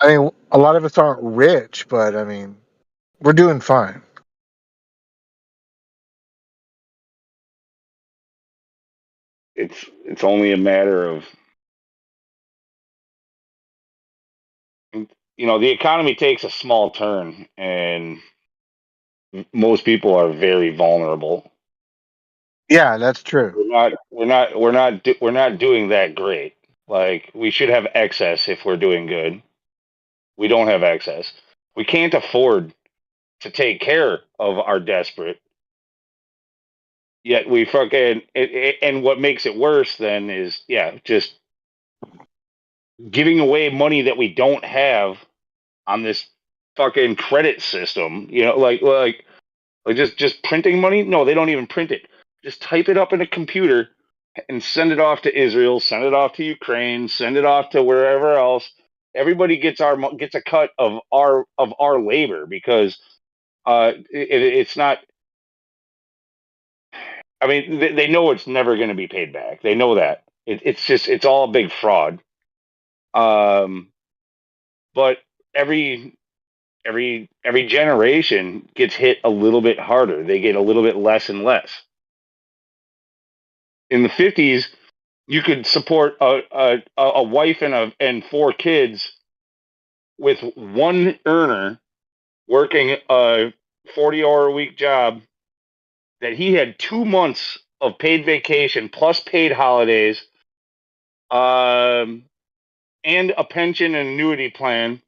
I mean, a lot of us aren't rich, but I mean, we're doing fine. It's only a matter of, you know, the economy takes a small turn, and most people are very vulnerable. Yeah, that's true. We're not doing that great. Like, we should have excess if we're doing good. We don't have excess. We can't afford to take care of our desperate. Yet we fucking and what makes it worse then is, yeah, just giving away money that we don't have on this fucking credit system. You know, like just printing money. No, they don't even print it. Just type it up in a computer and send it off to Israel, send it off to Ukraine, send it off to wherever else. Everybody gets a cut of our labor, because it's not. I mean, they know it's never going to be paid back. They know that. It's all a big fraud. But every generation gets hit a little bit harder. They get a little bit less and less. In the 50s, you could support a wife and 4 kids with one earner working a 40-hour-a-week job that he had 2 months of paid vacation plus paid holidays, and a pension and annuity plan,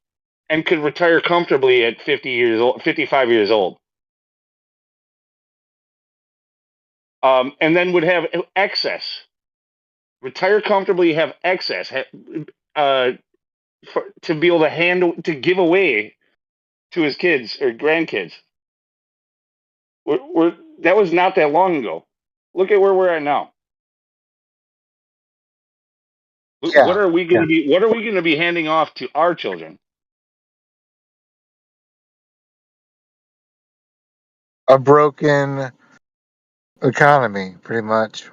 and could retire comfortably at 55 years old. And then would have excess. Retire comfortably, have excess, to be able to give away to his kids or grandkids. That was not that long ago. Look at where we're at now. Yeah. What are we going to be? What are we going to be handing off to our children? A broken economy, pretty much.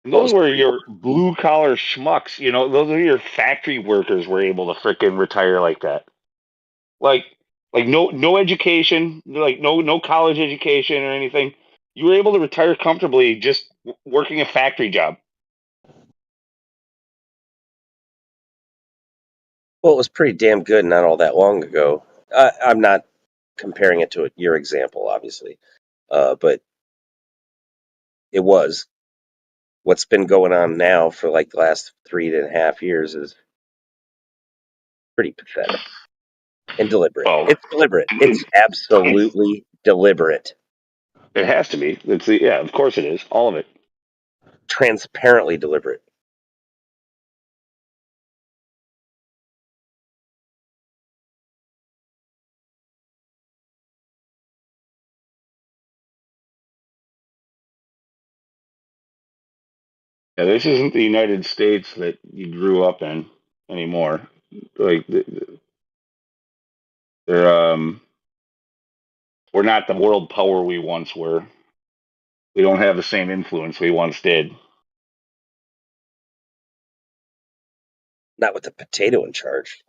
And those were your blue collar schmucks. You know, those are your factory workers were able to frickin' retire like that. Like no education, like no college education or anything. You were able to retire comfortably just working a factory job. Well, it was pretty damn good not all that long ago. I'm not comparing it to your example, obviously, but it was. What's been going on now for like the last 3.5 years is pretty pathetic and deliberate. Well, It's deliberate. It's absolutely deliberate. It has to be. Yeah, of course it is. All of it. Transparently deliberate. Yeah, this isn't the United States that you grew up in anymore. Like they're we're not the world power we once were. We don't have the same influence we once did. Not with the potato in charge.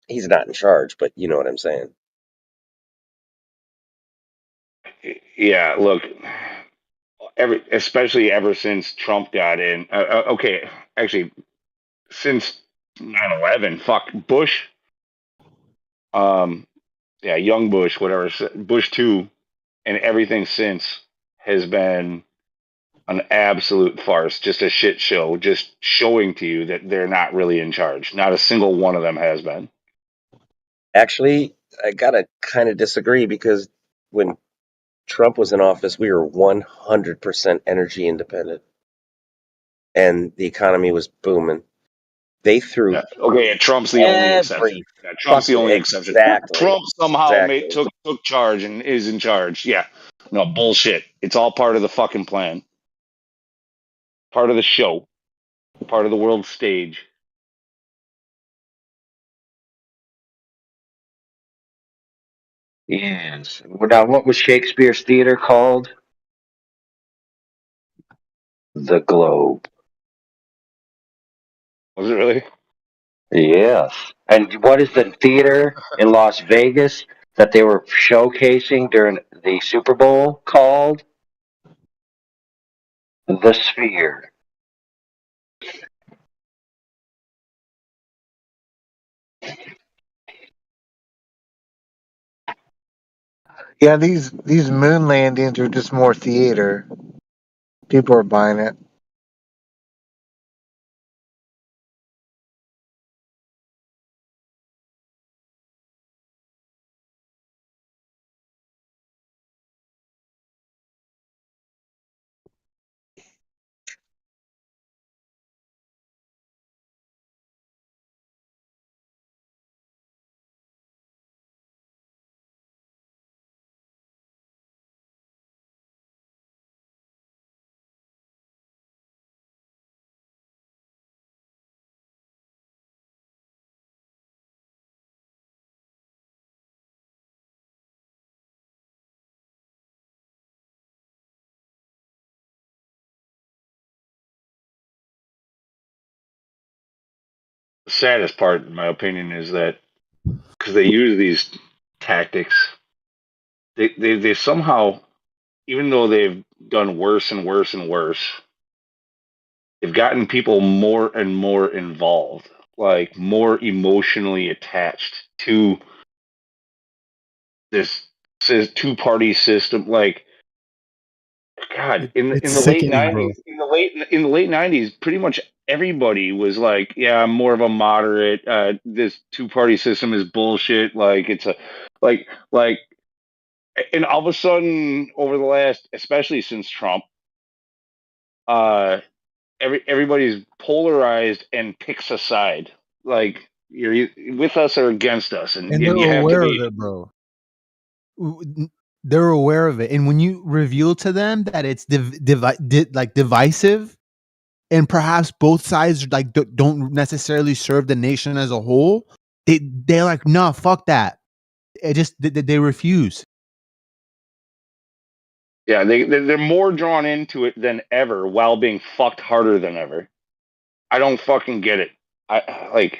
He's not in charge, but you know what I'm saying. Yeah, look, especially ever since Trump got in. Okay, actually, since 9/11, fuck Bush. Yeah, young Bush, whatever, Bush 2, and everything since has been an absolute farce, just a shit show, just showing to you that they're not really in charge. Not a single one of them has been. Actually, I gotta kind of disagree because when Trump was in office, we were 100% energy independent, and the economy was booming. They threw Okay, and Trump's the only exception. Yeah, Trump's the only exception. Exactly. Trump somehow Exactly. took charge and is in charge. Yeah, no bullshit. It's all part of the fucking plan, part of the show, part of the world stage. Yes. Now, what was Shakespeare's theater called? The Globe. Was it really? Yes. And what is the theater in Las Vegas that they were showcasing during the Super Bowl called? The Sphere. Yeah, these moon landings are just more theater. People are buying it. The saddest part, in my opinion, is that because they use these tactics, they somehow, even though they've done worse and worse and worse, they've gotten people more and more involved, like more emotionally attached to this two-party system. Like, God, in It's the late sickening, bro. 90s, in the late 90s, pretty much everybody was like, "Yeah, I'm more of a moderate. This two-party system is bullshit. Like, it's a like." And all of a sudden, over the last, especially since Trump, everybody's polarized and picks a side. Like, you're with us or against us, and And they're you have to aware of be. it, bro. They're aware of it, and when you reveal to them that it's divisive, and perhaps both sides like don't necessarily serve the nation as a whole, they're like, nah, fuck that. It just they refuse. Yeah, they're more drawn into it than ever while being fucked harder than ever. I don't fucking get it. I like.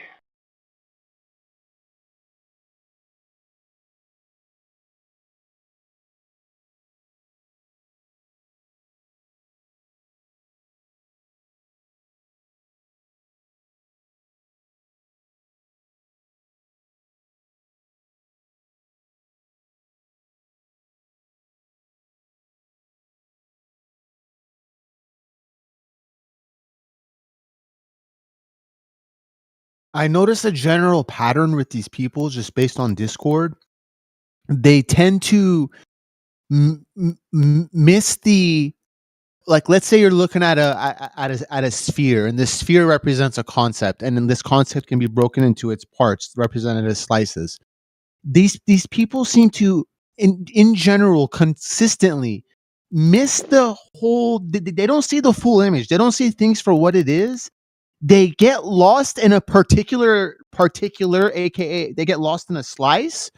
I notice a general pattern with these people just based on Discord. They tend to miss the, like, let's say you're looking at a sphere, and this sphere represents a concept, and then this concept can be broken into its parts represented as slices. These people seem to in general consistently miss the whole, they don't see the full image. They don't see things for what it is. They get lost in a particular aka they get lost in a slice,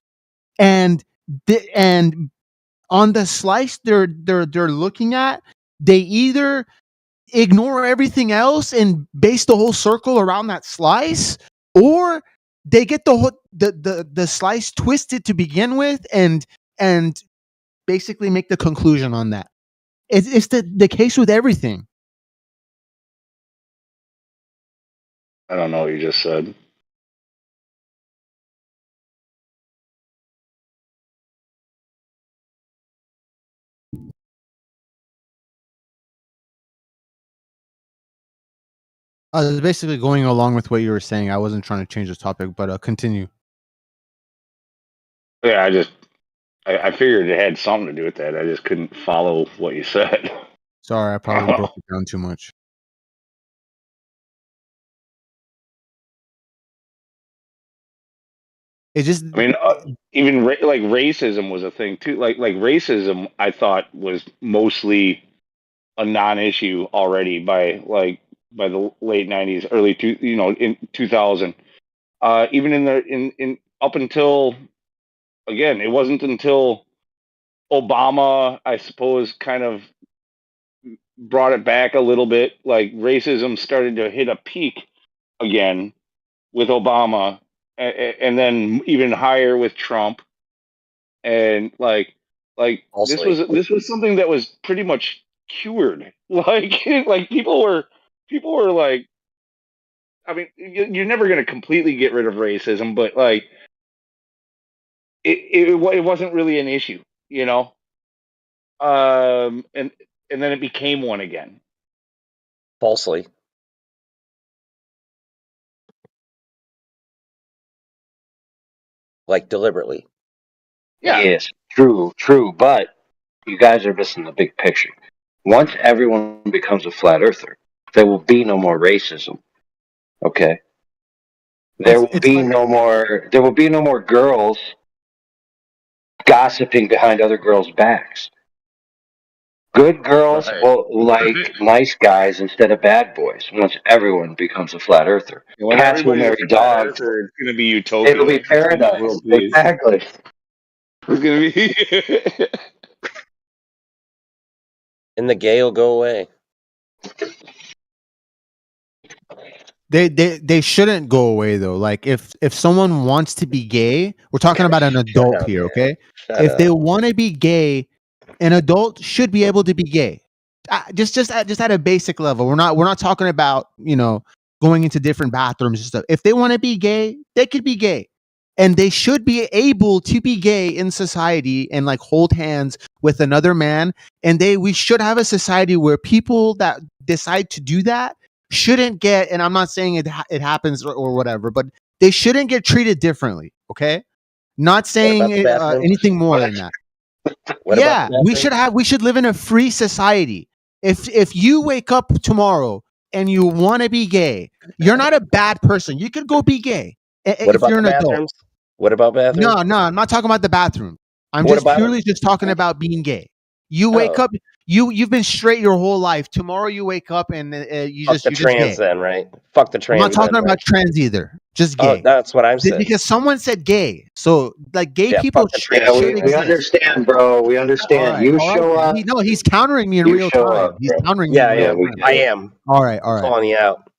and and on the slice they're looking at, they either ignore everything else and base the whole circle around that slice, or they get the whole the slice twisted to begin with and basically make the conclusion on that. It's the case with everything. I don't know what you just said. I was basically going along with what you were saying. I wasn't trying to change the topic, but continue. Yeah, I figured it had something to do with that. I just couldn't follow what you said. Sorry, I probably broke it down too much. It just, I mean, even like racism was a thing too. Like racism, I thought was mostly a non-issue already by the late '90s, early in 2000. Even in up until, again, it wasn't until Obama, I suppose, kind of brought it back a little bit. Like racism started to hit a peak again with Obama, and then even higher with Trump, and this was something that was pretty much cured. Like people were like, I mean, you're never going to completely get rid of racism, but like it wasn't really an issue, you know. And then it became one again. Falsely. Like deliberately. Yeah. Yes, true, but you guys are missing the big picture. Once everyone becomes a flat earther, there will be no more racism. Okay? There will be no more girls gossiping behind other girls' backs. Good girls will like nice guys instead of bad boys once everyone becomes a flat earther. When Cats will everybody's marry a flat dogs. earther, it's going to be utopia. It'll be paradise. Exactly. It's going to be. And the gay will go away. They shouldn't go away though. Like if someone wants to be gay, we're talking about an adult up, here, okay? Shut They up. want to be gay, an adult should be able to be gay. Just at a basic level. We're not talking about, going into different bathrooms and stuff. If they want to be gay, they could be gay. And they should be able to be gay in society and like hold hands with another man. And we should have a society where people that decide to do that shouldn't get, and I'm not saying it happens or whatever, but they shouldn't get treated differently. Okay. Not saying anything more than that. Yeah, we should live in a free society. If you wake up tomorrow and you want to be gay, you're not a bad person. You could go be gay. What about the bathrooms? What about bathrooms? No, I'm not talking about the bathroom. I'm just purely talking about being gay. You wake up, you've been straight your whole life. Tomorrow you wake up and you Fuck just the you're just trans gay. then, right? Fuck the I'm trans not talking then, about right? trans either. Just Oh, gay. that's what I'm saying. Because someone said gay. So like gay Yeah, people fuck the Yeah, trans should people. we exist. understand, bro. We All understand. right, You all right. show up. No, he's countering me in You real show time. up, He's bro. countering me Yeah, in yeah, real we time. get I it. am. All right, all I'm right. calling you out.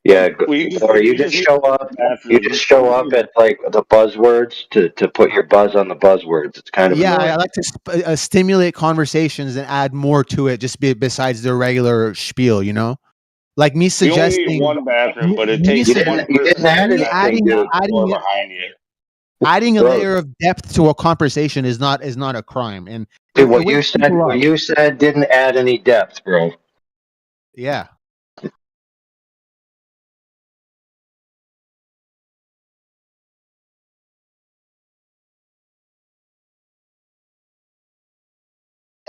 Yeah, or you We just need show to up. go to the You bathroom. just show up at like the buzzwords to put your buzz on the buzzwords. It's kind of Yeah, I annoying. like to stimulate conversations and add more to it, just besides the regular spiel. You know, like me We only need suggesting, one bathroom, but it me, takes You sug- one didn't. You person didn't to add get me back to anything, adding dude. the door adding behind you. adding a Bro, layer of depth to a conversation is not a crime, and dude, it what you wakes said. people What up. you said didn't add any depth, bro. Yeah.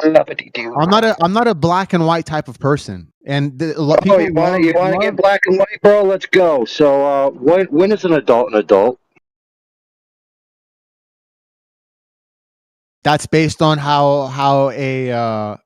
I'm not a black and white type of person, and a lot Oh, people you want to love. get black and white, bro? Let's go. So, when is an adult an adult? That's based on how a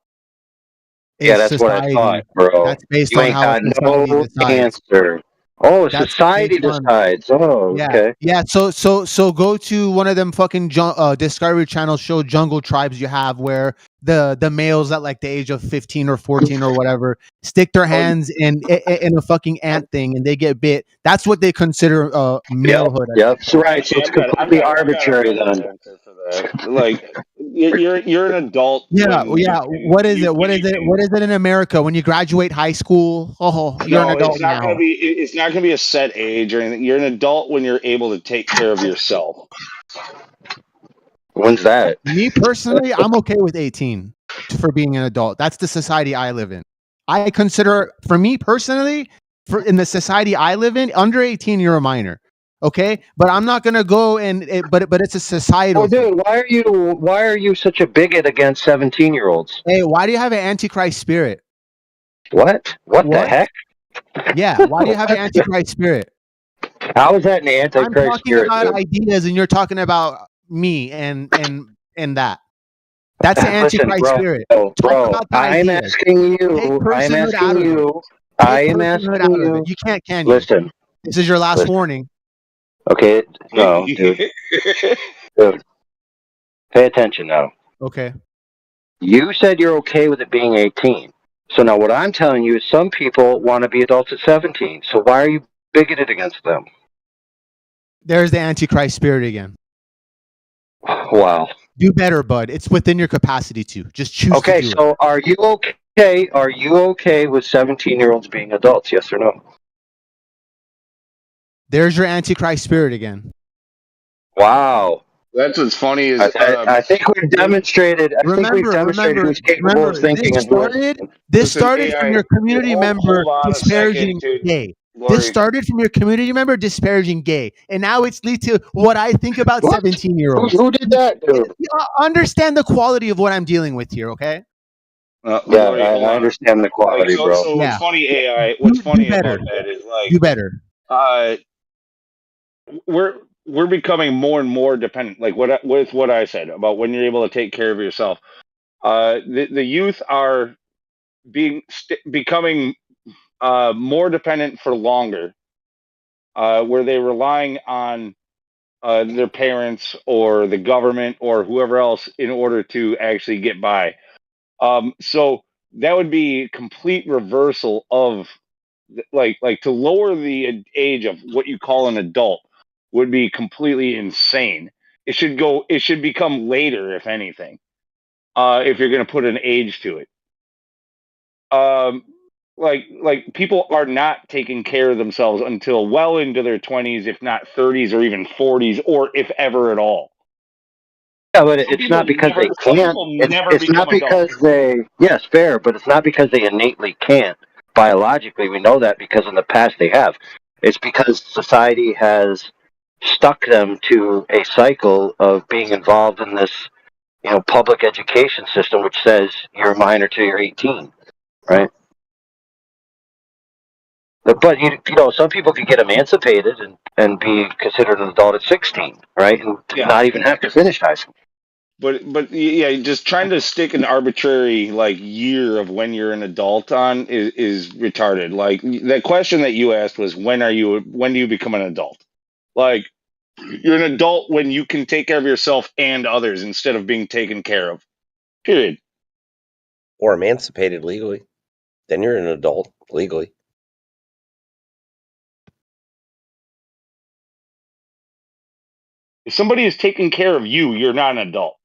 Yeah, that's what I society. thought, bro. That's based You on ain't how a got society no decides. answer. Oh, That's society based on decides. Oh, yeah, okay. yeah. So go to one of them fucking Discovery Channel show jungle tribes you have where the males at like the age of 15 or 14 or whatever stick their hands in a fucking ant thing and they get bit. That's what they consider malehood. Yep. So right. So Hey, it's I've got completely a arbitrary better then. answer for that. Like, you're an adult Yeah, when yeah. What is it? What is it? What is it in America when you graduate high school? Oh, you're an No, adult now. it's not gonna be a set age or anything. You're an adult when you're able to take care of yourself. When's that? Me personally, I'm okay with 18 for being an adult. That's the society I live in. I consider, for me personally, in the society I live in, under 18, you're a minor. Okay, but I'm not gonna go but it's a societal. Oh, dude, why are you such a bigot against 17-year-olds? Hey, why do you have an antichrist spirit? What the heck? Yeah, why do you have an antichrist spirit? How is that an antichrist I'm talking spirit, about dude? ideas, and you're talking about me and that. That's the Listen, antichrist bro, spirit. bro, Talk about the I'm ideas. asking Take you. I'm personhood out asking of it. you. Take I am personhood asking out of you. it. You can't, can you? Listen. This is your last Listen. warning. Okay, no, dude. Dude, pay attention now. Okay. You said you're okay with it being 18. So now what I'm telling you is some people want to be adults at 17. So why are you bigoted against them? There's the antichrist spirit again. Wow. Do better, bud. It's within your capacity to. Just choose Okay, to do so are you okay? Are you okay with 17-year-olds being adults? Yes or no? There's your antichrist spirit again. Wow. That's what's funny is I think we've demonstrated. I think we've demonstrated who's capable of thinking and who isn't. This started from your community member hold on a disparaging second, dude. gay. Lori. This started from your community member disparaging gay, and now it's lead to what I think about 17-year-olds. Who did that, dude? Understand the quality of what I'm dealing with here, okay? Yeah, Lori, hold I on. understand the quality, bro. So what's funny, AI? Do What's funny better. about that is like Do better. We're becoming more and more dependent. Like what I said about when you're able to take care of yourself. The youth are becoming more dependent for longer, where they're relying on their parents or the government or whoever else in order to actually get by. So that would be complete reversal of like to lower the age of what you call an adult would be completely insane. It should become later, if anything, if you're going to put an age to it. Like people are not taking care of themselves until well into their 20s, if not 30s or even 40s, or if ever at all. Yeah, but it's not because they can't. It's not because they. Yes, fair, but it's not because they innately can't. Biologically, we know that because in the past they have. It's because society has stuck them to a cycle of being involved in this, public education system, which says you're a minor till you're 18, right? But some people could get emancipated and be considered an adult at 16, right? And not even have to finish high school. But yeah, just trying to stick an arbitrary like year of when you're an adult on is retarded. Like that question that you asked was when do you become an adult? Like you're an adult when you can take care of yourself and others instead of being taken care of. Period. Or emancipated legally. Then you're an adult legally. If somebody is taking care of you, you're not an adult.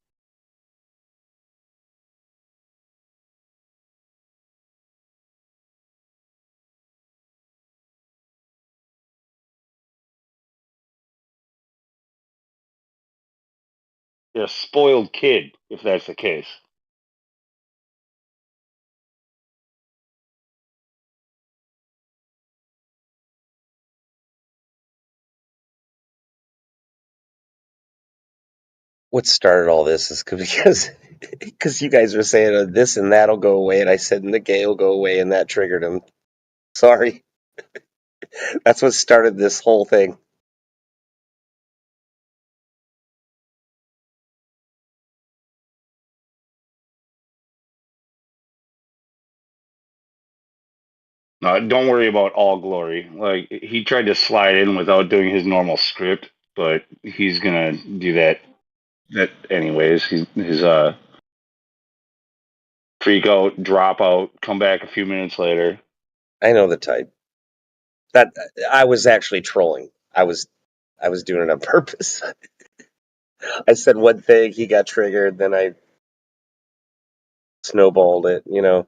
You're a spoiled kid, if that's the case. What started all this is because you guys were saying this and that'll go away, and I said and the gay will go away, and that triggered him. Sorry. That's what started this whole thing. No, don't worry about All Glory. Like he tried to slide in without doing his normal script, but he's gonna do that anyways. His freak out, drop out, come back a few minutes later. I know the type. That I was actually trolling. I was doing it on purpose. I said one thing, he got triggered, then I snowballed it, you know.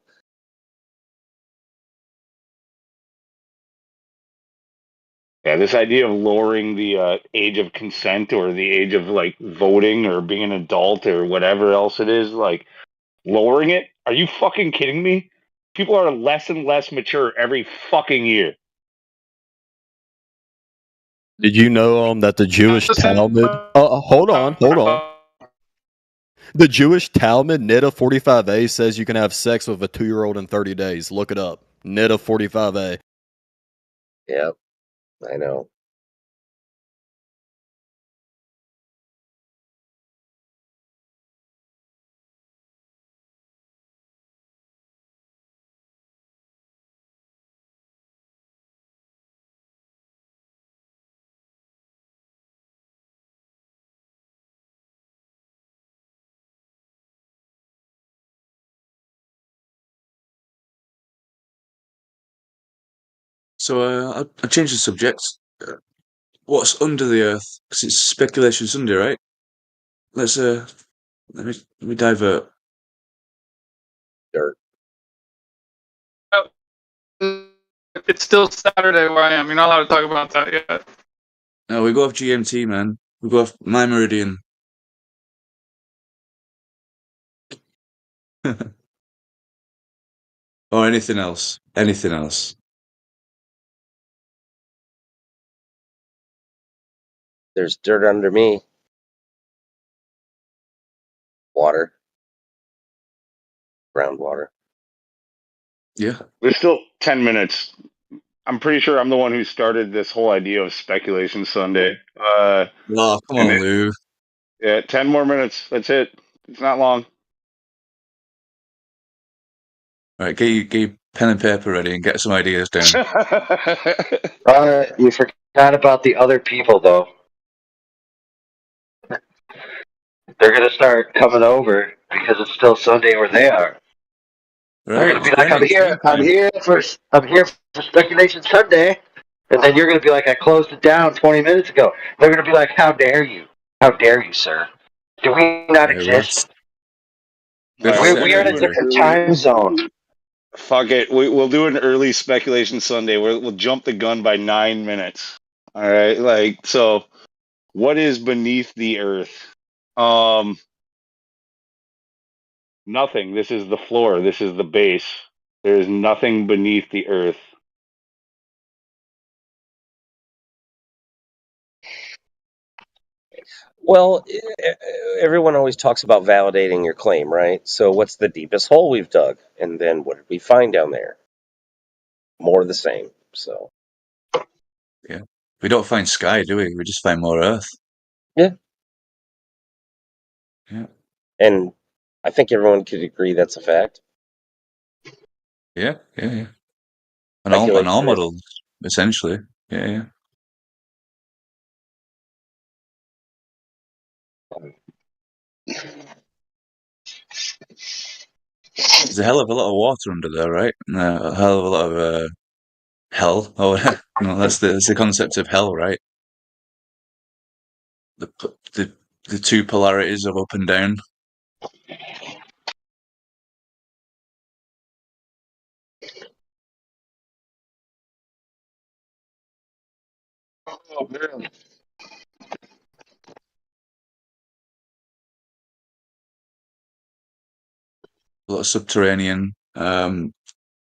Yeah, this idea of lowering the age of consent or the age of like voting or being an adult or whatever else it is, like lowering it? Are you fucking kidding me? People are less and less mature every fucking year. Did you know that the Jewish Talmud? Hold on. The Jewish Talmud, Nida 45a, says you can have sex with a 2-year-old in 30 days. Look it up. Nida 45a. Yep, I know. So I changed the subject. What's under the earth? Because it's speculation Sunday, right? Let's let me divert. Dirt. It's still Saturday where I am. You're not allowed to talk about that yet. No, we go off GMT, man. We go off my meridian. Or anything else. Anything else. There's dirt under me. Water. Groundwater. Yeah. There's still 10 minutes. I'm pretty sure I'm the one who started this whole idea of Speculation Sunday. Oh, come on, Lou. Yeah, 10 more minutes. That's it. It's not long. All right, get your pen and paper ready and get some ideas down. You forgot about the other people, though. They're gonna start coming over because it's still Sunday where they are. They're Right, gonna be like, I'm here for Speculation Sunday, and then you're gonna be like, I closed it down 20 minutes ago. They're gonna be like, how dare you? How dare you, sir? Do we not exist? We are in a different time zone. Fuck it. We'll do an early Speculation Sunday. We'll jump the gun by 9 minutes. All right. Like, so what is beneath the earth? Nothing. This is the floor. This is the base. There is nothing beneath the earth. Well, everyone always talks about validating your claim, right? So what's the deepest hole we've dug? And then what did we find down there? More of the same. So Yeah. We don't find sky, do we? We just find more earth. Yeah. Yeah. And I think everyone could agree that's a fact. Yeah. And all Speculation is- models, essentially. Yeah. There's a hell of a lot of water under there, right? And a hell of a lot of hell. Oh, no, that's the concept of hell, right? The two polarities of up and down. Oh man. A lot of subterranean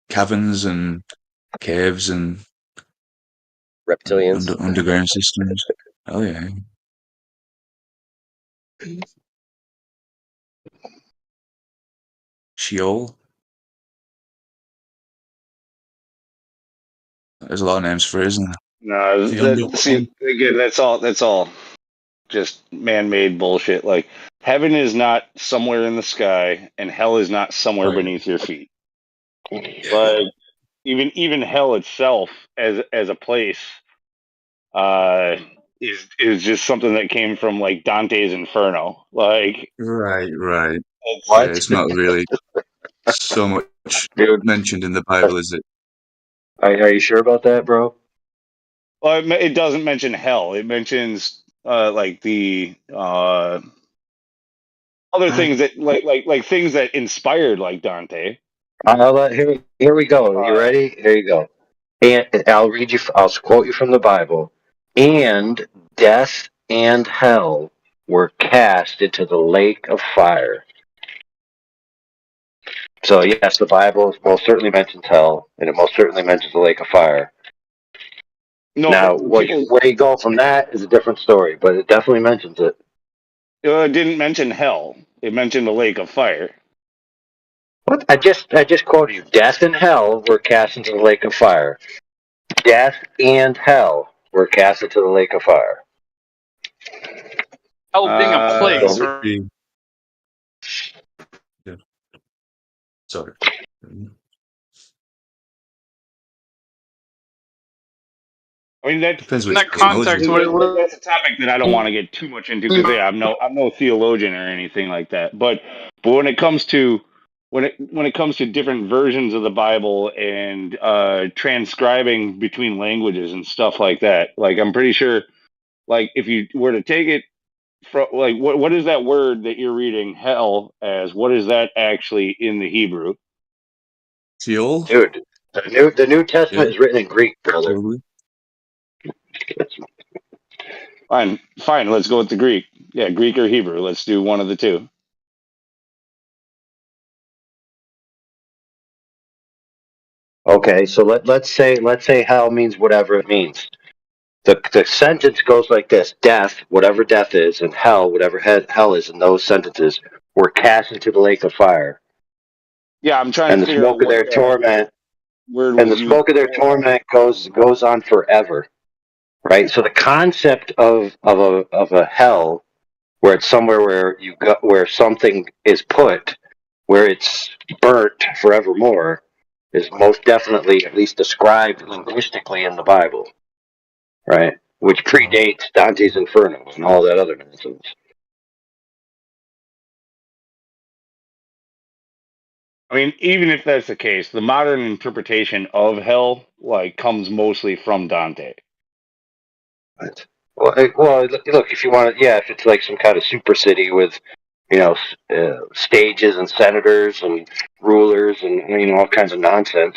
caverns and caves and reptilians, underground systems. Oh yeah. Sheol. There's a lot of names for it, isn't there? No, The see, again, that's all just man-made bullshit. Like, heaven is not somewhere in the sky, and hell is not somewhere beneath your feet. Like, even hell itself, as a place, is just something that came from like Dante's Inferno. Like, Right. What? Yeah, it's not really so much mentioned in the Bible, is it? Are you sure about that, bro? well, it doesn't mention hell. It mentions like the other things that like things that inspired like Dante. Here we go. You ready? Here you go. And I'll read you. I'll quote you from the Bible. And death and hell were cast into the lake of fire. So yes, the Bible most certainly mentions hell, and it most certainly mentions the lake of fire. No, now, but where you go from that is a different story, but it definitely mentions it. It didn't mention hell. It mentioned the lake of fire. What? I just quoted you. Death and hell were cast into the lake of fire. Death and hell were cast into the lake of fire. Hell being a place, so- or Yeah. Sorry. I mean, that Depends in which that context, that's a topic that I don't want to get too much into because I'm no theologian or anything like that. But when it comes to when it comes to different versions of the Bible and transcribing between languages and stuff like that, like I'm pretty sure, like if you were to take it from like what is that word that you're reading hell as? What is that actually in the Hebrew? Sheol? Dude, the New Testament is written in Greek, brother. Fine. Let's go with the Greek. Yeah, Greek or Hebrew. Let's do one of the two. Okay, so let's say hell means whatever it means. The sentence goes like this: death, whatever death is, and hell, whatever hell is in those sentences, were cast into the lake of fire. Yeah, I'm trying And to the figure out smoke of their torment word and was the used. smoke of their torment goes on forever. Right? So the concept of a hell where it's somewhere where you go where something is put, where it's burnt forevermore, is most definitely at least described linguistically in the Bible. Right? Which predates Dante's Inferno and all that other nonsense. I mean, even if that's the case, the modern interpretation of hell like comes mostly from Dante. Well, look, if you want to, if it's like some kind of super city with, stages and senators and rulers and all kinds of nonsense.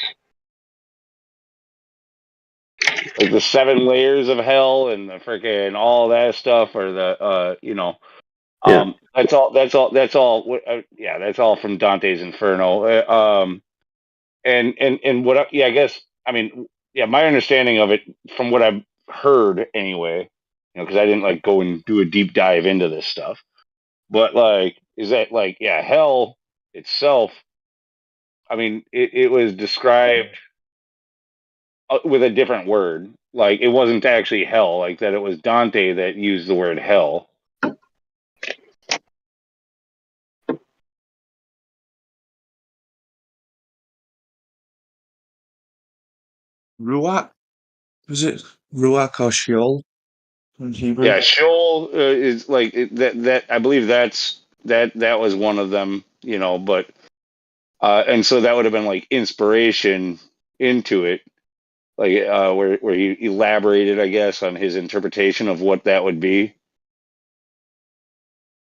Like the 7 layers of hell and the freaking all that stuff, or the that's all. Yeah, that's all from Dante's Inferno. And what? I guess I mean, my understanding of it from what I've heard anyway, because I didn't like go and do a deep dive into this stuff. But like, is that like, hell itself? I mean, it was described with a different word. Like, it wasn't actually hell. Like that, it was Dante that used the word hell. Ruach? Was it Ruach or Sheol in Hebrew? Yeah, Sheol is like that. I believe that was one of them. But and so that would have been like inspiration into it, like where he elaborated, I guess, on his interpretation of what that would be.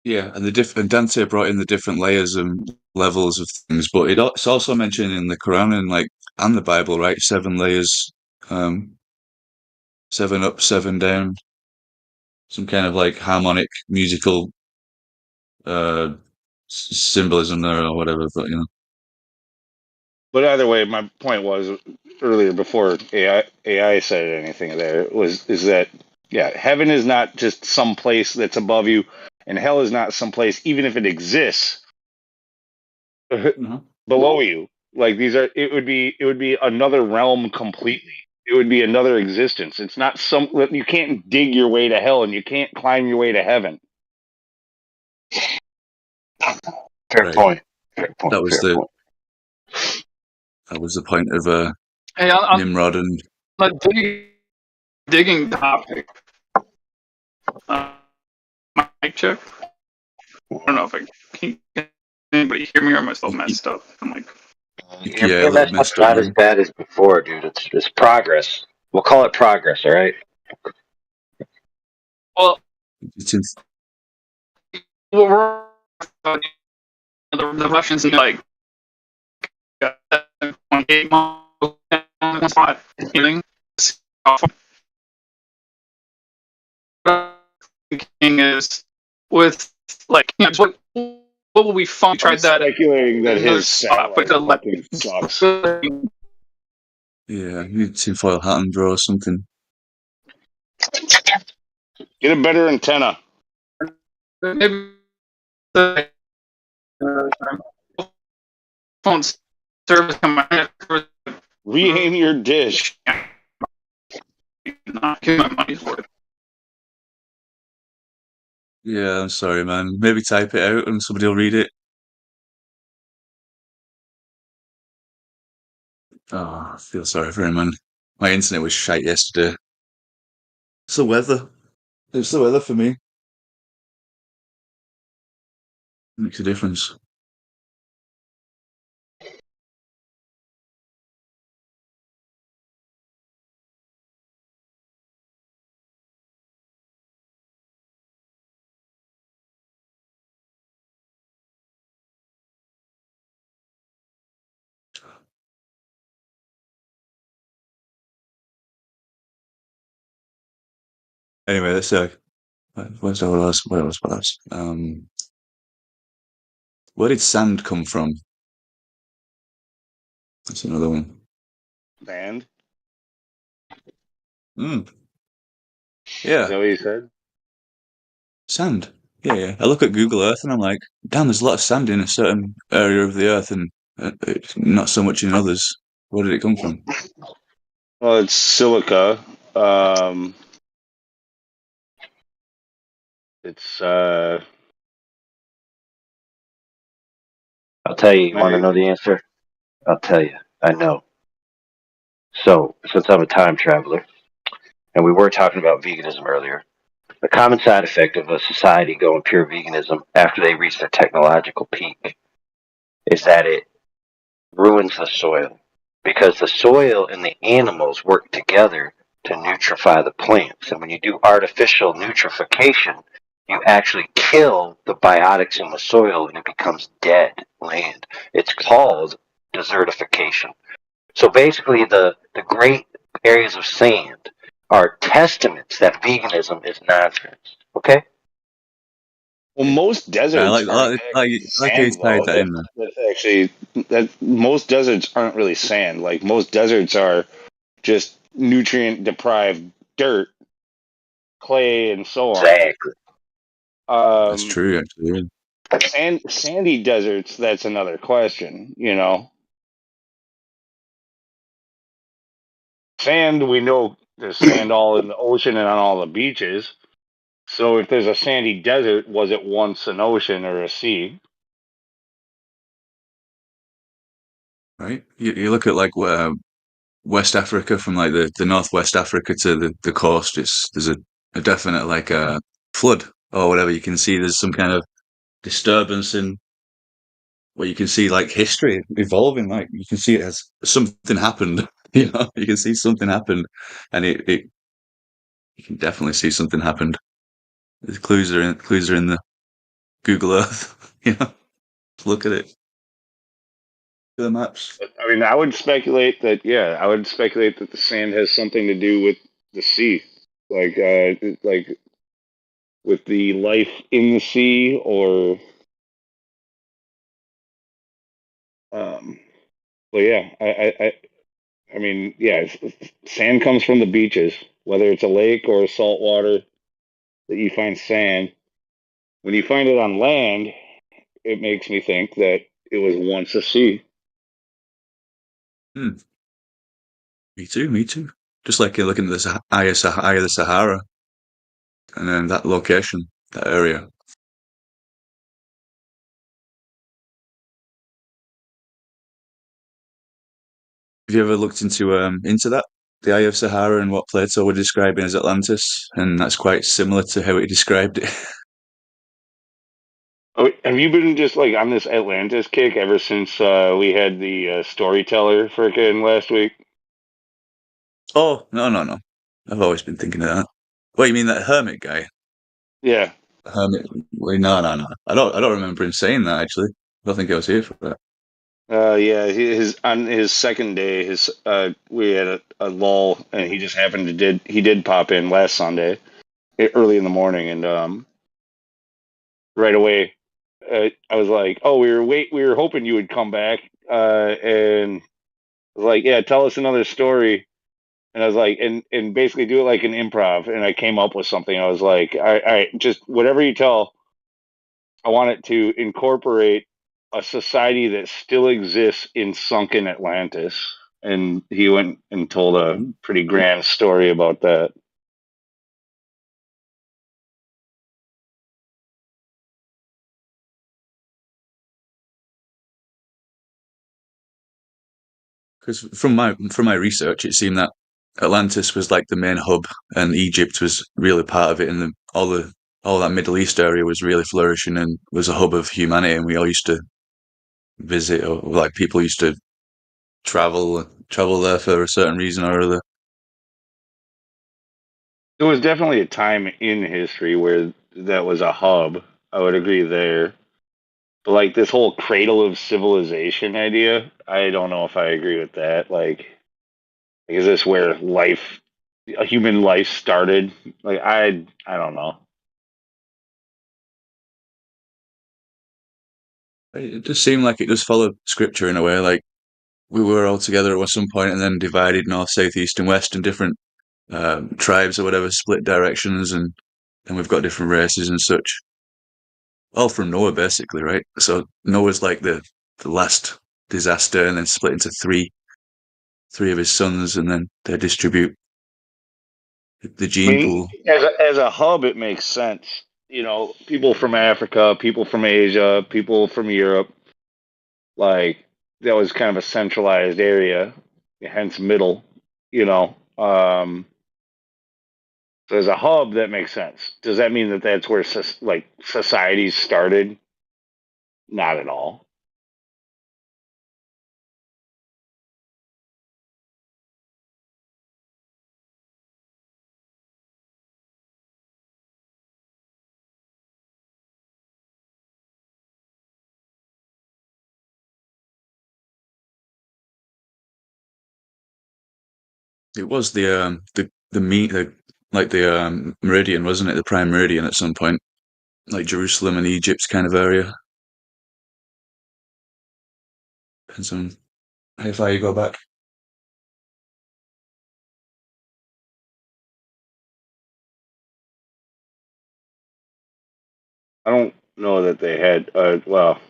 Yeah, and Dante brought in the different layers and levels of things, but it's also mentioned in the Quran and the Bible, right? 7 layers, 7 up, 7 down, some kind of like harmonic musical symbolism there or whatever. But But either way, my point was earlier before AI said anything there is that heaven is not just some place that's above you, and hell is not some place, even if it exists, below you. Like it would be another realm completely. It would be another existence. It's not you can't dig your way to hell, and you can't climb your way to heaven. Fair point. Fair point. that was Fair the point. that was the point of Hey, on Nimrod and the digging topic, mic check. I don't know if can anybody hear me or am I still messed up? I'm like, Your mess up's not as bad as before, dude. It's progress. We'll call it progress, all right? well, it's in, we're the Russians like 28 miles spot healing. Thinking is with like what will we find? Tried that. Speculating that his satellite fucking sucks. yeah, you need tinfoil hat and draw or something. Get a better antenna. Maybe the phone service command. Re-aim your dish. Not get my money's worth. Yeah, I'm sorry, man. Maybe type it out and somebody will read it. Oh, I feel sorry for him, man. My internet was shite yesterday. It's the weather. It's the weather for me. Makes a difference. Anyway, let's what else? Where did sand come from? That's another one. Sand? Yeah. Is that what you said? Sand. Yeah. I look at Google Earth and I'm like, damn, there's a lot of sand in a certain area of the Earth and not so much in others. Where did it come from? Well, it's silica. It's I'll tell you. You want to know the answer? I'll tell you. I know. So, since I'm a time traveler, and we were talking about veganism earlier, the common side effect of a society going pure veganism after they reach their technological peak is that it ruins the soil. Because the soil and the animals work together to nutrify the plants. And when you do artificial nutrification, you actually kill the biotics in the soil and it becomes dead land. It's called desertification. So basically, the great areas of sand are testaments that veganism is nonsense. Okay? well, most deserts aren't actually sand, though. That's actually most deserts aren't really sand. Like most deserts are just nutrient deprived dirt, clay, and so on. Exactly. That's true, actually. Sandy deserts, that's another question, Sand, we know there's sand all in the ocean and on all the beaches. So if there's a sandy desert, was it once an ocean or a sea? Right? You look at like West Africa, from like the northwest Africa to the coast, there's a definite like a flood or whatever. You can see there's some kind of disturbance in where you can see like history evolving. Like you can see it as something happened. You know, you can see something happened, and it you can definitely see something happened. The clues are in the Google Earth. You know, look at it. The maps. I mean, I would speculate that the sand has something to do with the sea, like with the life in the sea, or but yeah, I mean, yeah, sand comes from the beaches, whether it's a lake or a salt water that you find sand. When you find it on land, it makes me think that it was once a sea. Hmm. Me too. Just like you're looking at the eye of the Sahara, and then that location, that area. Have you ever looked into that, the Eye of Sahara, and what Plato were describing as Atlantis? And that's quite similar to how he described it. Oh, have you been just like on this Atlantis kick ever since we had the storyteller freaking last week? Oh, no. I've always been thinking of that. What, you mean that hermit guy? Yeah. Hermit? Wait, no. I don't remember him saying that actually. I don't think I was here for that. Yeah, on his second day, we had a lull, and he just happened to he did pop in last Sunday, early in the morning, and right away, I was like, "Oh, we were hoping you would come back," and I was like, "Yeah, tell us another story." And I was like, and basically do it like an improv, and I came up with something. I was like, "All right, just whatever you tell, I want it to incorporate a society that still exists in sunken Atlantis." And he went and told a pretty grand story about that. Because from my research, it seemed that Atlantis was like the main hub, and Egypt was really part of it, and all that Middle East area was really flourishing and was a hub of humanity, and we all used to visit, or like people used to travel there for a certain reason or other. There was definitely a time in history where that was a hub. I would agree there. But like this whole cradle of civilization idea, I don't know if I agree with that. Like is this where a human life started? Like I don't know. It just seemed like it just followed scripture in a way. Like we were all together at some point, and then divided north, south, east, and west, and different tribes or whatever split directions, and we've got different races and such. All from Noah, basically, right? So Noah's like the last disaster, and then split into three of his sons, and then they distribute the I gene mean, pool. as a hub, it makes sense. You know, people from Africa, people from Asia, people from Europe, like that was kind of a centralized area, hence middle. You know, so as a hub, that makes sense. Does that mean that that's where societies started? Not at all. It was the meat, like the meridian, wasn't it? The prime meridian at some point, like Jerusalem and Egypt kind of area. Depends on how far you go back. I don't know that they had. Well,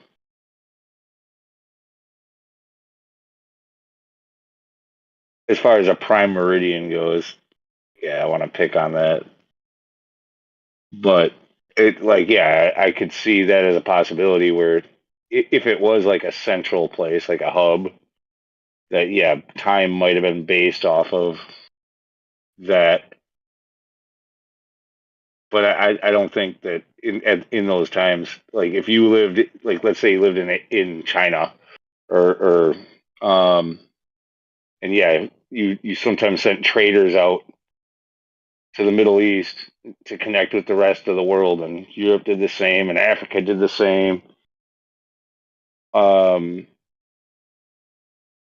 as far as a prime meridian goes, yeah, I want to pick on that. But yeah, I could see that as a possibility where if it was like a central place, like a hub, that yeah, time might have been based off of that. But I don't think that in those times, like if you lived, like let's say you lived in China or and yeah, you sometimes sent traders out to the Middle East to connect with the rest of the world, and Europe did the same, and Africa did the same.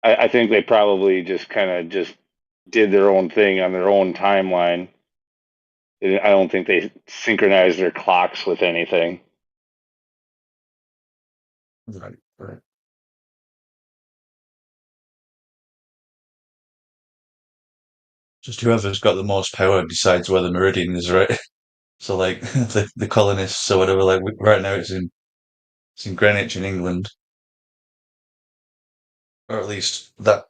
I think they probably just kind of just did their own thing on their own timeline. I don't think they synchronized their clocks with anything. Right, right. Just whoever's got the most power decides where the meridian is, right? So like the colonists or whatever, like right now it's in Greenwich in England, or at least that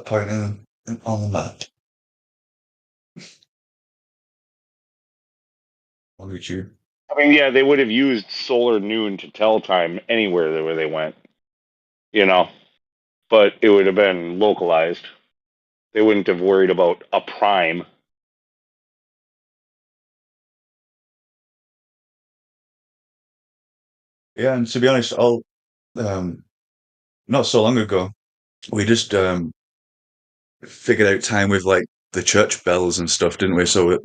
point on the map on YouTube. I mean, yeah, they would have used solar noon to tell time anywhere where they went, you know, but it would have been localized. They wouldn't have worried about a prime. Yeah, and to be honest, um not so long ago, we just figured out time with like the church bells and stuff, didn't we? So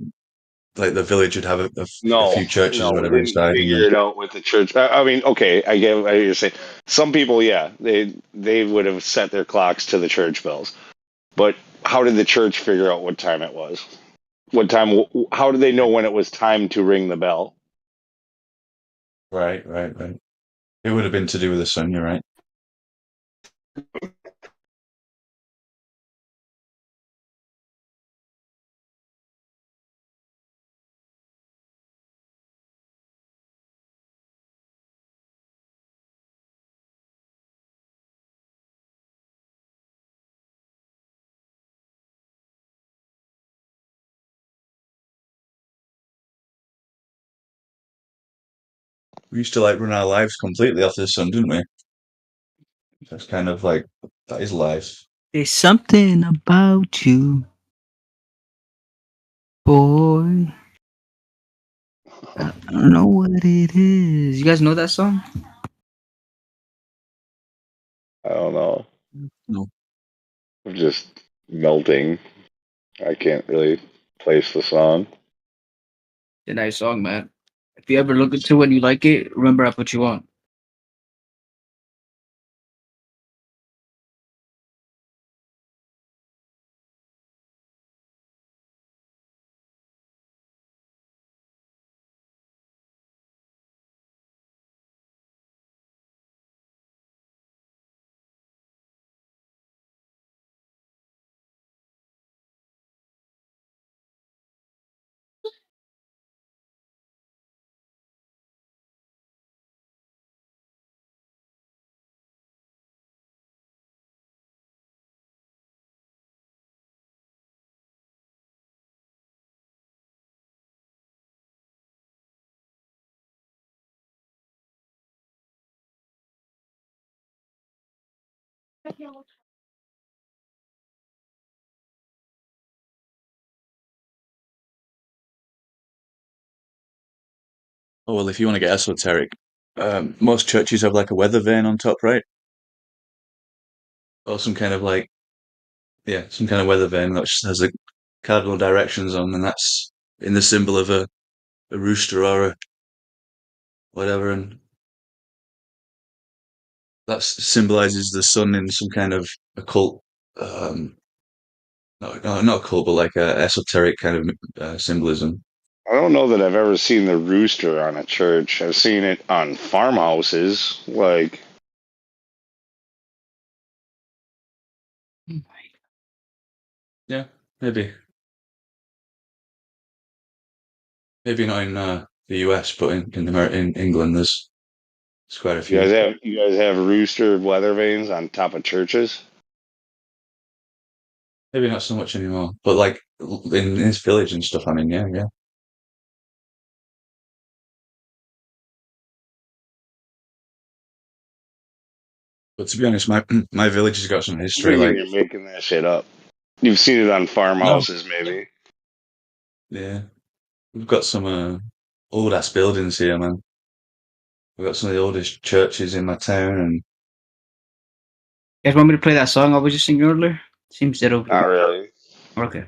like the village would have a No, few churches no, or we whatever didn't inside, and figure then it out with the church. I mean, okay, I get what you're saying. Some people, yeah, they would have set their clocks to the church bells, but how did the church figure out what time it was? What time? How did they know when it was time to ring the bell? right. It would have been to do with the sun, you're right. We used to like run our lives completely off the sun, didn't we? That's kind of like that is life. There's something about you, boy. I don't know what it is. You guys know that song? I don't know. No. I'm just melting. I can't really place the song. It's a nice song, man. If you ever look into it and you like it, remember I put you on. Oh well, if you want to get esoteric, most churches have like a weather vane on top, right? Or some kind of like some kind of weather vane that just has the cardinal directions on, and that's in the symbol of a rooster or a whatever, and that symbolizes the sun in some kind of occult, not occult, but like a esoteric kind of symbolism. I don't know that I've ever seen the rooster on a church. I've seen it on farmhouses, like. Yeah, maybe not in the US, but in England, there's quite a few. You guys have rooster weather vanes on top of churches? Maybe not so much anymore, but like in this village and stuff. I mean, yeah. But to be honest, my village has got some I'm history. thinking Like, you're making that shit up. You've seen it on no, farmhouses, maybe. yeah, we've got some old ass buildings here, man. We've got some of the oldest churches in my town, and You guys want me to play that song I was just singing earlier? Seems that over. Not really. Okay.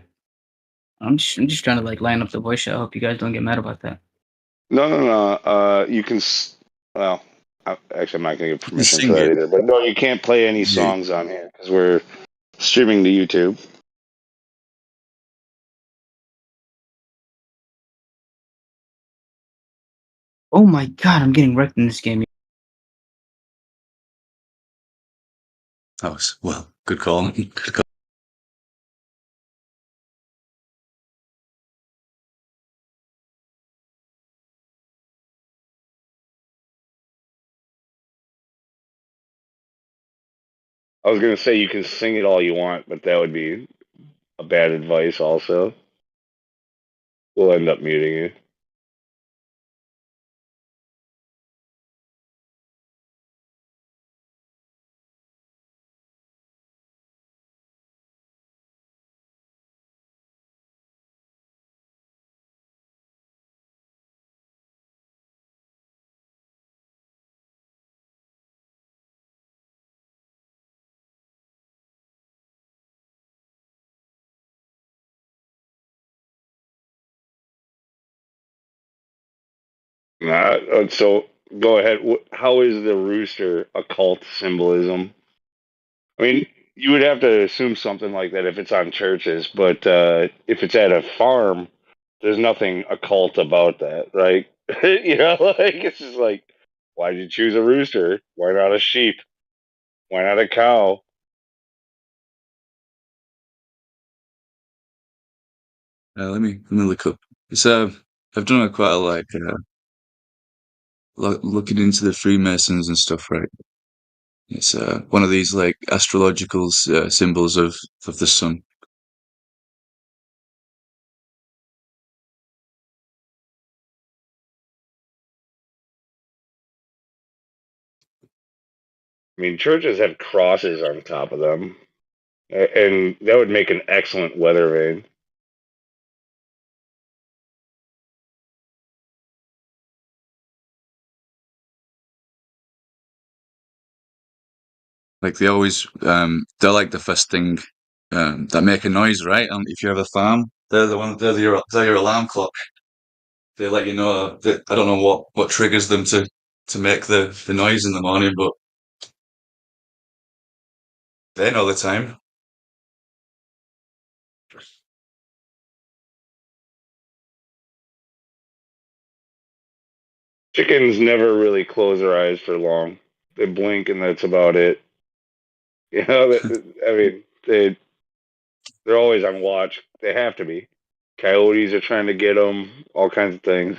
I'm just trying to like line up the voice shit. I hope you guys don't get mad about that. No. You can. Well, actually, I'm not going to give you can permission for sing that it. either. But no, you can't play any Yeah, songs on here because we're streaming to YouTube. Oh my god, I'm getting wrecked in this game. that was well, good call. Good call. I was going to say you can sing it all you want, but that would be a bad advice. Also, we'll end up muting you. So go ahead. How is the rooster occult symbolism? I mean, you would have to assume something like that if it's on churches, but if it's at a farm, there's nothing occult about that, right? Like it's just like, why did you choose a rooster? Why not a sheep? Why not a cow? Let me look up. It's I've done quite a like looking into the Freemasons and stuff, right? It's one of these like astrological symbols of the sun. I mean, churches have crosses on top of them, and that would make an excellent weather vane. Like they're like the first thing that make a noise, right? And if you have a farm, they're your alarm clock. They let you know that I don't know what triggers them to make the noise in the morning, but they know the time. Chickens never really close their eyes for long. They blink, and that's about it. You know, I mean, they're always on watch. They have to be. Coyotes are trying to get them. All kinds of things.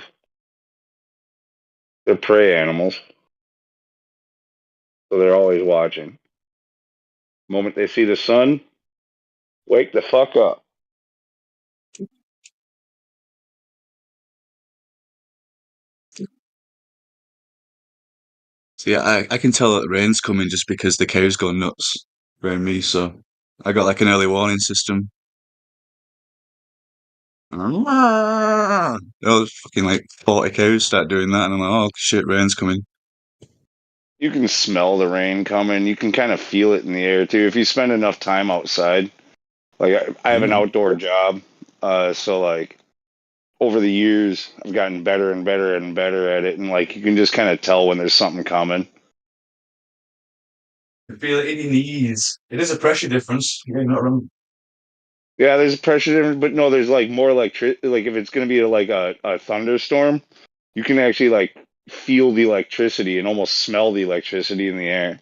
They're prey animals, so they're always watching. The moment they see the sun, wake the fuck up. So yeah, I can tell that rain's coming just because the cows go nuts around me. So I got like an early warning system. Oh, there's fucking like 40 cows start doing that, and I'm like, oh shit, rain's coming. You can smell the rain coming. You can kind of feel it in the air too. If you spend enough time outside, like I have an outdoor job, so like over the years, I've gotten better and better and better at it, and like you can just kind of tell when there's something coming. I feel it in your knees. It is a pressure difference. You're not wrong. Yeah, there's a pressure difference, but no, there's like more electric. Like if it's gonna be like a thunderstorm, you can actually like feel the electricity and almost smell the electricity in the air.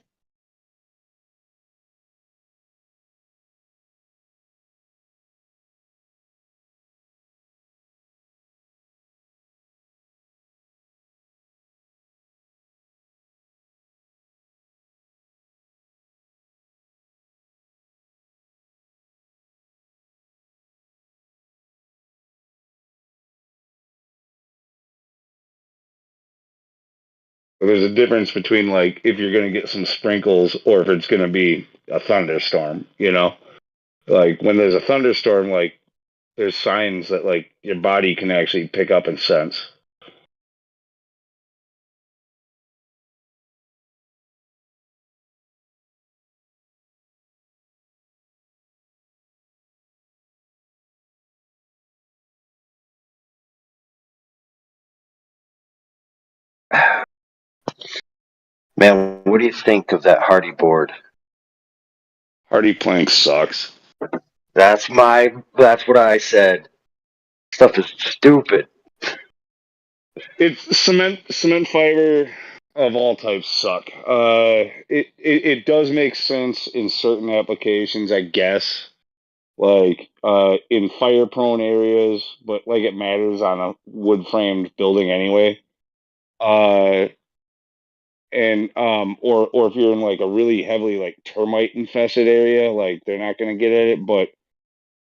There's a difference between like if you're going to get some sprinkles or if it's going to be a thunderstorm. You know, like when there's a thunderstorm, like there's signs that like your body can actually pick up and sense. Man, what do you think of that Hardy board? Hardy plank sucks. That's what I said. Stuff is stupid. It's cement fiber of all types suck. It does make sense in certain applications, I guess. Like in fire prone areas, but like it matters on a wood framed building anyway. Or if you're in like a really heavily like termite infested area, like they're not gonna get at it, but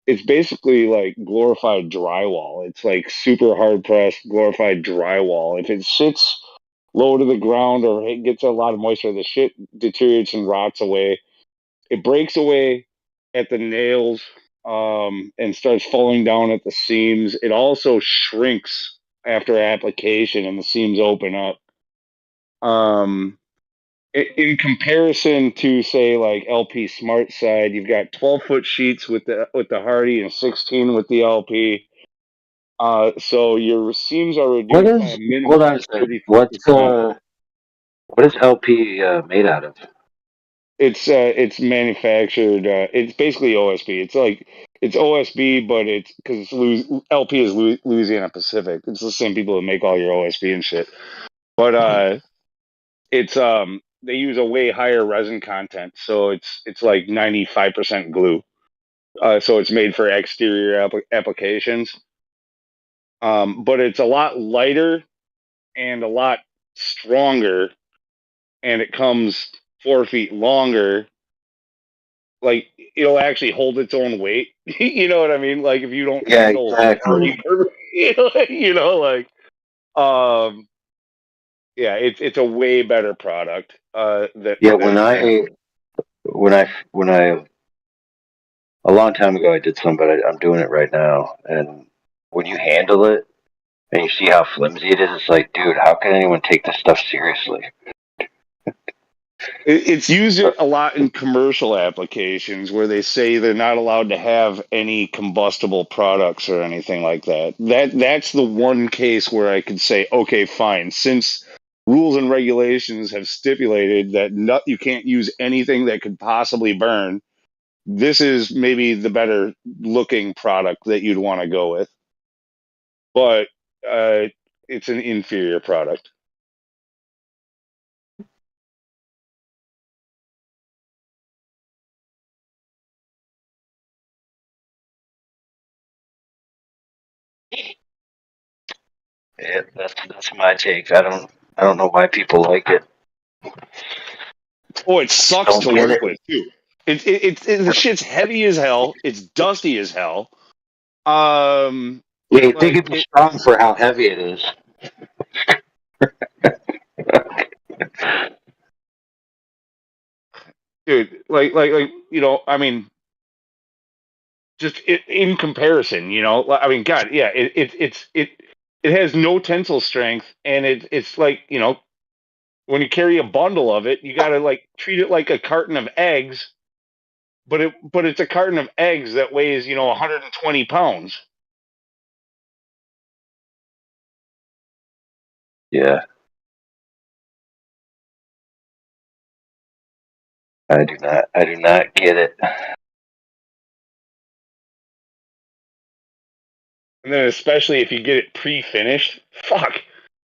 it's basically like glorified drywall. It's like super hard pressed glorified drywall. If it sits low to the ground or it gets a lot of moisture, the shit deteriorates and rots away. It breaks away at the nails and starts falling down at the seams. It also shrinks after application and the seams open up. In comparison to say like LP Smart Side, you've got 12-foot sheets with the Hardy and 16 with the LP. So your seams are reduced by a minimum Hold on a of second. 35%. What is LP made out of? It's manufactured. It's basically OSB. It's OSB, but it's because LP is Louisiana Pacific. It's the same people that make all your OSB and shit. But it's they use a way higher resin content, so it's like 95% glue. So it's made for exterior applications. But it's a lot lighter and a lot stronger, and it comes 4 feet longer. Like it'll actually hold its own weight. You know what I mean? Like if you don't handle Hardy, yeah, it's a way better product. When I a long time ago I did some, but I'm doing it right now. And when you handle it and you see how flimsy it is, it's like, dude, how can anyone take this stuff seriously? It's used a lot in commercial applications where they say they're not allowed to have any combustible products or anything like that. That's the one case where I could say, okay, fine. Since rules and regulations have stipulated that you can't use anything that could possibly burn, this is maybe the better looking product that you'd want to go with. But it's an inferior product. Yeah, that's my take. I don't know why people like it. Oh, it sucks Don't to get work it. with too. The shit's heavy as hell. It's dusty as hell. Yeah, you think it'd be strong for how heavy it is. Dude, I mean, just in comparison, I mean, God, yeah, it has no tensile strength, and it's like, when you carry a bundle of it, you got to like treat it like a carton of eggs, but it's a carton of eggs that weighs 120 pounds. Yeah. I do not get it. And then especially if you get it pre-finished, fuck.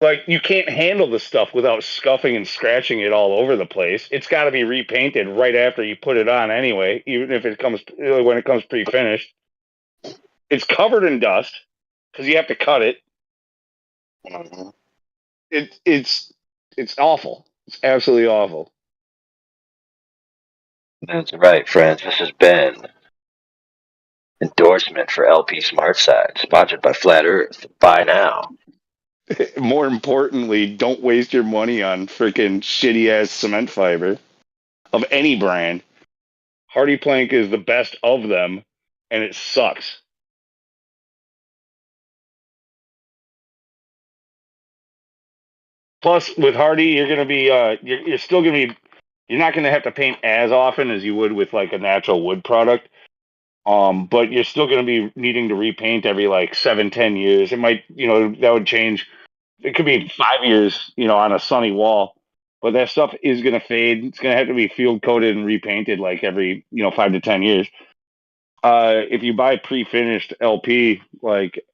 Like you can't handle the stuff without scuffing and scratching it all over the place. It's got to be repainted right after you put it on anyway, even if when it comes pre-finished. It's covered in dust because you have to cut it. Mm-hmm. It's awful. It's absolutely awful. That's right, friends. This has been endorsement for LP Smart Side, sponsored by Flat Earth. Buy now. More importantly, don't waste your money on freaking shitty ass cement fiber of any brand. Hardy Plank is the best of them, and it sucks. Plus, with Hardy, you're gonna be you're still gonna be you're not gonna have to paint as often as you would with like a natural wood product. But you're still gonna be needing to repaint every like 7-10 years. It might, that would change. It could be 5 years, on a sunny wall. But that stuff is gonna fade. It's gonna have to be field coated and repainted like every 5 to 10 years. If you buy pre-finished LP, like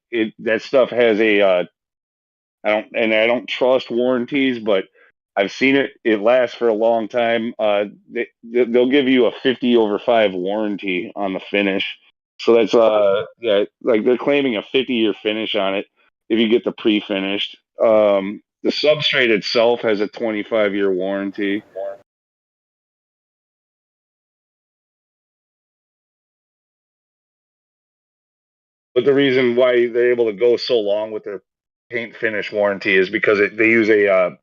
that stuff has a I don't trust warranties, but I've seen it. It lasts for a long time. They'll give you a 50/5 warranty on the finish. So that's like they're claiming a 50-year finish on it if you get the pre-finished. The substrate itself has a 25-year warranty. But the reason why they're able to go so long with their paint finish warranty is because they use a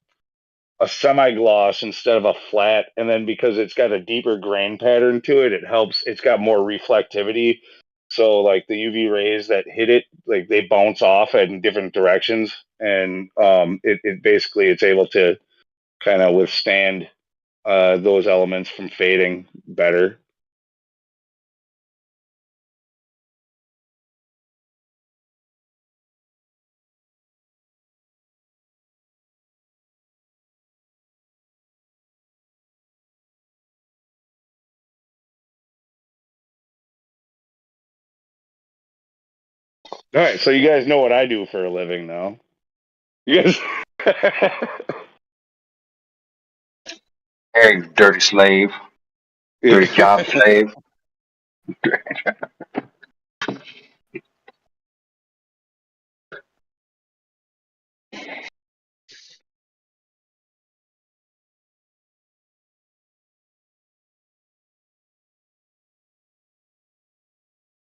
semi-gloss instead of a flat, and then because it's got a deeper grain pattern to it, it's got more reflectivity. So like the UV rays that hit it, like they bounce off in different directions, and it basically it's able to kind of withstand those elements from fading better. All right, so you guys know what I do for a living now. You guys. Hey, dirty slave. Dirty job slave.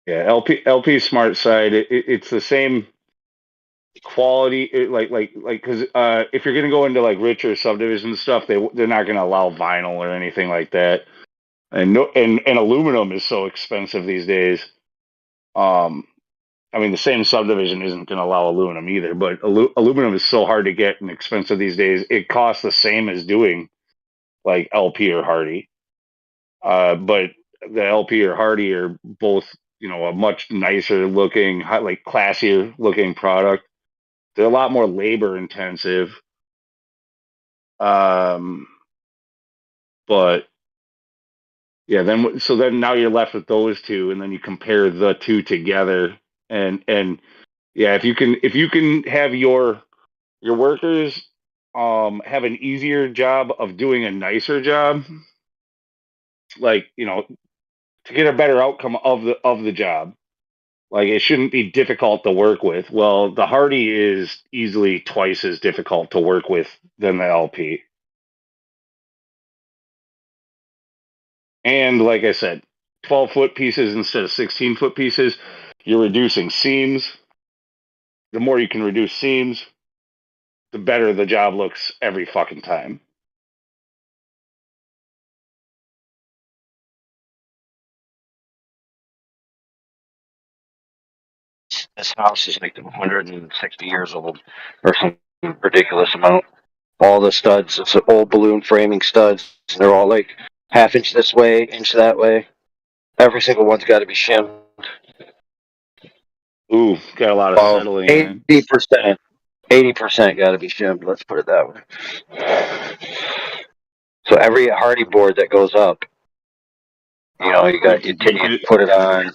Yeah, LP Smart Side. It's the same quality. Because if you're gonna go into like richer subdivision stuff, they're not gonna allow vinyl or anything like that. And aluminum is so expensive these days. I mean, the same subdivision isn't going to allow aluminum either, but aluminum is so hard to get and expensive these days. It costs the same as doing like LP or Hardy. But the LP or Hardy are both, a much nicer looking, like classier looking product. They're a lot more labor intensive. But yeah, then now you're left with those two, and then you compare the two together, and yeah, if you can have your workers have an easier job of doing a nicer job, like to get a better outcome of the job, like it shouldn't be difficult to work with. Well, the Hardy is easily twice as difficult to work with than the LP. And like I said, 12-foot pieces instead of 16-foot pieces, you're reducing seams. The more you can reduce seams, the better the job looks every fucking time. This house is like 160 years old or some ridiculous amount. All the studs, it's old balloon framing studs. They're all like half inch this way, inch that way. Every single one's got to be shimmed. Ooh, got a lot of settling in. 80%. 80% got to be shimmed. Let's put it that way. So every Hardy board that goes up, you continue to put it on,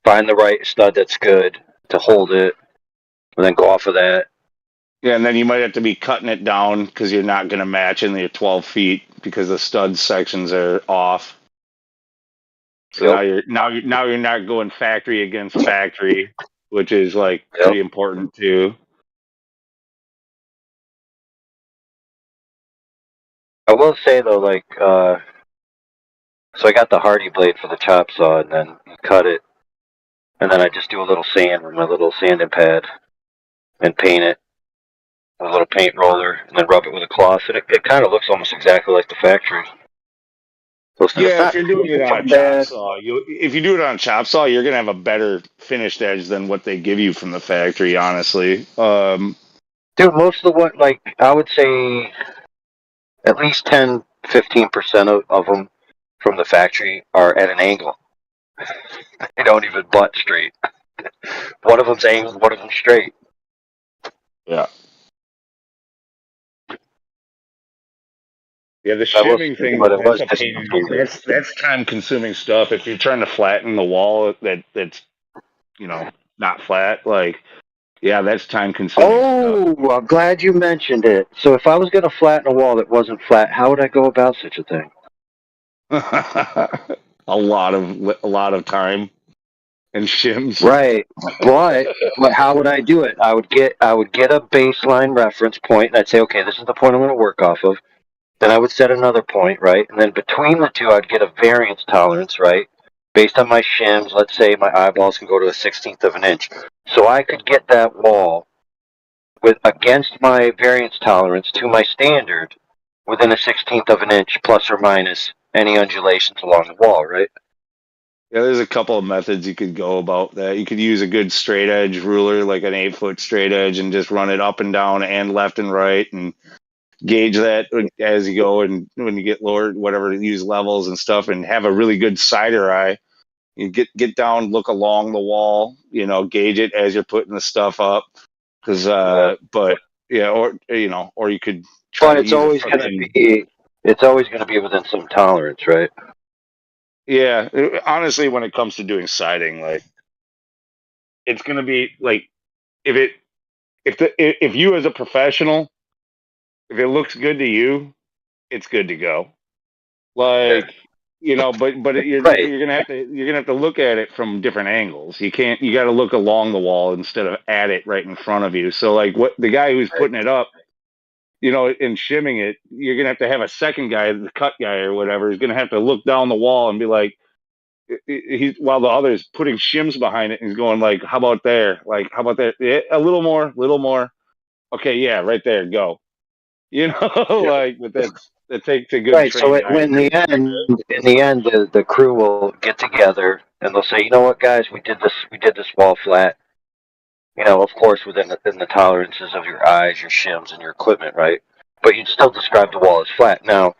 find the right stud that's good to hold it, and then go off of that. Yeah, and then you might have to be cutting it down because you're not going to match in your 12 feet because the stud sections are off. So now you're not going factory against factory, which is like pretty important too. I will say though, so I got the Hardy blade for the chop saw, and then cut it, and then I just do a little sand with my little sanding pad and paint it. a little paint roller, and then rub it with a cloth, and it kind of looks almost exactly like the factory. Yeah, if you're doing it on a chop saw, if you do it on a chop saw, you're gonna have a better finished edge than what they give you from the factory. Honestly, Dude, most of what, like, I would say at least 10-15% of them from the factory are at an angle. They don't even butt straight. One of them's angled, one of them's straight. Yeah. Yeah, the shimming thing, that's a pain in the that's time consuming stuff. If you're trying to flatten the wall that's not flat, like, yeah, that's time consuming. Oh, I'm glad you mentioned it. So if I was going to flatten a wall that wasn't flat, how would I go about such a thing? a lot of time and shims. Right, but how would I do it? I would get a baseline reference point, and I'd say, okay, this is the point I'm going to work off of. Then I would set another point, right? And then between the two, I'd get a variance tolerance, right? Based on my shims, let's say my eyeballs can go to a 1/16 of an inch. So I could get that wall against my variance tolerance to my standard within a 1/16 of an inch, plus or minus any undulations along the wall, right? Yeah, there's a couple of methods you could go about that. You could use a good straight edge ruler, like an 8-foot straight edge, and just run it up and down and left and right, and gauge that as you go. And when you get lower, whatever, use levels and stuff, and have a really good sider eye. You get down, look along the wall, gauge it as you're putting the stuff up. Because, but yeah, or you could try. But it's always going to be within some tolerance, right? Yeah, honestly, when it comes to doing siding, like, it's going to be like, if you as a professional, if it looks good to you, it's good to go. Like, but you're gonna have to look at it from different angles. You got to look along the wall instead of at it right in front of you. So, like, what the guy who's putting it up, and shimming it, you're gonna have to have a second guy, the cut guy or whatever, is gonna have to look down the wall and be like, while the other's putting shims behind it, and he's going like, how about there? Like, how about there? Yeah, a little more. Okay, yeah, right there, go. Like, but that takes a good right. So trained guy. in the end, the crew will get together and they'll say, you know what, guys, we did this wall flat. Of course, within the tolerances of your eyes, your shims, and your equipment, right? But you'd still describe the wall as flat. Now,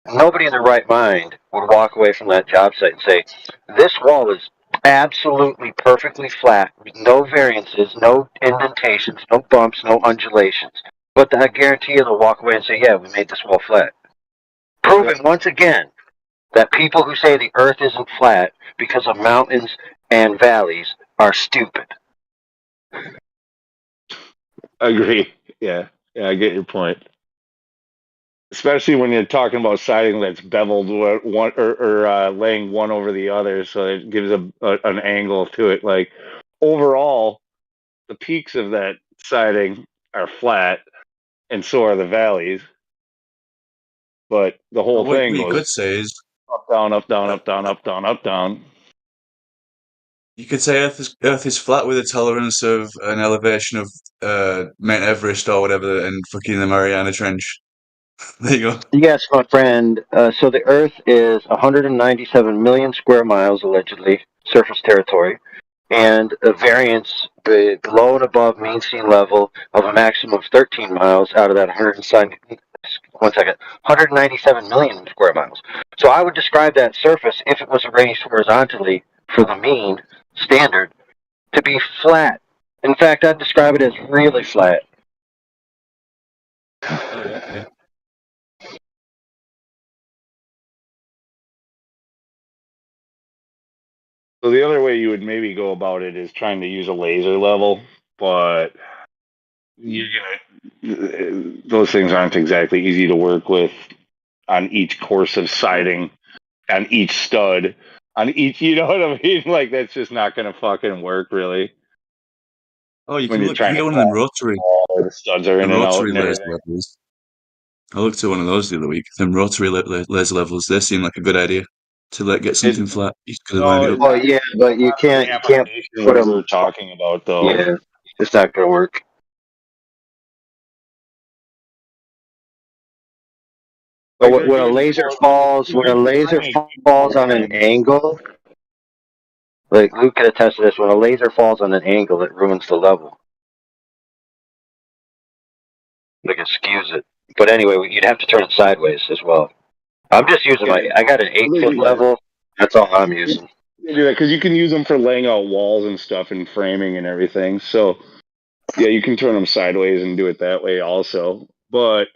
nobody in their right mind would walk away from that job site and say, this wall is absolutely perfectly flat, with no variances, no indentations, no bumps, no undulations. But I guarantee you they'll walk away and say, yeah, we made this wall flat. Proving once again that people who say the earth isn't flat because of mountains and valleys are stupid. Agree. Yeah, I get your point. Especially when you're talking about siding that's beveled one or laying one over the other, so it gives an angle to it. Like, overall, the peaks of that siding are flat, and so are the valleys. But the whole thing what you goes could say is up, down, up, down, up, down, up, down, up, down. you could say Earth is flat with a tolerance of an elevation of Mount Everest or whatever, and fucking the Mariana Trench. There you go. Yes, my friend. So the Earth is 197 million square miles, allegedly, surface territory, and a variance below and above mean sea level of a maximum of 13 miles out of that 197 million square miles. So I would describe that surface, if it was arranged horizontally for the mean standard, to be flat. In fact, I'd describe it as really flat. Oh, yeah. So the other way you would maybe go about it is trying to use a laser level, but those things aren't exactly easy to work with on each course of siding, on each stud, on each. You know what I mean? Like, that's just not going to fucking work, really. Oh, you when can you're look trying at to one of them rotary. the studs are in and out. Rotary And laser everything. levels. I looked at one of those the other week. Them rotary laser levels. They seem like a good idea to get something flat. You could line it up. Oh yeah, but you can't put What them. we're talking about, though. Yeah, it's not going to work. But Like when a laser falls, on an angle, like Luke can attest to this, when a laser falls on an angle, it ruins the level. Like it skews it. But anyway, you'd have to turn it sideways as well. I'm just using I got an 8-foot level. That's all I'm using. They do that because you can use them for laying out walls and stuff and framing and everything. So yeah, you can turn them sideways and do it that way also. But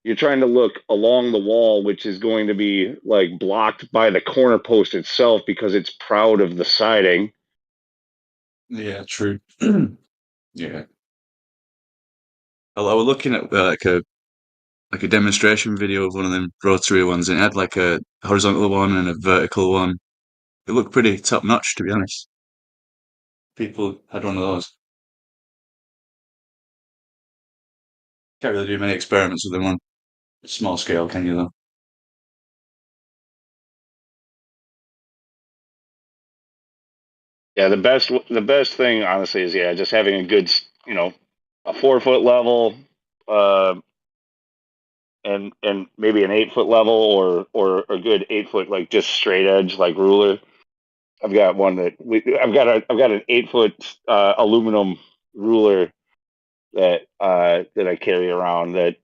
you're trying to look along the wall, which is going to be like blocked by the corner post itself because it's proud of the siding. Yeah, true. Yeah. I was looking at like a demonstration video of one of them rotary ones, and it had like a horizontal one and a vertical one. It looked pretty top notch, to be honest. People had one of those. Can't really do many experiments with them on small scale, can you? Though. Yeah, the best thing honestly is just having a good a 4-foot level, and maybe an 8-foot level or a good 8-foot like just straight edge like ruler. I've got one I've got an 8-foot aluminum ruler that I carry around that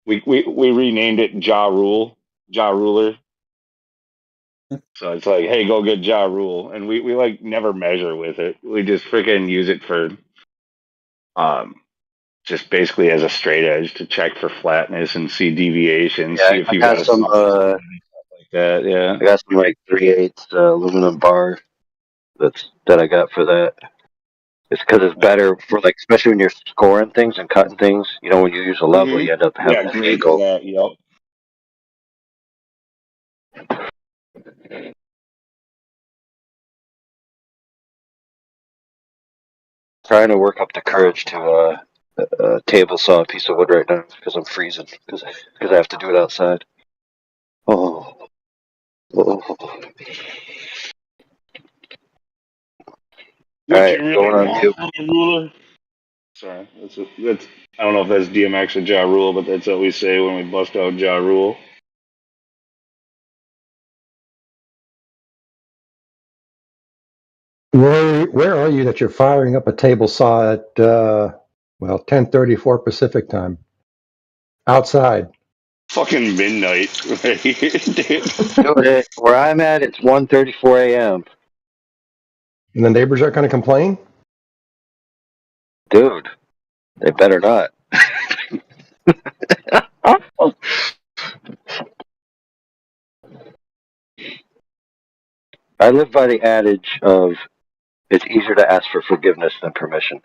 we renamed it Ja Ruler. So it's like, hey, go get Ja Rule, and we like never measure with it. We just freaking use it for just basically as a straight edge to check for flatness and see deviation, see if I you've got got a some. soft like that. Yeah. I got some like 3/8 aluminum bar that I got for that. It's because it's better for like, especially when you're scoring things and cutting things. You know, when you use a level, you end up having an Great for angle. that. Yep. Trying to work up the courage to table saw a piece of wood right now because I'm freezing because I have to do it outside. Oh. All right, You really going on mute. want a ruler? Sorry, that's I don't know if that's DMX or Ja Rule, but that's what we say when we bust out Ja Rule. Where are you that you're firing up a table saw at 10:34 Pacific time? Outside. Fucking midnight right here, dude. Dude, where I'm at, it's 1:34 a.m. And the neighbors aren't going to complain? Dude, they better not. I live by the adage of it's easier to ask for forgiveness than permission.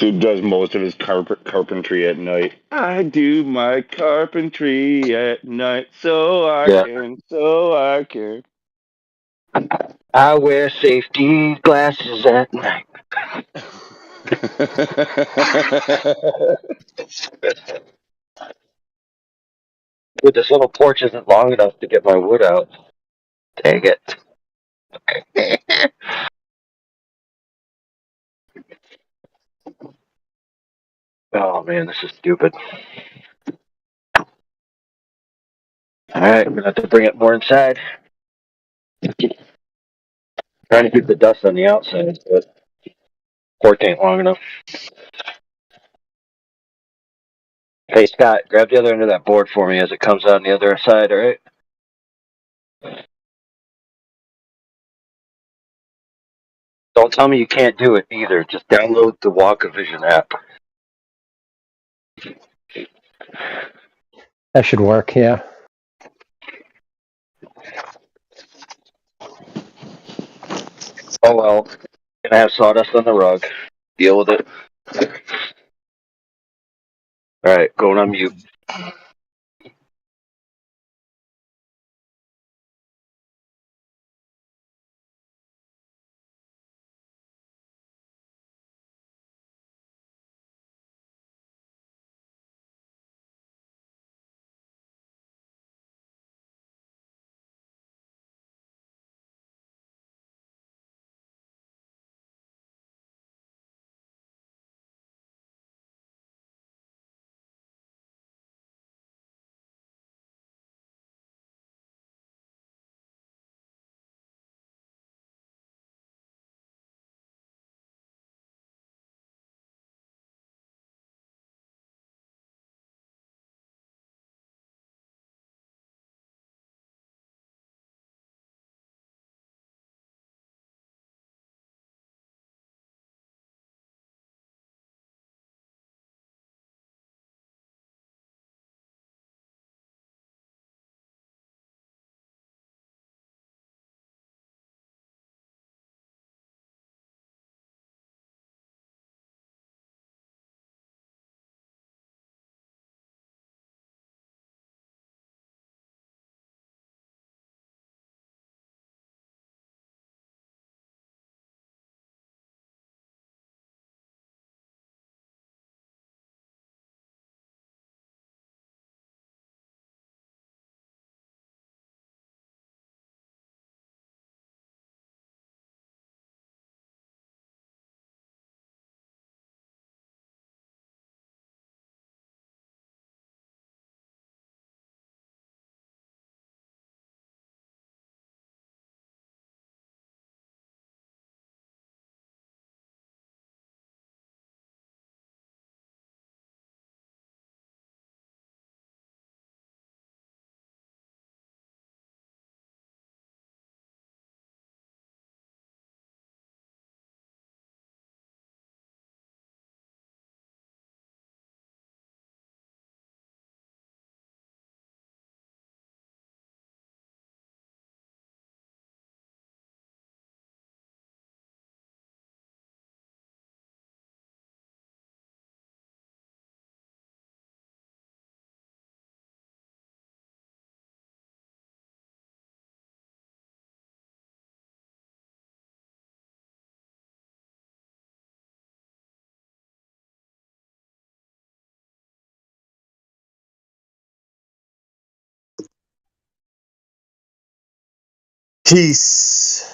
Who does most of his carpentry at night? I do my carpentry at night, so I can. I wear safety glasses at night. Dude, this little porch isn't long enough to get my wood out. Dang it. Oh man, this is stupid. Alright, I'm gonna have to bring it more inside. Trying to keep the dust on the outside, but porch ain't long enough. Hey Scott, grab the other end of that board for me as it comes out on the other side, alright? Don't tell me you can't do it either. Just download the WalkaVision app. That should work, yeah. Oh well. Gonna have sawdust on the rug. Deal with it. Alright, going on mute. Peace.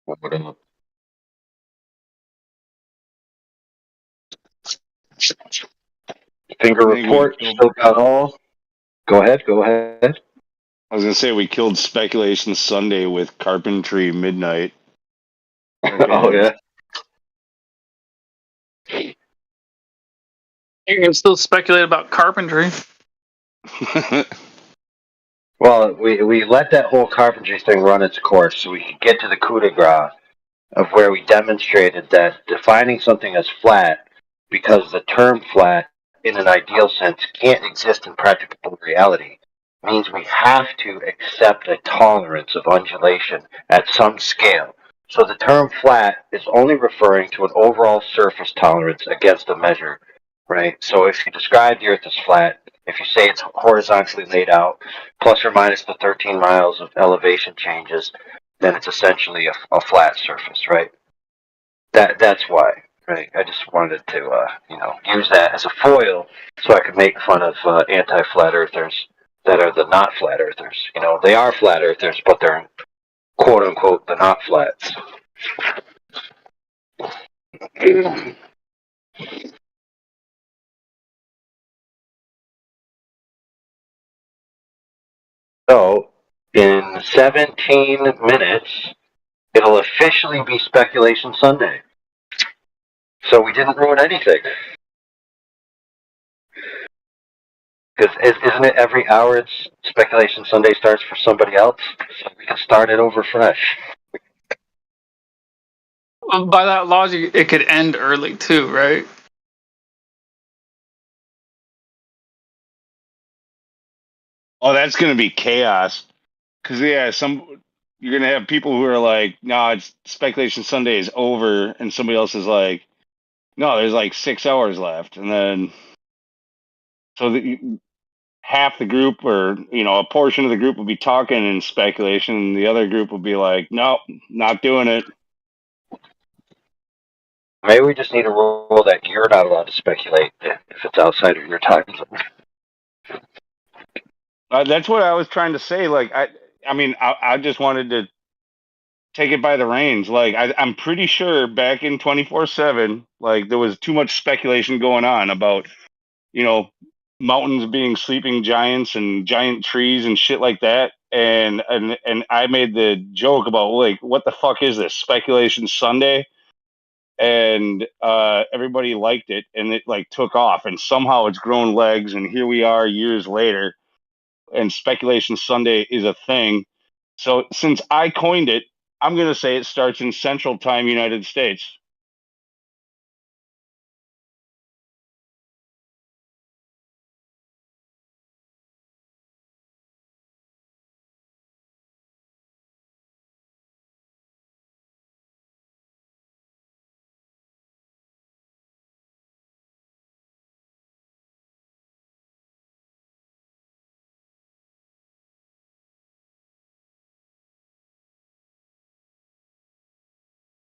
Finger I think we report, killed. still got all. Go ahead, go ahead. I was gonna say we killed Speculation Sunday with Carpentry Midnight. Oh, yeah. You can still speculate about carpentry. Well, we let that whole carpentry thing run its course so we could get to the coup de grace of where we demonstrated that defining something as flat, because the term flat in an ideal sense can't exist in practical reality, means we have to accept a tolerance of undulation at some scale. So the term flat is only referring to an overall surface tolerance against a measure, right? So if you describe the Earth as flat, if you say it's horizontally laid out, plus or minus the 13 miles of elevation changes, then it's essentially a flat surface, right? That's why, right? I just wanted to, use that as a foil so I could make fun of anti-flat earthers that are the not flat earthers. You know, they are flat earthers, but they're quote unquote the not flats. So, in 17 minutes, it'll officially be Speculation Sunday. So we didn't ruin anything. Because isn't it every hour it's Speculation Sunday starts for somebody else? So we can start it over fresh. Well, by that logic, it could end early too, right? Oh, that's gonna be chaos. Cause yeah, you're gonna have people who are like, "No, it's Speculation Sunday is over," and somebody else is like, "No, there's like 6 hours left," and then half the group, or a portion of the group, will be talking in speculation, and the other group will be like, "Nope, not doing it." Maybe we just need a rule that you're not allowed to speculate if it's outside of your time zone. That's what I was trying to say. Like, I mean, I just wanted take it by the reins. Like I'm pretty sure back in 24/7, like there was too much speculation going on about, you know, mountains being sleeping giants and giant trees and shit like that. And I made the joke about like, what the fuck is this Speculation Sunday? And everybody liked it, and it like took off, and somehow it's grown legs, and here we are years later, and Speculation Sunday is a thing. So since I coined it, I'm gonna say it starts in Central Time, United States.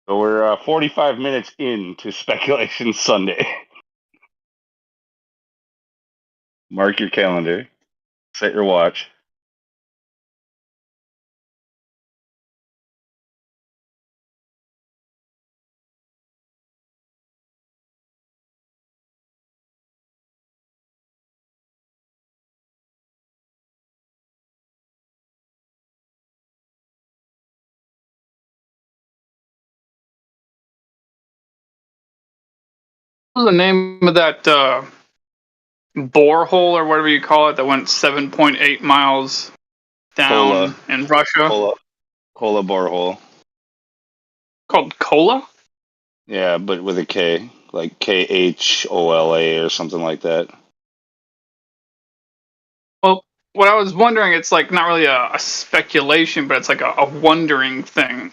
So we're 45 minutes into Speculation Sunday. Mark your calendar. Set your watch. What was the name of that borehole or whatever you call it that went 7.8 miles down in Russia? Kola borehole. Called Kola? Yeah, but with a K, like KHOLA or something like that. Well, what I was wondering, it's like not really a speculation, but it's like a wondering thing.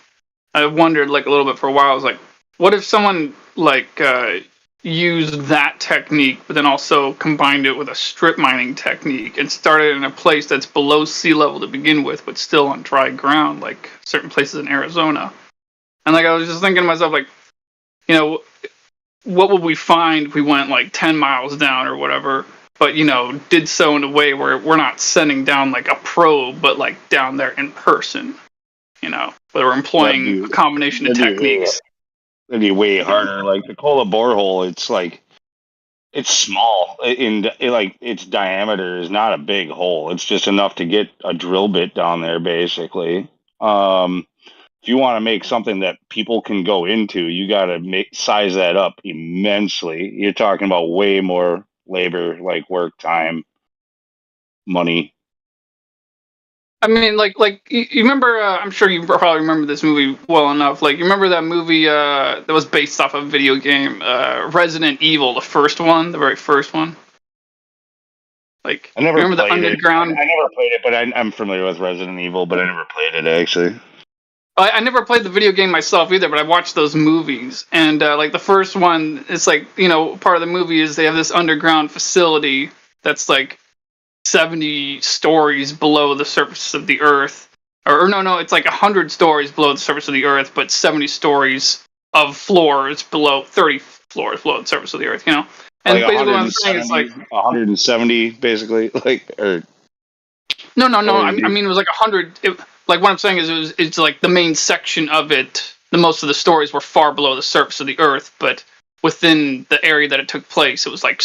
I wondered like a little bit for a while. I was like, what if someone like used that technique, but then also combined it with a strip mining technique and started in a place that's below sea level to begin with, but still on dry ground, like certain places in Arizona. And like I was just thinking to myself, like, you know, what would we find if we went like 10 miles down or whatever, but you know, did so in a way where we're not sending down like a probe, but like down there in person, you know, where we're employing a combination of techniques. It'd be way harder. Like the Kola borehole, it's small in like its diameter is not a big hole. It's just enough to get a drill bit down there, basically. If you want to make something that people can go into, you got to size that up immensely. You're talking about way more labor, like work time, money. I mean, like you remember? I'm sure you probably remember this movie well enough. Like, you remember that movie that was based off a video game, Resident Evil, the first one, the very first one. Like, I never remember the played it. underground? I never played it, but I'm familiar with Resident Evil, but I never played it actually. I never played the video game myself either, but I watched those movies. And like the first one, it's like, you know, part of the movie is they have this underground facility that's like 70 stories below the surface of the earth. Or no, it's like 100 stories below the surface of the earth, but 70 stories of floors below, 30 floors below the surface of the earth, you know? And Like basically what I'm saying is like, 170, basically, like, or no. I mean, it was like 100. Like what I'm saying is, it's like the main section of it. The most of the stories were far below the surface of the earth, but within the area that it took place, it was like,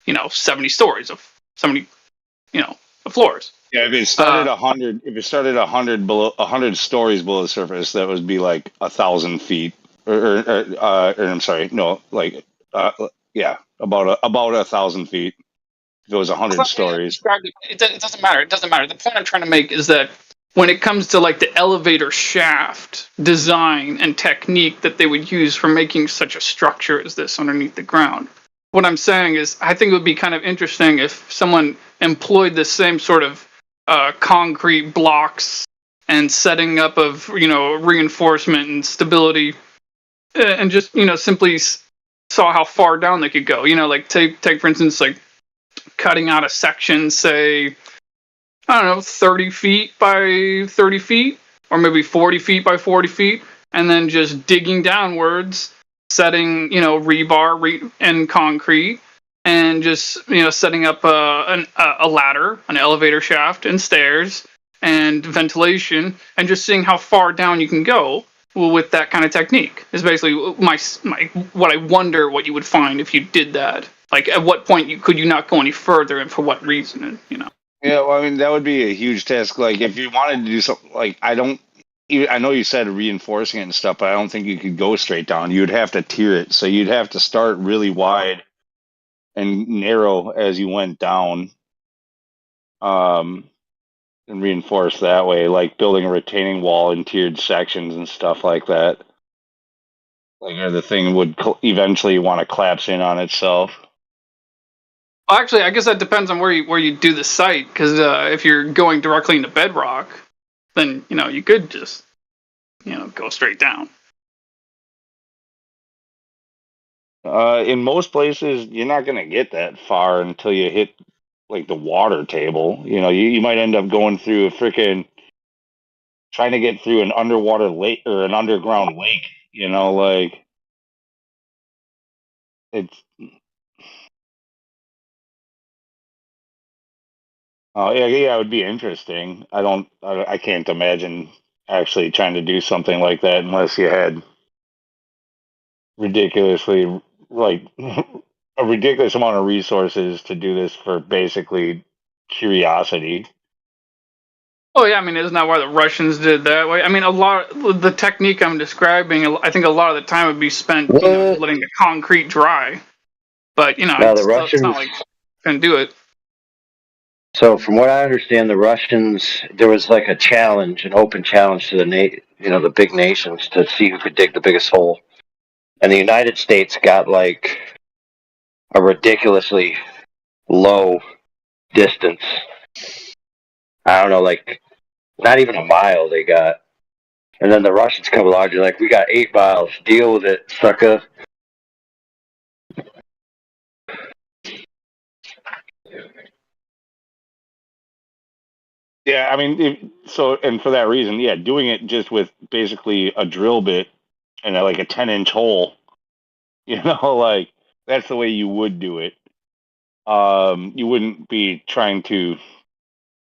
you know, 70 stories of 70, you know, of floors. Yeah, if it started 100, if it started 100 stories below the surface, that would be like 1,000 feet. Or I'm sorry, no, like, yeah, about 1,000 feet. If it was 100 stories. It doesn't matter. It doesn't matter. The point I'm trying to make is that when it comes to like the elevator shaft design and technique that they would use for making such a structure as this underneath the ground, what I'm saying is I think it would be kind of interesting if someone employed the same sort of concrete blocks and setting up of, you know, reinforcement and stability, and just, you know, simply saw how far down they could go. You know, like take for instance, like cutting out a section, say, I don't know, 30 feet by 30 feet, or maybe 40 feet by 40 feet, and then just digging downwards, setting, you know, rebar and concrete, and just, you know, setting up a ladder, an elevator shaft, and stairs, and ventilation, and just seeing how far down you can go with that kind of technique is basically my what I wonder what you would find if you did that. Like, at what point could you not go any further, and for what reason? You know. Yeah, well, I mean, that would be a huge task. Like, if you wanted to do something, like, I know you said reinforcing it and stuff, but I don't think you could go straight down. You'd have to tier it. So you'd have to start really wide and narrow as you went down, and reinforce that way, like building a retaining wall in tiered sections and stuff like that. Like, or the thing would eventually want to collapse in on itself. Well, actually, I guess that depends on where you do the site, because if you're going directly into bedrock, then you could just go straight down. In most places, you're not going to get that far until you hit like the water table. You might end up going through trying to get through an underwater lake or an underground lake. Like it's. Oh yeah, it would be interesting. I can't imagine actually trying to do something like that unless you had ridiculously like a ridiculous amount of resources to do this for basically curiosity. Oh yeah, I mean, isn't that why the Russians did that way? I mean, a lot the technique I'm describing, I think a lot of the time would be spent, just letting the concrete dry. But Now the it's not Russians. like can do it. So from what I understand, the Russians, there was like a challenge, an open challenge to the big nations to see who could dig the biggest hole, and the United States got like a ridiculously low distance. I don't know, like not even a mile they got. And then the Russians come along, they're like, "We got 8 miles. Deal with it, sucker." Yeah, I mean, and for that reason, yeah, doing it just with basically a drill bit and like a 10-inch hole, like that's the way you would do it. You wouldn't be trying to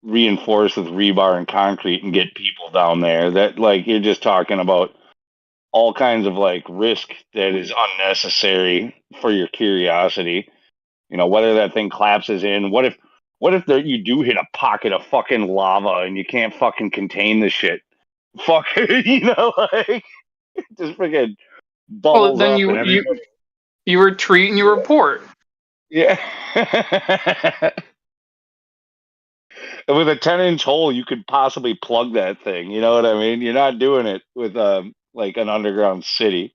reinforce with rebar and concrete and get people down there. That like you're just talking about all kinds of like risk that is unnecessary for your curiosity. Whether that thing collapses in. What if you do hit a pocket of fucking lava and you can't fucking contain the shit? Fuck, like just freaking Well, bubbles then up and everybody. you retreat and you report. Yeah. And with a 10-inch hole, you could possibly plug that thing. You know what I mean? You're not doing it with like an underground city.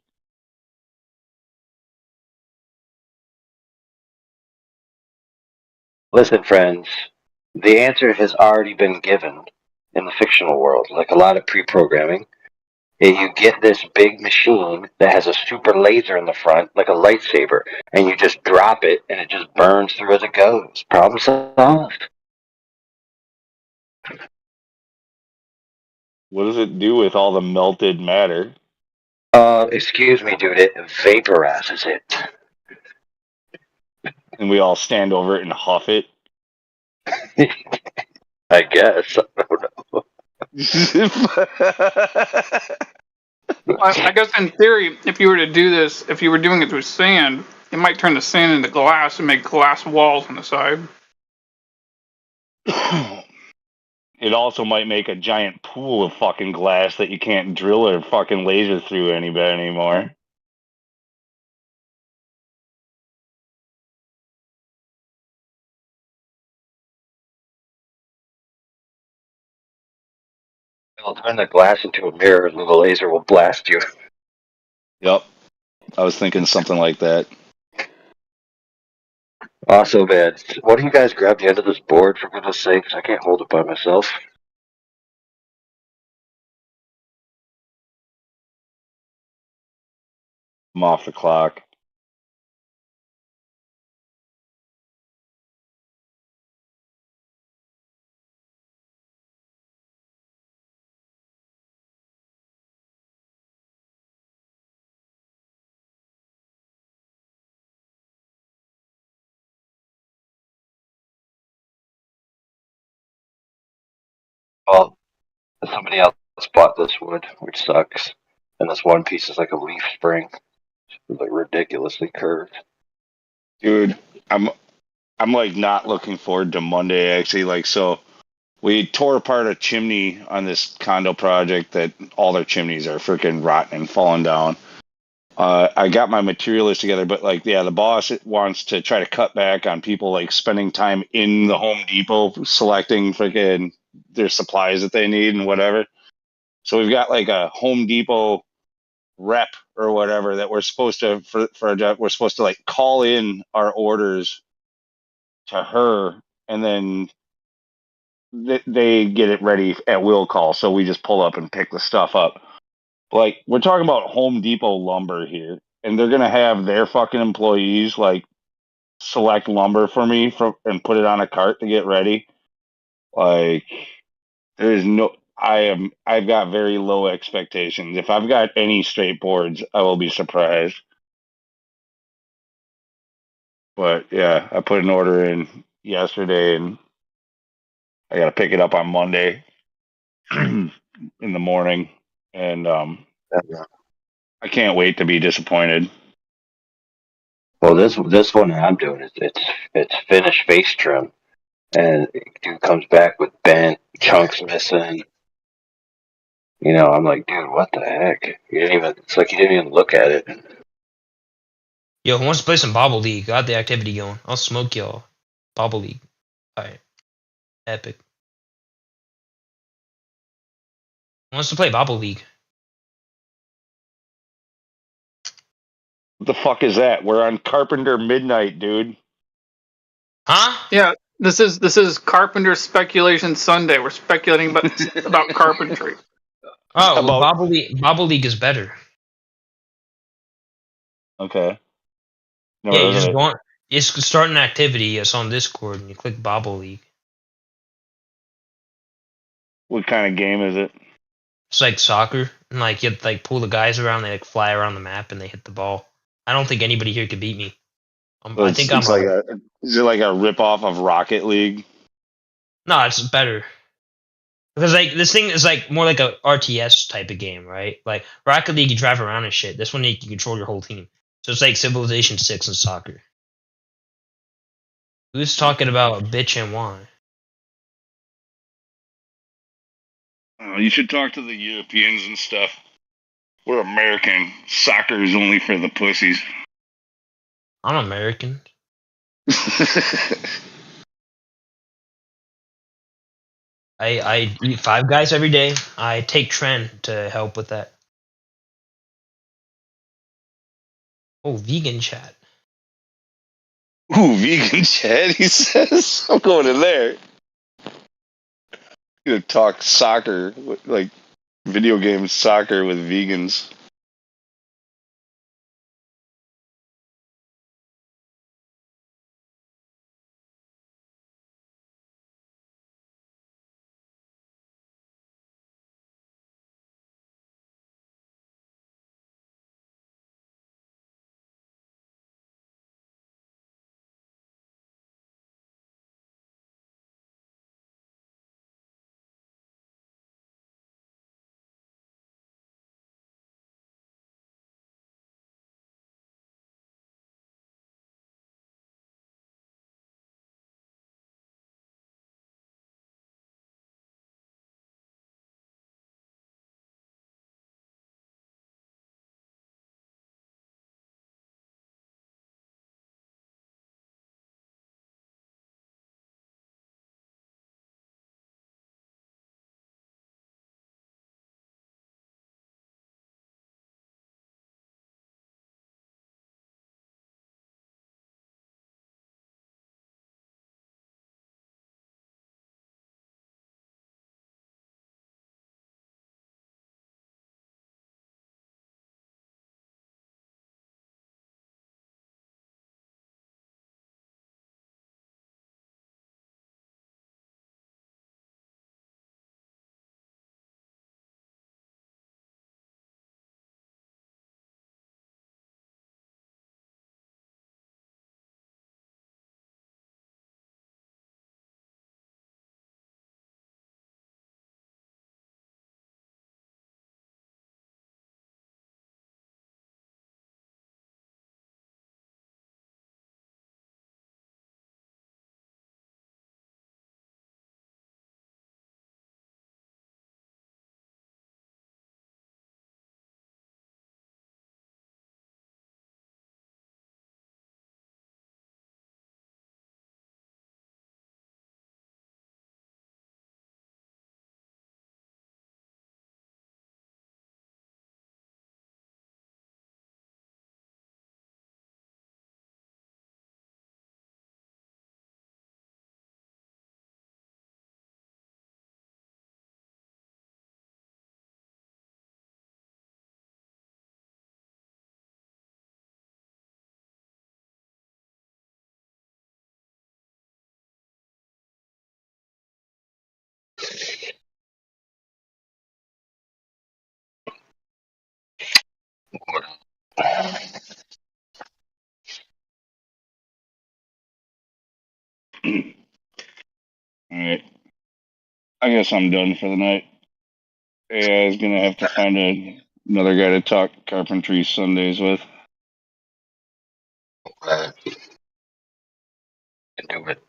Listen, friends, the answer has already been given in the fictional world, like a lot of pre-programming. You get this big machine that has a super laser in the front, like a lightsaber, and you just drop it, and it just burns through as it goes. Problem solved. What does it do with all the melted matter? Excuse me, dude, it vaporizes it. And we all stand over it and huff it. I guess. I don't know. I guess in theory, if you were to do this, if you were doing it through sand, it might turn the sand into glass and make glass walls on the side. It also might make a giant pool of fucking glass that you can't drill or fucking laser through anymore. It'll turn the glass into a mirror, and the laser will blast you. Yep. I was thinking something like that. Also, man, why don't you guys grab the end of this board, for goodness sakes? I can't hold it by myself. I'm off the clock. Well, somebody else bought this wood, which sucks. And this one piece is like a leaf spring, it's like ridiculously curved. Dude, I'm like not looking forward to Monday actually. Like, so we tore apart a chimney on this condo project that all their chimneys are freaking rotten and falling down. I got my materialist together, but like, yeah, the boss wants to try to cut back on people like spending time in the Home Depot selecting freaking their supplies that they need and whatever. So we've got like a Home Depot rep or whatever that we're supposed to for a job. We're supposed to like call in our orders to her, and then they get it ready at will call. So we just pull up and pick the stuff up. Like, we're talking about Home Depot lumber here, and they're gonna have their fucking employees like select lumber for me and put it on a cart to get ready. Like, there's no. I've got very low expectations. If I've got any straight boards, I will be surprised. But yeah, I put an order in yesterday, and I got to pick it up on Monday in the morning, and I can't wait to be disappointed. Well, this one that I'm doing is it's finished face trim, and dude comes back with bent chunks missing. You know, I'm like, dude, what the heck? You didn't even. It's like you didn't even look at it. Yo, who wants to play some Bobble League? Got the activity going. I'll smoke y'all. Bobble League. Alright. Epic. Who wants to play Bobble League? What the fuck is that? We're on Carpenter Midnight, dude. Huh? Yeah, this is Carpenter Speculation Sunday. We're speculating about carpentry. Oh, well, Bobble League is better. Okay. Never Yeah, you heard of just it. go on. You just start an activity. It's on Discord, and you click Bobble League. What kind of game is it? It's like soccer, and like you have to, like pull the guys around. They like fly around the map, and they hit the ball. I don't think anybody here could beat me. I think I'm. It's like is it like a rip off of Rocket League? No, it's better. Because like this thing is like more like a RTS type of game, right? Like Rocket League, you drive around and shit. This one you can control your whole team. So it's like Civilization 6 and soccer. Who's talking about bitch and wine? You should talk to the Europeans and stuff. We're American. Soccer is only for the pussies. I'm American. I eat Five Guys every day. I take Tren to help with that. Oh, vegan chat. Ooh, vegan chat, he says. I'm going in there. Gonna talk soccer, like video game soccer with vegans. All right. I guess I'm done for the night. Yeah, I was gonna have to find another guy to talk carpentry Sundays with. Do it.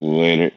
Later.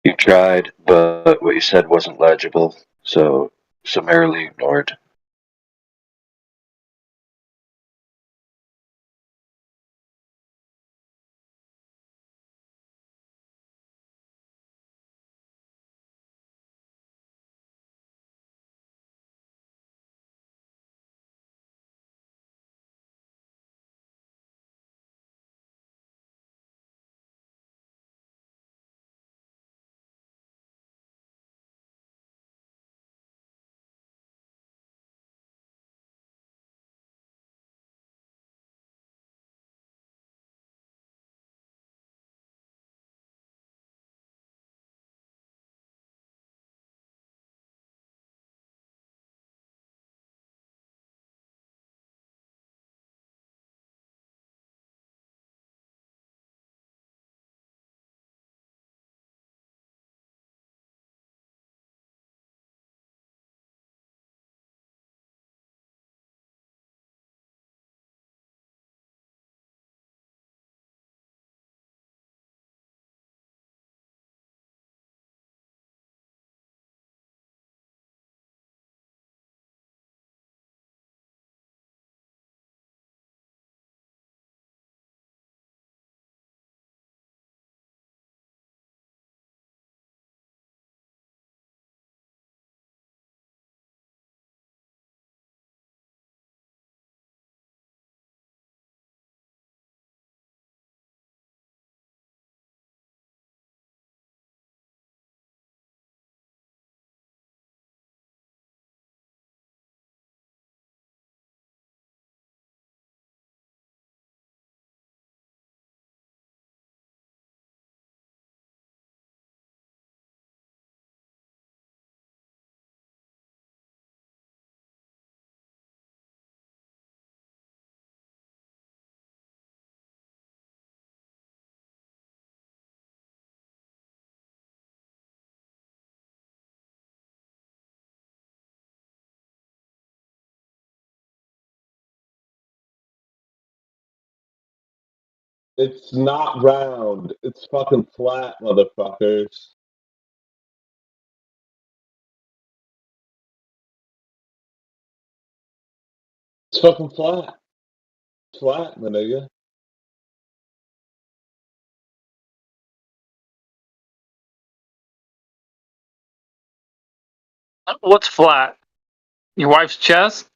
You tried, but what you said wasn't legible, so summarily ignored. It's not round. It's fucking flat, motherfuckers. It's fucking flat. Flat, my nigga. What's flat? Your wife's chest?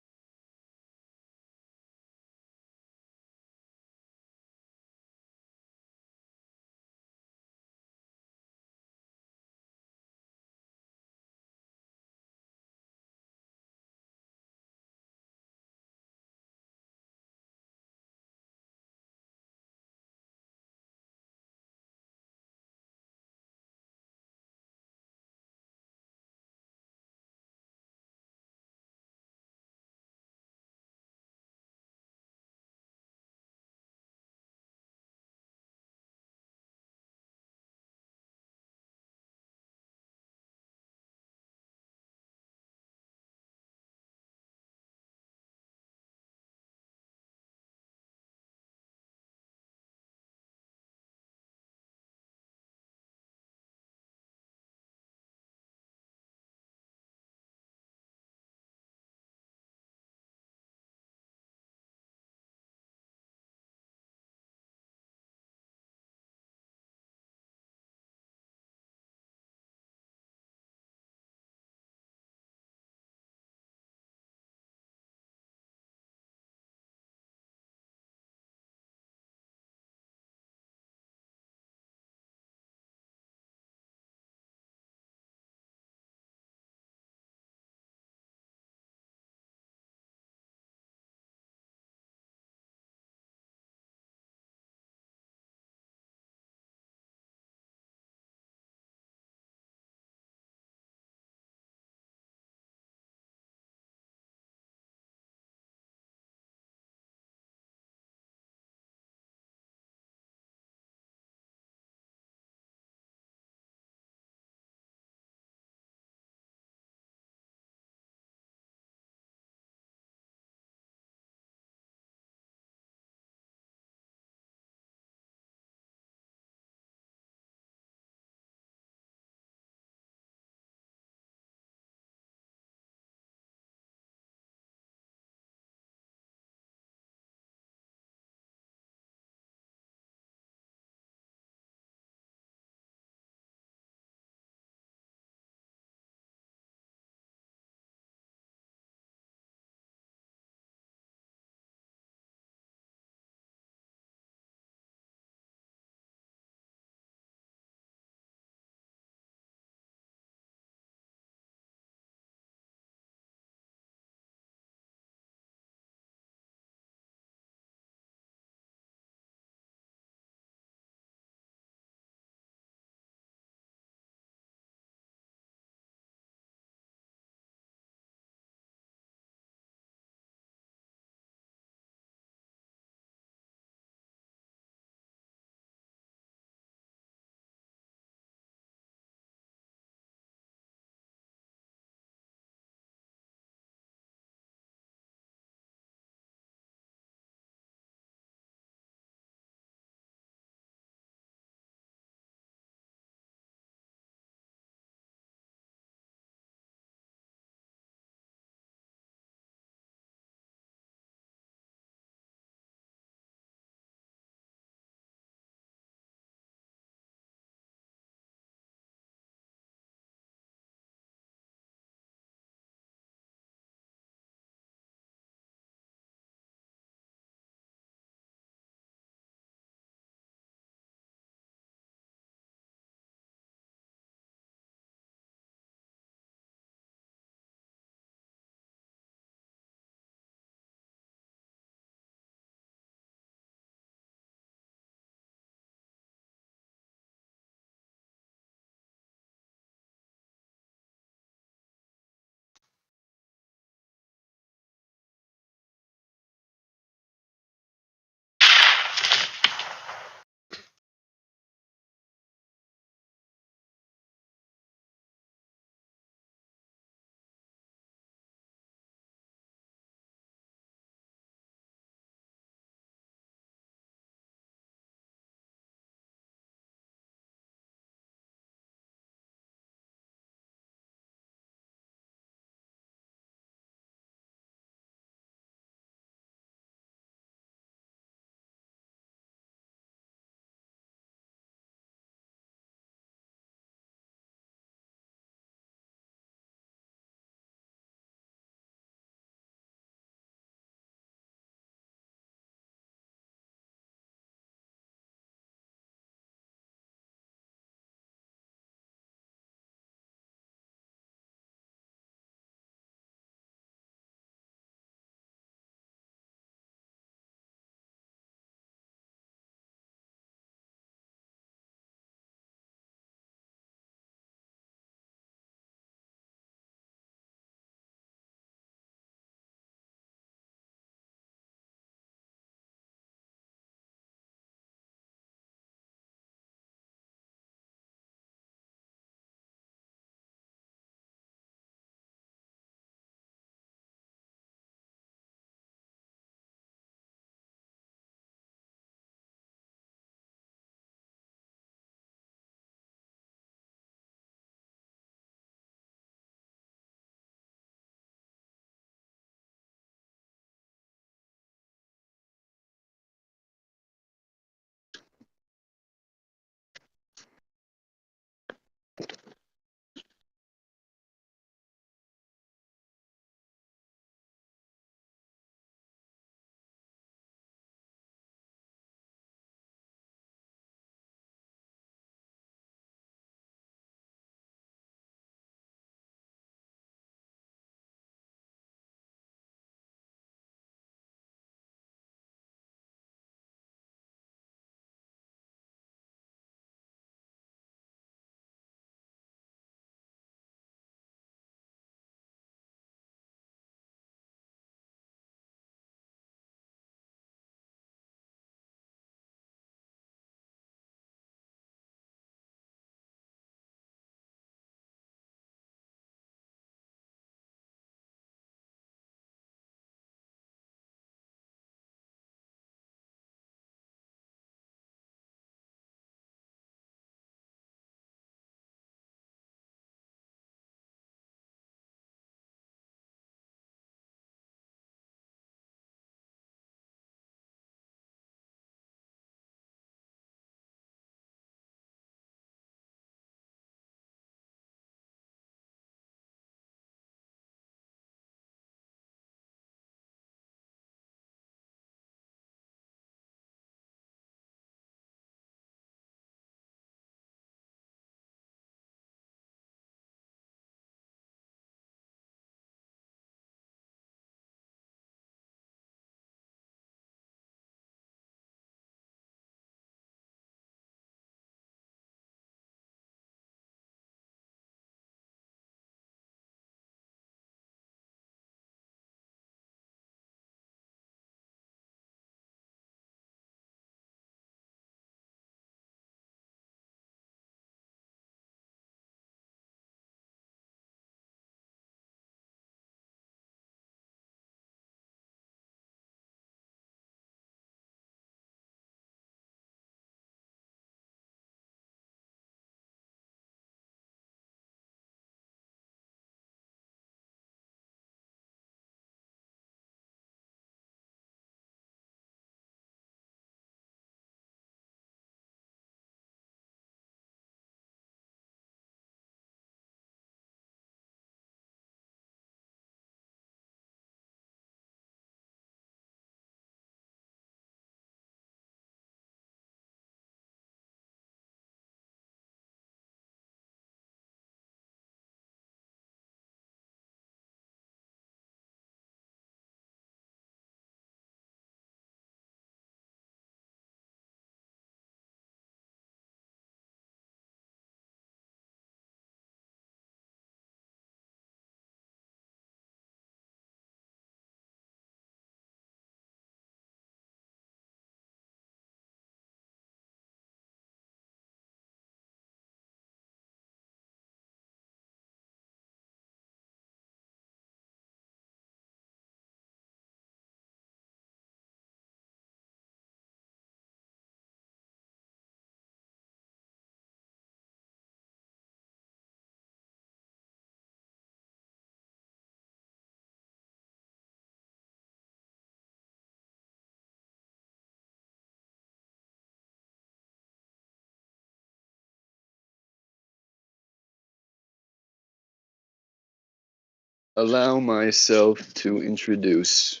allow myself to introduce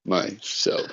myself.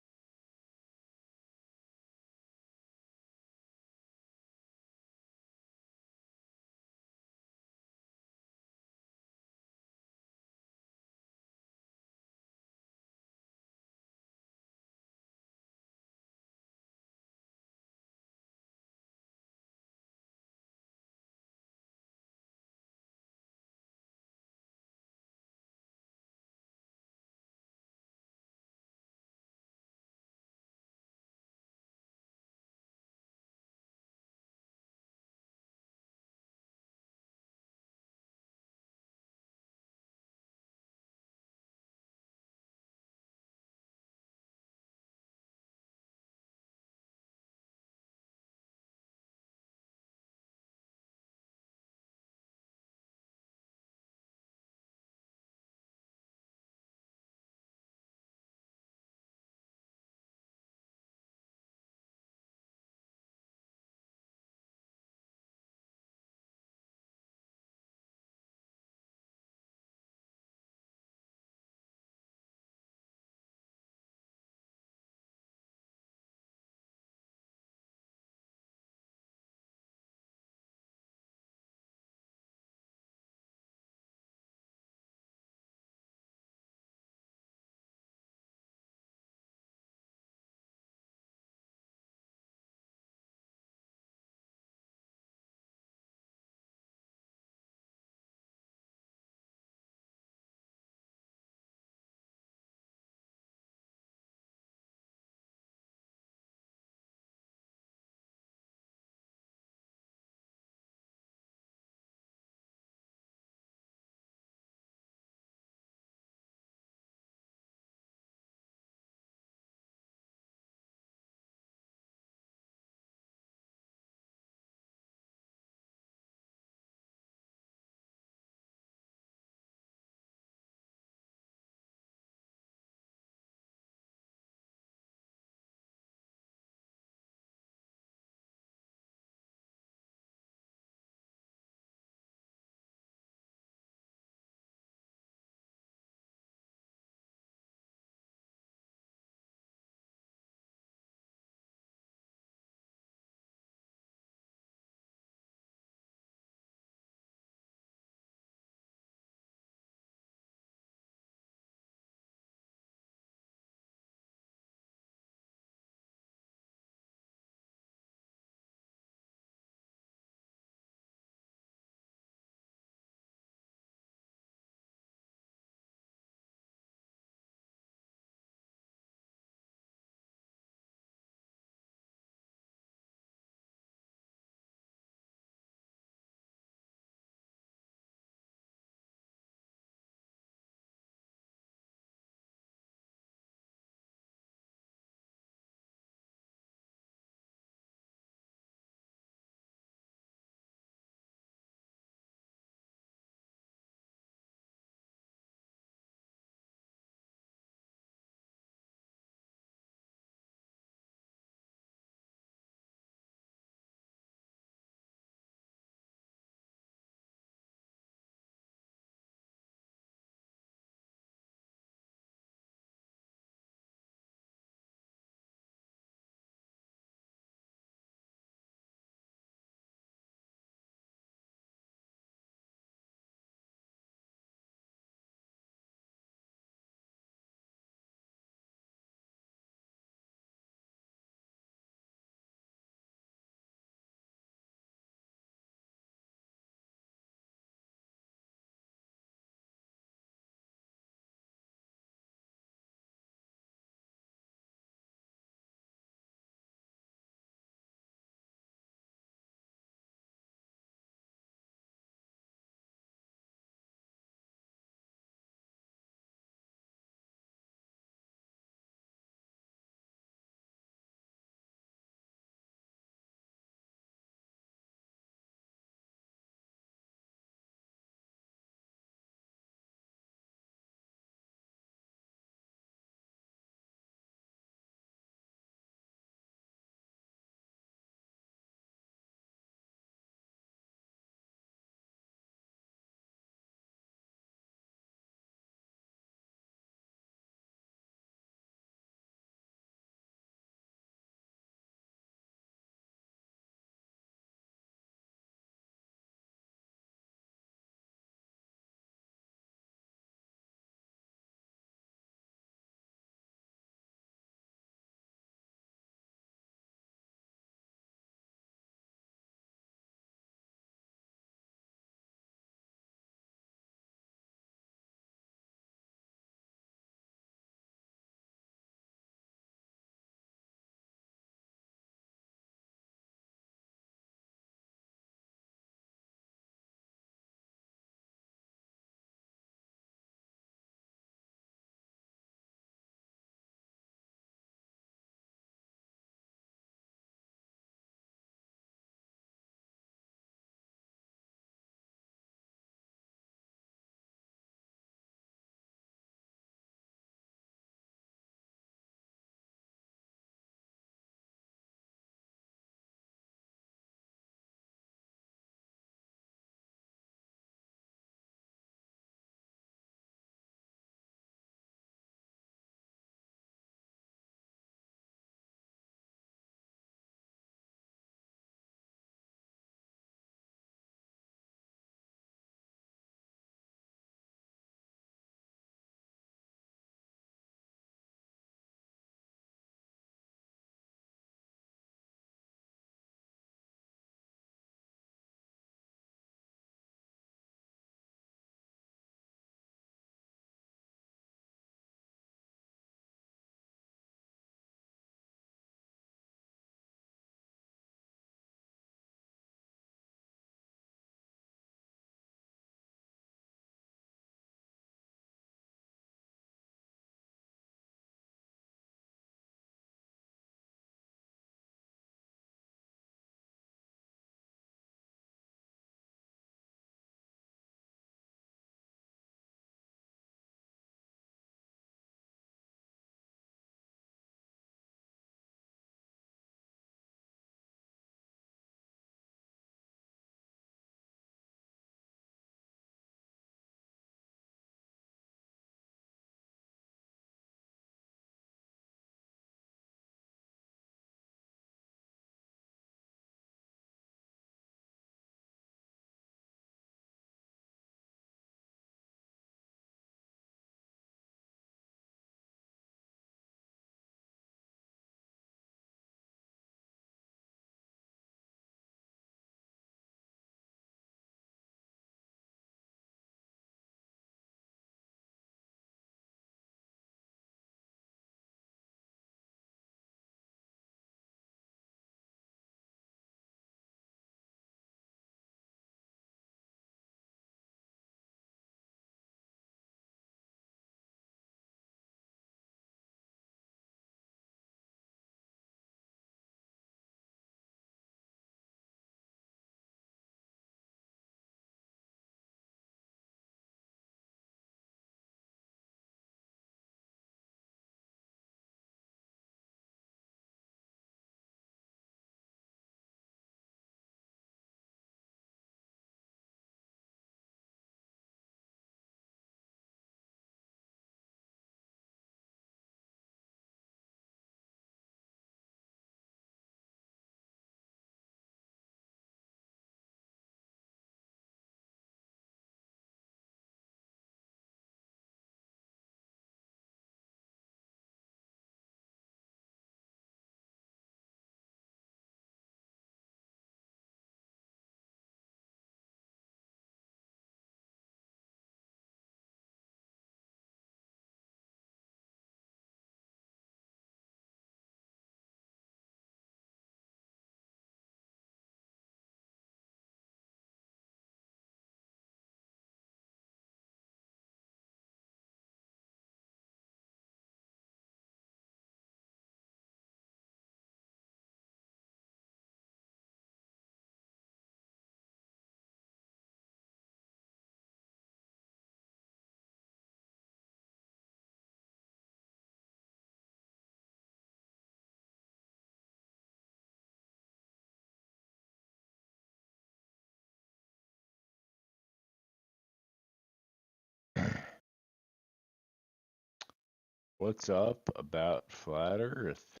What's up about flat Earth?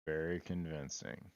Very convincing.